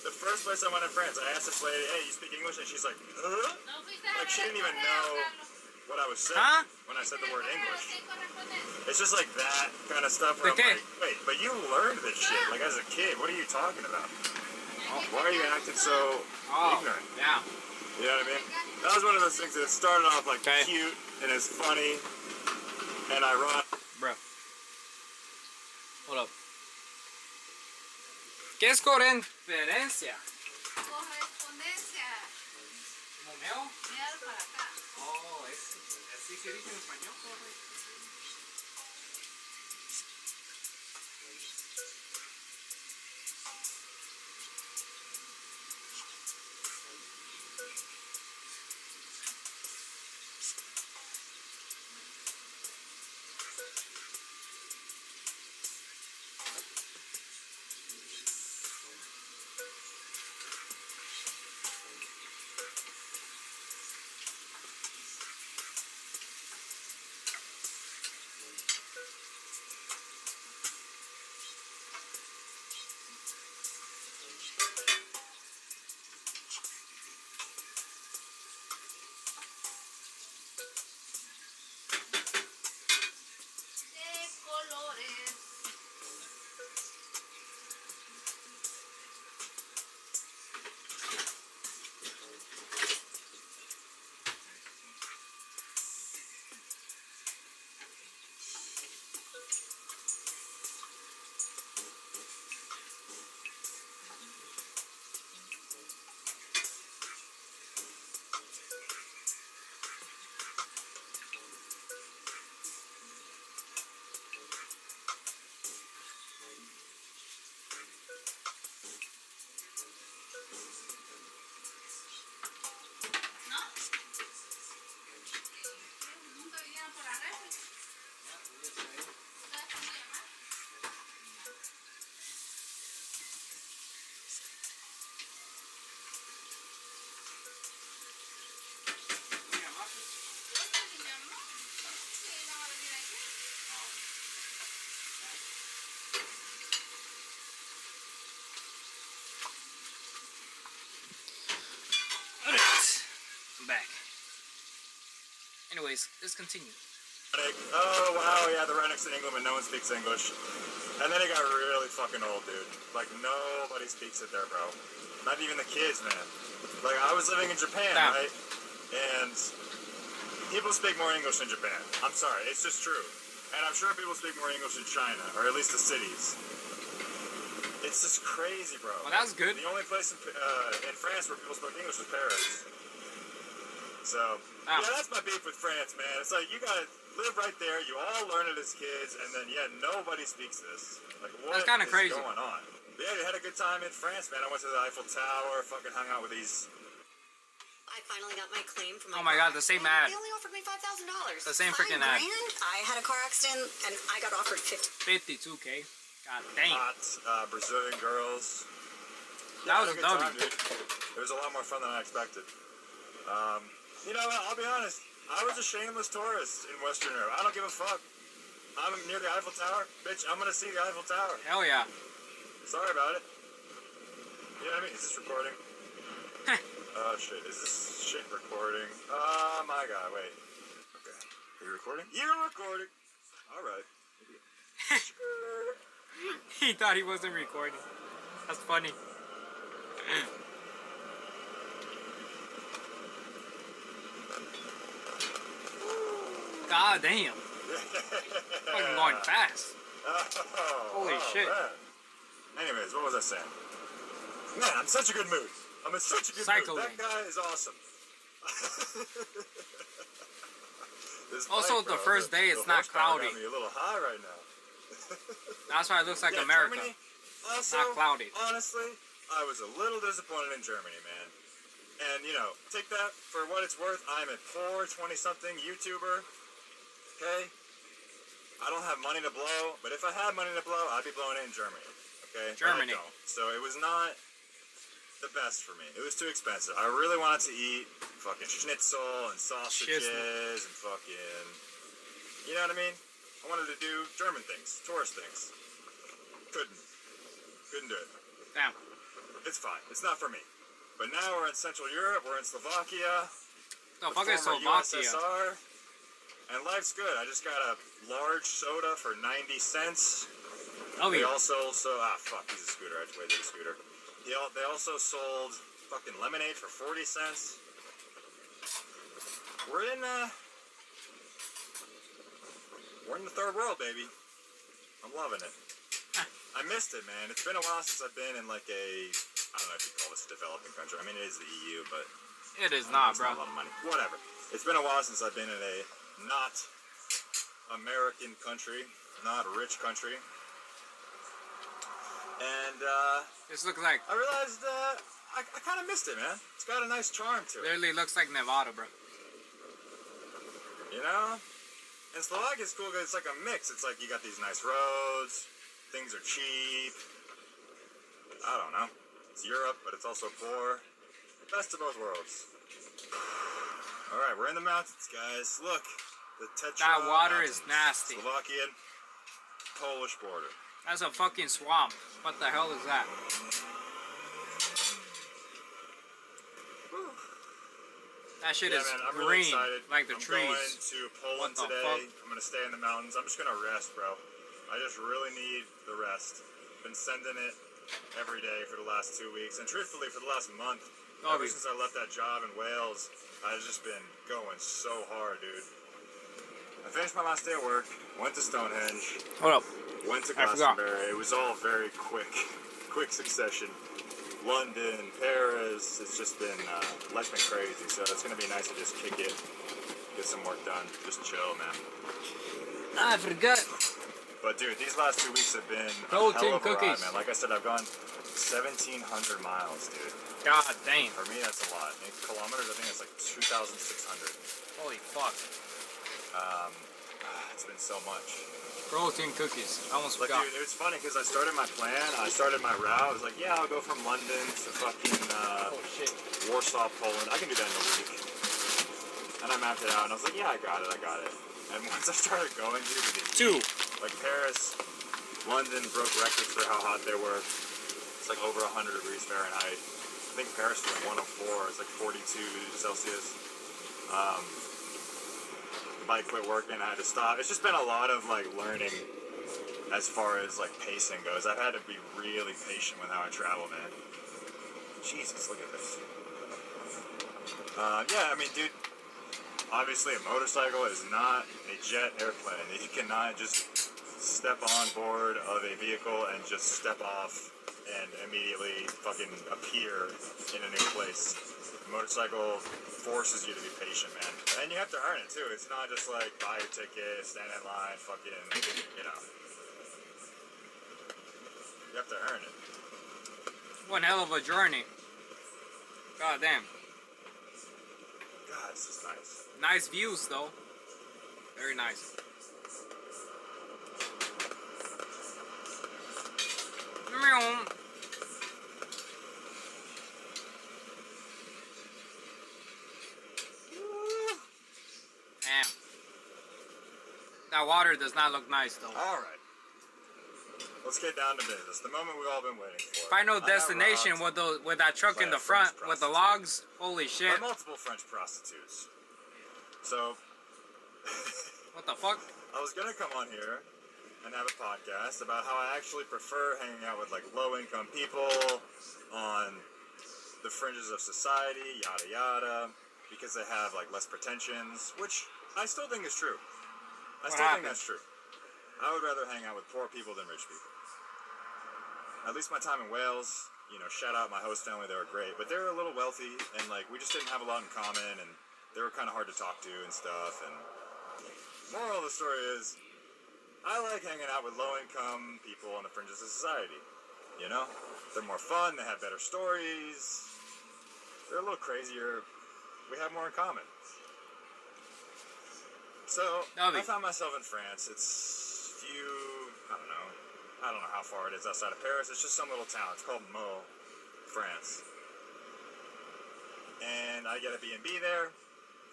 the first place I went in France, I asked this lady, hey, you speak English? And she's like, huh? Like she didn't even know what I was saying when I said the word English. It's just like that kind of stuff where I'm like, wait, but you learned this shit, like as a kid, what are you talking about? Why are you acting so ignorant? Yeah. You know what I mean? That was one of those things that started off like cute and it's funny and ironic. Bro. Hold up. ¿Qué es correspondencia? Correspondencia. ¿Momeo? Mira para acá. Oh, así se dice en español. I'm back. Anyways, let's continue. Oh wow, yeah, the rednecks in England, but no one speaks English. And then it got really fucking old, dude. Like nobody speaks it there, bro. Not even the kids, man. Like I was living in Japan, right? And people speak more English in Japan. I'm sorry, it's just true. And I'm sure people speak more English in China, or at least the cities. It's just crazy, bro. Well, that's good. The only place in France where people spoke English was Paris. So, yeah, that's my beef with France, man. It's like, you gotta live right there, you all learn it as kids, and then, yeah, nobody speaks this. Like, what that's kind of crazy. Going on? But yeah, you had a good time in France, man. I went to the Eiffel Tower, fucking hung out with these... I finally got my claim from my Oh my god, the same ad. They only offered me $5,000. The same freaking ad. I had a car accident, and I got offered 52K. God dang. Hot Brazilian girls. That was a good time, dude. It was a lot more fun than I expected. You know what? I'll be honest. I was a shameless tourist in Western Europe. I don't give a fuck. I'm near the Eiffel Tower. Bitch, I'm gonna see the Eiffel Tower. Hell yeah. Sorry about it. You know what I mean? Is this recording? Oh shit. Is this shit recording? Oh my god, wait. Okay. Are you recording? You're recording! Alright. He thought he wasn't recording. That's funny. God damn. Fucking going fast. Holy shit. Man. Anyways, what was I saying? Man, I'm in such a good mood. I'm in such a good mood. That guy is awesome. Also, the first day it's not cloudy. Got me a little high right now. That's why it looks like America. Germany, also, not cloudy. Honestly, I was a little disappointed in Germany, man. And, you know, take that for what it's worth. I'm a poor 20-something YouTuber. Okay? I don't have money to blow, but if I had money to blow, I'd be blowing it in Germany. Okay? Germany. But I don't. So it was not the best for me. It was too expensive. I really wanted to eat fucking schnitzel and sausages and fucking... You know what I mean? I wanted to do German things, tourist things. Couldn't do it. Damn. It's fine. It's not for me. But now we're in Central Europe. We're in Slovakia. The fuck is former Slovakia? USSR. And life's good. I just got a large soda for 90 cents. Oh, They yeah. also, fuck, he's a scooter. I have to wait for the scooter. They also sold fucking lemonade for 40 cents. We're in the third world, baby. I'm loving it. I missed it, man. It's been a while since I've been in like a, I don't know if you call this a developing country. I mean, it is the EU, but it is not, bro. Not a lot of money. Whatever. It's been a while since I've been in a not American country, not a rich country. And this looks like, I realized I kind of missed it, man. It's got a nice charm to it. Literally looks like Nevada, bro. You know? And Slovakia is cool because it's like a mix. It's like you got these nice roads, things are cheap. I don't know. It's Europe, but it's also poor. Best of both worlds. Alright, we're in the mountains, guys. Look, the Tetra That water Mountains. is nasty. Slovakian, Polish border. That's a fucking swamp. What the hell is that? That shit is man, I'm green, really excited. like the I'm trees. going to Poland What the today. fuck? I'm going to stay in the mountains. I'm just going to rest, bro. I just really need the rest. Been sending it every day for the last 2 weeks. And truthfully, for the last month, ever since I left that job in Wales, I've just been going so hard, dude. I finished my last day at work, went to Stonehenge. Hold up. Went to I forgot. Glastonbury. It was all very quick succession. London, Paris, it's just been, life's been crazy, so it's going to be nice to just kick it, get some work done, just chill, man. I forgot. But dude, these last 2 weeks have been Protein a hell of a ride, cookies. man. Like I said, I've gone 1,700 miles, dude. God damn. For me, that's a lot. In kilometers, I think it's like 2,600. Holy fuck. It's been so much. Protein cookies. I almost Like, forgot. dude, it was funny because I started my plan. I started my route. I was like, yeah, I'll go from London to fucking Warsaw, Poland. I can do that in a week. And I mapped it out, and I was like, yeah, I got it. And once I started going, dude, like Paris, London broke records for how hot they were. It's like over 100 degrees Fahrenheit. I think Paris was like 104. It's like 42 Celsius. The bike quit working. I had to stop. It's just been a lot of like learning as far as like pacing goes. I've had to be really patient with how I travel, man. Jesus, look at this. Yeah, I mean, dude, obviously a motorcycle is not a jet airplane. You cannot just step on board of a vehicle and just step off and immediately fucking appear in a new place. A motorcycle forces you to be patient, man. And you have to earn it too. It's not just like buy your ticket, stand in line, fucking, you know. You have to earn it. One hell of a journey. God damn. God, this is nice. Nice views though. Very nice. Meow. Damn. That water does not look nice though. Alright. Let's get down to business. The moment we've all been waiting for. Final destination with that truck in the front with the logs. Holy shit. By multiple French prostitutes. So what the fuck? I was gonna come on here and have a podcast about how I actually prefer hanging out with like low-income people on the fringes of society, yada yada, because they have like less pretensions, which I still think is true. I still think that's true. I would rather hang out with poor people than rich people. At least my time in Wales, you know, shout out my host family, they were great, but they were a little wealthy, and like we just didn't have a lot in common, and they were kind of hard to talk to and stuff. And moral of the story is, I like hanging out with low-income people on the fringes of society. You know, they're more fun, they have better stories, they're a little crazier, we have more in common. So I found myself in France. It's I don't know how far it is outside of Paris. It's just some little town. It's called Meaux, France. And I get a B&B there.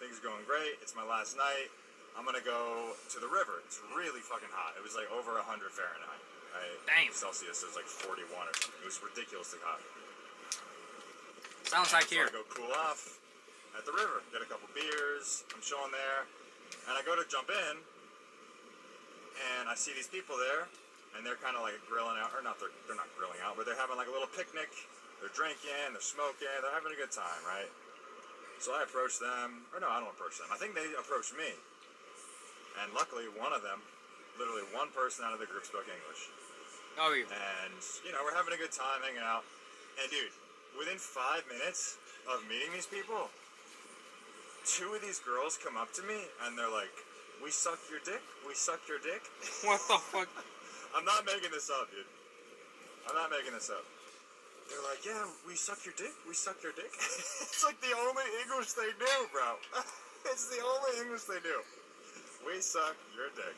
Things are going great. It's my last night. I'm gonna go to the river. It's really fucking hot. It was like over 100 Fahrenheit. Damn. Celsius. It was like 41 or something. It was ridiculously hot. Sounds like here. So I go cool off at the river. Get a couple beers. I'm chilling there. And I go to jump in. And I see these people there. And they're kind of like grilling out. Or not, they're not grilling out. But they're having like a little picnic. They're drinking, they're smoking, they're having a good time, right? So I approached them, or no, I don't approach them. I think they approached me. And luckily, one of them, literally one person out of the group spoke English. Oh, yeah. And, you know, we're having a good time, hanging out. And dude, within 5 minutes of meeting these people, 2 of these girls come up to me and they're like, "We suck your dick? We suck your dick?" What the fuck? I'm not making this up, dude. I'm not making this up. They're like, "Yeah, we suck your dick? We suck your dick?" It's like the only English they do, bro. It's the only English they do. We suck your dick.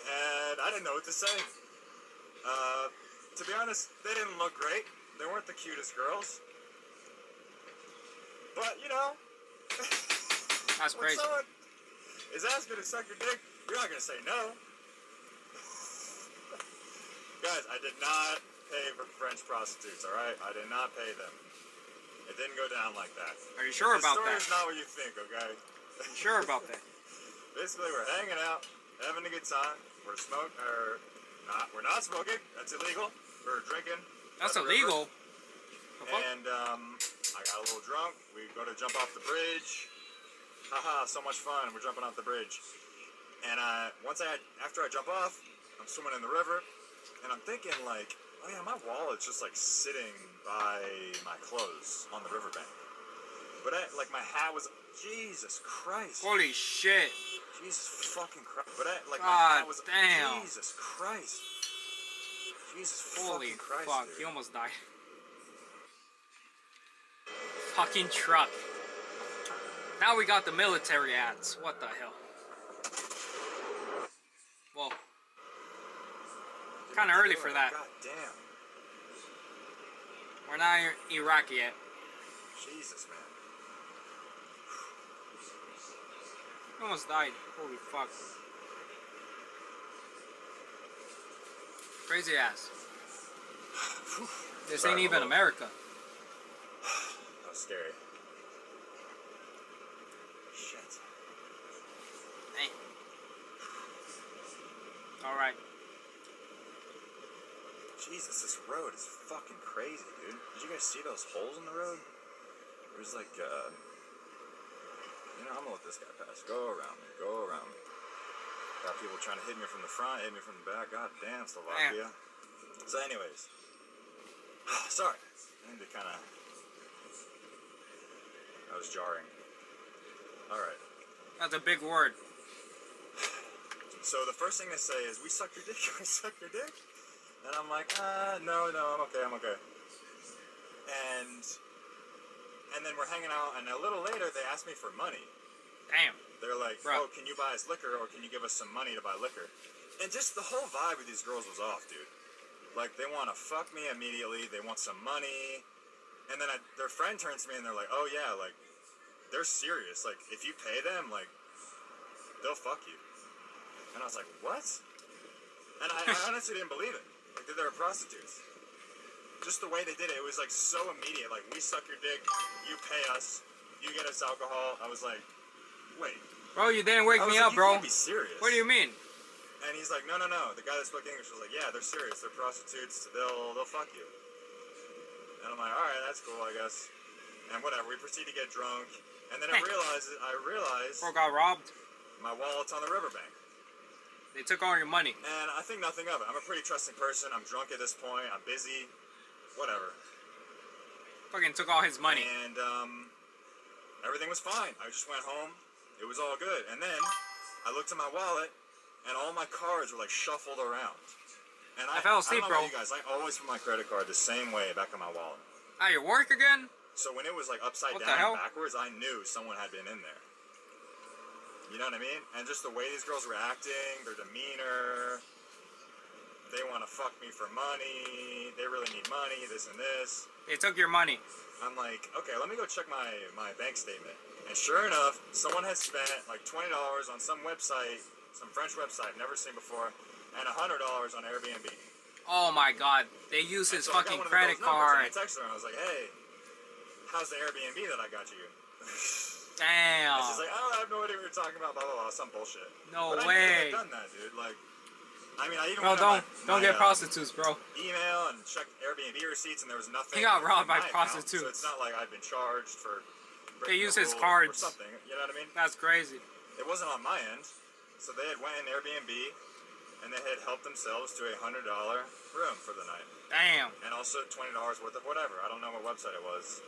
And I didn't know what to say. To be honest, they didn't look great. They weren't the cutest girls. But, you know, that's crazy. When someone is asking to suck your dick, you're not going to say no. Guys, I did not pay for French prostitutes, alright? I did not pay them. It didn't go down like that. Are you sure about that? The story is not what you think, okay? Are you sure about that? Basically, we're hanging out, having a good time. We're we're not smoking. That's illegal. We're drinking. That's illegal? And, I got a little drunk. We go to jump off the bridge. Haha, so much fun. We're jumping off the bridge. And after I jump off, I'm swimming in the river. And I'm thinking like, oh yeah, my wallet's just like sitting by my clothes on the riverbank. But my hat was, Jesus Christ. Holy shit. Jesus fucking Christ. But my God hat was, damn. Jesus Christ. Jesus Holy fucking Christ, fuck, dude. he almost died. Fucking truck. Now we got the military ads. What the hell? Well, kind of early for that. God damn. We're not in Iraq yet. Jesus, man. He almost died. Holy fuck. Crazy ass. This ain't even America. That was scary. Shit. Hey. Alright. Jesus, this road is fucking crazy, dude. Did you guys see those holes in the road? There's like, you know, I'm gonna let this guy pass. Go around me, go around me. Got people trying to hit me from the front, hit me from the back. God damn, Slovakia. Damn. So anyways. Sorry. I think they kinda... That was jarring. Alright. That's a big word. So the first thing they say is, "We suck your dick, we suck your dick?" And I'm like, no, I'm okay. And then we're hanging out, and a little later, they asked me for money. Damn. They're like, "Oh, can you buy us liquor, or can you give us some money to buy liquor?" And just the whole vibe of these girls was off, dude. Like, they want to fuck me immediately, they want some money, and then their friend turns to me, and they're like, "Oh yeah, like, they're serious. Like, if you pay them, like, they'll fuck you." And I was like, "What?" And I honestly didn't believe it. Like, they were prostitutes. Just the way they did it, it was like so immediate. Like, "We suck your dick, you pay us, you get us alcohol." I was like, wait. Bro, you didn't wake me up, bro. You can't be serious. What do you mean? And he's like, no. The guy that spoke English was like, "Yeah, they're serious. They're prostitutes. They'll fuck you." And I'm like, all right, that's cool, I guess. And whatever. We proceed to get drunk, and then I realized. Bro got robbed. My wallet's on the riverbank. They took all your money. And I think nothing of it. I'm a pretty trusting person. I'm drunk at this point. I'm busy. Whatever. Fucking took all his money. And everything was fine. I just went home. It was all good. And then I looked at my wallet, and all my cards were like shuffled around. And I fell asleep, I don't know bro. about you guys, I always put my credit card the same way back in my wallet. Ah, your work again? So when it was like upside What down the hell? and backwards, I knew someone had been in there. You know what I mean? And just the way these girls were acting, their demeanor, they want to fuck me for money, they really need money, this and this. They took your money. I'm like, okay, let me go check my bank statement. And sure enough, someone had spent like $20 on some website, some French website, never seen before, and $100 on Airbnb. Oh my god, they used his So I got fucking one of credit those numbers, card. And I texted her and I was like, "Hey, how's the Airbnb that I got you?" Damn. And she's like, "Oh, I have no idea what you're talking about, blah, blah, blah, some bullshit." No but way. I knew I'd done that, dude. Like, I mean, I even Bro, went on don't get prostitutes, bro. email and checked Airbnb receipts, and there was nothing. He got robbed in by my account, prostitutes. so it's not like I've been charged for. They use his or cards. something. You know what I mean? That's crazy. It wasn't on my end, so they had went in Airbnb, and they had helped themselves to a $100 room for the night. Damn. And also $20 worth of whatever. I don't know what website it was.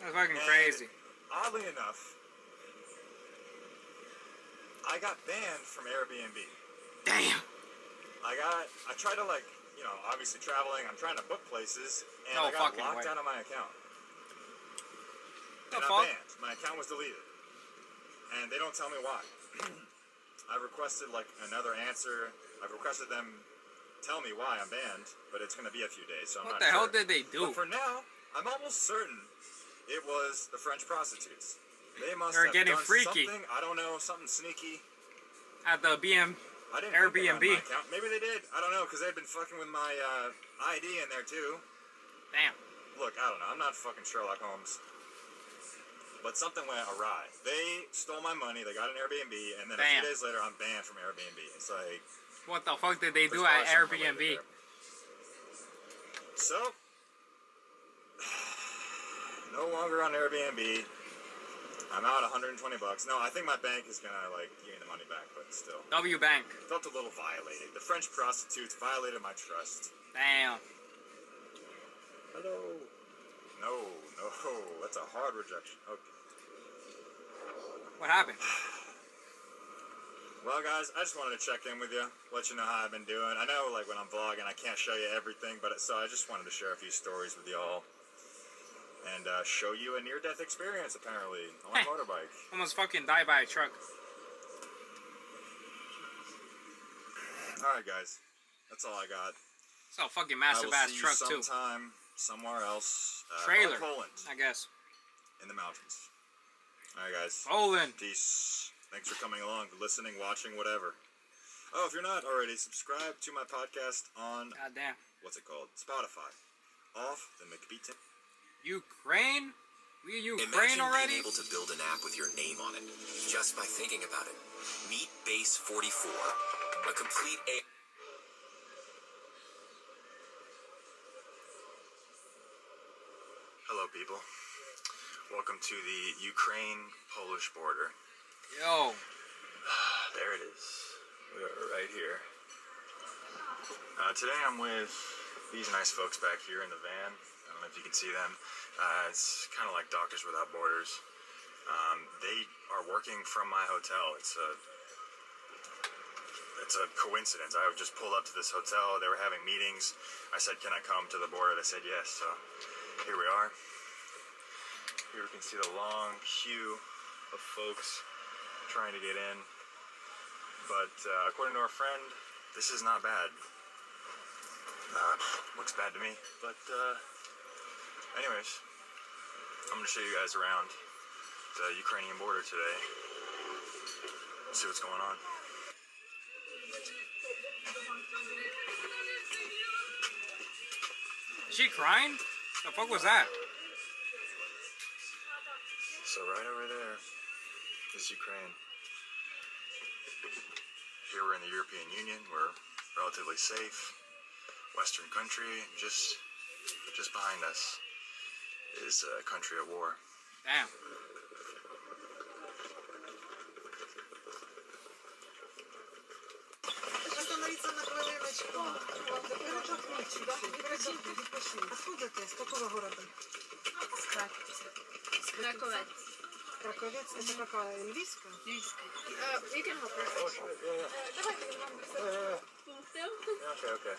That's fucking And crazy. Oddly enough, I got banned from Airbnb. Damn. I tried to, like, you know, obviously traveling, I'm trying to book places, and No I got fucking locked way. out of my account. The And fuck? I'm banned. My account was deleted. And they don't tell me why. I requested, like, another answer. I've requested them tell me why I'm banned, but it's going to be a few days, so I'm What not the hell sure. did they do? But for now, I'm almost certain it was the French prostitutes. They must They're have getting done freaky. something, I don't know, something sneaky. At the I didn't think they Airbnb. got my account. Maybe they did. I don't know, because they'd been fucking with my ID in there, too. Damn. Look, I don't know. I'm not fucking Sherlock Holmes. But something went awry. They stole my money, they got an Airbnb, and then a Damn. few days later, I'm banned from Airbnb. It's like... What the fuck did they do there's at probably something Airbnb? related there. So, no longer on Airbnb. I'm out 120 bucks. No, I think my bank is gonna, like, give me the money back, but still. W Bank. Felt a little violated. The French prostitutes violated my trust. Damn. Hello. No, that's a hard rejection. Okay. What happened? Well, guys, I just wanted to check in with you, let you know how I've been doing. I know, like, when I'm vlogging, I can't show you everything, but so I just wanted to share a few stories with y'all and show you a near-death experience, apparently, on my motorbike. Almost fucking died by a truck. All right, guys, that's all I got. It's a fucking massive ass truck I will see you too. sometime, somewhere else. Trailer, Poland, I guess. in the mountains. All right, guys. Poland. Peace. Thanks for coming along, listening, watching, whatever. Oh, if you're not already, subscribe to my podcast on... Goddamn. What's it called? Spotify. Off the McBeaton. Ukraine? We Ukraine Imagine already? being able to build an app with your name on it, just by thinking about it. Meet Base 44, a complete AI. Hello, people. Welcome to the Ukraine-Polish border. Yo. There it is. We are right here. Today I'm with these nice folks back here in the van. I don't know if you can see them. It's kind of like Doctors Without Borders. They are working from my hotel. It's a coincidence. I just pulled up to this hotel. They were having meetings. I said, can I come to the border? They said yes. So here we are. Here we can see the long queue of folks trying to get in. But according to our friend, this is not bad. Looks bad to me. But anyways, I'm going to show you guys around the Ukrainian border today. See what's going on. Is she crying? The fuck was that? So right over there is Ukraine. Here we're in the European Union. We're relatively safe. Western country. Just behind us is a country at war. Damn. Остановиться на хвилиночку. Перечахніть, да? Перечахніть. Откуда ти? З какого города? З Краковець. Краковець? Это какая? Львівська? Львівська. You can help her. Давайте він вам допомогти. Okay.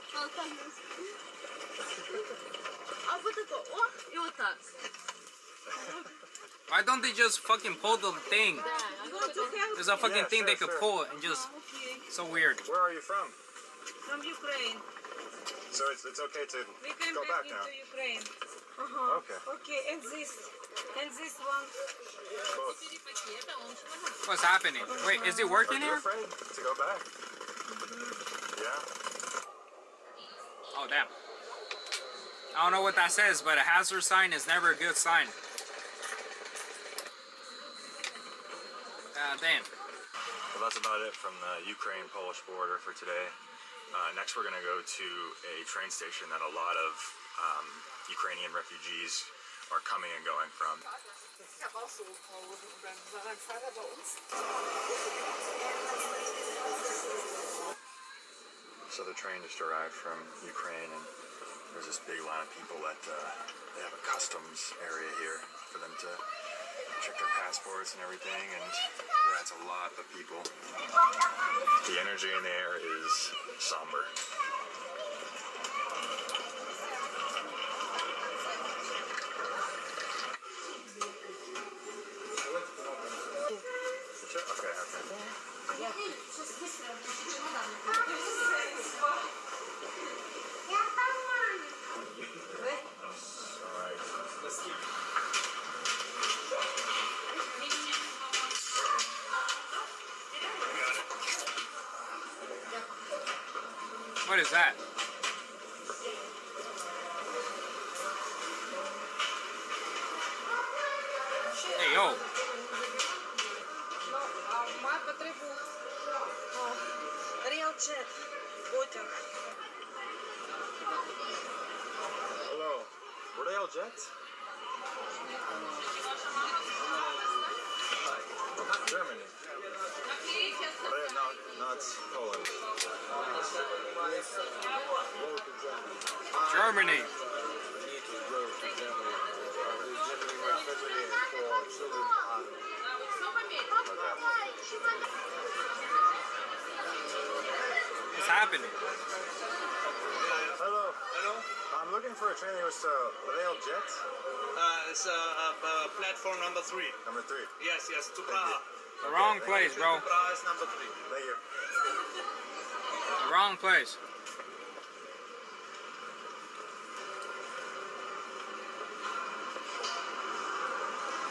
А вот это, о, і отак. Why don't they just fucking pull the thing? There's a fucking thing they could pull and just... So weird. Where are you from? From Ukraine. So it's okay to We can go back bring now. you to Ukraine. Okay. Okay, and this one. What's happening? Wait, is it working Are you here? afraid to go back? Yeah. Oh, damn. I don't know what that says, but a hazard sign is never a good sign. Damn. Well, that's about it from the Ukraine-Polish border for today. Next, we're going to go to a train station that a lot of Ukrainian refugees are coming and going from. So the train just arrived from Ukraine, and there's this big line of people that they have a customs area here for them to check their passports and everything, and that's a lot of people. The energy in the air is somber. What is that? Hey, yo. Маю потребу real chat, потяг. Hello, were they all jets? Germany. No, it's Poland. Germany. What's happening? Hello. Hello. I'm looking for a train that goes to Rail Jets. It's platform number 3. Number 3. Yes, to Praha. The wrong place, bro. Praha is number 3. Thank you. The wrong place.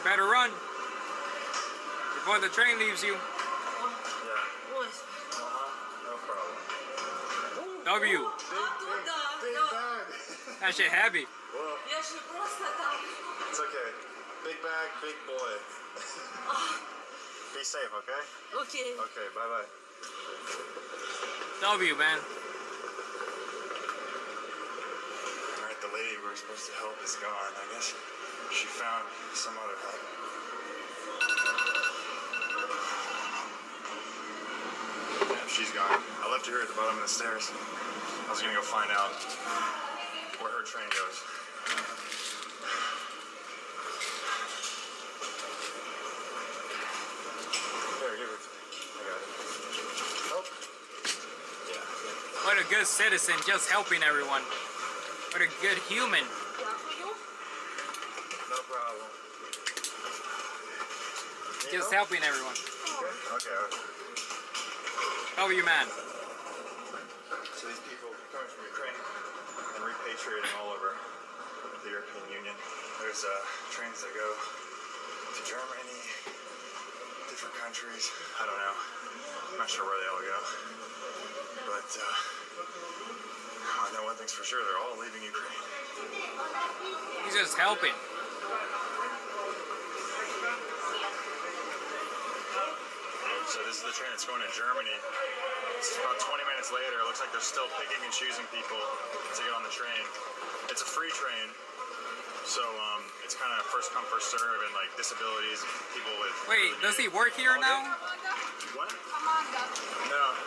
Better run before the train leaves you. Yeah. No problem. W. Big bag. That shit heavy. Well, it's okay. Big bag, big boy. Be safe, okay? Okay. Okay, bye-bye. W, man. Alright, the lady we were supposed to help is gone. I guess she found some other help. Yeah, she's gone. I left her here at the bottom of the stairs. I was gonna go find out where her train goes. Here, give it to me. I got it. Oh. Yeah. What a good citizen, just helping everyone. What a good human. No problem. Just helping everyone. Okay. W, man. So these people coming from Ukraine and repatriating all over the European Union. There's trains that go to Germany, different countries. I don't know. I'm not sure where they all go. But I know one thing's for sure, they're all leaving Ukraine. He's just helping. So this is the train that's going to Germany. It's about 20 minutes later. It looks like they're still picking and choosing people to get on the train. It's a free train, so it's kind of first come, first serve, and like disabilities, people with... Wait, does he work here now? What? No.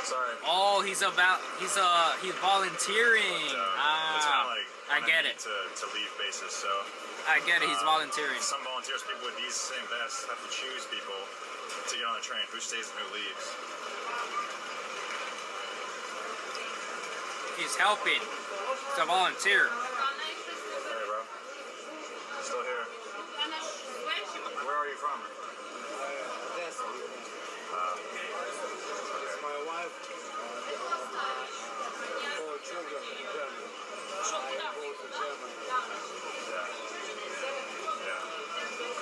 Sorry. Oh, he's volunteering. It's kind of like I get it. To leave basis, so... I get it, he's volunteering. Some volunteers, people with these same vests, have to choose people to get on the train, who stays and who leaves. He's helping. He's a volunteer. Hey, bro. Still here. Where are you from? Odessa. It's my wife. 4 children in Germany. I go to Germany. Yeah.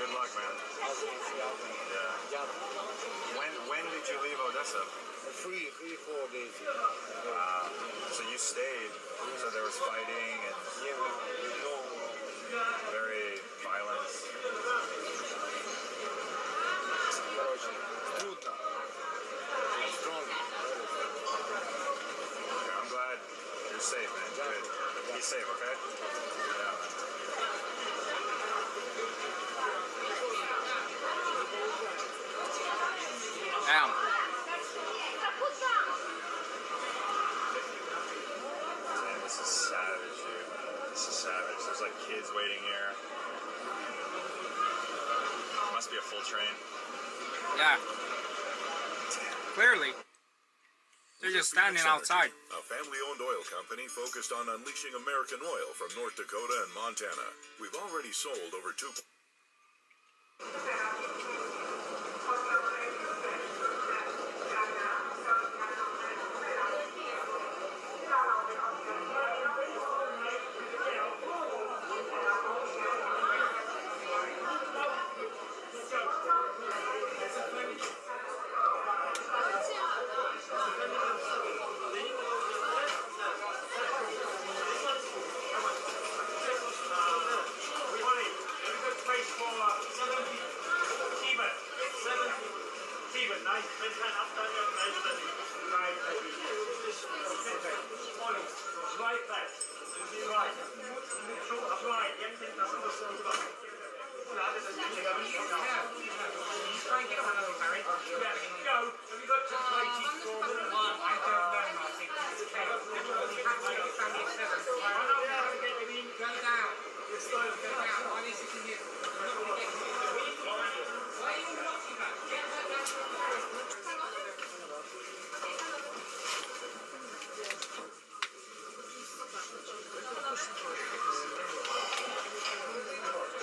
Good luck, man. Yeah. When did you leave Odessa? 3-4 days. So you stayed. So there was fighting and very violent. must be a full train. Yeah. Clearly. They're just standing outside. A family-owned oil company focused on unleashing American oil from North Dakota and Montana. We've already sold over 2...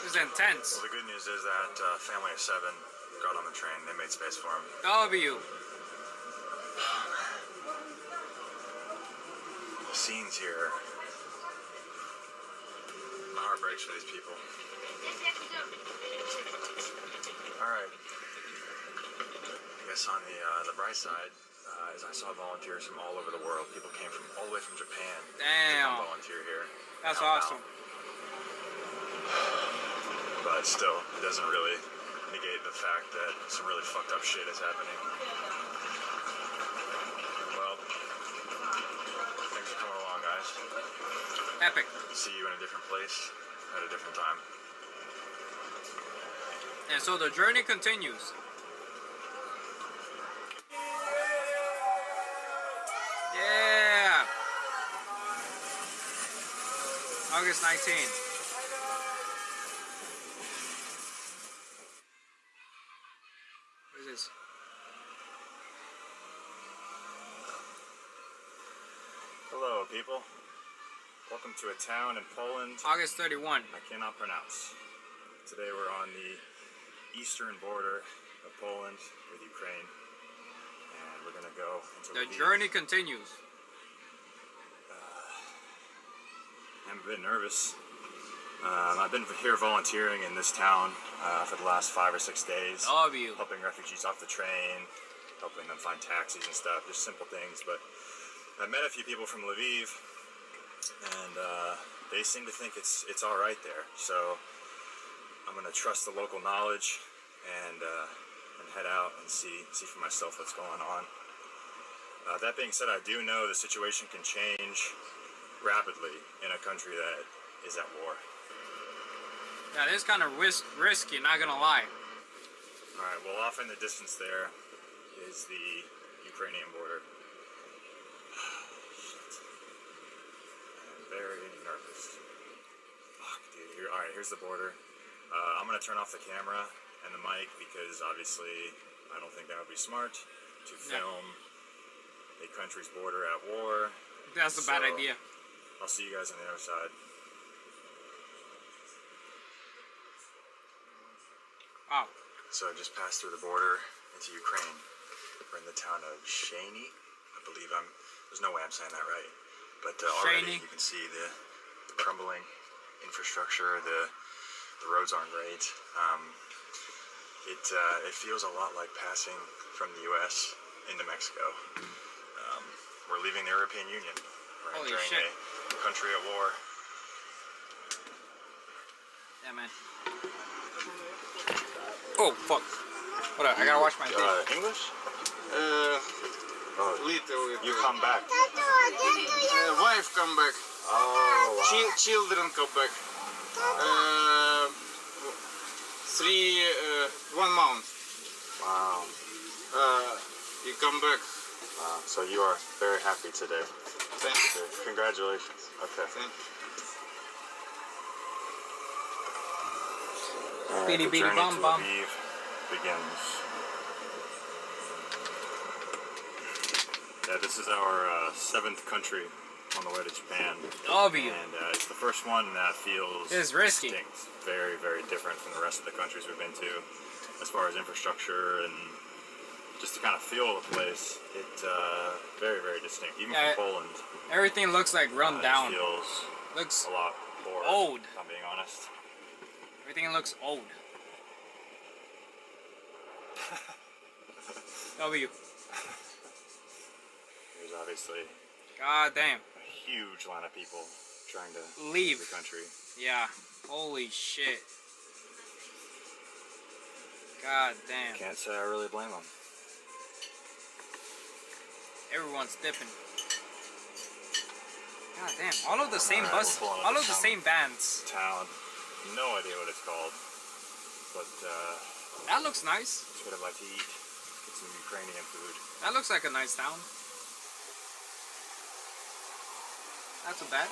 This is intense. Well, the good news is that family of 7 got on the train. They made space for him. All of you. The scenes here. My heart breaks for these people. Alright. I guess on the bright side, is I saw volunteers from all over the world. People came from all the way from Japan to Damn. come volunteer here. That's awesome. But still, it doesn't really negate the fact that some really fucked up shit is happening. Well, things are coming along, guys. Epic. See you in a different place at a different time. And so the journey continues. Yeah. August 19th. What is this? Hello, people. Welcome to a town in Poland. August 31. I cannot pronounce. Today we're on the eastern border of Poland with Ukraine. And we're going to go into The Lviv. journey continues. I'm a bit nervous. I've been here volunteering in this town for the last 5 or 6 days. All of you. Helping refugees off the train, helping them find taxis and stuff, just simple things. But I met a few people from Lviv, and they seem to think it's all right there. So I'm gonna trust the local knowledge and head out and see for myself what's going on. That being said, I do know the situation can change rapidly in a country that is at war. Yeah, this is kind of risky, not gonna lie. Alright, well, off in the distance there is the Ukrainian border. I'm very nervous. Fuck, dude. Alright, here's the border. I'm gonna turn off the camera and the mic because obviously I don't think that would be smart to film a country's border at war. That's a bad idea. I'll see you guys on the other side. Wow. So I just passed through the border into Ukraine. We're in the town of Shany. I believe there's no way I'm saying that right. But already you can see the crumbling infrastructure, the roads aren't great. It feels a lot like passing from the US into Mexico. We're leaving the European Union. We're Holy entering shit. a country at war. Yeah, man. Oh, fuck. Hold on, I gotta wash my face. English? Little. You come back. Wife come back. Oh, wow. Children come back. 1 month. Wow. You come back. Wow. So you are very happy today. Thank you. Congratulations. Okay. Thank you. Beady beady bum bum. begins. Yeah, this is our 7th country on the way to Japan. W. And it's the first one that feels It's risky. distinct. Very, very different from the rest of the countries we've been to as far as infrastructure and just to kind of feel the place. It's very, very distinct. Even from Poland. Everything looks like run down. It feels looks a lot more old. If I'm being honest. Everything looks old. W. There's obviously God damn. a huge line of people trying to leave the country. Yeah. Holy shit. God damn. Can't say I really blame them. Everyone's dipping. God damn. All of the same Alright, bus. we're pulling up All to of the some same bands. Town. No idea what it's called. But that looks nice. that's what I'd like to eat. Get some Ukrainian food. That looks like a nice town. Not too bad.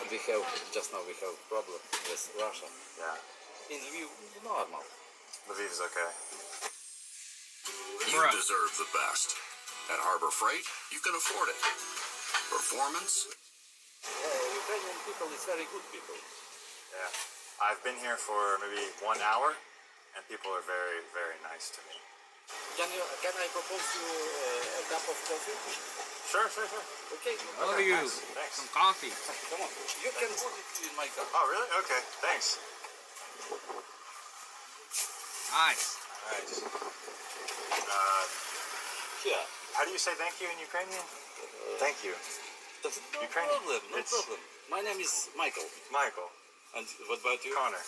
We have just now we have problem with Russia. Yeah. In Lviv, normal. Lviv is okay. You deserve the best. At Harbor Freight, you can afford it. Performance. Ukrainian people is very good people. Yeah. I've been here for maybe 1 hour, and people are very, very nice to me. Can I propose you a cup of coffee? Sure. Okay. What do you? Thanks. Some coffee. Come on. You can put it in my cup. Oh, really? Okay. Thanks. Nice. Nice. Here. How do you say thank you in Ukrainian? Thank you. No Ukrainian. problem. My name is Michael. Michael. And what about you? Connor.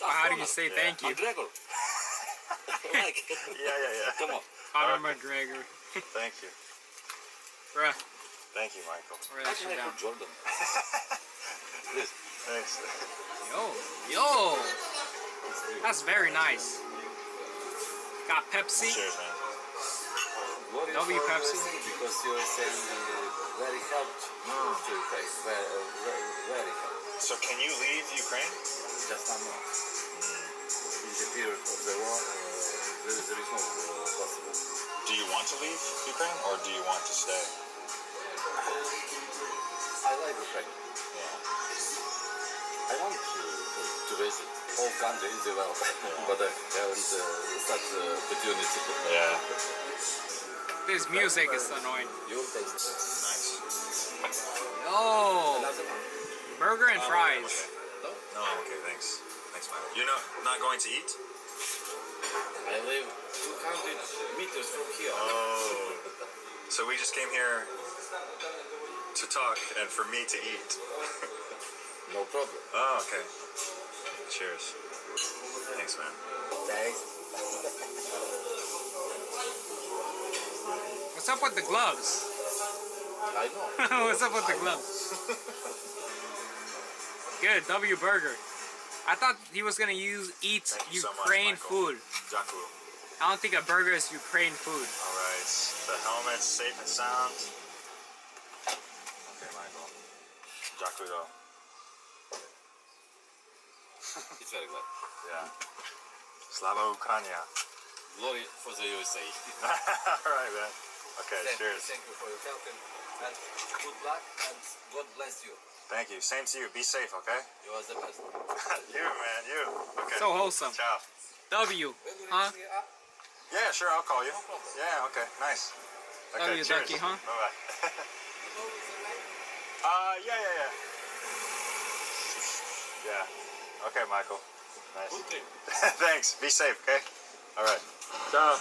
Well, how do you say thank you? McGregor. Yeah. Come on. Conor McGregor. Thank you. Bruh. Thank you, Michael. Where that shit down? Jordan. Please. Thanks. Yo. That's very nice. Got Pepsi. Cheers, man. W Pepsi. Because you are saying very helped to Ukraine. Very helped. So can you leave Ukraine? Just not now. In the period of the war, there is no possible. Do you want to leave Ukraine, or do you want to stay? I like Ukraine. Yeah. I want to visit all countries in the world, but I haven't such opportunity. Yeah. This music is annoying. Your taste. Nice. Yo. Burger and fries. Okay. No, I'm okay, thanks. Thanks, man. You're not going to eat? I live 200 meters from here. Oh. So we just came here to talk and for me to eat. No problem. Oh, okay. Cheers. Thanks, man. Thanks. What's up with the gloves? I know. What's up with the gloves? Good, W Burger. I thought he was gonna eat Ukraine food. Jaku. I don't think a burger is Ukraine food. Alright, the helmet's safe and sound. Okay, Michael. Jaku though. It's very good. Yeah. Slava Ukraina. Glory for the USA. Alright, man. Okay, cheers. Thank you for your help and good luck and God bless you. Thank you. Same to you. Be safe, okay? You are the best. You, man, you. Okay. So wholesome. Ciao. W. Huh? Yeah, sure, I'll call you. Yeah, okay, nice. Okay, W, cheers. Ducky, huh? Bye-bye. Yeah. Yeah. Okay, Michael. Nice. Okay. Thanks. Be safe, okay? All right. Ciao.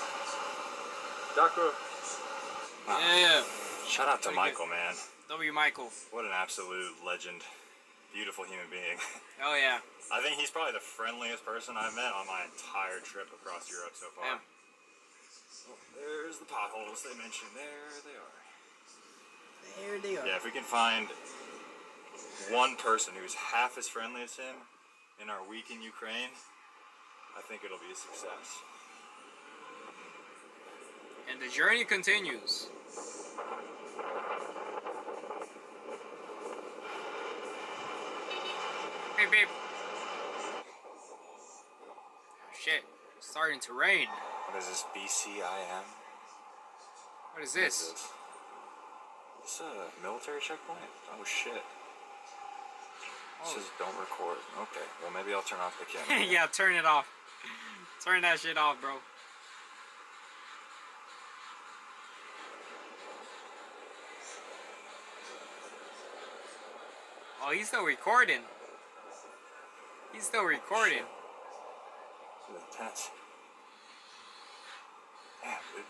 Daku. Yeah. Shout out to Michael, man. W Michael. What an absolute legend. Beautiful human being. Oh yeah. I think he's probably the friendliest person I've met on my entire trip across Europe so far. Yeah. Well, there's the potholes they mentioned. There they are. There they are. Yeah, if we can find one person who's half as friendly as him in our week in Ukraine, I think it'll be a success. And the journey continues. Beep beep. shit. It's starting to rain. What is this? BCIM? What is this? Is this a military checkpoint? Oh shit. It says don't record. Okay, well maybe I'll turn off the camera. Yeah, turn it off. Turn that shit off, bro. Oh, he's still recording. He's still recording. This is intense. Damn, dude.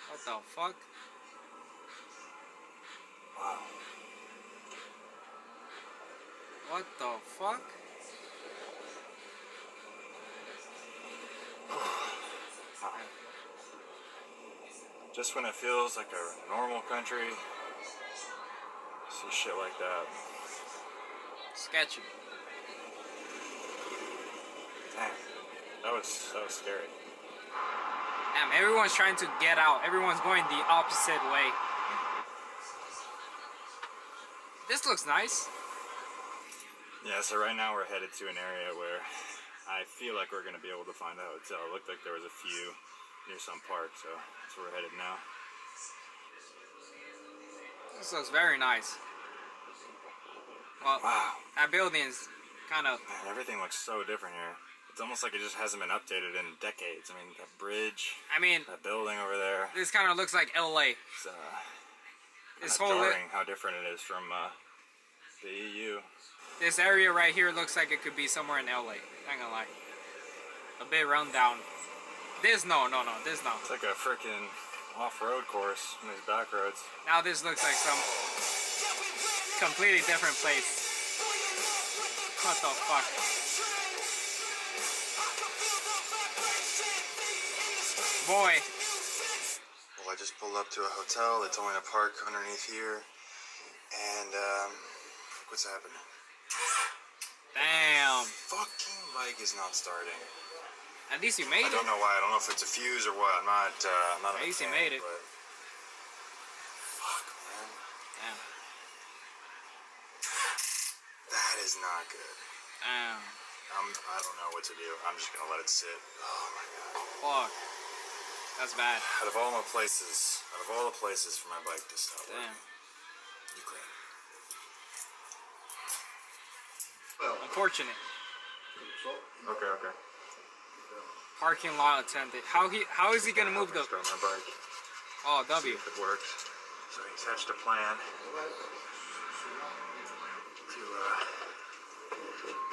What the fuck? Wow. What the fuck? Just when it feels like a normal country, see shit like that. Sketchy. Damn, that was scary. Damn, everyone's trying to get out. Everyone's going the opposite way. This looks nice. Yeah, so right now we're headed to an area where I feel like we're going to be able to find a hotel. It looked like there was a few near some park, so that's where we're headed now. This looks very nice. Well, wow. That building's kind of... Man, everything looks so different here. It's almost like it just hasn't been updated in decades. I mean, that bridge, that building over there. This kind of looks like LA. It's jarring how different it is from the EU. This area right here looks like it could be somewhere in LA. Not gonna lie. A bit run down. This, no, this no. It's like a freaking off-road course in these back roads. Now this looks like some completely different place. What the fuck? Boy. Well, I just pulled up to a hotel. They told me to park underneath here. And, what's happening? Damn. Fucking bike is not starting. At least you made it. I don't know why. I don't know if it's a fuse or what. I'm not At least you made it. But... Fuck, man. Damn. That is not good. Damn. I don't know what to do. I'm just gonna let it sit. Oh my Fuck. god. That's bad. Out of all the places for my bike to stop Damn. Ukraine. Unfortunate. Okay. Parking lot attendant. How is he gonna move the? Start my bike. Oh, W. See if it works. So he's hatched a plan to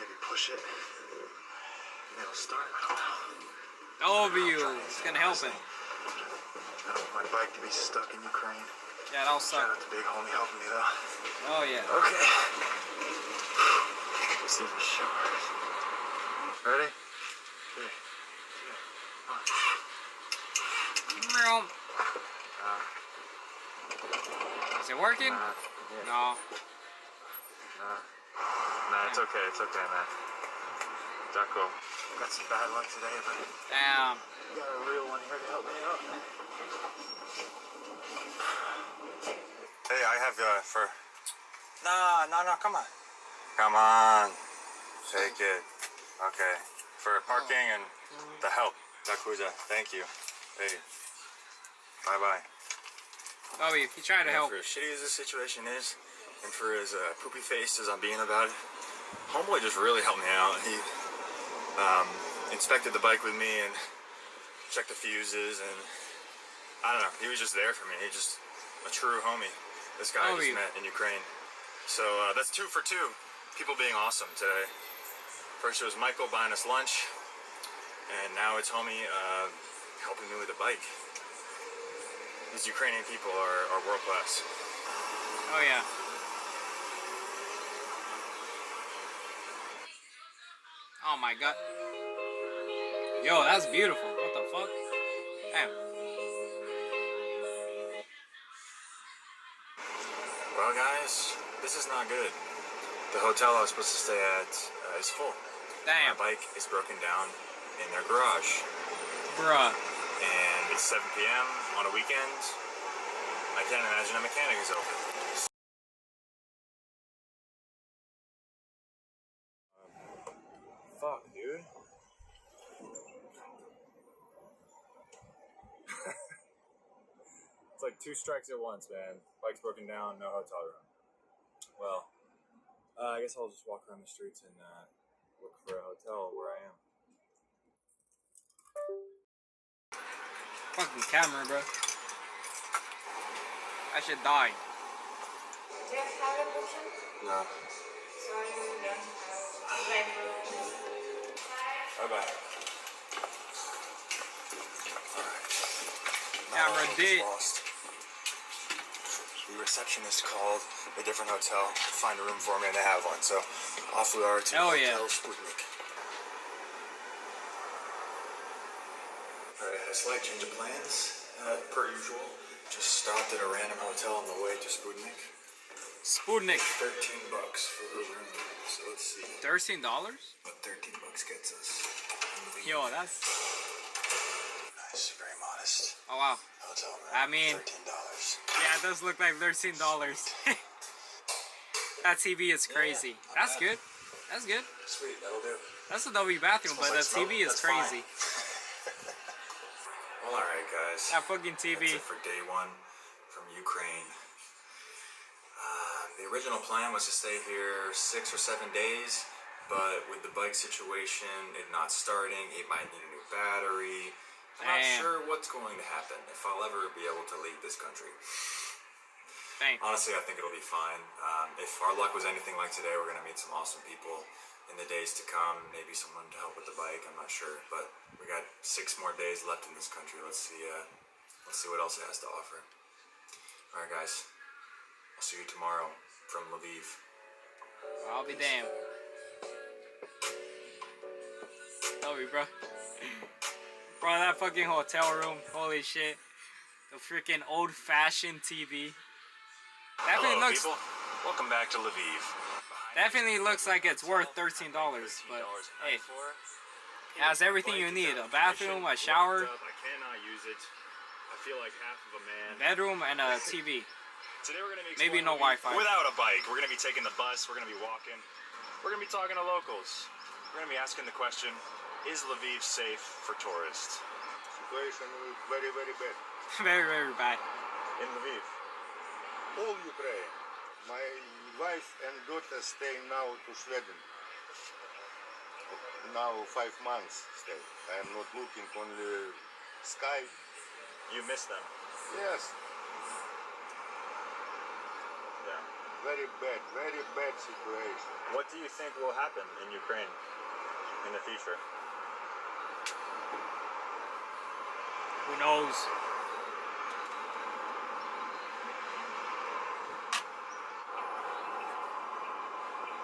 maybe push it. And it'll start. I don't know. W. It's gonna help him. I don't want my bike to be stuck in Ukraine. Yeah, that'll suck. Shout out to Big Homie helping me though. Oh yeah. Okay. Let's see if it showers. Ready? Okay. Is it working? No. Nah, it's okay. It's okay, man. That's cool. Got some bad luck today, but damn. You got a real one here to help me out. Hey, I have for. No, come on. Come on. Take it. Okay. For parking and the help. Takuja. Thank you. Hey. Bye-bye. W, he tried to help. For as shitty as this situation is, and for as poopy faced as I'm being about it, homeboy just really helped me out. He inspected the bike with me and checked the fuses, and I don't know, he was just there for me. He's just a true homie. This guy I just met in Ukraine. So that's 2 for 2. People being awesome today. First it was Michael buying us lunch, and now it's homie helping me with the bike. These Ukrainian people are world class. Oh yeah. Oh my god. Yo, that's beautiful. What the fuck? Damn. Well guys, this is not good. The hotel I was supposed to stay at is full. Damn. My bike is broken down in their garage. Bruh. And it's 7 p.m. on a weekend. I can't imagine a mechanic is open. It's like 2 strikes at once, man. Bike's broken down, no hotel room. Well, I guess I'll just walk around the streets and look for a hotel where I am. Fucking camera, bro. That shit died. Do you have a booking? No. So you don't have like Bye-bye. Camera dead. Lost. The receptionist called a different hotel to find a room for me, and they have one. So off we are to Hotel Sputnik. Alright, had a slight change of plans, per usual. Just stopped at a random hotel on the way to Sputnik. Sputnik. $13 for the room. So let's see. $13? What $13 gets us? Yo, that's nice, very modest. Oh wow. Hotel room. I mean, $13. yeah, it does look like $13. That TV is crazy. That's good. That's good. Sweet, that'll do. That's a W bathroom, but the TV is crazy. Well, alright guys. That fucking TV. That's it for day 1 from Ukraine. The original plan was to stay here 6 or 7 days, but with the bike situation, it not starting, it might need a new battery. I'm not sure what's going to happen, if I'll ever be able to leave this country. Honestly, I think it'll be fine. If our luck was anything like today, we're going to meet some awesome people in the days to come. Maybe someone to help with the bike, I'm not sure. But we got 6 more days left in this country. Let's see what else it has to offer. Alright guys, I'll see you tomorrow from Lviv. I'll be damned. Love you, bro. Bro, that fucking hotel room, holy shit. The freaking old-fashioned TV. Definitely Hello, looks. people. Welcome back to Lviv. Definitely looks like it's worth $13, but hey, it has everything you need: a bathroom, a shower, I cannot use it. I feel like half of a man. bedroom, and a TV. Today we're gonna be Maybe no Wi-Fi. Without a bike, we're gonna be taking the bus. We're gonna be walking. We're gonna be talking to locals. We're gonna be asking the question: is Lviv safe for tourists? Situation is very, very bad. Very, very bad. In Lviv. All Ukraine. My wife and daughter stay now to Sweden. Now 5 months stay. I am not looking only sky. You miss them? Yes. Yeah. Very bad situation. What do you think will happen in Ukraine in the future? Who knows?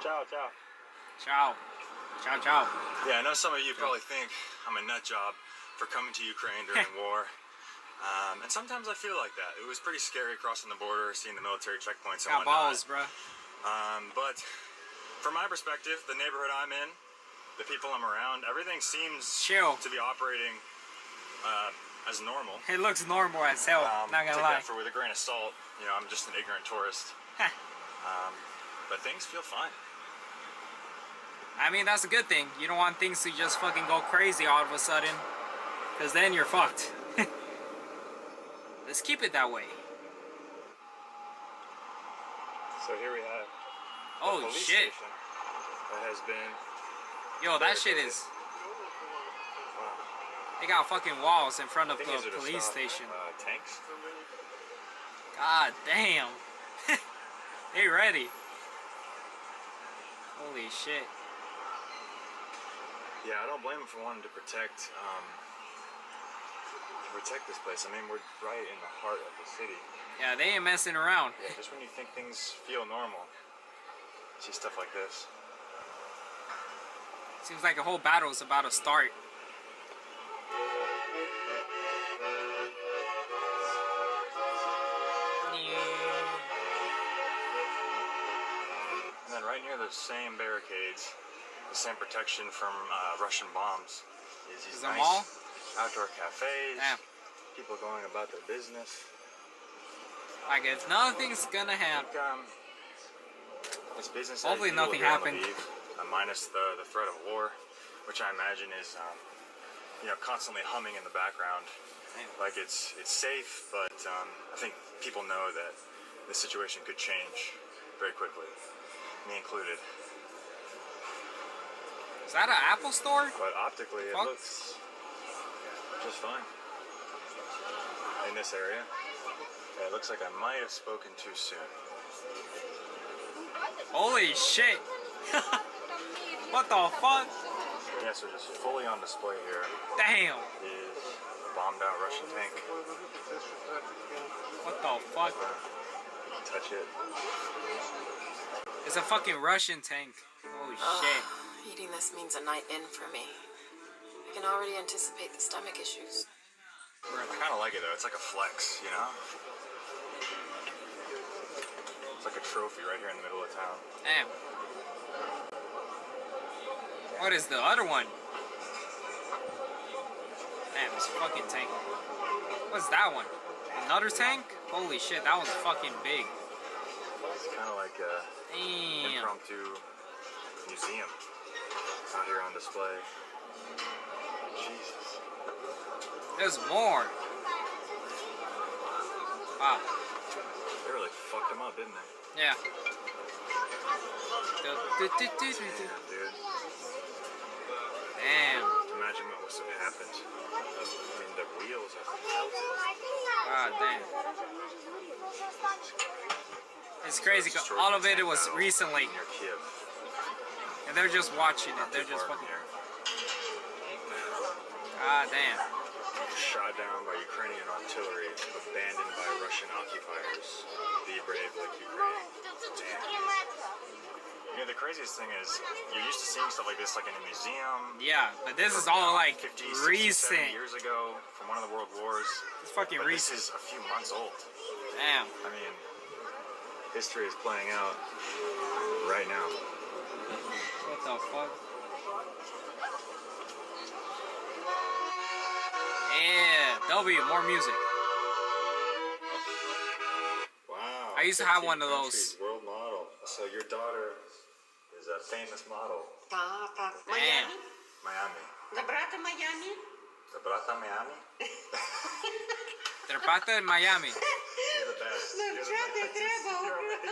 Ciao, ciao. Ciao. Ciao, ciao. Yeah, I know some of you probably think I'm a nut job for coming to Ukraine during war. And sometimes I feel like that. It was pretty scary crossing the border, seeing the military checkpoints and Got whatnot. balls, bro. But from my perspective, the neighborhood I'm in, the people I'm around, everything seems chill to be operating as normal. It looks normal as hell, not gonna take lie. that for with a grain of salt. You know, I'm just an ignorant tourist. But things feel fine. I mean, that's a good thing. You don't want things to just fucking go crazy all of a sudden, because then you're fucked. Let's keep it that way. So here we have Oh the police shit. station that has been. Yo, that shit is. They got fucking walls in front of the police station. Tanks? God damn. They ready. Holy shit. Yeah, I don't blame them for wanting to protect this place. I mean, we're right in the heart of the city. Yeah, they ain't messing around. Yeah, just when you think things feel normal, see stuff like this. Seems like a whole battle is about to start. And then right near the same barricades, the same protection from Russian bombs, is these them nice all? outdoor cafes. Damn. People going about their business. Like if nothing's gonna happen. It's business Hopefully as usual nothing here in happened. Lviv, minus the threat of war, which I imagine is, you know, constantly humming in the background. Like it's safe, but I think people know that the situation could change very quickly, me included. Is that an Apple store? But optically, it looks just fine in this area. Yeah, it looks like I might have spoken too soon. Holy shit! What the fuck? Yeah, so just fully on display here. Damn! Is a bombed out Russian tank. What the fuck? Touch it. It's a fucking Russian tank. Holy shit. Eating this means a night in for me. I can already anticipate the stomach issues. I kind of like it though. It's like a flex, you know? It's like a trophy right here in the middle of town. Damn. What is the other one? Damn, it's a fucking tank. What's that one? Another tank? Holy shit, that one's fucking big. It's kind of like a impromptu museum out here on display. Jesus. There's more. Wow. They really fucked them up, didn't they? Yeah. Damn, dude. Damn. Imagine what must have happened. I mean, the wheels are melted. God damn. It's crazy. All of it was recently. And they're just watching it. They're just fucking. God damn. Shot down by Ukrainian artillery, abandoned by Russian occupiers. Be brave like Ukraine. Damn. You know, the craziest thing is, you're used to seeing stuff like this like in a museum. Yeah, but this is all like 50, 60, recent. 70 years ago from one of the world wars. It's fucking but recent. This is a few months old. Damn. I mean, history is playing out right now. What the fuck? Yeah, W, more music. Wow. I used to have one of those. World model. So your daughter is a famous model. Так. Damn. Miami. До брата Майами. The brata Miami? Trepata in Miami. You're the best. Навчати треба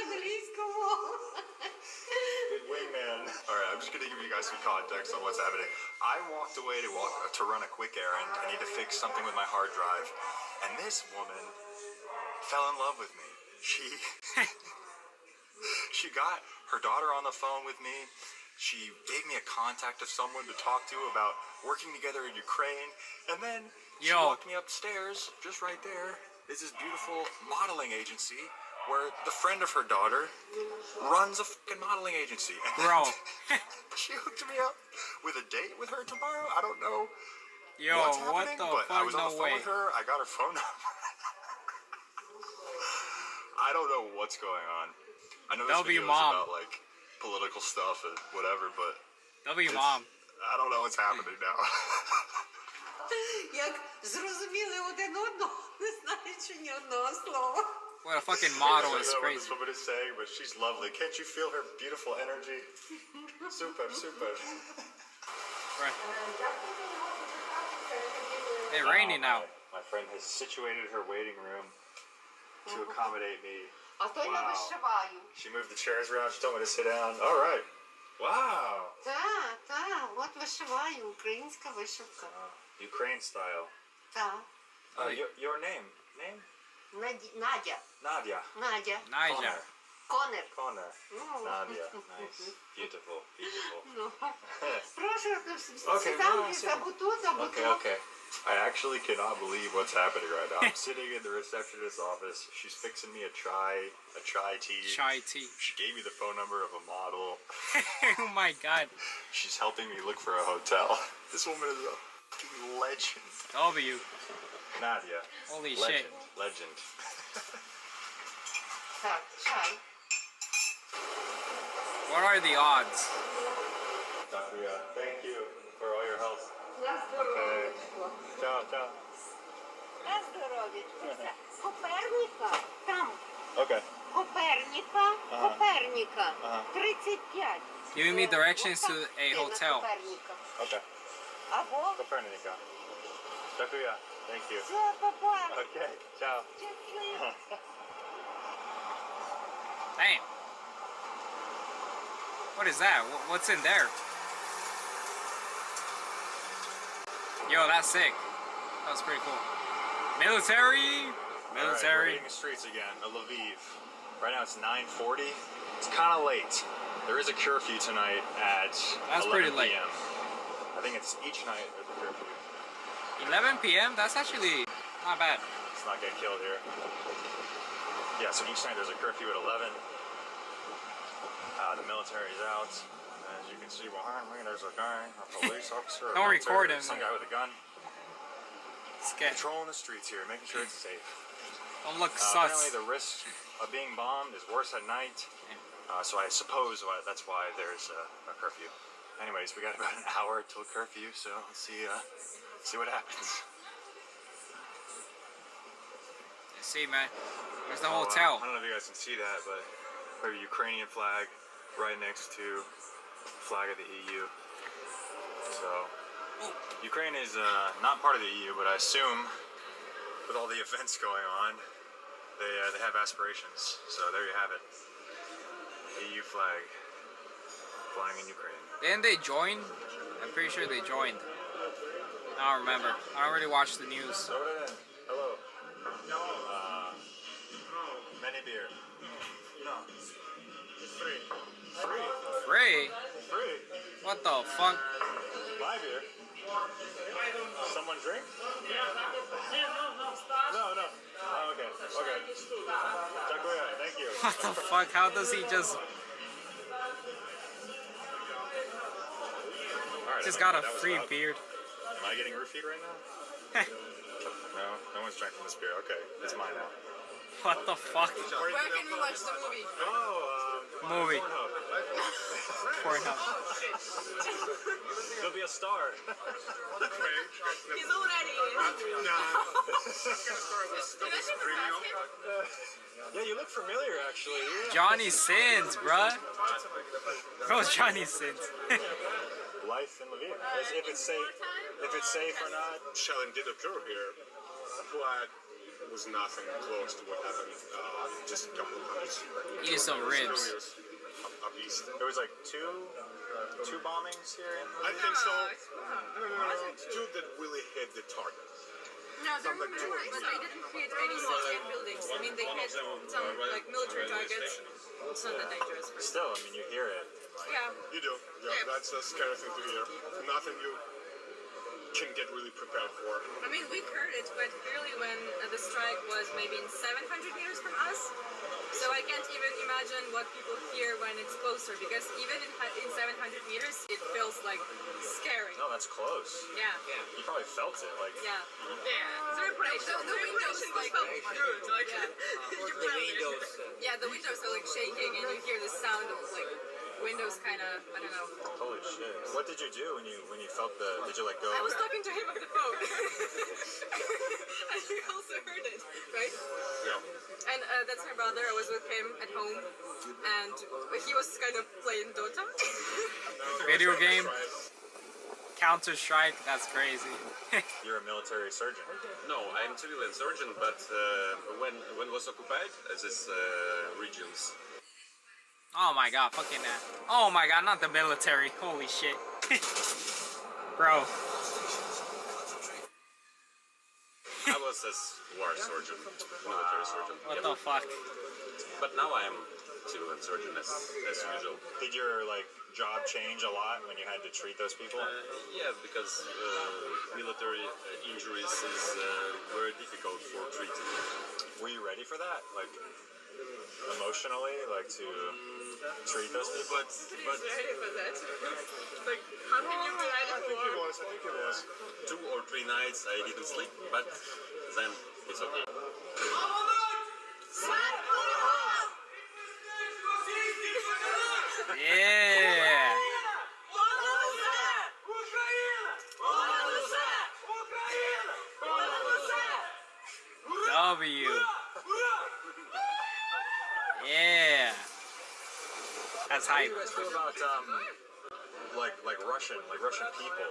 англійському. Good wingman. Alright, I'm just gonna give you guys some context on what's happening. I walked away to run a quick errand. I need to fix something with my hard drive. And this woman fell in love with me. She got her daughter on the phone with me. She gave me a contact of someone to talk to about working together in Ukraine. And then she walked me upstairs, just right there. There's this beautiful modeling agency where the friend of her daughter runs a fucking modeling agency. And Bro. she hooked me up with a date with her tomorrow. I don't know Yo, what's what happening, the but fuck? I was on the No phone way. with her. I got her phone number. I don't know what's going on. I know this video is about like political stuff and whatever, but W mom. I don't know what's happening now. Як зрозуміли один одного, не знаючи ні одного слова. What a fucking model is I don't know what crazy. this woman is saying, but she's lovely. Can't you feel her beautiful energy? Super, super. Right. It's raining now. My friend has situated her waiting room to accommodate me. А то я вишиваю. She moved the chairs around. She told me to sit down. All right. Wow. Так, от вишиваю, українська вишивка. Ukraine style. Так. Your name? Name? Надя. Nadia. Надя. Nadia. Конер. Connor. Nadia. Nice. Beautiful. Beautiful. Ну. Прошу, Okay, сам або тут, або Okay, тут. okay. I actually cannot believe what's happening right now. I'm sitting in the receptionist's office. She's fixing me a chai tea. Chai tea. She gave me the phone number of a model. Oh my god. She's helping me look for a hotel. This woman is a fucking legend. W. Nadia. Holy legend. shit. Legend. Так, чай. What are the odds? Dr. Thank you for all your help. На здоров'ячко. Ciao, ciao. На здоров'ячко. Коперніка. Там. Okay. Коперніка. Коперніка. 35. Giving me directions to a hotel. Коперніка. Okay. Або Copernica. Дякую. Thank you. Все, папа. Okay, ciao. Damn. What is that? What's in there? Yo, that's sick. That was pretty cool. Military. Alright, we're hitting the streets again of Lviv. Right now it's 9:40. It's kind of late. There is a curfew tonight at 11 pretty late. p.m. I think it's each night there's a curfew. 11 p.m. That's actually not bad. Let's not get killed here. Yeah, so each night there's a curfew at 11. The military's out. As you can see behind me, there's a guy, a police officer. Don't record him. Some guy with a gun. Scared. Patrolling the streets here, making sure it's safe. Don't look Apparently sus. the risk of being bombed is worse at night. So I suppose that's why there's a curfew. Anyways, we got about an hour till curfew, so let's see what happens. See, man. There's the I hotel. don't know if you guys can see that, but we have a Ukrainian flag right next to the flag of the EU. So Ukraine is not part of the EU, but I assume with all the events going on, they have aspirations. So there you have it. EU flag flying in Ukraine. Didn't they join? I'm pretty sure they joined. I don't remember. I don't really watch the news. Hello. Many beer. No. It's free. Free? Free. What the fuck? Buy beer. Someone drink? No. Oh, okay. Thank you. What the fuck? How does he just... Alright, Just got a that was free loud. beard. Am I getting roofied right now? No one's drank from this beer. Okay, it's mine now. What the fuck? Where can we watch the movie? Movie. Pornhub. You'll be a star. He's already Yeah, you look familiar actually. Johnny Sins, bruh. Bro's Johnny Sins. Life in Lviv. If it's safe or not. Shelling did occur here, but it was nothing close to what happened just a couple of months. Eat some ribs. Up east. There was like two bombings here in I think so. No. Two that really hit the target. No, there were more, but they didn't hit any civilian buildings. I mean, they hit some like military targets. It's not that dangerous. Still, I mean, you hear it. Yeah. You do. Yeah, that's a scary thing to hear. Nothing you can get really prepared for. I mean, we heard it quite clearly when the strike was maybe in 700 meters from us. So I can't even imagine what people hear when it's closer, because even in 700 meters, it feels like scary. No, that's close. Yeah. You probably felt it, like. Yeah. The vibration. The windows like good. Like you feel it. Yeah, the windows are like shaking, and you hear the sound of like windows kind of, I don't know. Holy shit! What did you do when you felt the? Did you like go? I was talking to him on the phone, and he also heard it, right? Yeah. And that's my brother. I was with him at home, and he was kind of playing Dota. Video game. Counter-Strike. That's crazy. You're a military surgeon. No, I'm civilian surgeon, but when was occupied these regions? Oh my god, fucking that. Oh my god, not the military. Holy shit. Bro. I was a war surgeon, military surgeon. What the fuck? But now I am civilian surgeon as usual. Did your job change a lot when you had to treat those people? Yeah, because military injuries is very difficult for treating. Were you ready for that? Emotionally, to treat those people? But ready for that. Like, how can you be ready for? I think it was. 2 or 3 nights I didn't sleep, but then it's okay. Yeah. W. Yeah. That's How do hype. you guys feel about like Russian people.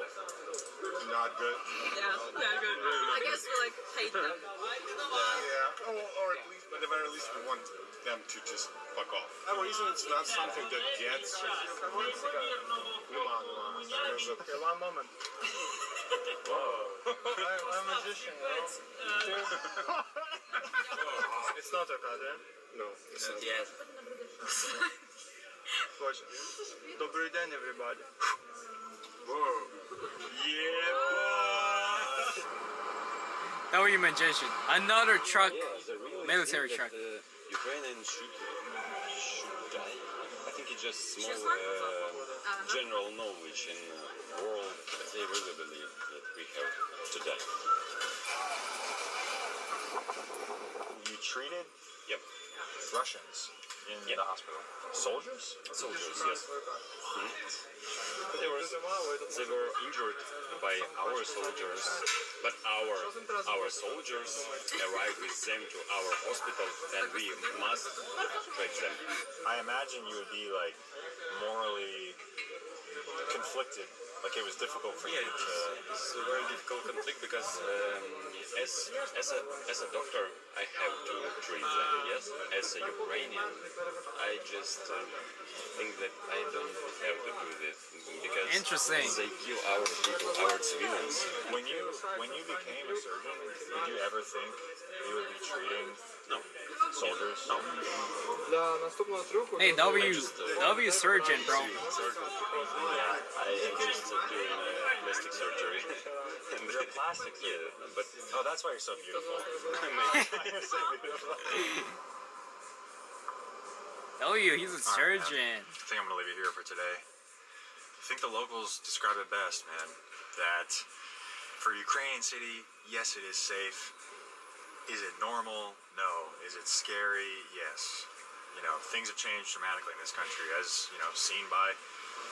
Not good. Yeah, not good. I guess we like hate them. Yeah, or at least, at the very least, we want them to just fuck off. The reason it's not something that gets. Okay, one moment. Whoa. I'm a magician, It's not okay, then? No, it's not. Yes. Watch. Добрый день, everybody. Whoa. That was your magician. Another truck, military truck. Ukrainians should die. I think it's just small general knowledge in the world that they really believe that we have to die. You treated? Yep. Russians in the hospital. Soldiers? Soldiers, yes. They were injured by our soldiers, but our soldiers arrived with them to our hospital, and we must treat them. I imagine you would be like morally conflicted. Like it was difficult for you to. It's a very difficult conflict because as a doctor, I have to treat them. Yes, as a Ukrainian, I just think that I don't have to do this because Interesting. they kill our people, our civilians. When you became a surgeon, did you ever think you would be treating soldiers? No. Hey, W surgeon, bro. Yeah, I am just doing plastic surgery. You're a plastic surgeon? Yeah, but that's why you're so beautiful. You're so beautiful. W, he's a surgeon. I think I'm gonna leave it here for today. I think the locals describe it best, man. That for Ukrainian city, yes, it is safe. Is it normal? No. Is it scary? Yes. You know, things have changed dramatically in this country, as, you know, seen by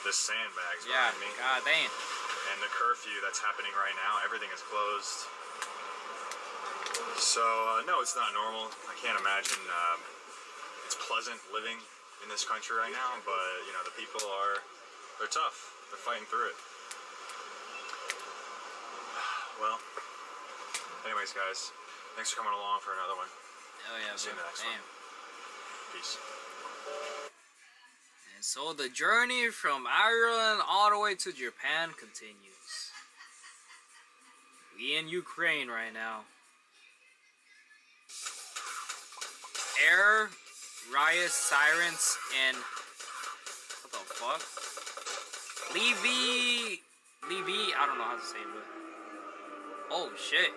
the sandbags Yeah, behind me. god damn. And the curfew that's happening right now. Everything is closed. So, no, it's not normal. I can't imagine it's pleasant living in this country right now, but, you know, the people they're tough. They're fighting through it. Well, anyways, guys, thanks for coming along for another one. Oh yeah, see you in the next damn. one. Peace. And so the journey from Ireland all the way to Japan continues. We in Ukraine right now. Air, riot, sirens, and what the fuck? Levy, I don't know how to say it, but oh shit.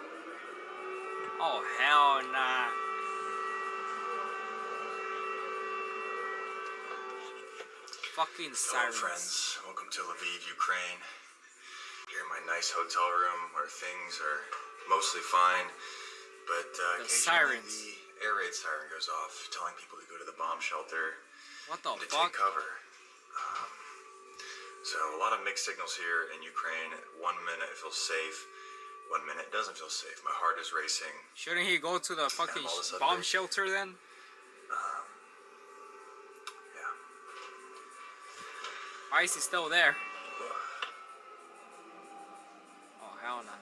Oh hell nah. Fucking Hello, sirens. friends. Welcome to Lviv, Ukraine. Here in my nice hotel room where things are mostly fine, but The occasionally sirens. the air raid siren goes off, telling people to go to the bomb shelter. What the to fuck? take cover. So a lot of mixed signals here in Ukraine. 1 minute it feels safe, 1 minute it doesn't feel safe. My heart is racing. Shouldn't he go to the fucking all of a sudden bomb shelter then? Yeah. Why is he still there? Oh hell no.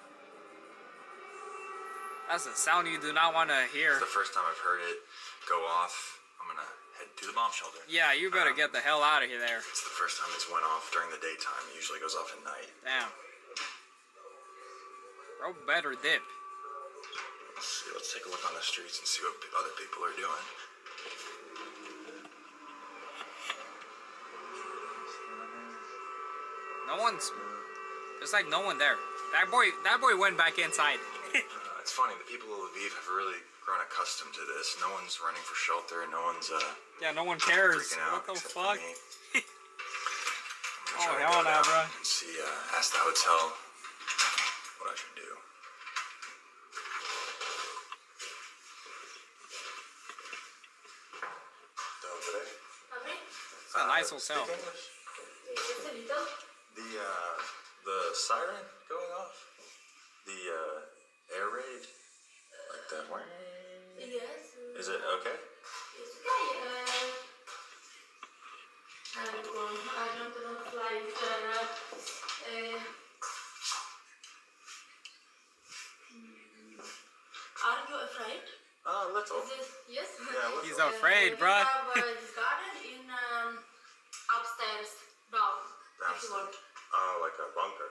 That's a sound you do not want to hear. It's the first time I've heard it go off. I'm gonna head to the bomb shelter. Yeah, you better get the hell out of here there. It's the first time it's went off during the daytime. It usually goes off at night. Damn. Bro, better dip. Let's see. Let's take a look on the streets and see what other people are doing. No one's. There's like no one there. That boy went back inside. It's funny. The people of Lviv have really grown accustomed to this. No one's running for shelter. No one's Yeah, no one cares. freaking out. What the except for fuck? me. Oh Try to hell go no, down bro. and see. Ask the hotel what I should do. It's a nice hotel. The siren going off. The air raid. Like that one. Yes. Is it okay? It's okay. I don't know, like bruh. This garden in upstairs down. If you want. Oh, like a bunker.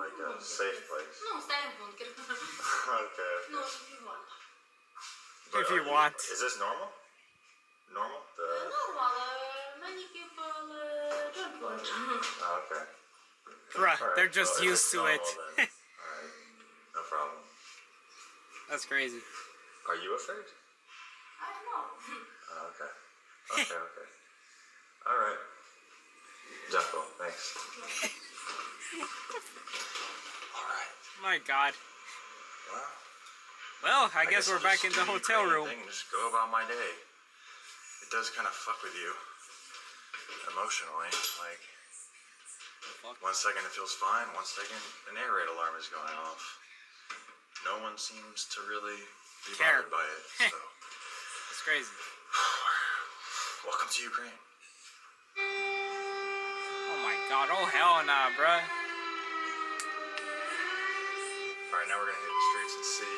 Like a safe place. No, stay in bunker. Okay. No, if you want. But If you want. Is this normal? Normal? Normal. Many people don't want. Oh, okay. Bruh, Alright, they're just well, if used it's to normal, it. then, alright, no problem. That's crazy. Are you afraid? I don't know. Oh, okay. Okay. Alright. Jeffo, thanks. Alright. My God. Well, Well, I guess we're I'll back just in the do hotel Ukrainian room. thing and just go about my day. It does kind of fuck with you emotionally. Like, one second it feels fine, one second an air raid alarm is going off. No one seems to really be bothered by it. So, It's crazy. welcome to Ukraine. Oh my God. Oh hell nah, bruh. Alright, now we're gonna hit the streets and see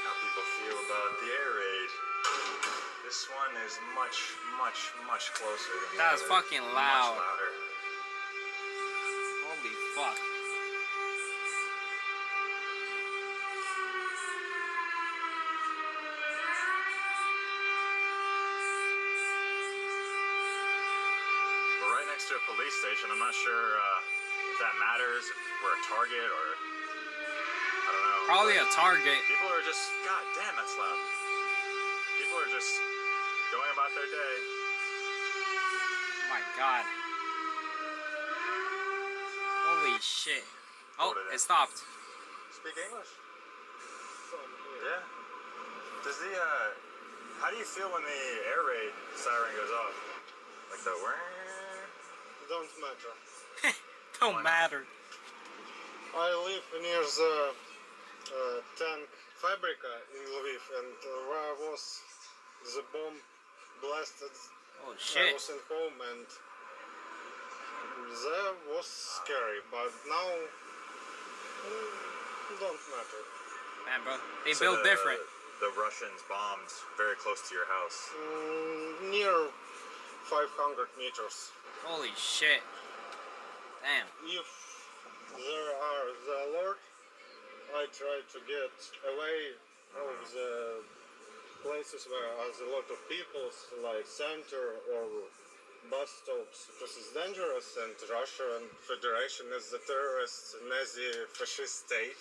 how people feel about the air raid. This one is much closer than That was the other. fucking loud. Much louder. Holy fuck. We're right next to a police station. I'm not sure if that matters, if we're a target or I don't know. Probably a target. People are just, god damn, that's loud. People are just going about their day. Oh my God. Holy shit. Oh, it stopped. Speak English? Yeah. Does the how do you feel when the air raid siren goes off? Like the Don't matter. Don't matter. I live near the tank fabrica in Lviv, and where was the bomb blasted. Oh I shit. was at home and that was scary, but now don't matter. Man, bro, they So build different. The Russians bombed very close to your house. Near 500 meters. Holy shit. Damn. If there are the alert, I try to get away of the places where there's a lot of people, like center or bus stops, because it's dangerous, and Russian Federation is the terrorist Nazi fascist state,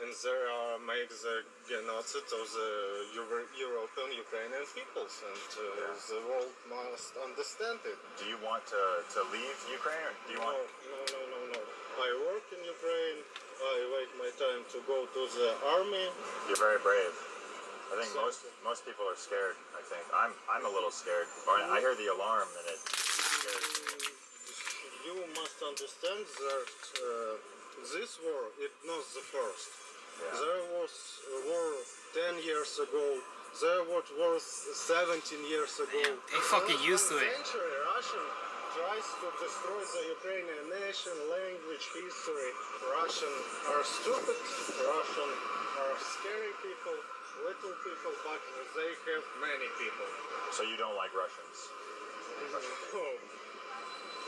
and there are make the genocide of the European Ukrainian peoples, and the world must understand it. Do you want to leave Ukraine, or do you want? No. I work in Ukraine. I wait my time to go to the army. You're very brave. I think most people are scared. I think I'm a little scared. I hear the alarm and it scares me. You must understand that this war is not the first. Yeah. There was a war 10 years ago. There was war 17 years ago. They fucking used to it. Century, Russian tries to destroy the Ukrainian nation, language, history. Russian are stupid. Russian are scary people, little people, but they have many people. So you don't like Russians? No.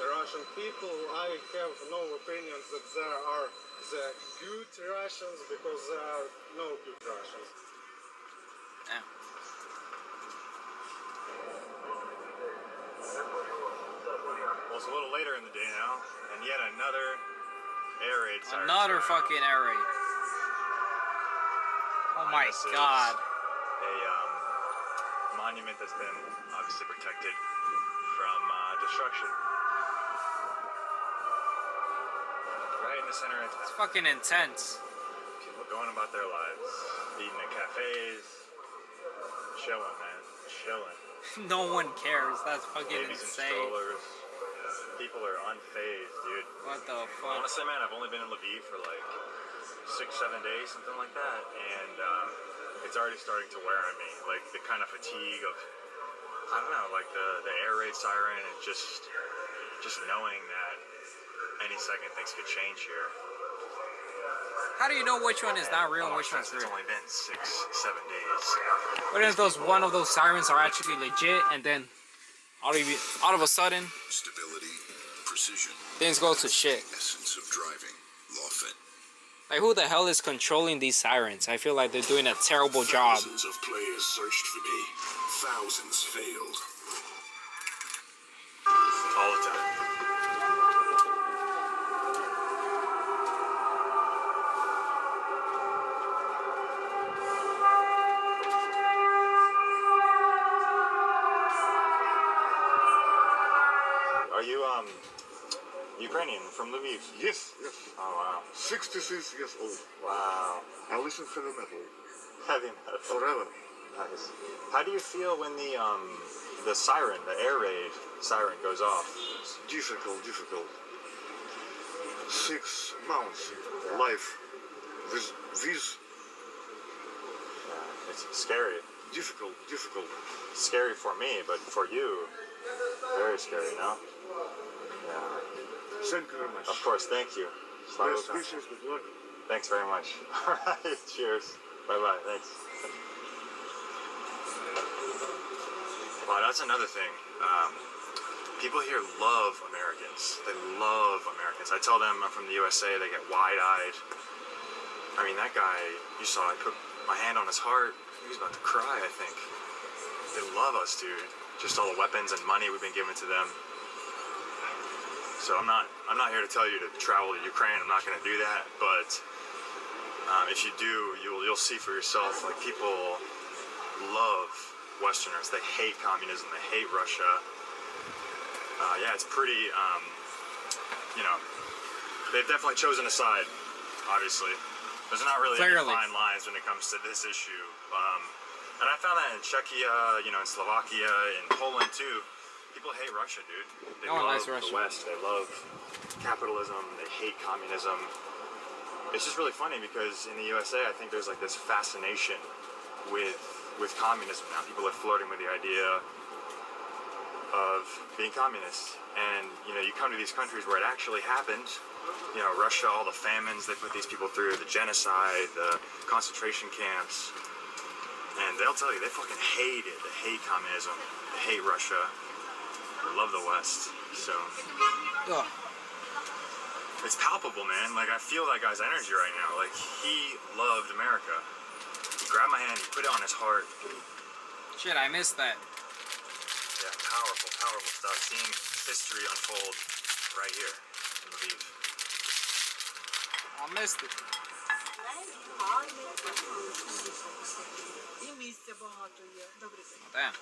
The Russian people, I have no opinion that there are the good Russians, because there are no good Russians. Yeah. Well, it's a little later in the day now, and yet another air raid siren. Another fucking air raid. Oh my This is God. A monument that's been obviously protected from destruction. Right in the center of It's town. fucking intense. People going about their lives, eating at cafes, chilling, man, chilling. No one cares. That's fucking Babies and insane. strollers. People are unfazed, dude. What the fuck? Honestly, man, I've only been in Lviv for like 6-7 days, something like that, and it's already starting to wear on me. Like the kind of fatigue of, I don't know, like the air raid siren, and just knowing that any second things could change here. How do you know which one is not real and which one's It's real? only been 6-7 days. What if those one of those sirens are actually legit, and then out of a sudden, Stability, precision, things go to shit? essence of driving, Lawfin. Like, who the hell is controlling these sirens? I feel like they're doing a terrible job. Thousands of players searched for me. Thousands failed. All the time. Are you Ukrainian from Lviv? Yes, yes. Oh wow. 66 years old. Wow. I listen to the metal. Heavy metal. Forever. Nice. How do you feel when the siren, the air raid siren goes off? Difficult. 6 months life with Yeah, it's scary. difficult. Scary for me, but for you, very scary, no? Yeah. Thank you very much. Of course, thank you. Best wishes, good luck. Thanks very much. All right, cheers. Bye-bye, thanks. Wow, that's another thing. People here love Americans. They love Americans. I tell them I'm from the USA, they get wide-eyed. I mean, that guy, you saw, I put my hand on his heart. He was about to cry, I think. They love us, dude. Just all the weapons and money we've been giving to them. So I'm not here to tell you to travel to Ukraine. I'm not going to do that. But if you do, you'll see for yourself. Like, people love Westerners. They hate communism. They hate Russia. Yeah, it's pretty. They've definitely chosen a side. Obviously, there's not really any fine lines when it comes to this issue. And I found that in Czechia, in Slovakia, in Poland too. People hate Russia, dude. They love the West. They love capitalism. They hate communism. It's just really funny because in the USA, I think there's like this fascination with communism now. People are flirting with the idea of being communist. And, you come to these countries where it actually happened. Russia, all the famines they put these people through, the genocide, the concentration camps. And they'll tell you, they fucking hate it. They hate communism. They hate Russia. They love the West. So, it's palpable, man. Like, I feel that guy's energy right now. Like, he loved America. He grabbed my hand, he put it on his heart. Shit, I missed that. Yeah, powerful stuff. Seeing history unfold right here in Lviv. I missed it. Damn.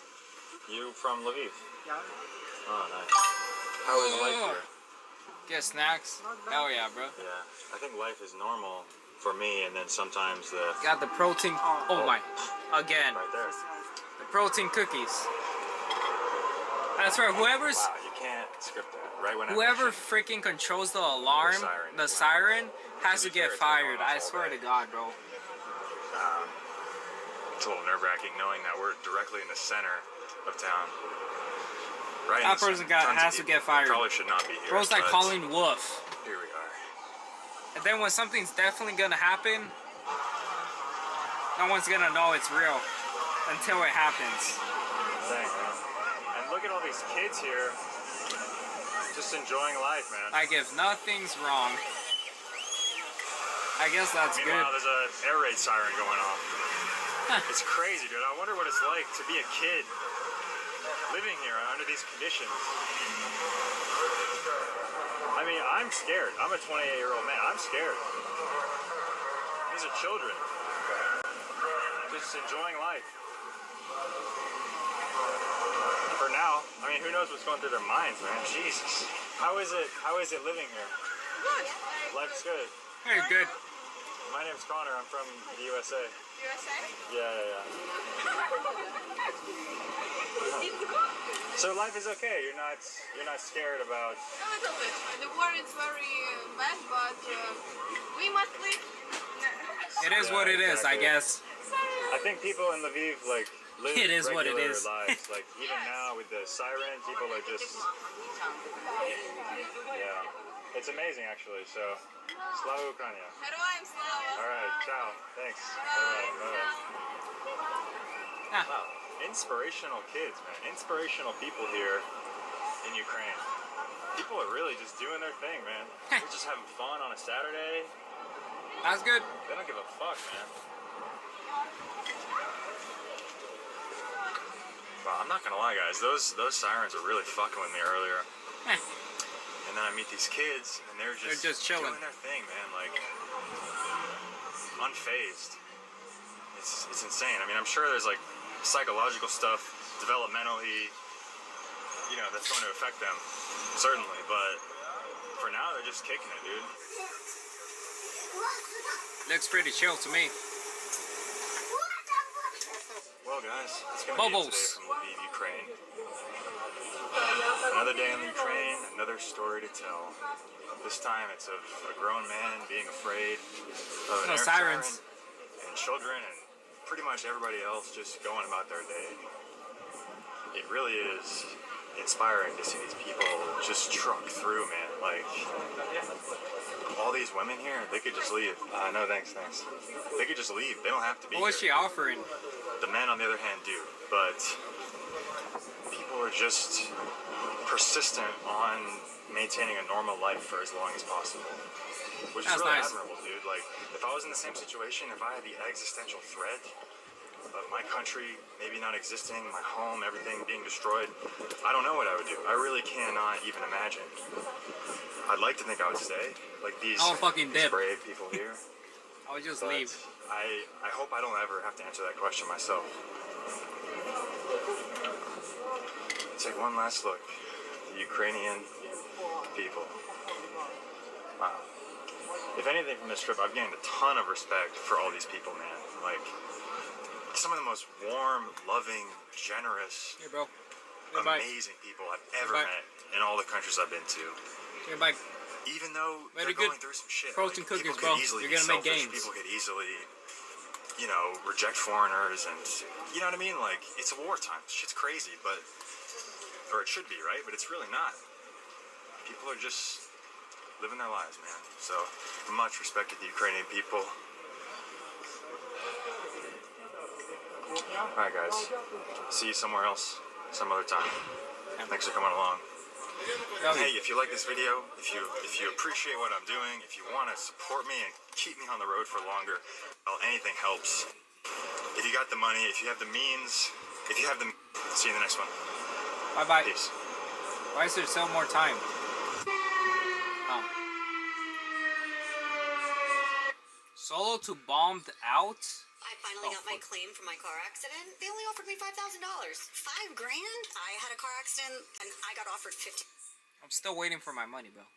You from Lviv? Yeah. Oh, nice. How is life here? Get snacks? Hell yeah, bro. Yeah, I think life is normal for me, and then sometimes the... Got the protein... Oh my. Again. Right there. The protein cookies. That's right, whoever's... Wow, you can't script that. Right when whoever freaking controls the alarm, the siren, has to get fired. I swear to God, bro. It's a little nerve-wracking knowing that we're directly in the center of town. Right. That person has to get fired. Probably should not be here. Bro's like calling wolf. Here we are. And then when something's definitely gonna happen, no one's gonna know it's real until it happens. Dang, man. And look at all these kids here, just enjoying life, man. Like if nothing's wrong, I guess that's good. Meanwhile, there's an air raid siren going off. It's crazy, dude. I wonder what it's like to be a kid living here under these conditions. I mean, I'm scared. I'm a 28-year-old man. I'm scared. These are children. Just enjoying life. For now. I mean, who knows what's going through their minds, man. Jesus. How is it living here? Good. Life's good. Hey, good. My name's Connor. I'm from the USA. USA? Yeah. So life is okay. You're not scared about. A little bit. The war is very bad, but we must live. It is what it is, I guess. I think people in Lviv live it is what it regular is. lives. Like even now with the siren, people are just It's amazing, actually. So, Slava Ukraina. Героям слава! All right, ciao. Thanks. Bye-bye. Wow, inspirational kids, man. Inspirational people here in Ukraine. People are really just doing their thing, man. They're just having fun on a Saturday. That's good. They don't give a fuck, man. Wow, I'm not gonna lie, guys. Those sirens are really fucking with me earlier. And then I meet these kids, and they're just chilling, doing their thing, man. Like unfazed. It's insane. I mean, I'm sure there's like psychological stuff, developmentally, you know, that's going to affect them, certainly. But for now, they're just kicking it, dude. Looks pretty chill to me. Well, guys, it's going to be it today from Lviv, Ukraine. Another day in Ukraine, another story to tell. This time it's of a grown man being afraid of an air sirens and children and pretty much everybody else just going about their day. It really is inspiring to see these people just truck through, man. Like, all these women here, they could just leave. No, thanks. They could just leave. They don't have to be What was she offering? The men, on the other hand, do. But people are just persistent on maintaining a normal life for as long as possible. Which is really admirable, dude. Like, if I was in the same situation, if I had the existential threat of my country maybe not existing, my home, everything being destroyed, I don't know what I would do. I really cannot even imagine. I'd like to think I would stay. Like these brave people here. I would just but leave. I hope I don't ever have to answer that question myself. Take one last look at the Ukrainian people. Wow. If anything from this trip, I've gained a ton of respect for all these people, man. Like, some of the most warm, loving, generous, amazing people I've ever met in all the countries I've been to. Even though they're going through some shit. Protein like, cookies, bro. You're gonna make gains. People could easily, you know, reject foreigners and, you know what I mean? Like, it's a wartime. Shit's crazy, but, or it should be, right? But it's really not. People are just living their lives, man. So, much respect to the Ukrainian people. Alright, guys. See you somewhere else, some other time. Thanks for coming along. Hey, if you like this video, if you appreciate what I'm doing, if you want to support me and keep me on the road for longer, well, anything helps. If you got the money, if you have the means, if you have the... See you in the next one. Bye-bye. Peace. Why is there still more time? Oh. Solo to bombed out? I finally got my claim for my car accident. They only offered me $5,000. $5,000? I had a car accident and I got offered $50,000. I'm still waiting for my money, bro.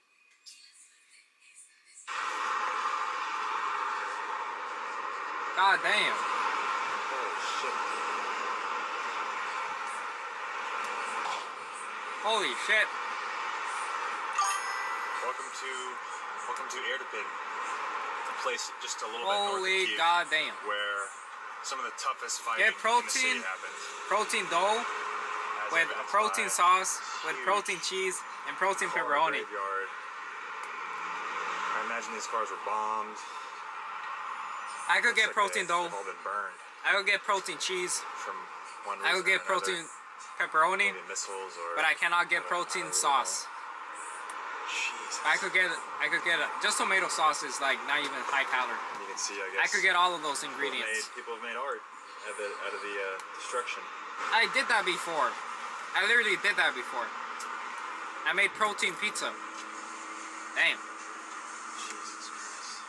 God damn. Holy shit. Welcome to Erdipin. A place just a little bit north of Kyiv, goddamn. where some of the toughest fighting Get protein, in the city happens. protein dough with protein sauce, with protein cheese, and protein pepperoni. I imagine these cars were bombed. I could get protein dough. They've all been burned. I would get protein cheese. From one I would get protein pepperoni. Missiles or but I cannot get protein sauce. Jesus. I could get just tomato sauce is like not even high calorie. You can see, I guess. I could get all of those ingredients. People have made art out of the destruction. I did that before. I literally did that before. I made protein pizza. Damn. Jesus Christ.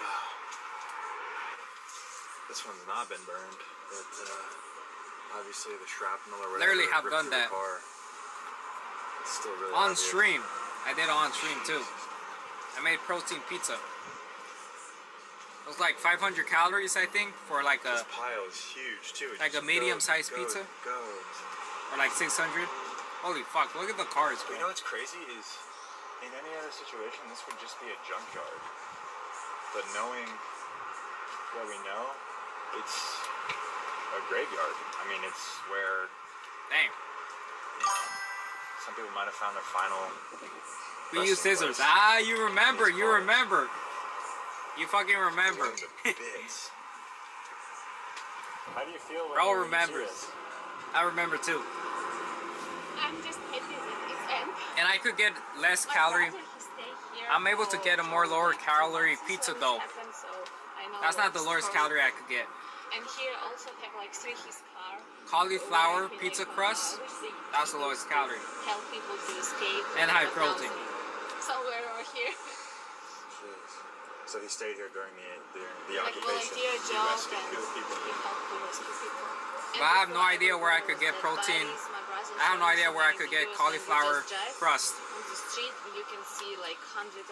Wow. This one's not been burned, but obviously the shrapnel or whatever Literally have ripped done through that. the car. It's still really On obvious. stream. I did it on stream too. I made protein pizza. It was like 500 calories, I think, for like a... This pile is huge too. It like a just medium-sized goes, pizza. goes. Or like 600. Holy fuck, look at the cars, bro. You know what's crazy is, in any other situation, this would just be a junkyard. But knowing what we know, it's a graveyard. I mean, it's where... Damn. some people might have found their final. We use scissors. Ah, you remember. You remember. You fucking remember. How do you feel? Bro remembers. I remember too. I'm just happy that it's end. And I could get less calorie. I'm able to get a more lower calorie pizza though. That's not the lowest calorie I could get. And here also have like 3 his car. Cauliflower pizza crust. That's the lowest calorie. Help people to escape. And high protein. Somewhere over here. So he stayed here during the Like occupation. volunteer job and Rescued people. he helped to rescue people. But I have no idea where I could get protein. I have no idea where I could get cauliflower crust. On the street you can see like hundreds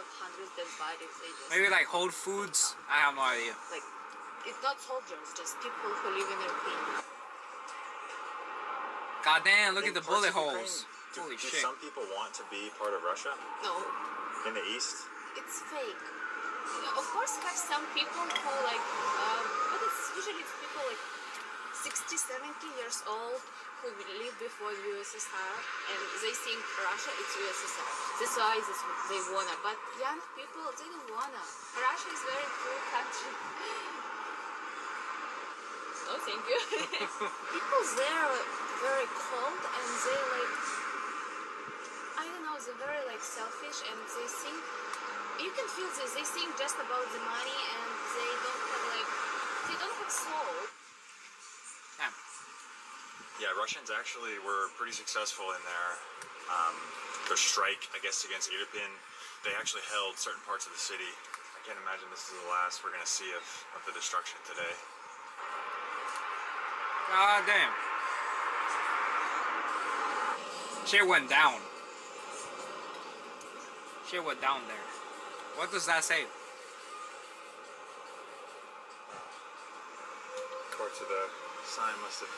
dead bodies. They just Maybe like Whole Foods. I have no idea. like it's not soldiers, just people who live in their pain. God damn, look at the bullet holes. Holy do shit. some people want to be part of Russia? No. In the East? It's fake. Of course, have some people who like, but usually it's people like 60, 70 years old who lived before USSR and they think Russia is USSR. That's why they wanna. But young people, they don't wanna. Russia is a very cool country. Oh, thank you. People there are very cold and they like, I don't know, they're very like selfish and they think, you can feel this, they think just about the money and they don't have soul. Yeah, Russians actually were pretty successful in their strike, I guess, against Irpin. They actually held certain parts of the city. I can't imagine this is the last we're going to see of the destruction today. God damn. Shit went down. Shit went down there. What does that say? Parts of the sign must have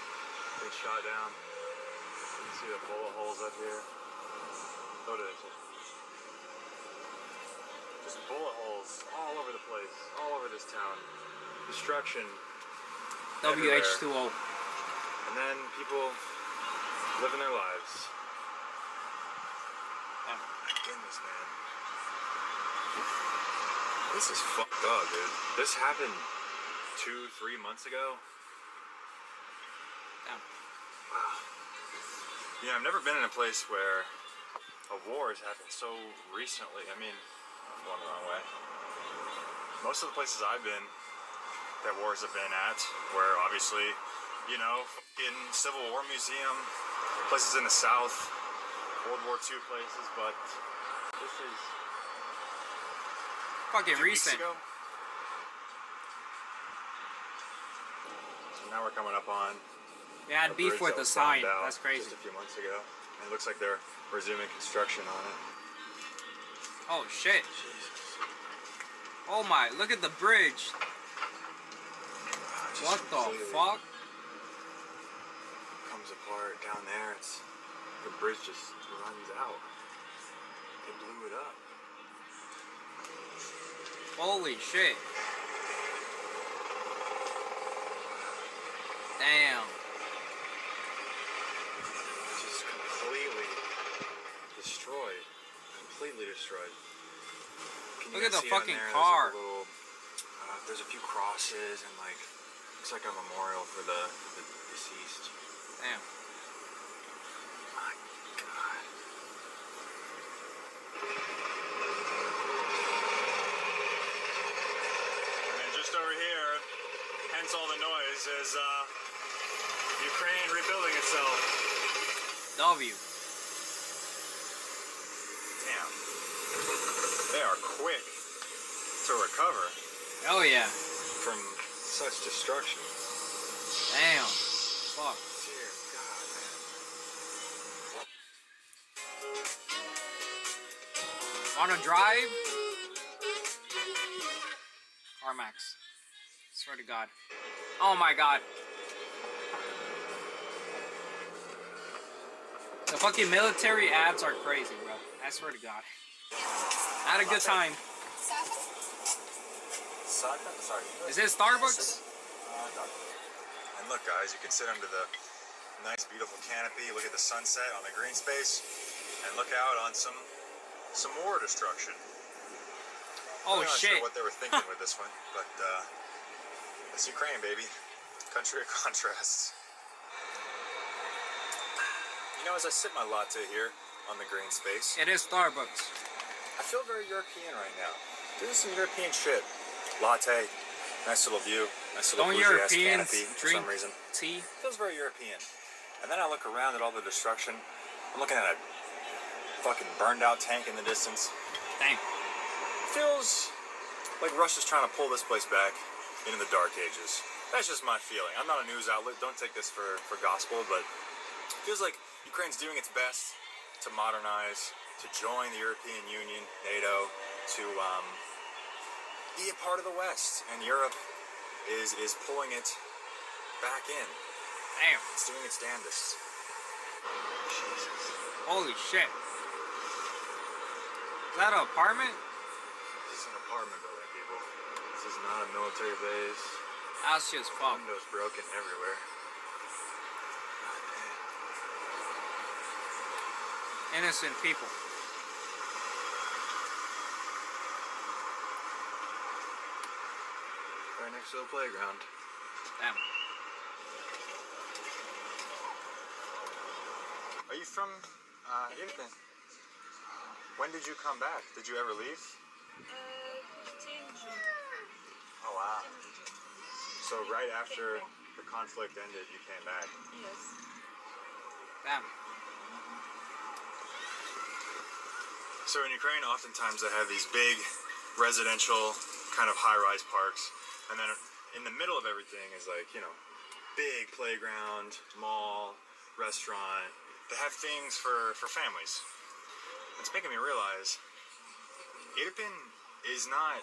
been shot down. You can see the bullet holes up here. What is it? Just bullet holes all over the place, all over this town. Destruction. WH2O. everywhere. And then people living their lives. Oh my goodness, man. This is fucked up, dude. This happened 2-3 months ago. Yeah. Wow. You know, I've never been in a place where a war has happened so recently. I mean, I'm going the wrong way. Most of the places I've been that wars have been at, where obviously, you know, fucking Civil War Museum, places in the South, World War II places, but this is fucking recent. So now we're coming up on. They had beef with the sign. That's crazy. Just a few months ago. And it looks like they're resuming construction on it. Oh shit. Jesus. Oh my, look at the bridge. What the fuck? Comes apart down there. It's the bridge just runs out. They blew it up. Holy shit. Damn. Just completely destroyed. Completely destroyed. Look at the fucking car. There's a few crosses and like, looks like a memorial for the deceased. Damn. My God. And then just over here, hence all the noise, is Ukraine rebuilding itself. W. Damn. They are quick to recover. Oh yeah. From such destruction. Damn. Fuck. Dear God, man. Wanna drive? CarMax. Swear to God. Oh my God. The fucking military ads are crazy, bro. I swear to God. I had a good time. Sorry. Is it Starbucks? And look, guys, you can sit under the nice beautiful canopy, look at the sunset on the green space, and look out on some war destruction. Oh, I'm not shit. sure what they were thinking with this one, but it's Ukraine, baby. Country of contrasts. You know, as I sip my latte here on the green space, It is Starbucks. I feel very European right now. This is some European shit. Latte, nice little view, nice little Don't bougie-ass Europeans canopy for drink some reason. tea? Feels very European. And then I look around at all the destruction. I'm looking at a fucking burned out tank in the distance. Dang. Feels like Russia's trying to pull this place back into the dark ages. That's just my feeling. I'm not a news outlet. Don't take this for gospel, but it feels like Ukraine's doing its best to modernize, to join the European Union, NATO, to be a part of the West. And Europe is pulling it back in. Damn. It's doing its damnedest. Holy shit. Is that an apartment? This is an apartment building, people. This is not a military base. That's just fucked. Windows broken everywhere. Innocent people. Right next to the playground. Damn. Are you from Irvine? When did you come back? Did you ever leave? Oh wow. So right after the conflict ended, you came back. Yes. Damn. So in Ukraine, oftentimes they have these big residential kind of high-rise parks, and then in the middle of everything is like, you know, big playground, mall, restaurant. They have things for families. It's making me realize Irpin is not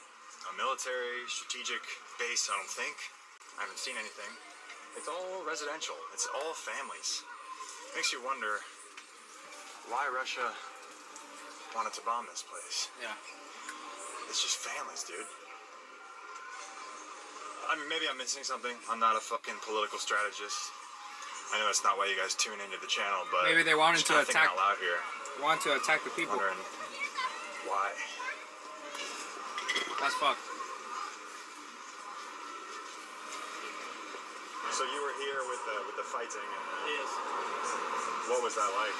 a military strategic base, I don't think. I haven't seen anything. It's all residential. It's all families. Makes you wonder why Russia wanted to bomb this place. Yeah. It's just families, dude. I mean, maybe I'm missing something. I'm not a fucking political strategist. I know that's not why you guys tune into the channel, but Maybe they wanted just to kinda thinking attack. out loud here. Want to attack the people. Wondering why. That's fucked. So you were here with the fighting. And, Yes. what was that like?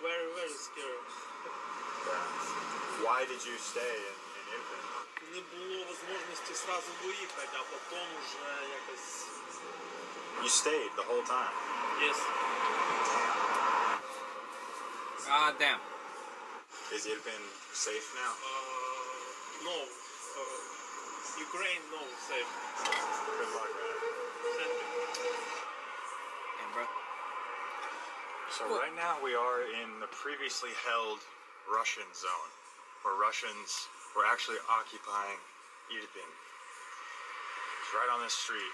Very, very scary. Yeah. Why did you stay in Irpin? Не було можливості сразу виїхати, а потім вже якось... You stayed the whole time. Yes. God damn. Is Irpin safe now? No. Ukraine, no, safe. Good luck, man. Damn, bro. So right now we are in the previously held Russian zone, where Russians were actually occupying Irpin. It's right on this street.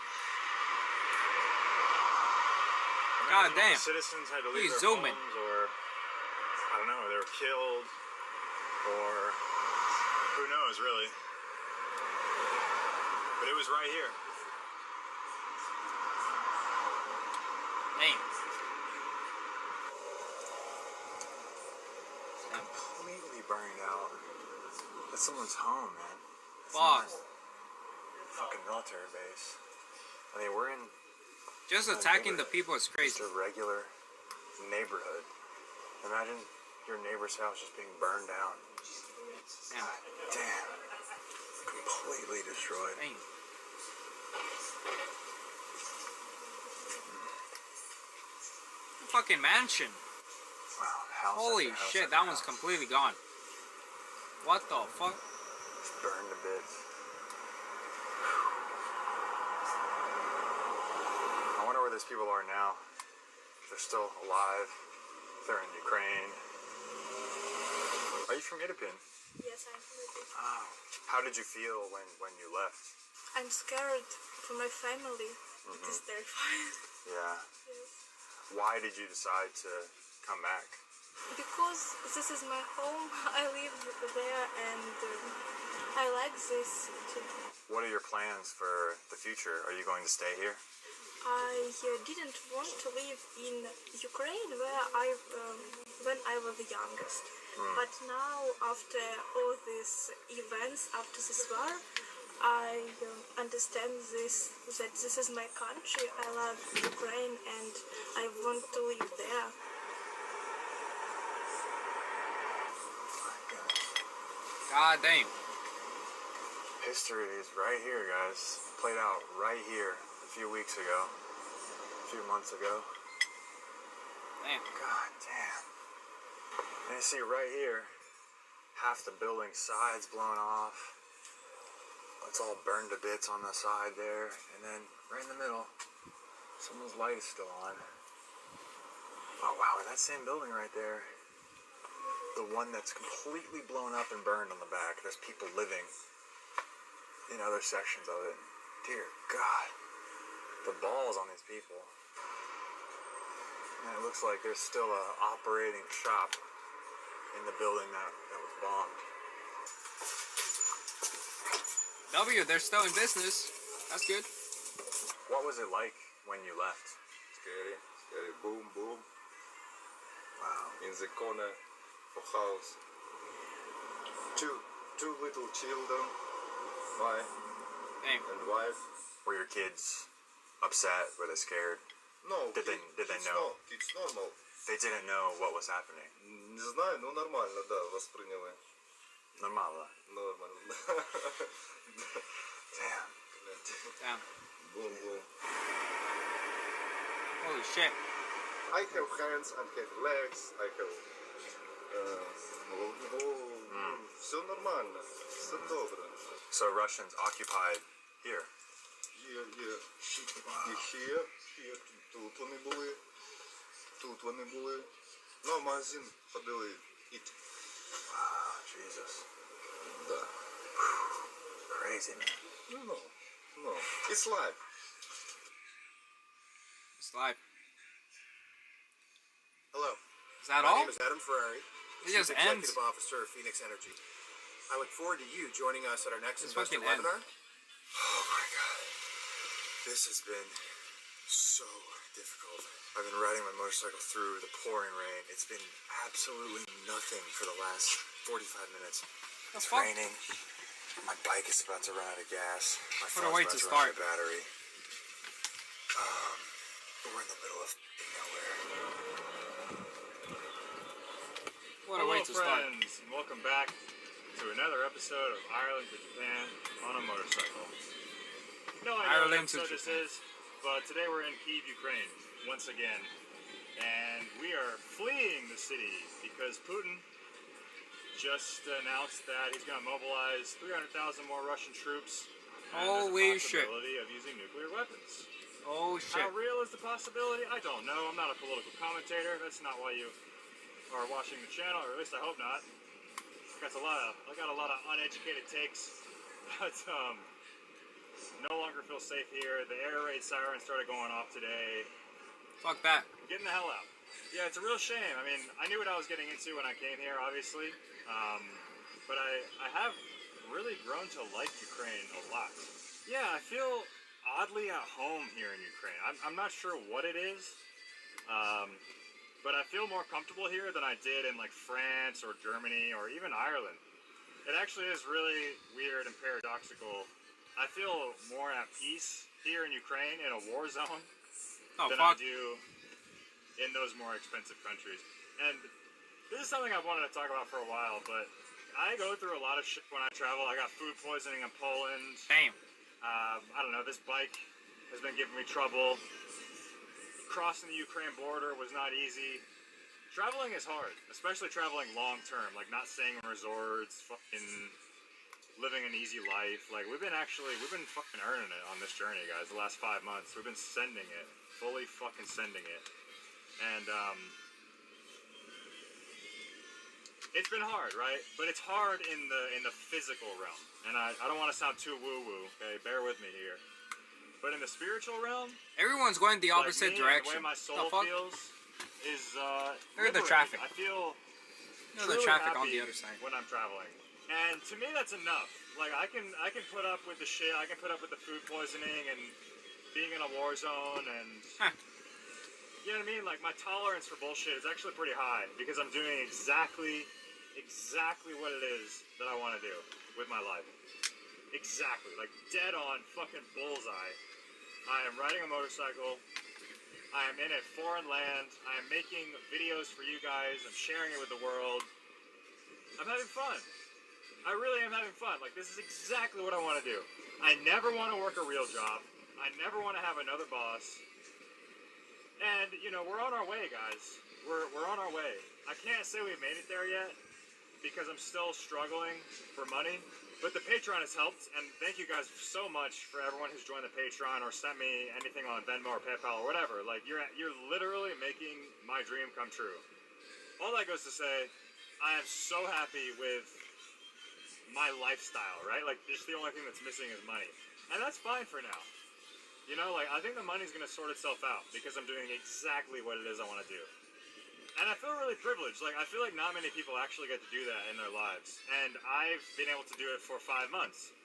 God Imagine damn. the citizens had to leave Please their zoom in. homes, or I don't know, they were killed, or who knows, really. But it was right here. Damn. Completely burned out. That's someone's home, man. That's Fuck. not a fucking military base. I mean, we're in Just attacking the people is crazy. just a regular neighborhood. Imagine your neighbor's house just being burned down. Damn. Damn. Completely destroyed. Damn. Fucking mansion. Wow, house Holy after house shit, after that one's house. completely gone. What the fuck? Just burned to bits. I wonder where these people are now. If they're still alive. If they're in Ukraine. Are you from Irpin? Yes, I'm from Irpin. Oh. How did you feel when you left? I'm scared for my family. It is terrifying. Yeah. Yes. Why did you decide to come back? Because this is my home. I live there and I like this city. What are your plans for the future? Are you going to stay here? I didn't want to live in Ukraine when I was the youngest. But now, after all these events, after this war, I understand that this is my country. I love Ukraine and I want to live there. God damn. History is right here, guys. Played out right here a few weeks ago, a few months ago. Damn. God damn. And you see right here, half the building sides blown off. It's all burned to bits on the side there. And then right in the middle, someone's light is still on. Oh wow, that same building right there, the one that's completely blown up and burned on the back, there's people living in other sections of it. Dear God, the balls on these people. And it looks like there's still a operating shop in the building that was bombed. They're still in business. That's good. What was it like when you left? Scary, scary. Boom, boom. Wow. In the corner of house. Two little children. And wife. Were your kids upset? Were they scared? No. Did they know? It's normal. They didn't know what was happening. Не знаю, но нормально, да, восприняли. Нормально. Нормально. Damn. Damn. Boom, boom. Holy shit. I have hands, I have legs, I have... Все нормально, все добре. So Russians occupied here? Here. І here. Тут вони були. Тут вони були. Ну, магазин ходили. Wow, Jesus. Да. Crazy, man. No. It's life. It's live. Hello. Is that My all? name is Adam Ferrari, It just Chief ends. Executive Officer of Phoenix Energy. I look forward to you joining us at our next This investor fucking ends. webinar. Oh my God. This has been so difficult. I've been riding my motorcycle through the pouring rain. It's been absolutely nothing for the last 45 minutes. That's It's fucked. raining. My bike is about to run out of gas. My What a phone's way about to to run out start. of battery. We're in the middle of nowhere. What a way to start. friends, and welcome back to another episode of Ireland to Japan on a motorcycle. No idea what Ireland to episode this Japan. is, but today we're in Kyiv, Ukraine, once again. And we are fleeing the city because Putin just announced that he's going to mobilize 300,000 more Russian troops. And Holy there's a shit. possibility of using nuclear weapons. Oh How shit. real is the possibility? I don't know. I'm not a political commentator. That's not why you are watching the channel, or at least I hope not. I got a lot of uneducated takes, but no longer feel safe here. The air raid siren started going off today. Fuck that. Getting the hell out. Yeah, it's a real shame. I mean, I knew what I was getting into when I came here, obviously, but I have really grown to like Ukraine a lot. Yeah, I feel oddly at home here in Ukraine. I'm not sure what it is, but I feel more comfortable here than I did in like France or Germany or even Ireland. It actually is really weird and paradoxical. I feel more at peace here in Ukraine in a war zone than I do in those more expensive countries. And this is something I've wanted to talk about for a while, but I go through a lot of shit when I travel. I got food poisoning in Poland. Damn. I don't know, this bike has been giving me trouble. Crossing the Ukraine border was not easy. Traveling is hard, especially traveling long term, like not staying in resorts, fucking living an easy life. Like we've been fucking earning it on this journey, guys, the last 5 months. We've been sending it, fully fucking sending it. And it's been hard, right? But it's hard in the physical realm. And I don't want to sound too woo-woo, okay? Bear with me here. But in the spiritual realm, Everyone's going the opposite like me, direction. The way my soul feels is Look at the traffic. I feel Look at the truly traffic on happy the other side. when I'm traveling. And to me that's enough. Like I can put up with the shit, I can put up with the food poisoning and being in a war zone and You know what I mean? Like, my tolerance for bullshit is actually pretty high because I'm doing exactly what it is that I want to do with my life. Exactly. Like, dead on fucking bullseye. I am riding a motorcycle. I am in a foreign land. I am making videos for you guys. I'm sharing it with the world. I'm having fun. I really am having fun. Like, this is exactly what I want to do. I never want to work a real job. I never want to have another boss. And, you know, we're on our way, guys. We're on our way. I can't say we've made it there yet because I'm still struggling for money. But the Patreon has helped, and thank you guys so much for everyone who's joined the Patreon or sent me anything on Venmo or PayPal or whatever. Like, you're literally making my dream come true. All that goes to say, I am so happy with my lifestyle, right? Like, just the only thing that's missing is money. And that's fine for now. You know, like, I think the money's gonna sort itself out because I'm doing exactly what it is I want to do. And I feel really privileged. Like, I feel like not many people actually get to do that in their lives. And I've been able to do it for 5 months.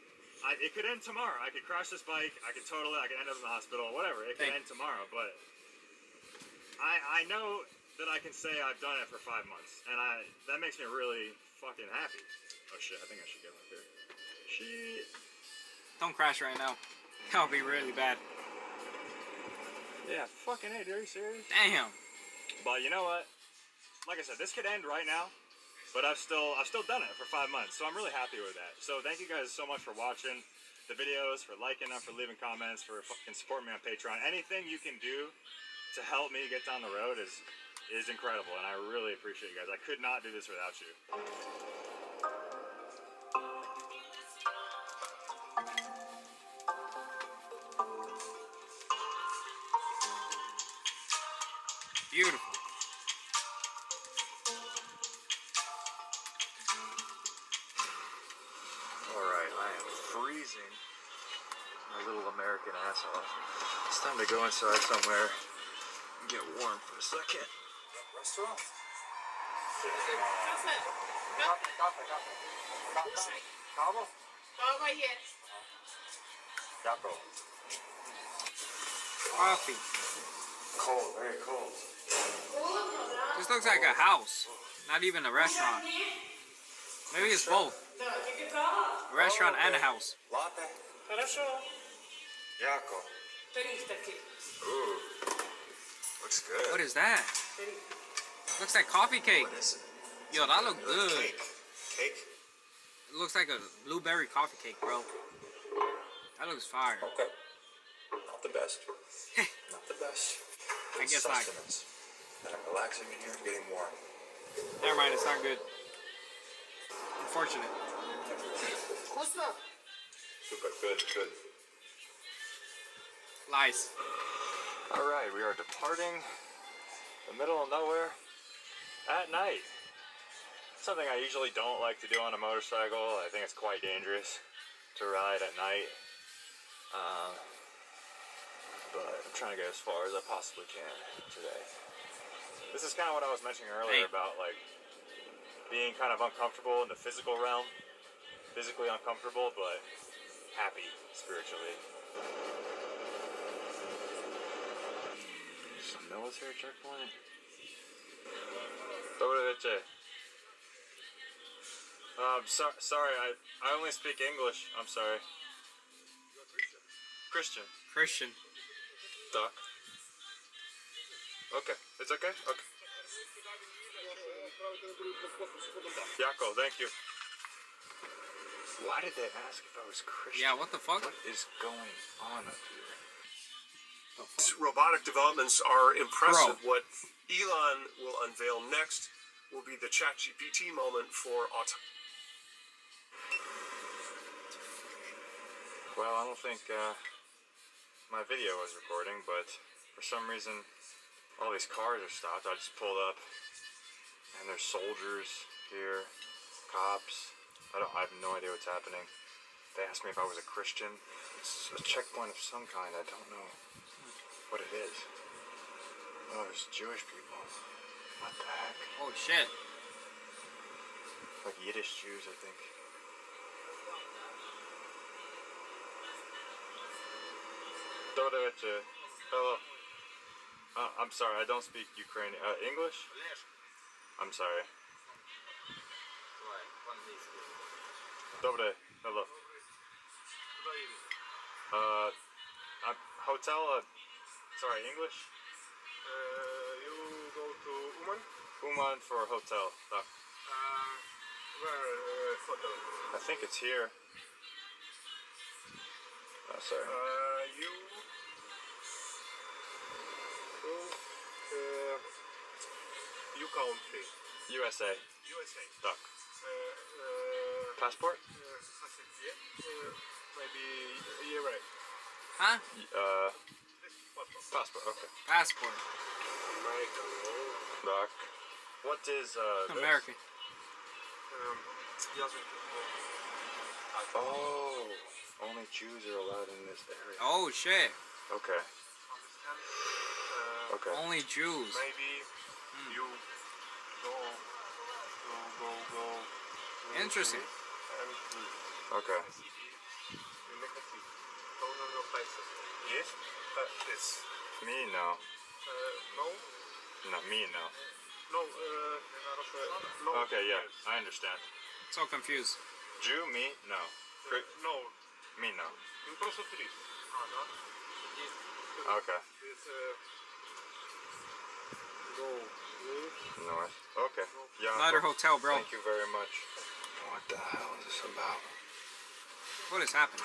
It could end tomorrow. I could crash this bike. I could end up in the hospital, whatever. It could end tomorrow. But I know that I can say I've done it for 5 months. And that makes me really fucking happy. Oh shit, I think I should get up here. Shit. Don't crash right now. That'll be really bad. Yeah, fucking hey, are you serious? Damn. But you know what? Like I said, this could end right now, but I've still done it for 5 months, so I'm really happy with that. So thank you guys so much for watching the videos, for liking them, for leaving comments, for fucking supporting me on Patreon. Anything you can do to help me get down the road is incredible, and I really appreciate you guys. I could not do this without you. Beautiful. Alright, I am freezing my little American ass off. It's time to go inside somewhere and get warm for a second. Restaurant? Coffee. Cold, very cold. This looks like a house, not even a restaurant. Maybe it's both. A restaurant and a house. Latte? Хорошо. Yako. Ooh. Looks good. What is that? Looks like coffee cake. What is it? Yo, that looks good. Cake? It looks like a blueberry coffee cake, bro. That looks fire. Okay. Not the best. Not the best. I guess not. And I'm relaxing in here, getting warm. Never mind, it's not good. Unfortunate. Super good. Lies. Alright, we are departing the middle of nowhere at night. Something I usually don't like to do on a motorcycle. I think it's quite dangerous to ride at night. But I'm trying to get as far as I possibly can today. This is kind of what I was mentioning earlier about like being kind of uncomfortable in the physical realm. Physically uncomfortable, but happy spiritually. Some military checkpoint. Sorry, I only speak English. I'm sorry. Christian. Duck. Okay. It's okay? Okay. Yako, thank you. Why did they ask if I was Christian? Yeah, what the fuck? What is going on up here? Robotic developments are impressive. What Elon will unveil next will be the ChatGPT moment for auto. Well, I don't think my video was recording, but for some reason all these cars are stopped. I just pulled up and there's soldiers here, cops. I have no idea what's happening. They asked me if I was a Christian. It's a checkpoint of some kind. I don't know what it is. Oh, there's Jewish people. What the heck? Oh shit. Like Yiddish Jews, I think. Hello. I'm sorry, I don't speak Ukrainian. English? I'm sorry. Dobre, hello. Hotel, sorry, English? You go to Uman? Uman for hotel. Where hotel? I think it's here. Oh, sorry. You go you country. USA. USA. Duck. Passport? Maybe you're right. Huh? Passport, okay. Passport. American. Duck. What is, American. Oh, only Jews are allowed in this area. Oh, shit. Okay. Okay. Only Jews. Maybe you go. Interesting. Okay. Yes? This. Me, no. No? Not me, no. No, no. Okay, yeah, I understand. So confused. Jew, me, no. No. Me, no. Просто три. Okay. Go. North. Okay. Yeah. Another hotel, bro. Thank you very much. What the hell is this about? What is happening?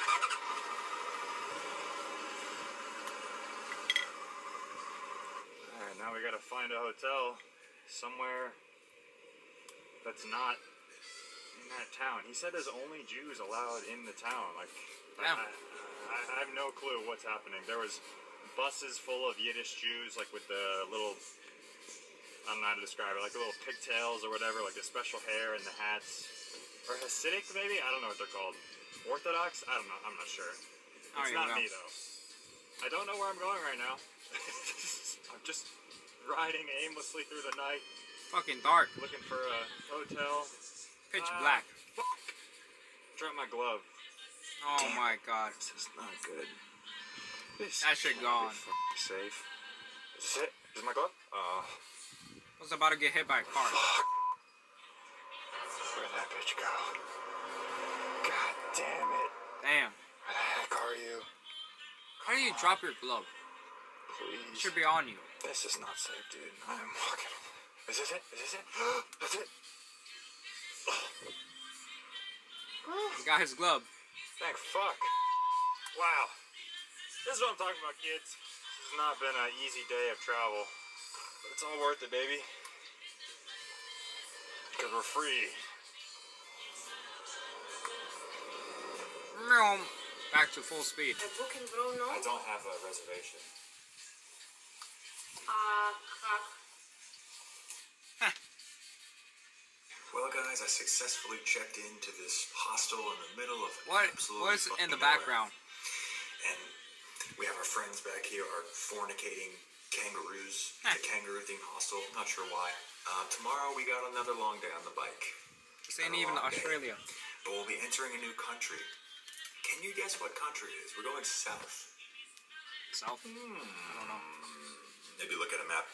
Alright, now we gotta find a hotel somewhere that's not in that town. He said there's only Jews allowed in the town. Like, yeah. I have no clue what's happening. There was buses full of Yiddish Jews, like with the little, I don't know how to describe it, like the little pigtails or whatever, like the special hair and the hats. Or Hasidic, maybe? I don't know what they're called. Orthodox? I don't know. I'm not sure. It's not me, though. I don't know where I'm going right now. I'm just riding aimlessly through the night. Fucking dark. Looking for a hotel. Pitch black. Fuck. Dropped my glove. Oh damn. My god. This is not good. This that shit gone. Safe. Is this it? Is my glove? I was about to get hit by a car. Fuck. Where'd that bitch go? God damn it. Damn. Where the heck are you? How do you drop your glove? Please. It should be on you. This is not safe, dude. I am walking. Is this it? Is this it? That's it. He got his glove. Thank fuck. Wow. This is what I'm talking about, kids. This has not been an easy day of travel. But it's all worth it, baby. Because we're free. Back to full speed. I don't have a reservation. Well, guys, I successfully checked into this hostel in the middle of what's in the background? And we have our friends back here are fornicating kangaroos. The kangaroo themed hostel. Not sure why. Tomorrow we got another long day on the bike. This ain't even Australia. But we'll be entering a new country. Can you guess what country it is? We're going south. South? I don't know. Maybe look at a map.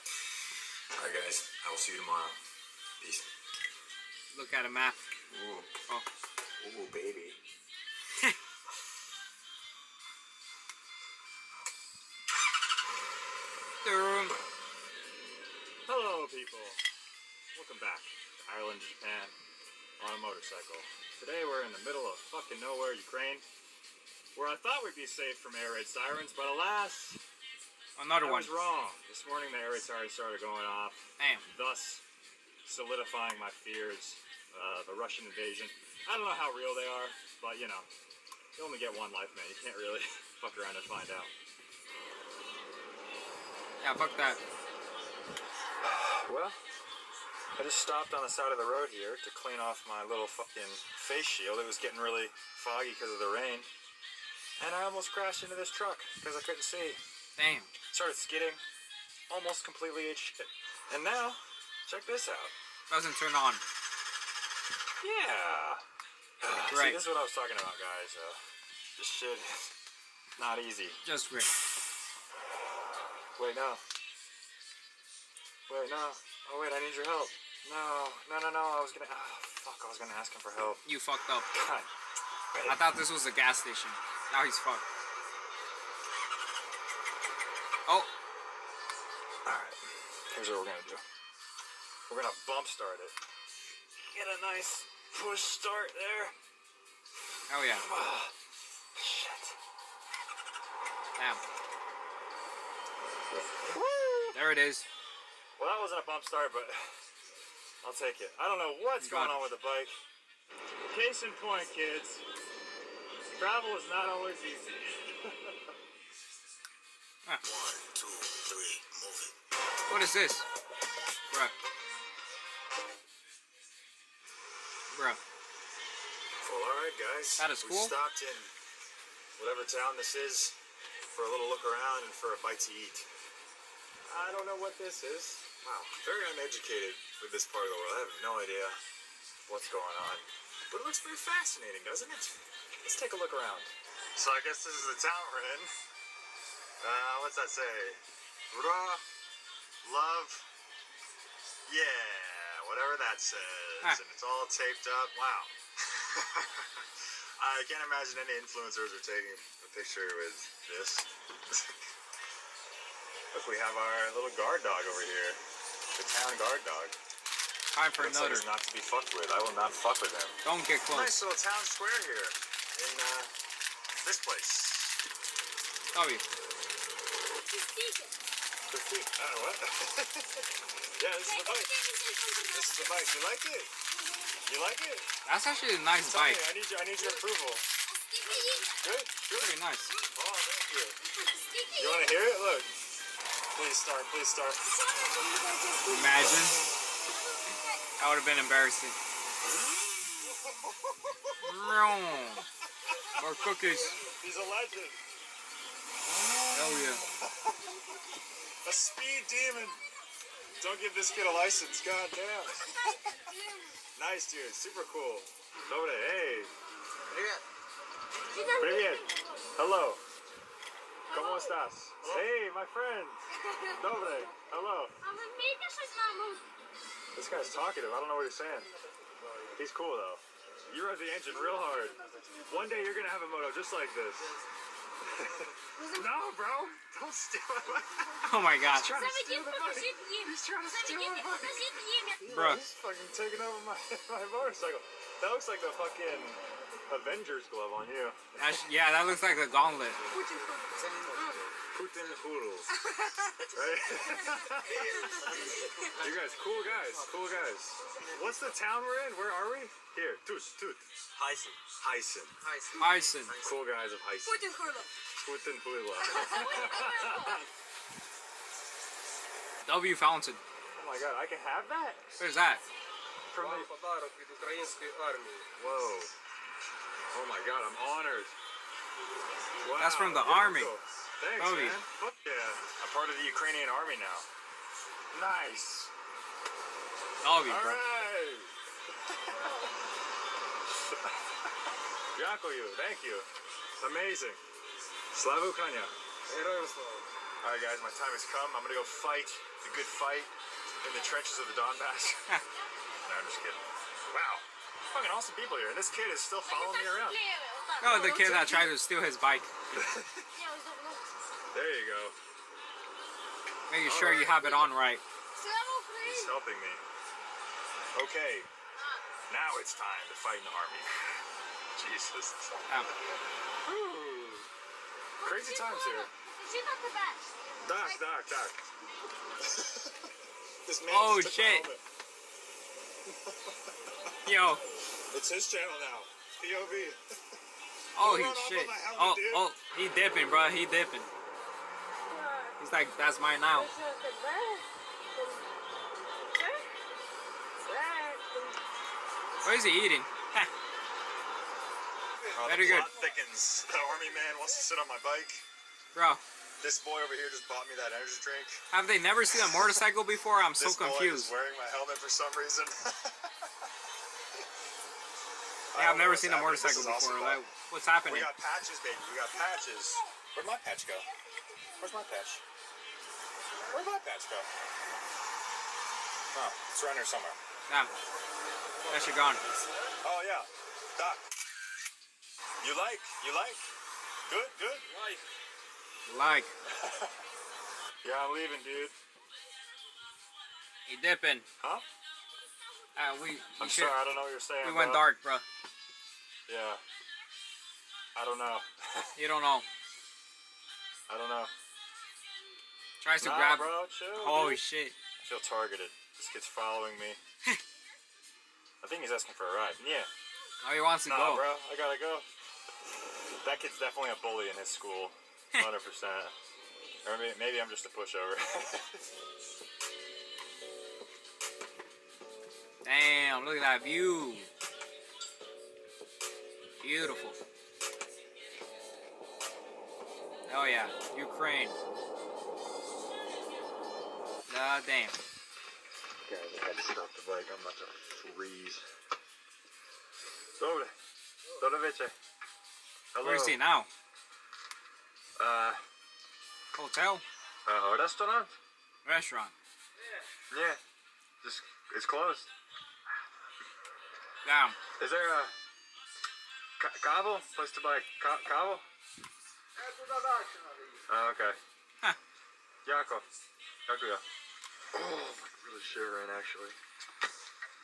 Alright, guys. I will see you tomorrow. Peace. Look at a map. Ooh. Oh. Ooh, baby. Hello, people. Welcome back to Ireland, Japan, on a motorcycle. Today we're in the middle of fucking nowhere, Ukraine, where I thought we'd be safe from air raid sirens, but alas, I was wrong. This morning the air raid sirens started going off, thus solidifying my fears. The Russian invasion. I don't know how real they are, but you know, you only get one life, man. You can't really fuck around and find out. Yeah, fuck that. Well, I just stopped on the side of the road here to clean off my little fucking face shield. It was getting really foggy because of the rain. And I almost crashed into this truck because I couldn't see. Damn. Started skidding. Almost completely ate shit. And now, check this out. Doesn't turn on. Yeah. Right. See, this is what I was talking about, guys. This shit is not easy. Just great. Wait, no. Wait, no. Oh wait, I need your help. No. I was gonna ask him for help. You fucked up. God. I thought this was a gas station. Now he's fucked. Oh. Alright. Here's what we're gonna do. We're gonna bump start it. Get a nice push start there. Oh yeah. Shit. Damn. There it is. Well, that wasn't a bump start, but I'll take it. I don't know what's going on with the bike. Case in point, kids. Travel is not always easy. 1, 2, 3, move it. What is this? Bruh. Well, alright guys. That is cool. We stopped in whatever town this is for a little look around and for a bite to eat. I don't know what this is. Wow, very uneducated with this part of the world. I have no idea what's going on. But it looks very fascinating, doesn't it? Let's take a look around. So I guess this is the town we're in. What's that say? Raw, love, yeah, whatever that says. And it's all taped up. Wow. I can't imagine any influencers are taking a picture with this. Look, we have our little guard dog over here. The town guard dog. Time for Looks another. like he's not to be fucked with. I will not fuck with him. Don't get close. Nice little town square here in this place. Oh, yeah. What? Yeah, this is the bike. This is the bike. You like it? You like it? That's actually a nice Tell me, bike. I need your approval. Good? Very nice. Oh, thank you. You want to hear it? Look. Please start. Imagine. That would have been embarrassing. More cookies. He's a legend. Hell yeah. A speed demon. Don't give this kid a license. God damn. Nice, dude. Super cool. Dobre. Hey. Привет. Hello. ¿Cómo estás? Hey, my friend. Dobre. Hello. This guy's talkative. I don't know what he's saying. He's cool, though. You rode the engine real hard. One day you're going to have a moto just like this. No, bro. Don't steal it. Oh my god. He's trying to steal the bike. He's trying to steal my bike. Bro. He's fucking taking over my motorcycle. That looks like the fucking Avengers glove on you. Yeah, that looks like a gauntlet. Putin Hurls. Right? You guys, cool guys. What's the town we're in? Where are we? Here, Tut. Heisen. Cool guys of Heisen. Putin Hurla. W Fountain. Oh my god, I can have that? Where's that? From the... Whoa. Oh my god, I'm honored. Wow, That's from the beautiful. army. Thanks, Oh, man. yeah. Fuck yeah. I'm part of the Ukrainian army now. Nice. W, All bro. right. Дякую. Thank you. Amazing. Slava Ukraina. Alright guys, my time has come. I'm gonna go fight the good fight in the trenches of the Donbass. No, I'm just kidding. Wow. Fucking awesome people here. And this kid is still following me around. Oh, the kid that tried to steal his bike. There you go. Making sure you have it on right. He's helping me. Okay. Now it's time to fight in the army. Jesus. Ooh. Crazy times here. Doc. This man Oh, just took my shit. helmet. Yo. It's his channel now. POV. Oh, Hold on, I'll shit. put my helmet, dude. Oh, he dipping, bro. He dipping. He's like, that's mine now. What is he eating? Very the good. plot thickens. The army man wants to sit on my bike. Bro, This boy over here just bought me that energy drink. have they never seen a motorcycle before? I'm so This boy confused. is wearing my helmet for some reason. Yeah, I've never seen a motorcycle This is before. awesome, Like, what's happening? We got patches, baby. We got patches. Where'd my patch go? Where's my patch? Where'd my patch go? Oh, it's around here somewhere. Damn. That shit gone. Oh yeah, Doc. You like? Good. Like. Yeah, I'm leaving, dude. He dipping. Huh? I'm should, sorry, I don't know what you're saying. We went bro. dark, bro. Yeah. I don't know. You don't know. I don't know. Tries to nah, grab. Bro, chill, Holy dude. shit. I feel targeted. This kid's following me. I think he's asking for a ride. Yeah. Oh, he wants to go. Bro, I gotta go. That kid's definitely a bully in his school. 100%. Or maybe I'm just a pushover. Damn, look at that view. Beautiful. Oh yeah, Ukraine. God damn. Guys, I had to stop the bike. I'm about to freeze. Dobry. Hello. Where is he now? Hotel? Restaurant? Restaurant. Yeah. Just, it's closed. Damn. Is there a kavo? Place to buy kavo? Oh, okay. Huh. Jako. Yakuya. Oh, I'm like really shivering actually. I'm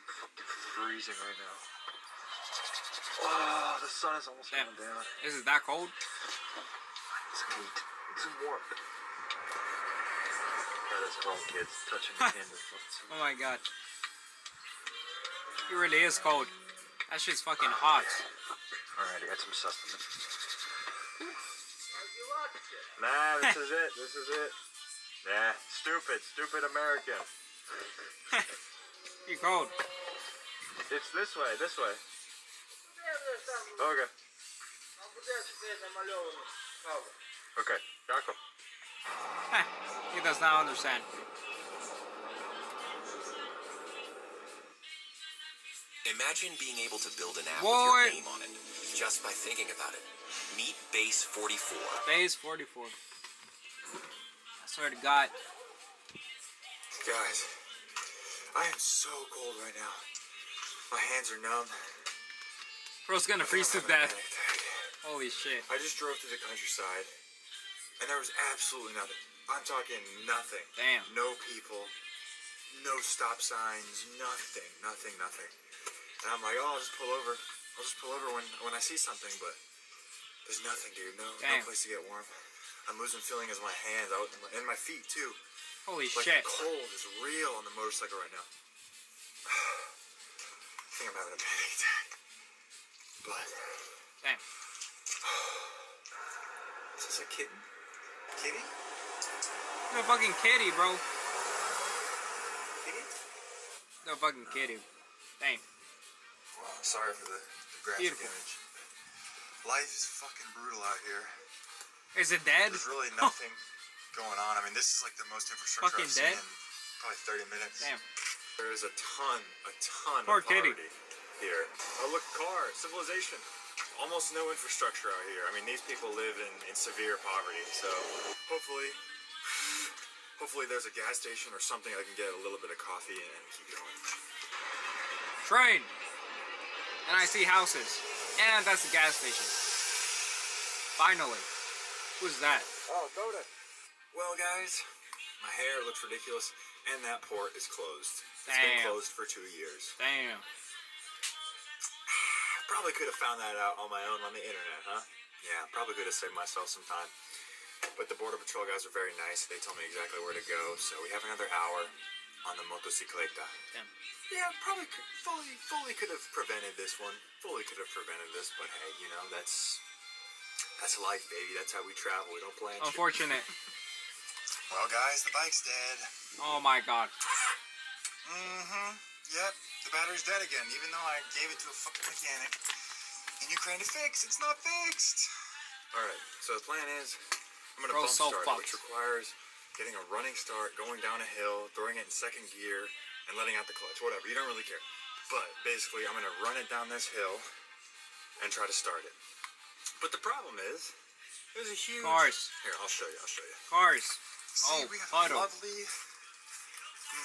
fucking freezing right now. Oh, the sun is almost going down. Is it that cold? It's heat. It's warm. That is home, kids. Touching the canvas. Oh my god. It really is cold. That shit's fucking hot. Alright, I got some sustenance. Nah, this is it. This is it. Nah, stupid American. You cold. It's this way. Okay. Okay, Jaco. He does not understand. Imagine being able to build an app Boy. with your name on it, just by thinking about it. Meet Base 44. Base 44. I swear to God. Guys, I am so cold right now. My hands are numb. Bro's gonna freeze to death. Holy shit. I just drove through the countryside, and there was absolutely nothing. I'm talking nothing. Damn. No people, no stop signs, nothing. And I'm like, oh, I'll just pull over when I see something, but there's nothing, dude. No place to get warm. I'm losing feeling as my hands and my feet too. Holy like shit. The cold is real on the motorcycle right now. I think I'm having a panic attack. But damn. Is this a kitten? Kitty? No fucking kitty, bro. Kitty? No fucking kitty. Damn. Wow, sorry for the graphic image. Life is fucking brutal out here. Is it dead? There's really nothing going on. I mean, this is like the most infrastructure fucking I've seen dead? in probably 30 minutes. Damn. There is a ton Poor of poverty kitty. here. Oh, look, car, civilization. Almost no infrastructure out here. I mean, these people live in severe poverty, so hopefully there's a gas station or something I can get a little bit of coffee and keep going. Train. And I see houses. And that's the gas station. Finally. Who's that? Oh, Coda. Well, guys, my hair looks ridiculous, and that port is closed. It's been closed for 2 years. Damn. Probably could have found that out on my own on the internet, huh? Yeah, probably could have saved myself some time. But the Border Patrol guys are very nice. They told me exactly where to go, so we have another hour on the motocicleta. Damn. Yeah, probably fully could have prevented this one. Fully could have prevented this, but hey, you know, that's life, baby. That's how we travel. We don't plan shit. Unfortunate. Well, guys, the bike's dead. Oh my god. Yep, the battery's dead again, even though I gave it to a fucking mechanic in Ukraine to fix. It's not fixed. Alright, so the plan is I'm gonna bump start it, which requires getting a running start, going down a hill, throwing it in second gear, and letting out the clutch. Whatever, you don't really care. But basically, I'm gonna run it down this hill and try to start it. But the problem is, there's a huge... Cars. Here, I'll show you. Cars. See, we have lovely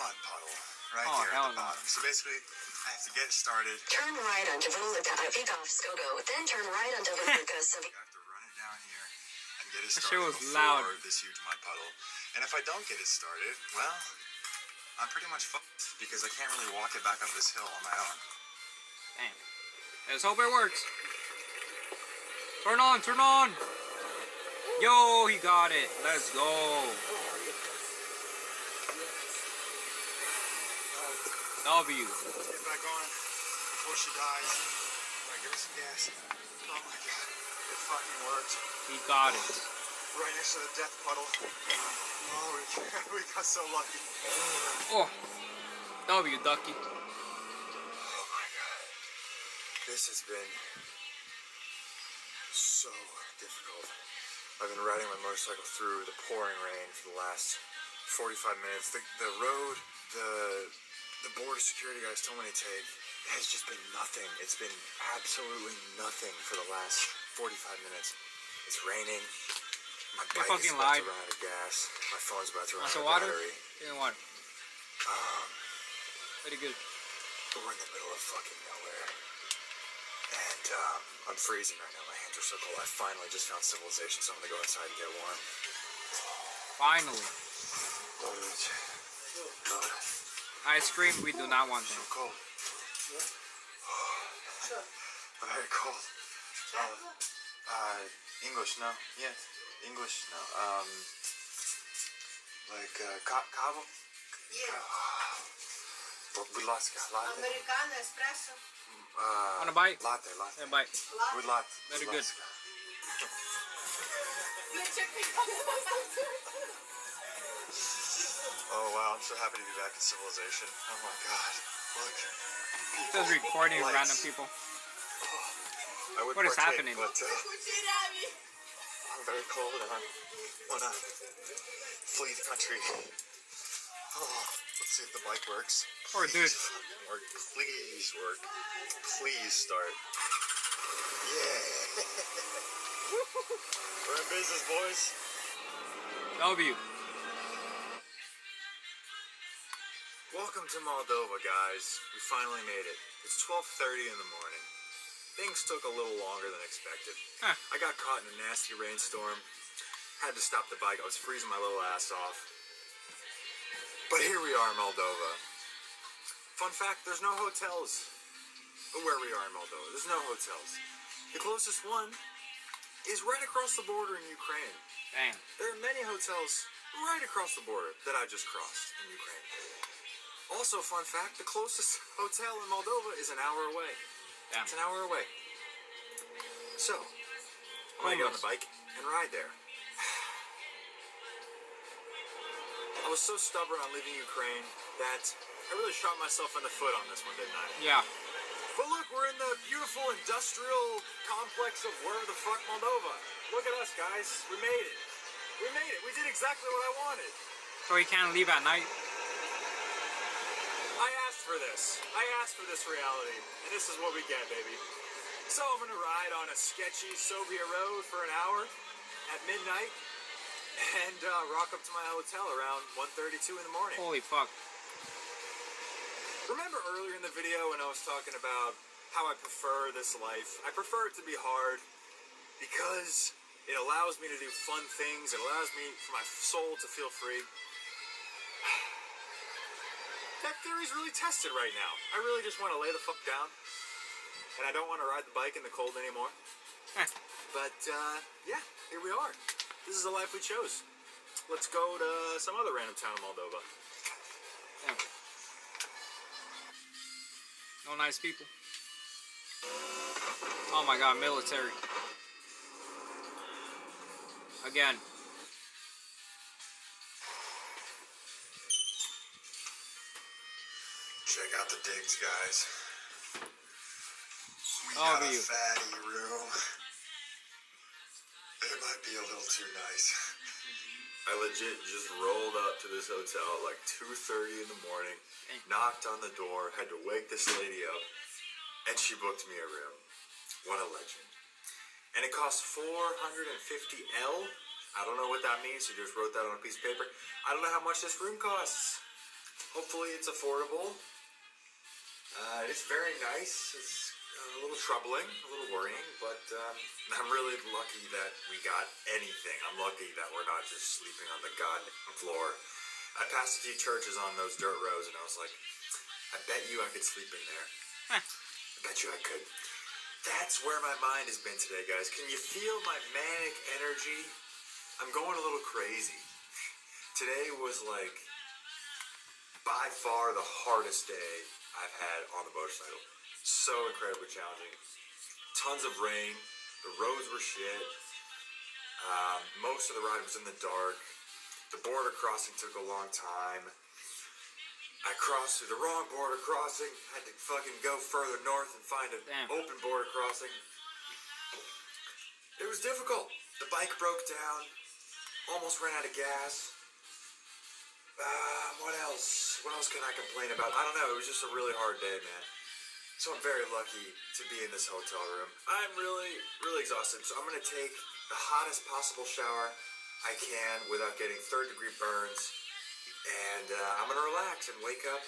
mud mud puddle right Oh, here hell at the no. bottom. So basically, I have to get it started. Turn right onto Volta Vigovskogo, then turn right onto Volta I have to run it down here and get it That started shit was before loud. this huge mud puddle. And if I don't get it started, well, I'm pretty much fucked because I can't really walk it back up this hill on my own. Damn. Let's hope it works. Turn on, turn on. Yo, he got it. Let's go. W. Get back on before she dies. Alright, give her some gas. Oh my god. It fucking worked. He got it. Right next to the death puddle. Oh, we got so lucky. Oh. W, Ducky. Oh my god. This has been so difficult. I've been riding my motorcycle through the pouring rain for the last 45 minutes. The road, the border security guys told me to take has just been nothing. It's been absolutely nothing for the last 45 minutes. It's raining. My bike is about to run out of gas. My phone's about to run out of battery. Give me water. Pretty good. We're in the middle of fucking nowhere. And I'm freezing right now. My hands are so cold. I finally just found civilization, so I'm gonna go inside and get warm. Finally. God. Ice cream, we do not want So them. cold. Very cold. English, no. Yes. English, no. Like, kavo? Yes. Будь ласка, latte. Americano, espresso. Want a bite? Latte. Yeah, bite. Good latte. Very Будь good. ласка. Oh wow, I'm so happy to be back in civilization. Oh my god. Look. Just recording Lights. random people. I would What is partake, happening? But, I'm very cold and I wanna flee the country. Oh, let's see if the bike works. Poor dude. Work, please work. Please start. Yeah. We're in business, boys. W. Welcome to Moldova, guys. We finally made it. It's 12:30 in the morning. Things took a little longer than expected. Huh. I got caught in a nasty rainstorm. Had to stop the bike. I was freezing my little ass off. But here we are in Moldova. Fun fact, there's no hotels where we are in Moldova. There's no hotels. The closest one is right across the border in Ukraine. Dang. There are many hotels right across the border that I just crossed in Ukraine. Also, fun fact, the closest hotel in Moldova is an hour away. Damn. It's an hour away. So, I'm gonna get on the bike and ride there. I was so stubborn on leaving Ukraine that I really shot myself in the foot on this one, didn't I? Yeah. But look, we're in the beautiful industrial complex of wherever the fuck Moldova. Look at us, guys. We made it. We made it. We did exactly what I wanted. So he can't leave at night? I asked for this. I asked for this reality. And this is what we get, baby. So I'm gonna ride on a sketchy Soviet road for an hour at midnight and rock up to my hotel around 1:32 in the morning. Holy fuck. Remember earlier in the video when I was talking about how I prefer this life? I prefer it to be hard because it allows me to do fun things. It allows me for my soul to feel free. That theory's really tested right now. I really just want to lay the fuck down. And I don't want to ride the bike in the cold anymore. But, yeah, here we are. This is the life we chose. Let's go to some other random town in Moldova. Yeah. No nice people. Oh my god, military. Again. Check out the digs, guys. We Oh, got a you. fatty room. It might be a little too nice. I legit just rolled up to this hotel at like 2:30 in the morning, knocked on the door, had to wake this lady up, and she booked me a room. What a legend. And it cost $450L. I don't know what that means. She just wrote that on a piece of paper. I don't know how much this room costs. Hopefully it's affordable. It's very nice. It's a little troubling, a little worrying, but I'm really lucky that we got anything. I'm lucky that we're not just sleeping on the goddamn floor. I passed a few churches on those dirt roads, and I was like, I bet you I could sleep in there. I bet you I could. That's where my mind has been today, guys. Can you feel my manic energy? I'm going a little crazy. Today was like by far the hardest day I've had on the motorcycle. So incredibly challenging. Tons of rain. The roads were shit. Most of the ride was in the dark. The border crossing took a long time. I crossed through the wrong border crossing. Had to fucking go further north and find an open border crossing. It was difficult. The bike broke down. Almost ran out of gas. What else? What else can I complain about? I don't know. It was just a really hard day, man. So I'm very lucky to be in this hotel room. I'm really, really exhausted. So I'm going to take the hottest possible shower I can without getting third-degree burns. And I'm going to relax and wake up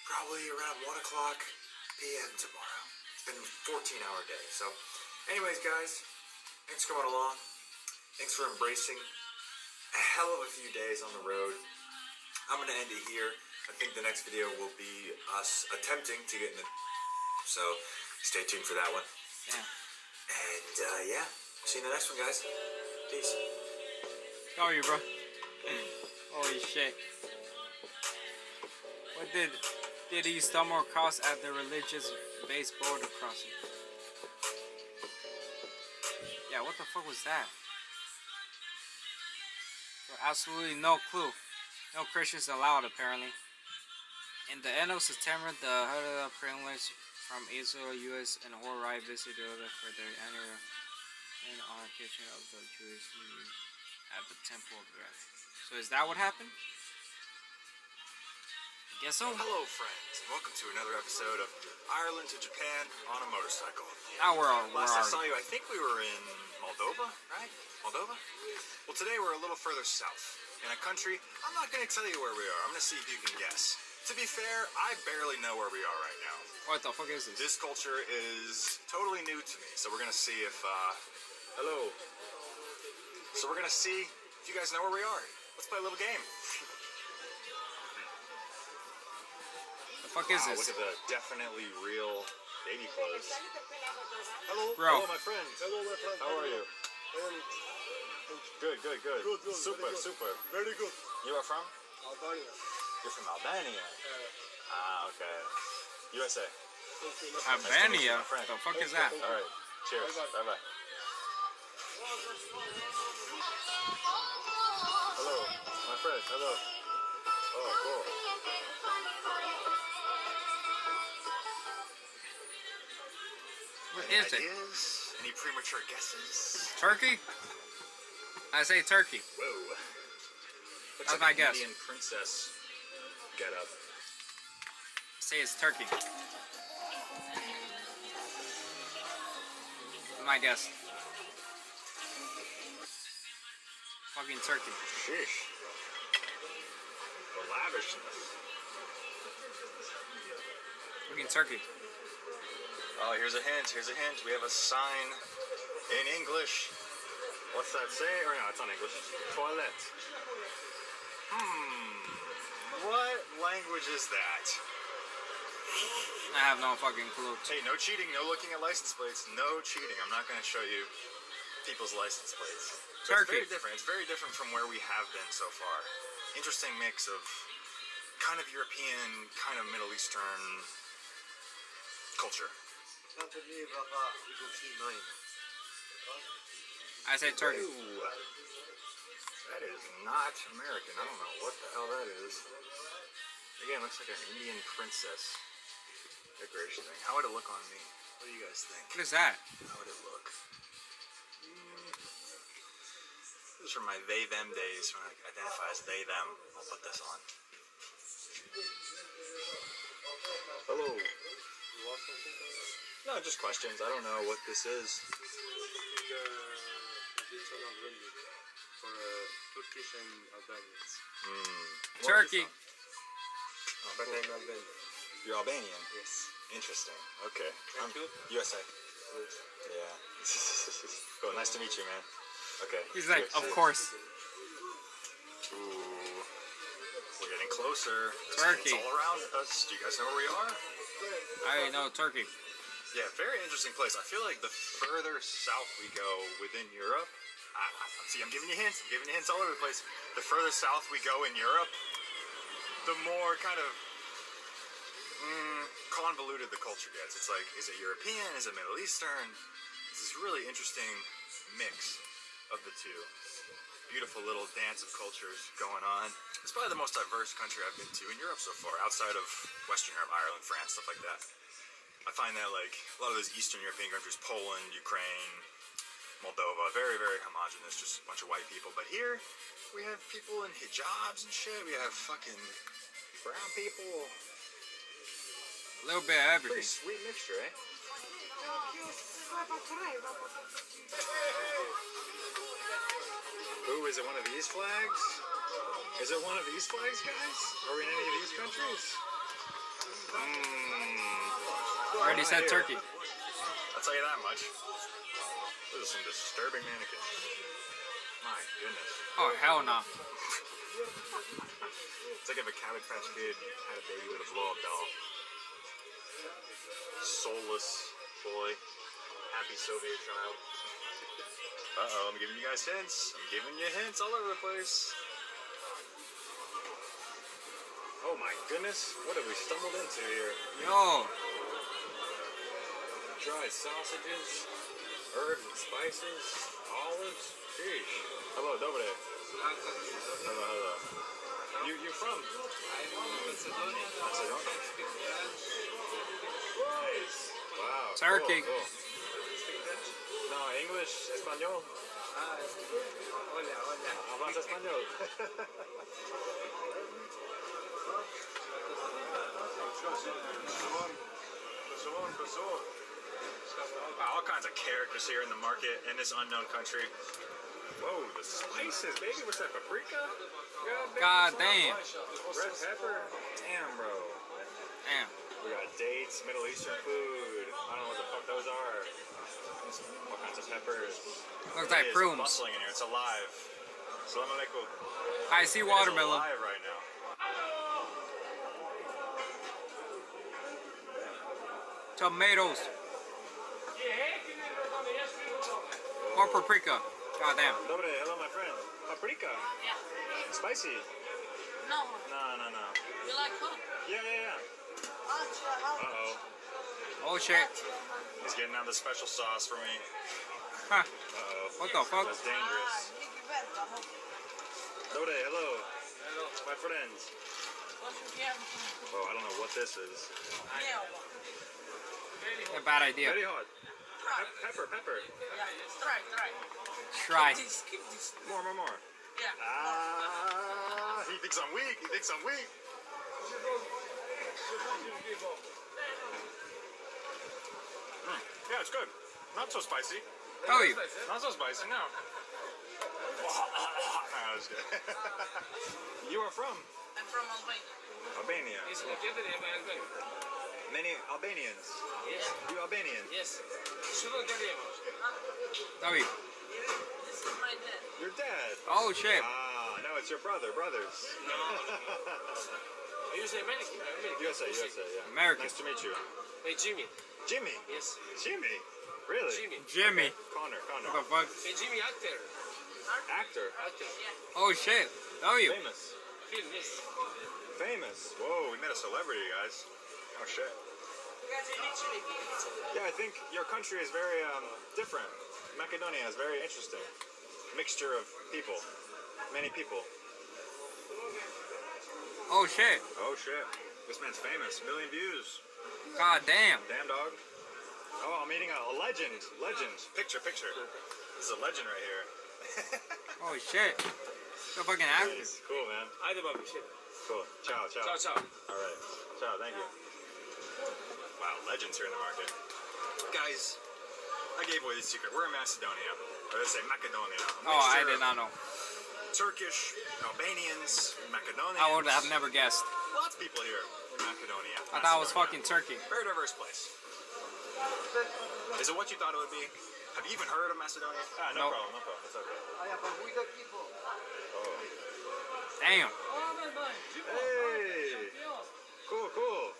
probably around 1 o'clock p.m. tomorrow. It's been a 14-hour day. So anyways, guys, thanks for coming along. Thanks for embracing a hell of a few days on the road. I'm going to end it here. I think the next video will be us attempting to get in the... So stay tuned for that one. Yeah. And yeah, see you in the next one, guys. Peace. How are you, bro? Holy shit. What did he stumble across at the religious-based border crossing? Yeah, what the fuck was that? Absolutely no clue. No Christians allowed, apparently. In the end of September, the pilgrims from Israel, U.S., and Hawaii visited for their annual and on occasion of the Jewish New Year at the Temple of God. So is that what happened? I guess so. Hello, friends, and welcome to another episode of Ireland to Japan on a motorcycle. Now Last I saw you, I think we were in Moldova, right? Moldova? Well, today we're a little further south. In a country, I'm not going to tell you where we are. I'm going to see if you can guess. To be fair, I barely know where we are right now. What the fuck is this? This culture is totally new to me, so we're going to see if, hello. So we're going to see if you guys know where we are. Let's play a little game. The fuck is this? Look at the definitely real baby clothes. Hello. Bro. Hello, my friend. Hello, my friend. How are you? Good. Super. Very good. You are from? Albania. You're from Albania? Okay. USA. Albania? Nice to meet you, my friend. The fuck is that? Alright. Cheers. Bye-bye. Hello. My friend. Hello. Oh, cool. What Any is it? ideas? Any premature guesses? Turkey? I say turkey. Whoa. That's Looks my like an guess. Indian princess get up. Say it's turkey. My guess. Fucking turkey. Sheesh. The lavishness. Fucking turkey. Oh, here's a hint. We have a sign in English. What's that say? Or no, it's not English. Toilet. What language is that? I have no fucking clue. Hey, no cheating, no looking at license plates, no cheating. I'm not going to show you people's license plates. Turkey. It's very different. It's very different from where we have been so far. Interesting mix of kind of European, kind of Middle Eastern culture. I say turkey. Ooh, that is not American. I don't know what the hell that is. Again, looks like an Indian princess decoration thing. How would it look on me? What do you guys think? What is that? How would it look? This is from my they-them days when I identify as they-them. I'll put this on. Hello. You want something? No, just questions. I don't know what this is. For Turkish and Albanians. Turkey. Oh, But cool. I'm Albanian. You're Albanian? Yes. Interesting. Okay. And you? USA. Yeah. Cool. Nice to meet you, man. Okay. He's like, Cheers. of course. Ooh. We're getting closer. Turkey. It's all around us. Do you guys know where we are? I know Turkey. Yeah, very interesting place. I feel like the further south we go within Europe, see, I'm giving you hints. I'm giving you hints all over the place. The further south we go in Europe, the more kind of convoluted the culture gets. It's like, is it European? Is it Middle Eastern? It's this really interesting mix of the two. Beautiful little dance of cultures going on. It's probably the most diverse country I've been to in Europe so far, outside of Western Europe, Ireland, France, stuff like that. I find that like a lot of those Eastern European countries, Poland, Ukraine, Moldova, very, very homogenous, just a bunch of white people. But here, we have people in hijabs and shit. We have fucking brown people. A little bit of Pretty everything. sweet mixture, eh? Ooh, is it one of these flags? Is it one of these flags, guys? Are we in any of these countries? Already said Not here. Turkey. I'll tell you that much. Those are some disturbing mannequins. My goodness. Oh, hell no. It's like if a Cabbage Patch Kid had a baby with a blow-up doll. Soulless boy. Happy Soviet child. Uh-oh, I'm giving you guys hints. I'm giving you hints all over the place. Oh my goodness, what have we stumbled into here? Yo. Dried sausages, herbs and spices, olives. Sheesh. Hello, dobre. Hello, hello. You from? I'm from Macedonia. Macedonia? I speak French. Nice. Wow. Turkey. Cool, cool. Speak French? No, English, español. Hola, hola. Hablas español. Wow, all kinds of characters here in the market in this unknown country. Whoa, the spices, baby. What's that, paprika? God damn. Red pepper. Damn, bro. Damn. We got dates, Middle Eastern food. I don't know what the fuck those are. All kinds of peppers. Looks like It is prunes. bustling in here. It's alive. Assalamu alaikum. I see It is watermelon. alive right now. Tomatoes. Or paprika. God damn. Dobre, hello, my friend. Paprika. Yeah. Spicy. No. No. You like hot? Yeah. Uh-oh. Oh shit. He's getting out the special sauce for me. Huh. Uh-oh. What the fuck? That's dangerous. Dobre, hello. My friends. Oh, I don't know what this is. A bad idea. Very hot. Pepper. Try. More. Yeah. Ah, he thinks I'm weak. Yeah, it's good. Not so spicy. How are you? Not so spicy, no. I was good. You are from? I'm from Albania. Albania. Many Albanians. Yes. You Albanian? Yes. How are you? This is my dad. Your dad? Oh shit. Ah, no, it's your brothers. No. You say American? USA, yeah. American. Nice to meet you. Hey, Jimmy. Jimmy? Yes. Jimmy? Really? Jimmy. Connor. What the fuck? Hey, Jimmy, actor. Actor? Oh shit. How are you? Famous. Film, yes. Famous. Whoa, we met a celebrity, guys. Oh shit. Yeah, I think your country is very different. Macedonia is very interesting. Mixture of people. Many people. Oh shit. Oh shit. This man's famous. 1 million views. God damn. Damn, dog. Oh, I'm meeting a legend. Picture. This is a legend right here. Oh shit. So fucking active. Nice. Cool, man. Haydi babi, shit. Cool. Ciao. Ciao. Alright. Ciao, thank you. Wow, legends here in the market. Guys, I gave away the secret. We're in Macedonia. Or let's say Macedonia. Oh, I Mixture did not know. Turkish, Albanians, Macedonians. I would have never guessed. Lots of people here in Macedonia. I thought it was fucking Turkey. Very diverse place. Is it what you thought it would be? Have you even heard of Macedonia? Ah, no problem, no problem. It's okay. Oh. Damn. Hey! Cool, cool.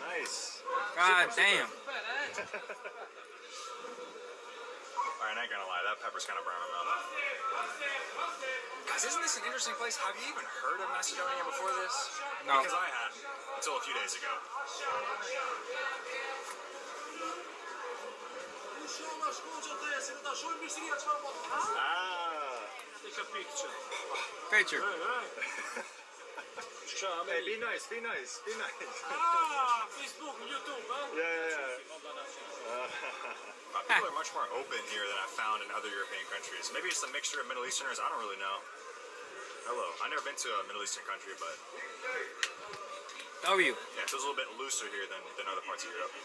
Nice. God Super, damn. super. Alright, I ain't gonna lie, that pepper's kind of burning my mouth. Guys, isn't this an interesting place? Have you even heard of Macedonia before this? No. Because I hadn't, until a few days ago. Ah. Take a picture. Picture. Hey, be nice, be nice, be nice. Ah, Facebook, YouTube, huh? Yeah. People are much more open here than I've found in other European countries. Maybe it's a mixture of Middle Easterners, I don't really know. Hello, I've never been to a Middle Eastern country, but... W. Yeah, it feels a little bit looser here than other parts of Europe.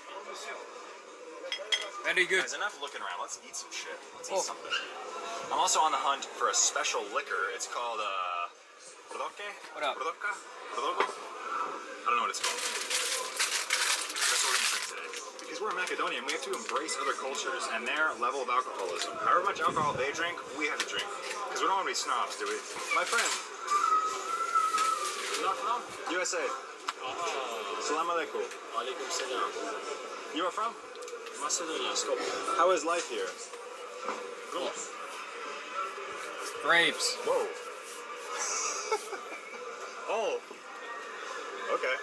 Very good. Guys, enough looking around, let's eat some shit. Let's eat something. I'm also on the hunt for a special liquor. It's called, Prodoke? What up? Prodoka? Prodogo? I don't know what it's called. That's what we're gonna drink today. Because we're in Macedonia and we have to embrace other cultures and their level of alcoholism. However much alcohol they drink, we have to drink. Because we don't want to be snobs, do we? My friend. USA. Salam alaikum. Alaikum salam. You are from? Macedonia, Skopje. How is life here? Good. Grapes. Whoa. Oh. Okay.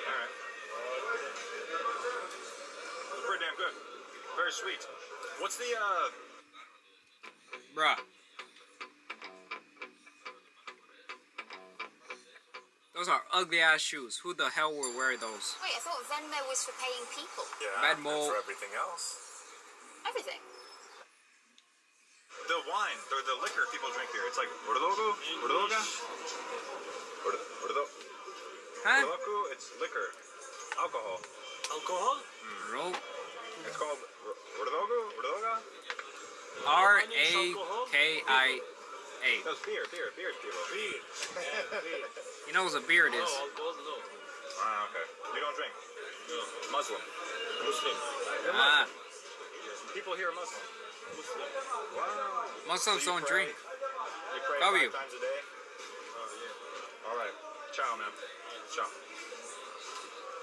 Alright. Pretty damn good. Very sweet. What's the, Bruh. Those are ugly ass shoes. Who the hell would wear those? Wait, I thought Venmo was for paying people. Yeah, Venmo. and for everything else. Everything. The wine, the liquor people drink here. It's like Ordogo? Ordoga? Ordo. Huh? Ordogo, it's liquor. Alcohol. Alcohol? Bro. It's called Ordogo? Ordoga? R-A-K-I-A. No, it's beer, people. Beer. He knows what beer it is. No, alcohol, no. Ah, okay. You don't drink? No. Muslim. Muslim. You're Ah. Muslim. People here are Muslim. Muslim. Wow. Muslims So you don't pray? drink. You pray W. 5 times a day? Oh, yeah. Alright. Ciao, man. Ciao.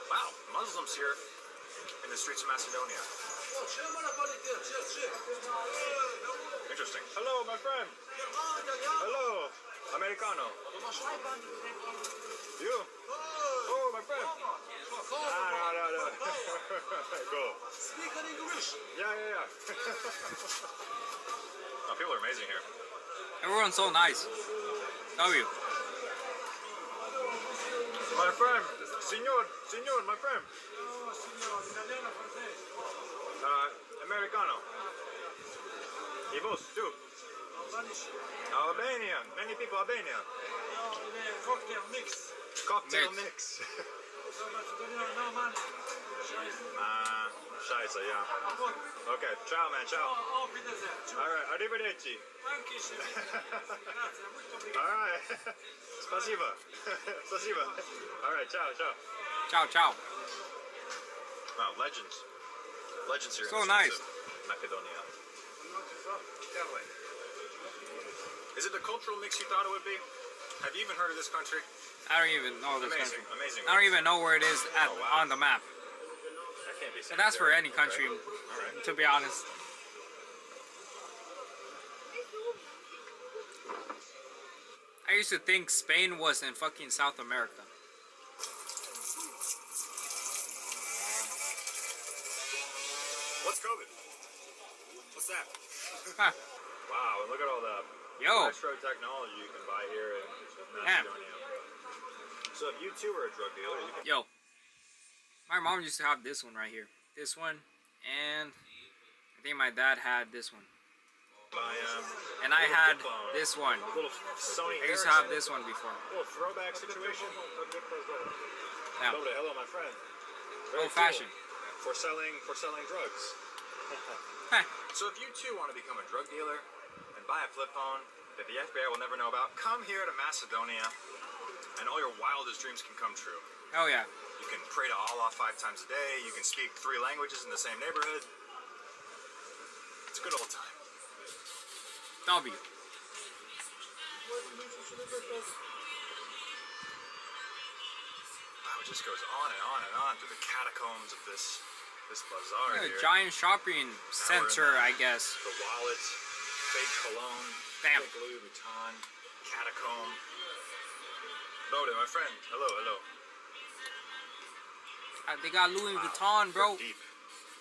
Wow, Muslims here in the streets of Macedonia. Interesting. Hello, my friend. Hello. Americano. You? Oh, my friend. No. Go. Speak in English. Yeah. Oh, people are amazing here. Everyone's so nice. W. My friend. Signor, my friend. Americano. Y vos, too. Albania. Many people Albania. Cocktail mix. Cocktail mix. Scheiße, yeah. Okay, ciao, man, ciao. Alright, arrivederci. Alright. Спасибо. Спасибо. Alright, ciao. Ciao. Wow, legends. Legends here. So in the nice. streets of Macedonia. Is it the cultural mix you thought it would be? Have you even heard of this country? I don't even know this country. Amazing. I don't even know where it is at wow. on the map. That can't be And that's for any country, Alright. to be honest. I used to think Spain was in fucking South America. What's COVID? What's that? Huh. Wow, and look at all the retro technology you can buy here in Macedonia. So if you too are a drug dealer, you can... Yo. My mom used to have this one right here. This one, and I think my dad had this one. And I had this one. Little Sony I used to have this one before. Little throwback situation. Yeah. Hello, my friend. Very Old fashioned. For selling drugs. So if you too want to become a drug dealer and buy a flip phone that the FBI will never know about, come here to Macedonia and all your wildest dreams can come true. Oh yeah. You can pray to Allah 5 times a day. You can speak 3 languages in the same neighborhood. It's a good old time. W. Wow, it just goes on and on and on through the catacombs of this bazaar Yeah, here. giant shopping center, I guess. The wallet, fake cologne, Damn. fake Louis Vuitton, catacomb. Loaded, my friend. Hello, hello. They got Louis Vuitton, bro. We're deep.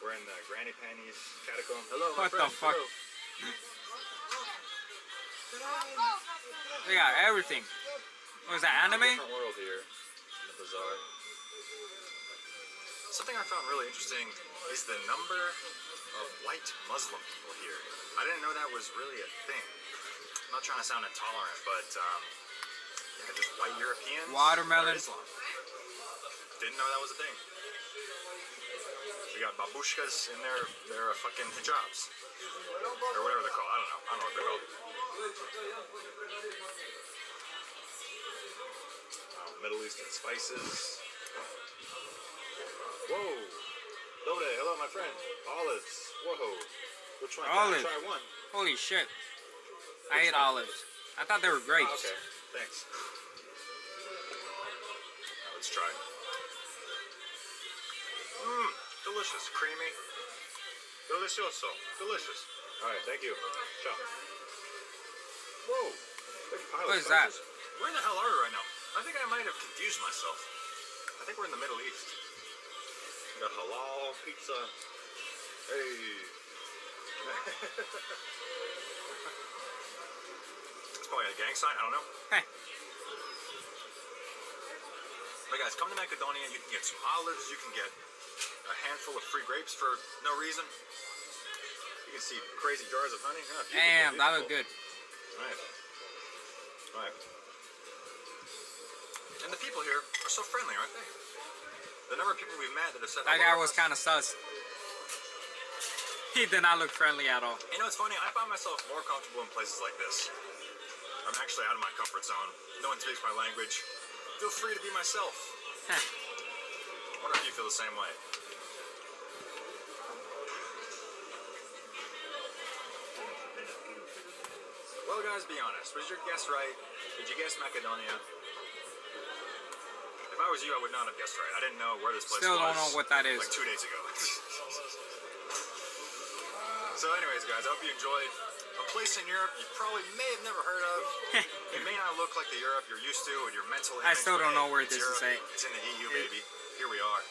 We're in the granny panties catacomb. Hello, my What friend. the fuck? Hello. They got everything. What is that, anime? Different world here in the bazaar. Something I found really interesting is the number of white Muslim people here. I didn't know that was really a thing. I'm not trying to sound intolerant, but yeah, just white Europeans. Watermelon. Or Islam. Didn't know that was a thing. We got babushkas in their fucking hijabs. Or whatever they're called. I don't know. I don't know what they're called. Middle Eastern spices. Whoa. Lode, hello my friend. Olives. Whoa. Which one? Olives. Can I try one? Holy shit. I hate olives. I thought they were grapes. Oh, okay. Thanks. Now let's try. Mmm. Delicious. Creamy. Delicioso. Delicious. Alright, thank you. Ciao. Whoa. Big pile What of is that? spices. Where the hell are we right now? I think I might have confused myself. I think we're in the Middle East. We got halal pizza. Hey. It's probably a gang sign, I don't know. Hey. But guys, come to Macedonia, you can get some olives, you can get a handful of free grapes for no reason. You can see crazy jars of honey. Yeah, Damn, that looked good. Right. Right. And the people here are so friendly, aren't they? The number of people we've met that have said That guy hello was to us. kind of sus. He did not look friendly at all. You know, it's funny, I find myself more comfortable in places like this. I'm actually out of my comfort zone. No one speaks my language. Feel free to be myself. I wonder if you feel the same way. Well, guys, be honest. Was your guess right? Did you guess Macedonia? If I was you, I would not have guessed right. I didn't know where this place Still was. don't know what that is. Like 2 days ago. So anyways, guys, I hope you enjoyed a place in Europe you probably may have never heard of. It may not look like the Europe you're used to with your mental image. I still don't know where it's this is Europe. at. It's in the EU, baby. Here we are.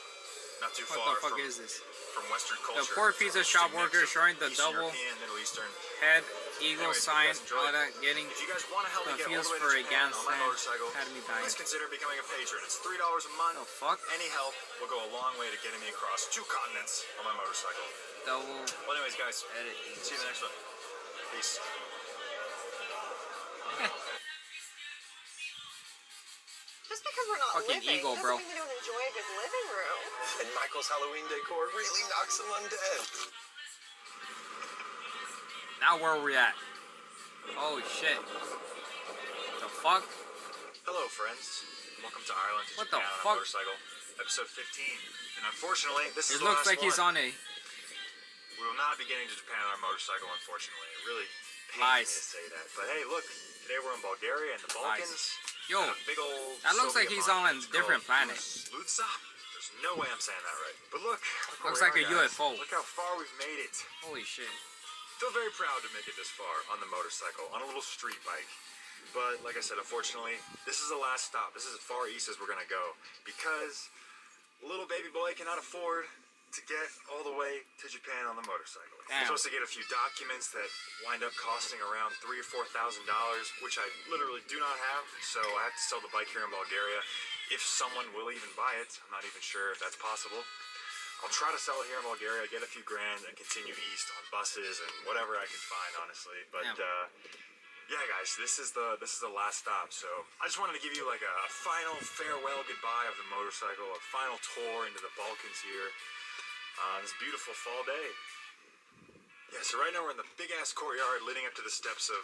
Not too What far the fuck from, is this? from Western culture. The poor pizza shop worker showing the Eastern double European, Middle Eastern. head eagle Anyways, sign, if you guys enjoyed all that, getting If you guys want to help me get all confused the way for to a Japan gas on my stand, motorcycle, had me dying. please consider becoming a patron. It's $3 a month. The fuck? Any help will go a long way to getting me across 2 continents on my motorcycle. Double. Well, anyways, guys, see you in the next one. Peace. Just because we're not Fucking living eagle, doesn't bro. mean we don't enjoy a good living room. And Michael's Halloween decor really knocks him undead. Now where are we at? Holy shit. The fuck? Hello, friends. Welcome to Ireland to What the Japan on a fuck? motorcycle. Episode 15. And unfortunately, this is It the looks last like he's one. on a We will not be getting to Japan on our motorcycle, unfortunately. It really pains Lies. me to say that. But hey, look. Today we're in Bulgaria and the Balkans. Yo, And a big old that looks like Soviet he's mine. on a It's different called planet. Ludza? There's no way I'm saying that right. But look where Looks we like are, a guys. UFO. Look how far we've made it. Holy shit. Feel very proud to make it this far on the motorcycle, on a little street bike. But like I said, unfortunately, this is the last stop. This is as far east as we're gonna go because little baby boy cannot afford to get all the way to Japan on the motorcycle. Damn. He's supposed to get a few documents that wind up costing around $3,000 or $4,000, which I literally do not have. So I have to sell the bike here in Bulgaria. If someone will even buy it, I'm not even sure if that's possible. I'll try to sell it here in Bulgaria, get a few grand, and continue east on buses and whatever I can find, honestly. But yeah, guys, this is the last stop. So I just wanted to give you like a final farewell goodbye of the motorcycle, a final tour into the Balkans here on this beautiful fall day. Yeah, so right now we're in the big ass courtyard leading up to the steps of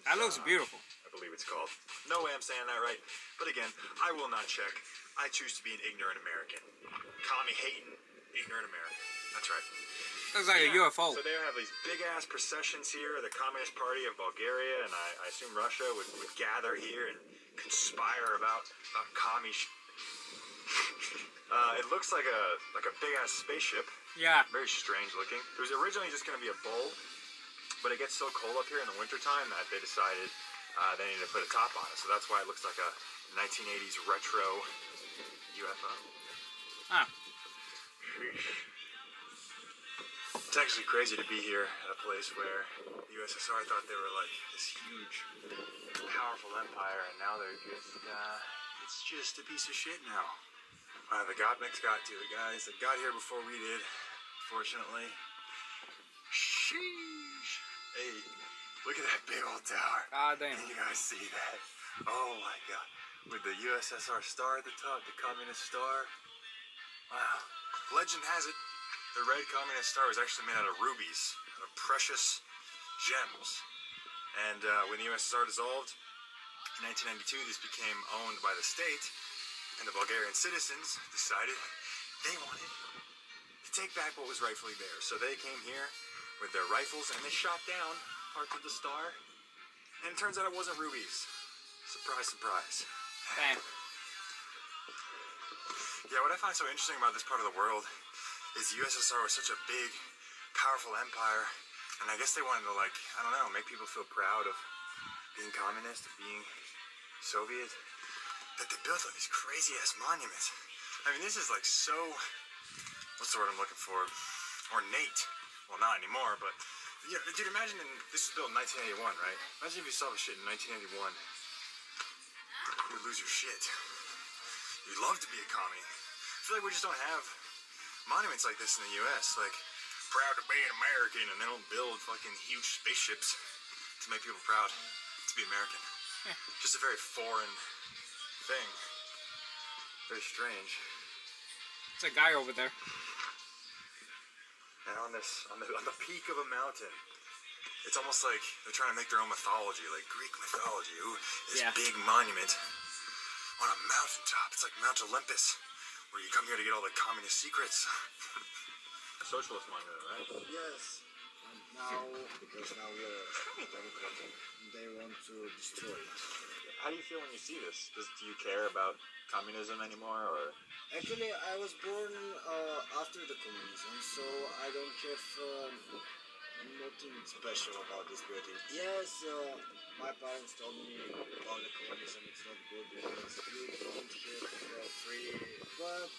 That looks beautiful. A believe it's called. No way I'm saying that right, but again, I will not check. I choose to be an ignorant American. Commie-hating, ignorant American. That's right. Looks like a UFO. So they have these big-ass processions here, the Communist Party of Bulgaria, and I assume Russia would gather here and conspire about commie it looks like a big-ass spaceship. Yeah. Very strange looking. It was originally just going to be a bowl, but it gets so cold up here in the wintertime that they decided they needed to put a top on it. So that's why it looks like a 1980s retro UFO. Huh. It's actually crazy to be here at a place where the USSR thought they were like this huge, powerful empire, and now they're just, it's just a piece of shit now. The Gopniks got to it, guys. They got here before we did, fortunately. Sheesh. Hey, look at that big old tower. God damn. Can you guys see that? Oh my god. With the USSR star at the top, the Communist star. Wow. Legend has it, the red Communist star was actually made out of rubies, out of precious gems. And when the USSR dissolved in 1992, these became owned by the state, and the Bulgarian citizens decided they wanted to take back what was rightfully theirs. So they came here with their rifles and they shot down parts of the star. And it turns out it wasn't rubies. Surprise, surprise. Damn. Yeah, what I find so interesting about this part of the world is the USSR was such a big, powerful empire, and I guess they wanted to, like, I don't know, make people feel proud of being communist, of being Soviet, that they built all these crazy-ass monuments. I mean, this is, like, so, what's the word I'm looking for? Ornate. Well, not anymore, but, yeah, dude, imagine, this was built in 1981, right? Imagine if you saw this shit in 1981. You would lose your shit. You'd love to be a commie. I feel like we just don't have monuments like this in the U.S. Like, proud to be an American, and they don't build fucking huge spaceships to make people proud to be American. Just a very foreign thing. Very strange. It's a guy over there. And on the peak of a mountain, it's almost like they're trying to make their own mythology, like Greek mythology. Ooh, this big monument on a mountaintop. It's like Mount Olympus, where you come here to get all the communist secrets. A socialist monument, right? Yes. And now, because now we are democratic, they want to destroy it. How do you feel when you see this? Do you care about communism anymore, or? Actually, I was born after the communism, so I don't have nothing special about this building. Yes, my parents told me about the communism, it's not good because you don't have free, but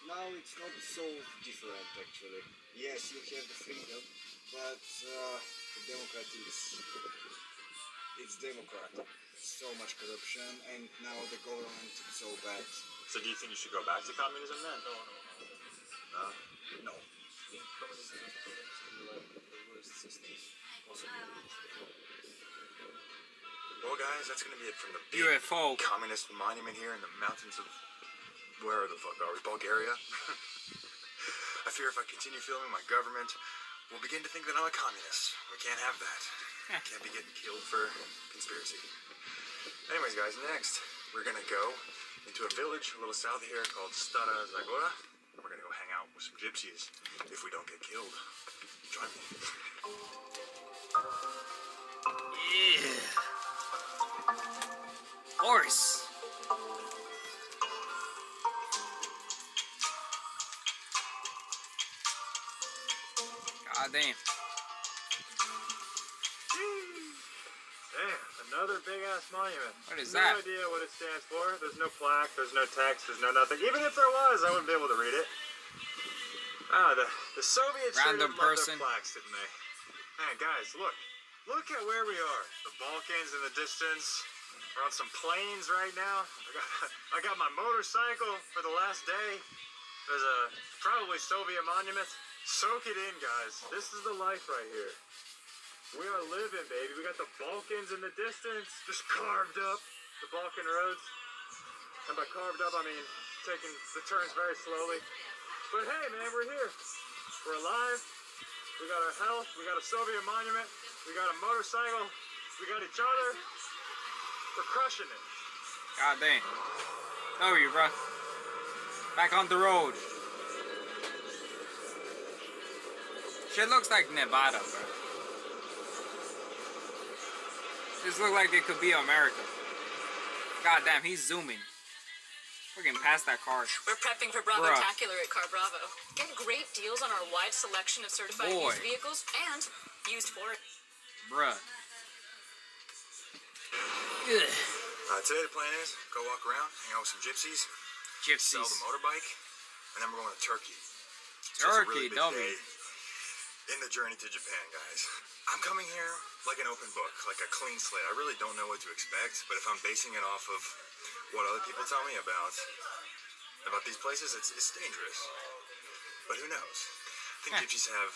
now it's not so different actually. Yes, you have the freedom, but the democracy it's democratic. So much corruption, and now the government is so bad. So do you think you should go back to communism then? No. No. Communism is like the worst system possible. Well, guys, that's gonna be it from the big UFO communist monument here in the mountains of where the fuck are we? Bulgaria. I fear if I continue filming, my government will begin to think that I'm a communist. We can't have that. Can't be getting killed for conspiracy. Anyways, guys, next we're gonna go into a village a little south of here called Stara Zagora. We're gonna go hang out with some gypsies if we don't get killed. Join me. Yeah. Horse. God damn. Damn, another big-ass monument. What is no that? No idea what it stands for. There's no plaque, there's no text, there's no nothing. Even if there was, I wouldn't be able to read it. The Soviets Random person. Their plaques, didn't they? Man, guys, look. Look at where we are. The Balkans in the distance. We're on some plains right now. I got my motorcycle for the last day. There's a probably Soviet monument. Soak it in, guys. This is the life right here. We are living, baby. We got the Balkans in the distance, just carved up the Balkan roads. And by carved up, I mean taking the turns very slowly. But hey, man, we're here. We're alive. We got our health. We got a Soviet monument. We got a motorcycle. We got each other. We're crushing it. God dang. W, bro. Back on the road. Shit looks like Nevada, bro. This looks like it could be America. God damn, he's zooming. We're getting past that car. We're prepping for Bravo-tacular at Car Bravo. Get great deals on our wide selection of certified used vehicles and used for it. Bruh. Today the plan is go walk around, hang out with some gypsies, sell the motorbike, and then we're going to Turkey. So it's a really big day in the journey to Japan, guys. I'm coming here like an open book, like a clean slate. I really don't know what to expect, but if I'm basing it off of what other people tell me about these places, it's dangerous. But who knows? I think gypsies have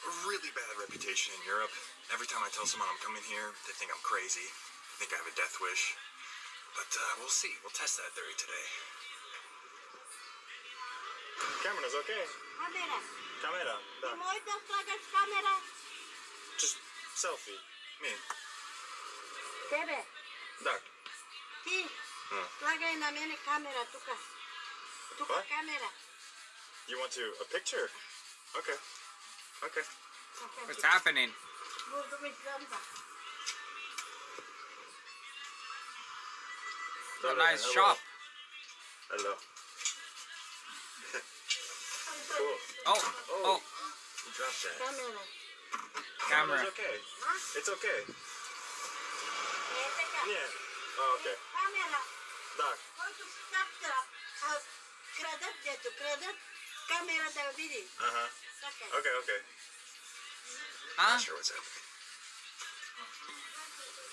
a really bad reputation in Europe. Every time I tell someone I'm coming here, they think I'm crazy. They think I have a death wish. But we'll see. We'll test that theory today. Camera's okay. Camera. Just selfie. Me. Tebe, Tak. ti, slagaj na mene kamera tuka. Tuka kamera. You want to a picture? Okay. Okay. What's happening? Budu mi zamba. A nice shop. Hello. Cool. Oh. You dropped that. Kamera. Camera. It's okay. It's okay. Yeah. Oh, okay. Kamera. Tak. Koju kaptra. Kredet detu, kredet. Kamera da vidi. Okay, okay. Huh? Not sure what's happening.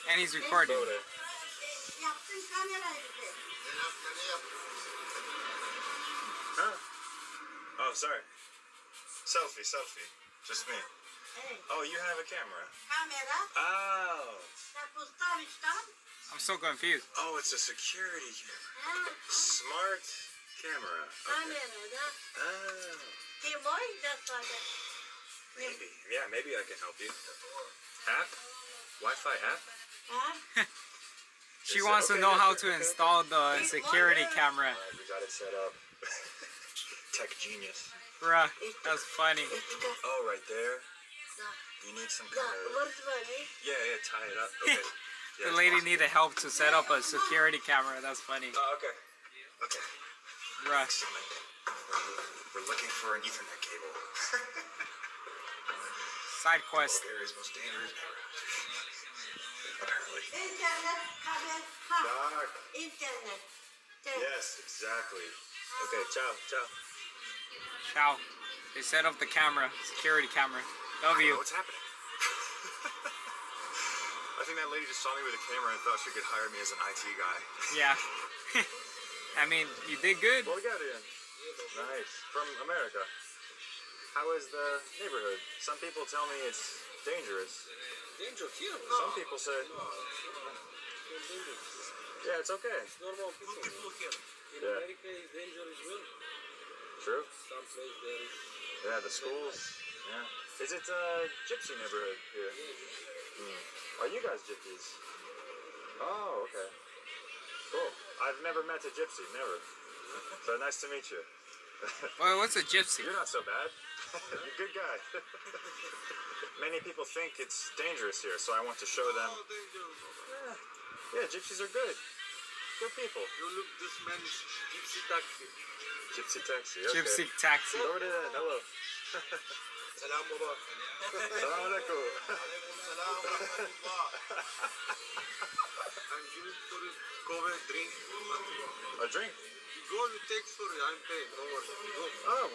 And he's recording. Yaptın kamera işte. Huh? Oh, sorry. Selfie. Just me. Oh, you have a camera. Kamera. Oh. I'm so confused. Oh, it's a security camera. Smart camera. Kamera da. Oh. Ti moj da sada. Maybe. Yeah, maybe I can help you. App? Wi-Fi app? She wants to know how to install the security camera. We got it set up. Tech genius. Bruh, that's funny. Oh, right there. You need some kind of... Yeah, tie it up. Okay. Yeah, The lady needed help to set up a security camera. That's funny. Oh, okay. Okay. Bruh. We're looking for an Ethernet cable. Side quest. Area's most dangerous neighborhood. Apparently. Internet, kamera. Dark. Internet. Yes, exactly. Okay, ciao. Ciao. They set up the camera, security camera. W. What's happening? I think that lady just saw me with a camera and thought she could hire me as an IT guy. Yeah. I mean, you did good. Bulgaria. Nice. From America. How is the neighborhood? Some people tell me it's dangerous. Dangerous here? Some people say... Yeah, it's okay. Normal people here. In America, it's dangerous as well. True. Some place there is... Yeah, the schools. Yeah. Is it a gypsy neighborhood here? Are you guys gypsies? Oh, okay. Cool. I've never met a gypsy, never. So nice to meet you. Well, what's a gypsy? You're not so bad. You're a good guy. Many people think it's dangerous here, so I want to show them. Yeah, gypsies are good. Good people. You look, this man is gypsy taxi. Gypsy taxi, okay. Gypsy taxi. Over there, hello. Salam baba. Salam alaikum. Alaikum salam wa rahmatullah. I'm giving for you cover drink. A drink? You go, you take story. I'm paying. Don't worry. You go. Oh.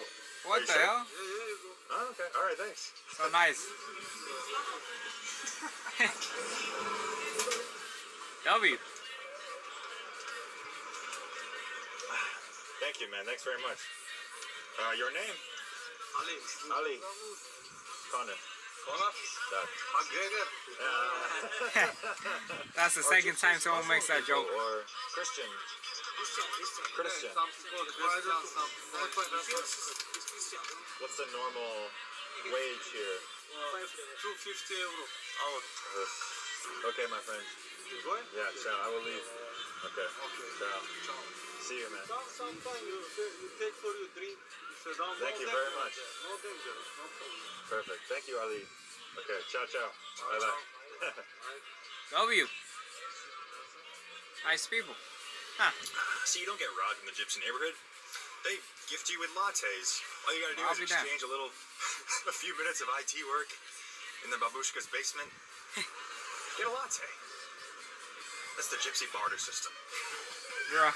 What the hell? Yeah, you go. Oh, okay. All right, thanks. So nice. W. Thank you, man. Thanks very much. Your name? Ali. Connor. Doug. McGregor. That's the second time someone makes that joke. Or Christian. Christian. What's the normal wage here? 250 euro hour. Okay, my friend. Yeah, ciao. I will leave. Okay. Ciao. See you, man. Sometimes you take for your drink. So Thank you very much. No danger. No problem. Perfect. Thank you, Ali. Okay. Ciao, ciao. Bye bye. Love you. Nice people. Huh. See, you don't get robbed in the gypsy neighborhood. They gift you with lattes. All you gotta do is exchange a little, a few minutes of IT work in the babushka's basement. Get a latte. That's the gypsy barter system. Bruh.